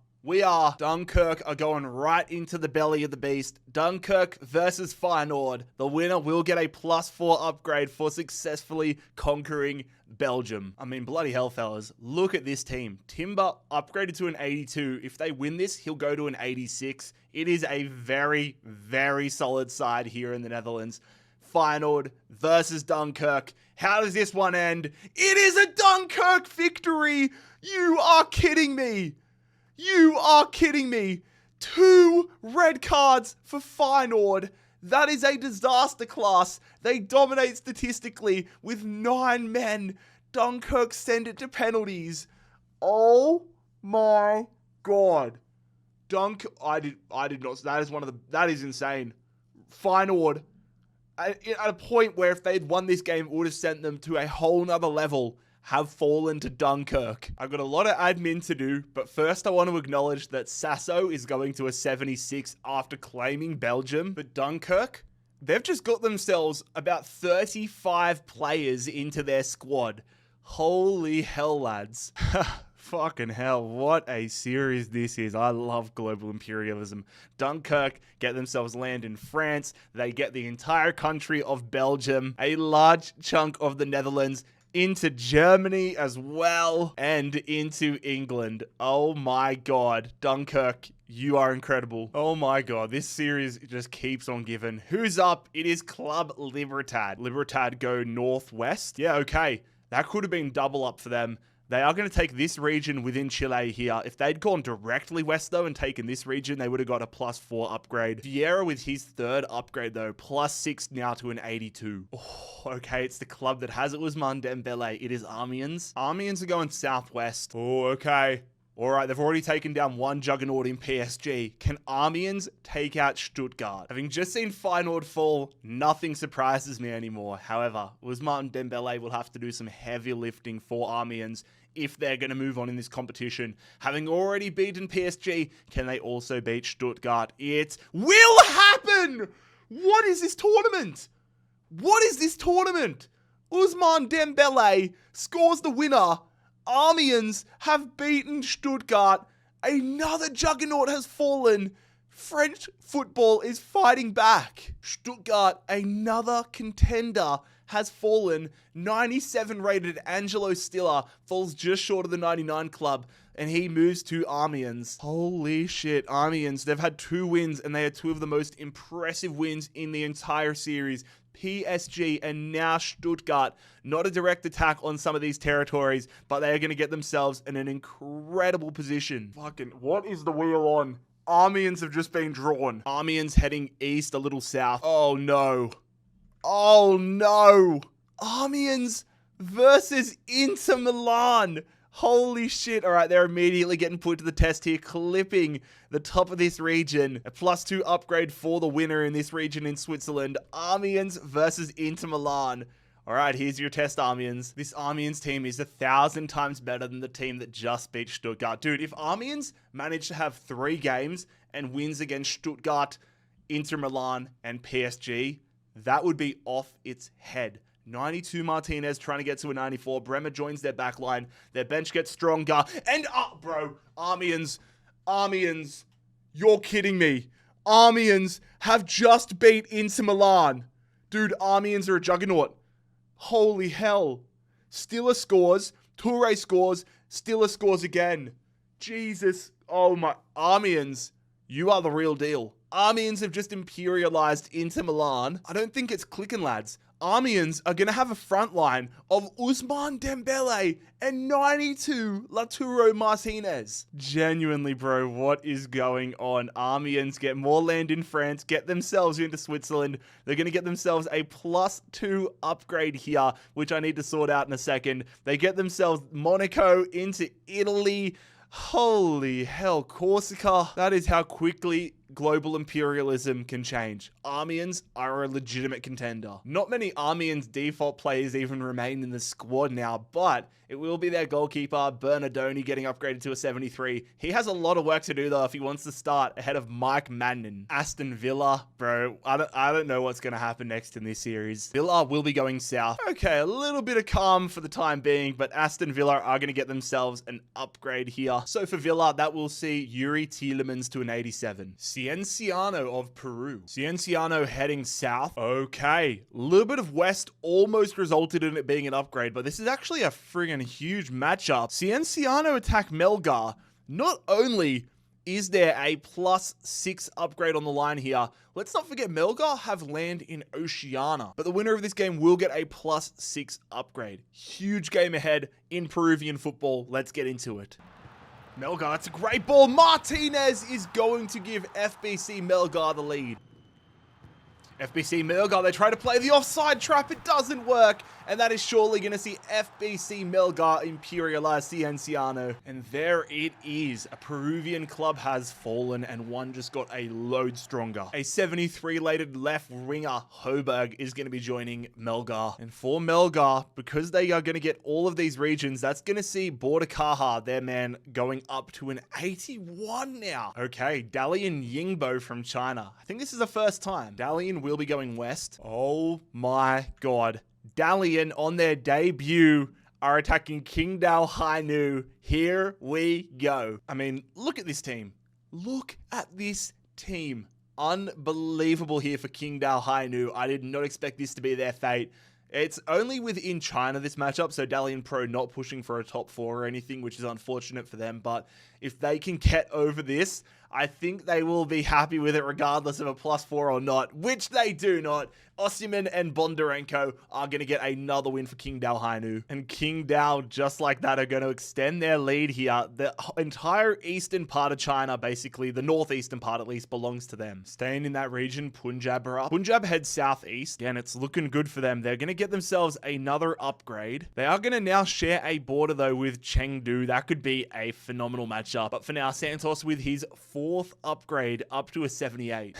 Dunkirk are going right into the belly of the beast. Dunkirk versus Feyenoord. The winner will get a +4 upgrade for successfully conquering Belgium. I mean, bloody hell, fellas. Look at this team. Timber upgraded to an 82. If they win this, he'll go to an 86. It is a very, very solid side here in the Netherlands. Feyenoord versus Dunkirk. How does this one end? It is a Dunkirk victory! You are kidding me! You are kidding me. 2 red cards for Feyenoord. That is a disaster class. They dominate statistically with 9 men. Dunkirk send it to penalties. Oh my god. I did not. That is insane. Feyenoord, at a point where if they'd won this game, it would have sent them to a whole nother level, have fallen to Dunkirk. I've got a lot of admin to do, but first I want to acknowledge that Sasso is going to a 76 after claiming Belgium. But Dunkirk, they've just got themselves about 35 players into their squad. Holy hell, lads. Fucking hell, what a series this is. I love global imperialism. Dunkirk get themselves land in France. They get the entire country of Belgium, a large chunk of the Netherlands, into Germany as well, and into England. Oh my god. Dunkirk, you are incredible. Oh my god, this series just keeps on giving. Who's up? It is Club Libertad. Libertad go northwest. Yeah, okay. That could have been double up for them. They are going to take this region within Chile here. If they'd gone directly west, though, and taken this region, they would have got a +4 upgrade. Vieira with his 3rd upgrade, though, +6 now to an 82. Oh, okay, it's the club that has it. Ousmane Dembele. It is Amiens. Amiens are going southwest. Oh, okay. All right, they've already taken down 1 Juggernaut in PSG. Can Amiens take out Stuttgart? Having just seen Feyenoord fall, nothing surprises me anymore. However, Ousmane Dembele will have to do some heavy lifting for Amiens if they're going to move on in this competition. Having already beaten PSG, can they also beat Stuttgart? It will happen! What is this tournament? What is this tournament? Ousmane Dembele scores the winner. Amiens have beaten Stuttgart. Another juggernaut has fallen. French football is fighting back. Stuttgart, another contender, has fallen. 97 rated Angelo Stiller falls just short of the 99 club, and he moves to Amiens. Holy shit, Amiens. They've had 2 wins, and they are 2 of the most impressive wins in the entire series. PSG and now Stuttgart. Not a direct attack on some of these territories, but they are going to get themselves in an incredible position. Fucking, what is the wheel on? Amiens have just been drawn. Amiens heading east, a little south. Oh no. Oh no. Amiens versus Inter Milan. Holy shit. All right, they're immediately getting put to the test here, clipping the top of this region. A +2 upgrade for the winner in this region in Switzerland. Amiens versus Inter Milan. All right, here's your test, Amiens. This Amiens team is 1,000 times better than the team that just beat Stuttgart. Dude, if Amiens managed to have 3 games and wins against Stuttgart, Inter Milan, and PSG, that would be off its head. 92 Martinez trying to get to a 94. Bremer joins their backline. Their bench gets stronger. And, bro, Amiens, you're kidding me. Amiens have just beat Inter Milan. Dude, Amiens are a juggernaut. Holy hell. Stiller scores. Toure scores. Stiller scores again. Jesus. Oh my. Amiens, you are the real deal. Amiens have just imperialized Inter Milan. I don't think it's clicking, lads. Amiens are going to have a front line of Ousmane Dembele and 92 Lautaro Martinez. Genuinely, bro, what is going on? Amiens get more land in France, get themselves into Switzerland. They're going to get themselves a +2 upgrade here, which I need to sort out in a second. They get themselves Monaco into Italy. Holy hell, Corsica. That is how quickly global imperialism can change. Amiens are a legitimate contender. Not many Amiens default players even remain in the squad now, but it will be their goalkeeper, Bernardoni, getting upgraded to a 73. He has a lot of work to do, though, if he wants to start ahead of Mike Mannon. Aston Villa, bro, I don't know what's going to happen next in this series. Villa will be going south. Okay, a little bit of calm for the time being, but Aston Villa are going to get themselves an upgrade here. So for Villa, that will see Yuri Tielemans to an 87. Cienciano of Peru. Cienciano heading south. Okay, a little bit of west almost resulted in it being an upgrade, but this is actually a friggin' huge matchup. Cienciano attack Melgar. Not only is there a +6 upgrade on the line here, let's not forget Melgar have land in Oceania, but the winner of this game will get a +6 upgrade. Huge game ahead in Peruvian football. Let's get into it. Melgar, that's a great ball. Martinez is going to give FBC Melgar the lead. FBC Melgar, they try to play the offside trap. It doesn't work. And that is surely going to see FBC Melgar imperialize Cienciano. And there it is. A Peruvian club has fallen and one just got a load stronger. A 73-rated left winger, Hoberg, is going to be joining Melgar. And for Melgar, because they are going to get all of these regions, that's going to see Bordakaha, their man, going up to an 81 now. Okay, Dalian Yingbo from China. I think this is the first time. Dalian will be going west. Oh my god. Dalian on their debut are attacking Qingdao Hainu. Here we go. I mean, look at this team. Look at this team. Unbelievable here for Qingdao Hainu. I did not expect this to be their fate. It's only within China, this matchup, so Dalian Pro not pushing for a top 4 or anything, which is unfortunate for them. But if they can get over this, I think they will be happy with it regardless of a +4 or not, which they do not. Osimhen and Bondarenko are going to get another win for Qingdao Hainu. And Qingdao, just like that, are going to extend their lead here. The entire eastern part of China, basically, the northeastern part at least, belongs to them. Staying in that region, Punjab are up. Punjab heads southeast. Again, it's looking good for them. They're going to get themselves another upgrade. They are going to now share a border, though, with Chengdu. That could be a phenomenal matchup. But for now, Santos with his 4th upgrade up to a 78.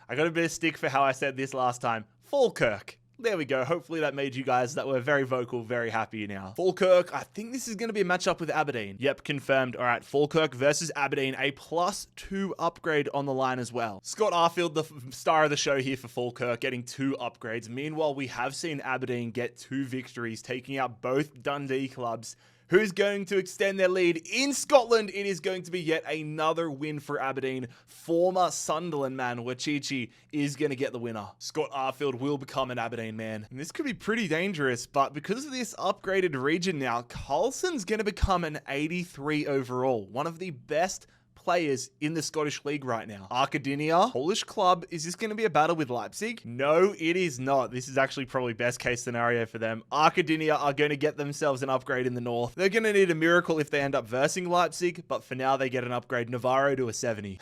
I got a bit of stick for how I said this last time. Falkirk. There we go. Hopefully that made you guys that were very vocal very happy now. Falkirk, I think this is going to be a matchup with Aberdeen. Yep, confirmed. All right, Falkirk versus Aberdeen. A +2 upgrade on the line as well. Scott Arfield, the star of the show here for Falkirk, getting 2 upgrades. Meanwhile, we have seen Aberdeen get 2 victories, taking out both Dundee clubs. Who's going to extend their lead in Scotland? It is going to be yet another win for Aberdeen. Former Sunderland man, Wachichi, is going to get the winner. Scott Arfield will become an Aberdeen man. And this could be pretty dangerous, but because of this upgraded region now, Carlson's going to become an 83 overall. One of the best players in the Scottish League right now. Arcadia, Polish club. Is this going to be a battle with Leipzig? No, it is not. This is actually probably best case scenario for them. Arcadia are going to get themselves an upgrade in the north. They're going to need a miracle if they end up versing Leipzig, but for now they get an upgrade. Navarro to a 70.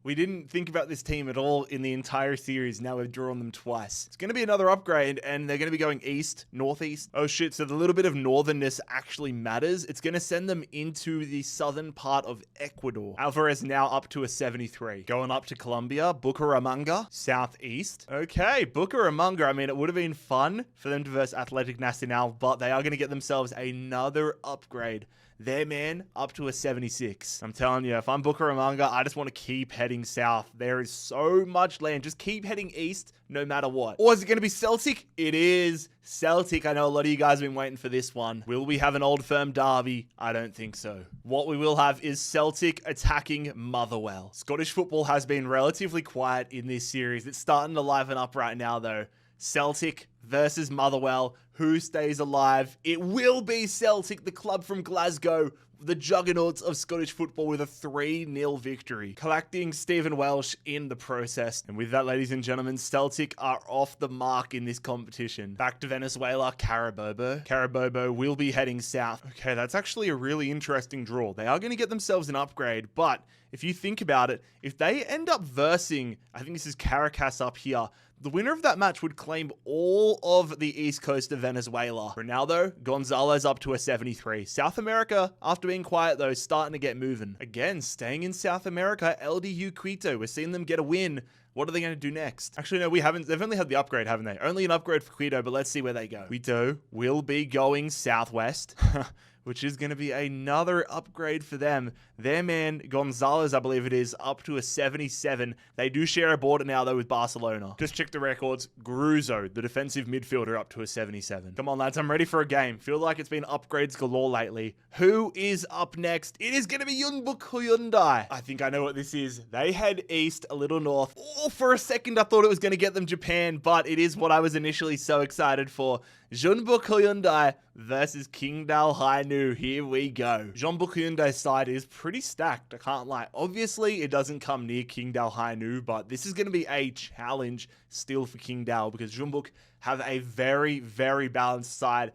We didn't think about this team at all in the entire series. Now we've drawn them twice. It's going to be another upgrade, and they're going to be going east, northeast. Oh shit, so the little bit of northernness actually matters. It's going to send them into the southern part of Ecuador. Alvarez now up to a 73. Going up to Colombia, Bucaramanga, southeast. Okay, Bucaramanga, I mean, it would have been fun for them to verse Athletic Nacional, but they are going to get themselves another upgrade. Their man up to a 76. I'm telling you, if I'm Bucaramanga, I just want to keep heading south. There is so much land. Just keep heading east no matter what. Or is it going to be Celtic? It is Celtic. I know a lot of you guys have been waiting for this one. Will we have an Old Firm derby? I don't think so. What we will have is Celtic attacking Motherwell. Scottish football has been relatively quiet in this series. It's starting to liven up right now though. Celtic versus Motherwell. Who stays alive? It will be Celtic, the club from Glasgow, the Juggernauts of Scottish football, with a 3-0 victory, collecting Stephen Welsh in the process. And with that, ladies and gentlemen, Celtic are off the mark in this competition. Back to Venezuela, Carabobo. Carabobo will be heading south. Okay, that's actually a really interesting draw. They are going to get themselves an upgrade, but if you think about it, if they end up versing, I think this is Caracas up here, the winner of that match would claim all of the east coast of Venezuela. Ronaldo, Gonzalez up to a 73. South America, after being quiet though, starting to get moving. Again, staying in South America, LDU Quito. We're seeing them get a win. What are they going to do next? Actually, no, we haven't. They've only had the upgrade, haven't they? Only an upgrade for Quito, but let's see where they go. Quito will be going southwest. Which is going to be another upgrade for them. Their man, Gonzalez, I believe it is, up to a 77. They do share a border now, though, with Barcelona. Just check the records. Gruzo, the defensive midfielder, up to a 77. Come on, lads, I'm ready for a game. Feel like it's been upgrades galore lately. Who is up next? It is going to be Yunbuk Hyundai. I think I know what this is. They head east, a little north. Oh, for a second, I thought it was going to get them Japan, but it is what I was initially so excited for. Jeonbuk Hyundai versus Qingdao Hainu. Here we go. Jeonbuk Hyundai's side is pretty stacked, I can't lie. Obviously, it doesn't come near Qingdao Hainu, but this is going to be a challenge still for Qingdao because Jeonbuk have a very, very balanced side.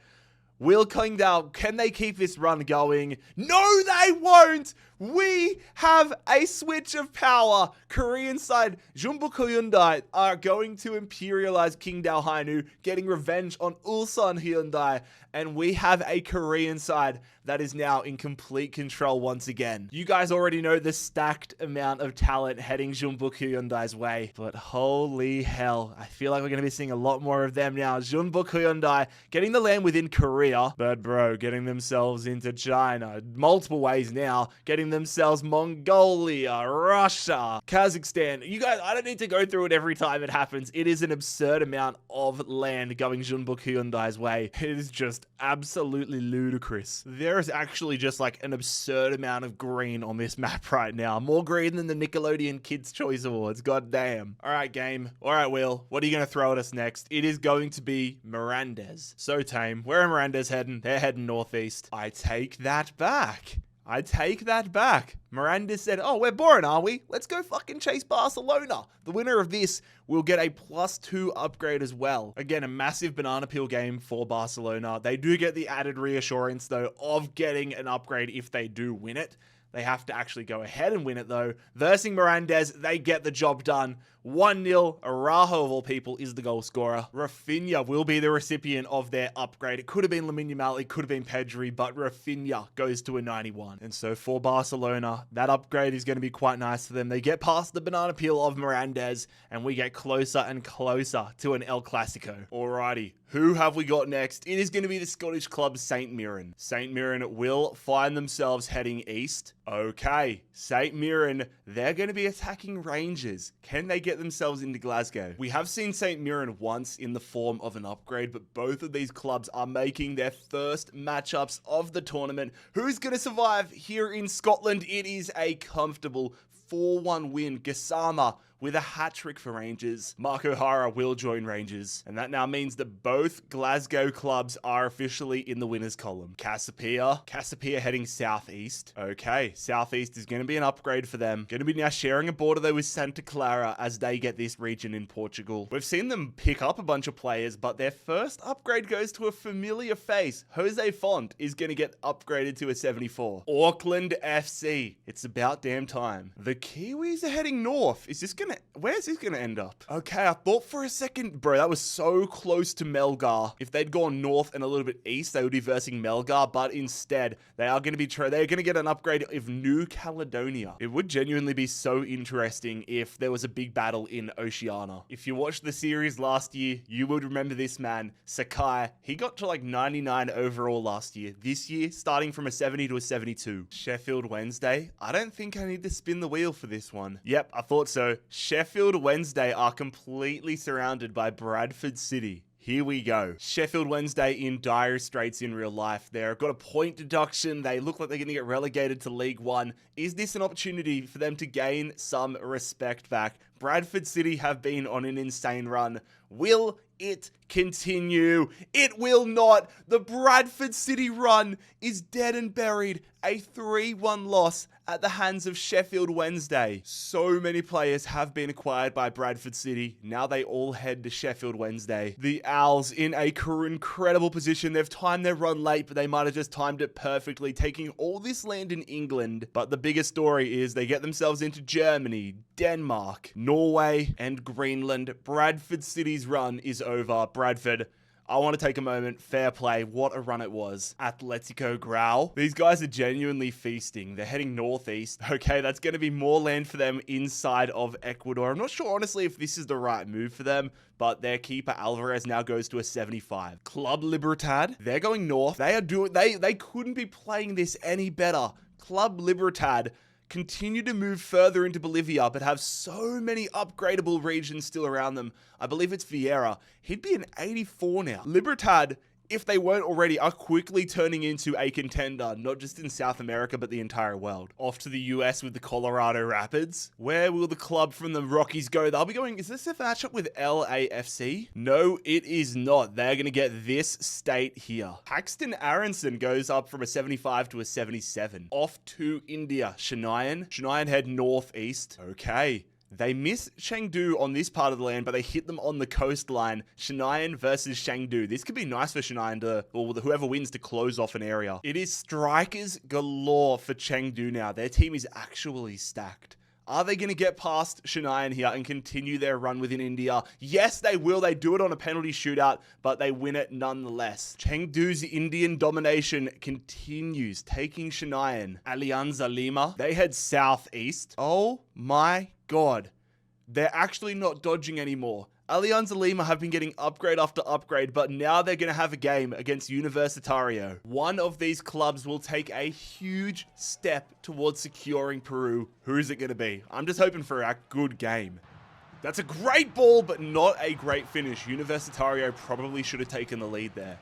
Will Qingdao, can they keep this run going? No, they won't! We have a switch of power. Korean side, Jeonbuk Hyundai are going to imperialize Qingdao Hainu, getting revenge on Ulsan Hyundai, and we have a Korean side that is now in complete control once again. You guys already know the stacked amount of talent heading Jeonbuk Hyundai's way, but holy hell, I feel like we're going to be seeing a lot more of them now. Jeonbuk Hyundai getting the land within Korea, but bro, getting themselves into China multiple ways now, getting themselves Mongolia, Russia, Kazakhstan. You guys, I don't need to go through it every time it happens. It is an absurd amount of land going Jeonbuk Hyundai's way. It is just absolutely ludicrous. There is actually just like an absurd amount of green on this map right now. More green than the Nickelodeon Kids' Choice Awards. God damn. All right, game. All right, Will. What are you going to throw at us next? It is going to be Mirandes. So tame. Where are Mirandes heading? They're heading northeast. I take that back. I take that back. Miranda said, oh, we're boring, are we? Let's go fucking chase Barcelona. The winner of this will get a +2 upgrade as well. Again, a massive banana peel game for Barcelona. They do get the added reassurance, though, of getting an upgrade if they do win it. They have to actually go ahead and win it, though. Versing Mirandes, they get the job done. 1-0. Araujo, of all people, is the goal scorer. Rafinha will be the recipient of their upgrade. It could have been Lamine Yamal, it could have been Pedri, but Rafinha goes to a 91. And so for Barcelona, that upgrade is going to be quite nice for them. They get past the banana peel of Mirandes, and we get closer and closer to an El Clasico. Alrighty, who have we got next? It is going to be the Scottish club St. Mirren. St. Mirren will find themselves heading east. Okay, St. Mirren, they're going to be attacking Rangers. Can they get themselves into Glasgow? We have seen St. Mirren once in the form of an upgrade, but both of these clubs are making their first matchups of the tournament. Who's going to survive here in Scotland? It is a comfortable 4-1 win. Gassama with a hat-trick for Rangers. Mark O'Hara will join Rangers. And that now means that both Glasgow clubs are officially in the winners column. Cassiopeia heading southeast. Okay, southeast is going to be an upgrade for them. Going to be now sharing a border though with Santa Clara as they get this region in Portugal. We've seen them pick up a bunch of players, but their first upgrade goes to a familiar face. Jose Font is going to get upgraded to a 74. Auckland FC. It's about damn time. The Kiwis are heading north. Is this going to... Where's this going to end up? Okay, I thought for a second... Bro, that was so close to Melgar. If they'd gone north and a little bit east, they would be versing Melgar, but instead, they are going to be... They're going to get an upgrade of New Caledonia. It would genuinely be so interesting if there was a big battle in Oceania. If you watched the series last year, you would remember this man, Sakai. He got to like 99 overall last year. This year, starting from a 70 to a 72. Sheffield Wednesday. I don't think I need to spin the wheel for this one. Yep, I thought so. Sheffield Wednesday are completely surrounded by Bradford City. Here we go. Sheffield Wednesday in dire straits in real life. They've got a point deduction. They look like they're going to get relegated to League One. Is this an opportunity for them to gain some respect back? Bradford City have been on an insane run. Will it continue? It will not. The Bradford City run is dead and buried. A 3-1 loss at the hands of Sheffield Wednesday. So many players have been acquired by Bradford City. Now they all head to Sheffield Wednesday. The Owls in a incredible position. They've timed their run late, but they might have just timed it perfectly, taking all this land in England. But the biggest story is they get themselves into Germany, Denmark, Norway, and Greenland. Bradford City's run is over. Bradford, I want to take a moment. Fair play. What a run it was. Atletico Grau. These guys are genuinely feasting. They're heading northeast. Okay, that's going to be more land for them inside of Ecuador. I'm not sure, honestly, if this is the right move for them, but their keeper Alvarez now goes to a 75. Club Libertad, they're going north. They couldn't be playing this any better. Club Libertad continue to move further into Bolivia, but have so many upgradable regions still around them. I believe it's Vieira. He'd be an 84 now. Libertad, if they weren't already, are quickly turning into a contender, not just in South America, but the entire world. Off to the US with the Colorado Rapids. Where will the club from the Rockies go? They'll be going, is this a matchup with LAFC? No, it is not. They're going to get this state here. Paxton Aronson goes up from a 75 to a 77. Off to India. Chennai head northeast. Okay. They miss Chengdu on this part of the land, but they hit them on the coastline. Shanyan versus Chengdu. This could be nice for Shanyan or whoever wins to close off an area. It is strikers galore for Chengdu now. Their team is actually stacked. Are they going to get past Shanyan here and continue their run within India? Yes, they will. They do it on a penalty shootout, but they win it nonetheless. Chengdu's Indian domination continues, taking Shanyan. Alianza Lima, they head southeast. Oh my God. They're actually not dodging anymore. Alianza Lima have been getting upgrade after upgrade, but now they're going to have a game against Universitario. One of these clubs will take a huge step towards securing Peru. Who is it going to be? I'm just hoping for a good game. That's a great ball, but not a great finish. Universitario probably should have taken the lead there.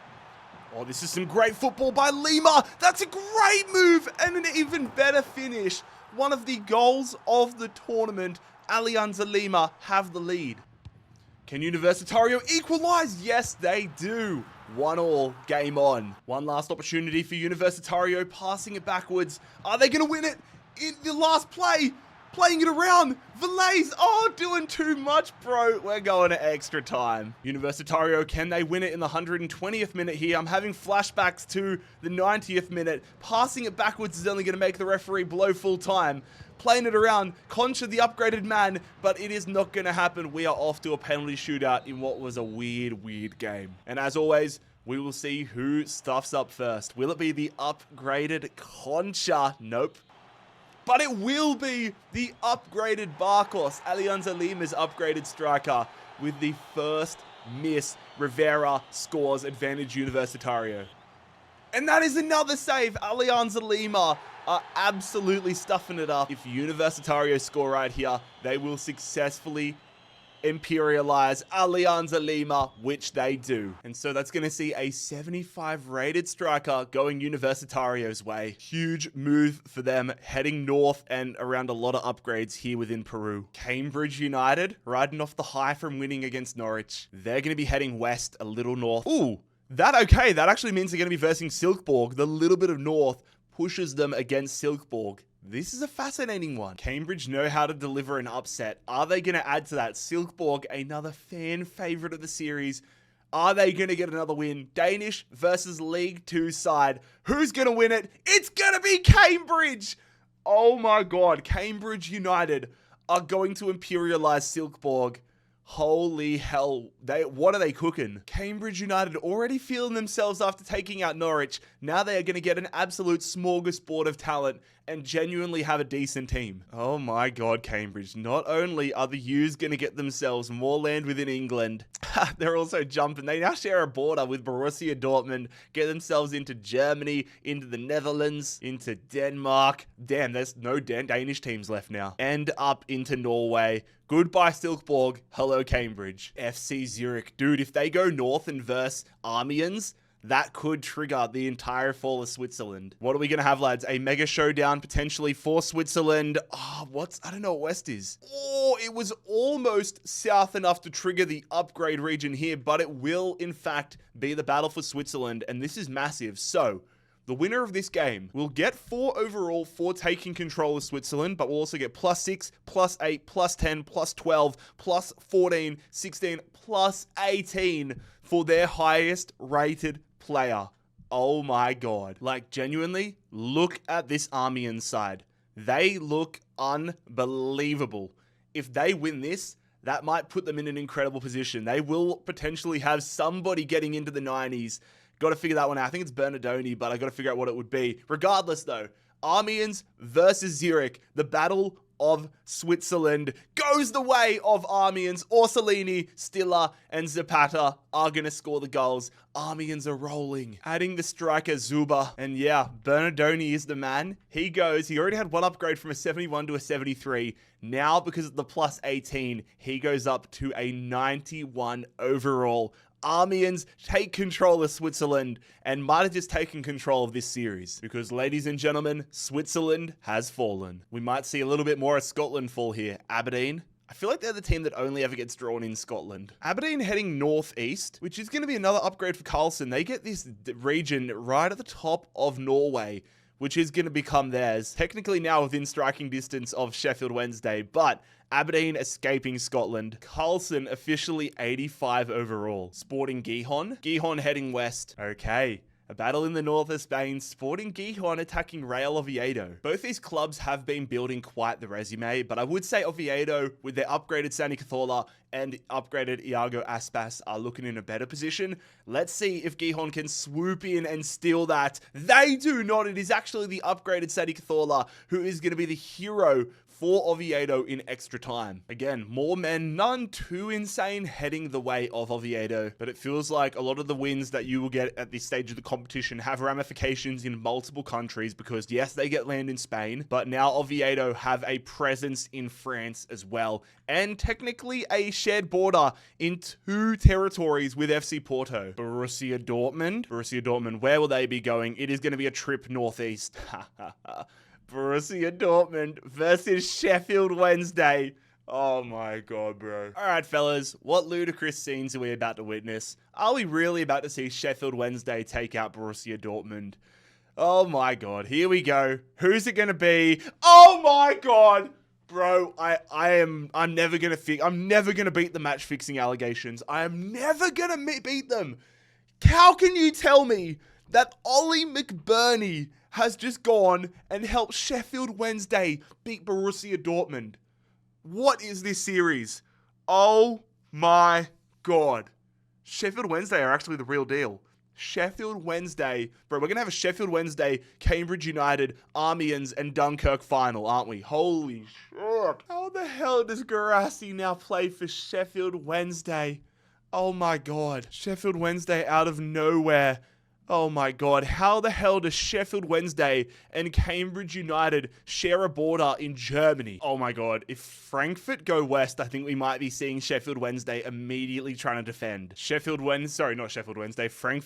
Oh, this is some great football by Lima. That's a great move and an even better finish. One of the goals of the tournament. Alianza Lima have the lead. Can Universitario equalize? Yes, they do. 1-1, game on. One last opportunity for Universitario, passing it backwards. Are they going to win it? In the last play, playing it around. Valais, doing too much, bro. We're going to extra time. Universitario, can they win it in the 120th minute here? I'm having flashbacks to the 90th minute. Passing it backwards is only going to make the referee blow full time. Playing it around, Concha the upgraded man, but it is not going to happen. We are off to a penalty shootout in what was a weird game. And as always, we will see who stuffs up first. Will it be the upgraded Concha? Nope. But it will be the upgraded Barcos, Alianza Lima's upgraded striker, with the first miss. Rivera scores, advantage Universitario. And that is another save. Alianza Lima are absolutely stuffing it up. If Universitario score right here, they will successfully imperialize Alianza Lima, which they do. And so that's going to see a 75 rated striker going Universitario's way. Huge move for them, heading north and around a lot of upgrades here within Peru. Cambridge United, riding off the high from winning against Norwich. They're going to be heading west, a little north. Ooh, that actually means they're going to be versing Silkeborg. The little bit of north pushes them against Silkeborg. This is a fascinating one. Cambridge know how to deliver an upset. Are they going to add to that? Silkeborg, another fan favorite of the series. Are they going to get another win? Danish versus League 2 side. Who's going to win it? It's going to be Cambridge. Oh my God. Cambridge United are going to imperialize Silkeborg. Holy hell. What are they cooking? Cambridge United already feeling themselves after taking out Norwich. Now they are going to get an absolute smorgasbord of talent and genuinely have a decent team. Oh my God, Cambridge. Not only are the U's going to get themselves more land within England, they're also jumping. They now share a border with Borussia Dortmund, get themselves into Germany, into the Netherlands, into Denmark. Damn, there's no Danish teams left now. And up into Norway. Goodbye, Silkeborg. Hello, Cambridge. FC Zurich. Dude, if they go north and verse Armians, that could trigger the entire fall of Switzerland. What are we going to have, lads? A mega showdown potentially for Switzerland. I don't know what west is. Oh, it was almost south enough to trigger the upgrade region here, but it will, in fact, be the battle for Switzerland, and this is massive. So, the winner of this game will get 4 overall for taking control of Switzerland, but will also get +6, +8, +10, +12, +14, 16, +18 for their highest rated player. Oh my God. Like, genuinely, look at this Armian side. They look unbelievable. If they win this, that might put them in an incredible position. They will potentially have somebody getting into the 90s. Got to figure that one out. I think it's Bernardoni, but I got to figure out what it would be. Regardless, though, Armians versus Zurich, the battle of Switzerland goes the way of Armians. Orsolini, Stiller, and Zapata are going to score the goals. Armians are rolling. Adding the striker Zuba. And yeah, Bernardoni is the man. He already had one upgrade from a 71 to a 73. Now, because of the +18, he goes up to a 91 overall. Armians take control of Switzerland and might have just taken control of this series. Because, ladies and gentlemen, Switzerland has fallen. We might see a little bit more of Scotland fall here. Aberdeen. I feel like they're the team that only ever gets drawn in Scotland. Aberdeen heading northeast, which is going to be another upgrade for Carlson. They get this region right at the top of Norway, which is going to become theirs. Technically now within striking distance of Sheffield Wednesday, but Aberdeen escaping Scotland. Carlson officially 85 overall. Sporting Gijón. Gijón heading west. Okay. A battle in the north of Spain, Sporting Gijón attacking Real Oviedo. Both these clubs have been building quite the resume, but I would say Oviedo, with their upgraded Santi Cazorla and upgraded Iago Aspas, are looking in a better position. Let's see if Gijón can swoop in and steal that. They do not. It is actually the upgraded Santi Cazorla who is going to be the hero for Oviedo in extra time. Again, more men, none too insane heading the way of Oviedo, but it feels like a lot of the wins that you will get at this stage of the competition have ramifications in multiple countries because yes, they get land in Spain, but now Oviedo have a presence in France as well, and technically a shared border in 2 territories with FC Porto. Borussia Dortmund, where will they be going? It is going to be a trip northeast. Borussia Dortmund versus Sheffield Wednesday. Oh my god, bro. Alright, fellas, what ludicrous scenes are we about to witness? Are we really about to see Sheffield Wednesday take out Borussia Dortmund? Oh my god, here we go. Who's it gonna be? Oh my god! Bro, I'm never gonna beat the match fixing allegations. I am never gonna beat them. How can you tell me that Ollie McBurney has just gone and helped Sheffield Wednesday beat Borussia Dortmund? What is this series? Oh my god. Sheffield Wednesday are actually the real deal. Sheffield Wednesday, bro, we're going to have a Sheffield Wednesday, Cambridge United, Armians, and Dunkirk final, aren't we? Holy shit. How the hell does Garassi now play for Sheffield Wednesday? Oh my god. Sheffield Wednesday out of nowhere. Oh my god, how the hell does Sheffield Wednesday and Cambridge United share a border in Germany? Oh my god, if Frankfurt go west, I think we might be seeing Sheffield Wednesday immediately trying to defend. Frankfurt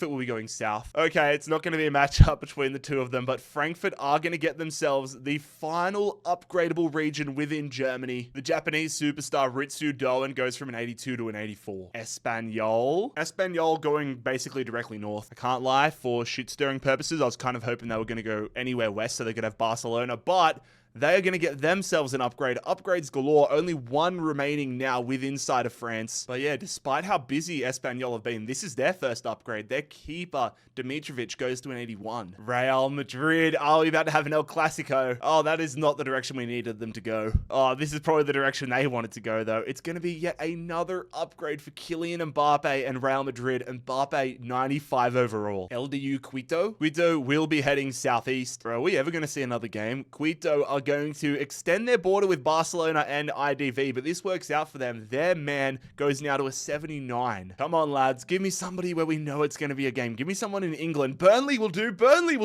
will be going south. Okay, it's not going to be a matchup between the two of them, but Frankfurt are going to get themselves the final upgradable region within Germany. The Japanese superstar Ritsu Doan goes from an 82 to an 84. Espanyol going basically directly north. I can't lie. For shit-stirring purposes, I was kind of hoping they were going to go anywhere west so they could have Barcelona, but they are going to get themselves an upgrade. Upgrades galore. Only one remaining now with inside of France. But yeah, despite how busy Espanyol have been, this is their first upgrade. Their keeper, Dimitrovic, goes to an 81. Real Madrid. Are we about to have an El Clasico? Oh, that is not the direction we needed them to go. Oh, this is probably the direction they wanted to go, though. It's going to be yet another upgrade for Kylian Mbappe and Real Madrid. Mbappe, 95 overall. LDU Quito. Quito will be heading southeast. Bro, are we ever going to see another game? Quito are going to extend their border with Barcelona and IDV, but this works out for them. Their man goes now to a 79. Come on, lads. Give me somebody where we know it's going to be a game. Give me someone in England. Burnley will do. Burnley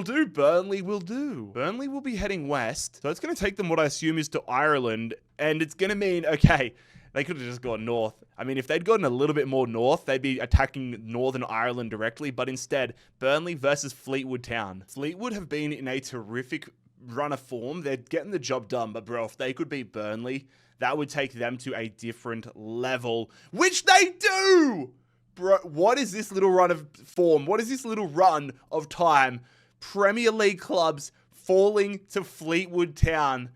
will be heading west. So it's going to take them what I assume is to Ireland, and it's going to mean, okay, they could have just gone north. I mean, if they'd gotten a little bit more north, they'd be attacking Northern Ireland directly, but instead, Burnley versus Fleetwood Town. Fleetwood have been in a terrific run of form. They're getting the job done, but bro, if they could beat Burnley, that would take them to a different level, which they do! Bro, what is this little run of form? What is this little run of time? Premier League clubs falling to Fleetwood Town.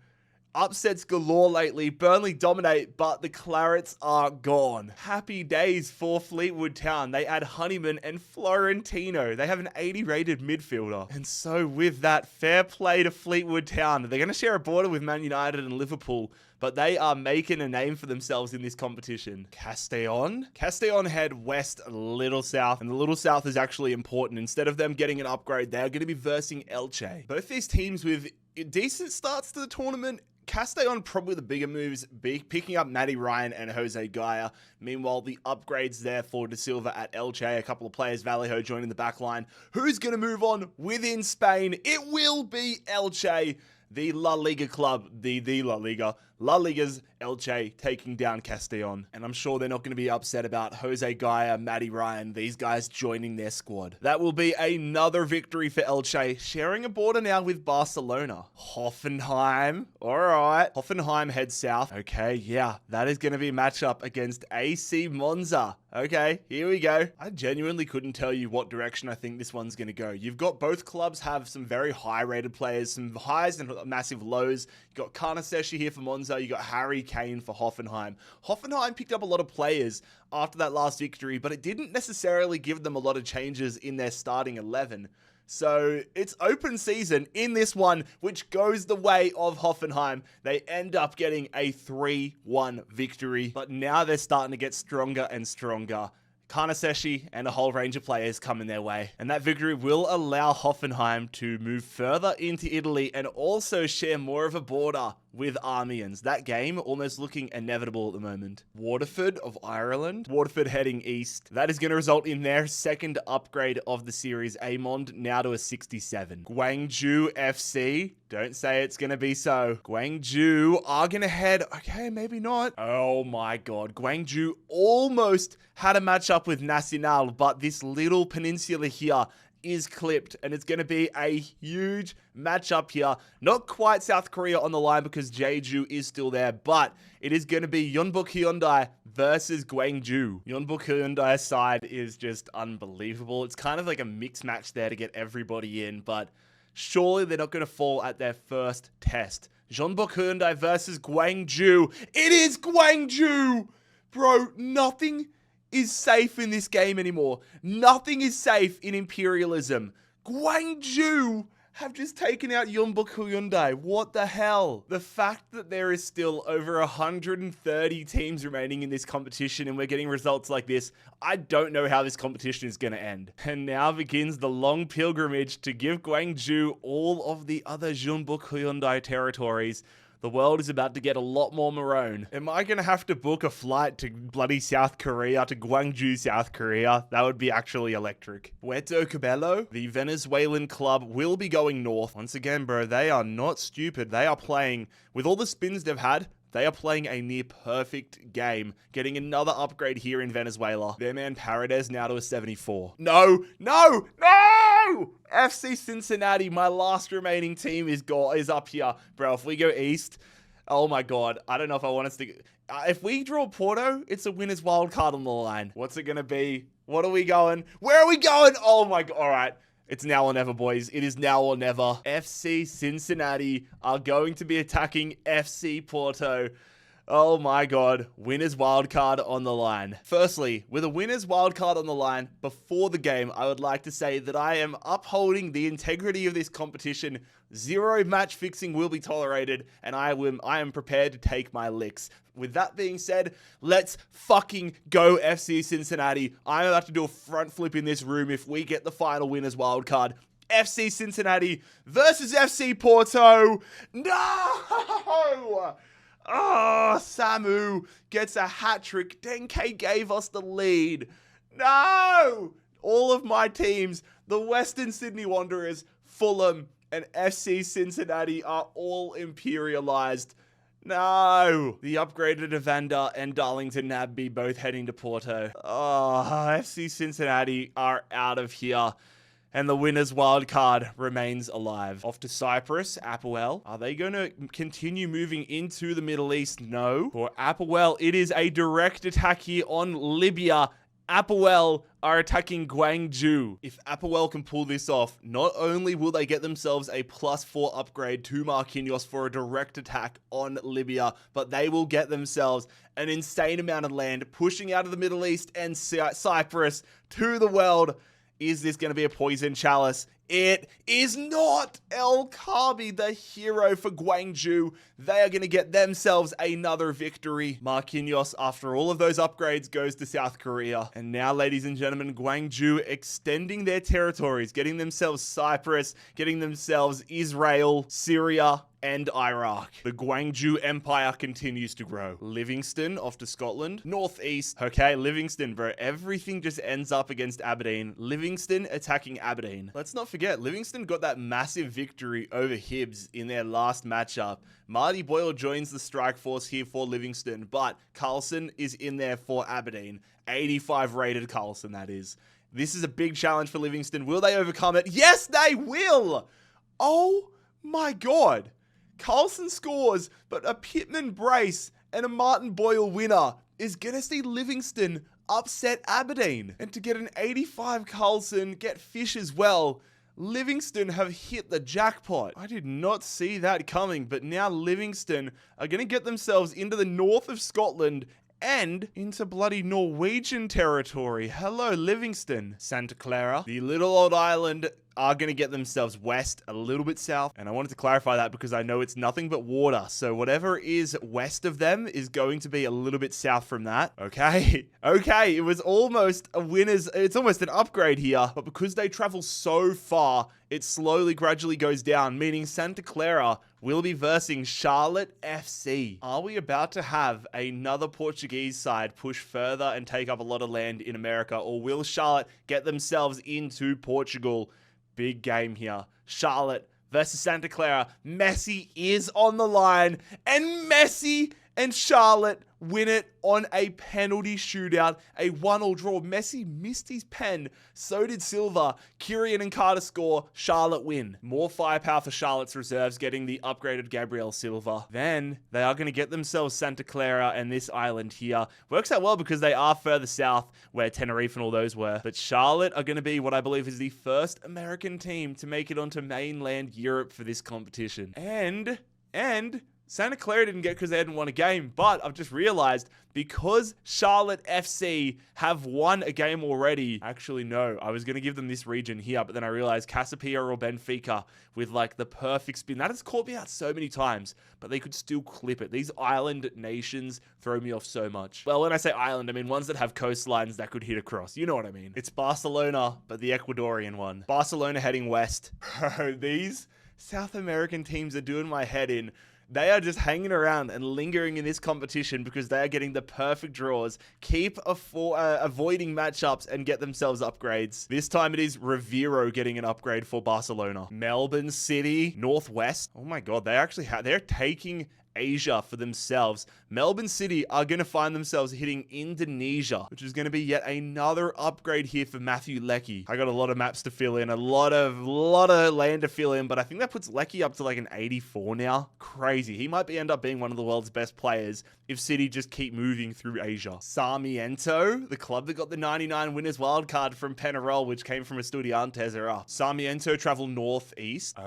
Upsets galore lately. Burnley dominate, but the Clarets are gone. Happy days for Fleetwood Town. They add Honeyman and Florentino. They have an 80 rated midfielder. And so with that, fair play to Fleetwood Town. They're going to share a border with Man United and Liverpool, but they are making a name for themselves in this competition. Castellón head west a little south, and the little south is actually important. Instead of them getting an upgrade, they're going to be versing Elche. Both these teams with decent starts to the tournament. Castellón probably the bigger moves, picking up Matty Ryan and Jose Gaia. Meanwhile, the upgrades there for De Silva at Elche, a couple of players, Vallejo joining the back line. Who's going to move on within Spain? It will be Elche, the La Liga club, the La Liga, La Liga's Elche taking down Castellon. And I'm sure they're not going to be upset about Jose Gaia, Matty Ryan, these guys joining their squad. That will be another victory for Elche, sharing a border now with Barcelona. Hoffenheim. All right. Hoffenheim heads south. Okay, yeah, that is going to be a matchup against AC Monza. Okay, here we go. I genuinely couldn't tell you what direction I think this one's going to go. You've got both clubs have some very high-rated players, some highs and massive lows. You got Carnaseshi here for Monza. You got Harry Kane for Hoffenheim. Hoffenheim picked up a lot of players after that last victory, but it didn't necessarily give them a lot of changes in their starting 11. So it's open season in this one, which goes the way of Hoffenheim. They end up getting a 3-1 victory, but now they're starting to get stronger and stronger. Carnaseshi and a whole range of players coming their way. And that victory will allow Hoffenheim to move further into Italy and also share more of a border with Armians. That game almost looking inevitable at the moment. Waterford of Ireland. Waterford heading east. That is going to result in their second upgrade of the series. Amond now to a 67. Gwangju FC. Don't say it's going to be so. Gwangju are going to head... Okay, maybe not. Oh my god. Gwangju almost had a matchup with Nacional, but this little peninsula here is clipped, and it's going to be a huge matchup here. Not quite South Korea on the line because Jeju is still there, but it is going to be Yeonbuk Hyundai versus Gwangju. Yeonbuk Hyundai's side is just unbelievable. It's kind of like a mixed match there to get everybody in, but surely they're not going to fall at their first test. Yeonbuk Hyundai versus Gwangju. It is Gwangju! Bro, nothing is safe in this game anymore. Nothing is safe in Imperialism. Gwangju have just taken out Yeonbuk Hyundai. What the hell? The fact that there is still over 130 teams remaining in this competition and we're getting results like this, I don't know how this competition is going to end. And now begins the long pilgrimage to give Gwangju all of the other Yeonbuk Hyundai territories. The world is about to get a lot more maroon. Am I going to have to book a flight to bloody South Korea, to Gwangju, South Korea? That would be actually electric. Puerto Cabello, the Venezuelan club, will be going north. Once again, bro, they are not stupid. They are playing, with all the spins they've had, they are playing a near perfect game, getting another upgrade here in Venezuela. Their man Paredes now to a 74. No! FC Cincinnati, my last remaining team is up here. Bro, if we go east, oh my god, I don't know if I want us to... if we draw Porto, it's a winner's wild card on the line. What's it going to be? What are we going? Where are we going? Oh my god, all right. It's now or never, boys. It is now or never. FC Cincinnati are going to be attacking FC Porto. Oh my god. Winner's wildcard on the line. Firstly, with a winner's wildcard on the line before the game, I would like to say that I am upholding the integrity of this competition. Zero match fixing will be tolerated, and I am prepared to take my licks. With that being said, let's fucking go FC Cincinnati. I'm about to do a front flip in this room if we get the final winner's wildcard. FC Cincinnati versus FC Porto. No! Oh, Samu gets a hat-trick. Denke gave us the lead. No! All of my teams, the Western Sydney Wanderers, Fulham, and FC Cincinnati are all imperialized. No! The upgraded Evander and Darlington Nabby both heading to Porto. Oh, FC Cincinnati are out of here. And the winner's wildcard remains alive. Off to Cyprus, Apoel. Are they going to continue moving into the Middle East? No. For Apoel, it is a direct attack here on Libya. Apoel are attacking Gwangju. If Apoel can pull this off, not only will they get themselves a +4 upgrade to Marquinhos for a direct attack on Libya, but they will get themselves an insane amount of land pushing out of the Middle East and Cyprus to the world. Is this going to be a poison chalice? It is not. El Kabi, the hero for Gwangju. They are going to get themselves another victory. Marquinhos, after all of those upgrades, goes to South Korea. And now, ladies and gentlemen, Gwangju extending their territories, getting themselves Cyprus, getting themselves Israel, Syria, and Iraq. The Gwangju Empire continues to grow. Livingston off to Scotland. Northeast. Okay, Livingston, bro. Everything just ends up against Aberdeen. Livingston attacking Aberdeen. Let's not forget, Livingston got that massive victory over Hibs in their last matchup. Marty Boyle joins the strike force here for Livingston, but Carlson is in there for Aberdeen. 85 rated Carlson, that is. This is a big challenge for Livingston. Will they overcome it? Yes, they will! Oh my god. Carlson scores, but a Pittman brace and a Martin Boyle winner is going to see Livingston upset Aberdeen. And to get an 85 Carlson, get Fish as well, Livingston have hit the jackpot. I did not see that coming, but now Livingston are going to get themselves into the north of Scotland and into bloody Norwegian territory. Hello, Livingston. Santa Clara, the little old island, are going to get themselves west, a little bit south. And I wanted to clarify that because I know it's nothing but water. So whatever is west of them is going to be a little bit south from that. Okay. Okay. It was almost a winner's. It's almost an upgrade here. But because they travel so far, it slowly, gradually goes down, meaning Santa Clara will be versing Charlotte FC. Are we about to have another Portuguese side push further and take up a lot of land in America? Or will Charlotte get themselves into Portugal? Big game here. Charlotte versus Santa Clara. Messi is on the line, and Messi and Charlotte win it on a penalty shootout, a 1-1 draw. Messi missed his pen, so did Silva. Kieran and Carter score, Charlotte win. More firepower for Charlotte's reserves, getting the upgraded Gabriel Silva. Then they are going to get themselves Santa Clara and this island here. Works out well because they are further south where Tenerife and all those were. But Charlotte are going to be what I believe is the first American team to make it onto mainland Europe for this competition. And Santa Clara didn't get because they hadn't won a game, but I've just realized because Charlotte FC have won a game already. Actually, no, I was going to give them this region here, but then I realized Casapia or Benfica with like the perfect spin. That has caught me out so many times, but they could still clip it. These island nations throw me off so much. Well, when I say island, I mean ones that have coastlines that could hit across. You know what I mean? It's Barcelona, but the Ecuadorian one. Barcelona heading west. Bro, these South American teams are doing my head in. They are just hanging around and lingering in this competition because they are getting the perfect draws, keep avoiding matchups, and get themselves upgrades. This time it is Rivero getting an upgrade for Barcelona. Melbourne City, Northwest. Oh my god, they're taking Asia for themselves. Melbourne City are going to find themselves hitting Indonesia, which is going to be yet another upgrade here for Matthew Leckie. I got a lot of maps to fill in, a lot of land to fill in, but I think that puts Leckie up to like an 84 now. Crazy. He might end up being one of the world's best players if City just keep moving through Asia. Sarmiento, the club that got the 99 winners wildcard from Penarol, which came from Estudiantes, are up. Sarmiento travel northeast.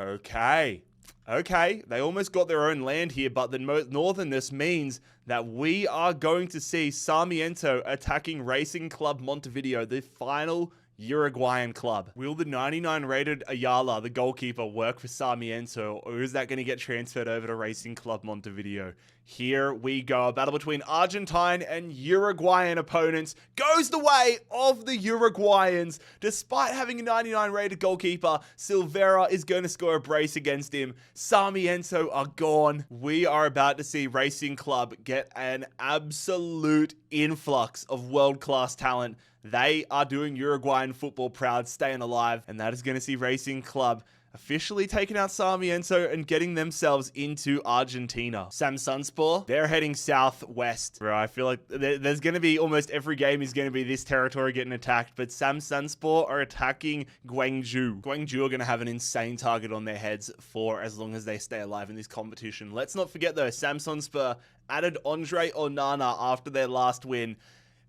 Okay, they almost got their own land here, but the northernness means that we are going to see Sarmiento attacking Racing Club Montevideo, the final Uruguayan club. Will the 99 rated Ayala, the goalkeeper, work for Sarmiento, or is that going to get transferred over to Racing Club Montevideo? Here we go. A battle between Argentine and Uruguayan opponents goes the way of the Uruguayans. Despite having a 99 rated goalkeeper, Silveira is going to score a brace against him. Sarmiento are gone. We are about to see Racing Club get an absolute influx of world-class talent. They are doing Uruguayan football proud, staying alive, and that is going to see Racing Club officially taking out Sarmiento and getting themselves into Argentina. Samsunspor, they're heading southwest. Bro, I feel like there's going to be almost every game is going to be this territory getting attacked, but Samsunspor are attacking Gwangju. Gwangju are going to have an insane target on their heads for as long as they stay alive in this competition. Let's not forget though, Samsunspor added Andre Onana after their last win.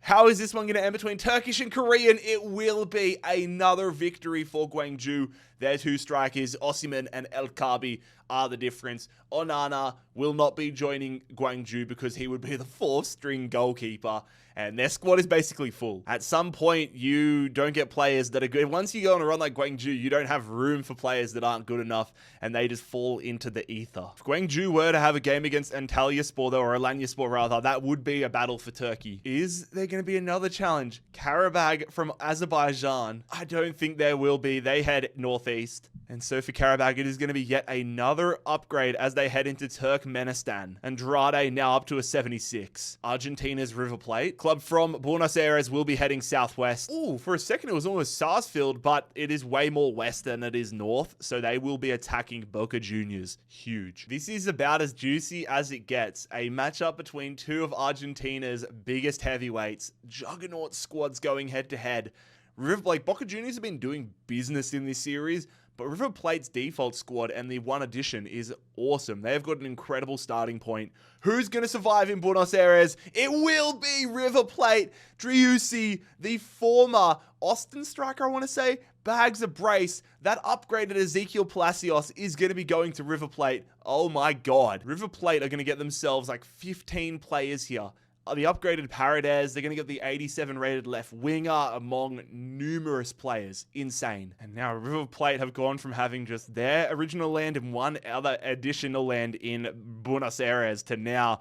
How is this one going to end between Turkish and Korean? It will be another victory for Gwangju. Their two strikers, Osimhen and El Kabi, are the difference. Onana will not be joining Gwangju because he would be the fourth string goalkeeper. And their squad is basically full. At some point, you don't get players that are good. Once you go on a run like Gwangju, you don't have room for players that aren't good enough, and they just fall into the ether. If Gwangju were to have a game against Antalyaspor, though, or Alanyaspor rather, that would be a battle for Turkey. Is there going to be another challenge? Karabag from Azerbaijan. I don't think there will be. They head northeast. And so for Karabag, it is going to be yet another upgrade as they head into Turkmenistan. Andrade now up to a 76. Argentina's River Plate. Club from Buenos Aires will be heading southwest. Ooh, for a second it was almost Sarsfield, but it is way more west than it is north. So they will be attacking Boca Juniors. Huge. This is about as juicy as it gets. A matchup between two of Argentina's biggest heavyweights. Juggernaut squads going head to head. Boca Juniors have been doing business in this series, but River Plate's default squad and the one addition is awesome. They have got an incredible starting point. Who's going to survive in Buenos Aires? It will be River Plate. Driussi, the former Austin striker, I want to say, bags a brace. That upgraded Ezekiel Palacios is going to be going to River Plate. Oh my God. River Plate are going to get themselves like 15 players here. The upgraded Paredes, they're going to get the 87 rated left winger among numerous players. Insane. And now River Plate have gone from having just their original land and one other additional land in Buenos Aires to now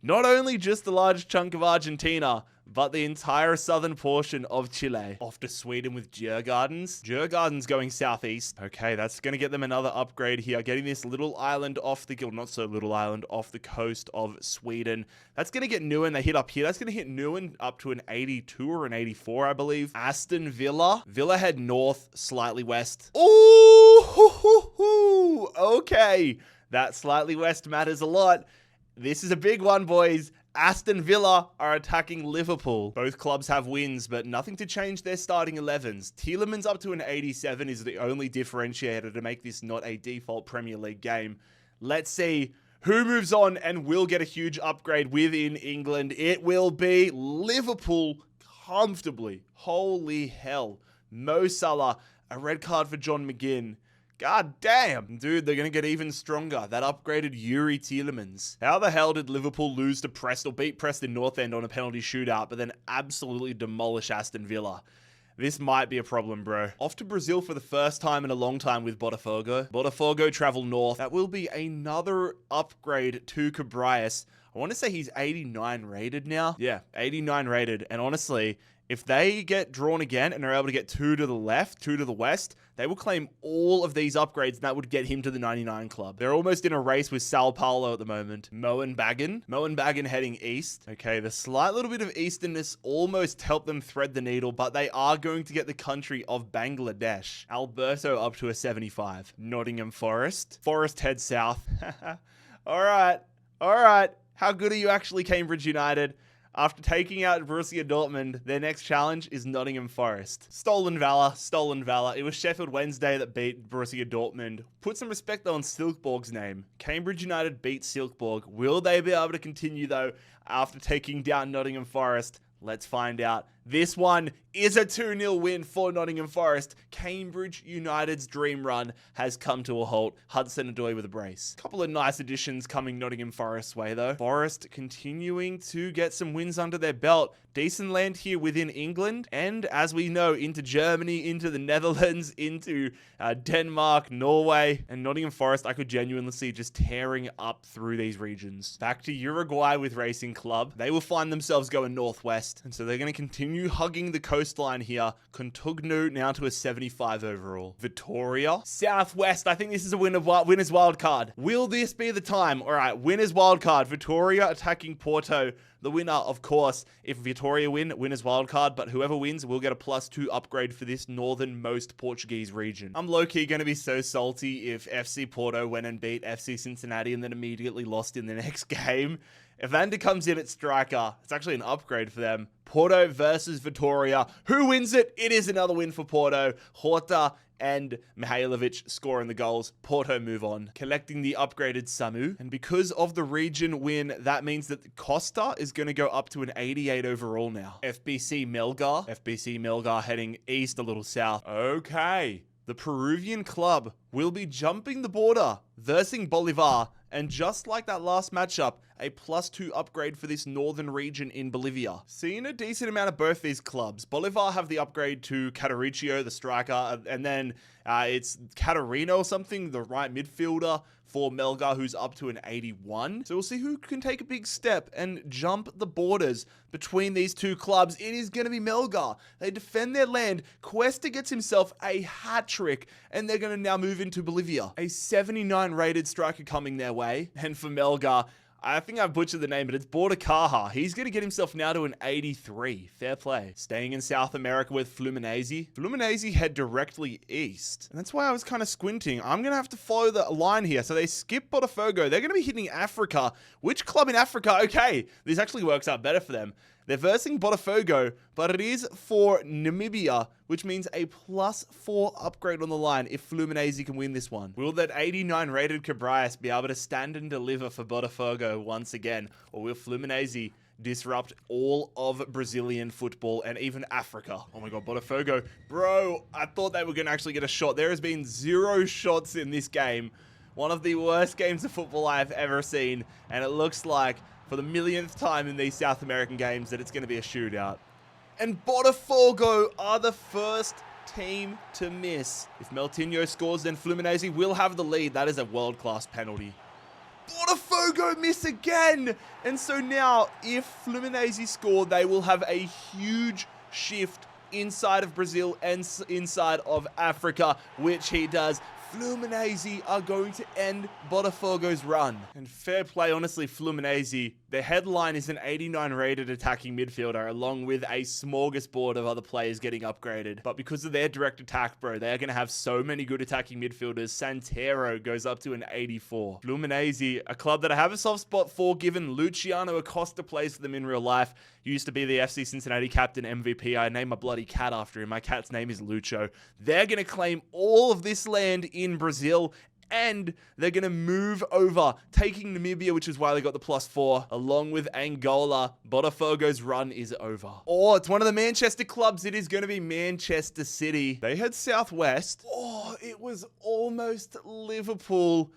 not only just the large chunk of Argentina, but the entire southern portion of Chile. Off to Sweden with Djurgårdens. Djurgårdens going southeast. Okay, that's going to get them another upgrade here. Getting this little island off the, not so little island, off the coast of Sweden. That's going to get Neuen. They hit up here. That's going to hit Neuen up to an 82 or an 84, I believe. Aston Villa. Villa head north, slightly west. Ooh, okay. That slightly west matters a lot. This is a big one, boys. Aston Villa are attacking Liverpool. Both clubs have wins, but nothing to change their starting 11s. Tielemans up to an 87 is the only differentiator to make this not a default Premier League game. Let's see who moves on and will get a huge upgrade within England. It will be Liverpool comfortably. Holy hell. Mo Salah, a red card for John McGinn. God damn, dude, they're going to get even stronger. That upgraded Yuri Tielemans. How the hell did Liverpool lose to Preston, beat Preston North End on a penalty shootout, but then absolutely demolish Aston Villa? This might be a problem, bro. Off to Brazil for the first time in a long time with Botafogo. Botafogo travel north. That will be another upgrade to Cabrias. I want to say he's 89 rated now. Yeah, 89 rated. And honestly, if they get drawn again and are able to get 2 to the left, 2 to the west, they will claim all of these upgrades and that would get him to the 99 club. They're almost in a race with Sao Paulo at the moment. Moenbagen heading east. Okay, the slight little bit of easternness almost helped them thread the needle, but they are going to get the country of Bangladesh. Alberto up to a 75. Nottingham Forest. Forest head south. All right. How good are you actually, Cambridge United? After taking out Borussia Dortmund, their next challenge is Nottingham Forest. Stolen valor. It was Sheffield Wednesday that beat Borussia Dortmund. Put some respect on Silkeborg's name. Cambridge United beat Silkeborg. Will they be able to continue though after taking down Nottingham Forest? Let's find out. This one is a 2-0 win for Nottingham Forest. Cambridge United's dream run has come to a halt. Hudson-Odoi with a brace. Couple of nice additions coming Nottingham Forest's way though. Forest continuing to get some wins under their belt. Decent land here within England. And as we know, into Germany, into the Netherlands, into Denmark, Norway. And Nottingham Forest, I could genuinely see just tearing up through these regions. Back to Uruguay with Racing Club. They will find themselves going northwest. And so they're going to continue hugging the coastline here. Contugnu now to a 75 overall. Vitoria. Southwest. I think this is a winner's wild card. Will this be the time? All right, winner's wild card. Vitoria attacking Porto. The winner, of course, if Vitoria win, winner's wild card, but whoever wins will get a +2 upgrade for this northernmost Portuguese region. I'm low-key going to be so salty if FC Porto went and beat FC Cincinnati and then immediately lost in the next game. If Vander comes in at striker, it's actually an upgrade for them. Porto versus Vitoria. Who wins it? It is another win for Porto. Horta and Mihailovic scoring the goals. Porto move on, collecting the upgraded Samu. And because of the region win, that means that Costa is going to go up to an 88 overall now. FBC Melgar heading east, a little south. Okay. The Peruvian club will be jumping the border, versing Bolivar, and just like that last matchup, a +2 upgrade for this northern region in Bolivia. Seeing a decent amount of both these clubs. Bolivar have the upgrade to Catariccio, the striker, and then it's Catarino or something, the right midfielder for Melgar, who's up to an 81. So we'll see who can take a big step and jump the borders between these two clubs. It is going to be Melgar. They defend their land. Cuesta gets himself a hat trick, and they're going to now move into Bolivia. A 79 rated striker coming their way. And for Melgar, I think I've butchered the name, but it's Bordacaja. He's going to get himself now to an 83. Fair play. Staying in South America with Fluminense. Fluminense head directly east. And that's why I was kind of squinting. I'm going to have to follow the line here. So they skip Botafogo. They're going to be hitting Africa. Which club in Africa? Okay, this actually works out better for them. They're versing Botafogo, but it is for Namibia, which means a +4 upgrade on the line if Fluminense can win this one. Will that 89 rated Cabrias be able to stand and deliver for Botafogo once again? Or will Fluminense disrupt all of Brazilian football and even Africa? Oh my god, Botafogo. Bro, I thought they were going to actually get a shot. There has been 0 shots in this game. One of the worst games of football I have ever seen. And it looks like, for the millionth time in these South American games, that it's going to be a shootout. And Botafogo are the first team to miss. If Meltinho scores, then Fluminense will have the lead. That is a world-class penalty. Botafogo miss again! And so now, if Fluminense score, they will have a huge shift inside of Brazil and inside of Africa, which he does. Fluminense are going to end Botafogo's run. And fair play, honestly, Fluminense, their headline is an 89 rated attacking midfielder, along with a smorgasbord of other players getting upgraded. But because of their direct attack, bro, they are going to have so many good attacking midfielders. Santero goes up to an 84. Fluminense, a club that I have a soft spot for, given Luciano Acosta plays for them in real life. Used to be the FC Cincinnati captain, MVP. I named my bloody cat after him. My cat's name is Lucho. They're going to claim all of this land in Brazil, and they're going to move over, taking Namibia, which is why they got the +4, along with Angola. Botafogo's run is over. Oh, it's one of the Manchester clubs. It is going to be Manchester City. They head southwest. Oh, it was almost Liverpool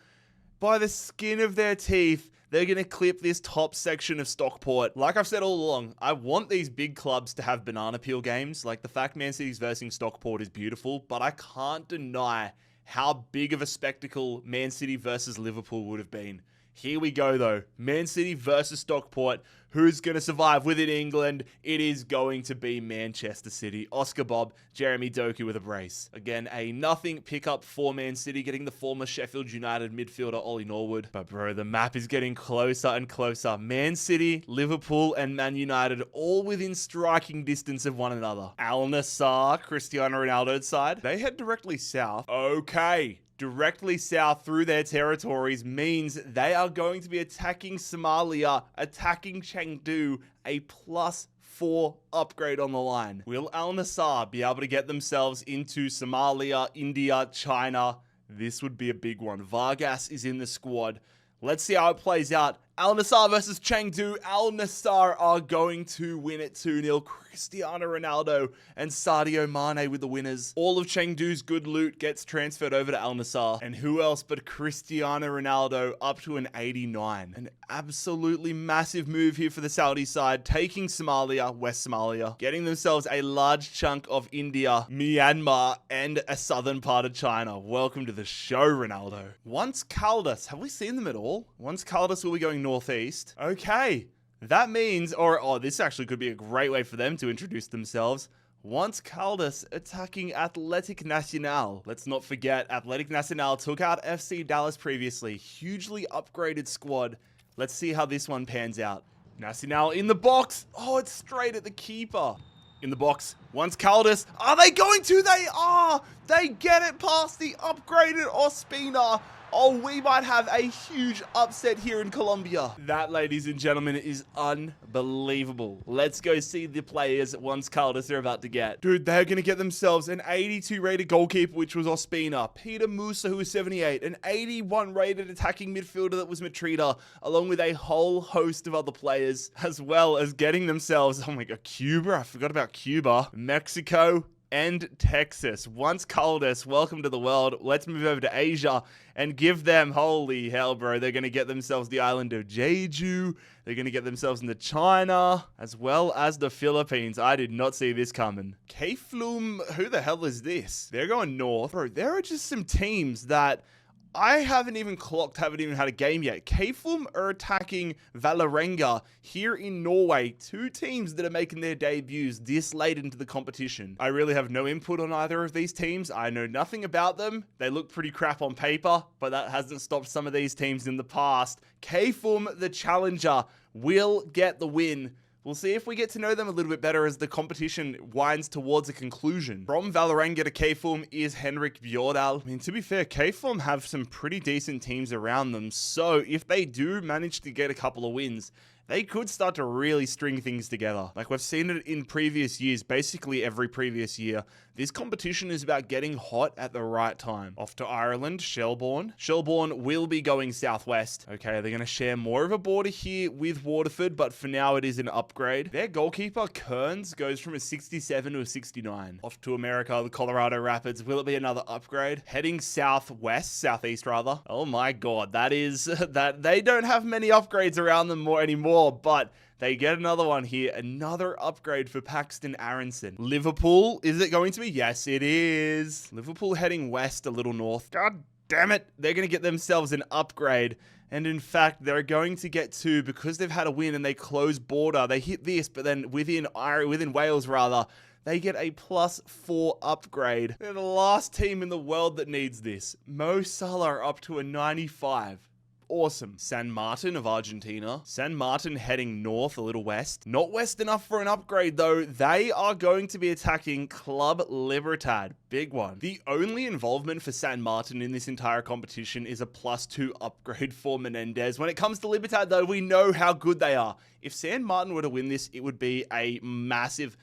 by the skin of their teeth. They're going to clip this top section of Stockport. Like I've said all along, I want these big clubs to have banana peel games. Like, the fact Man City's versing Stockport is beautiful, but I can't deny how big of a spectacle Man City versus Liverpool would have been. Here we go, though. Man City versus Stockport. Who's going to survive within England? It is going to be Manchester City. Oscar Bob, Jeremy Doku with a brace. Again, a nothing pickup for Man City, getting the former Sheffield United midfielder Ollie Norwood. But bro, the map is getting closer and closer. Man City, Liverpool, and Man United all within striking distance of one another. Al Nassr, Cristiano Ronaldo's side, they head directly south. Okay. Directly south through their territories means they are going to be attacking Somalia, attacking Chengdu, a +4 upgrade on the line. Will Al Nassr be able to get themselves into Somalia, India, China? This would be a big one. Vargas is in the squad. Let's see how it plays out. Al Nassr versus Chengdu. Al Nassr are going to win it 2-0. Cristiano Ronaldo and Sadio Mane with the winners. All of Chengdu's good loot gets transferred over to Al Nassr. And who else but Cristiano Ronaldo up to an 89. An absolutely massive move here for the Saudi side. Taking Somalia, West Somalia. Getting themselves a large chunk of India, Myanmar, and a southern part of China. Welcome to the show, Ronaldo. Once Caldas, have we seen them at all? Once Caldas will be going northeast. Okay. That means, this actually could be a great way for them to introduce themselves. Once Caldas attacking Athletic Nacional. Let's not forget, Athletic Nacional took out FC Dallas previously. Hugely upgraded squad. Let's see how this one pans out. Nacional in the box. Oh, it's straight at the keeper. In the box. Once Caldas. Are they going to? They are. They get it past the upgraded Ospina. Oh, we might have a huge upset here in Colombia. That, ladies and gentlemen, is unbelievable. Let's go see the players once Caldas are about to get. Dude, they're going to get themselves an 82 rated goalkeeper, which was Ospina. Peter Musa, who was 78. An 81 rated attacking midfielder that was Matrida, along with a whole host of other players, as well as getting themselves, oh my god, Cuba. I forgot about Cuba. Mexico and Texas. Once Caldas, welcome to the world. Let's move over to Asia and give them, holy hell, bro. They're going to get themselves the island of Jeju. They're going to get themselves into China, as well as the Philippines. I did not see this coming. Keflum, who the hell is this? They're going north. Bro, there are just some teams that I haven't even had a game yet. KFUM are attacking Valerenga here in Norway. Two teams that are making their debuts this late into the competition. I really have no input on either of these teams. I know nothing about them. They look pretty crap on paper, but that hasn't stopped some of these teams in the past. KFUM, the challenger, will get the win. We'll see if we get to know them a little bit better as the competition winds towards a conclusion. From Valerenga to KFUM is Henrik Bjordal. I mean, to be fair, KFUM have some pretty decent teams around them, so if they do manage to get a couple of wins, they could start to really string things together. Like we've seen it in previous years, basically every previous year. This competition is about getting hot at the right time. Off to Ireland, Shelbourne. Shelbourne will be going southwest. Okay, they're going to share more of a border here with Waterford, but for now it is an upgrade. Their goalkeeper, Kearns, goes from a 67 to a 69. Off to America, the Colorado Rapids. Will it be another upgrade? Heading southeast rather. Oh my god, that they don't have many upgrades around them anymore, but they get another one here. Another upgrade for Paxton Aronson. Liverpool, is it going to be? Yes, it is. Liverpool heading west a little north. God damn it. They're going to get themselves an upgrade. And in fact, they're going to get two because they've had a win and they close border. They hit this, but then within Wales rather, they get a +4 upgrade. They're the last team in the world that needs this. Mo Salah are up to a 95. Awesome. San Martin of Argentina. San Martin heading north a little west. Not west enough for an upgrade though. They are going to be attacking Club Libertad. Big one. The only involvement for San Martin in this entire competition is a +2 upgrade for Menendez. When it comes to Libertad though, we know how good they are. If San Martin were to win this, it would be a massive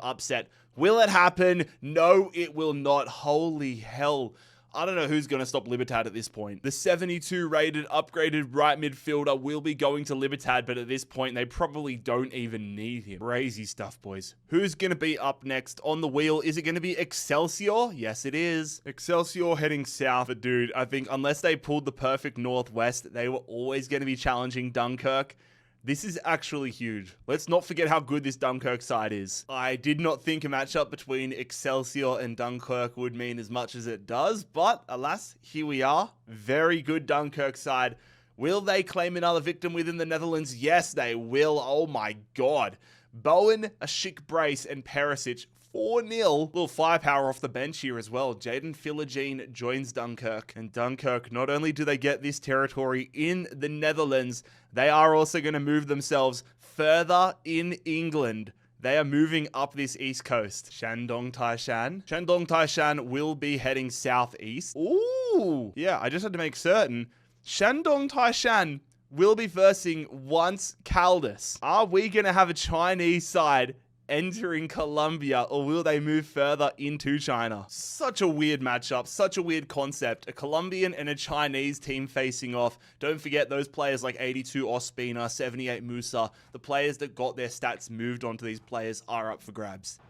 upset. Will it happen? No, it will not. Holy hell. I don't know who's going to stop Libertad at this point. The 72 rated upgraded right midfielder will be going to Libertad, but at this point, they probably don't even need him. Crazy stuff, boys. Who's going to be up next on the wheel? Is it going to be Excelsior? Yes, it is. Excelsior heading south. But dude, I think unless they pulled the perfect northwest, they were always going to be challenging Dunkirk. This is actually huge. Let's not forget how good this Dunkirk side is. I did not think a matchup between Excelsior and Dunkirk would mean as much as it does, but alas, here we are. Very good Dunkirk side. Will they claim another victim within the Netherlands? Yes, they will. Oh my god. Bowen, a Schick brace, and Perisic 4-0. Little firepower off the bench here as well. Jaden Philogene joins Dunkirk. And Dunkirk, not only do they get this territory in the Netherlands, they are also going to move themselves further in England. They are moving up this east coast. Shandong Taishan. Shandong Taishan will be heading southeast. Ooh. Yeah, I just had to make certain. Shandong Taishan will be versing once Caldas. Are we going to have a Chinese side entering Colombia, or will they move further into China? Such a weird matchup, such a weird concept. A Colombian and a Chinese team facing off. Don't forget those players like 82 Ospina, 78 Musa. The players that got their stats moved onto these players are up for grabs.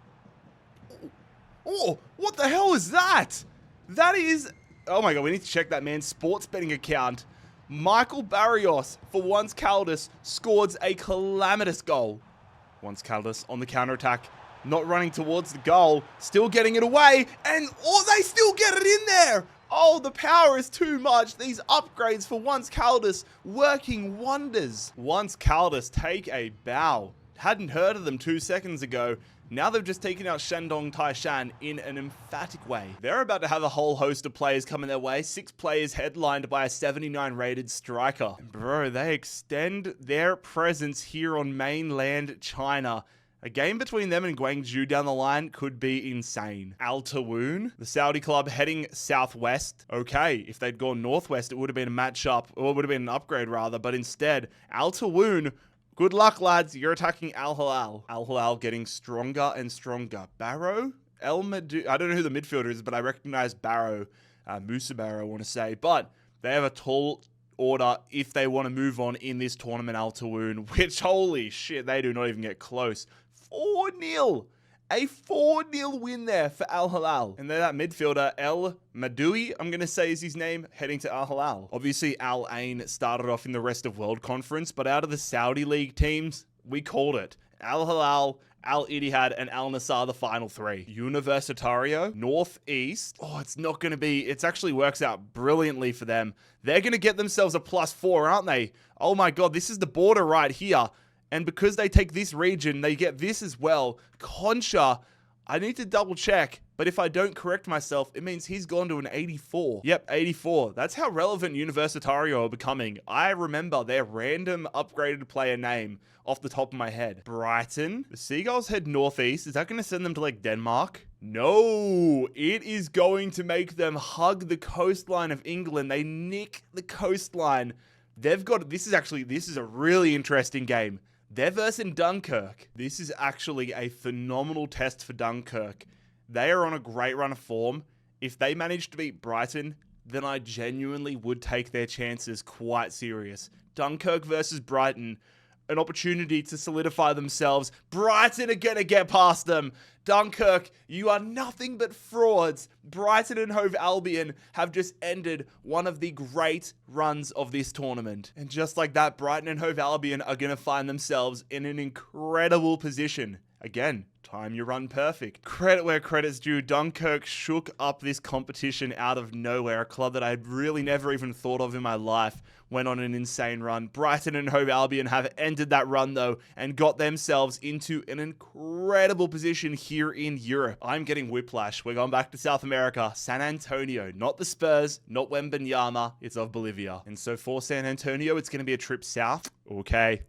Oh, what the hell is that? That is... Oh my god, we need to check that man's sports betting account. Michael Barrios, for once Caldas, scored a calamitous goal. Once Caldas on the counter-attack, not running towards the goal, still getting it away, and they still get it in there! Oh, the power is too much. These upgrades for Once Caldas working wonders. Once Caldas take a bow. Hadn't heard of them 2 seconds ago. Now they've just taken out Shandong Taishan in an emphatic way. They're about to have a whole host of players coming their way. 6 players headlined by a 79 rated striker. Bro, they extend their presence here on mainland China. A game between them and Guangzhou down the line could be insane. Al Tawoon, the Saudi club heading southwest. Okay, if they'd gone northwest, it would have been a matchup, or it would have been an upgrade rather, but instead, Al Tawoon, good luck, lads. You're attacking Al Hilal. Al Hilal getting stronger and stronger. Barrow? El Madu. I don't know who the midfielder is, but I recognize Barrow. Musa Barrow, I want to say. But they have a tall order if they want to move on in this tournament, Al Tawoon, which, holy shit, they do not even get close. 4-0. A 4-0 win there for Al Hilal. And then that midfielder, El Madoui, I'm going to say is his name, heading to Al Hilal. Obviously, Al Ain started off in the Rest of World Conference, but out of the Saudi League teams, we called it. Al Hilal Al Ittihad, and Al Nassr the final 3. Universitario, Northeast. Oh, it's not going to be... It actually works out brilliantly for them. They're going to get themselves a +4, aren't they? Oh my god, this is the border right here. And because they take this region, they get this as well. Concha, I need to double check. But if I don't correct myself, it means he's gone to an 84. Yep, 84. That's how relevant Universitario are becoming. I remember their random upgraded player name off the top of my head. Brighton. The Seagulls head northeast. Is that going to send them to like Denmark? No, it is going to make them hug the coastline of England. They nick the coastline. They've got, this is a really interesting game. They're versing Dunkirk. This is actually a phenomenal test for Dunkirk. They are on a great run of form. If they manage to beat Brighton, then I genuinely would take their chances quite serious. Dunkirk versus Brighton, an opportunity to solidify themselves. Brighton are going to get past them. Dunkirk, you are nothing but frauds. Brighton and Hove Albion have just ended one of the great runs of this tournament. And just like that, Brighton and Hove Albion are going to find themselves in an incredible position. Again, time your run perfect. Credit where credit's due. Dunkirk shook up this competition out of nowhere. A club that I had really never even thought of in my life went on an insane run. Brighton and Hove Albion have ended that run though and got themselves into an incredible position here in Europe. I'm getting whiplash. We're going back to South America. San Antonio, not the Spurs, not Wembanyama. It's of Bolivia. And so for San Antonio, it's going to be a trip south. Okay.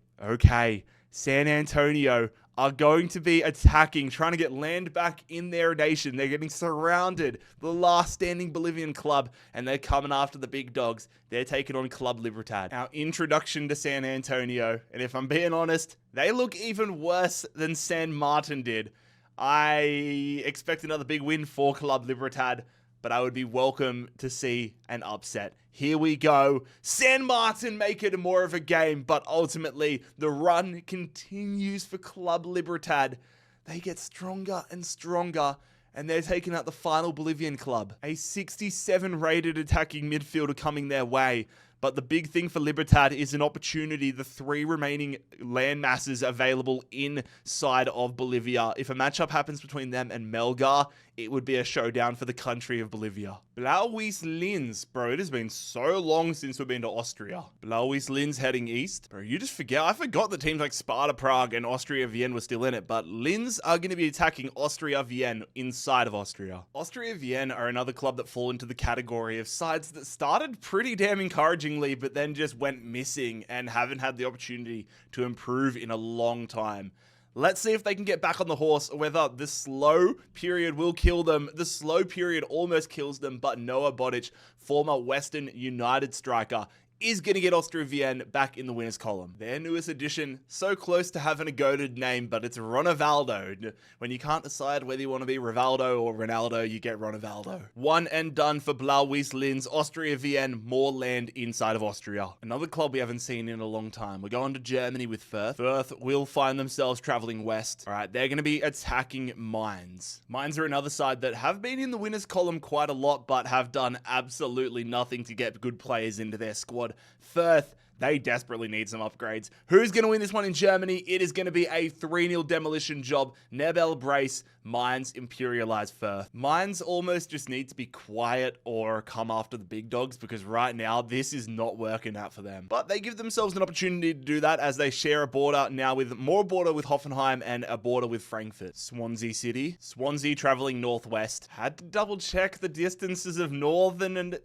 San Antonio are going to be attacking, trying to get land back in their nation. They're getting surrounded, the last standing Bolivian club, and they're coming after the big dogs. They're taking on Club Libertad. Our introduction to San Antonio, and if I'm being honest, they look even worse than San Martin did. I expect another big win for Club Libertad, but I would be welcome to see an upset. Here we go. San Martin make it more of a game, but ultimately the run continues for Club Libertad. They get stronger and stronger, and they're taking out the final Bolivian club. A 67 rated attacking midfielder coming their way. But the big thing for Libertad is an opportunity, the 3 remaining land masses available inside of Bolivia. If a matchup happens between them and Melgar, it would be a showdown for the country of Bolivia. Blauwies Linz. Bro, it has been so long since we've been to Austria. Blauwies Linz heading east. Bro, you just forget. I forgot that teams like Sparta Prague and Austria Vienna were still in it, but Linz are going to be attacking Austria Vienna inside of Austria. Austria Vienna are another club that fall into the category of sides that started pretty damn encouragingly, but then just went missing and haven't had the opportunity to improve in a long time. Let's see if they can get back on the horse, or whether the slow period will kill them. The slow period almost kills them, but Noah Bodic, former Western United striker, is going to get Austria Vienna back in the winners column. Their newest addition, so close to having a goated name, but it's Ronaldo. When you can't decide whether you want to be Rivaldo or Ronaldo, you get Ronaldo. One and done for Blauwies Linz. Austria Vienna, more land inside of Austria. Another club we haven't seen in a long time. We're going to Germany with Fürth. Fürth will find themselves traveling west. All right, they're going to be attacking Mainz. Mainz are another side that have been in the winners column quite a lot, but have done absolutely nothing to get good players into their squad. Fürth, they desperately need some upgrades. Who's going to win this one in Germany? It is going to be a 3-0 demolition job. Nebel brace, Mainz imperialize Fürth. Mainz almost just need to be quiet or come after the big dogs, because right now this is not working out for them. But they give themselves an opportunity to do that as they share a border now with more border with Hoffenheim and a border with Frankfurt. Swansea City. Swansea traveling northwest. Had to double check the distances of northerness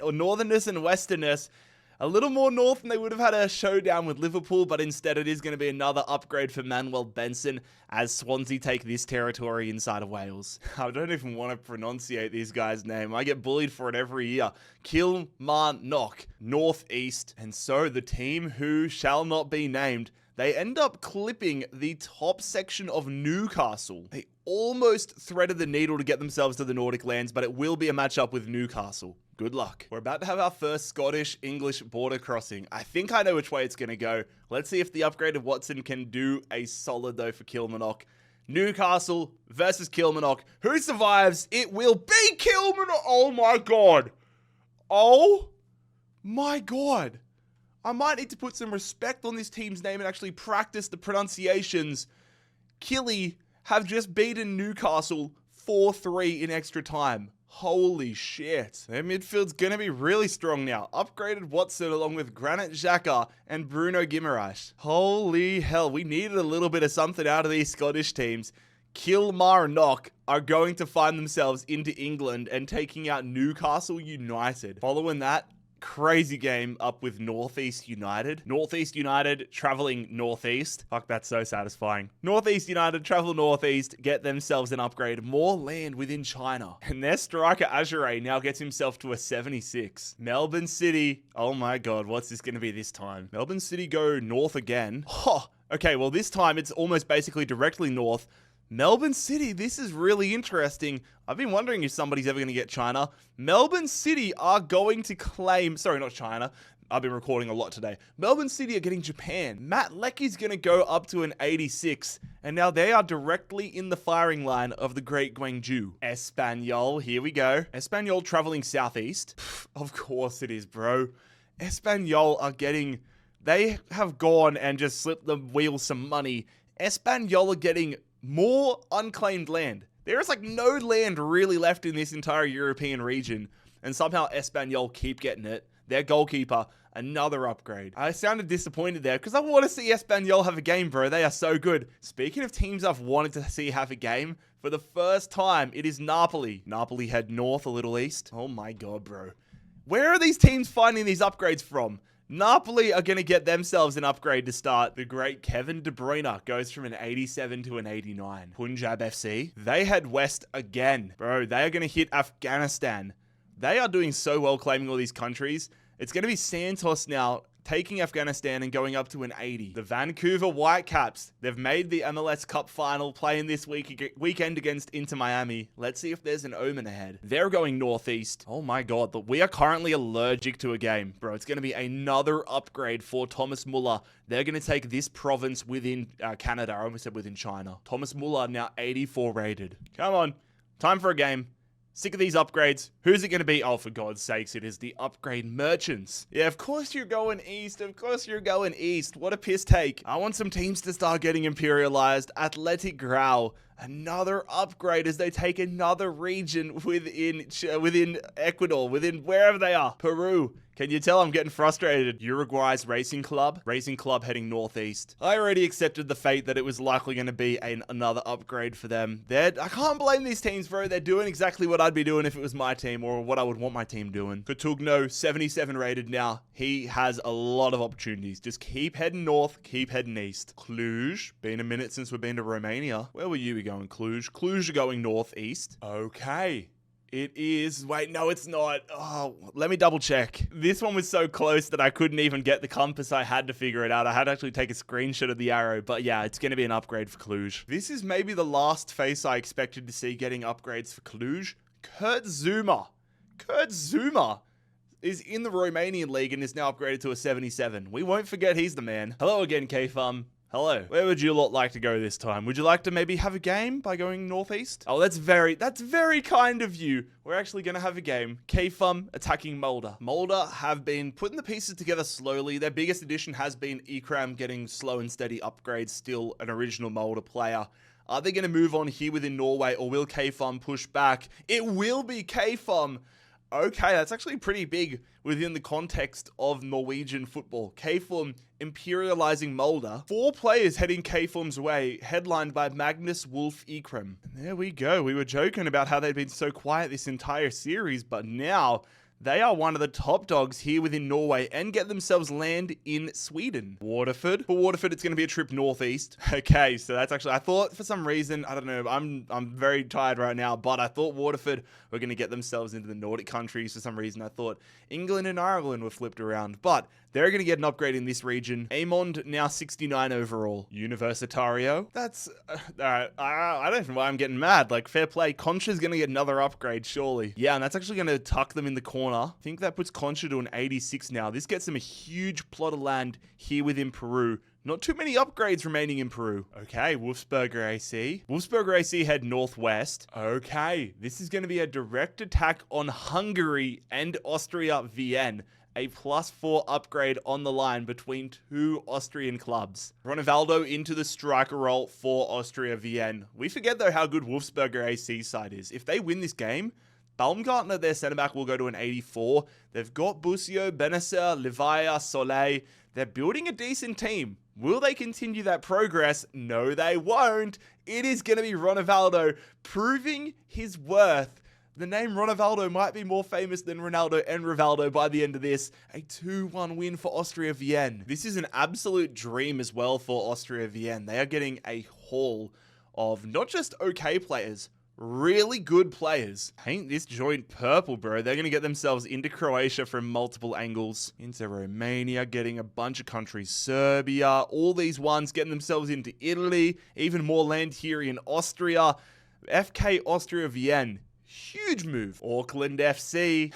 and westernness. A little more north and they would have had a showdown with Liverpool, but instead it is going to be another upgrade for Manuel Benson as Swansea take this territory inside of Wales. I don't even want to pronunciate these guys' name. I get bullied for it every year. Kilmarnock, northeast. And so the team who shall not be named, they end up clipping the top section of Newcastle. They almost threaded the needle to get themselves to the Nordic lands, but it will be a matchup with Newcastle. Good luck. We're about to have our first Scottish-English border crossing. I think I know which way it's going to go. Let's see if the upgraded Watson can do a solid, though, for Kilmarnock. Newcastle versus Kilmarnock. Who survives? It will be Kilmarnock. Oh, my God. Oh, my God. I might need to put some respect on this team's name and actually practice the pronunciations. Killy have just beaten Newcastle 4-3 in extra time. Holy shit. Their midfield's gonna be really strong now. Upgraded Watson along with Granit Xhaka and Bruno Guimaraes. Holy hell, we needed a little bit of something out of these Scottish teams. Kilmarnock are going to find themselves into England and taking out Newcastle United. Following that, crazy game up with Northeast United. Northeast United traveling northeast. Fuck, that's so satisfying. Northeast United travel northeast, get themselves an upgrade. More land within China. And their striker Azure now gets himself to a 76. Melbourne City. Oh my god, what's this going to be this time? Melbourne City go north again. Oh, okay, well this time it's almost basically directly north. Melbourne City, this is really interesting. I've been wondering if somebody's ever going to get China. Melbourne City are going to claim... Sorry, not China. I've been recording a lot today. Melbourne City are getting Japan. Matt Lecky's going to go up to an 86. And now they are directly in the firing line of the Great Gwangju. Espanyol, here we go. Espanyol traveling southeast. Of course it is, bro. Espanyol are getting... They have gone and just slipped the wheel some money. Espanyol are getting... more unclaimed land. There is like no land really left in this entire European region, and somehow Espanyol keep getting it. Their goalkeeper, another upgrade. I sounded disappointed there because I want to see Espanyol have a game, bro. They are so good. Speaking of teams I've wanted to see have a game, for the first time, it is Napoli. Napoli head north, a little east. Oh my god, bro. Where are these teams finding these upgrades from? Napoli are going to get themselves an upgrade to start. The great Kevin De Bruyne goes from an 87 to an 89. Punjab FC, they head west again. Bro, they are going to hit Afghanistan. They are doing so well claiming all these countries. It's going to be Santos now taking Afghanistan and going up to an 80. The Vancouver Whitecaps, they've made the MLS Cup final, playing this weekend against Inter Miami. Let's see if there's an omen ahead. They're going northeast. Oh my god, we are currently allergic to a game. Bro, it's going to be another upgrade for Thomas Muller. They're going to take this province within Canada. I almost said within China. Thomas Muller now 84 rated. Come on, time for a game. Sick of these upgrades. Who's it going to be? Oh, for God's sakes, it is the upgrade merchants. Yeah, of course you're going east. Of course you're going east. What a piss take. I want some teams to start getting imperialized. Athletic Grau, another upgrade as they take another region within Ecuador, within wherever they are. Peru. Can you tell I'm getting frustrated? Uruguay's Racing Club heading northeast. I already accepted the fate that it was likely going to be another upgrade for them. I can't blame these teams, bro. They're doing exactly what I'd be doing if it was my team, or what I would want my team doing. Cotugno, 77 rated now. He has a lot of opportunities. Just keep heading north, keep heading east. Cluj, been a minute since we've been to Romania. Where will you be going, Cluj? Cluj are going northeast. Okay. It is. Wait, no, it's not. Oh, let me double check. This one was so close that I couldn't even get the compass. I had to figure it out. I had to actually take a screenshot of the arrow. But yeah, it's going to be an upgrade for Cluj. This is maybe the last face I expected to see getting upgrades for Cluj. Kurt Zuma. Kurt Zuma is in the Romanian league and is now upgraded to a 77. We won't forget he's the man. Hello again, K-Fum. Hello. Where would you lot like to go this time? Would you like to maybe have a game by going northeast? Oh, that's very kind of you. We're actually going to have a game. K-Fum attacking Mulder. Mulder have been putting the pieces together slowly. Their biggest addition has been Ikram getting slow and steady upgrades, still an original Mulder player. Are they going to move on here within Norway, or will K-Fum push back? It will be K-Fum. Okay, that's actually pretty big within the context of Norwegian football. K-Fum imperializing Mulder. 4 players heading K-Fum's way, headlined by Magnus Wolf Ikram. And there we go. We were joking about how they'd been so quiet this entire series, but now they are one of the top dogs here within Norway and get themselves land in Sweden. Waterford. For Waterford, it's going to be a trip northeast. Okay, so that's actually, I thought for some reason, I don't know, I'm very tired right now, but I thought Waterford were going to get themselves into the Nordic countries for some reason. I thought England and Ireland were flipped around, but they're going to get an upgrade in this region. Amond now 69 overall. Universitario. That's, I don't know why I'm getting mad. Like, fair play. Concha's going to get another upgrade, surely. Yeah, and that's actually going to tuck them in the corner. I think that puts Concha to an 86 now. This gets them a huge plot of land here within Peru. Not too many upgrades remaining in Peru. Okay, Wolfsberger AC. Wolfsberger AC head northwest. Okay, this is going to be a direct attack on Hungary and Austria Vienna. a +4 upgrade on the line between two Austrian clubs. Ronaldo into the striker role for Austria Vienna. We forget though how good Wolfsberger AC side is. If they win this game, Baumgartner, their centre-back, will go to an 84. They've got Busio, Benacer, Livaya, Soleil. They're building a decent team. Will they continue that progress? No, they won't. It is going to be Ronaldo proving his worth. The name Ronaldo might be more famous than Ronaldo and Rivaldo by the end of this. A 2-1 win for Austria Vienna. This is an absolute dream as well for Austria Vienna. They are getting a haul of not just okay players, really good players. Paint this joint purple, bro. They're going to get themselves into Croatia from multiple angles. Into Romania, getting a bunch of countries. Serbia, all these ones getting themselves into Italy. Even more land here in Austria. FK Austria Vienna. Huge move. Auckland FC.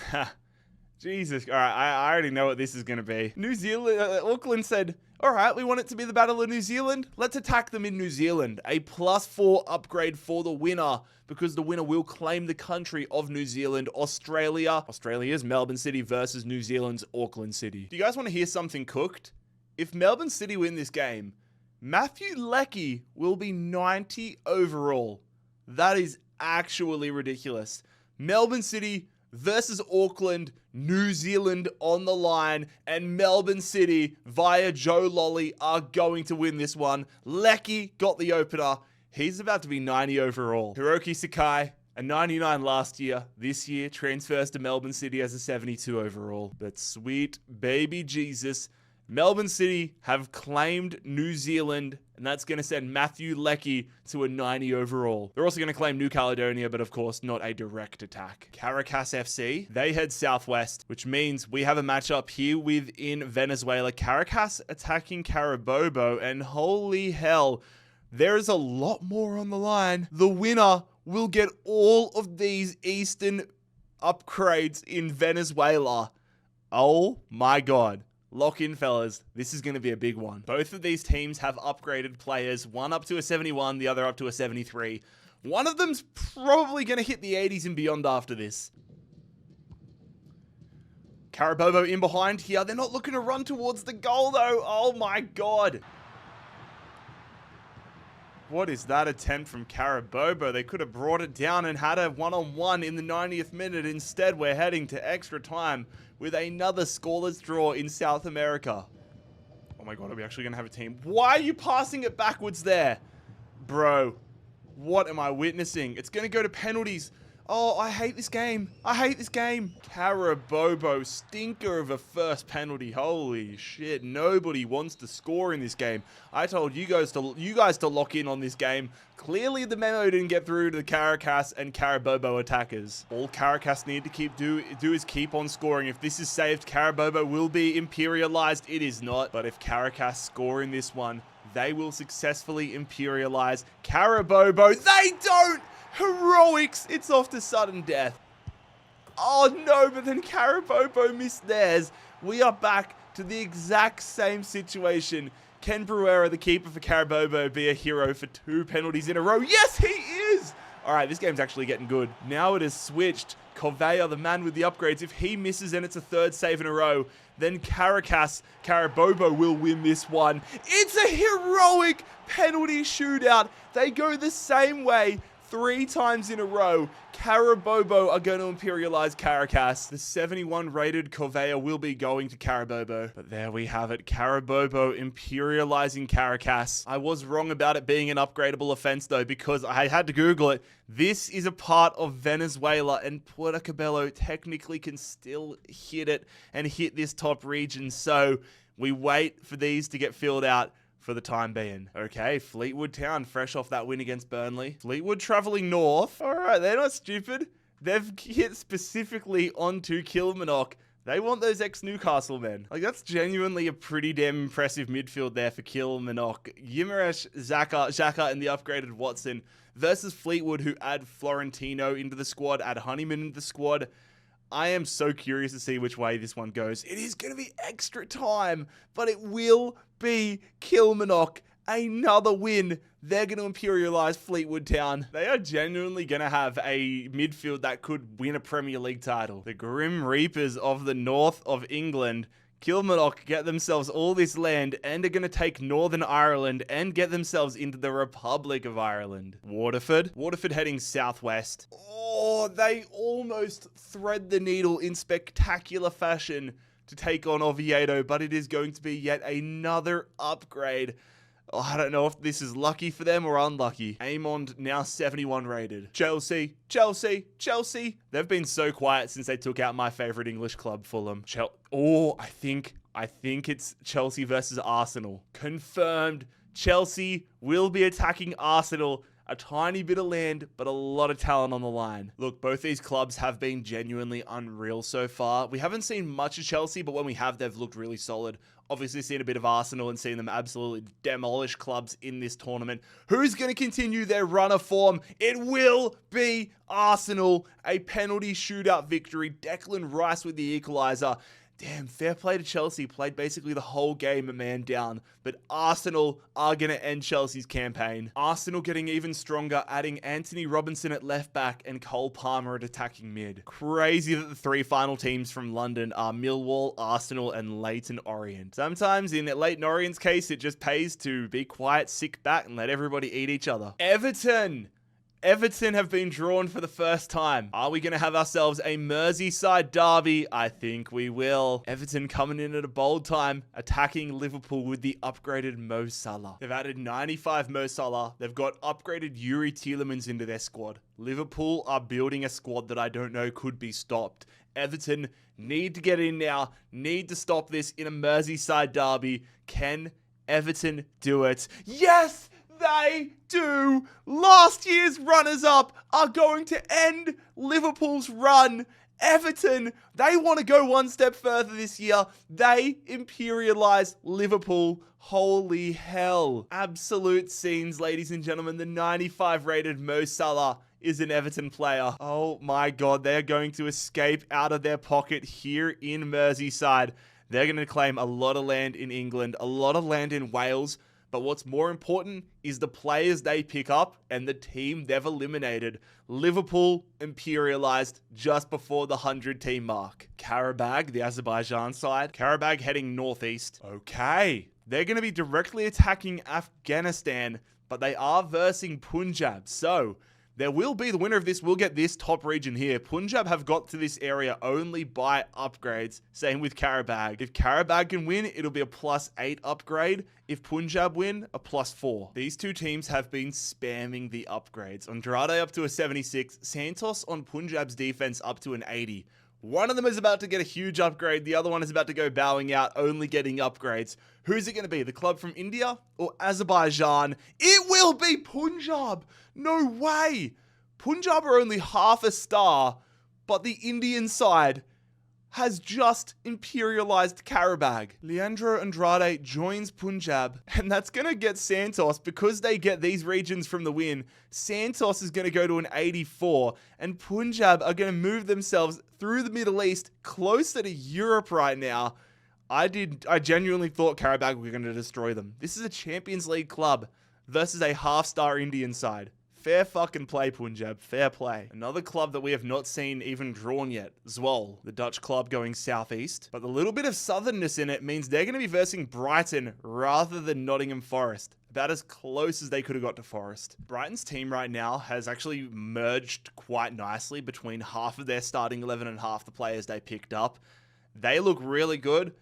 Jesus. All right, I already know what this is going to be. New Zealand, Auckland said, all right, we want it to be the Battle of New Zealand. Let's attack them in New Zealand. A +4 upgrade for the winner, because the winner will claim the country of New Zealand, Australia. Australia's Melbourne City versus New Zealand's Auckland City. Do you guys want to hear something cooked? If Melbourne City win this game, Matthew Leckie will be 90 overall. That is actually ridiculous. Melbourne City versus Auckland, New Zealand on the line, and Melbourne City via Joe Lolly are going to win this one. Leckie got the opener. He's about to be 90 overall. Hiroki Sakai, a 99 last year. This year, transfers to Melbourne City as a 72 overall. But sweet baby Jesus, Melbourne City have claimed New Zealand, and that's going to send Matthew Leckie to a 90 overall. They're also going to claim New Caledonia, but of course, not a direct attack. Caracas FC, they head southwest, which means we have a matchup here within Venezuela. Caracas attacking Carabobo, and holy hell, there is a lot more on the line. The winner will get all of these Eastern upgrades in Venezuela. Oh my God. Lock in, fellas. This is going to be a big one. Both of these teams have upgraded players, one up to a 71, the other up to a 73. One of them's probably going to hit the 80s and beyond after this. Carabobo in behind here. They're not looking to run towards the goal, though. Oh, my God. What is that attempt from Carabobo? They could have brought it down and had a one-on-one in the 90th minute. Instead, we're heading to extra time with another scoreless draw in South America. Oh my God, are we actually going to have a team? Why are you passing it backwards there? Bro, what am I witnessing? It's going to go to penalties. Oh, I hate this game. I hate this game. Carabobo, stinker of a first penalty. Holy shit. Nobody wants to score in this game. I told you guys to lock in on this game. Clearly the memo didn't get through to the Caracas and Carabobo attackers. All Caracas need to do is keep on scoring. If this is saved, Carabobo will be imperialized. It is not. But if Caracas score in this one, they will successfully imperialize Carabobo. They don't! Heroics! It's off to sudden death. Oh no, but then Carabobo missed theirs. We are back to the exact same situation. Can Bruera, the keeper for Carabobo, be a hero for 2 penalties in a row? Yes, he is! Alright, this game's actually getting good. Now it has switched. Corvea, the man with the upgrades, if he misses and it's a 3rd save in a row, then Carabobo will win this one. It's a heroic penalty shootout. They go the same way 3 times in a row. Carabobo are going to imperialize Caracas. The 71 rated Corvea will be going to Carabobo. But there we have it. Carabobo imperializing Caracas. I was wrong about it being an upgradable offense though, because I had to Google it. This is a part of Venezuela, and Puerto Cabello technically can still hit it and hit this top region. So we wait for these to get filled out for the time being. Okay, Fleetwood Town, fresh off that win against Burnley. Fleetwood traveling north. All right, they're not stupid. They've hit specifically onto Kilmarnock. They want those ex-Newcastle men. Like, that's genuinely a pretty damn impressive midfield there for Kilmarnock. Guimaraes, Xhaka, and the upgraded Watson versus Fleetwood, who add Florentino into the squad, add Honeyman into the squad. I am so curious to see which way this one goes. It is going to be extra time, but it will be Kilmarnock another win. They're going to imperialize Fleetwood Town. They are genuinely going to have a midfield that could win a Premier League title. The Grim Reapers of the north of England, Kilmarnock, get themselves all this land and are going to take Northern Ireland and get themselves into the Republic of Ireland. Waterford heading southwest. Oh, they almost thread the needle in spectacular fashion to take on Oviedo, but it is going to be yet another upgrade. Oh, I don't know if this is lucky for them or unlucky. Amond now 71 rated. Chelsea. They've been so quiet since they took out my favorite English club, Fulham. I think it's Chelsea versus Arsenal. Confirmed. Chelsea will be attacking Arsenal. A tiny bit of land, but a lot of talent on the line. Look, both these clubs have been genuinely unreal so far. We haven't seen much of Chelsea, but when we have, they've looked really solid. Obviously seen a bit of Arsenal and seen them absolutely demolish clubs in this tournament. Who's going to continue their run of form? It will be Arsenal. A penalty shootout victory. Declan Rice with the equaliser. Damn, fair play to Chelsea. Played basically the whole game a man down. But Arsenal are going to end Chelsea's campaign. Arsenal getting even stronger, adding Anthony Robinson at left back and Cole Palmer at attacking mid. Crazy that the three final teams from London are Millwall, Arsenal, and Leyton Orient. Sometimes in Leyton Orient's case, it just pays to be quiet, sit back, and let everybody eat each other. Everton have been drawn for the first time. Are we going to have ourselves a Merseyside derby? I think we will. Everton coming in at a bold time, attacking Liverpool with the upgraded Mo Salah. They've added 95 Mo Salah. They've got upgraded Yuri Tielemans into their squad. Liverpool are building a squad that I don't know could be stopped. Everton need to get in now, need to stop this in a Merseyside derby. Can Everton do it? Yes! They do. Last year's runners-up are going to end Liverpool's run. Everton, they want to go one step further this year. They imperialize Liverpool. Holy hell. Absolute scenes, ladies and gentlemen. The 95 rated Mo Salah is an Everton player. Oh my God, they're going to escape out of their pocket here in Merseyside. They're going to claim a lot of land in England, a lot of land in Wales. But what's more important is the players they pick up and the team they've eliminated. Liverpool imperialized just before the 100-team mark. Karabag, the Azerbaijan side. Karabag heading northeast. Okay. They're going to be directly attacking Afghanistan, but they are versing Punjab. So there will be the winner of this. We'll get this top region here. Punjab have got to this area only by upgrades. Same with Karabag. If Karabag can win, it'll be a +8 upgrade. If Punjab win, a +4. These two teams have been spamming the upgrades. Andrade up to a 76. Santos on Punjab's defense up to an 80. One of them is about to get a huge upgrade. The other one is about to go bowing out, only getting upgrades. Who's it going to be? The club from India or Azerbaijan? It will be Punjab. No way. Punjab are only half a star, but the Indian side has just imperialized Karabag. Leandro Andrade joins Punjab, and that's going to get Santos, because they get these regions from the win, Santos is going to go to an 84, and Punjab are going to move themselves through the Middle East closer to Europe right now. I genuinely thought Karabag were going to destroy them. This is a Champions League club versus a half-star Indian side. Fair fucking play, Punjab. Fair play. Another club that we have not seen even drawn yet. Zwolle, the Dutch club going southeast. But the little bit of southernness in it means they're going to be versing Brighton rather than Nottingham Forest. About as close as they could have got to Forest. Brighton's team right now has actually merged quite nicely between half of their starting 11 and half the players they picked up. They look really good.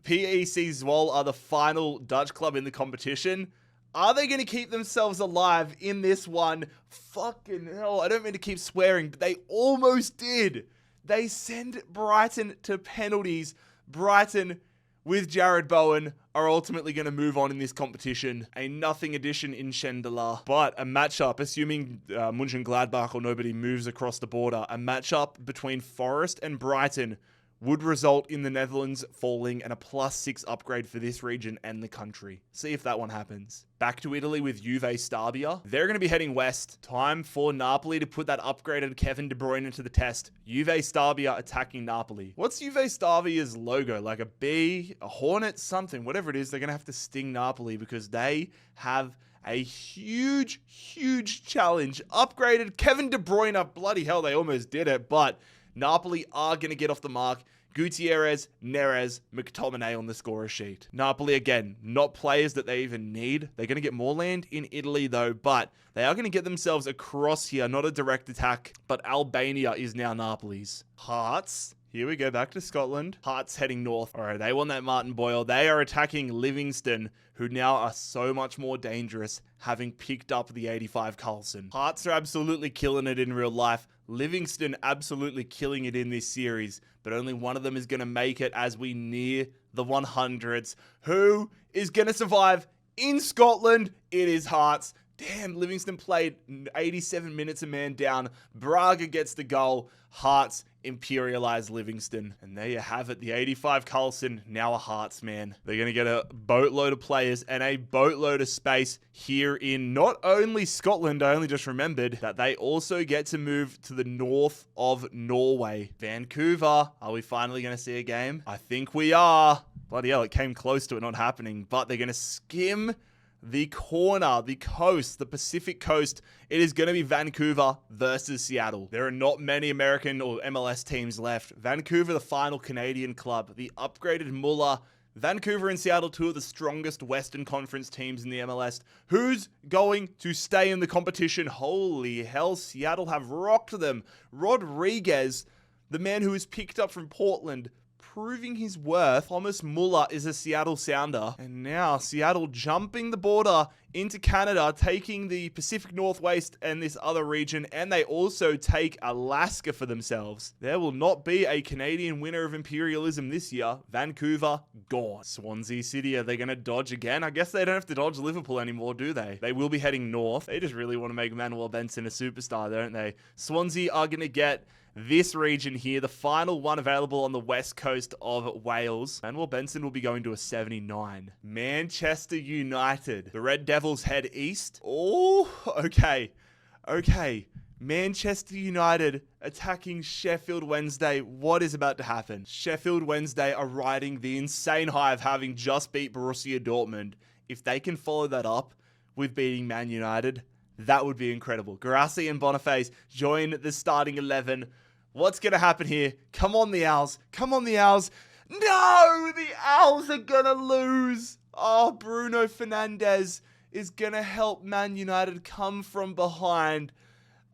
PEC Zwolle are the final Dutch club in the competition. Are they going to keep themselves alive in this one? Fucking hell, I don't mean to keep swearing, but they almost did. They send Brighton to penalties. Brighton, with Jared Bowen, are ultimately going to move on in this competition. A nothing addition in Schendela. But a matchup, assuming Mönchengladbach or nobody moves across the border, a matchup between Forest and Brighton would result in the Netherlands falling and a +6 upgrade for this region and the country. See if that one happens. Back to Italy with Juve Stabia. They're going to be heading west. Time for Napoli to put that upgraded Kevin De Bruyne to the test. Juve Stabia attacking Napoli. What's Juve Stabia's logo? Like a bee, a hornet, something, whatever it is. They're going to have to sting Napoli because they have a huge, huge challenge. Upgraded Kevin De Bruyne. Bloody hell, they almost did it, but Napoli are going to get off the mark. Gutierrez, Neres, McTominay on the scorer sheet. Napoli, again, not players that they even need. They're going to get more land in Italy, though, but they are going to get themselves across here. Not a direct attack, but Albania is now Napoli's. Hearts. Here we go, back to Scotland. Hearts heading north. All right, they want that Martin Boyle. They are attacking Livingston, who now are so much more dangerous, having picked up the 85 Carlson. Hearts are absolutely killing it in real life. Livingston absolutely killing it in this series, but only one of them is going to make it as we near the 100s. Who is going to survive in Scotland? It is Hearts. Damn, Livingston played 87 minutes a man down. Braga gets the goal. Hearts imperialize Livingston. And there you have it. The 85 Carlson, now a Hearts man. They're going to get a boatload of players and a boatload of space here in not only Scotland, I only just remembered that they also get to move to the north of Norway. Vancouver, are we finally going to see a game? I think we are. Bloody hell, it came close to it not happening, but they're going to skim the corner, the coast, the Pacific coast. It is going to be Vancouver versus Seattle. There are not many American or MLS teams left. Vancouver, the final Canadian club, the upgraded Muller. Vancouver and Seattle, two of the strongest Western Conference teams in the MLS. Who's going to stay in the competition? Holy hell, Seattle have rocked them. Rodriguez, the man who was picked up from Portland, proving his worth. Thomas Muller is a Seattle Sounder. And now Seattle jumping the border into Canada, taking the Pacific Northwest and this other region, and they also take Alaska for themselves. There will not be a Canadian winner of Imperialism this year. Vancouver, gone. Swansea City, are they going to dodge again? I guess they don't have to dodge Liverpool anymore, do they? They will be heading north. They just really want to make Manuel Benson a superstar, don't they? Swansea are going to get this region here, the final one available on the west coast of Wales. Manuel Benson will be going to a 79. Manchester United. The Red Devils head east. Oh, okay. Manchester United attacking Sheffield Wednesday. What is about to happen? Sheffield Wednesday are riding the insane high of having just beat Borussia Dortmund. If they can follow that up with beating Man United, that would be incredible. Garassi and Boniface join the starting 11. What's going to happen here? Come on, the Owls. Come on, the Owls. No, the Owls are going to lose. Oh, Bruno Fernandes is going to help Man United come from behind.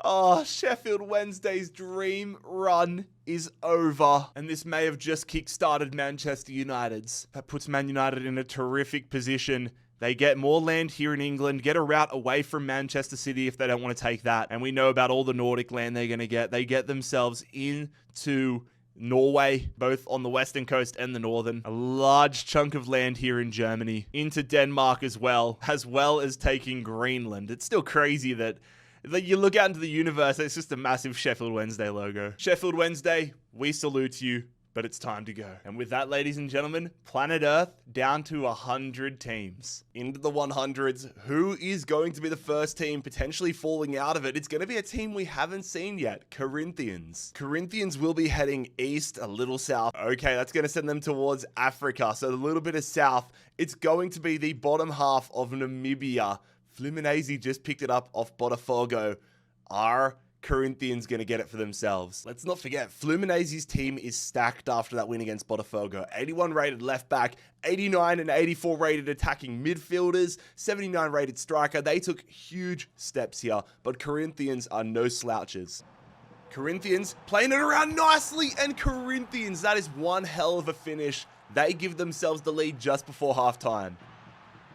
Oh, Sheffield Wednesday's dream run is over. And this may have just kick-started Manchester United's. That puts Man United in a terrific position. They get more land here in England, get a route away from Manchester City if they don't want to take that. And we know about all the Nordic land they're going to get. They get themselves into Norway, both on the western coast and the northern. A large chunk of land here in Germany. Into Denmark as well as taking Greenland. It's still crazy that you look out into the universe, it's just a massive Sheffield Wednesday logo. Sheffield Wednesday, we salute you. But it's time to go. And with that, ladies and gentlemen, planet Earth down to 100 teams. Into the 100s, who is going to be the first team potentially falling out of it? It's going to be a team we haven't seen yet, Corinthians. Corinthians will be heading east, a little south. Okay, that's going to send them towards Africa. So a little bit of south. It's going to be the bottom half of Namibia. Fluminense just picked it up off Botafogo. Corinthians going to get it for themselves. Let's not forget, Fluminense's team is stacked after that win against Botafogo. 81 rated left back, 89 and 84 rated attacking midfielders, 79 rated striker. They took huge steps here, but Corinthians are no slouches. Corinthians playing it around nicely, and Corinthians, that is one hell of a finish. They give themselves the lead just before halftime.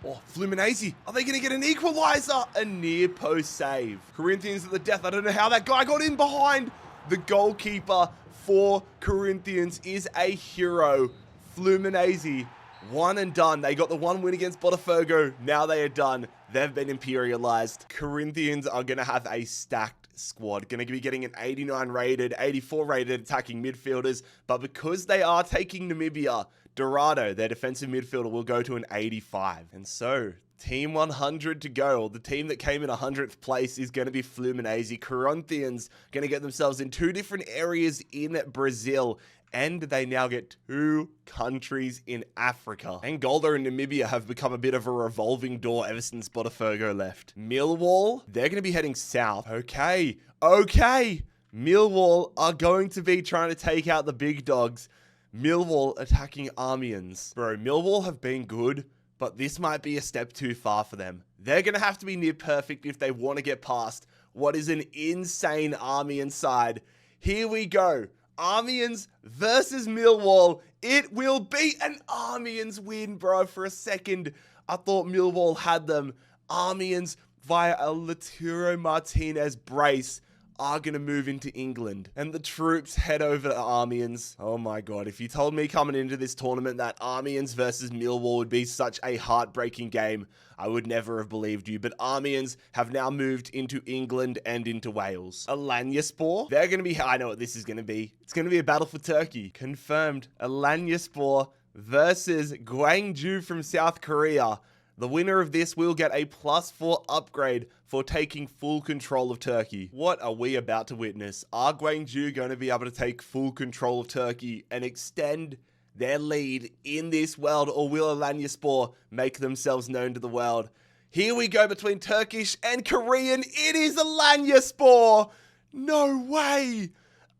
Oh, Fluminense, are they going to get an equalizer? A near post save. Corinthians at the death. I don't know how that guy got in behind. The goalkeeper for Corinthians is a hero. Fluminense, one and done. They got the one win against Botafogo. Now they are done. They've been imperialized. Corinthians are going to have a stacked squad. Going to be getting an 89 rated, 84 rated attacking midfielders. But because they are taking Namibia, Dorado, their defensive midfielder, will go to an 85. And so, Team 100 to go, or the team that came in 100th place, is going to be Fluminense. Corinthians going to get themselves in 2 different areas in Brazil, and they now get 2 countries in Africa. Angola and Namibia have become a bit of a revolving door ever since Botafogo left. Millwall, they're going to be heading south. Okay. Millwall are going to be trying to take out the big dogs. Millwall attacking Amiens. Bro, Millwall have been good, but this might be a step too far for them. They're going to have to be near perfect if they want to get past what is an insane Amiens side. Here we go. Amiens versus Millwall. It will be an Amiens win, bro. For a second, I thought Millwall had them. Amiens, via a Lautaro Martinez brace, are going to move into England. And the troops head over to Amiens. Oh my god, if you told me coming into this tournament that Amiens versus Millwall would be such a heartbreaking game, I would never have believed you. But Amiens have now moved into England and into Wales. Alanyaspor, they're going to be, I know what this is going to be. It's going to be a battle for Turkey. Confirmed. Alanyaspor versus Gwangju from South Korea. The winner of this will get a +4 upgrade for taking full control of Turkey. What are we about to witness? Are Gwangju going to be able to take full control of Turkey and extend their lead in this world, or will Alanyaspor make themselves known to the world? Here we go between Turkish and Korean. It is Alanyaspor! No way!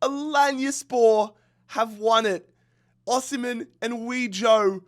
Alanyaspor have won it. Osimhen and Wejo.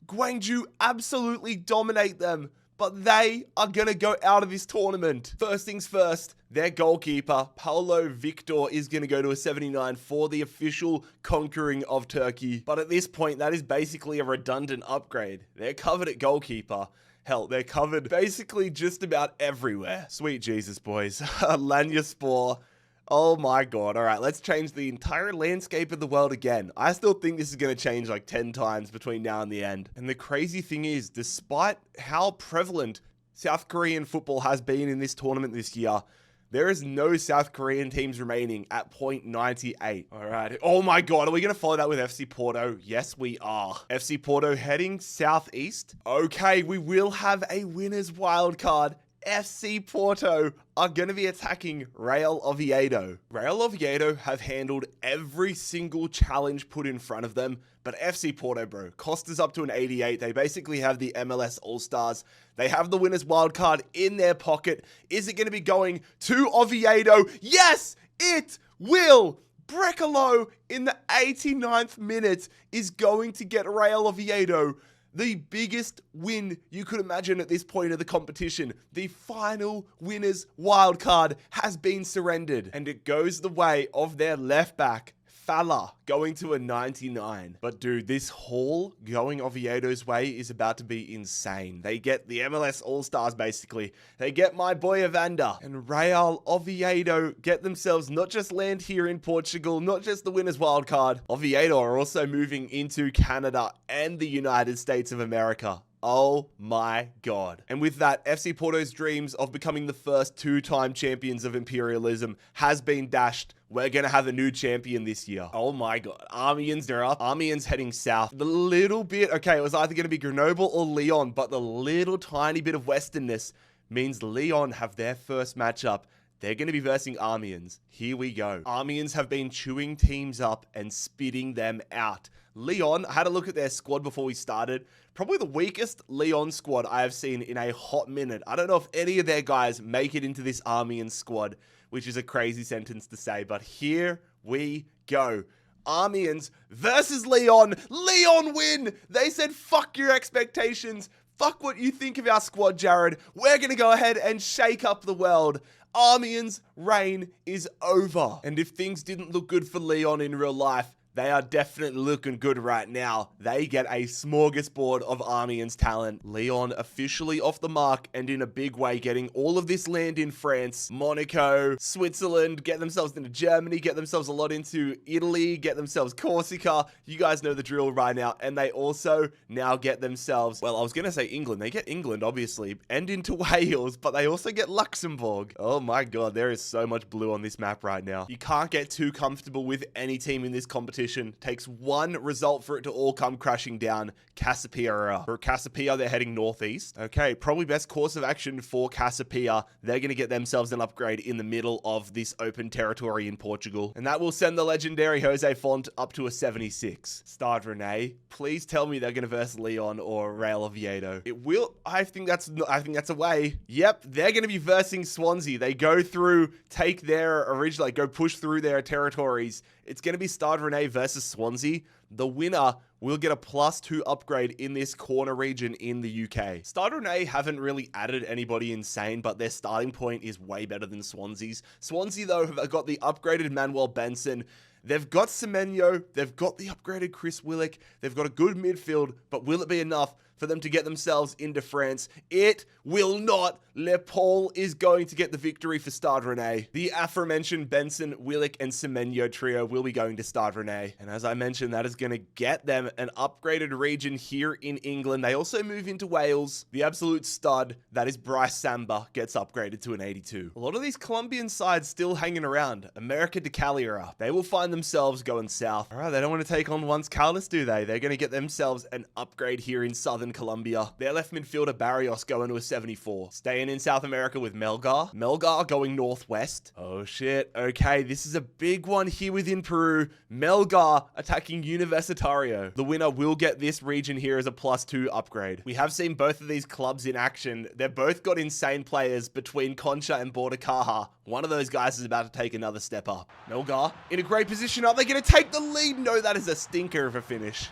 Gwangju absolutely dominate them, but they are going to go out of this tournament. First things first, their goalkeeper, Paulo Victor, is going to go to a 79 for the official conquering of Turkey. But at this point, that is basically a redundant upgrade. They're covered at goalkeeper. Hell, they're covered basically just about everywhere. Sweet Jesus, boys. Alanyaspor. Oh my god. All right, let's change the entire landscape of the world again. I still think this is going to change like 10 times between now and the end. And the crazy thing is, despite how prevalent South Korean football has been in this tournament this year, there is no South Korean teams remaining at 0.98. All right. Oh my god, are we going to follow that with FC Porto? Yes, we are. FC Porto heading southeast. Okay, we will have a winner's wildcard. FC Porto are going to be attacking Real Oviedo. Real Oviedo have handled every single challenge put in front of them, but FC Porto, bro, Costa's up to an 88. They basically have the MLS All-Stars. They have the winner's wildcard in their pocket. Is it going to be going to Oviedo? Yes, it will! Brekalo in the 89th minute is going to get Real Oviedo the biggest win you could imagine at this point of the competition. The final winner's wildcard has been surrendered, and it goes the way of their left back, Fala, going to a 99. But dude, this haul going Oviedo's way is about to be insane. They get the MLS All-Stars, basically. They get my boy Evander. And Real Oviedo get themselves not just land here in Portugal, not just the winner's wildcard. Oviedo are also moving into Canada and the United States of America. Oh my god. And with that, FC Porto's dreams of becoming the first 2-time champions of Imperialism has been dashed. We're going to have a new champion this year. Oh my god. Amiens, they're up. Amiens heading south. The little bit, okay, it was either going to be Grenoble or Lyon, but the little tiny bit of westernness means Lyon have their first matchup. They're going to be versing Amiens. Here we go. Amiens have been chewing teams up and spitting them out. Lyon, I had a look at their squad before we started. Probably the weakest Lyon squad I have seen in a hot minute. I don't know if any of their guys make it into this Amiens squad, which is a crazy sentence to say, but here we go. Amiens versus Lyon. Lyon win! They said, fuck your expectations. Fuck what you think of our squad, Jared. We're going to go ahead and shake up the world. Amiens' reign is over. And if things didn't look good for Lyon in real life, They are definitely looking good right now. They get a smorgasbord of Armians talent. Leon officially off the mark and in a big way getting all of this land in France, Monaco, Switzerland, get themselves into Germany, get themselves a lot into Italy, get themselves Corsica. You guys know the drill right now. And they also now get themselves, well, I was going to say England. They get England, obviously, and into Wales, but they also get Luxembourg. Oh my God, there is so much blue on this map right now. You can't get too comfortable with any team in this competition. Takes one result for it to all come crashing down. Cassiopeia. For Cassiopeia, they're heading northeast. Okay, probably best course of action for Cassiopeia. They're going to get themselves an upgrade in the middle of this open territory in Portugal. And that will send the legendary Jose Font up to a 76. Stade Rennais, please tell me they're going to verse Leon or Real Oviedo. It will. I think that's a way. Yep, they're going to be versing Swansea. They go through, take their original, go push through their territories. It's going to be Stade Rennais versus Swansea. The winner will get a +2 upgrade in this corner region in the UK. Stade Rennais haven't really added anybody insane, but their starting point is way better than Swansea's. Swansea, though, have got the upgraded Manuel Benson. They've got Semenyo. They've got the upgraded Chris Willick. They've got a good midfield, but will it be enough for them to get themselves into France? It will not. Le Paul is going to get the victory for Stade Rennais. The aforementioned Benson, Willick, and Semenyo trio will be going to Stade Rennais. And as I mentioned, that is going to get them an upgraded region here in England. They also move into Wales. The absolute stud, that is Bryce Samba, gets upgraded to an 82. A lot of these Colombian sides still hanging around. America de Calera. They will find themselves going south. All right, they don't want to take on Once Caldas, do they? They're going to get themselves an upgrade here in southern Colombia. Their left midfielder Barrios going to a 74. Staying in South America with Melgar. Melgar going northwest. Oh shit. Okay, this is a big one here within Peru. Melgar attacking Universitario. The winner will get this region here as a +2 upgrade. We have seen both of these clubs in action. They've both got insane players between Concha and Bordacaja. One of those guys is about to take another step up. Melgar in a great position. Are they going to take the lead? No, that is a stinker of a finish.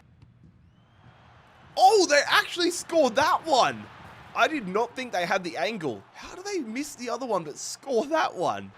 Oh, they actually scored that one. I did not think they had the angle. How do they miss the other one but score that one?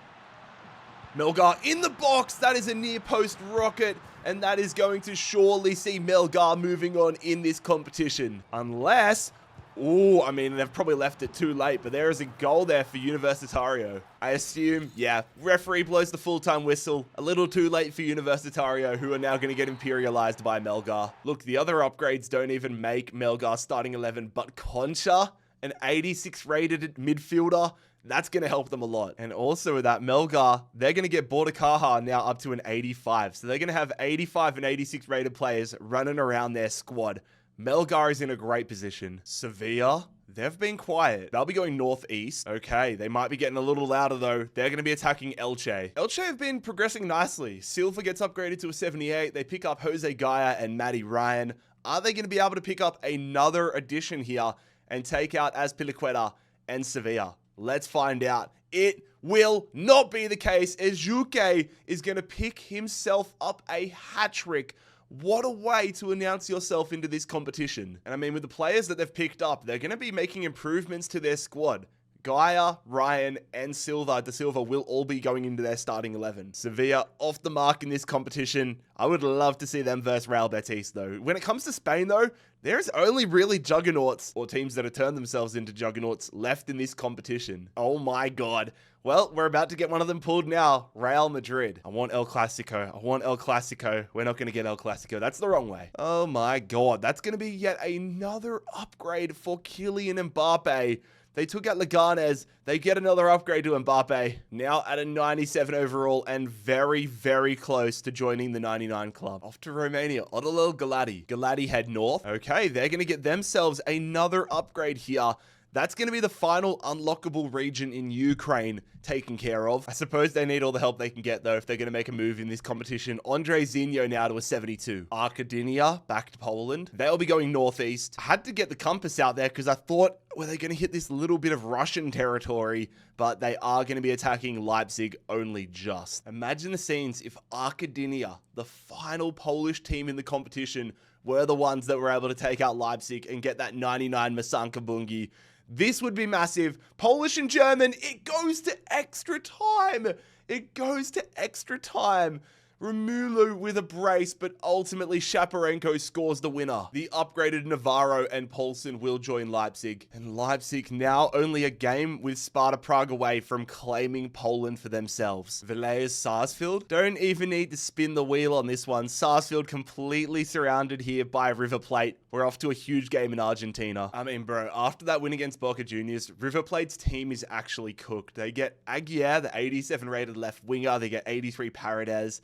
Melgar in the box. That is a near post rocket. And that is going to surely see Melgar moving on in this competition. Unless... Ooh, I mean, they've probably left it too late, but there is a goal there for Universitario. I assume, yeah, referee blows the full-time whistle. A little too late for Universitario, who are now going to get imperialized by Melgar. Look, the other upgrades don't even make Melgar starting 11, but Concha, an 86 rated midfielder, that's going to help them a lot. And also with that, Melgar, they're going to get Bordacaja now up to an 85. So they're going to have 85 and 86 rated players running around their squad. Melgar is in a great position. Sevilla, they've been quiet. They'll be going northeast. Okay, they might be getting a little louder though. They're going to be attacking Elche. Elche have been progressing nicely. Silva gets upgraded to a 78. They pick up Jose Gaia and Matty Ryan. Are they going to be able to pick up another addition here and take out Azpilicueta and Sevilla? Let's find out. It will not be the case as Juque is going to pick himself up a hat-trick. What a way to announce yourself into this competition. And I mean, with the players that they've picked up, they're going to be making improvements to their squad. Gaia, Ryan, and Silva, De Silva will all be going into their starting 11. Sevilla off the mark in this competition. I would love to see them versus Real Betis though. When it comes to Spain though, there's only really Juggernauts or teams that have turned themselves into Juggernauts left in this competition. Oh my God. Well, we're about to get one of them pulled now. Real Madrid. I want El Clasico. I want El Clasico. We're not going to get El Clasico. That's the wrong way. Oh my God. That's going to be yet another upgrade for Kylian Mbappe. They took out Leganes. They get another upgrade to Mbappe. Now at a 97 overall and very, very close to joining the 99 club. Off to Romania. Odolel Galati. Galati head north. Okay, they're going to get themselves another upgrade here. That's going to be the final unlockable region in Ukraine taken care of. I suppose they need all the help they can get, though, if they're going to make a move in this competition. Andre Zinho now to a 72. Arkadynia back to Poland. They'll be going northeast. I had to get the compass out there because I thought, were they going to hit this little bit of Russian territory? But they are going to be attacking Leipzig only just. Imagine the scenes if Arkadynia, the final Polish team in the competition, were the ones that were able to take out Leipzig and get that 99 Masanka Bungi. This would be massive. Polish and German, it goes to extra time. It goes to extra time. Romulu with a brace, but ultimately Shaparenko scores the winner. The upgraded Navarro and Paulsen will join Leipzig. And Leipzig now only a game with Sparta Prague away from claiming Poland for themselves. Villiers Sarsfield don't even need to spin the wheel on this one. Sarsfield completely surrounded here by River Plate. We're off to a huge game in Argentina. I mean, bro, after that win against Boca Juniors, River Plate's team is actually cooked. They get Aguiar, the 87 rated left winger. They get 83 Paredes.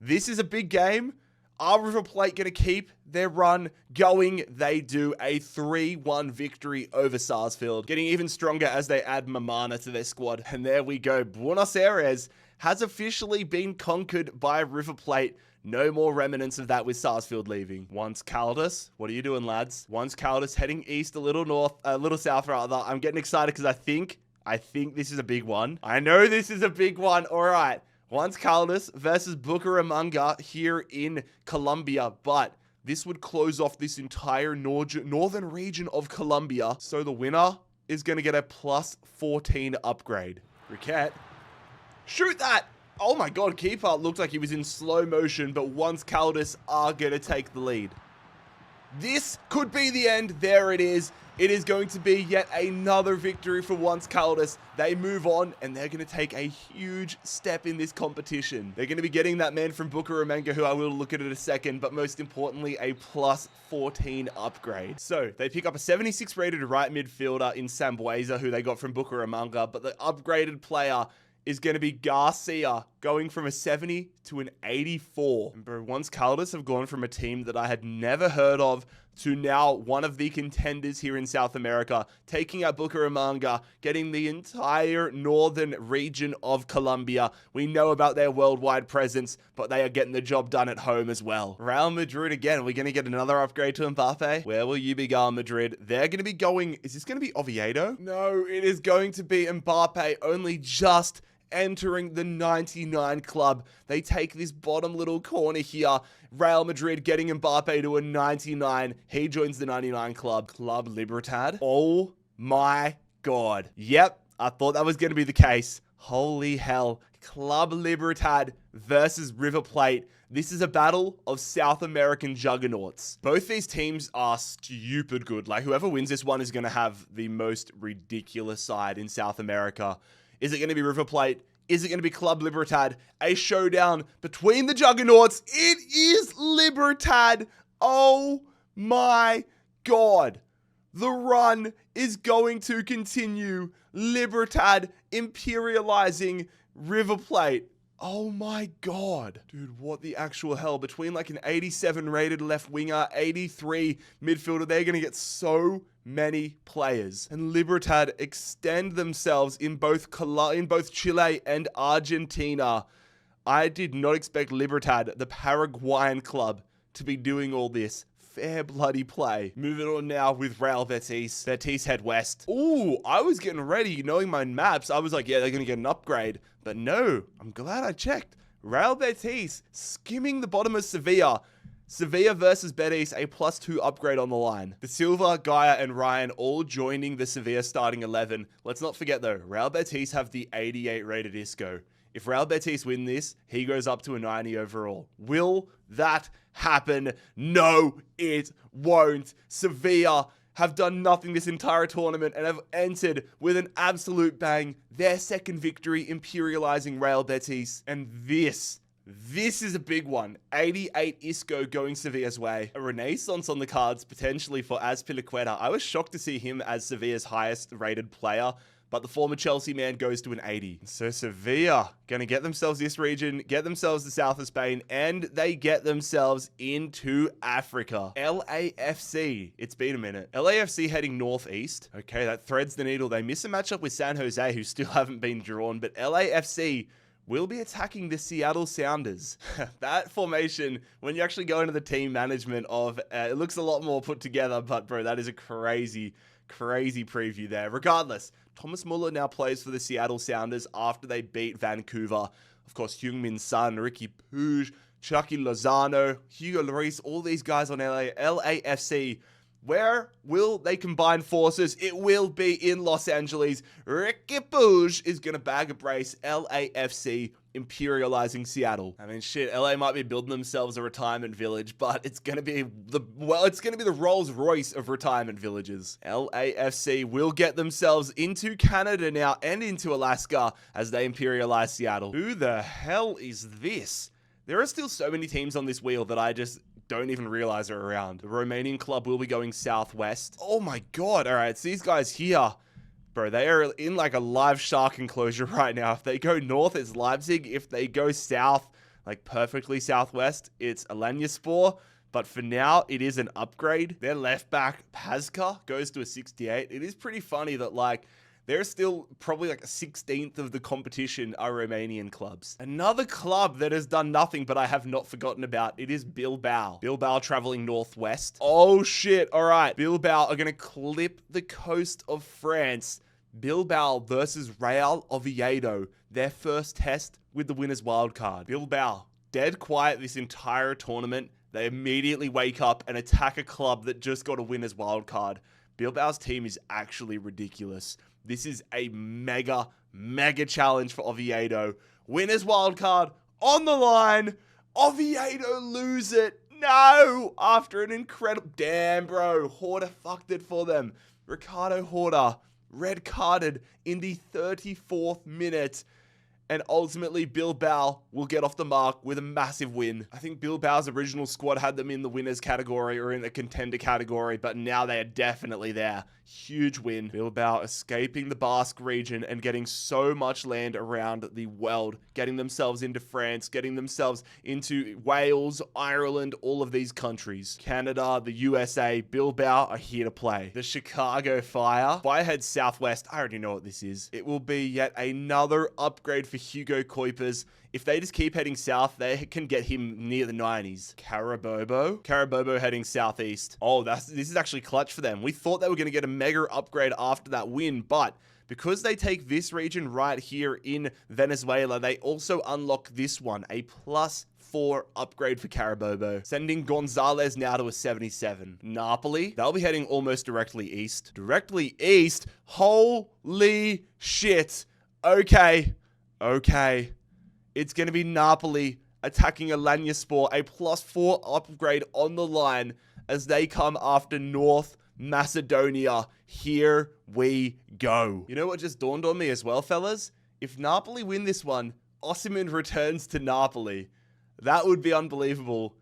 This is a big game. Are River Plate going to keep their run going? They do. A 3-1 victory over Sarsfield. Getting even stronger as they add Mamana to their squad. And there we go. Buenos Aires has officially been conquered by River Plate. No more remnants of that with Sarsfield leaving. Once Caldas, what are you doing, lads? Once Caldas heading east, a little south rather. I'm getting excited because I think this is a big one. I know this is a big one. All right. Once Caldas versus Bucaramanga here in Colombia, but this would close off this entire northern region of Colombia. So the winner is going to get a plus 14 upgrade. Riquet, shoot that! Oh my god, keeper looked like he was in slow motion, but once Caldas are going to take the lead. This could be the end. There it is. It is going to be yet another victory for Once Caldas. They move on, and they're going to take a huge step in this competition. They're going to be getting that man from Bucaramanga, who I will look at in a second, but most importantly, a plus 14 upgrade. So they pick up a 76 rated right midfielder in Sambueza, who they got from Bucaramanga, but the upgraded player is going to be Garcia, going from a 70 to an 84. And bro, Once Caldas have gone from a team that I had never heard of to now one of the contenders here in South America, taking out Bucaramanga, getting the entire northern region of Colombia. We know about their worldwide presence, but they are getting the job done at home as well. Real Madrid again. Are we going to get another upgrade to Mbappe? Where will you be, Real Madrid? They're going to be going... Is this going to be Oviedo? No, it is going to be Mbappe, only just entering the 99 club. They take this bottom little corner here. Real Madrid getting Mbappe to a 99. He joins the 99 club. Club Libertad. Oh my god. Yep, I thought that was going to be the case. Holy hell. Club Libertad versus River Plate. This is a battle of South American juggernauts. Both these teams are stupid good. Like, whoever wins this one is going to have the most ridiculous side in South America. Is it going to be River Plate? Is it going to be Club Libertad? A showdown between the juggernauts. It is Libertad. Oh my god. The run is going to continue. Libertad imperializing River Plate. Oh my god. Dude, what the actual hell? Between like an 87 rated left winger, 83 midfielder, they're going to get so many players. And Libertad extend themselves in both Chile and Argentina. I did not expect Libertad, the Paraguayan club, to be doing all this. Fair bloody play. Moving on now with Real Betis. Betis head west. Ooh, I was getting ready, knowing my maps. I was like, yeah, they're going to get an upgrade. But no, I'm glad I checked. Real Betis skimming the bottom of Sevilla. Sevilla versus Betis, a +2 upgrade on the line. The Silva, Gaia, and Ryan all joining the Sevilla starting 11. Let's not forget though, Real Betis have the 88 rated Isco. If Real Betis win this, he goes up to a 90 overall. Will that happen? No, it won't. Sevilla have done nothing this entire tournament and have entered with an absolute bang. Their second victory, imperializing Real Betis. And this is a big one. 88 Isco going Sevilla's way. A renaissance on the cards potentially for Azpilicueta. I was shocked to see him as Sevilla's highest rated player, but the former Chelsea man goes to an 80. So Sevilla going to get themselves this region, get themselves the south of Spain, and they get themselves into Africa. LAFC. It's been a minute. LAFC heading northeast. Okay, that threads the needle. They miss a matchup with San Jose, who still haven't been drawn, but LAFC will be attacking the Seattle Sounders. That formation, when you actually go into the team management of, it looks a lot more put together, but bro, that is a crazy preview there. Regardless, Thomas Muller now plays for the Seattle Sounders after they beat Vancouver. Of course, Heung-min Son, Ricky Puig, Chucky Lozano, Hugo Lloris, all these guys on LAFC. Where will they combine forces? It will be in Los Angeles. Ricky Puig is going to bag a brace. LAFC imperializing Seattle. I mean, shit, LA might be building themselves a retirement village, but it's gonna be the Rolls Royce of retirement villages. LAFC will get themselves into Canada now and into Alaska as they imperialize Seattle. Who the hell is this? There are still so many teams on this wheel that I just don't even realize are around. The Romanian club will be going southwest. Oh my god, alright, it's these guys here. Bro, they are in like a live shark enclosure right now. If they go north, it's Leipzig. If they go south, like perfectly southwest, it's Alanyaspor. But for now, it is an upgrade. Their left back, Pazka, goes to a 68. It is pretty funny that like they're still probably like a 16th of the competition are Romanian clubs. Another club that has done nothing, but I have not forgotten about, it is Bilbao. Bilbao traveling northwest. Oh shit, all right. Bilbao are gonna clip the coast of France. Bilbao versus Real Oviedo. Their first test with the winner's wildcard. Bilbao, dead quiet this entire tournament. They immediately wake up and attack a club that just got a winner's wildcard. Bilbao's team is actually ridiculous. This is a mega challenge for Oviedo. Winners wildcard on the line. Oviedo lose it. No! After an incredible... Damn, bro. Horta fucked it for them. Ricardo Horta, red carded in the 34th minute. And ultimately, Bilbao will get off the mark with a massive win. I think Bilbao's original squad had them in the winners category or in the contender category, but now they are definitely there. Huge win. Bilbao escaping the Basque region and getting so much land around the world, getting themselves into France, getting themselves into Wales, Ireland, all of these countries. Canada, the USA, Bilbao are here to play. The Chicago Fire. If I head southwest, I already know what this is. It will be yet another upgrade for Hugo Kuipers. If they just keep heading south, they can get him near the 90s. Carabobo heading southeast. Oh, this is actually clutch for them. We thought they were going to get a mega upgrade after that win, but because they take this region right here in Venezuela, they also unlock this one, a +4 upgrade for Carabobo, sending Gonzalez now to a 77. Napoli, they'll be heading almost directly east. Directly east? Holy shit. Okay. It's going to be Napoli attacking Alanyaspor, a +4 upgrade on the line as they come after North Macedonia. Here we go. You know what just dawned on me as well, fellas? If Napoli win this one, Osimhen returns to Napoli. That would be unbelievable.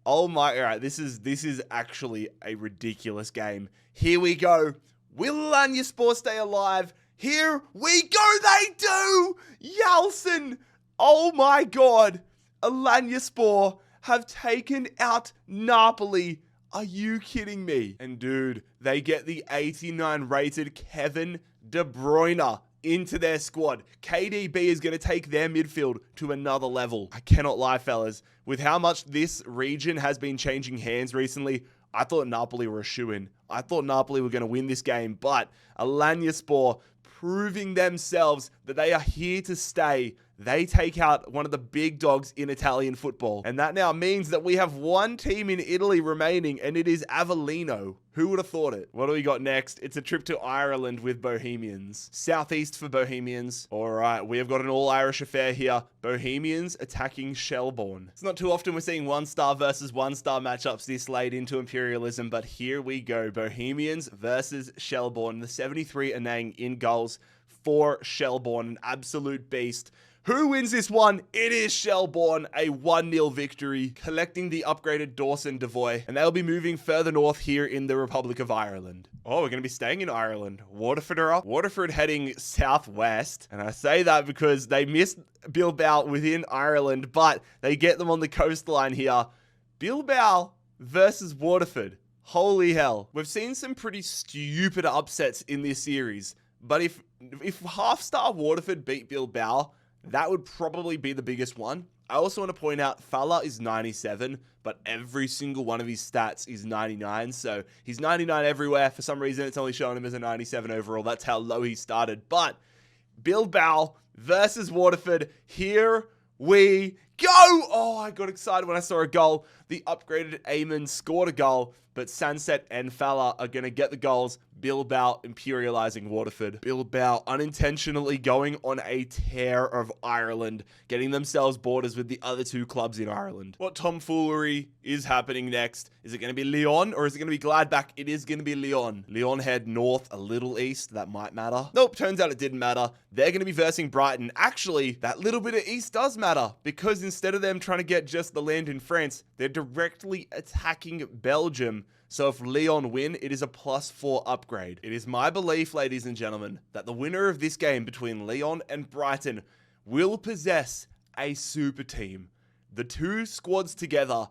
Oh my, all right, this is actually a ridiculous game. Here we go. Will Alanyaspor stay alive? Here we go, they do! Yalcin! Oh my god! Alanyaspor have taken out Napoli. Are you kidding me? And dude, they get the 89 rated Kevin De Bruyne into their squad. KDB is going to take their midfield to another level. I cannot lie, fellas. With how much this region has been changing hands recently, I thought Napoli were a shoo-in. I thought Napoli were going to win this game, but Alanyaspor proving themselves that they are here to stay. They take out one of the big dogs in Italian football. And that now means that we have one team in Italy remaining, and it is Avellino. Who would have thought it? What do we got next? It's a trip to Ireland with Bohemians. Southeast for Bohemians. All right, we have got an all-Irish affair here. Bohemians attacking Shelbourne. It's not too often we're seeing one-star versus one-star matchups this late into Imperialism, but here we go. Bohemians versus Shelbourne. The 73 Anang in goals for Shelbourne. An absolute beast. Who wins this one? It is Shelbourne, a 1-0 victory, collecting the upgraded Dawson Devoy, and they'll be moving further north here in the Republic of Ireland. Oh, we're going to be staying in Ireland. Waterford are up. Waterford heading southwest, and I say that because they missed Bilbao within Ireland, but they get them on the coastline here. Bilbao versus Waterford. Holy hell. We've seen some pretty stupid upsets in this series, but if half-star Waterford beat Bilbao, that would probably be the biggest one. I also want to point out Fala is 97, but every single one of his stats is 99. So he's 99 everywhere. For some reason, it's only showing him as a 97 overall. That's how low he started. But Bilbao versus Waterford. Here we go. Oh, I got excited when I saw a goal. The upgraded Eamon scored a goal, but Sunset and Fala are going to get the goals. Bilbao imperializing Waterford. Bilbao unintentionally going on a tear of Ireland, getting themselves borders with the other two clubs in Ireland. What tomfoolery is happening next? Is it going to be Lyon or is it going to be Gladbach? It is going to be Lyon. Lyon head north, a little east. That might matter. Nope, turns out it didn't matter. They're going to be versing Brighton. Actually, that little bit of east does matter because instead of them trying to get just the land in France, they're directly attacking Belgium. So if Lyon win, it is a +4 upgrade. It is my belief, ladies and gentlemen, that the winner of this game between Lyon and Brighton will possess a super team. The two squads together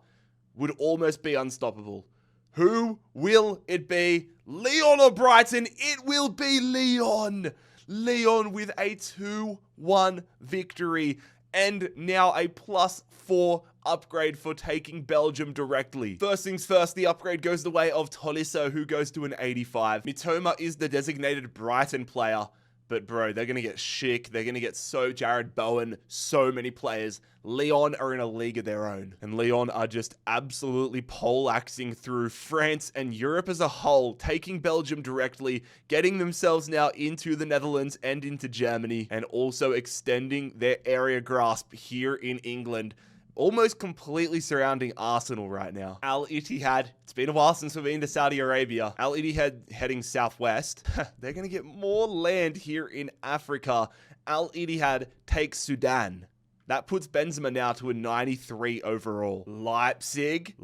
would almost be unstoppable. Who will it be? Lyon or Brighton? It will be Lyon. Lyon with a 2-1 victory and now a +4 upgrade for taking Belgium directly. First things first, the upgrade goes the way of Tolisso, who goes to an 85. Mitoma is the designated Brighton player, but bro, they're going to get Schick. They're going to get Jared Bowen, so many players. Lyon are in a league of their own. And Lyon are just absolutely poleaxing through France and Europe as a whole, taking Belgium directly, getting themselves now into the Netherlands and into Germany, and also extending their area grasp here in England. Almost completely surrounding Arsenal right now. Al Ittihad, it's been a while since we've been to Saudi Arabia. Al Ittihad heading southwest. They're going to get more land here in Africa. Al Ittihad takes Sudan. That puts Benzema now to a 93 overall. Leipzig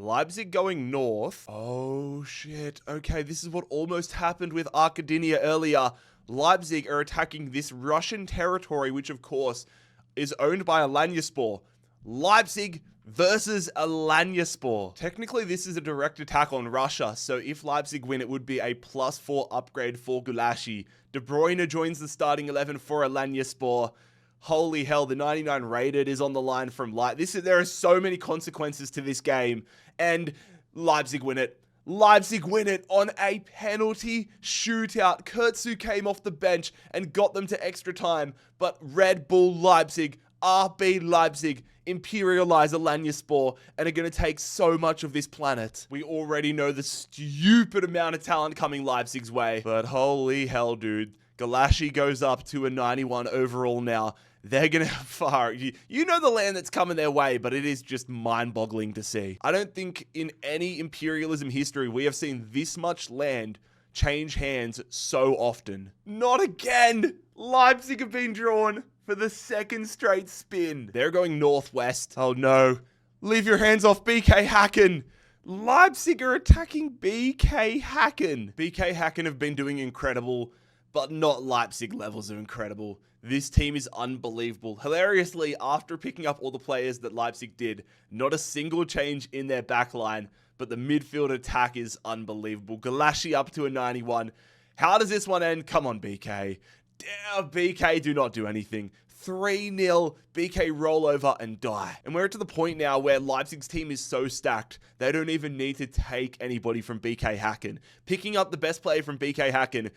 going north. Oh shit. Okay, this is what almost happened with Arkadynia earlier. Leipzig are attacking this Russian territory, which of course is owned by Alanyaspor. Leipzig versus Alanyaspor. Technically, this is a direct attack on Russia, so if Leipzig win, it would be a +4 upgrade for Gulashi. De Bruyne joins the starting 11 for Alanyaspor. Holy hell, the 99 rated is on the line from there are so many consequences to this game, and Leipzig win it. Leipzig win it on a penalty shootout. Kurtzu came off the bench and got them to extra time, but Red Bull Leipzig, RB Leipzig, imperialize Alanyaspor and are going to take so much of this planet. We already know the stupid amount of talent coming Leipzig's way, but holy hell, dude. Gulashi goes up to a 91 overall now. They're going to you know the land that's coming their way, but it is just mind-boggling to see. I don't think in any imperialism history we have seen this much land change hands so often. Not again! Leipzig have been drawn for the second straight spin. They're going northwest. Oh no. Leave your hands off BK Häcken. Leipzig are attacking BK Häcken. BK Häcken have been doing incredible, but not Leipzig levels of incredible. This team is unbelievable. Hilariously, after picking up all the players that Leipzig did, not a single change in their backline, but the midfield attack is unbelievable. Gulashi up to a 91. How does this one end? Come on, BK. Damn, BK do not do anything. 3-0, BK roll over and die. And we're to the point now where Leipzig's team is so stacked, they don't even need to take anybody from BK Häcken. Picking up the best player from BK Häcken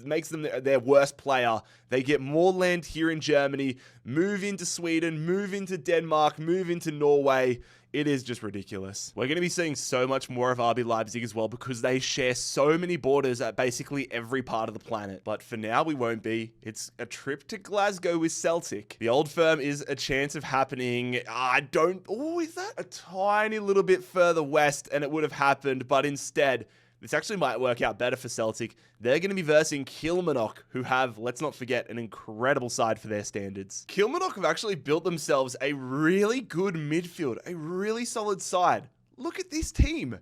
makes them their worst player. They get more land here in Germany, move into Sweden, move into Denmark, move into Norway. It is just ridiculous. We're going to be seeing so much more of RB Leipzig as well because they share so many borders at basically every part of the planet. But for now, we won't be. It's a trip to Glasgow with Celtic. The Old Firm is a chance of happening. Is that a tiny little bit further west and it would have happened, but instead, this actually might work out better for Celtic. They're going to be versing Kilmarnock, who have, let's not forget, an incredible side for their standards. Kilmarnock have actually built themselves a really good midfield, a really solid side. Look at this team.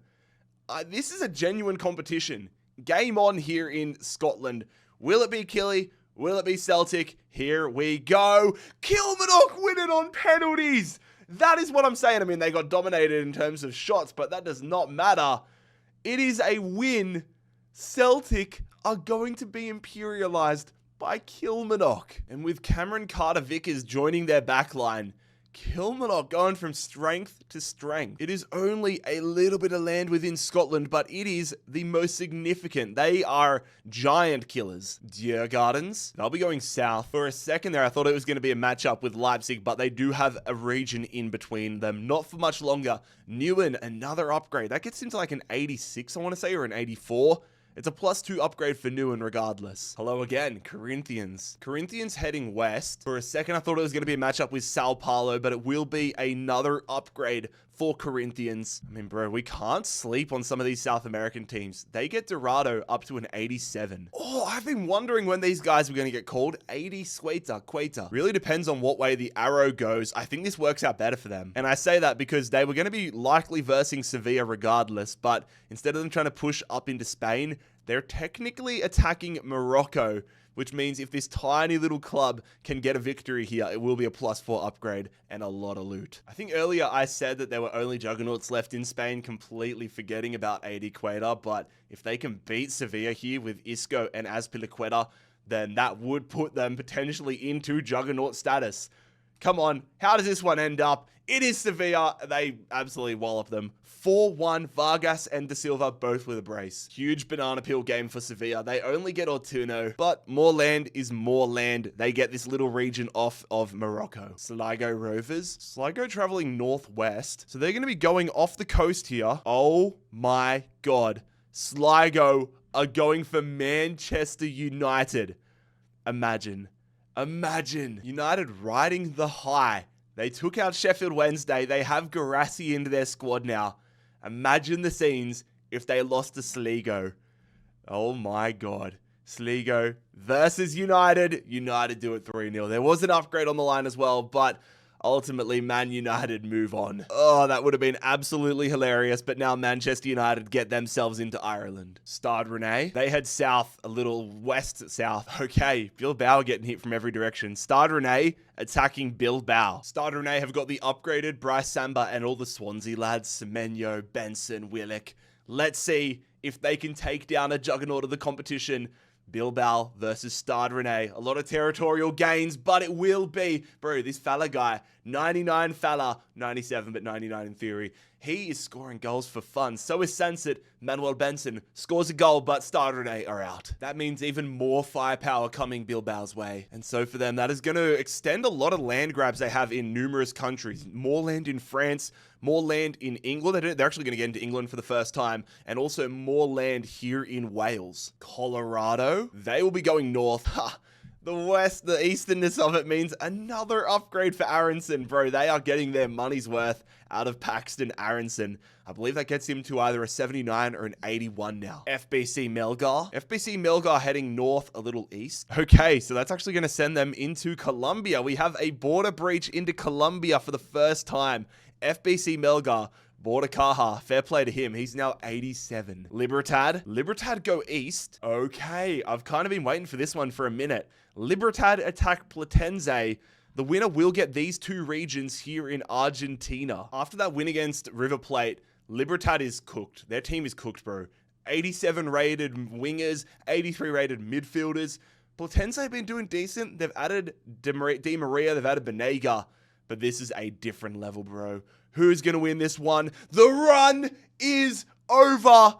This is a genuine competition. Game on here in Scotland. Will it be Killy? Will it be Celtic? Here we go. Kilmarnock win it on penalties. That is what I'm saying. I mean, they got dominated in terms of shots, but that does not matter. It is a win. Celtic are going to be imperialized by Kilmarnock. And with Cameron Carter-Vickers joining their backline, Kilmarnock going from strength to strength. It is only a little bit of land within Scotland, but it is the most significant. They are giant killers. Djurgårdens, they'll be going south. For a second there, I thought it was going to be a matchup with Leipzig, but they do have a region in between them. Not for much longer. Newen, another upgrade. That gets into like an 86, I want to say, or an 84. It's a +2 upgrade for Newen regardless. Hello again, Corinthians. Corinthians heading west. For a second, I thought it was going to be a matchup with Sao Paulo, but it will be another upgrade for Corinthians. I mean, bro, we can't sleep on some of these South American teams. They get Dorado up to an 87. Oh, I've been wondering when these guys were going to get called. 80 Queta. Really depends on what way the arrow goes. I think this works out better for them. And I say that because they were going to be likely versing Sevilla regardless, but instead of them trying to push up into Spain, they're technically attacking Morocco, which means if this tiny little club can get a victory here, it will be a +4 upgrade and a lot of loot. I think earlier I said that there were only Juggernauts left in Spain, completely forgetting about 80 Queta, but if they can beat Sevilla here with Isco and Azpilicueta, then that would put them potentially into Juggernaut status. Come on, how does this one end up? It is Sevilla. They absolutely wallop them. 4-1, Vargas and Da Silva both with a brace. Huge banana peel game for Sevilla. They only get Ortuno, but more land is more land. They get this little region off of Morocco. Sligo Rovers. Sligo traveling northwest. So they're going to be going off the coast here. Oh my God. Sligo are going for Manchester United. Imagine. United riding the high. They took out Sheffield Wednesday. They have Garassi into their squad now. Imagine the scenes if they lost to Sligo. Oh my God. Sligo versus United. United do it 3-0. There was an upgrade on the line as well, but ultimately Man United move on. Oh, that would have been absolutely hilarious, but now Manchester United get themselves into Ireland. Stade Rennais. They head south, a little west-south. Okay, Bilbao getting hit from every direction. Stade Rennais attacking Bilbao. Stade Rennais have got the upgraded Bryce Samba and all the Swansea lads, Semenyo, Benson, Willick. Let's see if they can take down a juggernaut of the competition. Bilbao versus Stade Rennais. A lot of territorial gains, but it will be. Bro, this Fala guy, 99 Fala, 97, but 99 in theory. He is scoring goals for fun. So is Sansit. Manuel Benson scores a goal, but Stade Rennais are out. That means even more firepower coming Bilbao's way. And so for them, that is going to extend a lot of land grabs they have in numerous countries. More land in France, more land in England. They're actually going to get into England for the first time. And also more land here in Wales. Colorado, they will be going north. Ha! The west, the easternness of it means another upgrade for Aronson. Bro, they are getting their money's worth out of Paxton Aronson. I believe that gets him to either a 79 or an 81 now. FBC Melgar. FBC Melgar heading north a little east. Okay, so that's actually going to send them into Colombia. We have a border breach into Colombia for the first time. FBC Melgar. Border Caja, fair play to him. He's now 87. Libertad go east. Okay, I've kind of been waiting for this one for a minute. Libertad attack Platense. The winner will get these two regions here in Argentina. After that win against River Plate, Libertad is cooked. Their team is cooked, bro. 87 rated wingers, 83 rated midfielders. Platense have been doing decent. They've added Di Maria, they've added Benega, but this is a different level, bro. Who's going to win this one? The run is over.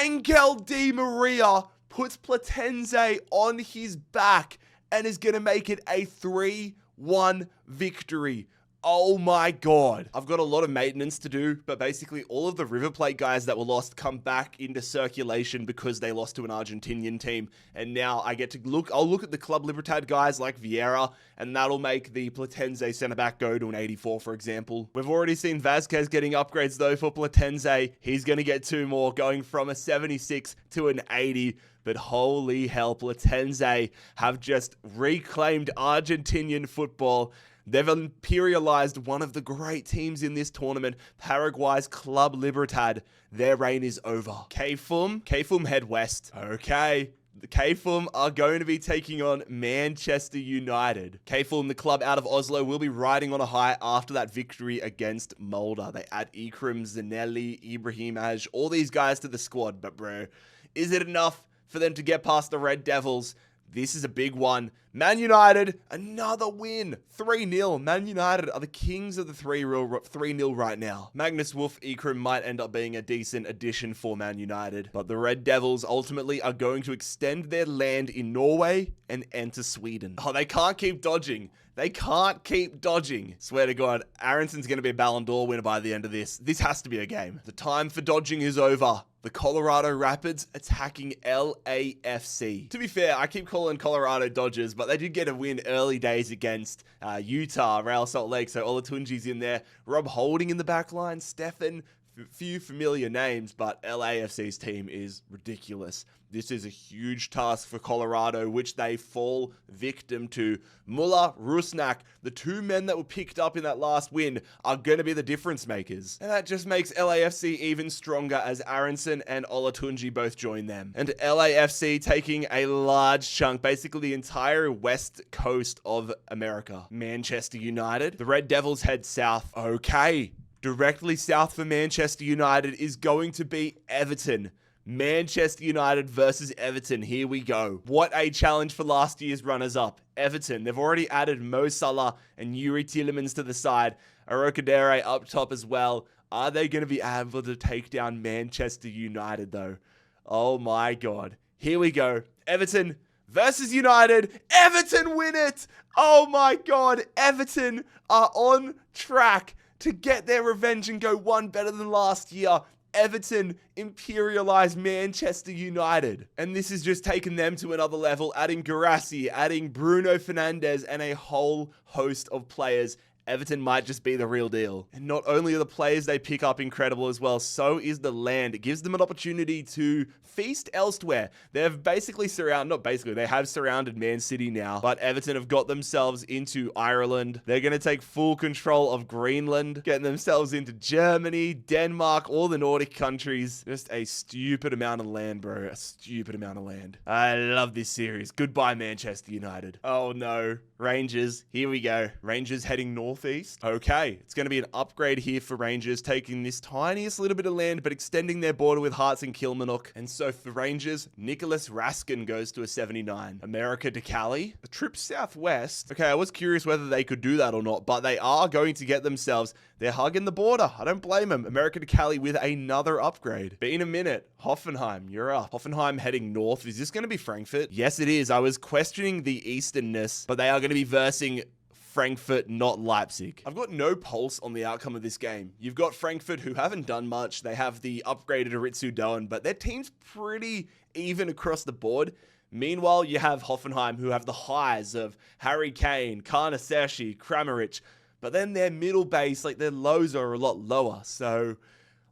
Angel Di Maria puts Platense on his back and is going to make it a 3-1 victory. Oh my God. I've got a lot of maintenance to do, but basically all of the River Plate guys that were lost come back into circulation because they lost to an Argentinian team. And now I get to I'll look at the Club Libertad guys like Vieira, and that'll make the Platense center back go to an 84, for example. We've already seen Vasquez getting upgrades though for Platense. He's going to get 2 more, going from a 76 to an 80. But holy hell, Platense have just reclaimed Argentinian football. They've imperialized one of the great teams in this tournament, Paraguay's Club Libertad. Their reign is over. KFUM head west. Okay. The KFUM are going to be taking on Manchester United. KFUM, the club out of Oslo, will be riding on a high after that victory against Molde. They add Ikram, Zanelli, Ibrahim Aj, all these guys to the squad. But bro, is it enough for them to get past the Red Devils? This is a big one. Man United, another win. 3-0. Man United are the kings of the 3-0 right now. Magnus Wolf Ekram might end up being a decent addition for Man United, but the Red Devils ultimately are going to extend their land in Norway and enter Sweden. Oh, they can't keep dodging. They can't keep dodging. Swear to God, Aronson's going to be a Ballon d'Or winner by the end of this. This has to be a game. The time for dodging is over. The Colorado Rapids attacking LAFC. To be fair, I keep calling Colorado Dodgers, but they did get a win early days against Utah, Real Salt Lake. So Olatunji's in there. Rob Holding in the back line. Stefan, few familiar names, but LAFC's team is ridiculous. This is a huge task for Colorado, which they fall victim to. Muller, Rusnak, the two men that were picked up in that last win, are going to be the difference makers. And that just makes LAFC even stronger as Aronson and Olatunji both join them. And LAFC taking a large chunk, basically the entire west coast of America. Manchester United. The Red Devils head south. Okay. Directly south for Manchester United is going to be Everton. Manchester United versus Everton. Here we go. What a challenge for last year's runners-up. Everton. They've already added Mo Salah and Yuri Tielemans to the side. Arokadere up top as well. Are they going to be able to take down Manchester United, though? Oh my God. Here we go. Everton versus United. Everton win it! Oh my God. Everton are on track to get their revenge and go one better than last year. Everton imperialized Manchester United. And this has just taken them to another level, adding Guirassy, adding Bruno Fernandes, and a whole host of players. Everton might just be the real deal. And not only are the players they pick up incredible as well, so is the land. It gives them an opportunity to feast elsewhere. They've basically they have surrounded Man City now, but Everton have got themselves into Ireland. They're going to take full control of Greenland, getting themselves into Germany, Denmark, all the Nordic countries. Just a stupid amount of land, bro. A stupid amount of land. I love this series. Goodbye, Manchester United. Oh no. Rangers. Here we go. Rangers heading northeast. Okay. It's going to be an upgrade here for Rangers, taking this tiniest little bit of land, but extending their border with Hearts and Kilmarnock. And so for Rangers, Nicholas Raskin goes to a 79. America de Cali. A trip southwest. Okay, I was curious whether they could do that or not, but they are going to get themselves. They're hugging the border. I don't blame them. America de Cali with another upgrade. Been a minute. Hoffenheim, you're up. Hoffenheim heading north. Is this going to be Frankfurt? Yes, it is. I was questioning the easternness, but they are going to be versing Frankfurt, not Leipzig. I've got no pulse on the outcome of this game. You've got Frankfurt, who haven't done much. They have the upgraded Aritsu Doan, but their team's pretty even across the board. Meanwhile, you have Hoffenheim, who have the highs of Harry Kane, Karnaseshi, Kramaric, but then their middle base, like their lows are a lot lower. So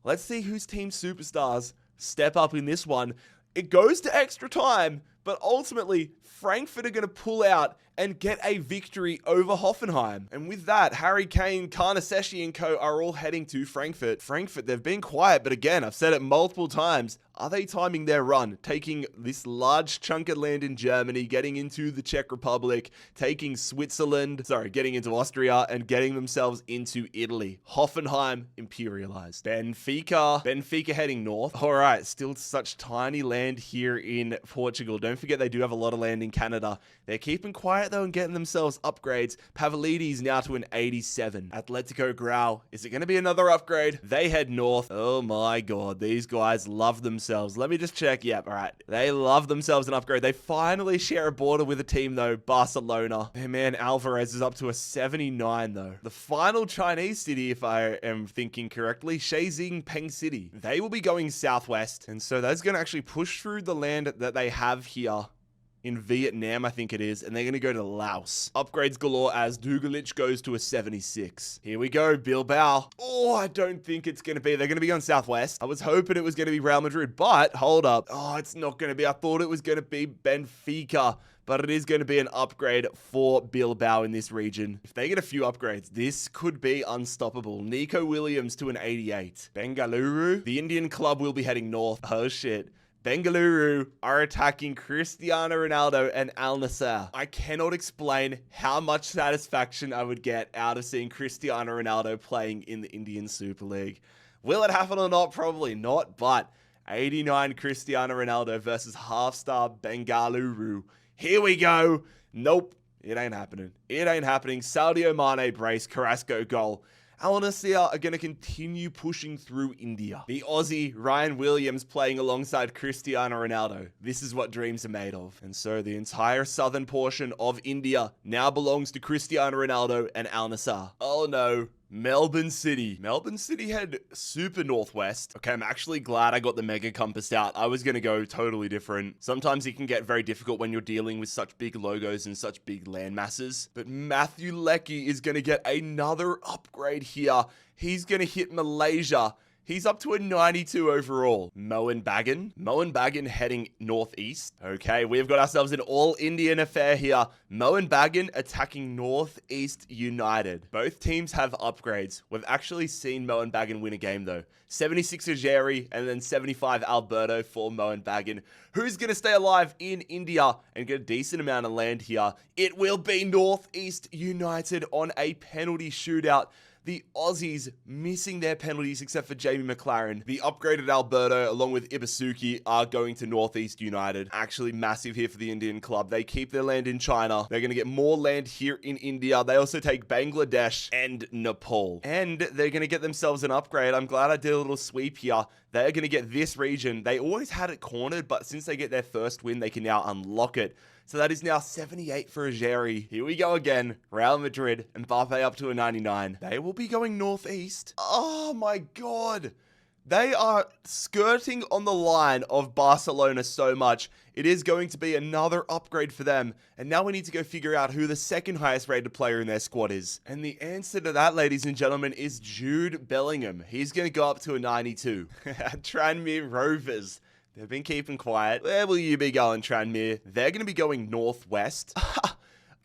let's see whose team superstars step up in this one. It goes to extra time, but ultimately Frankfurt are going to pull out and get a victory over Hoffenheim. And with that, Harry Kane, Karnaseshi and co are all heading to Frankfurt. Frankfurt, they've been quiet, but again, I've said it multiple times. Are they timing their run? Taking this large chunk of land in Germany, getting into the Czech Republic, taking getting into Austria, and getting themselves into Italy. Hoffenheim imperialized. Benfica heading north. All right, still such tiny land here in Portugal. Don't forget they do have a lot of land in Canada. They're keeping quiet though and getting themselves upgrades. Pavlidis now to an 87. Atletico Grau. Is it going to be another upgrade? They head north. Oh my God, these guys love themselves. Let me just check. Yep, all right. They love themselves an upgrade. They finally share a border with a team though, Barcelona. Their man Alvarez is up to a 79 though. The final Chinese city, if I am thinking correctly, Beijing Peng City. They will be going southwest, and so that's going to actually push through the land that they have here in Vietnam, I think it is, and they're going to go to Laos. Upgrades galore as Dugalich goes to a 76. Here we go, Bilbao. Oh, I don't think it's going to be. They're going to be on Southwest. I was hoping it was going to be Real Madrid, but hold up. Oh, it's not going to be. I thought it was going to be Benfica, but it is going to be an upgrade for Bilbao in this region. If they get a few upgrades, this could be unstoppable. Nico Williams to an 88. Bengaluru. The Indian club will be heading north. Oh, shit. Bengaluru are attacking Cristiano Ronaldo and Al Nassr. I cannot explain how much satisfaction I would get out of seeing Cristiano Ronaldo playing in the Indian Super League. Will it happen or not? Probably not, but 89 Cristiano Ronaldo versus half-star Bengaluru. Here we go. Nope. It ain't happening. It ain't happening. Sadio Mane brace, Carrasco goal. Al Nassr are going to continue pushing through India. The Aussie Ryan Williams playing alongside Cristiano Ronaldo. This is what dreams are made of. And so the entire southern portion of India now belongs to Cristiano Ronaldo and Al Nassr. Oh no. Melbourne City. Melbourne City head super northwest. Okay, I'm actually glad I got the mega compass out. I was going to go totally different. Sometimes it can get very difficult when you're dealing with such big logos and such big land masses. But Matthew Leckie is going to get another upgrade here. He's going to hit Malaysia. He's up to a 92 overall. Mohan Bagan heading northeast. Okay, we've got ourselves an all-Indian affair here. Mohan Bagan attacking Northeast United. Both teams have upgrades. We've actually seen Mohan Bagan win a game though. 76 Ajeri and then 75 Alberto for Mohan Bagan. Who's going to stay alive in India and get a decent amount of land here? It will be Northeast United on a penalty shootout. The Aussies missing their penalties except for Jamie McLaren. The upgraded Alberto along with Ibasuki are going to Northeast United. Actually massive here for the Indian club. They keep their land in China. They're going to get more land here in India. They also take Bangladesh and Nepal. And they're going to get themselves an upgrade. I'm glad I did a little sweep here. They're going to get this region. They always had it cornered, but since they get their first win, they can now unlock it. So that is now 78 for Ajeri. Here we go again. Real Madrid, Mbappe up to a 99. They will be going northeast. Oh my God. They are skirting on the line of Barcelona so much. It is going to be another upgrade for them. And now we need to go figure out who the second highest rated player in their squad is. And the answer to that, ladies and gentlemen, is Jude Bellingham. He's going to go up to a 92. Tranmere Rovers. They've been keeping quiet. Where will you be going, Tranmere? They're going to be going northwest.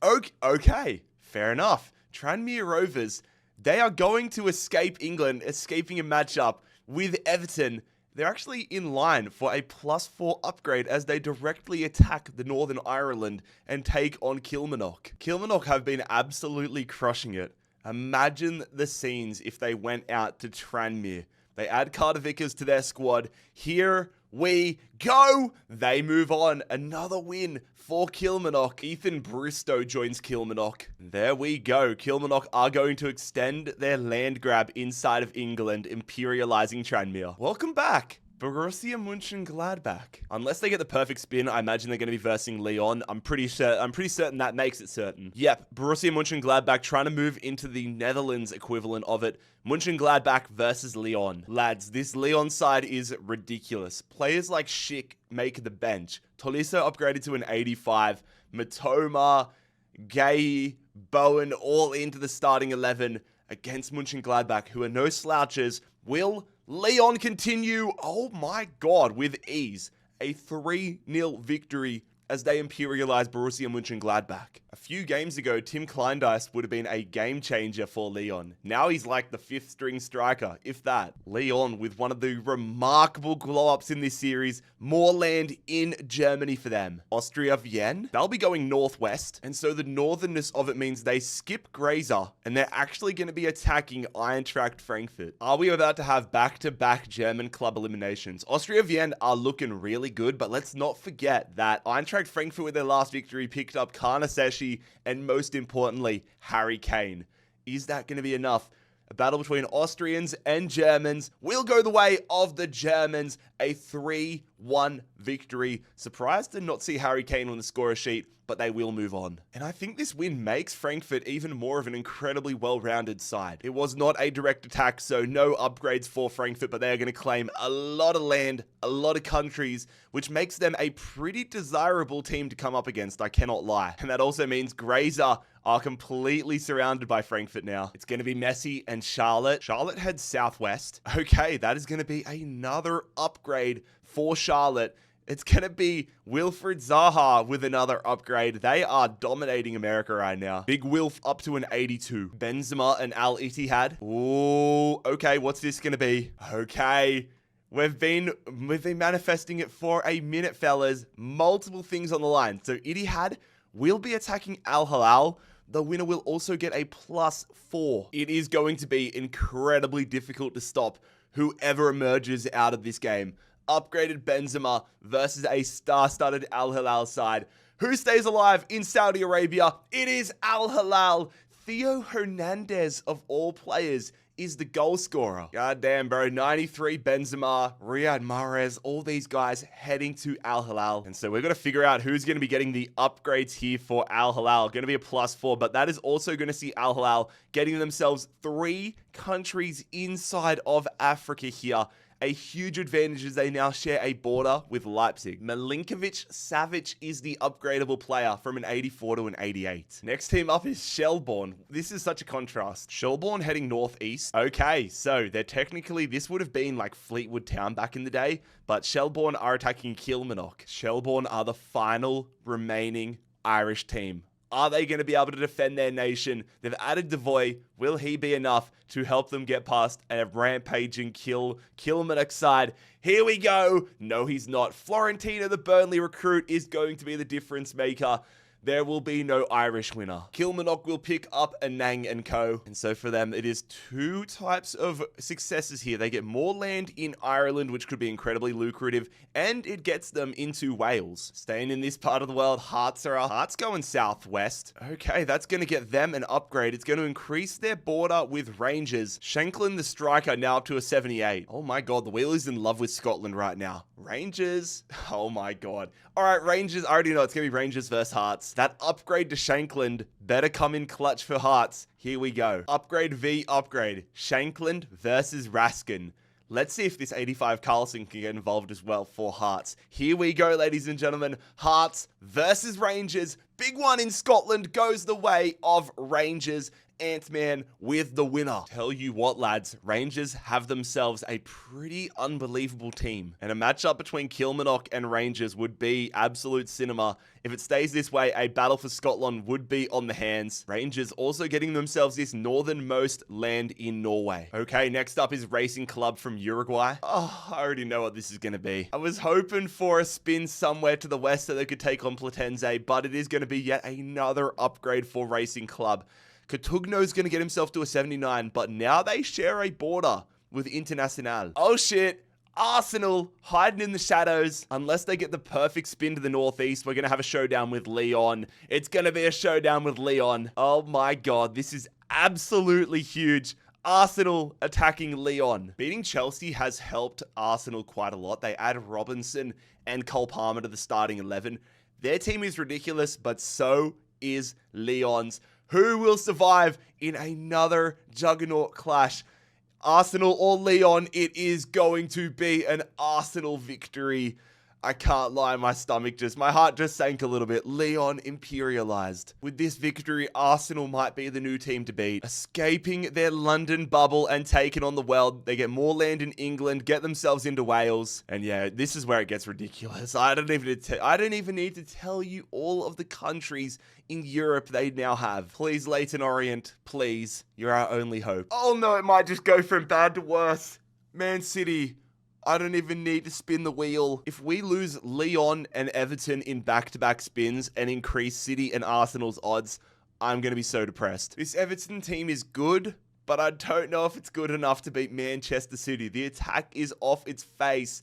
Okay, fair enough. Tranmere Rovers, they are going to escape England, escaping a matchup with Everton. They're actually in line for a +4 upgrade as they directly attack the Northern Ireland and take on Kilmarnock. Kilmarnock have been absolutely crushing it. Imagine the scenes if they went out to Tranmere. They add Carter Vickers to their squad. Here we go. They move on. Another win for Kilmarnock. Ethan Bristow joins Kilmarnock. There we go. Kilmarnock are going to extend their land grab inside of England, imperializing Tranmere. Welcome back. Borussia Mönchengladbach. Unless they get the perfect spin, I imagine they're going to be versing Lyon. I'm pretty certain that makes it certain. Yep, Borussia Mönchengladbach trying to move into the Netherlands equivalent of it. Mönchengladbach versus Lyon. Lads, this Lyon side is ridiculous. Players like Schick make the bench. Tolisso upgraded to an 85. Matoma, Gay, Bowen all into the starting 11 against Mönchengladbach, who are no slouches. Will Lyon continue? Oh my God, with ease. A 3-0 victory as they imperialize Borussia Mönchengladbach. A few games ago, Tim Kleindienst would have been a game changer for Lyon. Now he's like the 5th string striker, if that. Lyon with one of the remarkable glow-ups in this series. More land in Germany for them. Austria Vienna, they'll be going northwest. And so the northernness of it means they skip Grazer and they're actually going to be attacking Eintracht Frankfurt. Are we about to have back-to-back German club eliminations? Austria Vienna are looking really good, but let's not forget that Eintracht Frankfurt with their last victory picked up Karnaseshi and most importantly, Harry Kane. Is that going to be enough? A battle between Austrians and Germans will go the way of the Germans. A 3-1 victory. Surprised to not see Harry Kane on the scorer sheet, but they will move on. And I think this win makes Frankfurt even more of an incredibly well-rounded side. It was not a direct attack, so no upgrades for Frankfurt, but they are going to claim a lot of land, a lot of countries, which makes them a pretty desirable team to come up against, I cannot lie. And that also means Grazer are completely surrounded by Frankfurt now. It's going to be Messi and Charlotte. Charlotte heads southwest. Okay, that is going to be another upgrade for Charlotte. It's going to be Wilfried Zaha with another upgrade. They are dominating America right now. Big Wilf up to an 82. Benzema and Al Ittihad. Ooh, okay, what's this going to be? Okay. We've been manifesting it for a minute, fellas. Multiple things on the line. So Ittihad will be attacking Al Hilal. The winner will also get a +4. It is going to be incredibly difficult to stop whoever emerges out of this game. Upgraded Benzema versus a star-studded Al Hilal side. Who stays alive in Saudi Arabia? It is Al Hilal. Theo Hernandez, of all players, is the goal scorer. God damn, bro. 93, Benzema, Riyad Mahrez, all these guys heading to Al Hilal. And so we're going to figure out who's going to be getting the upgrades here for Al Hilal. Going to be a +4, but that is also going to see Al Hilal getting themselves 3 countries inside of Africa here. A huge advantage is they now share a border with Leipzig. Milinkovic-Savic is the upgradable player from an 84 to an 88. Next team up is Shelbourne. This is such a contrast. Shelbourne heading northeast. Okay, so they're technically, this would have been like Fleetwood Town back in the day, but Shelbourne are attacking Kilmarnock. Shelbourne are the final remaining Irish team. Are they going to be able to defend their nation? They've added Devoy. Will he be enough to help them get past a rampaging Kilmarnock side? Here we go. No, he's not. Florentino, the Burnley recruit, is going to be the difference maker. There will be no Irish winner. Kilmarnock will pick up Anang and co. And so for them, it is 2 types of successes here. They get more land in Ireland, which could be incredibly lucrative, and it gets them into Wales. Staying in this part of the world, Hearts going southwest. Okay, that's going to get them an upgrade. It's going to increase their border with Rangers. Shanklin, the striker, now up to a 78. Oh my god, the wheel is in love with Scotland right now. Rangers. Oh my god. All right, Rangers. I already know it's going to be Rangers versus Hearts. That upgrade to Shankland better come in clutch for Hearts. Here we go. Upgrade v upgrade. Shankland versus Raskin. Let's see if this 85 Carlson can get involved as well for Hearts. Here we go, ladies and gentlemen. Hearts versus Rangers. Big one in Scotland goes the way of Rangers. Ant-Man with the winner. Tell you what, lads, Rangers have themselves a pretty unbelievable team. And a matchup between Kilmarnock and Rangers would be absolute cinema. If it stays this way, a battle for Scotland would be on the hands. Rangers also getting themselves this northernmost land in Norway. Okay, next up is Racing Club from Uruguay. Oh, I already know what this is going to be. I was hoping for a spin somewhere to the west so they could take on Platense, but it is going to be yet another upgrade for Racing Club. Cotugno's going to get himself to a 79, but now they share a border with Internacional. Oh shit. Arsenal hiding in the shadows. Unless they get the perfect spin to the northeast, we're going to have a showdown with Leon. It's going to be a showdown with Leon. Oh my god, this is absolutely huge. Arsenal attacking Leon. Beating Chelsea has helped Arsenal quite a lot. They add Robinson and Cole Palmer to the starting 11. Their team is ridiculous, but so is Leon's. Who will survive in another Juggernaut clash? Arsenal or Leon? It is going to be an Arsenal victory. I can't lie, my heart just sank a little bit. Leon imperialized. With this victory, Arsenal might be the new team to beat. Escaping their London bubble and taking on the world. They get more land in England, get themselves into Wales. And yeah, this is where it gets ridiculous. I don't even need to tell you all of the countries in Europe they now have. Please, Leyton Orient, please. You're our only hope. Oh no, it might just go from bad to worse. Man City. I don't even need to spin the wheel. If we lose Leon and Everton in back-to-back spins and increase City and Arsenal's odds, I'm going to be so depressed. This Everton team is good, but I don't know if it's good enough to beat Manchester City. The attack is off its face.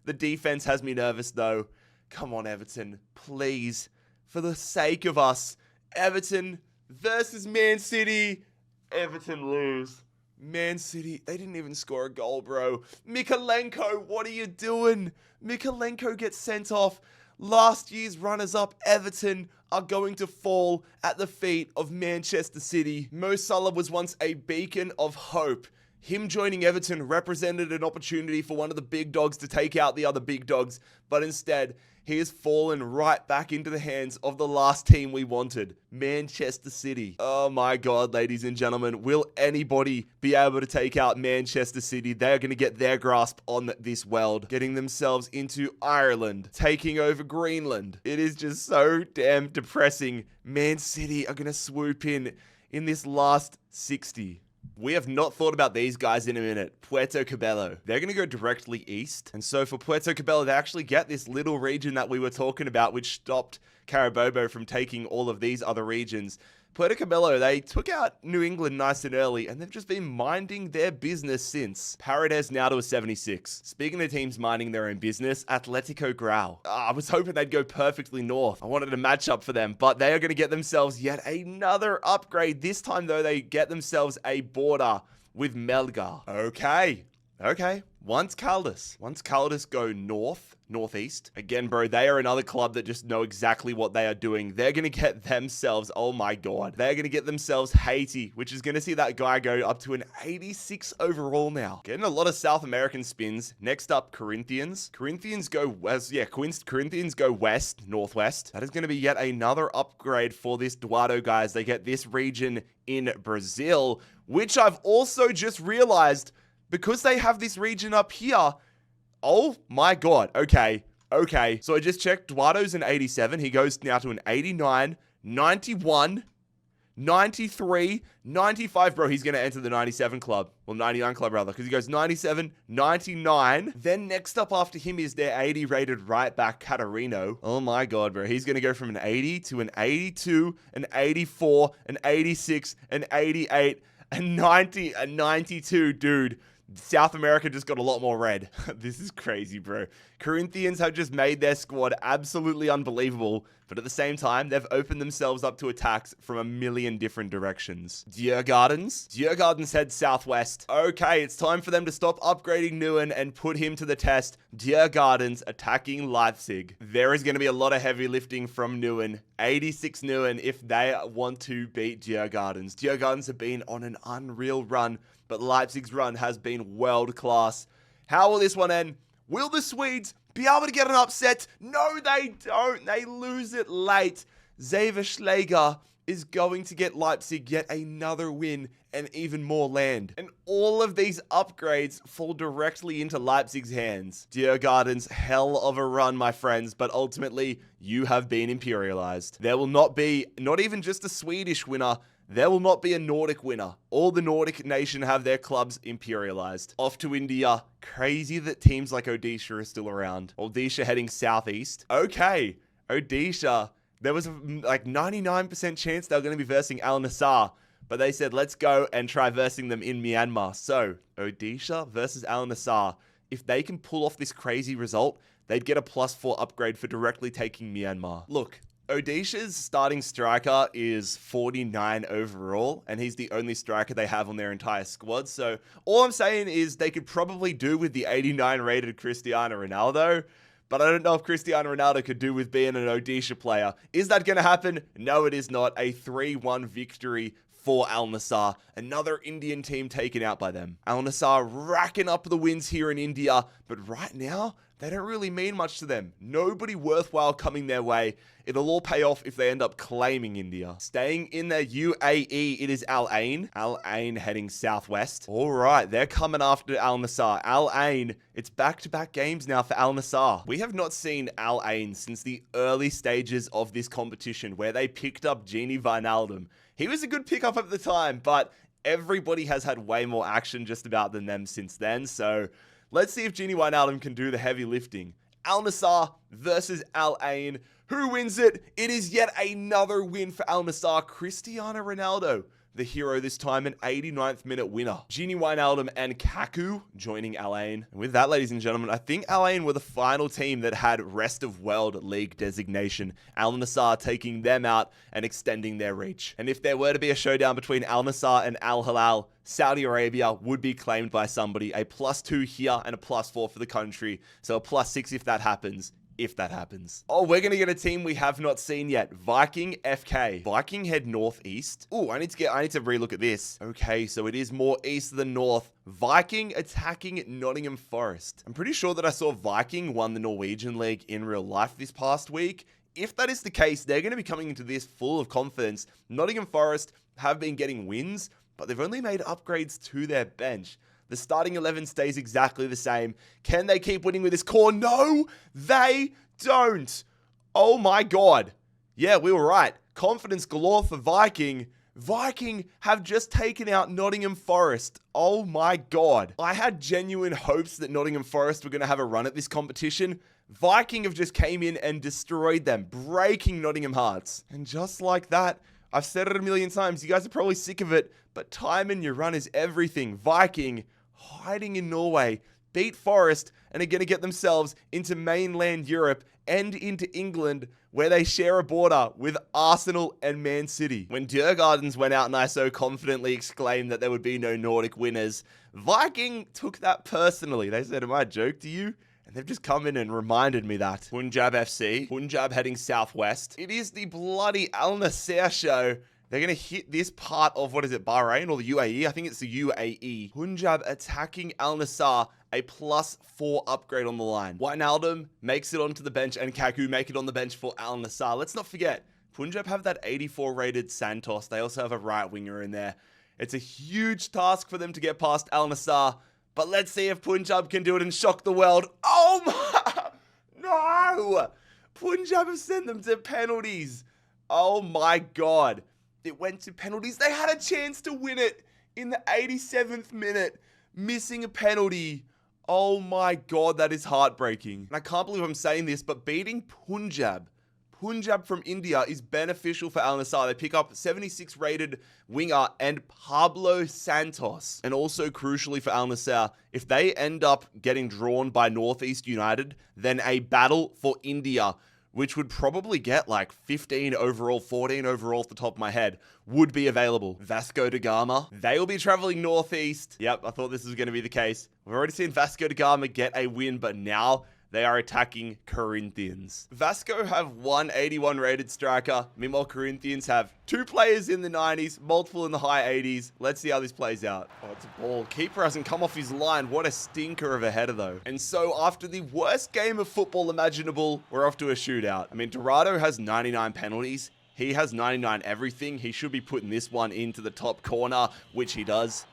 The defense has me nervous, though. Come on, Everton. Please. For the sake of us. Everton versus Man City. Everton lose. Man City, they didn't even score a goal, bro. Mikalenko, what are you doing? Mikalenko gets sent off. Last year's runners-up, Everton, are going to fall at the feet of Manchester City. Mo Salah was once a beacon of hope. Him joining Everton represented an opportunity for one of the big dogs to take out the other big dogs, but instead, he has fallen right back into the hands of the last team we wanted, Manchester City. Oh my god, ladies and gentlemen, will anybody be able to take out Manchester City? They're going to get their grasp on this world, getting themselves into Ireland, taking over Greenland. It is just so damn depressing. Man City are going to swoop in this last 60. We have not thought about these guys in a minute. Puerto Cabello. They're going to go directly east. And so for Puerto Cabello, they actually get this little region that we were talking about, which stopped Carabobo from taking all of these other regions. Puerto Cabello, they took out New England nice and early, and they've just been minding their business since. Paredes now to a 76. Speaking of teams minding their own business, Atletico Grau. I was hoping they'd go perfectly north. I wanted a matchup for them, but they are going to get themselves yet another upgrade. This time, though, they get themselves a border with Melgar. Okay. Once Caldas go northeast. Again, bro, they are another club that just know exactly what they are doing. They're going to get themselves, oh my God, they're going to get themselves Haiti, which is going to see that guy go up to an 86 overall now. Getting a lot of South American spins. Next up, Corinthians. Corinthians go west. Yeah, Corinthians go west, northwest. That is going to be yet another upgrade for this Duardo, guys. They get this region in Brazil, which I've also just realized because they have this region up here. Oh my God. Okay. So I just checked. Duardo's an 87. He goes now to an 89, 91, 93, 95. Bro, he's going to enter the 97 club. Well, 99 club rather, because he goes 97, 99. Then next up after him is their 80 rated right back, Catarino. Oh my God, bro. He's going to go from an 80 to an 82, an 84, an 86, an 88, a 90, a 92, dude. South America just got a lot more red. This is crazy, bro. Corinthians have just made their squad absolutely unbelievable, but at the same time, they've opened themselves up to attacks from a million different directions. Diergardens head southwest. Okay, it's time for them to stop upgrading Neuen and put him to the test. Diergardens attacking Leipzig. There is going to be a lot of heavy lifting from Neuen. 86 Neuen if they want to beat Diergardens. Diergardens have been on an unreal run, but Leipzig's run has been world class. How will this one end? Will the Swedes be able to get an upset? No, they don't. They lose it late. Xaver Schläger is going to get Leipzig yet another win and even more land. And all of these upgrades fall directly into Leipzig's hands. Diergardens, hell of a run, my friends, but ultimately, you have been imperialized. There will not be, not even just a Swedish winner, there will not be a Nordic winner. All the Nordic nation have their clubs imperialized. Off to India. Crazy that teams like Odisha are still around. Odisha heading southeast. Okay, Odisha. There was like 99% chance they were going to be versing Al Nassr, but they said, let's go and try versing them in Myanmar. So, Odisha versus Al Nassr. If they can pull off this crazy result, they'd get a +4 upgrade for directly taking Myanmar. Look, Odisha's starting striker is 49 overall, and he's the only striker they have on their entire squad. So all I'm saying is they could probably do with the 89 rated Cristiano Ronaldo, but I don't know if Cristiano Ronaldo could do with being an Odisha player. Is that going to happen? No, it is not. A 3-1 victory for Al Nassr. Another Indian team taken out by them. Al Nassr racking up the wins here in India, but right now, they don't really mean much to them. Nobody worthwhile coming their way. It'll all pay off if they end up claiming India. Staying in the UAE, it is Al Ain. Al Ain heading southwest. All right, they're coming after Al Nassr. Al Ain, it's back-to-back games now for Al Nassr. We have not seen Al Ain since the early stages of this competition where they picked up Gini Wijnaldum. He was a good pickup at the time, but everybody has had way more action just about than them since then, so let's see if Gini Wijnaldum can do the heavy lifting. Al Nassr versus Al Ain. Who wins it? It is yet another win for Al Nassr. Cristiano Ronaldo, the hero this time, an 89th minute winner. Gini Wijnaldum and Kaku joining Al Ain. And with that, ladies and gentlemen, I think Al Ain were the final team that had Rest of World League designation. Al Nassr taking them out and extending their reach. And if there were to be a showdown between Al Nassr and Al Hilal, Saudi Arabia would be claimed by somebody. A +2 here and a +4 for the country. So a +6 if that happens. If that happens. Oh, we're going to get a team we have not seen yet. Viking FK. Viking head northeast. Oh, I need to relook at this. Okay, so it is more east than north. Viking attacking Nottingham Forest. I'm pretty sure that I saw Viking won the Norwegian League in real life this past week. If that is the case, they're going to be coming into this full of confidence. Nottingham Forest have been getting wins, but they've only made upgrades to their bench. The starting 11 stays exactly the same. Can they keep winning with this core? No, they don't. Oh my God. Yeah, we were right. Confidence galore for Viking. Viking have just taken out Nottingham Forest. Oh my God. I had genuine hopes that Nottingham Forest were going to have a run at this competition. Viking have just came in and destroyed them, breaking Nottingham hearts. And just like that, I've said it a million times. You guys are probably sick of it, but time in your run is everything. Viking, hiding in Norway, beat Forest, and are going to get themselves into mainland Europe and into England, where they share a border with Arsenal and Man City. When Djurgårdens went out and I so confidently exclaimed that there would be no Nordic winners, Viking took that personally. They said, am I a joke to you? And they've just come in and reminded me that. Punjab FC, Punjab heading southwest. It is the bloody Al Nassr show. They're going to hit this part of, what is it, Bahrain or the UAE? I think it's the UAE. Punjab attacking Al Nassr, a +4 upgrade on the line. Wijnaldum makes it onto the bench and Kaku make it on the bench for Al Nassr. Let's not forget, Punjab have that 84 rated Santos. They also have a right winger in there. It's a huge task for them to get past Al Nassr, but let's see if Punjab can do it and shock the world. Oh my, no! Punjab have sent them to penalties. Oh my God. It went to penalties. They had a chance to win it in the 87th minute, missing a penalty. Oh my God, that is heartbreaking. And I can't believe I'm saying this, but beating Punjab from India is beneficial for Al Nassr. They pick up 76 rated winger and Pablo Santos. And also crucially for Al Nassr, if they end up getting drawn by Northeast United, then a battle for India, which would probably get like 15 overall, 14 overall off the top of my head, would be available. Vasco da Gama, they will be traveling northeast. Yep, I thought this was going to be the case. We've already seen Vasco da Gama get a win, but now they are attacking Corinthians. Vasco have one 81 rated striker. Meanwhile, Corinthians have 2 players in the 90s, multiple in the high 80s. Let's see how this plays out. Oh, it's a ball. Keeper hasn't come off his line. What a stinker of a header, though. And so after the worst game of football imaginable, we're off to a shootout. I mean, Dorado has 99 penalties. He has 99 everything. He should be putting this one into the top corner, which he does.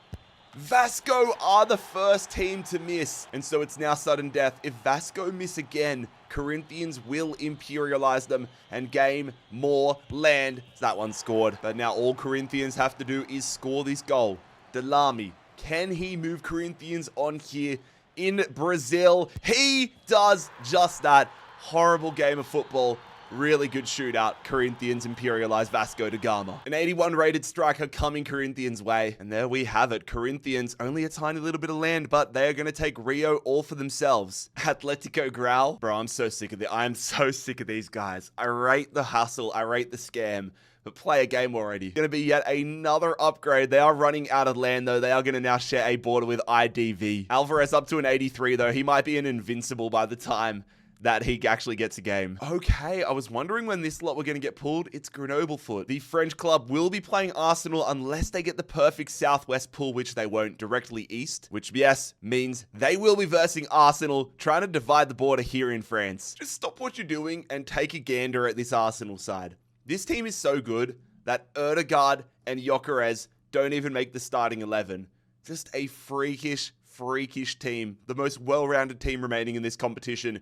Vasco are the first team to miss, and so it's now sudden death. If Vasco miss again, Corinthians will imperialize them and gain more land. So that one scored, but now all Corinthians have to do is score this goal. Delamy, can he move Corinthians on here in Brazil? He does just that. Horrible game of football. Really good shootout. Corinthians imperialize Vasco da Gama. An 81 rated striker coming Corinthians' way. And there we have it. Corinthians, only a tiny little bit of land, but they are going to take Rio all for themselves. Atletico Grau. Bro, I'm so sick of it. I am so sick of these guys. I rate the hustle. I rate the scam. But play a game already. Going to be yet another upgrade. They are running out of land, though. They are going to now share a border with IDV. Alvarez up to an 83, though. He might be an invincible by the time that he actually gets a game. Okay, I was wondering when this lot were going to get pulled. It's Grenoble foot. The French club will be playing Arsenal unless they get the perfect southwest pull, which they won't, directly east, which, yes, means they will be versing Arsenal, trying to divide the border here in France. Just stop what you're doing and take a gander at this Arsenal side. This team is so good that Erdegaard and Gyökeres don't even make the starting 11. Just a freakish team. The most well-rounded team remaining in this competition.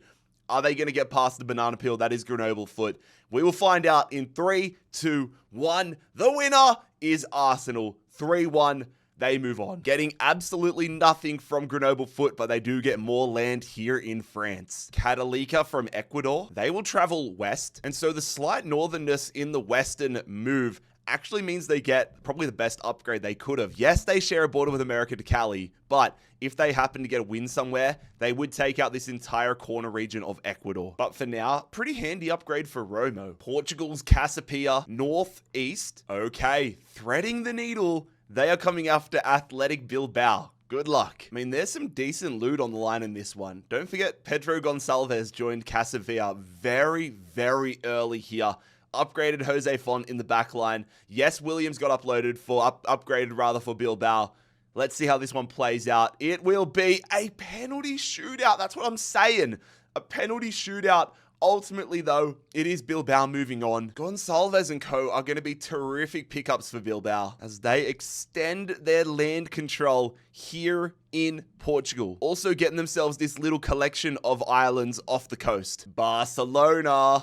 Are they going to get past the banana peel? That is Grenoble foot. We will find out in 3, 2, 1. The winner is Arsenal. 3-1. They move on. Getting absolutely nothing from Grenoble foot, but they do get more land here in France. Catalika from Ecuador. They will travel west. And so the slight northernness in the western move actually means they get probably the best upgrade they could have. Yes, they share a border with America to Cali, but if they happen to get a win somewhere, they would take out this entire corner region of Ecuador. But for now, pretty handy upgrade for Romo. Portugal's Casapia, northeast. Okay, threading the needle. They are coming after Athletic Bilbao. Good luck. I mean, there's some decent loot on the line in this one. Don't forget, Pedro Gonçalves joined Casavia very, very early here. Upgraded Jose Font in the back line. Yes, Williams got upgraded for Bilbao. Let's see how this one plays out. It will be a penalty shootout. That's what I'm saying. A penalty shootout. Ultimately, though, it is Bilbao moving on. Gonçalves and co are going to be terrific pickups for Bilbao as they extend their land control here in Portugal. Also getting themselves this little collection of islands off the coast. Barcelona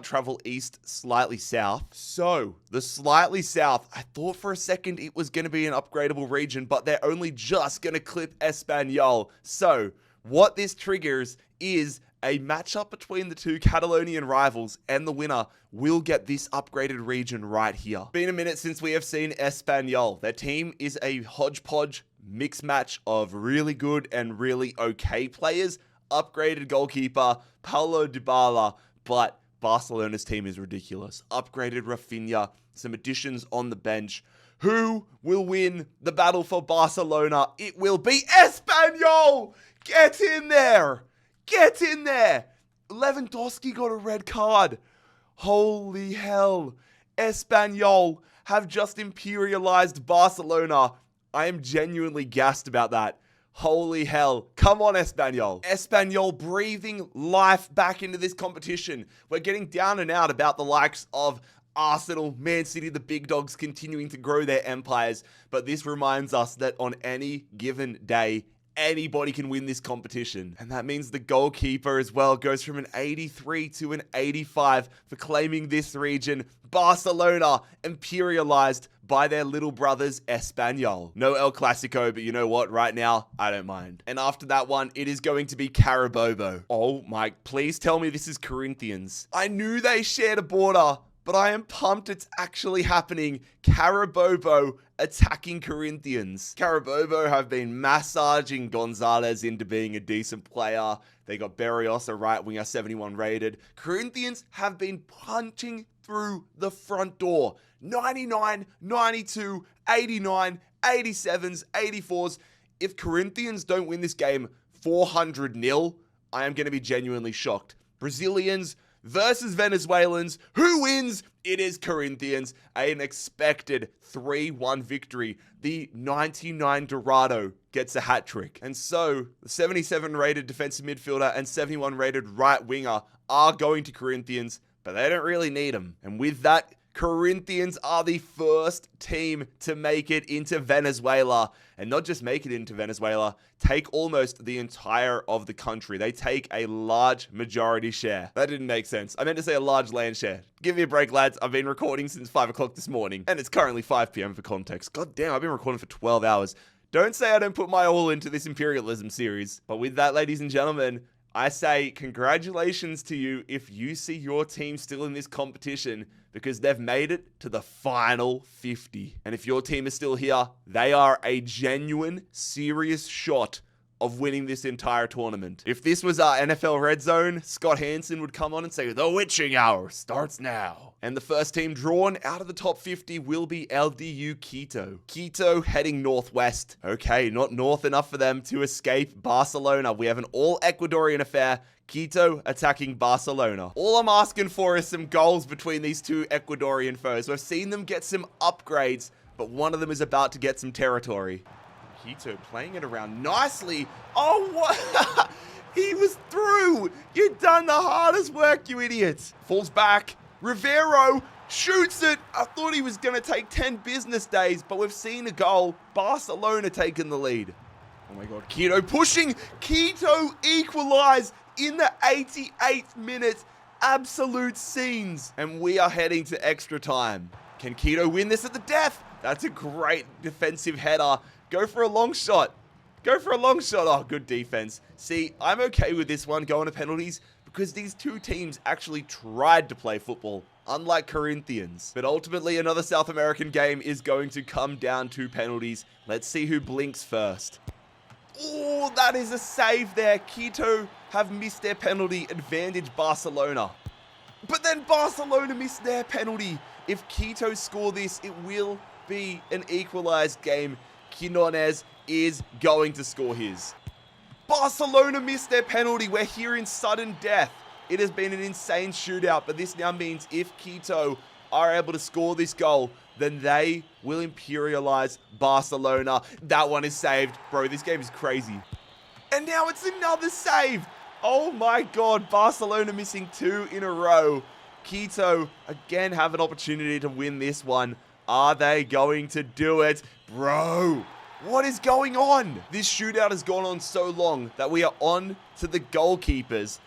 travel east, slightly south. So, the slightly south, I thought for a second it was going to be an upgradable region, but they're only just going to clip Espanyol. So, what this triggers is A matchup between the two Catalonian rivals, and the winner will get this upgraded region right here. Been a minute since we have seen Espanyol. Their team is a hodgepodge mixed match of really good and really okay players. Upgraded goalkeeper, Paulo Dybala, but Barcelona's team is ridiculous. Upgraded Rafinha, some additions on the bench. Who will win the battle for Barcelona? It will be Espanyol! Get in there! Get in there! Lewandowski got a red card. Holy hell. Espanyol have just imperialized Barcelona. I am genuinely gassed about that. Holy hell. Come on, Espanyol. Espanyol breathing life back into this competition. We're getting down and out about the likes of Arsenal, Man City, the big dogs continuing to grow their empires. But this reminds us that on any given day, anybody can win this competition. And that means the goalkeeper as well goes from an 83 to an 85 for claiming this region. Barcelona imperialized by their little brothers Espanyol. No El Clasico, but you know what? Right now, I don't mind. And after that one, it is going to be Carabobo. Oh my, please tell me this is Corinthians. I knew they shared a border, but I am pumped it's actually happening. Carabobo attacking Corinthians. Carabobo have been massaging Gonzalez into being a decent player. They got Berrios, a right winger, 71 rated. Corinthians have been punching through the front door. 99, 92, 89, 87s, 84s. If Corinthians don't win this game 400-0, I am going to be genuinely shocked. Brazilians versus Venezuelans. Who wins? It is Corinthians. An expected 3-1 victory. The 99 Dorado gets a hat trick. And so, the 77 rated defensive midfielder and 71 rated right winger are going to Corinthians, but they don't really need them. And with that, Corinthians are the first team to make it into Venezuela. And not just make it into Venezuela, take almost the entire of the country. They take a large majority share. That didn't make sense. I meant to say a large land share. Give me a break, lads. I've been recording since 5 o'clock this morning. And it's currently 5 p.m. for context. God damn, I've been recording for 12 hours. Don't say I don't put my all into this Imperialism series. But with that, ladies and gentlemen, I say congratulations to you if you see your team still in this competition, because they've made it to the final 50. And if your team is still here, they are a genuine, serious shot of winning this entire tournament. If this was our NFL Red Zone, Scott Hansen would come on and say, "The witching hour starts now." And the first team drawn out of the top 50 will be LDU Quito. Quito heading northwest. Okay, not north enough for them to escape Barcelona. We have an all-Ecuadorian affair. Quito attacking Barcelona. All I'm asking for is some goals between these two Ecuadorian foes. We've seen them get some upgrades, but one of them is about to get some territory. Quito playing it around nicely. Oh, what? He was through. You've done the hardest work, you idiot. Falls back. Rivero shoots it. I thought he was going to take 10 business days, but we've seen a goal. Barcelona taking the lead. Oh my God. Quito pushing. Quito equalize in the 88th minute. Absolute scenes. And we are heading to extra time. Can Quito win this at the death? That's a great defensive header. Go for a long shot. Go for a long shot. Oh, good defense. See, I'm okay with this one going to penalties because these two teams actually tried to play football, unlike Corinthians. But ultimately, another South American game is going to come down to penalties. Let's see who blinks first. Oh, that is a save there. Quito have missed their penalty. Advantage Barcelona. But then Barcelona missed their penalty. If Quito score this, it will be an equalized game. Quinones is going to score his. Barcelona missed their penalty. We're here in sudden death. It has been an insane shootout, but this now means if Quito are able to score this goal, then they will imperialize Barcelona. That one is saved. Bro, this game is crazy. And now it's another save. Oh my God, Barcelona missing 2 in a row. Quito again have an opportunity to win this one. Are they going to do it? Bro, what is going on? This shootout has gone on so long that we are on to the goalkeepers.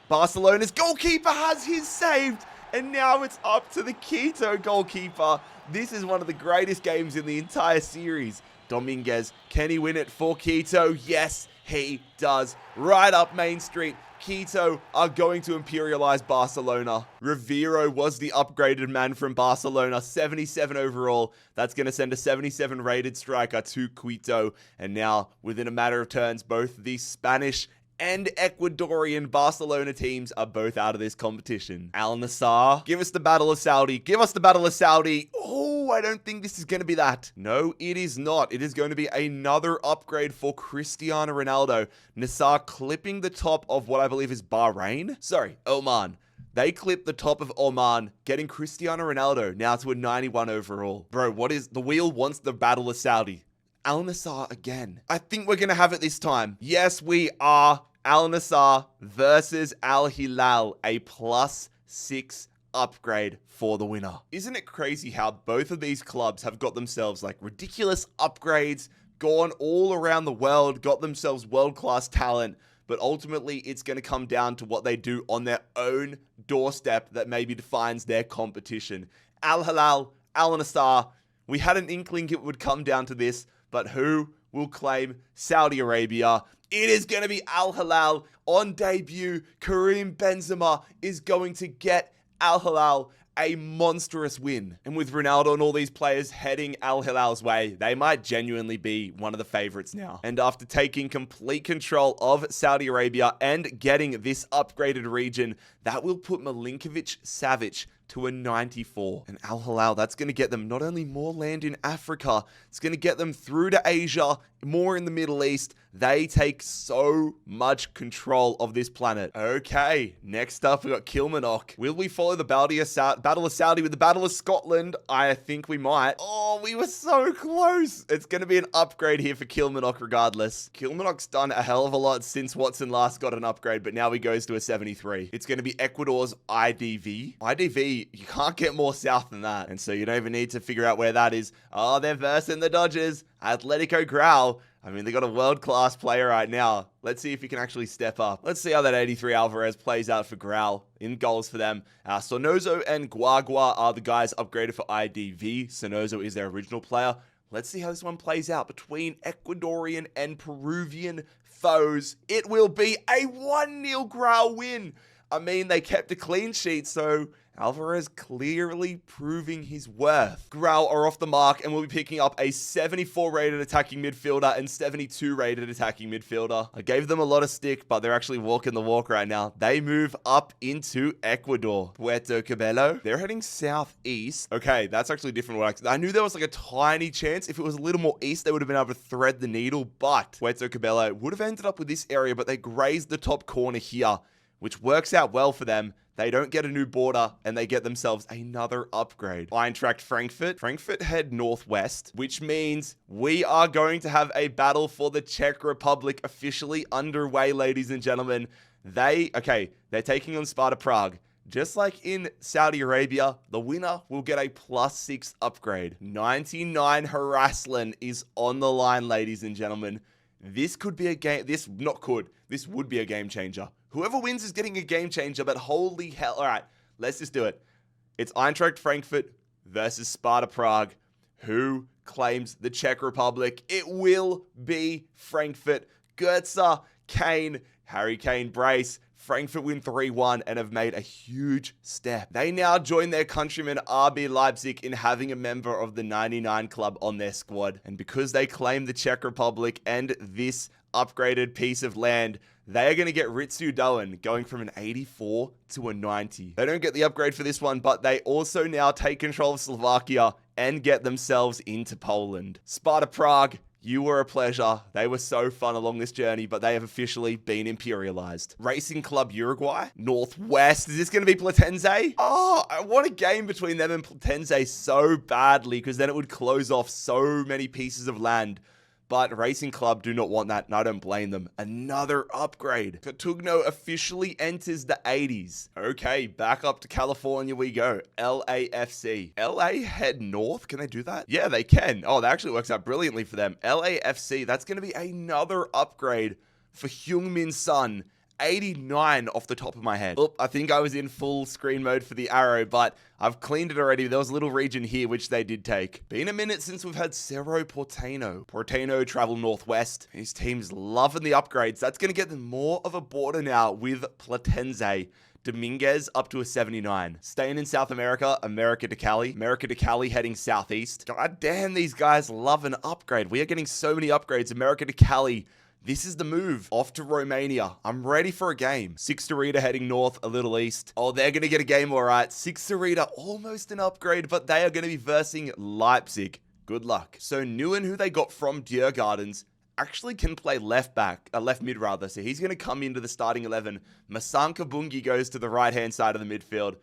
Barcelona's goalkeeper has his saved, and now it's up to the Quito goalkeeper. This is one of the greatest games in the entire series. Dominguez, can he win it for Quito? Yes, he does. Right up Main Street. Quito are going to imperialize Barcelona. Rivero was the upgraded man from Barcelona, 77 overall. That's going to send a 77 rated striker to Quito. And now, within a matter of turns, both the Spanish and Ecuadorian Barcelona teams are both out of this competition. Al Nassr, give us the Battle of Saudi. Give us the Battle of Saudi. Oh, I don't think this is going to be that. No, it is not. It is going to be another upgrade for Cristiano Ronaldo. Nassr clipping the top of what I believe is Bahrain. Sorry, Oman. They clipped the top of Oman, getting Cristiano Ronaldo now to a 91 overall. Bro, what is... The wheel wants the Battle of Saudi. Al Nassr again. I think we're going to have it this time. Yes, we are. Al Nassr versus Al Hilal, a +6 upgrade for the winner. Isn't it crazy how both of these clubs have got themselves like ridiculous upgrades, gone all around the world, got themselves world-class talent, but ultimately it's going to come down to what they do on their own doorstep that maybe defines their competition. Al Hilal, Al Nassr, we had an inkling it would come down to this, but who will claim Saudi Arabia? It is going to be Al Hilal. On debut, Karim Benzema is going to get Al Hilal a monstrous win. And with Ronaldo and all these players heading Al Hilal's way, they might genuinely be one of the favorites now. And after taking complete control of Saudi Arabia and getting this upgraded region, that will put Milinkovic-Savic to a 94. And Al Hilal, that's going to get them not only more land in Africa, it's going to get them through to Asia, more in the Middle East. They take so much control of this planet. Okay, next up we got Kilmarnock. Will we follow the Battle of Saudi with the Battle of Scotland? I think we might. Oh, we were so close. It's going to be an upgrade here for Kilmarnock regardless. Kilmarnock's done a hell of a lot since Watson last got an upgrade, but now he goes to a 73. It's going to be Ecuador's IDV. IDV, you can't get more south than that. And so you don't even need to figure out where that is. Oh, they're versing the Dodgers. Atletico Grau. I mean, they got a world-class player right now. Let's see if he can actually step up. Let's see how that 83 Alvarez plays out for Grau in goals for them. Sonozo and Guagua are the guys upgraded for IDV. Sonozo is their original player. Let's see how this one plays out between Ecuadorian and Peruvian foes. It will be a 1-0 Grau win. I mean, they kept a clean sheet, so Alvarez clearly proving his worth. Grau are off the mark and will be picking up a 74 rated attacking midfielder and 72 rated attacking midfielder. I gave them a lot of stick, but they're actually walking the walk right now. They move up into Ecuador. Puerto Cabello. They're heading southeast. Okay, that's actually different. I knew there was like a tiny chance. If it was a little more east, they would have been able to thread the needle, but Puerto Cabello would have ended up with this area, but they grazed the top corner here, which works out well for them. They don't get a new border, and they get themselves another upgrade. Eintracht Frankfurt. Frankfurt head northwest, which means we are going to have a battle for the Czech Republic officially underway, ladies and gentlemen. They're taking on Sparta Prague. Just like in Saudi Arabia, the winner will get a +6 upgrade. 99 Haraslan is on the line, ladies and gentlemen. This could be a game. This would be a game changer. Whoever wins is getting a game changer, but holy hell. All right, let's just do it. It's Eintracht Frankfurt versus Sparta Prague. Who claims the Czech Republic? It will be Frankfurt. Goetze, Kane, Harry Kane brace. Frankfurt win 3-1 and have made a huge step. They now join their countryman RB Leipzig in having a member of the 99 club on their squad. And because they claim the Czech Republic and this upgraded piece of land, they are going to get Ritsu Doan going from an 84 to a 90. They don't get the upgrade for this one, but they also now take control of Slovakia and get themselves into Poland. Sparta Prague, you were a pleasure. They were so fun along this journey, but they have officially been imperialized. Racing Club Uruguay, Northwest. Is this going to be Platense? Oh, I want a game between them and Platense so badly, because then it would close off so many pieces of land. But Racing Club do not want that, and I don't blame them. Another upgrade. Cotugno officially enters the 80s. Okay, back up to California we go. LAFC. LA head north? Can they do that? Yeah, they can. Oh, that actually works out brilliantly for them. LAFC, that's going to be another upgrade for Heung-min Son 89 off the top of my head. I think I was in full screen mode for the arrow, but I've cleaned it already. There was a little region here which they did take. Been a minute since we've had Cerro Porteño. Porteño travel northwest. His team's loving the upgrades. That's going to get them more of a border now with Platense. Dominguez up to a 79. Staying in South America, America to Cali. America to Cali heading southeast. God damn, these guys love an upgrade. We are getting so many upgrades. America to Cali. This is the move. Off to Romania. I'm ready for a game. Six Sarita heading north, a little east. Oh, they're going to get a game, all right. Six Sarita, almost an upgrade, but they are going to be versing Leipzig. Good luck. So Nguyen, who they got from Diergardens, actually can play left mid rather. So he's going to come into the starting 11. Masanka Bungi goes to the right-hand side of the midfield.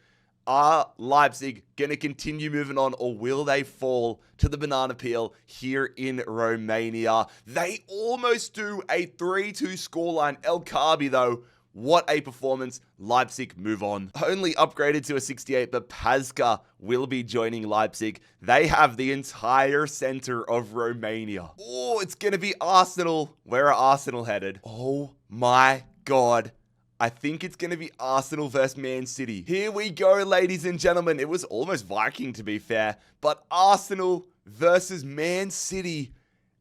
Are Leipzig going to continue moving on, or will they fall to the banana peel here in Romania? They almost do a 3-2 scoreline. El Kabi, though, what a performance. Leipzig move on. Only upgraded to a 68, but Pazka will be joining Leipzig. They have the entire center of Romania. Oh, it's going to be Arsenal. Where are Arsenal headed? Oh my God. I think it's going to be Arsenal versus Man City. Here we go, ladies and gentlemen. It was almost Viking, to be fair. But Arsenal versus Man City.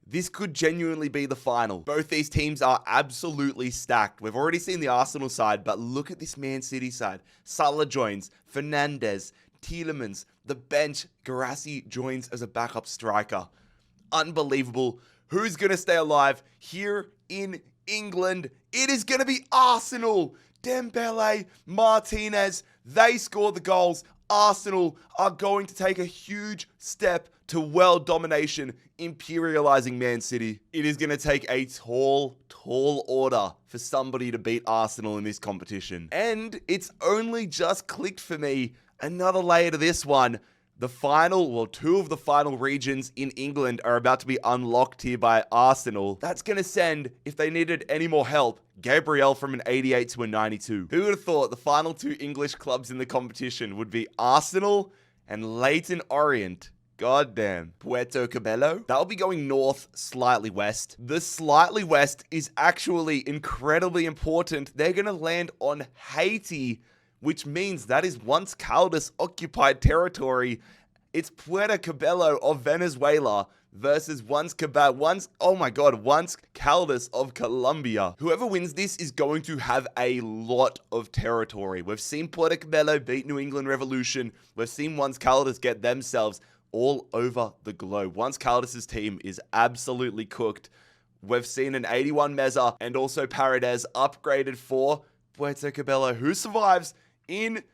This could genuinely be the final. Both these teams are absolutely stacked. We've already seen the Arsenal side, but look at this Man City side. Salah joins, Fernandes, Tielemans, the bench, Garassi joins as a backup striker. Unbelievable. Who's going to stay alive here in England? It is going to be Arsenal. Dembele, Martinez, they score the goals. Arsenal are going to take a huge step to world domination, imperializing Man City. It is going to take a tall order for somebody to beat Arsenal in this competition. And it's only just clicked for me. Another layer to this one. Two of the final regions in England are about to be unlocked here by Arsenal. That's going to send, if they needed any more help, Gabriel from an 88 to a 92. Who would have thought the final two English clubs in the competition would be Arsenal and Leyton Orient? Goddamn. Puerto Cabello. That'll be going north, slightly west. The slightly west is actually incredibly important. They're going to land on Haiti, which means that is once Caldas occupied territory. It's Puerto Cabello of Venezuela versus once Caldas of Colombia. Whoever wins this is going to have a lot of territory. We've seen Puerto Cabello beat New England Revolution. We've seen once Caldas get themselves all over the globe. Once Caldas' team is absolutely cooked. We've seen an 81 Meza and also Paredes upgraded for Puerto Cabello. Who survives? It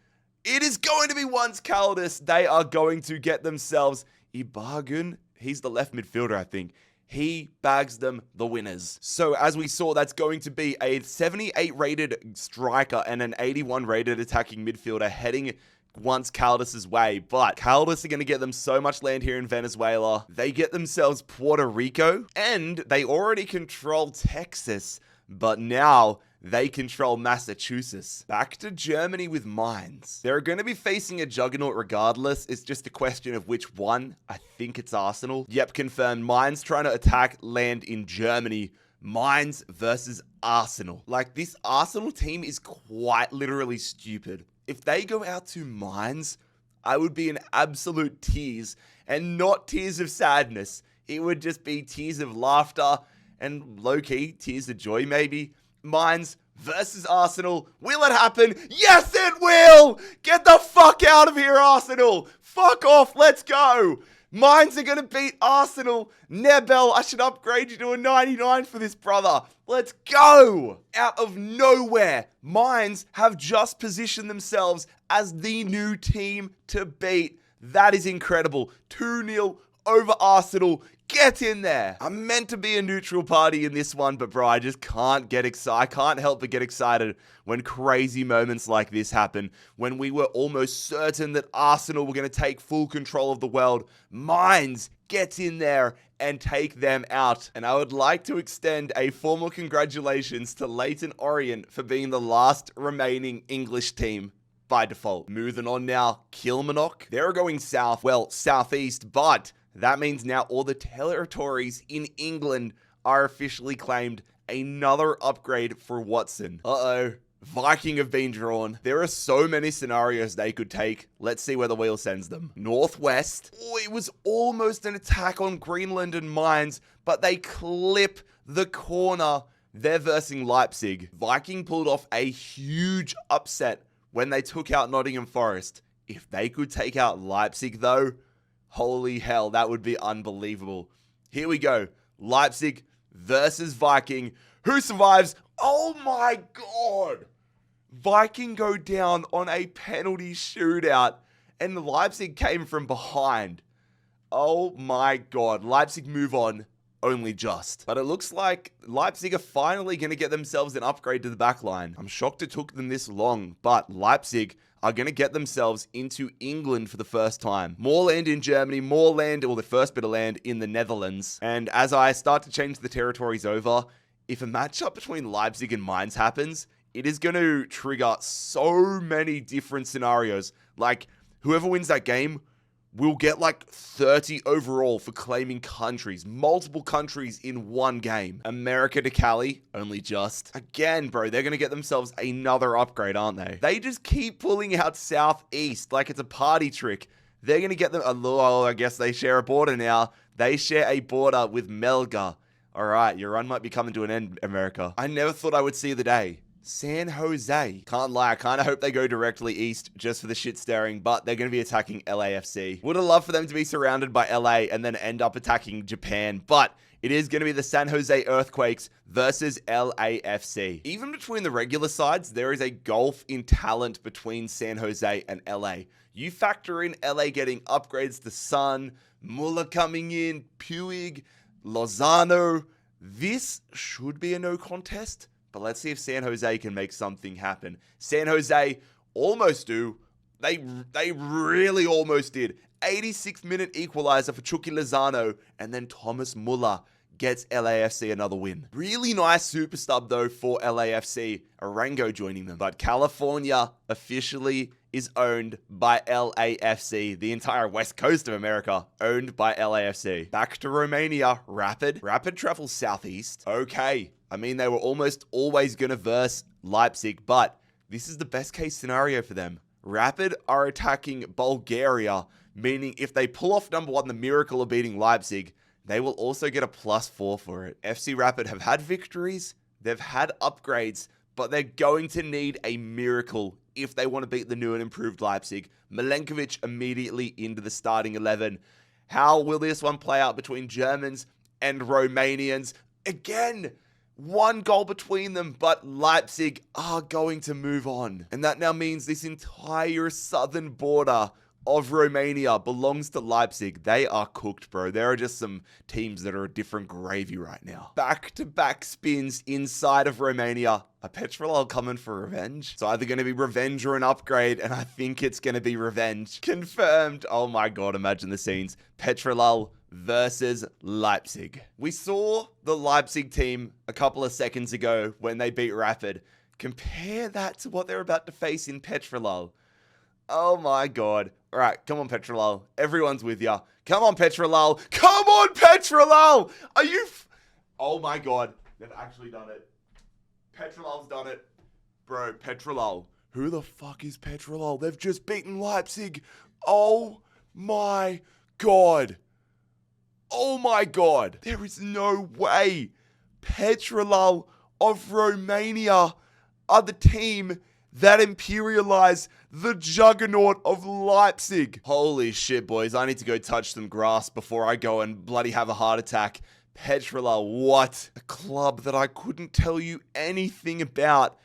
is going to be once Caldas. They are going to get themselves Ibargun. He's the left midfielder, I think. He bags them the winners. So as we saw, that's going to be a 78 rated striker and an 81 rated attacking midfielder heading once Caldas' way. But Caldas are going to get them so much land here in Venezuela. They get themselves Puerto Rico, and they already control Texas, but now they control Massachusetts. Back to Germany with Mainz. They're going to be facing a juggernaut regardless. It's just a question of which one. I think it's Arsenal. Yep, confirmed. Mainz trying to attack land in Germany. Mainz versus Arsenal. Like, this Arsenal team is quite literally stupid. If they go out to Mainz, I would be in absolute tears, and not tears of sadness. It would just be tears of laughter and low-key tears of joy, maybe. Mainz versus Arsenal. Will it happen? Yes, it will! Get the fuck out of here, Arsenal! Fuck off, let's go! Mainz are going to beat Arsenal. Nebel, I should upgrade you to a 99 for this, brother. Let's go! Out of nowhere, Mainz have just positioned themselves as the new team to beat. That is incredible. 2-0 over Arsenal. Get in there. I'm meant to be a neutral party in this one, but bro, I just can't get excited. I can't help but get excited when crazy moments like this happen. When we were almost certain that Arsenal were going to take full control of the world, Mainz gets in there and take them out. And I would like to extend a formal congratulations to Leyton Orient for being the last remaining English team by default. Moving on now, Kilmarnock. They're going south, well, southeast, but that means now all the territories in England are officially claimed another upgrade for Watson. Uh-oh. Viking have been drawn. There are so many scenarios they could take. Let's see where the wheel sends them. Northwest. Oh, it was almost an attack on Greenland and mines, but they clip the corner. They're versing Leipzig. Viking pulled off a huge upset when they took out Nottingham Forest. If they could take out Leipzig, though, holy hell, that would be unbelievable. Here we go. Leipzig versus Viking. Who survives? Oh my god! Viking go down on a penalty shootout, and Leipzig came from behind. Oh my god. Leipzig move on, only just. But it looks like Leipzig are finally going to get themselves an upgrade to the backline. I'm shocked it took them this long, but Leipzig are going to get themselves into England for the first time. More land in Germany, more land, or the first bit of land in the Netherlands. And as I start to change the territories over, if a matchup between Leipzig and Mainz happens, it is going to trigger so many different scenarios. Like, whoever wins that game will get like 30 overall for claiming countries. Multiple countries in one game. America to Cali, only just. Again, bro, they're going to get themselves another upgrade, aren't they? They just keep pulling out Southeast like it's a party trick. They're going to get them, oh, I guess they share a border now. They share a border with Melga. All right, your run might be coming to an end, America. I never thought I would see the day. San Jose. Can't lie, I kind of hope they go directly east just for the shit staring, but they're going to be attacking LAFC. Would have loved for them to be surrounded by LA and then end up attacking Japan, but it is going to be the San Jose Earthquakes versus LAFC. Even between the regular sides, there is a gulf in talent between San Jose and LA. You factor in LA getting upgrades to Sun, Muller coming in, Puig, Lozano. This should be a no contest, but let's see if San Jose can make something happen. San Jose almost do. They really almost did. 86th minute equalizer for Chucky Lozano, and then Thomas Muller gets LAFC another win. Really nice super stub though for LAFC. Arango joining them. But California officially is owned by LAFC. The entire west coast of America owned by LAFC. Back to Romania. Rapid. Rapid travels southeast. Okay. I mean, they were almost always going to verse Leipzig, but this is the best case scenario for them. Rapid are attacking Bulgaria, meaning if they pull off number one, the miracle of beating Leipzig, they will also get a +4 for it. FC Rapid have had victories, they've had upgrades, but they're going to need a miracle if they want to beat the new and improved Leipzig. Milenkovic immediately into the starting 11. How will this one play out between Germans and Romanians? Again, one goal between them, but Leipzig are going to move on. And that now means this entire southern border of Romania belongs to Leipzig. They are cooked, bro. There are just some teams that are a different gravy right now. Back-to-back spins inside of Romania. Are Petrolal coming for revenge? It's either going to be revenge or an upgrade, and I think it's going to be revenge. Confirmed. Oh my god, imagine the scenes. Petrolal versus Leipzig. We saw the Leipzig team a couple of seconds ago when they beat Rapid. Compare that to what they're about to face in Petrolal. Oh my god. All right, come on, Petrolal. Everyone's with ya. Come on, Petrolal. Come on, Petrolal! Are you... Oh my god. They've actually done it. Petrolal's done it. Bro, Petrolal. Who the fuck is Petrolal? They've just beaten Leipzig. Oh my god. Oh my god. There is no way. Petrolal of Romania are the team that imperialize the juggernaut of Leipzig. Holy shit, boys. I need to go touch some grass before I go and bloody have a heart attack. Petrolal, what? A club that I couldn't tell you anything about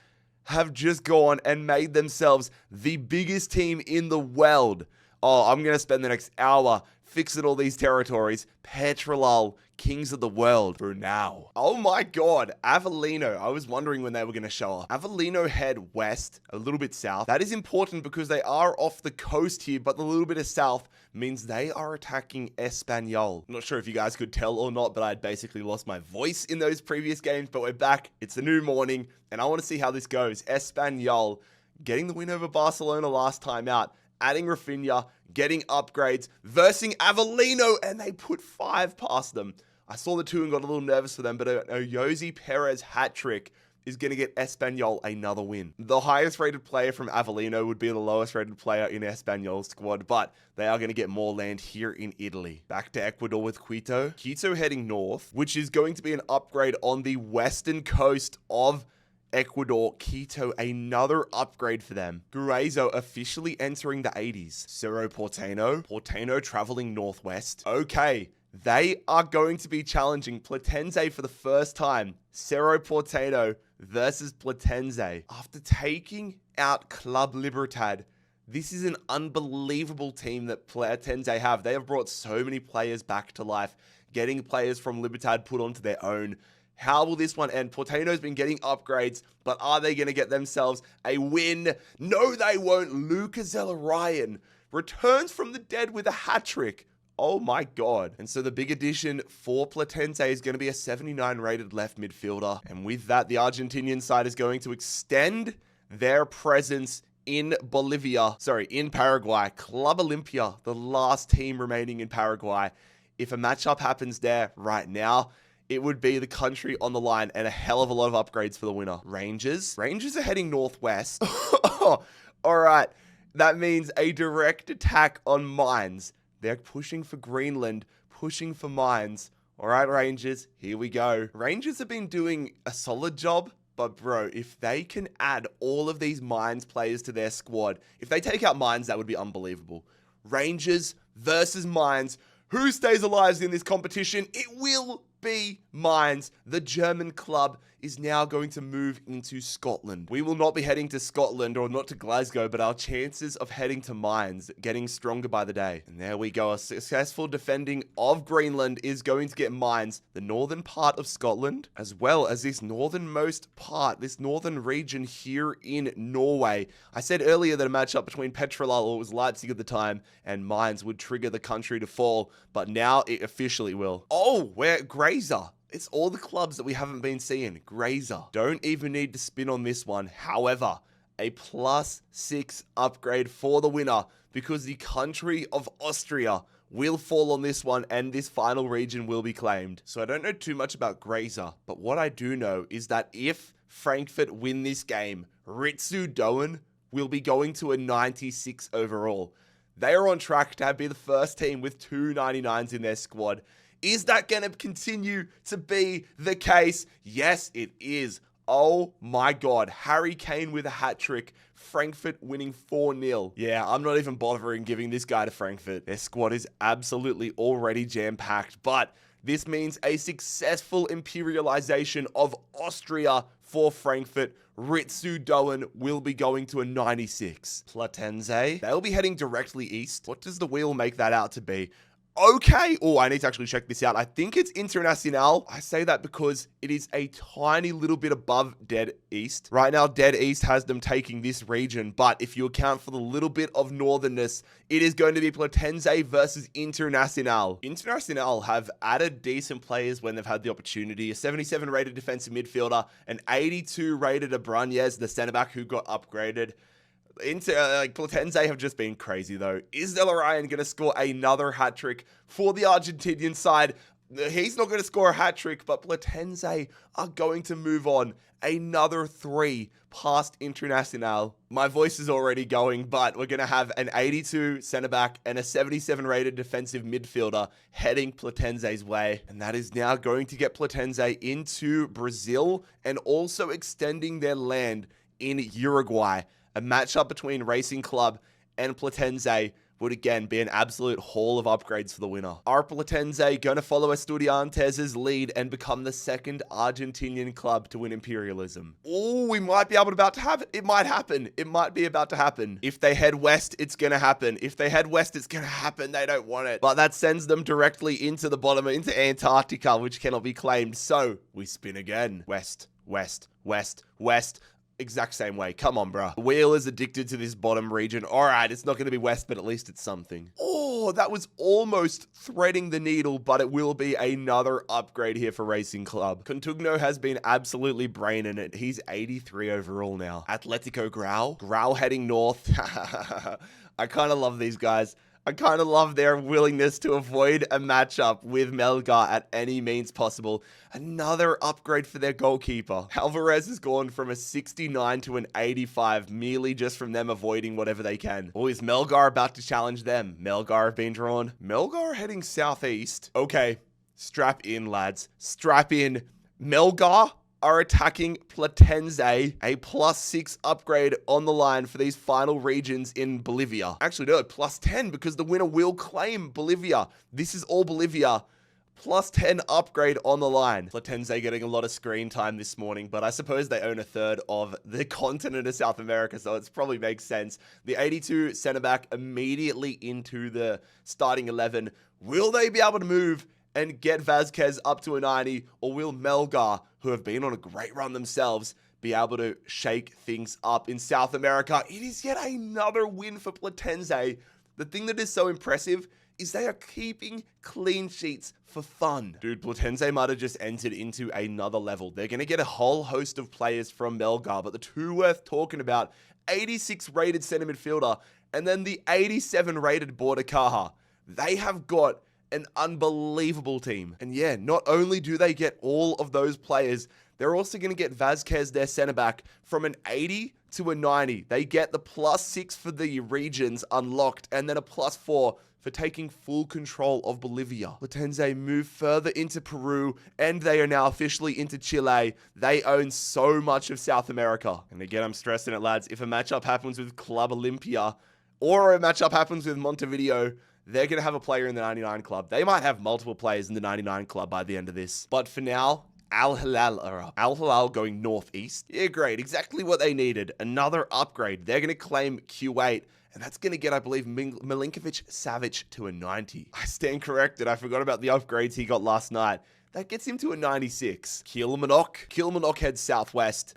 have just gone and made themselves the biggest team in the world. Oh, I'm going to spend the next hour fixing all these territories. Petrolal, kings of the world for now. Oh my god, Avellino. I was wondering when they were going to show up. Avellino head west, a little bit south. That is important because they are off the coast here, but the little bit of south means they are attacking Espanyol. I'm not sure if you guys could tell or not, but I had basically lost my voice in those previous games, but we're back. It's a new morning, and I want to see how this goes. Espanyol getting the win over Barcelona last time out, adding Rafinha, getting upgrades, versing Avellino, and they put 5 past them. I saw the 2 and got a little nervous for them, but a Jose Perez hat trick is going to get Espanyol another win. The highest rated player from Avellino would be the lowest rated player in Espanyol's squad, but they are going to get more land here in Italy. Back to Ecuador with Quito. Quito heading north, which is going to be an upgrade on the western coast of Ecuador. Quito, another upgrade for them. Guerezo officially entering the 80s. Cerro Porteño. Porteño traveling northwest. Okay, they are going to be challenging Platense for the first time. Cerro Porteño versus Platense. After taking out Club Libertad, this is an unbelievable team that Platense have. They have brought so many players back to life, getting players from Libertad put onto their own. How will this one end? Porteño's been getting upgrades, but are they going to get themselves a win? No, they won't. Lucas Zelarayan returns from the dead with a hat trick. Oh my God. And so the big addition for Platense is going to be a 79 rated left midfielder. And with that, the Argentinian side is going to extend their presence in Paraguay. Club Olimpia, the last team remaining in Paraguay. If a matchup happens there right now, it would be the country on the line and a hell of a lot of upgrades for the winner. Rangers are heading northwest. All right. That means a direct attack on Mines. They're pushing for Greenland, pushing for Mines. All right, Rangers, here we go. Rangers have been doing a solid job, but bro, if they can add all of these Mines players to their squad, if they take out Mines, that would be unbelievable. Rangers versus Mines. Who stays alive in this competition? It will be Mines. The German club is now going to move into Scotland. We will not be heading to Scotland or not to Glasgow, but our chances of heading to Mines getting stronger by the day. And there we go. A successful defending of Greenland is going to get Mines, the northern part of Scotland, as well as this northernmost part, this northern region here in Norway. I said earlier that a matchup between Petrolal, or it was Leipzig at the time, and Mines would trigger the country to fall, but now it officially will. Oh, we're Grazer. It's all the clubs that we haven't been seeing. Grazer. Don't even need to spin on this one. However, a +6 upgrade for the winner because the country of Austria will fall on this one and this final region will be claimed. So I don't know too much about Grazer, but what I do know is that if Frankfurt win this game, Ritsu Doen will be going to a 96 overall. They are on track to be the first team with 2 99s in their squad. Is that going to continue to be the case? Yes, it is. Oh my God. Harry Kane with a hat trick. Frankfurt winning 4-0. Yeah, I'm not even bothering giving this guy to Frankfurt. Their squad is absolutely already jam-packed, but this means a successful imperialization of Austria for Frankfurt. Ritsu Doen will be going to a 96. Platense, they'll be heading directly east. What does the wheel make that out to be? Okay. Oh, I need to actually check this out. I think it's Internacional. I say that because it is a tiny little bit above Dead East. Right now, Dead East has them taking this region, but if you account for the little bit of northernness, it is going to be Platense versus Internacional. Internacional have added decent players when they've had the opportunity. A 77 rated defensive midfielder, an 82 rated Abranez, the centre back who got upgraded. Platense have just been crazy though. Is Zelarayan going to score another hat trick for the Argentinian side? He's not going to score a hat trick, but Platense are going to move on another 3 past Internacional. My voice is already going, but we're going to have an 82 centre back and a 77 rated defensive midfielder heading Platense's way. And that is now going to get Platense into Brazil and also extending their land in Uruguay. A matchup between Racing Club and Platense would again be an absolute haul of upgrades for the winner. Are Platense going to follow Estudiantes' lead and become the second Argentinian club to win Imperialism? Oh, we might be about to have it. It might happen. It might be about to happen. If they head west, it's going to happen. If they head west, it's going to happen. They don't want it. But that sends them directly into the bottom, into Antarctica, which cannot be claimed. So we spin again. West, west, west, west. Exact same way. Come on, bruh. The wheel is addicted to this bottom region. All right, it's not going to be west, but at least it's something. Oh, that was almost threading the needle, but it will be another upgrade here for Racing Club. Contugno has been absolutely braining it. He's 83 overall now. Atletico Grau. Grau heading north. I kind of love these guys. I kind of love their willingness to avoid a matchup with Melgar at any means possible. Another upgrade for their goalkeeper. Alvarez has gone from a 69 to an 85 merely just from them avoiding whatever they can. Oh, is Melgar about to challenge them? Melgar have been drawn. Melgar heading southeast. Okay, strap in, lads. Strap in. Melgar are attacking Platense, a +6 upgrade on the line for these final regions in Bolivia. Actually, no, +10 because the winner will claim Bolivia. This is all Bolivia. +10 upgrade on the line. Platense getting a lot of screen time this morning, but I suppose they own a third of the continent of South America, so it probably makes sense. The 82 centre back immediately into the starting 11. Will they be able to move and get Vazquez up to a 90, or will Melgar, who have been on a great run themselves, be able to shake things up in South America? It is yet another win for Platense. The thing that is so impressive is they are keeping clean sheets for fun. Dude, Platense might have just entered into another level. They're going to get a whole host of players from Melgar, but the two worth talking about, 86 rated center midfielder, and then the 87 rated Border Caja. They have got an unbelievable team. And yeah, not only do they get all of those players, they're also going to get Vazquez, their center back, from an 80 to a 90. They get the +6 for the regions unlocked, and then a +4 for taking full control of Bolivia. Platense move further into Peru, and they are now officially into Chile. They own so much of South America. And again, I'm stressing it, lads. If a matchup happens with Club Olimpia, or a matchup happens with Montevideo, they're going to have a player in the 99 club. They might have multiple players in the 99 club by the end of this. But for now, Al Hilal going northeast. Yeah, great. Exactly what they needed. Another upgrade. They're going to claim Q8. And that's going to get, I believe, Milinkovic-Savic to a 90. I stand corrected. I forgot about the upgrades he got last night. That gets him to a 96. Kilmarnock heads southwest.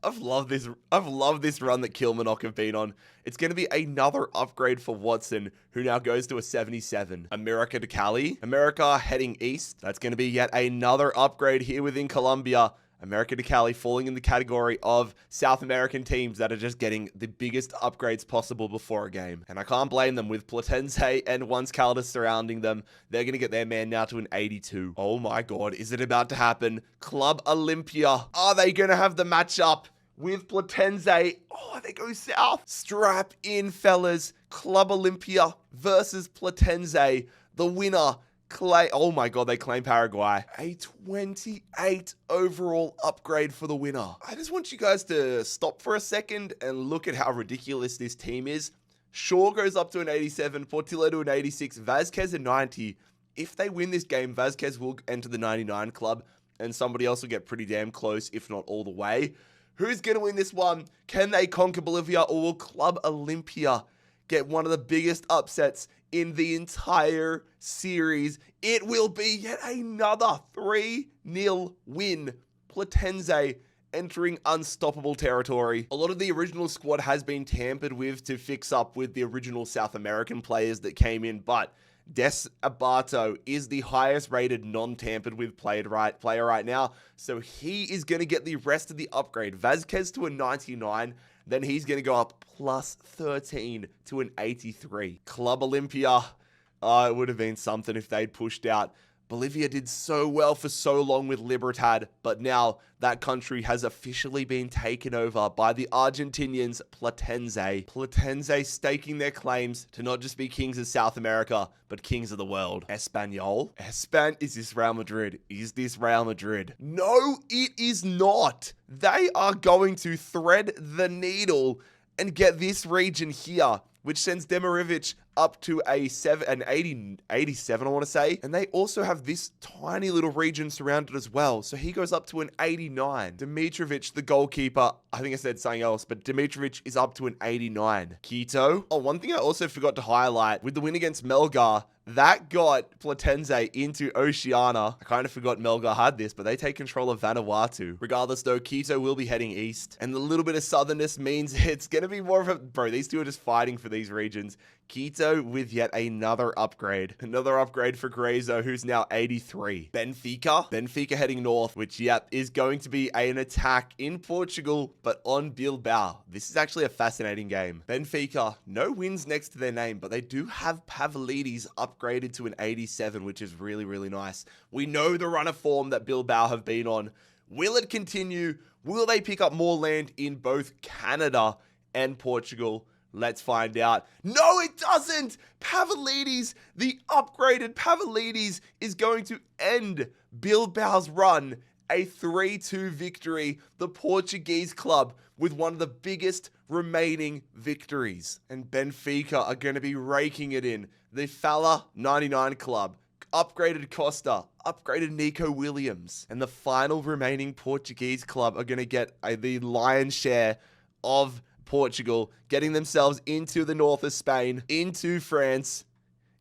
I've loved this run that Kilmarnock have been on. It's going to be another upgrade for Watson, who now goes to a 77. America de Cali. America heading east. That's going to be yet another upgrade here within Colombia. America de Cali falling in the category of South American teams that are just getting the biggest upgrades possible before a game. And I can't blame them with Platense and Once Caldas surrounding them. They're going to get their man now to an 82. Oh my God, is it about to happen? Club Olimpia. Are they going to have the matchup with Platense? Oh, they go south. Strap in, fellas. Club Olimpia versus Platense. The winner. Oh my God, they claim Paraguay. A 28 overall upgrade for the winner. I just want you guys to stop for a second and look at how ridiculous this team is. Shaw goes up to an 87, Portillo to an 86, Vazquez a 90. If they win this game, Vazquez will enter the 99 club, and somebody else will get pretty damn close, if not all the way. Who's going to win this one? Can they conquer Bolivia, or will Club Olimpia get one of the biggest upsets in the entire series? It will be yet another 3-0 win. Platense entering unstoppable territory. A lot of the original squad has been tampered with to fix up with the original South American players that came in, but Des Abato is the highest rated non-tampered with player right now, so he is going to get the rest of the upgrade. Vazquez to a 99, then he's going to go up +13 to an 83. Club Olimpia, it would have been something if they'd pushed out. Bolivia did so well for so long with Libertad, but now that country has officially been taken over by the Argentinians, Platense. Platense staking their claims to not just be kings of South America, but kings of the world. Espanyol? Is this Real Madrid? Is this Real Madrid? No, it is not. They are going to thread the needle and get this region here, which sends Demirivic up to an 87, I want to say. And they also have this tiny little region surrounded as well. So he goes up to an 89. Dimitrovic, the goalkeeper, I think I said something else, but Dimitrovic is up to an 89. Quito. Oh, one thing I also forgot to highlight, with the win against Melgar, that got Platense into Oceania. I kind of forgot Melgar had this, but they take control of Vanuatu. Regardless though, Quito will be heading east. And the little bit of southernness means it's going to be more of a... Bro, these two are just fighting for these regions. Quito with yet another upgrade. Another upgrade for Grazo, who's now 83. Benfica heading north, which, yep, is going to be an attack in Portugal, but on Bilbao. This is actually a fascinating game. Benfica, no wins next to their name, but they do have Pavlidis upgraded to an 87, which is really, really nice. We know the run of form that Bilbao have been on. Will it continue? Will they pick up more land in both Canada and Portugal? Let's find out. No, it doesn't! Pavlidis, the upgraded Pavlidis, is going to end Bilbao's run. A 3-2 victory. The Portuguese club with one of the biggest remaining victories. And Benfica are going to be raking it in. The Fala 99 club. Upgraded Costa, upgraded Nico Williams. And the final remaining Portuguese club are going to get the lion's share of Portugal, getting themselves into the north of Spain, into France,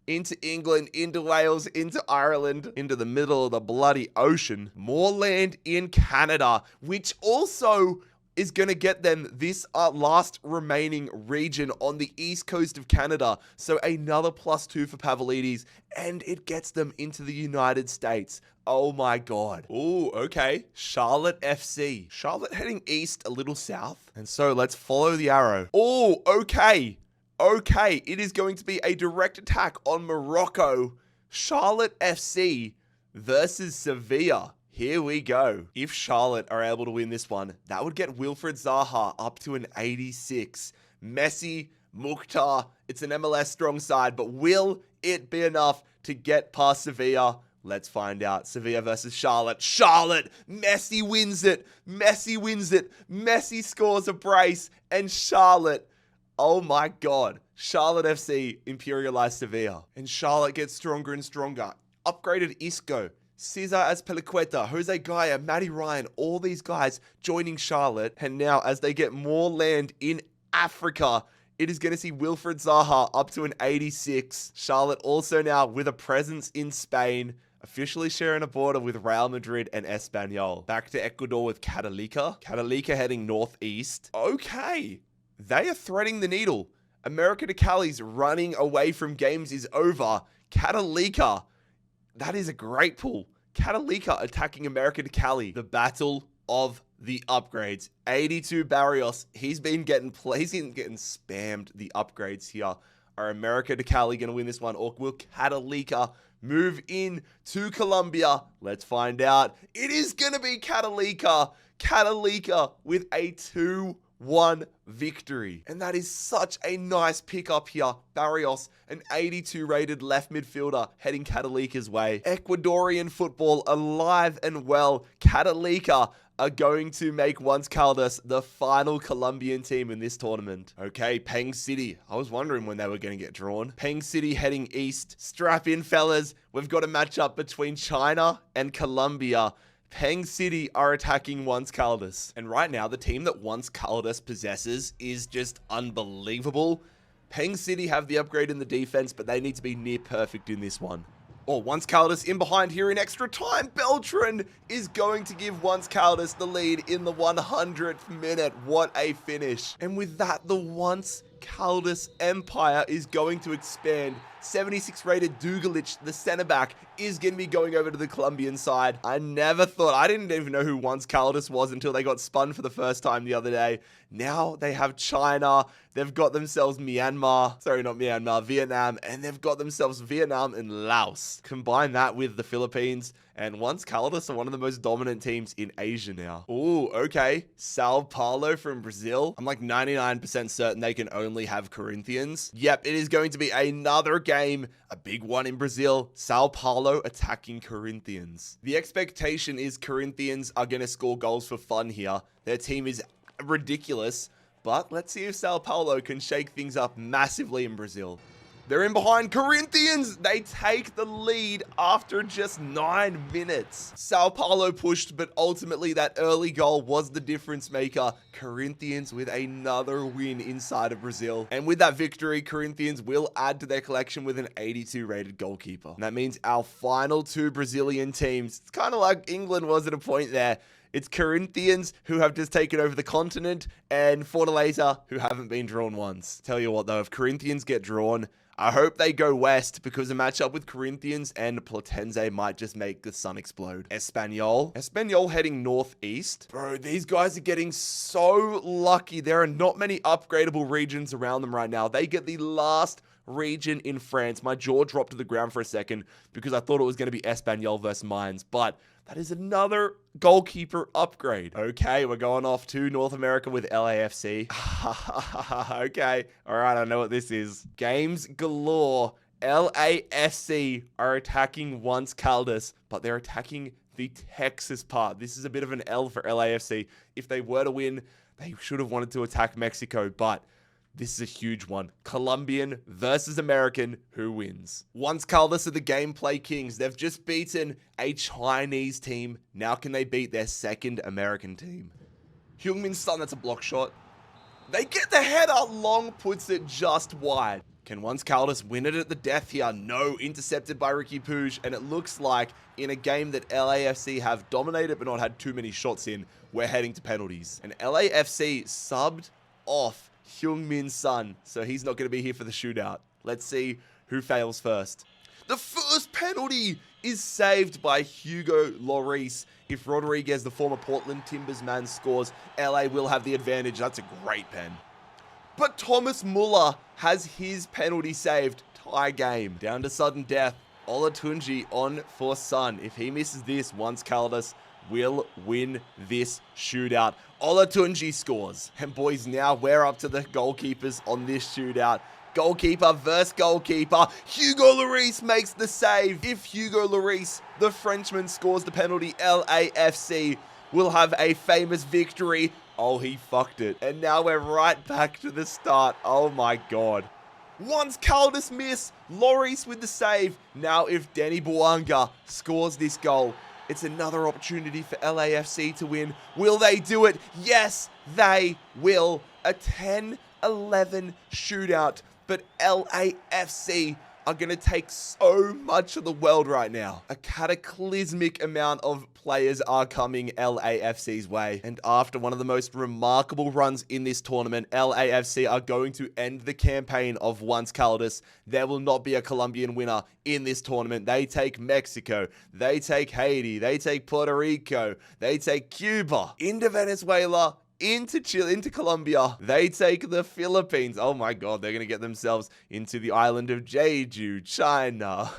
into England, into Wales, into Ireland, into the middle of the bloody ocean. More land in Canada, which also is going to get them this last remaining region on the east coast of Canada. So another +2 for Pavlidis, and it gets them into the United States. Oh my God. Ooh, okay. Charlotte FC. Charlotte heading east, a little south. And so let's follow the arrow. Oh, okay. Okay, it is going to be a direct attack on Morocco. Charlotte FC versus Sevilla. Here we go. If Charlotte are able to win this one, that would get Wilfred Zaha up to an 86. Messi, Mukhtar, it's an MLS strong side, but will it be enough to get past Sevilla? Let's find out. Sevilla versus Charlotte. Charlotte! Messi wins it! Messi wins it! Messi scores a brace, and Charlotte, oh my God. Charlotte FC imperialized Sevilla. And Charlotte gets stronger and stronger. Upgraded Isco. Cesar Azpilicueta, Jose Gaia, Matty Ryan, all these guys joining Charlotte. And now as they get more land in Africa, it is going to see Wilfred Zaha up to an 86. Charlotte also now with a presence in Spain, officially sharing a border with Real Madrid and Espanyol. Back to Ecuador with Catalica. Catalica heading northeast. Okay, they are threading the needle. America de Cali's running away from games is over. Catalica, that is a great pull. Catalica attacking America de Cali. The battle of the upgrades. 82 Barrios. He's been getting spammed the upgrades here. Are America de Cali going to win this one? Or will Catalica move in to Colombia? Let's find out. It is going to be Catalica. Catalica with a 2-1 victory. And that is such a nice pickup here. Barrios, an 82 rated left midfielder, heading Catalica's way. Ecuadorian football alive and well. Catalica are going to make Once Caldas the final Colombian team in this tournament. Okay, Peng City. I was wondering when they were going to get drawn. Peng City heading east. Strap in, fellas. We've got a matchup between China and Colombia. Peng City are attacking Once Caldas. And right now, the team that Once Caldas possesses is just unbelievable. Peng City have the upgrade in the defense, but they need to be near perfect in this one. Oh, Once Caldas in behind here in extra time. Beltran is going to give Once Caldas the lead in the 100th minute. What a finish. And with that, the Once Caldas empire is going to expand. 76 rated Dugalic, the center back, is going to be going over to the Colombian side. I didn't even know who Once Caldas was until they got spun for the first time the other day. Now they have China, they've got themselves Vietnam, and they've got themselves Vietnam and Laos. Combine that with the Philippines, and Once Caldas are one of the most dominant teams in Asia now. Ooh, okay. Sao Paulo from Brazil. I'm like 99% certain they can only have Corinthians. Yep, it is going to be another game, a big one in Brazil. Sao Paulo attacking Corinthians. The expectation is Corinthians are going to score goals for fun here. Their team is ridiculous, but let's see if Sao Paulo can shake things up massively in Brazil. They're in behind Corinthians. They take the lead after just 9 minutes. Sao Paulo pushed, but ultimately that early goal was the difference maker. Corinthians with another win inside of Brazil. And with that victory, Corinthians will add to their collection with an 82 rated goalkeeper. And that means our final 2 Brazilian teams, it's kind of like England was at a point there. It's Corinthians, who have just taken over the continent, and Fortaleza, who haven't been drawn once. Tell you what though, if Corinthians get drawn, I hope they go west, because a matchup with Corinthians and Platense might just make the sun explode. Espanyol heading northeast. Bro, these guys are getting so lucky. There are not many upgradable regions around them right now. They get the last region in France. My jaw dropped to the ground for a second because I thought it was going to be Espanyol versus Mines, but that is another goalkeeper upgrade. Okay, we're going off to North America with LAFC. Okay, all right, I know what this is. Games galore. LAFC are attacking Once Caldas, but they're attacking the Texas part. This is a bit of an L for LAFC. If they were to win, they should have wanted to attack Mexico, but this is a huge one. Colombian versus American. Who wins? Once Caldas are the gameplay kings. They've just beaten a Chinese team. Now can they beat their second American team? Heung-min Son, that's a block shot. They get the header. Long puts it just wide. Can Once Caldas win it at the death here? No, intercepted by Ricky Puig. And it looks like in a game that LAFC have dominated but not had too many shots in, we're heading to penalties. And LAFC subbed off Heung-min Son, so he's not going to be here for the shootout. Let's see who fails first. The first penalty is saved by Hugo Lloris. If Rodriguez, the former Portland Timbers man, scores, LA will have the advantage. That's a great pen. But Thomas Muller has his penalty saved. Tie game. Down to sudden death. Olatunji on for Son. If he misses this, Once Caldas will win this shootout. Olatunji scores. And boys, now we're up to the goalkeepers on this shootout. Goalkeeper versus goalkeeper. Hugo Lloris makes the save. If Hugo Lloris, the Frenchman, scores the penalty, LAFC will have a famous victory. Oh, he fucked it. And now we're right back to the start. Oh my god. Once Caldas miss, Lloris with the save. Now if Denny Bouanga scores this goal, it's another opportunity for LAFC to win. Will they do it? Yes, they will. A 10-11 shootout. But LAFC are going to take so much of the world right now. A cataclysmic amount of players are coming LAFC's way. And after one of the most remarkable runs in this tournament, LAFC are going to end the campaign of Once Caldas. There will not be a Colombian winner in this tournament. They take Mexico. They take Haiti. They take Puerto Rico. They take Cuba. Into Venezuela. Into Chile, into Colombia. They take the Philippines. Oh my god, they're going to get themselves into the island of Jeju, China,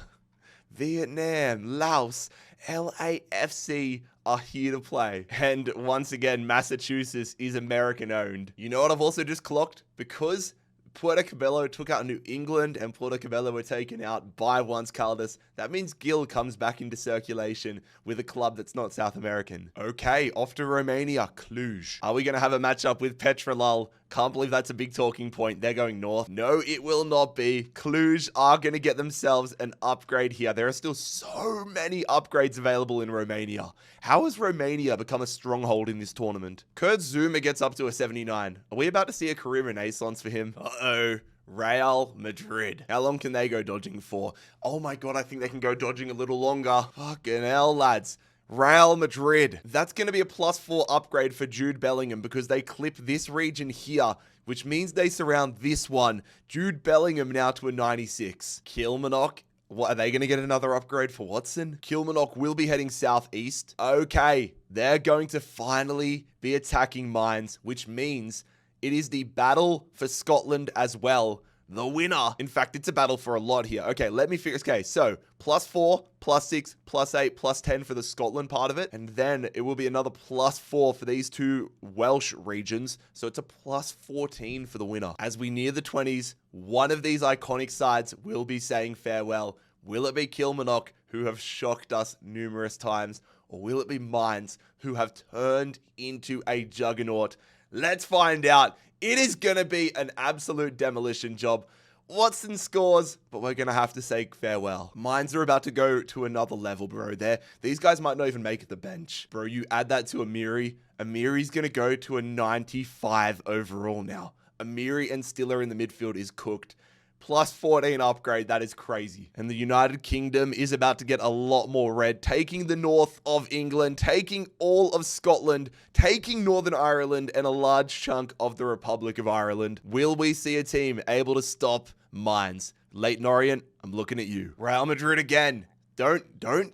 Vietnam, Laos. LAFC are here to play. And once again, Massachusetts is American owned. You know what I've also just clocked? Because Puerto Cabello took out New England and Puerto Cabello were taken out by Once Caldas. That means Gil comes back into circulation with a club that's not South American. Okay, off to Romania, Cluj. Are we going to have a matchup with Petrolul? Can't believe that's a big talking point. They're going north. No, it will not be. Cluj are going to get themselves an upgrade here. There are still so many upgrades available in Romania. How has Romania become a stronghold in this tournament? Kurt Zuma gets up to a 79. Are we about to see a career renaissance for him? Uh-oh. Real Madrid. How long can they go dodging for? Oh my god, I think they can go dodging a little longer. Fucking hell, lads. Real Madrid. That's going to be a +4 upgrade for Jude Bellingham because they clip this region here, which means they surround this one. Jude Bellingham now to a 96. Kilmarnock. What, are they going to get another upgrade for Watson? Kilmarnock will be heading southeast. Okay, they're going to finally be attacking Mines, which means it is the battle for Scotland as well. The winner. In fact, it's a battle for a lot here. Okay, let me figure. Okay, so +4, +6, +8, +10 for the Scotland part of it. And then it will be another +4 for these two Welsh regions. So it's a +14 for the winner. As we near the 20s, one of these iconic sides will be saying farewell. Will it be Kilmarnock, who have shocked us numerous times? Or will it be Mines, who have turned into a juggernaut? Let's find out. It is going to be an absolute demolition job. Watson scores, but we're going to have to say farewell. Mines are about to go to another level, bro. These guys might not even make it the bench. Bro, you add that to Amiri. Amiri's going to go to a 95 overall now. Amiri and Stiller in the midfield is cooked. plus 14 upgrade. That is crazy. And the United Kingdom is about to get a lot more red, taking the north of England, taking all of Scotland, taking Northern Ireland, and a large chunk of the Republic of Ireland. Will we see a team able to stop Mines? Leyton Orient, I'm looking at you. Real Madrid again. Don't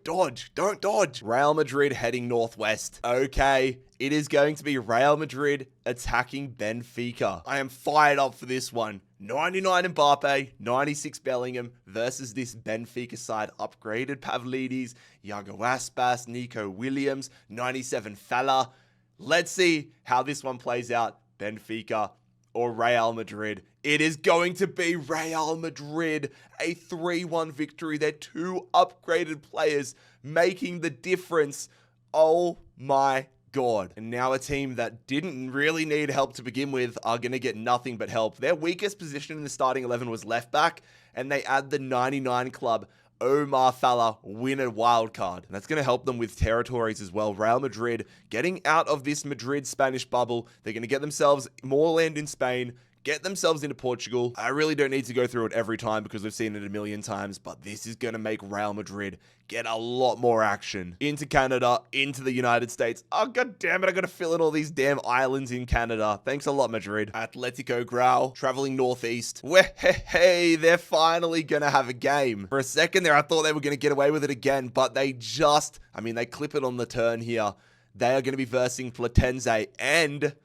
dodge. Real Madrid heading northwest. Okay, it is going to be Real Madrid attacking Benfica. I am fired up for this one. 99 Mbappe, 96 Bellingham versus this Benfica side. Upgraded Pavlidis, Iago Aspas, Nico Williams, 97 Falla. Let's see how this one plays out. Benfica or Real Madrid. It is going to be Real Madrid, a 3-1 victory. They're two upgraded players making the difference. Oh my God. And now a team that didn't really need help to begin with are going to get nothing but help. Their weakest position in the starting 11 was left back, and they add the 99 club, Omar Falla, win a wild card. And that's going to help them with territories as well. Real Madrid getting out of this Madrid Spanish bubble. They're going to get themselves more land in Spain, get themselves into Portugal. I really don't need to go through it every time because we've seen it a million times, but this is going to make Real Madrid get a lot more action. Into Canada, into the United States. Oh, God damn it. I got to fill in all these damn islands in Canada. Thanks a lot, Madrid. Atletico Grau, traveling northeast. Hey, they're finally going to have a game. For a second there, I thought they were going to get away with it again, but they clip it on the turn here. They are going to be versing Platense and...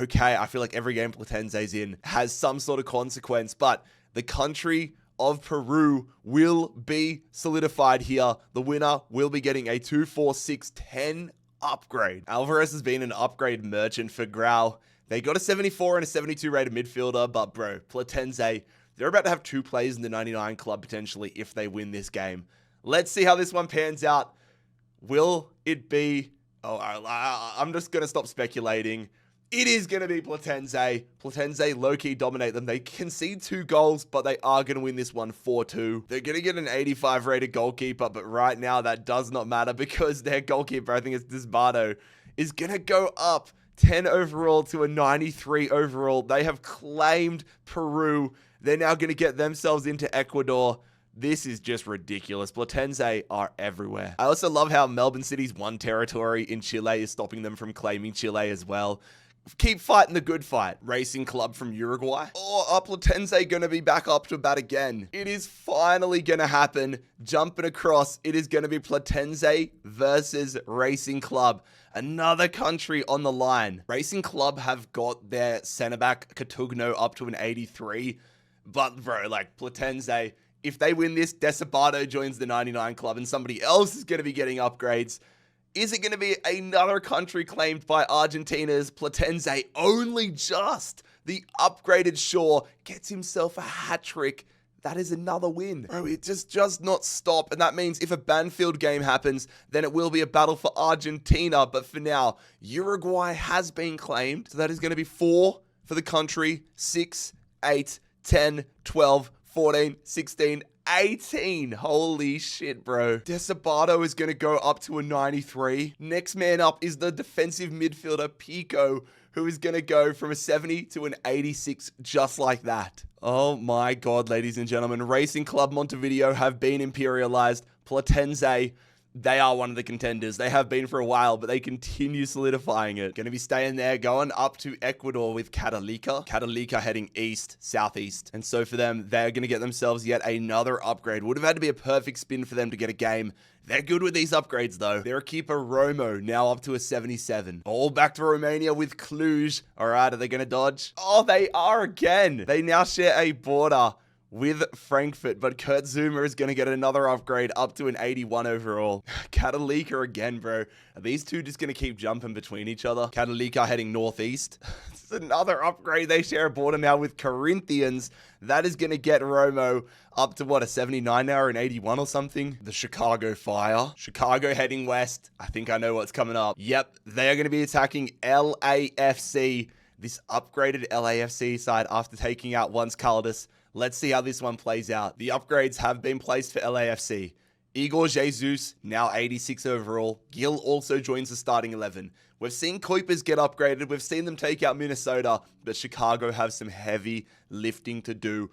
Okay, I feel like every game Platense's in has some sort of consequence, but the country of Peru will be solidified here. The winner will be getting a 2-4-6-10 upgrade. Alvarez has been an upgrade merchant for Grau. They got a 74 and a 72 rated midfielder, but bro, Platense, they're about to have two players in the 99 club potentially if they win this game. Let's see how this one pans out. Will it be... I'm just going to stop speculating. It is going to be Platense. Platense low-key dominate them. They concede 2 goals, but they are going to win this one 4-2. They're going to get an 85 rated goalkeeper, but right now that does not matter because their goalkeeper, I think it's Disbardo, is going to go up 10 overall to a 93 overall. They have claimed Peru. They're now going to get themselves into Ecuador. This is just ridiculous. Platense are everywhere. I also love how Melbourne City's one territory in Chile is stopping them from claiming Chile as well. Keep fighting the good fight. Racing Club from Uruguay. Or are Platense going to be back up to bat again? It is finally going to happen. Jumping across, it is going to be Platense versus Racing Club. Another country on the line. Racing Club have got their centre back Catugno up to an 83. But bro, like Platense, if they win this, Desibardo joins the 99 club and somebody else is going to be getting upgrades. Is it going to be another country claimed by Argentina's Platense? Only just. The upgraded Shaw gets himself a hat trick. That is another win. Bro, it just does not stop. And that means if a Banfield game happens, then it will be a battle for Argentina. But for now, Uruguay has been claimed. So that is going to be 4 for the country, 6, 8, 10, 12, 14, 16, 18. Holy shit, bro. Desibardo is going to go up to a 93. Next man up is the defensive midfielder Pico, who is going to go from a 70 to an 86 just like that. Oh my God, ladies and gentlemen. Racing Club Montevideo have been imperialized. Platense, they are one of the contenders. They have been for a while, but they continue solidifying it. Going to be staying there, going up to Ecuador with Catalika. Catalika heading east, southeast. And so for them, they're going to get themselves yet another upgrade. Would have had to be a perfect spin for them to get a game. They're good with these upgrades, though. Their keeper, Romo, now up to a 77. All back to Romania with Cluj. All right, are they going to dodge? Oh, they are again. They now share a border with Frankfurt, but Kurt Zuma is going to get another upgrade up to an 81 overall. Catalika again, bro. Are these two just going to keep jumping between each other? Catalika heading northeast. This is another upgrade. They share a border now with Corinthians. That is going to get Romo up to, what, a 79 now or an 81 or something? The Chicago Fire. Chicago heading west. I think I know what's coming up. Yep, they are going to be attacking LAFC. This upgraded LAFC side after taking out once Caldas. Let's see how this one plays out. The upgrades have been placed for LAFC. Igor Jesus, now 86 overall. Gil also joins the starting 11. We've seen Kuipers get upgraded. We've seen them take out Minnesota, but Chicago have some heavy lifting to do.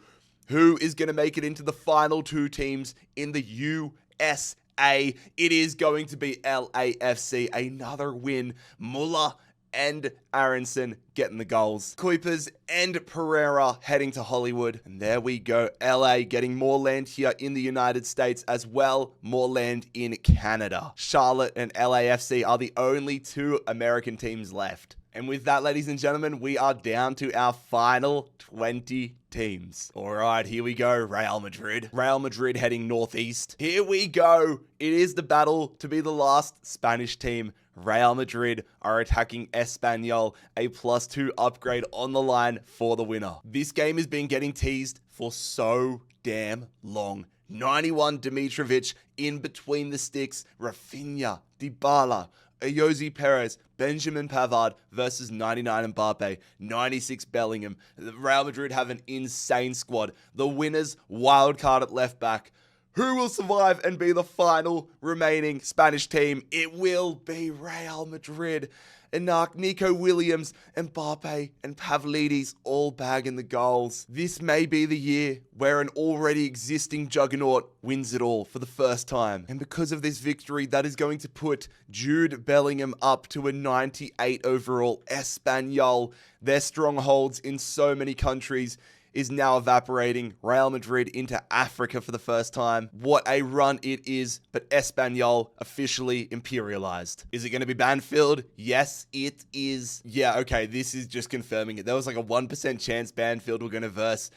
who is going to make it into the final 2 teams in the USA. It is going to be LAFC. Another win. Muller and Aronson getting the goals. Kuipers and Pereira heading to Hollywood. And there we go. LA getting more land here in the United States as well. More land in Canada. Charlotte and LAFC are the only 2 American teams left. And with that, ladies and gentlemen, we are down to our final 20 teams. All right, here we go. Real Madrid. Real Madrid heading northeast. Here we go. It is the battle to be the last Spanish team. Real Madrid are attacking Espanyol, a +2 upgrade on the line for the winner. This game has been getting teased for so damn long. 91 Dimitrovic in between the sticks. Rafinha, Dybala, Ayoze Perez, Benjamin Pavard versus 99 Mbappe, 96 Bellingham. Real Madrid have an insane squad. The winners wildcard at left back. Who will survive and be the final remaining Spanish team? It will be Real Madrid. Enak, Nico Williams, Mbappe, and Pavlidis all bagging the goals. This may be the year where an already existing juggernaut wins it all for the first time. And because of this victory, that is going to put Jude Bellingham up to a 98 overall. Espanyol, their strongholds in so many countries, is now evaporating. Real Madrid into Africa for the first time. What a run it is, but Espanyol officially imperialized. Is it going to be Banfield? Yes, it is. Yeah, okay, this is just confirming it. There was like a 1% chance Banfield were going to verse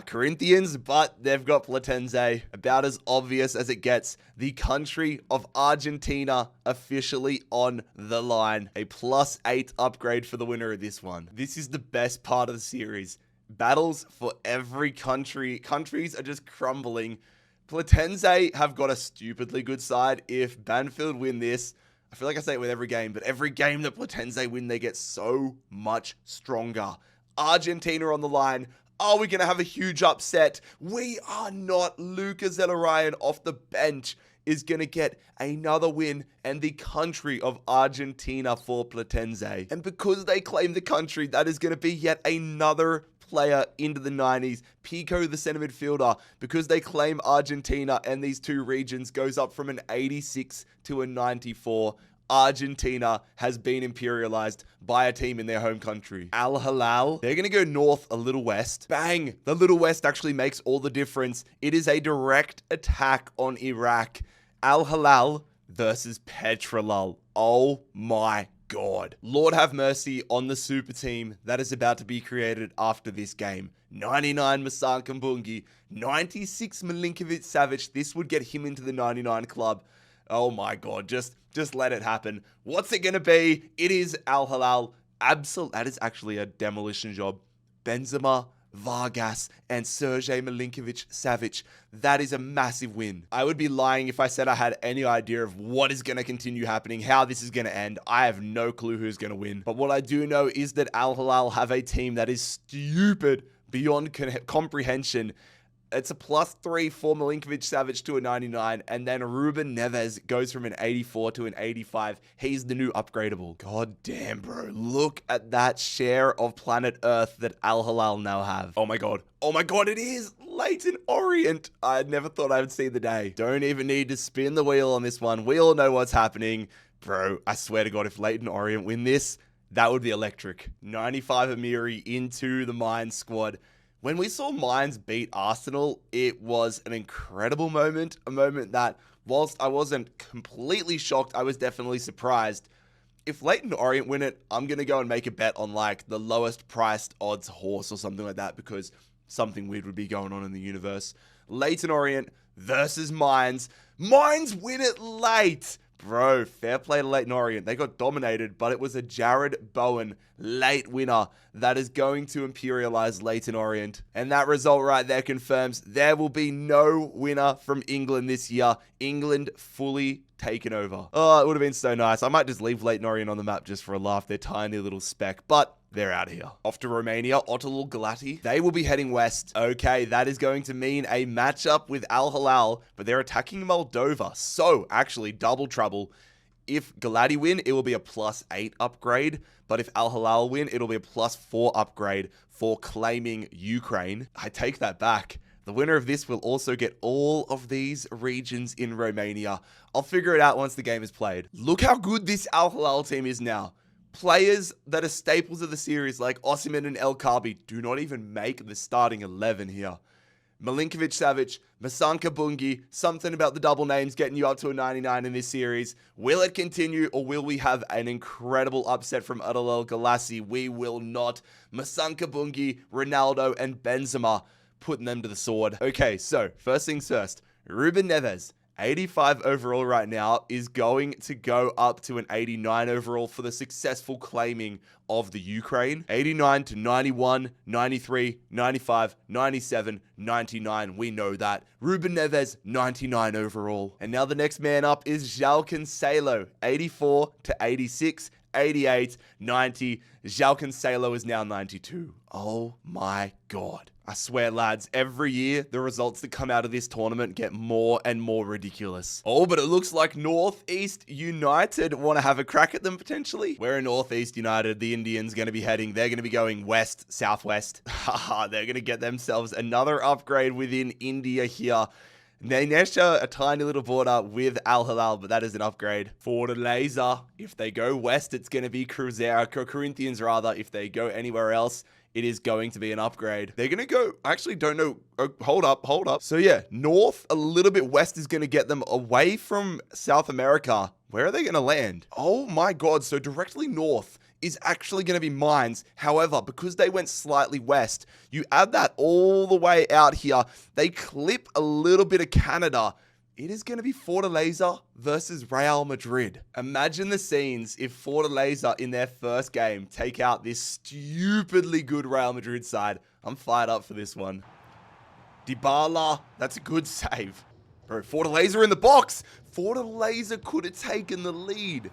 Corinthians, but they've got Platense. About as obvious as it gets. The country of Argentina officially on the line. A +8 upgrade for the winner of this one. This is the best part of the series. Battles for every country. Countries are just crumbling. Platense have got a stupidly good side. If Banfield win this, I feel like I say it with every game, but every game that Platense win, they get so much stronger. Argentina on the line. Are we going to have a huge upset? We are not. Lucas Zelarayan off the bench is going to get another win and the country of Argentina for Platense. And because they claim the country, that is going to be yet another player into the 90s. Pico, the center midfielder, because they claim Argentina and these 2 regions, goes up from an 86 to a 94. Argentina has been imperialized by a team in their home country. Al Hilal, they're going to go north a little west. Bang! The little west actually makes all the difference. It is a direct attack on Iraq. Al Hilal versus Petrolul. Oh my God. Lord have mercy on the super team that is about to be created after this game. 99 Masan Kambungi, 96 Milinkovic-Savic. This would get him into the 99 club. Oh my God, just let it happen. What's it going to be? It is Al Hilal. That is actually a demolition job. Benzema, Vargas, and Sergej Milinkovic-Savic. That is a massive win. I would be lying if I said I had any idea of what is going to continue happening, how this is going to end. I have no clue who's going to win. But what I do know is that Al Hilal have a team that is stupid beyond comprehension. It's a +3 for Milinkovic-Savic to a 99, and then Ruben Neves goes from an 84 to an 85. He's the new upgradable. God damn, bro. Look at that share of planet Earth that Al Hilal now have. Oh my God. Oh my God, it is Leyton Orient. I never thought I would see the day. Don't even need to spin the wheel on this one. We all know what's happening. Bro, I swear to God, if Leyton Orient win this, that would be electric. 95 Amiri into the Mines squad. When we saw Mines beat Arsenal, it was an incredible moment. A moment that, whilst I wasn't completely shocked, I was definitely surprised. If Leyton Orient win it, I'm going to go and make a bet on like the lowest priced odds horse or something like that, because something weird would be going on in the universe. Leyton Orient versus Mines. Mines win it late. Bro, fair play to Leyton Orient. They got dominated, but it was a Jared Bowen late winner that is going to imperialize Leyton Orient. And that result right there confirms there will be no winner from England this year. England fully taken over. Oh, it would have been so nice. I might just leave Leyton Orient on the map just for a laugh. They're tiny little speck, but they're out of here. Off to Romania, Otelul Galati. They will be heading west. Okay, that is going to mean a matchup with Al Hilal, but they're attacking Moldova. So, actually, double trouble. If Galati win, it will be a +8 upgrade. But if Al Hilal win, it'll be a +4 upgrade for claiming Ukraine. I take that back. The winner of this will also get all of these regions in Romania. I'll figure it out once the game is played. Look how good this Al Hilal team is now. Players that are staples of the series like Osimhen and El Kaabi do not even make the starting 11 here. Milinkovic-Savic, Masanka Bungi, something about the double names getting you up to a 99 in this series. Will it continue, or will we have an incredible upset from Adel Galassi? We will not. Masanka Bungi, Ronaldo, and Benzema, putting them to the sword. Okay, so first things first. Ruben Neves, 85 overall right now, is going to go up to an 89 overall for the successful claiming of the Ukraine. 89 to 91, 93, 95, 97, 99. We know that. Ruben Neves, 99 overall. And now the next man up is João Cancelo, 84 to 86, 88, 90. João Cancelo is now 92. Oh my God. I swear, lads, every year, the results that come out of this tournament get more and more ridiculous. Oh, but it looks like Northeast United want to have a crack at them, potentially. Where in Northeast United, the Indians going to be heading? They're going to be going west, southwest. Haha, they're going to get themselves another upgrade within India here. They share a tiny little border with Al Hilal, but that is an upgrade. Fortaleza, if they go west, it's going to be Corinthians rather. If they go anywhere else, it is going to be an upgrade. They're going to go, I actually don't know. Oh, hold up. So yeah, north, a little bit west is going to get them away from South America. Where are they going to land? Oh my God. So directly north is actually going to be mines. However, because they went slightly west, you add that all the way out here, they clip a little bit of Canada. It is going to be Fortaleza versus Real Madrid. Imagine the scenes if Fortaleza in their first game take out this stupidly good Real Madrid side. I'm fired up for this one. Dybala, that's a good save. Bro, Fortaleza in the box. Fortaleza could have taken the lead.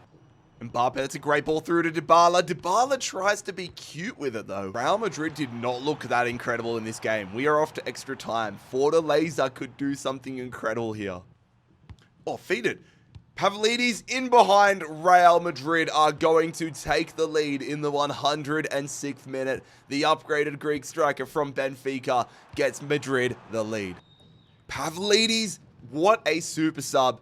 Mbappe, that's a great ball through to Dybala. Dybala tries to be cute with it, though. Real Madrid did not look that incredible in this game. We are off to extra time. Fortaleza could do something incredible here. Oh, feed it. Pavlidis in behind. Real Madrid are going to take the lead in the 106th minute. The upgraded Greek striker from Benfica gets Madrid the lead. Pavlidis, what a super sub.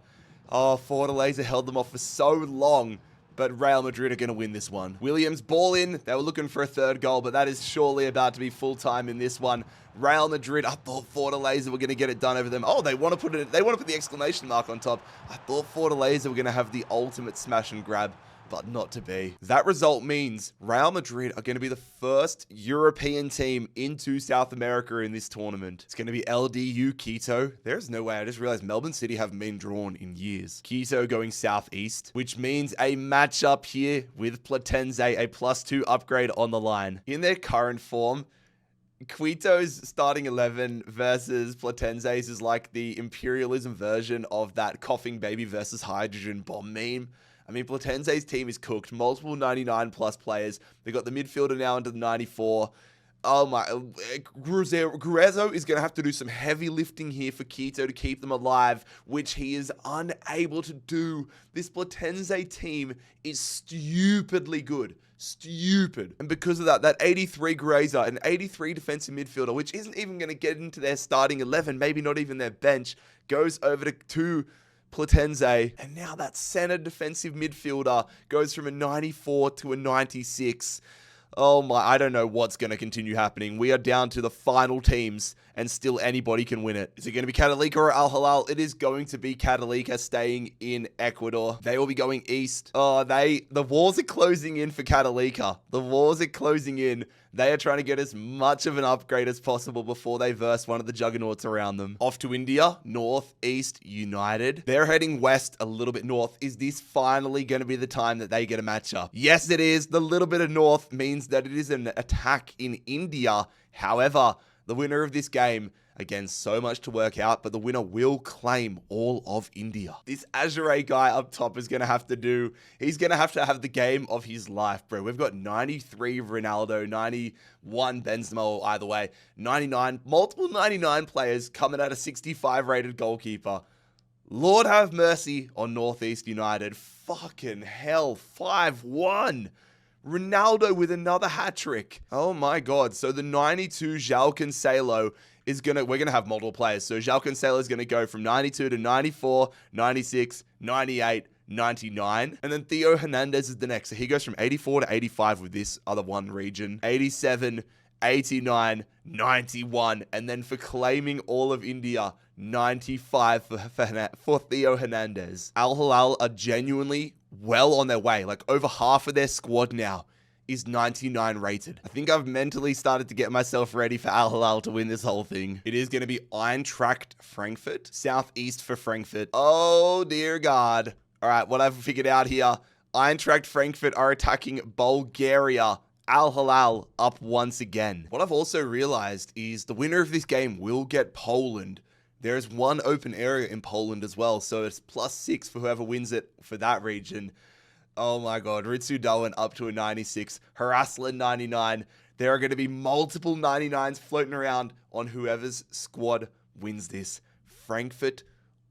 Oh, Fortaleza held them off for so long. But Real Madrid are going to win this one. Williams ball in. They were looking for a third goal, but that is surely about to be full time in this one. Real Madrid, I thought Fortaleza were going to get it done over them. Oh, they want to put the exclamation mark on top. I thought Fortaleza were going to have the ultimate smash and grab, but not to be. That result means Real Madrid are going to be the first European team into South America in this tournament. It's going to be LDU Quito. There's no way. I just realized Melbourne City haven't been drawn in years. Quito going southeast, which means a matchup here with Platense, a +2 upgrade on the line. In their current form, Quito's starting 11 versus Platense's is like the Imperialism version of that coughing baby versus hydrogen bomb meme. I mean, Platense's team is cooked. Multiple 99+ players. They got the midfielder now into the 94. Oh my. Gruezo is going to have to do some heavy lifting here for Quito to keep them alive, which he is unable to do. This Platense team is stupidly good. Stupid. And because of that 83 Gruezo, an 83 defensive midfielder, which isn't even going to get into their starting 11, maybe not even their bench, goes over to Platense. And now that center defensive midfielder goes from a 94 to a 96. Oh my, I don't know what's going to continue happening. We are down to the final teams and still anybody can win it. Is it going to be Catalika or Al Hilal? It is going to be Catalika staying in Ecuador. They will be going east. Oh, the walls are closing in for Catalika. The walls are closing in. They are trying to get as much of an upgrade as possible before they verse one of the Juggernauts around them. Off to India, Northeast United. They're heading west a little bit north. Is this finally going to be the time that they get a matchup? Yes, it is. The little bit of north means that it is an attack in India. However, the winner of this game, again, so much to work out, but the winner will claim all of India. This Azure guy up top is going to have to he's going to have the game of his life, bro. We've got 93 Ronaldo, 91 Benzema, either way, 99, multiple 99 players coming at a 65 rated goalkeeper. Lord have mercy on Northeast United. Fucking hell, 5-1. Ronaldo with another hat trick. Oh my God. So the 92 João Cancelo we're gonna have multiple players. So João Cancelo is gonna go from 92 to 94, 96, 98, 99. And then Theo Hernandez is the next. So he goes from 84 to 85 with this other one region. 87, 89, 91. And then for claiming all of India, 95 for Theo Hernandez. Al Hilal are genuinely well on their way. Like over half of their squad now is 99 rated. I think I've mentally started to get myself ready for Al Hilal to win this whole thing. It is going to be Eintracht Frankfurt, southeast for Frankfurt. Oh dear God. All right, what I've figured out here, Eintracht Frankfurt are attacking Bulgaria. Al Hilal up once again. What I've also realized is the winner of this game will get Poland. There is one open area in Poland as well, so it's +6 for whoever wins it for that region. Oh my God, Ritsu Doan up to a 96, Haraslan 99. There are going to be multiple 99s floating around on whoever's squad wins this. Frankfurt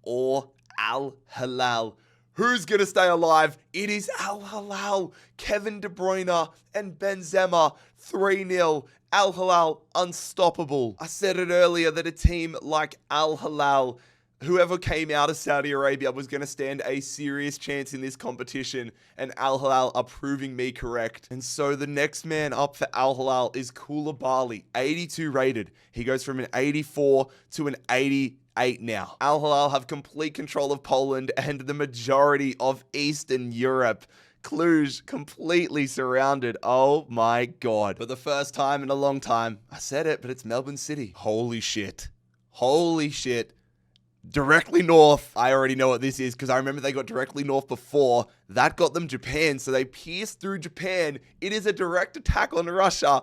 or Al Hilal. Who's going to stay alive? It is Al Hilal. Kevin De Bruyne and Benzema 3-0. Al Hilal unstoppable. I said it earlier that a team like Al Hilal, whoever came out of Saudi Arabia, was going to stand a serious chance in this competition, and Al Hilal are proving me correct. And so the next man up for Al Hilal is Koulibaly, 82 rated. He goes from an 84 to an 88 now. Al Hilal have complete control of Poland and the majority of Eastern Europe. Cluj completely surrounded. Oh my God. For the first time in a long time, I said it, but it's Melbourne City. Holy shit. Holy shit. Directly north. I already know what this is because I remember they got directly north before. That got them Japan, so they pierced through Japan. It is a direct attack on Russia,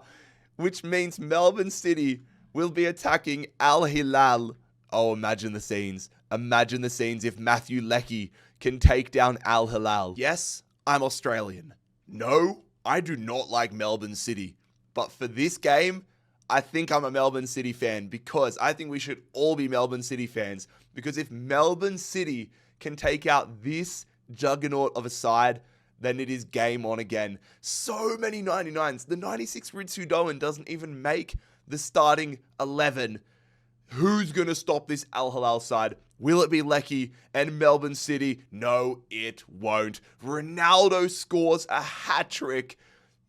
which means Melbourne City will be attacking Al Hilal. Oh, imagine the scenes. Imagine the scenes if Matthew Leckie can take down Al Hilal. Yes, I'm Australian. No, I do not like Melbourne City. But for this game, I think I'm a Melbourne City fan because I think we should all be Melbourne City fans. Because if Melbourne City can take out this juggernaut of a side, then it is game on again. So many 99s. The 96 Ritsu Doan doesn't even make the starting 11. Who's going to stop this Al Hilal side? Will it be Leckie and Melbourne City? No, it won't. Ronaldo scores a hat-trick.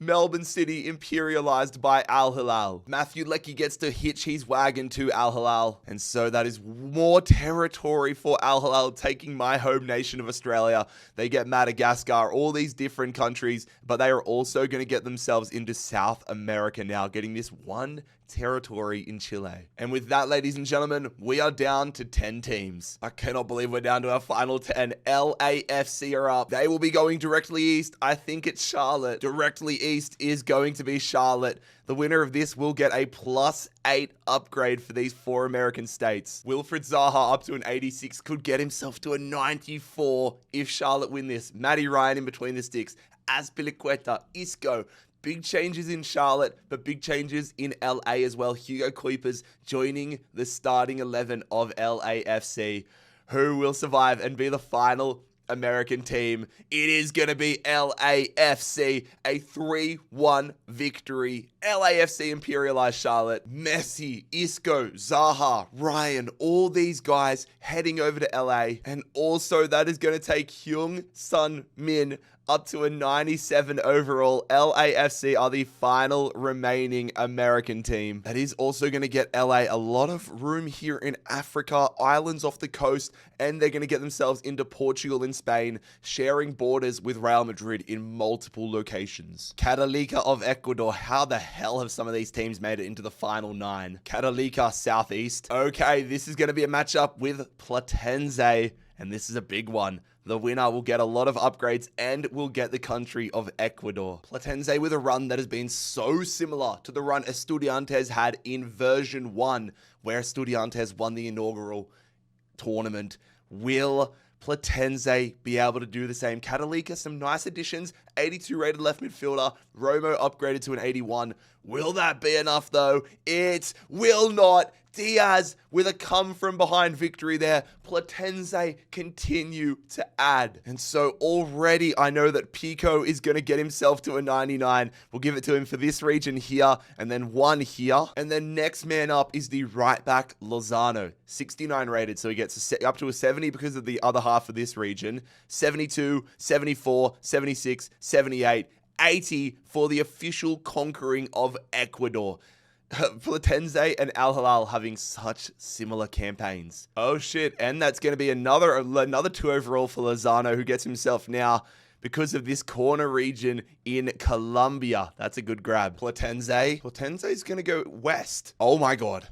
Melbourne City imperialized by Al Hilal. Matthew Leckie gets to hitch his wagon to Al Hilal. And so that is more territory for Al Hilal, taking my home nation of Australia. They get Madagascar, all these different countries, but they are also going to get themselves into South America now, getting this one territory in Chile. And with that, ladies and gentlemen, we are down to 10 teams. I cannot believe we're down to our final 10. LAFC are up. They will be going directly east. I think it's Charlotte. Directly east is going to be Charlotte. The winner of this will get a +8 upgrade for these 4 American states. Wilfried Zaha up to an 86 could get himself to a 94 if Charlotte win this. Matty Ryan in between the sticks. Azpilicueta, Isco. Big changes in Charlotte, but big changes in LA as well. Hugo Kuipers joining the starting 11 of LAFC. Who will survive and be the final American team? It is going to be LAFC. A 3-1 victory. LAFC imperialized Charlotte. Messi, Isco, Zaha, Ryan, all these guys heading over to LA. And also that is going to take Hyung Sun Min up to a 97 overall. LAFC are the final remaining American team. That is also going to get LA a lot of room here in Africa, islands off the coast, and they're going to get themselves into Portugal and Spain, sharing borders with Real Madrid in multiple locations. Catalika of Ecuador. How the hell have some of these teams made it into the final 9? Catalika Southeast. Okay, this is going to be a matchup with Platense, and this is a big one. The winner will get a lot of upgrades and will get the country of Ecuador. Platense with a run that has been so similar to the run Estudiantes had in version 1, where Estudiantes won the inaugural tournament. Will Platense be able to do the same? Catalika, some nice additions. 82 rated left midfielder. Romo upgraded to an 81. Will that be enough though? It will not. Diaz with a come from behind victory there. Platense continue to add. And so already I know that Pico is going to get himself to a 99. We'll give it to him for this region here and then one here. And then next man up is the right back Lozano. 69 rated, so he gets up to a 70 because of the other half of this region. 72, 74, 76, 78, 80 for the official conquering of Ecuador. Platense and Al Hilal having such similar campaigns. Oh shit, and that's going to be another 2 overall for Lozano, who gets himself now because of this corner region in Colombia. That's a good grab. Platense is going to go west. Oh my god.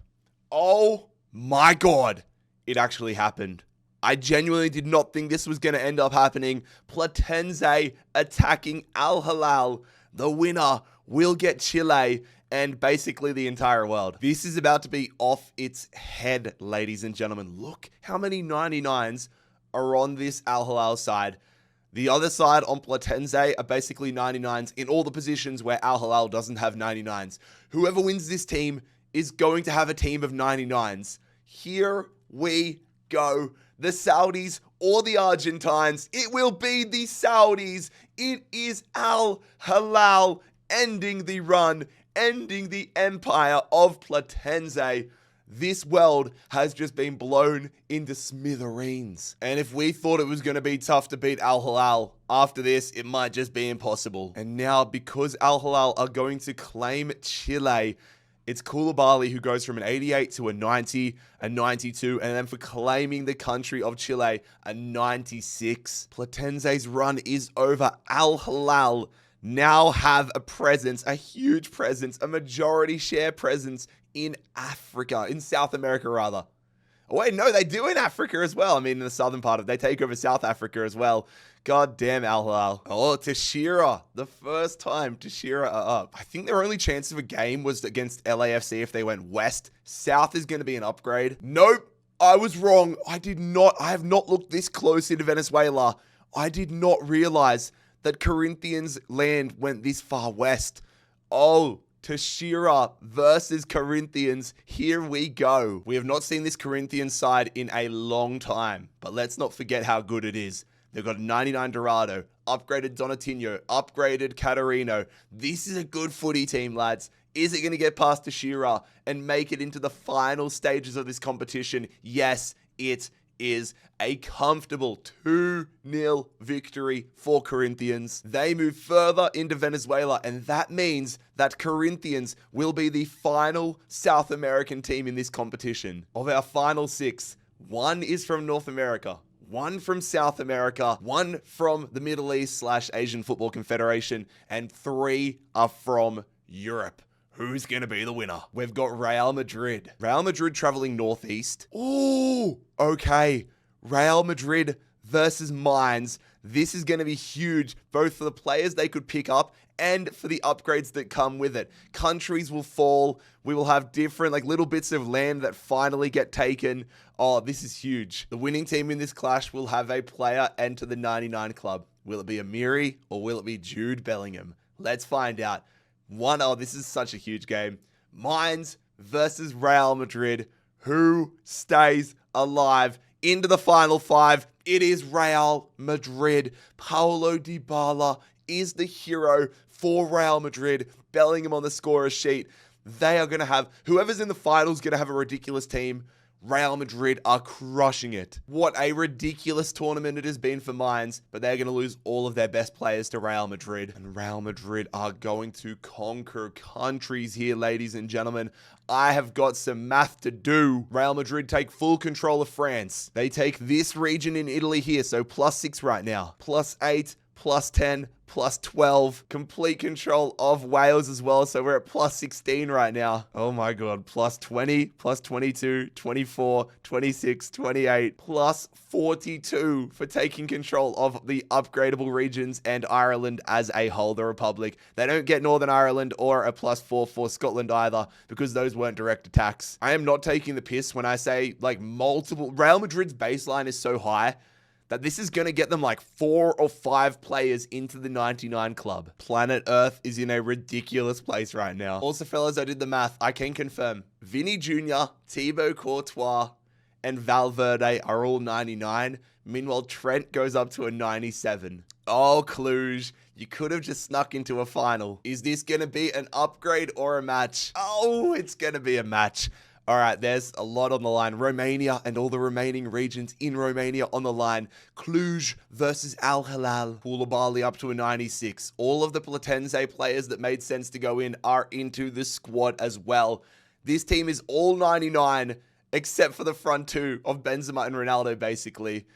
Oh my god. It actually happened. I genuinely did not think this was going to end up happening. Platense attacking Al Hilal. The winner will get Chile and basically the entire world. This is about to be off its head, ladies and gentlemen. Look how many 99s are on this Al Hilal side. The other side on Platense are basically 99s in all the positions where Al Hilal doesn't have 99s. Whoever wins this team is going to have a team of 99s. Here we go. The Saudis or the Argentines. It will be the Saudis. It is Al Hilal ending the run, ending the empire of Platense. This world has just been blown into smithereens. And if we thought it was going to be tough to beat Al Hilal, after this, it might just be impossible. And now, because Al Hilal are going to claim Chile, it's Koulibaly who goes from an 88 to a 90, a 92, and then for claiming the country of Chile, a 96. Platense's run is over. Al Hilal now have a presence, a huge presence, a majority share presence in Africa, in South America rather. Oh, wait, no, they do in Africa as well. I mean, in the southern part of, they take over South Africa as well. God damn Al Hilal. Oh, Tashira. The first time Tashira are up. I think their only chance of a game was against LAFC if they went west. South is going to be an upgrade. Nope. I was wrong. I have not looked this close into Venezuela. I did not realize that Corinthians' land went this far west. Oh, Tashira versus Corinthians. Here we go. We have not seen this Corinthians side in a long time, but let's not forget how good it is. They've got a 99 Dorado, upgraded Donatino, upgraded Catarino. This is a good footy team, lads. Is it going to get past Tashira and make it into the final stages of this competition? Yes, it is a comfortable 2-0 victory for Corinthians. They move further into Venezuela, and that means that Corinthians will be the final South American team in this competition. Of our final 6, 1 is from North America, 1 from South America, 1 from the Middle East / Asian Football Confederation, and 3 are from Europe. Who's going to be the winner? We've got Real Madrid. Real Madrid traveling northeast. Ooh, okay. Real Madrid versus Mines. This is going to be huge, both for the players they could pick up and for the upgrades that come with it. Countries will fall. We will have different, little bits of land that finally get taken. Oh, this is huge. The winning team in this clash will have a player enter the 99 club. Will it be Amiri or will it be Jude Bellingham? Let's find out. This is such a huge game. Mines versus Real Madrid. Who stays alive into the final 5? It is Real Madrid. Paulo Dybala is the hero for Real Madrid. Bellingham on the scorer sheet. They are going to have, whoever's in the finals going to have a ridiculous team. Real Madrid are crushing it. What a ridiculous tournament it has been for Mines, but they're going to lose all of their best players to Real Madrid. And Real Madrid are going to conquer countries here, ladies and gentlemen. I have got some math to do. Real Madrid take full control of France. They take this region in Italy here, so +6 right now. +8, +10, +12. Complete control of Wales as well, so we're at +16 right now. Oh my god. +20, +22, 24, 26, 28, +42 for taking control of the upgradable regions and Ireland as a whole, the Republic. They don't get Northern Ireland or a +4 for Scotland either, because those weren't direct attacks. I am not taking the piss when I say multiple. Real Madrid's baseline is so high that this is going to get them like 4 or 5 players into the 99 club. Planet Earth is in a ridiculous place right now. Also, fellas, I did the math. I can confirm Vinny Jr., Thibaut Courtois, and Valverde are all 99. Meanwhile, Trent goes up to a 97. Oh, Cluj, you could have just snuck into a final. Is this going to be an upgrade or a match? Oh, it's going to be a match. All right, there's a lot on the line. Romania and all the remaining regions in Romania on the line. Cluj versus Al Hilal. Koulibaly up to a 96. All of the Platense players that made sense to go in are into the squad as well. This team is all 99, except for the front two of Benzema and Ronaldo, basically.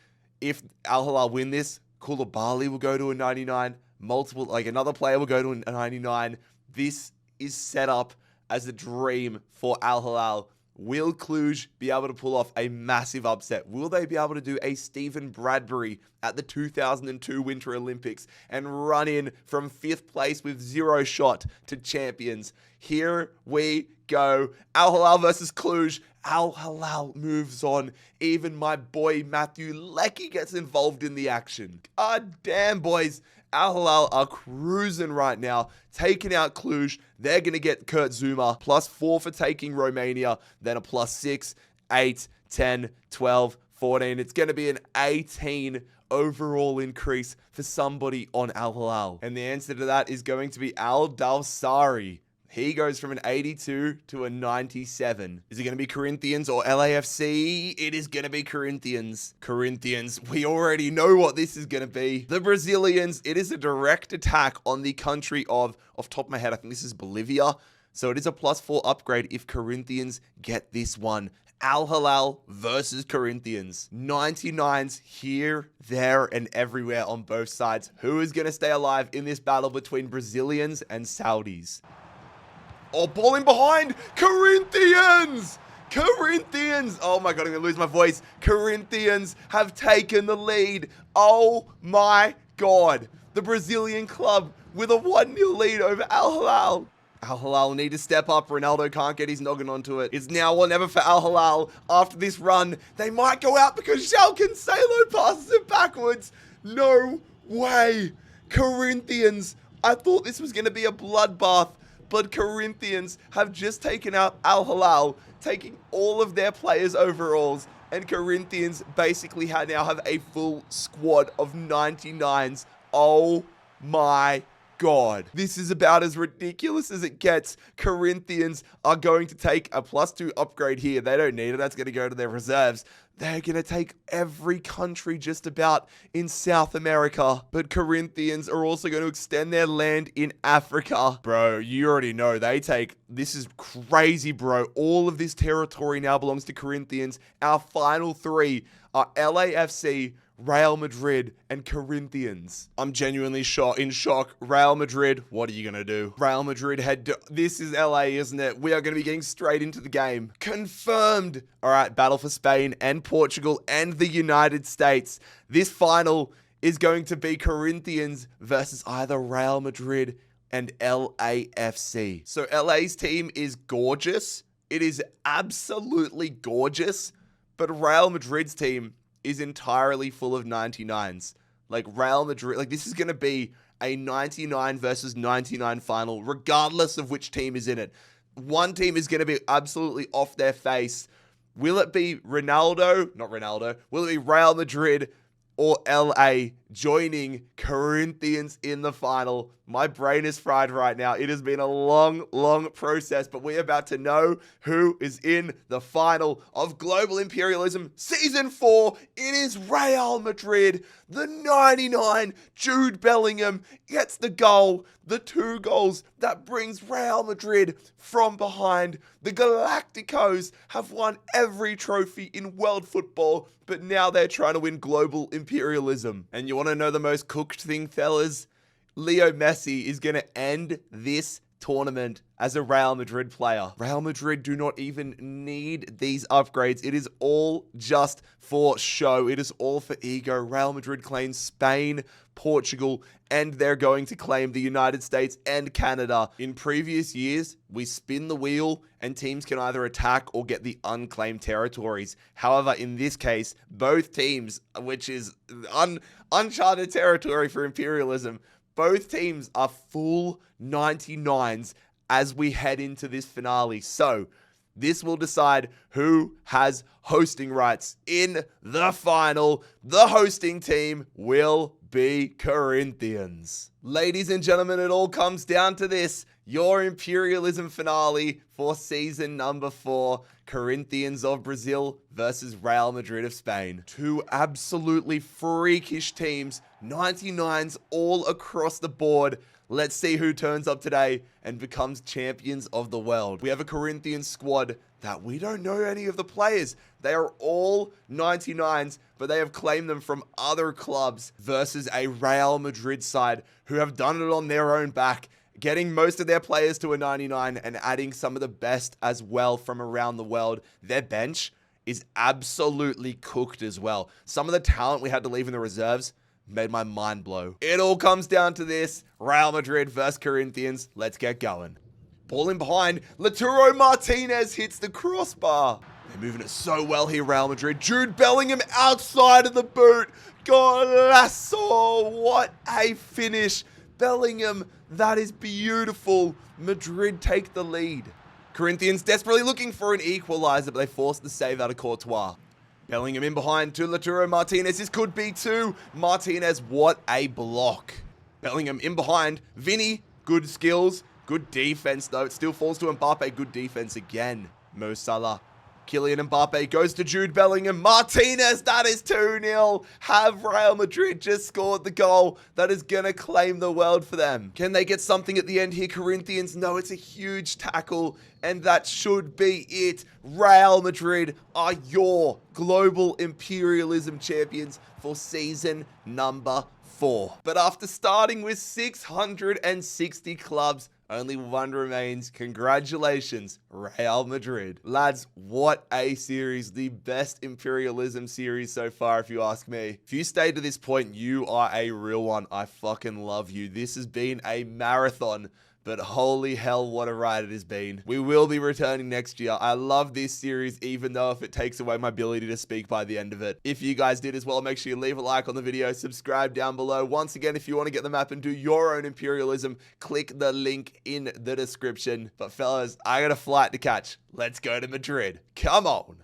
If Al Hilal win this, Koulibaly will go to a 99. Another player will go to a 99. This is set up as a dream for Al Hilal. Will Cluj be able to pull off a massive upset? Will they be able to do a Stephen Bradbury at the 2002 Winter Olympics and run in from 5th place with 0 shot to champions? Here we go. Al Hilal versus Cluj. Al Hilal moves on. Even my boy Matthew Leckie gets involved in the action. God damn, boys. Al Hilal are cruising right now, taking out Cluj. They're going to get Kurt Zuma, +4 for taking Romania, then a +6, 8, 10, 12, 14. It's going to be an 18 overall increase for somebody on Al Hilal. And the answer to that is going to be Al Dawsari. He goes from an 82 to a 97. Is it going to be Corinthians or LAFC? It is going to be Corinthians. Corinthians, we already know what this is going to be. The Brazilians, it is a direct attack on the country of, off the top of my head, I think this is Bolivia. So it is a +4 upgrade if Corinthians get this one. Al Hilal versus Corinthians. 99s here, there, and everywhere on both sides. Who is going to stay alive in this battle between Brazilians and Saudis? Oh, ball in behind. Corinthians! Corinthians! Oh my God, I'm going to lose my voice. Corinthians have taken the lead. Oh my God. The Brazilian club with a 1-0 lead over Al Hilal. Al Hilal need to step up. Ronaldo can't get his noggin onto it. It's now or never for Al Hilal. After this run, they might go out because João Cancelo passes it backwards. No way. Corinthians. I thought this was going to be a bloodbath. But Corinthians have just taken out Al Hilal, taking all of their players overalls, and Corinthians basically now have a full squad of 99s. Oh my God. This is about as ridiculous as it gets. Corinthians are going to take a +2 upgrade here. They don't need it. That's going to go to their reserves. They're going to take every country just about in South America. But Corinthians are also going to extend their land in Africa. Bro, you already know this is crazy, bro. All of this territory now belongs to Corinthians. Our final 3 are LAFC, Real Madrid, and Corinthians. I'm genuinely in shock. Real Madrid, what are you going to do? Real Madrid this is LA, isn't it? We are going to be getting straight into the game. Confirmed. All right, battle for Spain and Portugal and the United States. This final is going to be Corinthians versus either Real Madrid and LAFC. So LA's team is gorgeous. It is absolutely gorgeous. But Real Madrid's team is entirely full of 99s. Like Real Madrid, this is going to be a 99 versus 99 final, regardless of which team is in it. One team is going to be absolutely off their face. Will it be Ronaldo? Not Ronaldo. Will it be Real Madrid or LA joining Corinthians in the final? My brain is fried right now. It has been a long, long process, but we're about to know who is in the final of Global Imperialism Season 4. It is Real Madrid. The 99, Jude Bellingham, gets the goal. The 2 goals that brings Real Madrid from behind. The Galacticos have won every trophy in world football, but now they're trying to win Global Imperialism. And you want to know the most cooked thing, fellas? Leo Messi is going to end this tournament as a Real Madrid player. Real Madrid do not even need these upgrades. It is all just for show. It is all for ego. Real Madrid claims Spain, Portugal, and they're going to claim the United States and Canada. In previous years, we spin the wheel and teams can either attack or get the unclaimed territories. However, in this case, both teams, which is uncharted territory for imperialism, both teams are full 99s as we head into this finale. So, this will decide who has hosting rights in the final. The hosting team will be Corinthians. Ladies and gentlemen, it all comes down to this. Your Imperialism finale for season number 4. Corinthians of Brazil versus Real Madrid of Spain. Two absolutely freakish teams. 99s all across the board. Let's see who turns up today and becomes champions of the world. We have a Corinthians squad that we don't know any of the players. They are all 99s, but they have claimed them from other clubs versus a Real Madrid side who have done it on their own back, getting most of their players to a 99 and adding some of the best as well from around the world. Their bench is absolutely cooked as well. Some of the talent we had to leave in the reserves made my mind blow. It all comes down to this. Real Madrid versus Corinthians. Let's get going. Ball in behind. Lautaro Martinez hits the crossbar. They're moving it so well here, Real Madrid. Jude Bellingham outside of the boot. Golazo. What a finish. Bellingham, that is beautiful. Madrid take the lead. Corinthians desperately looking for an equalizer, but they force the save out of Courtois. Bellingham in behind to Lautaro Martinez. This could be 2. Martinez, what a block. Bellingham in behind. Vinny, good skills. Good defense, though. It still falls to Mbappe. Good defense again. Mo Salah. Kylian Mbappe goes to Jude Bellingham. Martinez, that is 2-0. Have Real Madrid just scored the goal that is going to claim the world for them? Can they get something at the end here, Corinthians? No, it's a huge tackle, and that should be it. Real Madrid are your global imperialism champions for season number 4. But after starting with 660 clubs, only one remains. Congratulations, Real Madrid. Lads, what a series. The best imperialism series so far, if you ask me. If you stayed to this point, you are a real one. I fucking love you. This has been a marathon, but holy hell, what a ride it has been. We will be returning next year. I love this series, even though if it takes away my ability to speak by the end of it. If you guys did as well, make sure you leave a like on the video, subscribe down below. Once again, if you want to get the map and do your own imperialism, click the link in the description. But fellas, I got a flight to catch. Let's go to Madrid. Come on.